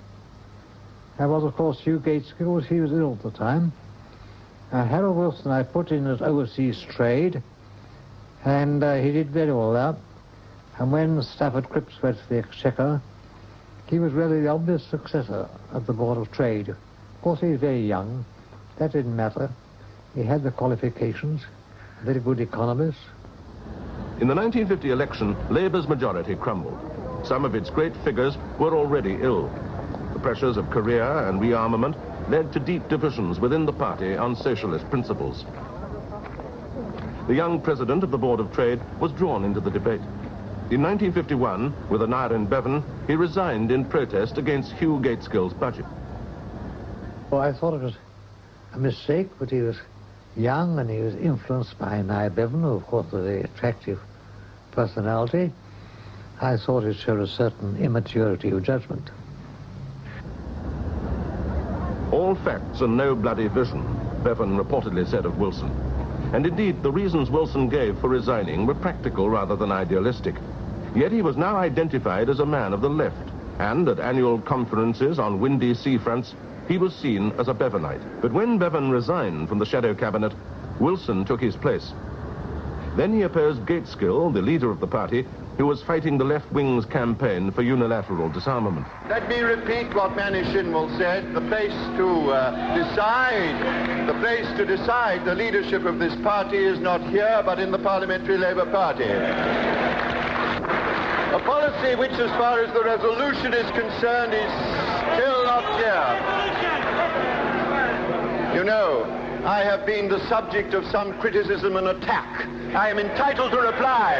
There was, of course, Hugh Gateskill. He was ill at the time. Harold Wilson I put in as overseas trade, and he did very well there. And when Stafford Cripps went to the Exchequer, he was really the obvious successor of the Board of Trade. Of course, he was very young. That didn't matter. He had the qualifications, very good economist. In the 1950 election, Labour's majority crumbled. Some of its great figures were already ill. The pressures of career and rearmament led to deep divisions within the party on socialist principles. The young president of the Board of Trade was drawn into the debate. In 1951, with an ire in Bevan, he resigned in protest against Hugh Gateskill's budget. Well, I thought it was a mistake, but he was young and he was influenced by Nye Bevan, who of course was a very attractive personality. I thought it showed a certain immaturity of judgment. All facts and no bloody vision, Bevan reportedly said of Wilson. And indeed, the reasons Wilson gave for resigning were practical rather than idealistic. Yet he was now identified as a man of the left, and at annual conferences on windy seafronts, he was seen as a Bevanite. But when Bevan resigned from the shadow cabinet, Wilson took his place. Then he opposed Gateskill, the leader of the party, who was fighting the left wing's campaign for unilateral disarmament. Let me repeat what Magnusson said. The place to decide the leadership of this party is not here, but in the Parliamentary Labour Party. A policy which, as far as the resolution is concerned, is still not here. You know, I have been the subject of some criticism and attack. I am entitled to reply.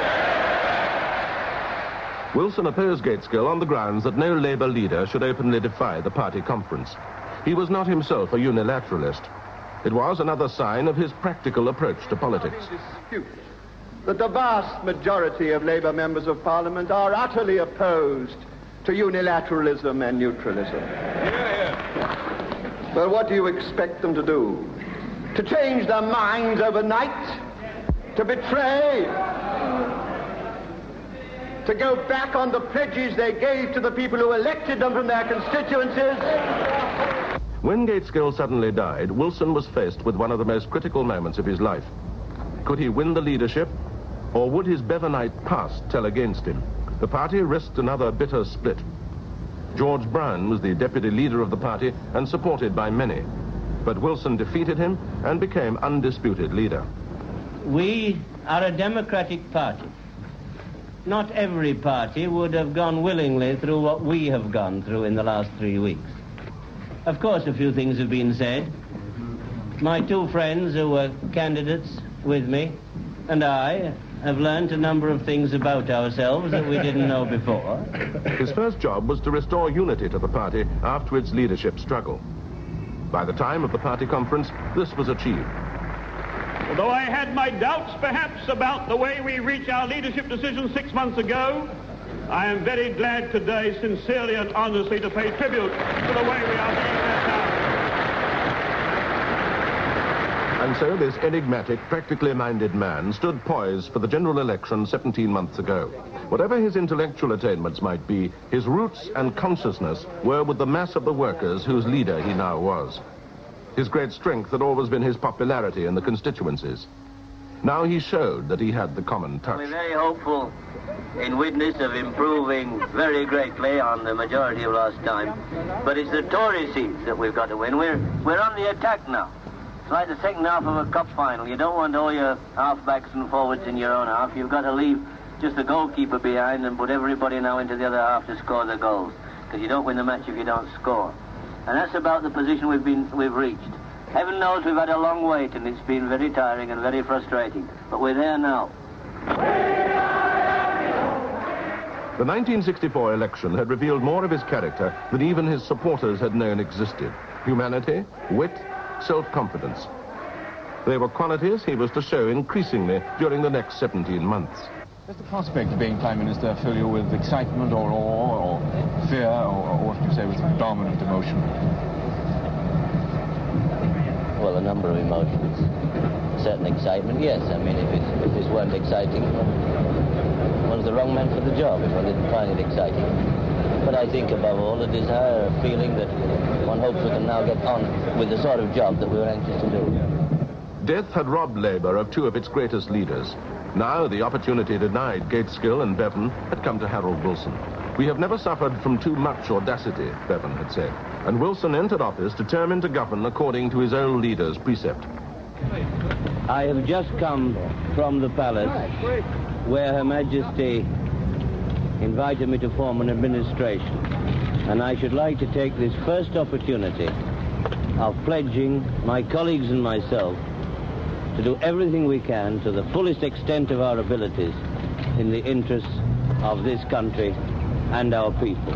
Wilson opposed Gateskill on the grounds that no Labour leader should openly defy the party conference. He was not himself a unilateralist. It was another sign of his practical approach to politics. That the vast majority of Labour members of Parliament are utterly opposed to unilateralism and neutralism. Well, what do you expect them to do? To change their minds overnight? To betray? To go back on the pledges they gave to the people who elected them from their constituencies? When Gateskill suddenly died, Wilson was faced with one of the most critical moments of his life. Could he win the leadership, or would his Bevanite past tell against him? The party risked another bitter split. George Brown was the deputy leader of the party and supported by many. But Wilson defeated him and became undisputed leader. We are a democratic party. Not every party would have gone willingly through what we have gone through in the last 3 weeks. Of course, a few things have been said. My two friends who were candidates with me and I have learnt a number of things about ourselves that we didn't know before. His first job was to restore unity to the party after its leadership struggle. By the time of the party conference, this was achieved. Although I had my doubts, perhaps, about the way we reach our leadership decision 6 months ago, I am very glad today, sincerely and honestly, to pay tribute to the way we are being led now. And so this enigmatic, practically minded man stood poised for the general election 17 months ago. Whatever his intellectual attainments might be, his roots and consciousness were with the mass of the workers whose leader he now was. His great strength had always been his popularity in the constituencies. Now he showed that he had the common touch. We're very hopeful in witness of improving very greatly on the majority of last time. But it's the Tory seats that we've got to win. We're on the attack now. It's like the second half of a cup final. You don't want all your half-backs and forwards in your own half. You've got to leave just the goalkeeper behind and put everybody now into the other half to score the goals. Because you don't win the match if you don't score. And that's about the position we've reached. Heaven knows we've had a long wait, and it's been very tiring and very frustrating. But we're there now. The 1964 election had revealed more of his character than even his supporters had known existed. Humanity, wit, self-confidence. They were qualities he was to show increasingly during the next 17 months. Does the prospect of being Prime Minister fill you with excitement or awe or fear or what do you say, with dominant emotion? Well, a number of emotions. Certain excitement, yes. I mean, if this weren't exciting, one's the wrong man for the job if one didn't find it exciting. But I think above all a desire, a feeling that one hopes we can now get on with the sort of job that we were anxious to do. Death had robbed Labour of two of its greatest leaders. Now the opportunity denied Gateskill and Bevan had come to Harold Wilson. We have never suffered from too much audacity, Bevan had said, and Wilson entered office determined to govern according to his old leader's precept. I have just come from the palace where Her Majesty invited me to form an administration, and I should like to take this first opportunity of pledging my colleagues and myself to do everything we can to the fullest extent of our abilities in the interests of this country and our people.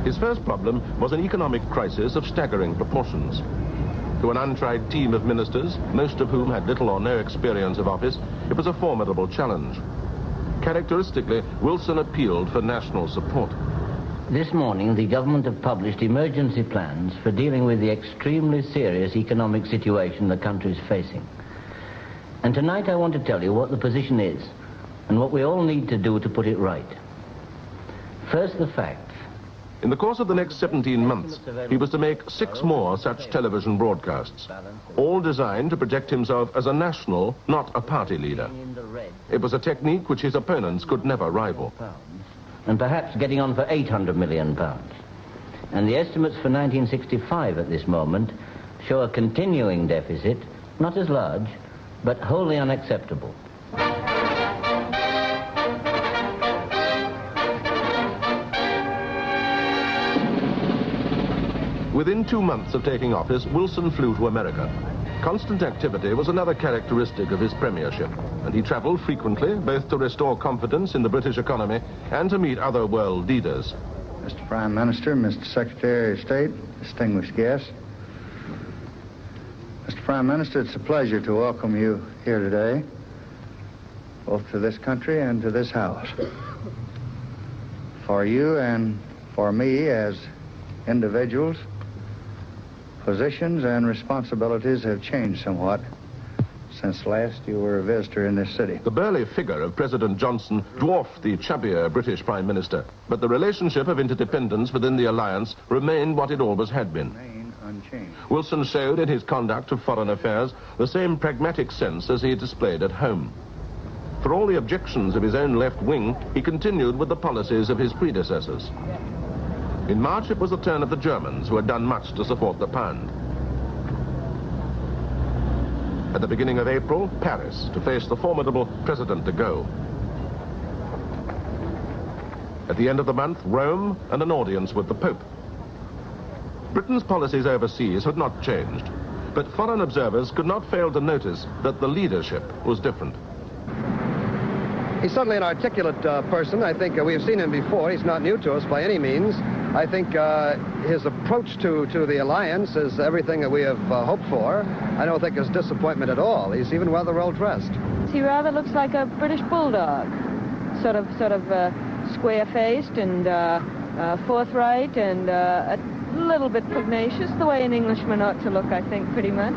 His first problem was an economic crisis of staggering proportions. To an untried team of ministers, most of whom had little or no experience of office, it was a formidable challenge. Characteristically, Wilson appealed for national support. This morning, the government have published emergency plans for dealing with the extremely serious economic situation the country is facing. And tonight I want to tell you what the position is and what we all need to do to put it right. First, the facts. In the course of the next 17 months, he was to make 6 more such television broadcasts, all designed to project himself as a national, not a party leader. It was a technique which his opponents could never rival. And perhaps getting on for £800 million. And the estimates for 1965 at this moment show a continuing deficit, not as large, but wholly unacceptable. Within 2 months of taking office, Wilson flew to America. Constant activity was another characteristic of his premiership, and he travelled frequently, both to restore confidence in the British economy and to meet other world leaders. Mr. Prime Minister, Mr. Secretary of State, distinguished guests. Mr. Prime Minister, it's a pleasure to welcome you here today, both to this country and to this House. For you and for me as individuals, positions and responsibilities have changed somewhat since last you were a visitor in this city. The burly figure of President Johnson dwarfed the chubbier British Prime Minister, but the relationship of interdependence within the alliance remained what it always had been. Unchanged. Wilson showed in his conduct of foreign affairs the same pragmatic sense as he had displayed at home. For all the objections of his own left wing, he continued with the policies of his predecessors. In March, it was the turn of the Germans, who had done much to support the pound. At the beginning of April, Paris, to face the formidable President de Gaulle. At the end of the month, Rome and an audience with the Pope. Britain's policies overseas had not changed, but foreign observers could not fail to notice that the leadership was different. He's certainly an articulate person. I think we've seen him before. He's not new to us by any means. I think his approach to the alliance is everything that we have hoped for. I don't think there's disappointment at all. He's even rather well dressed. He rather looks like a British bulldog, sort of square-faced and forthright and a little bit pugnacious, the way an Englishman ought to look, I think, pretty much.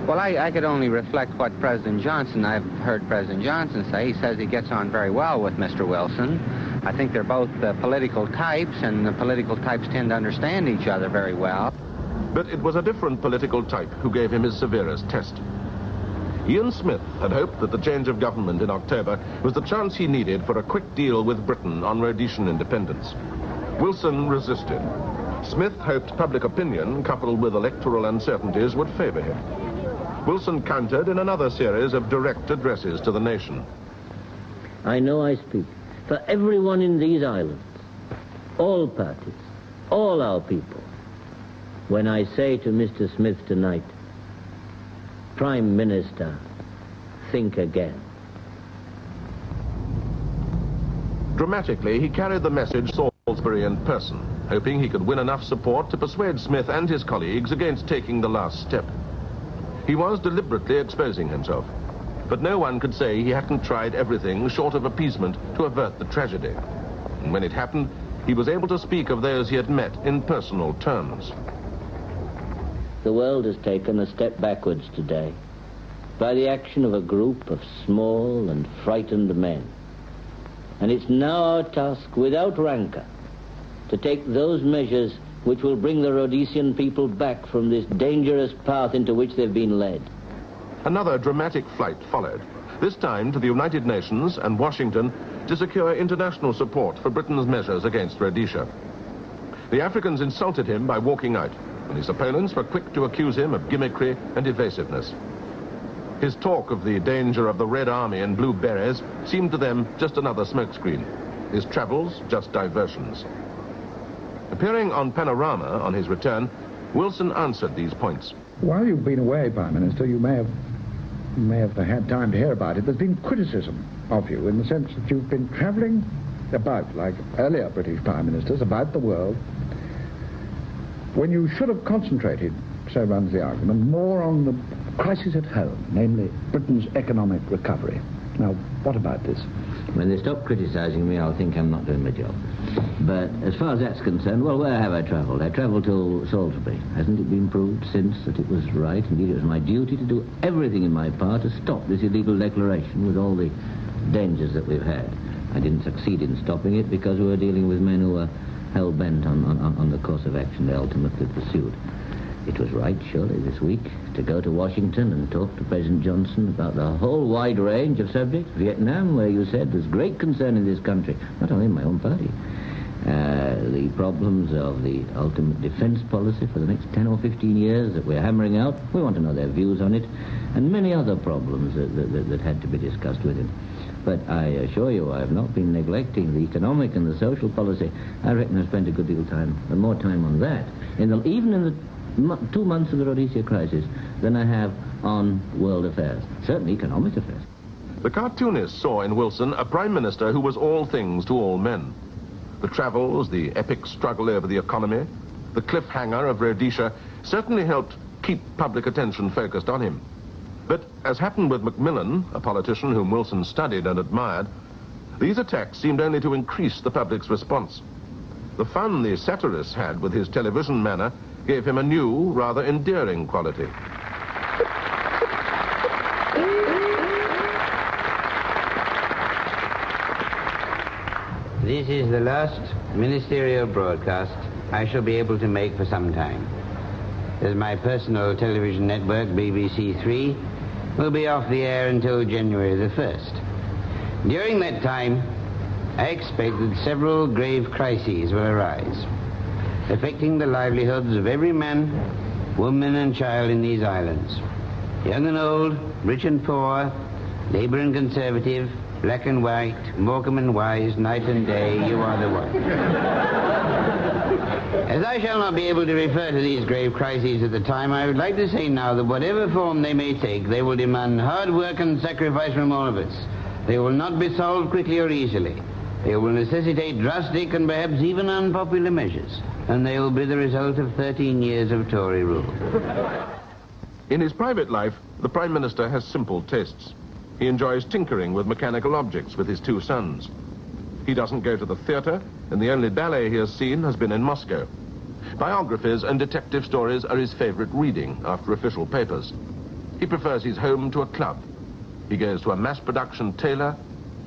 Well, I could only reflect what President Johnson, I've heard President Johnson say. He says he gets on very well with Mr. Wilson. I think they're both political types, and the political types tend to understand each other very well. But it was a different political type who gave him his severest test. Ian Smith had hoped that the change of government in October was the chance he needed for a quick deal with Britain on Rhodesian independence. Wilson resisted. Smith hoped public opinion, coupled with electoral uncertainties, would favor him. Wilson countered in another series of direct addresses to the nation. I know I speak for everyone in these islands, all parties, all our people, when I say to Mr. Smith tonight, Prime Minister, think again. Dramatically, he carried the message to Salisbury in person, hoping he could win enough support to persuade Smith and his colleagues against taking the last step. He was deliberately exposing himself, but no one could say he hadn't tried everything short of appeasement to avert the tragedy. And when it happened, he was able to speak of those he had met in personal terms. The world has taken a step backwards today by the action of a group of small and frightened men. And it's now our task, without rancor, to take those measures which will bring the Rhodesian people back from this dangerous path into which they've been led. Another dramatic flight followed, this time to the United Nations and Washington to secure international support for Britain's measures against Rhodesia. The Africans insulted him by walking out, and his opponents were quick to accuse him of gimmickry and evasiveness. His talk of the danger of the Red Army and Blue Berets seemed to them just another smokescreen, his travels just diversions. Appearing on Panorama on his return, Wilson answered these points. While you've been away, Prime Minister, you may have had time to hear about it. There's been criticism of you in the sense that you've been travelling about, like earlier British Prime Ministers, about the world, when you should have concentrated, so runs the argument, more on the crisis at home, namely Britain's economic recovery. Now, what about this? When they stop criticising me, I'll think I'm not doing my job. But as far as that's concerned, well, where have I travelled? I travelled to Salisbury. Hasn't it been proved since that it was right? Indeed, it was my duty to do everything in my power to stop this illegal declaration with all the dangers that we've had. I didn't succeed in stopping it because we were dealing with men who were hell-bent on the course of action they ultimately pursued. It was right, surely, this week, to go to Washington and talk to President Johnson about the whole wide range of subjects. Vietnam, where you said there's great concern in this country, not only in my own party. The problems of the ultimate defense policy for the next 10 or 15 years that we're hammering out, we want to know their views on it, and many other problems that had to be discussed with him. But I assure you, I have not been neglecting the economic and the social policy. I reckon I've spent a good deal of time, and more time on that, even in the 2 months of the Rhodesia crisis, than I have on world affairs, certainly economic affairs. The cartoonist saw in Wilson a prime minister who was all things to all men. The travels, the epic struggle over the economy, the cliffhanger of Rhodesia certainly helped keep public attention focused on him. But as happened with Macmillan, a politician whom Wilson studied and admired, these attacks seemed only to increase the public's response. The fun the satirist had with his television manner gave him a new, rather endearing quality. This is the last ministerial broadcast I shall be able to make for some time, as my personal television network, BBC 3, will be off the air until January the 1st. During that time, I expect that several grave crises will arise, affecting the livelihoods of every man, woman and child in these islands, young and old, rich and poor, Labour and Conservative, black and white, Morecambe and Wise, night and day, you are the one. As I shall not be able to refer to these grave crises at the time, I would like to say now that whatever form they may take, they will demand hard work and sacrifice from all of us. They will not be solved quickly or easily. They will necessitate drastic and perhaps even unpopular measures, and they will be the result of 13 years of Tory rule. In his private life, the Prime Minister has simple tastes. He enjoys tinkering with mechanical objects with his two sons. He doesn't go to the theatre, and the only ballet he has seen has been in Moscow. Biographies and detective stories are his favorite reading after official papers. He prefers his home to a club. He goes to a mass-production tailor.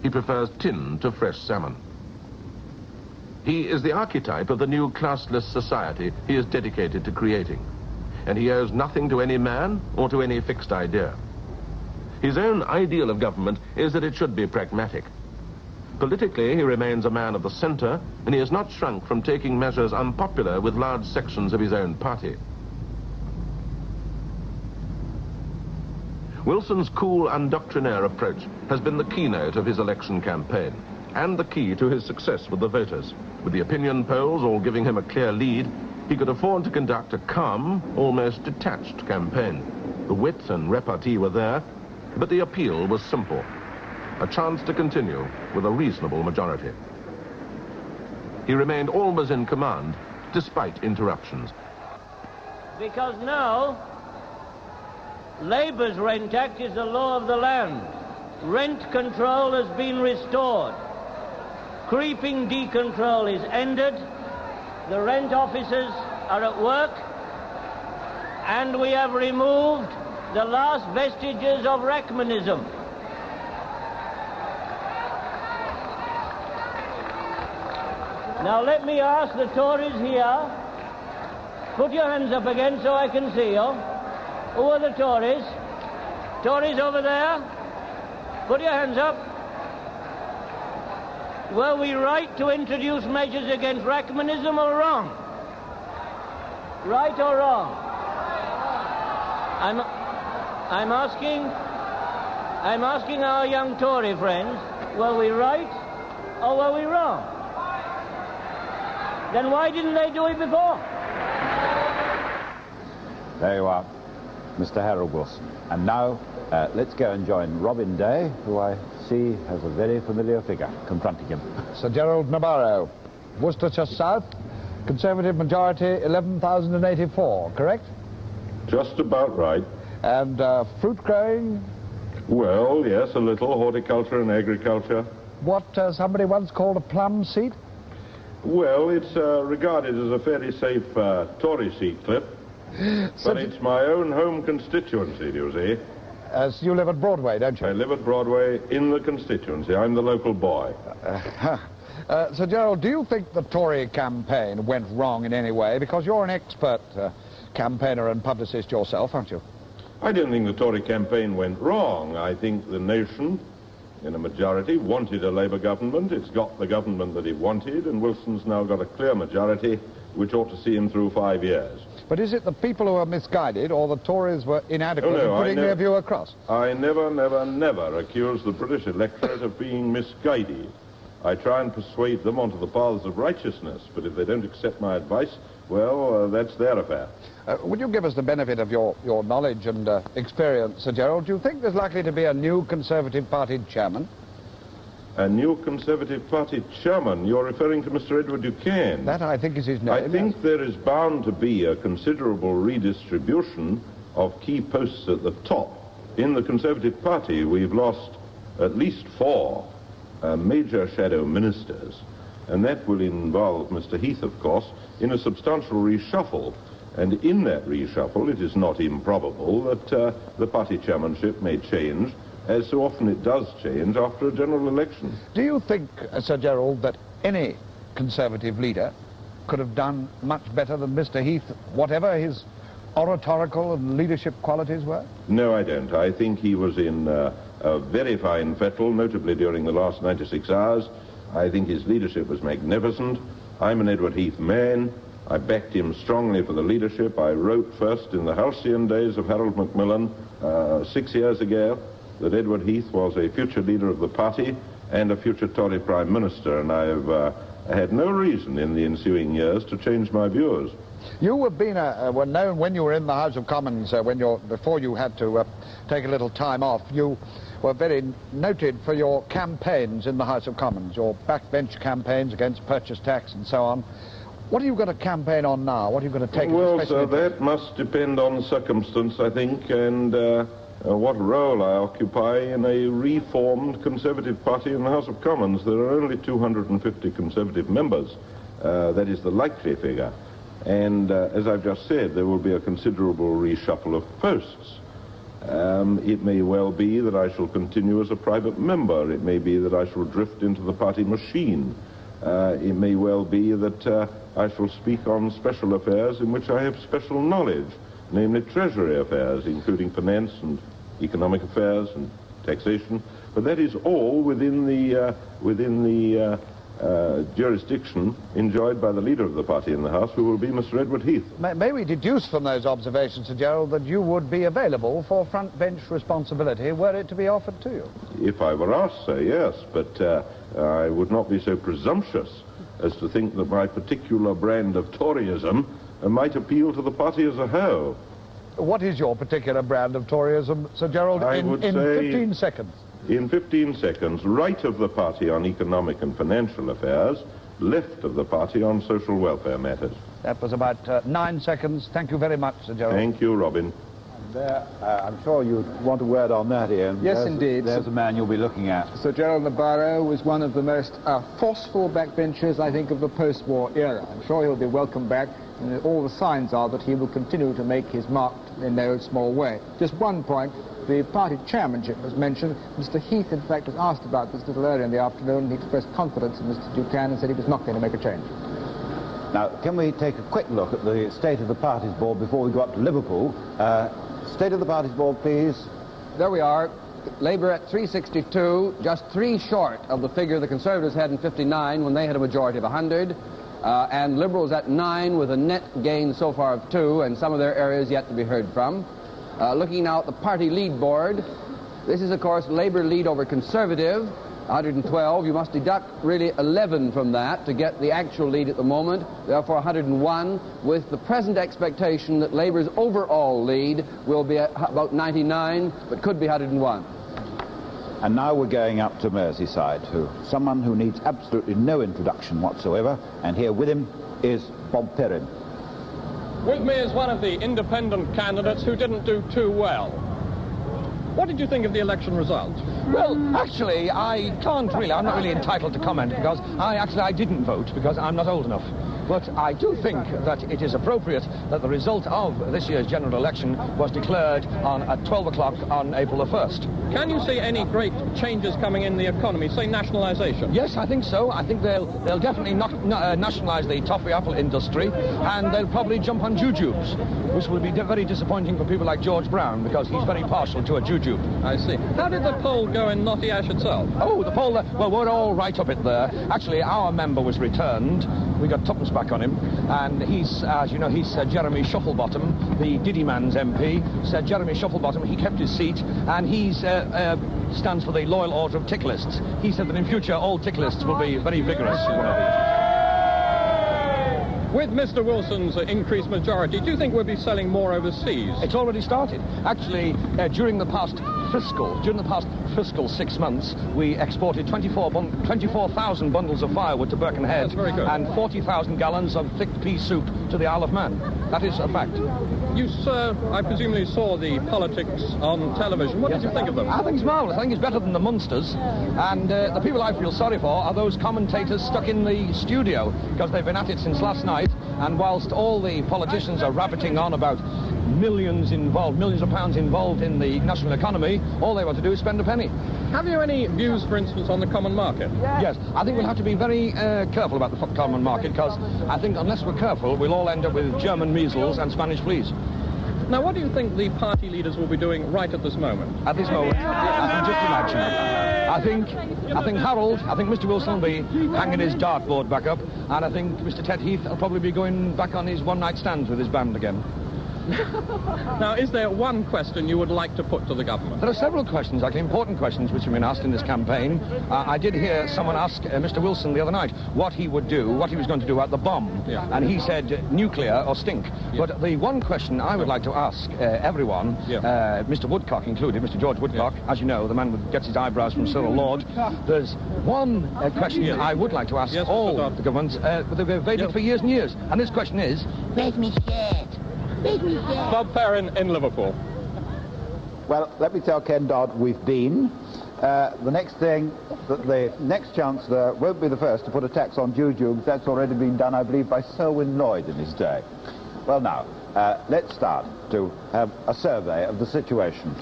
He prefers tin to fresh salmon. He is the archetype of the new classless society he is dedicated to creating, and he owes nothing to any man or to any fixed idea. His own ideal of government is that it should be pragmatic. Politically, he remains a man of the centre, and he has not shrunk from taking measures unpopular with large sections of his own party. Wilson's cool, undoctrinaire approach has been the keynote of his election campaign, and the key to his success with the voters. With the opinion polls all giving him a clear lead, he could afford to conduct a calm, almost detached campaign. The wit and repartee were there, but the appeal was simple. A chance to continue with a reasonable majority. He remained always in command, despite interruptions. Because now, Labour's Rent Act is the law of the land. Rent control has been restored. Creeping decontrol is ended. The rent officers are at work. And we have removed the last vestiges of Rackmanism. Now let me ask the Tories here, put your hands up again so I can see you. Who are the Tories? Tories over there? Put your hands up. Were we right to introduce measures against Rackmanism or wrong? Right or wrong? I'm asking our young Tory friends, were we right or were we wrong? Then why didn't they do it before? There you are, Mr. Harold Wilson. And now, let's go and join Robin Day, who I see has a very familiar figure confronting him. Sir Gerald Nabarro, Worcestershire South, Conservative majority 11,084, correct? Just about right. And fruit growing? Well, yes, a little. Horticulture and agriculture. What somebody once called a plum seat? Well, it's regarded as a fairly safe Tory seat, Cliff. But it's my own home constituency, do you see? As you live at Broadway, don't you? I live at Broadway in the constituency. I'm the local boy. Sir Gerald, do you think the Tory campaign went wrong in any way? Because you're an expert campaigner and publicist yourself, aren't you? I don't think the Tory campaign went wrong. I think the nation, in a majority, wanted a Labour government. It's got the government that it wanted, and Wilson's now got a clear majority, which ought to see him through 5 years. But is it the people who are misguided, or the Tories were inadequate in putting their view across? I never accuse the British electorate of being misguided. I try and persuade them onto the paths of righteousness, but if they don't accept my advice, well, that's their affair. Would you give us the benefit of your knowledge and experience, Sir Gerald? Do you think there's likely to be a new Conservative Party chairman? A new Conservative Party chairman? You're referring to Mr. Edward Duquesne? That, I think, is his name. I think there is bound to be a considerable redistribution of key posts at the top. In the Conservative Party, we've lost at least 4 major shadow ministers, and that will involve Mr. Heath, of course, in a substantial reshuffle. And in that reshuffle, it is not improbable that the party chairmanship may change as so often it does change after a general election. Do you think, Sir Gerald, that any Conservative leader could have done much better than Mr. Heath, whatever his oratorical and leadership qualities were? No, I don't. I think he was in a very fine fettle, notably during the last 96 hours. I think his leadership was magnificent. I'm an Edward Heath man. I backed him strongly for the leadership. I wrote first in the halcyon days of Harold Macmillan 6 years ago that Edward Heath was a future leader of the party and a future Tory Prime Minister, and I've had no reason in the ensuing years to change my views. You were known when you were in the House of Commons, before you had to take a little time off, you were very noted for your campaigns in the House of Commons, your backbench campaigns against purchase tax and so on. What are you going to campaign on now? What are you going to take? Well, sir, that must depend on circumstance, I think, and what role I occupy in a reformed Conservative Party in the House of Commons. There are only 250 Conservative members. That is the likely figure. And as I've just said, there will be a considerable reshuffle of posts. It may well be that I shall continue as a private member. It may be that I shall drift into the party machine. It may well be that I shall speak on special affairs in which I have special knowledge, namely Treasury affairs, including finance and economic affairs and taxation. But that is all within the jurisdiction enjoyed by the leader of the party in the House, who will be Mr. Edward Heath. May we deduce from those observations, Sir Gerald, that you would be available for front bench responsibility were it to be offered to you? If I were asked, sir, yes, but I would not be so presumptuous as to think that my particular brand of Toryism might appeal to the party as a whole. What is your particular brand of Toryism, Sir Gerald, in 15 seconds? In 15 seconds, right of the party on economic and financial affairs, left of the party on social welfare matters. That was about 9 seconds. Thank you very much, Sir Gerald. Thank you, Robin. There, I'm sure you'd want a word on that, Ian. Yes, indeed. There's a man you'll be looking at. Sir Gerald Nabarro was one of the most forceful backbenchers, I think, of the post-war era. I'm sure he'll be welcome back, and all the signs are that he will continue to make his mark in no small way. Just one point. The party chairmanship was mentioned. Mr. Heath, in fact, was asked about this a little earlier in the afternoon. He expressed confidence in Mr. Buchanan and said he was not going to make a change. Now, can we take a quick look at the state of the parties board before we go up to Liverpool? State of the parties board, please. There we are. Labour at 362, just 3 short of the figure the Conservatives had in 59 when they had a majority of 100. And Liberals at 9 with a net gain so far of 2, and some of their areas yet to be heard from. Looking now at the party lead board, this is, of course, Labour lead over Conservative, 112. You must deduct really 11 from that to get the actual lead at the moment, therefore 101, with the present expectation that Labour's overall lead will be at about 99, but could be 101. And now we're going up to Merseyside, someone who needs absolutely no introduction whatsoever, and here with him is Bob Perrin. With me is one of the independent candidates who didn't do too well. What did you think of the election result? Well, actually, I'm not really entitled to comment because I didn't vote because I'm not old enough. But I do think that it is appropriate that the result of this year's general election was declared at 12 o'clock on April the 1st. Can you see any great changes coming in the economy, say nationalisation? Yes, I think so. I think they'll definitely nationalise the toffee apple industry, and they'll probably jump on jujubes, which will be very disappointing for people like George Brown because he's very partial to a jujube. I see. How did the poll go in Knotty Ash itself? Oh, the poll, well, we're all right up it there. Actually, our member was returned. We got tuppence back on him, and he's, as you know, he's Jeremy Shufflebottom, the Diddy Man's MP. Sir Jeremy Shufflebottom, he kept his seat, and he's stands for the Loyal Order of Ticklists. He said that in future all ticklists will be very vigorous. With Mr. Wilson's increased majority, do you think we'll be selling more overseas? It's already started. Actually, during the past fiscal 6 months, we exported 24,000 bundles of firewood to Birkenhead and 40,000 gallons of thick pea soup to the Isle of Man. That is a fact. You, sir, I presumably saw the politics on television. What did you think of them? I think it's marvellous. I think it's better than the Munsters. And the people I feel sorry for are those commentators stuck in the studio because they've been at it since last night. And whilst all the politicians are rabbiting on about millions involved, millions of pounds involved in the national economy. All they want to do is spend a penny. Have you any views, for instance, on the common market? Yes, I think we'll have to be very careful about the common market, because I think unless we're careful, we'll all end up with German measles and Spanish fleas. Now, what do you think the party leaders will be doing right at this moment? At this moment, I can just imagine. I think Harold, I think Mr. Wilson will be hanging his dartboard back up, and I think Mr. Ted Heath will probably be going back on his one-night stands with his band again. Now, is there one question you would like to put to the government? There are several questions, actually important questions, which have been asked in this campaign. I did hear someone ask Mr. Wilson the other night what he would do, what he was going to do at the bomb. Yeah. And he said nuclear or stink. Yeah. But the one question I would like to ask everyone, Mr. Woodcock included, Mr. George Woodcock, as you know, the man who gets his eyebrows from Cyril Lord, there's one question I would like to ask all the governments, but they've evaded for years and years. And this question is, where's me shirt? Bob Perrin in Liverpool. Well, let me tell Ken Dodd we've been. The next thing, the next Chancellor won't be the first to put a tax on jujubes. That's already been done, I believe, by Selwyn Lloyd in his day. Well, now, let's start to have a survey of the situation.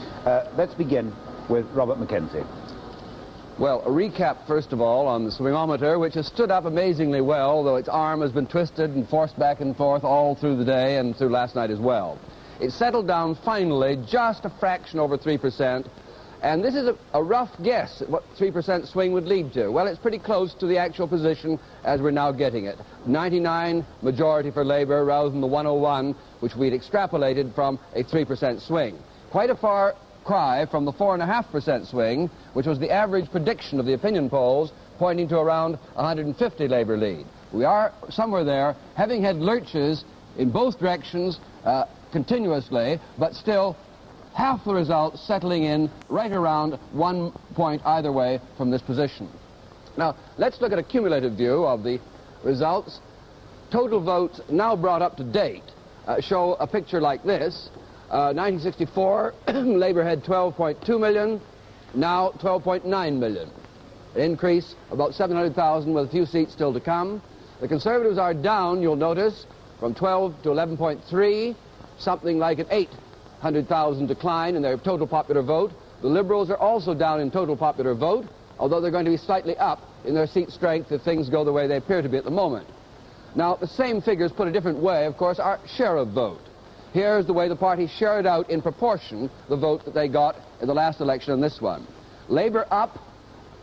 Let's begin with Robert McKenzie. Well, a recap, first of all, on the swingometer, which has stood up amazingly well, though its arm has been twisted and forced back and forth all through the day and through last night as well. It settled down finally just a fraction over 3%, and this is a rough guess at what 3% swing would lead to. Well, it's pretty close to the actual position as we're now getting it. 99 majority for Labour rather than the 101, which we'd extrapolated from a 3% swing. Quite a far cry from the 4.5% swing, which was the average prediction of the opinion polls, pointing to around 150 Labour lead. We are somewhere there, having had lurches in both directions continuously, but still half the results settling in right around 1 point either way from this position. Now, let's look at a cumulative view of the results. Total votes now brought up to date show a picture like this. 1964, Labour had 12.2 million, now 12.9 million. An increase about 700,000 with a few seats still to come. The Conservatives are down, you'll notice, from 12 to 11.3, something like an 800,000 decline in their total popular vote. The Liberals are also down in total popular vote, although they're going to be slightly up in their seat strength if things go the way they appear to be at the moment. Now, the same figures put a different way, of course, are share of vote. Here's the way the party shared out in proportion the vote that they got in the last election and this one. Labour up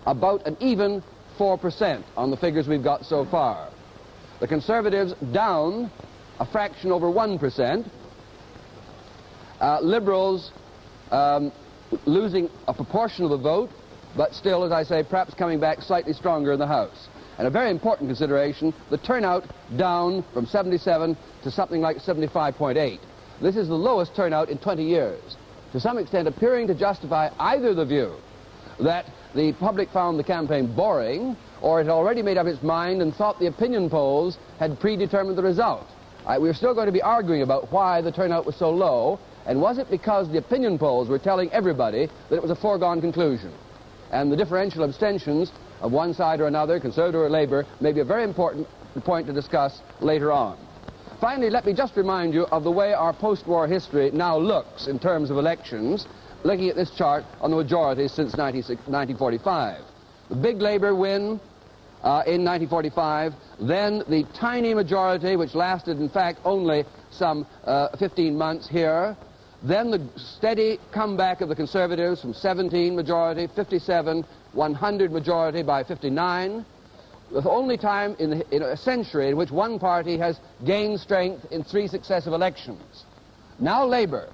about an even 4% on the figures we've got so far. The Conservatives down a fraction over 1%. Liberals losing a proportion of the vote, but still, as I say, perhaps coming back slightly stronger in the House. And a very important consideration, the turnout down from 77 to something like 75.8. This is the lowest turnout in 20 years, to some extent appearing to justify either the view that the public found the campaign boring, or it had already made up its mind and thought the opinion polls had predetermined the result. We're still going to be arguing about why the turnout was so low, and was it because the opinion polls were telling everybody that it was a foregone conclusion? And the differential abstentions of one side or another, Conservative or Labour, may be a very important point to discuss later on. Finally, let me just remind you of the way our post-war history now looks in terms of elections, looking at this chart on the majority since 1945. The big Labour win in 1945, then the tiny majority, which lasted, in fact, only some 15 months here, then the steady comeback of the Conservatives from 17 majority, 57, 100 majority by 59, the only time in a century in which one party has gained strength in 3 successive elections. Now Labour,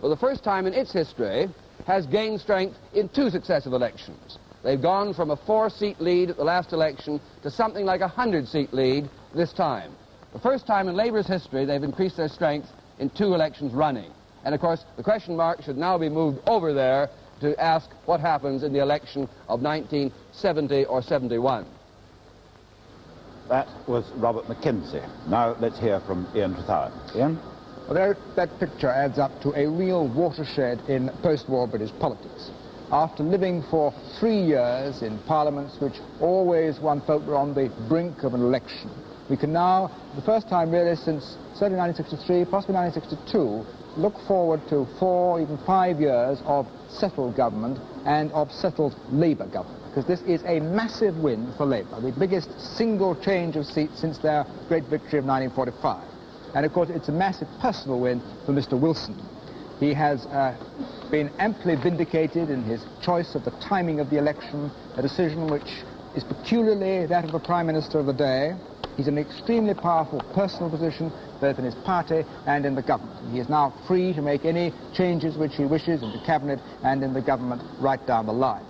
for the first time in its history, has gained strength in 2 successive elections. They've gone from a 4-seat lead at the last election to something like a 100-seat lead this time. The first time in Labour's history they've increased their strength in 2 elections running. And of course, the question mark should now be moved over there to ask what happens in the election of 1970 or 71. That was Robert McKenzie. Now let's hear from Ian Trethowan. Ian? Well, that picture adds up to a real watershed in post-war British politics. After living for 3 years in parliaments which always one felt were on the brink of an election, We can now, for the first time really since certainly 1963, possibly 1962, look forward to 4, even 5 years of settled government and of settled Labour government, because this is a massive win for Labour, the biggest single change of seats since their great victory of 1945. And of course it's a massive personal win for Mr. Wilson. He has been amply vindicated in his choice of the timing of the election, a decision which is peculiarly that of the Prime Minister of the day. He's in an extremely powerful personal position, both in his party and in the government. He is now free to make any changes which he wishes in the cabinet and in the government right down the line.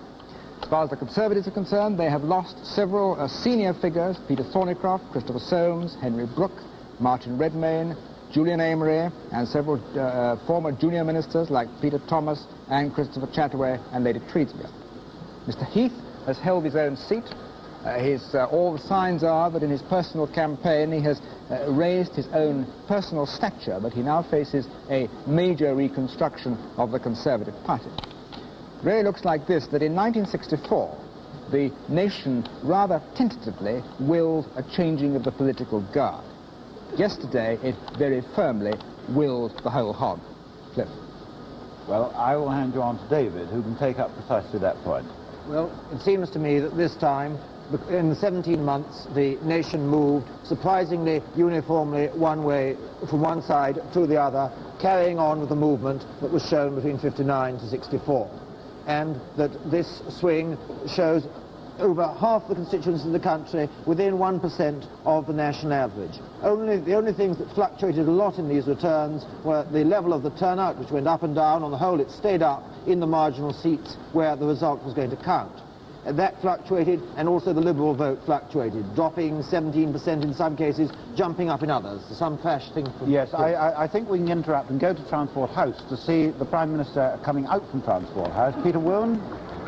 As far as the Conservatives are concerned, they have lost several senior figures, Peter Thornycroft, Christopher Soames, Henry Brooke, Martin Redmayne, Julian Amery, and several former junior ministers like Peter Thomas and Christopher Chataway and Lady Treatsbury. Mr. Heath has held his own seat. All the signs are that in his personal campaign he has raised his own personal stature, but he now faces a major reconstruction of the Conservative Party. It really looks like this, that in 1964 the nation rather tentatively willed a changing of the political guard. Yesterday it very firmly willed the whole hog. Cliff. Well, I will hand you on to David, who can take up precisely that point. Well, it seems to me that this time, in the 17 months, the nation moved surprisingly uniformly one way, from one side to the other, carrying on with the movement that was shown between 59 to 64. And that this swing shows over half the constituencies of the country within 1% of the national average. The only things that fluctuated a lot in these returns were the level of the turnout, which went up and down. On the whole, it stayed up in the marginal seats where the result was going to count. And that fluctuated, and also the Liberal vote fluctuated, dropping 17% in some cases, jumping up in others. Some crash thing. Yes, I think we can interrupt and go to Transport House to see the Prime Minister coming out from Transport House. Peter Woon?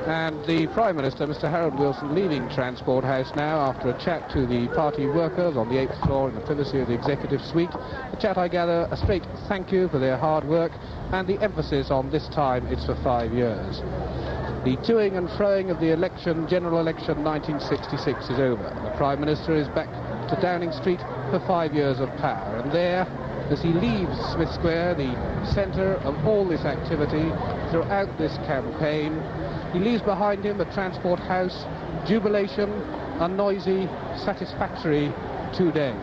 And the Prime Minister, Mr. Harold Wilson, leaving Transport House now after a chat to the party workers on the 8th floor in the privacy of the Executive Suite. A chat, I gather, a straight thank you for their hard work, and the emphasis on this time it's for 5 years. The toing and froing of the election, general election 1966 is over. The Prime Minister is back to Downing Street for 5 years of power, and there, as he leaves Smith Square, the centre of all this activity throughout this campaign, he leaves behind him at Transport House jubilation, a noisy, satisfactory 2 days.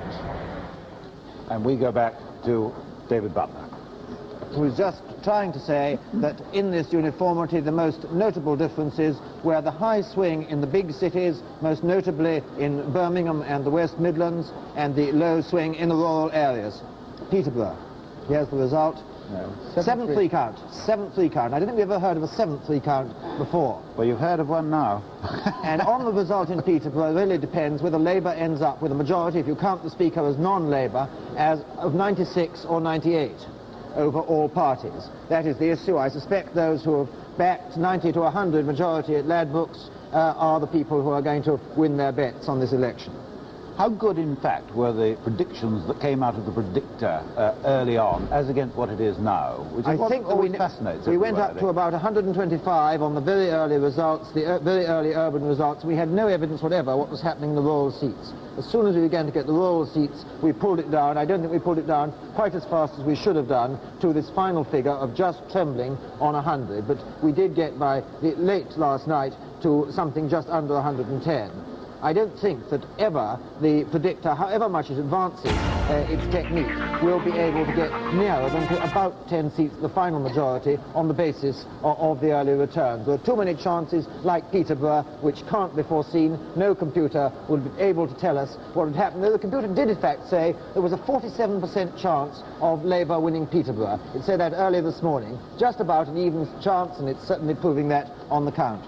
And we go back to David Butler. Who was just trying to say that in this uniformity the most notable differences were the high swing in the big cities, most notably in Birmingham and the West Midlands, and the low swing in the rural areas. Peterborough. Here's the result. No. 7th recount. 7th recount. I don't think we've ever heard of a 7th recount before. Well, you've heard of one now. And on the result in Peterborough, it really depends whether Labour ends up with a majority, if you count the Speaker as non-Labour, as of 96 or 98 over all parties. That is the issue. I suspect those who have backed 90 to 100 majority at Ladbrokes are the people who are going to win their bets on this election. How good, in fact, were the predictions that came out of the predictor early on, as against what it is now? Which is what always fascinates we went up to about 125 on the very early results, the very early urban results. We had no evidence whatever what was happening in the rural seats. As soon as we began to get the rural seats, we pulled it down. I don't think we pulled it down quite as fast as we should have done to this final figure of just trembling on 100. But we did get by late last night to something just under 110. I don't think that ever the predictor, however much it advances its technique, will be able to get nearer than to about 10 seats, the final majority, on the basis of the early returns. There are too many chances, like Peterborough, which can't be foreseen. No computer would be able to tell us what would happen. Though the computer did, in fact, say there was a 47% chance of Labour winning Peterborough. It said that earlier this morning. Just about an even chance, and it's certainly proving that on the count.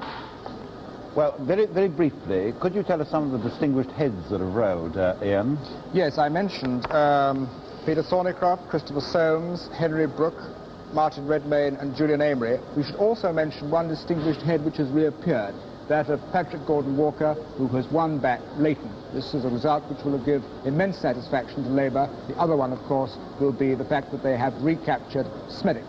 Well, very, very briefly, could you tell us some of the distinguished heads that have rode, Ian? Yes, I mentioned Peter Thornycroft, Christopher Soames, Henry Brooke, Martin Redmayne and Julian Amery. We should also mention one distinguished head which has reappeared, that of Patrick Gordon Walker, who has won back Leighton. This is a result which will give immense satisfaction to Labour. The other one, of course, will be the fact that they have recaptured Smethwick.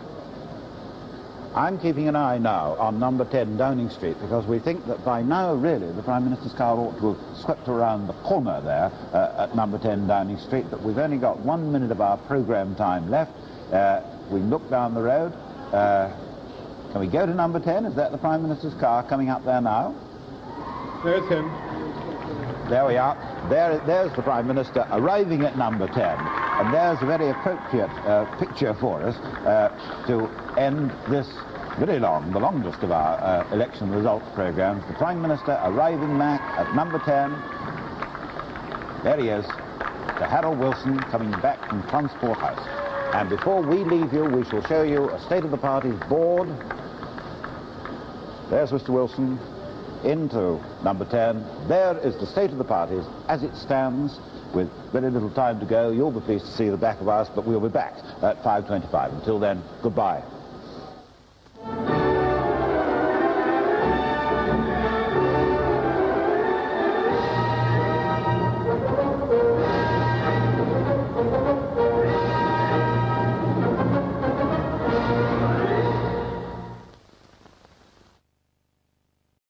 I'm keeping an eye now on number 10 Downing Street, because we think that by now, really, the Prime Minister's car ought to have swept around the corner there at number 10 Downing Street, but we've only got 1 minute of our programme time left. We can look down the road. Can we go to number 10? Is that the Prime Minister's car coming up there now? There's him. There we are. There's the Prime Minister arriving at number 10. And there's a very appropriate picture for us to end this very long, the longest of our election results programmes. The Prime Minister arriving back at number 10. There he is, Sir Harold Wilson, coming back from Transport House. And before we leave you, we shall show you a State of the Parties board. There's Mr. Wilson into number 10. There is the State of the Parties as it stands, with very little time to go. You'll be pleased to see the back of us, but we'll be back at 5:25. Until then, goodbye.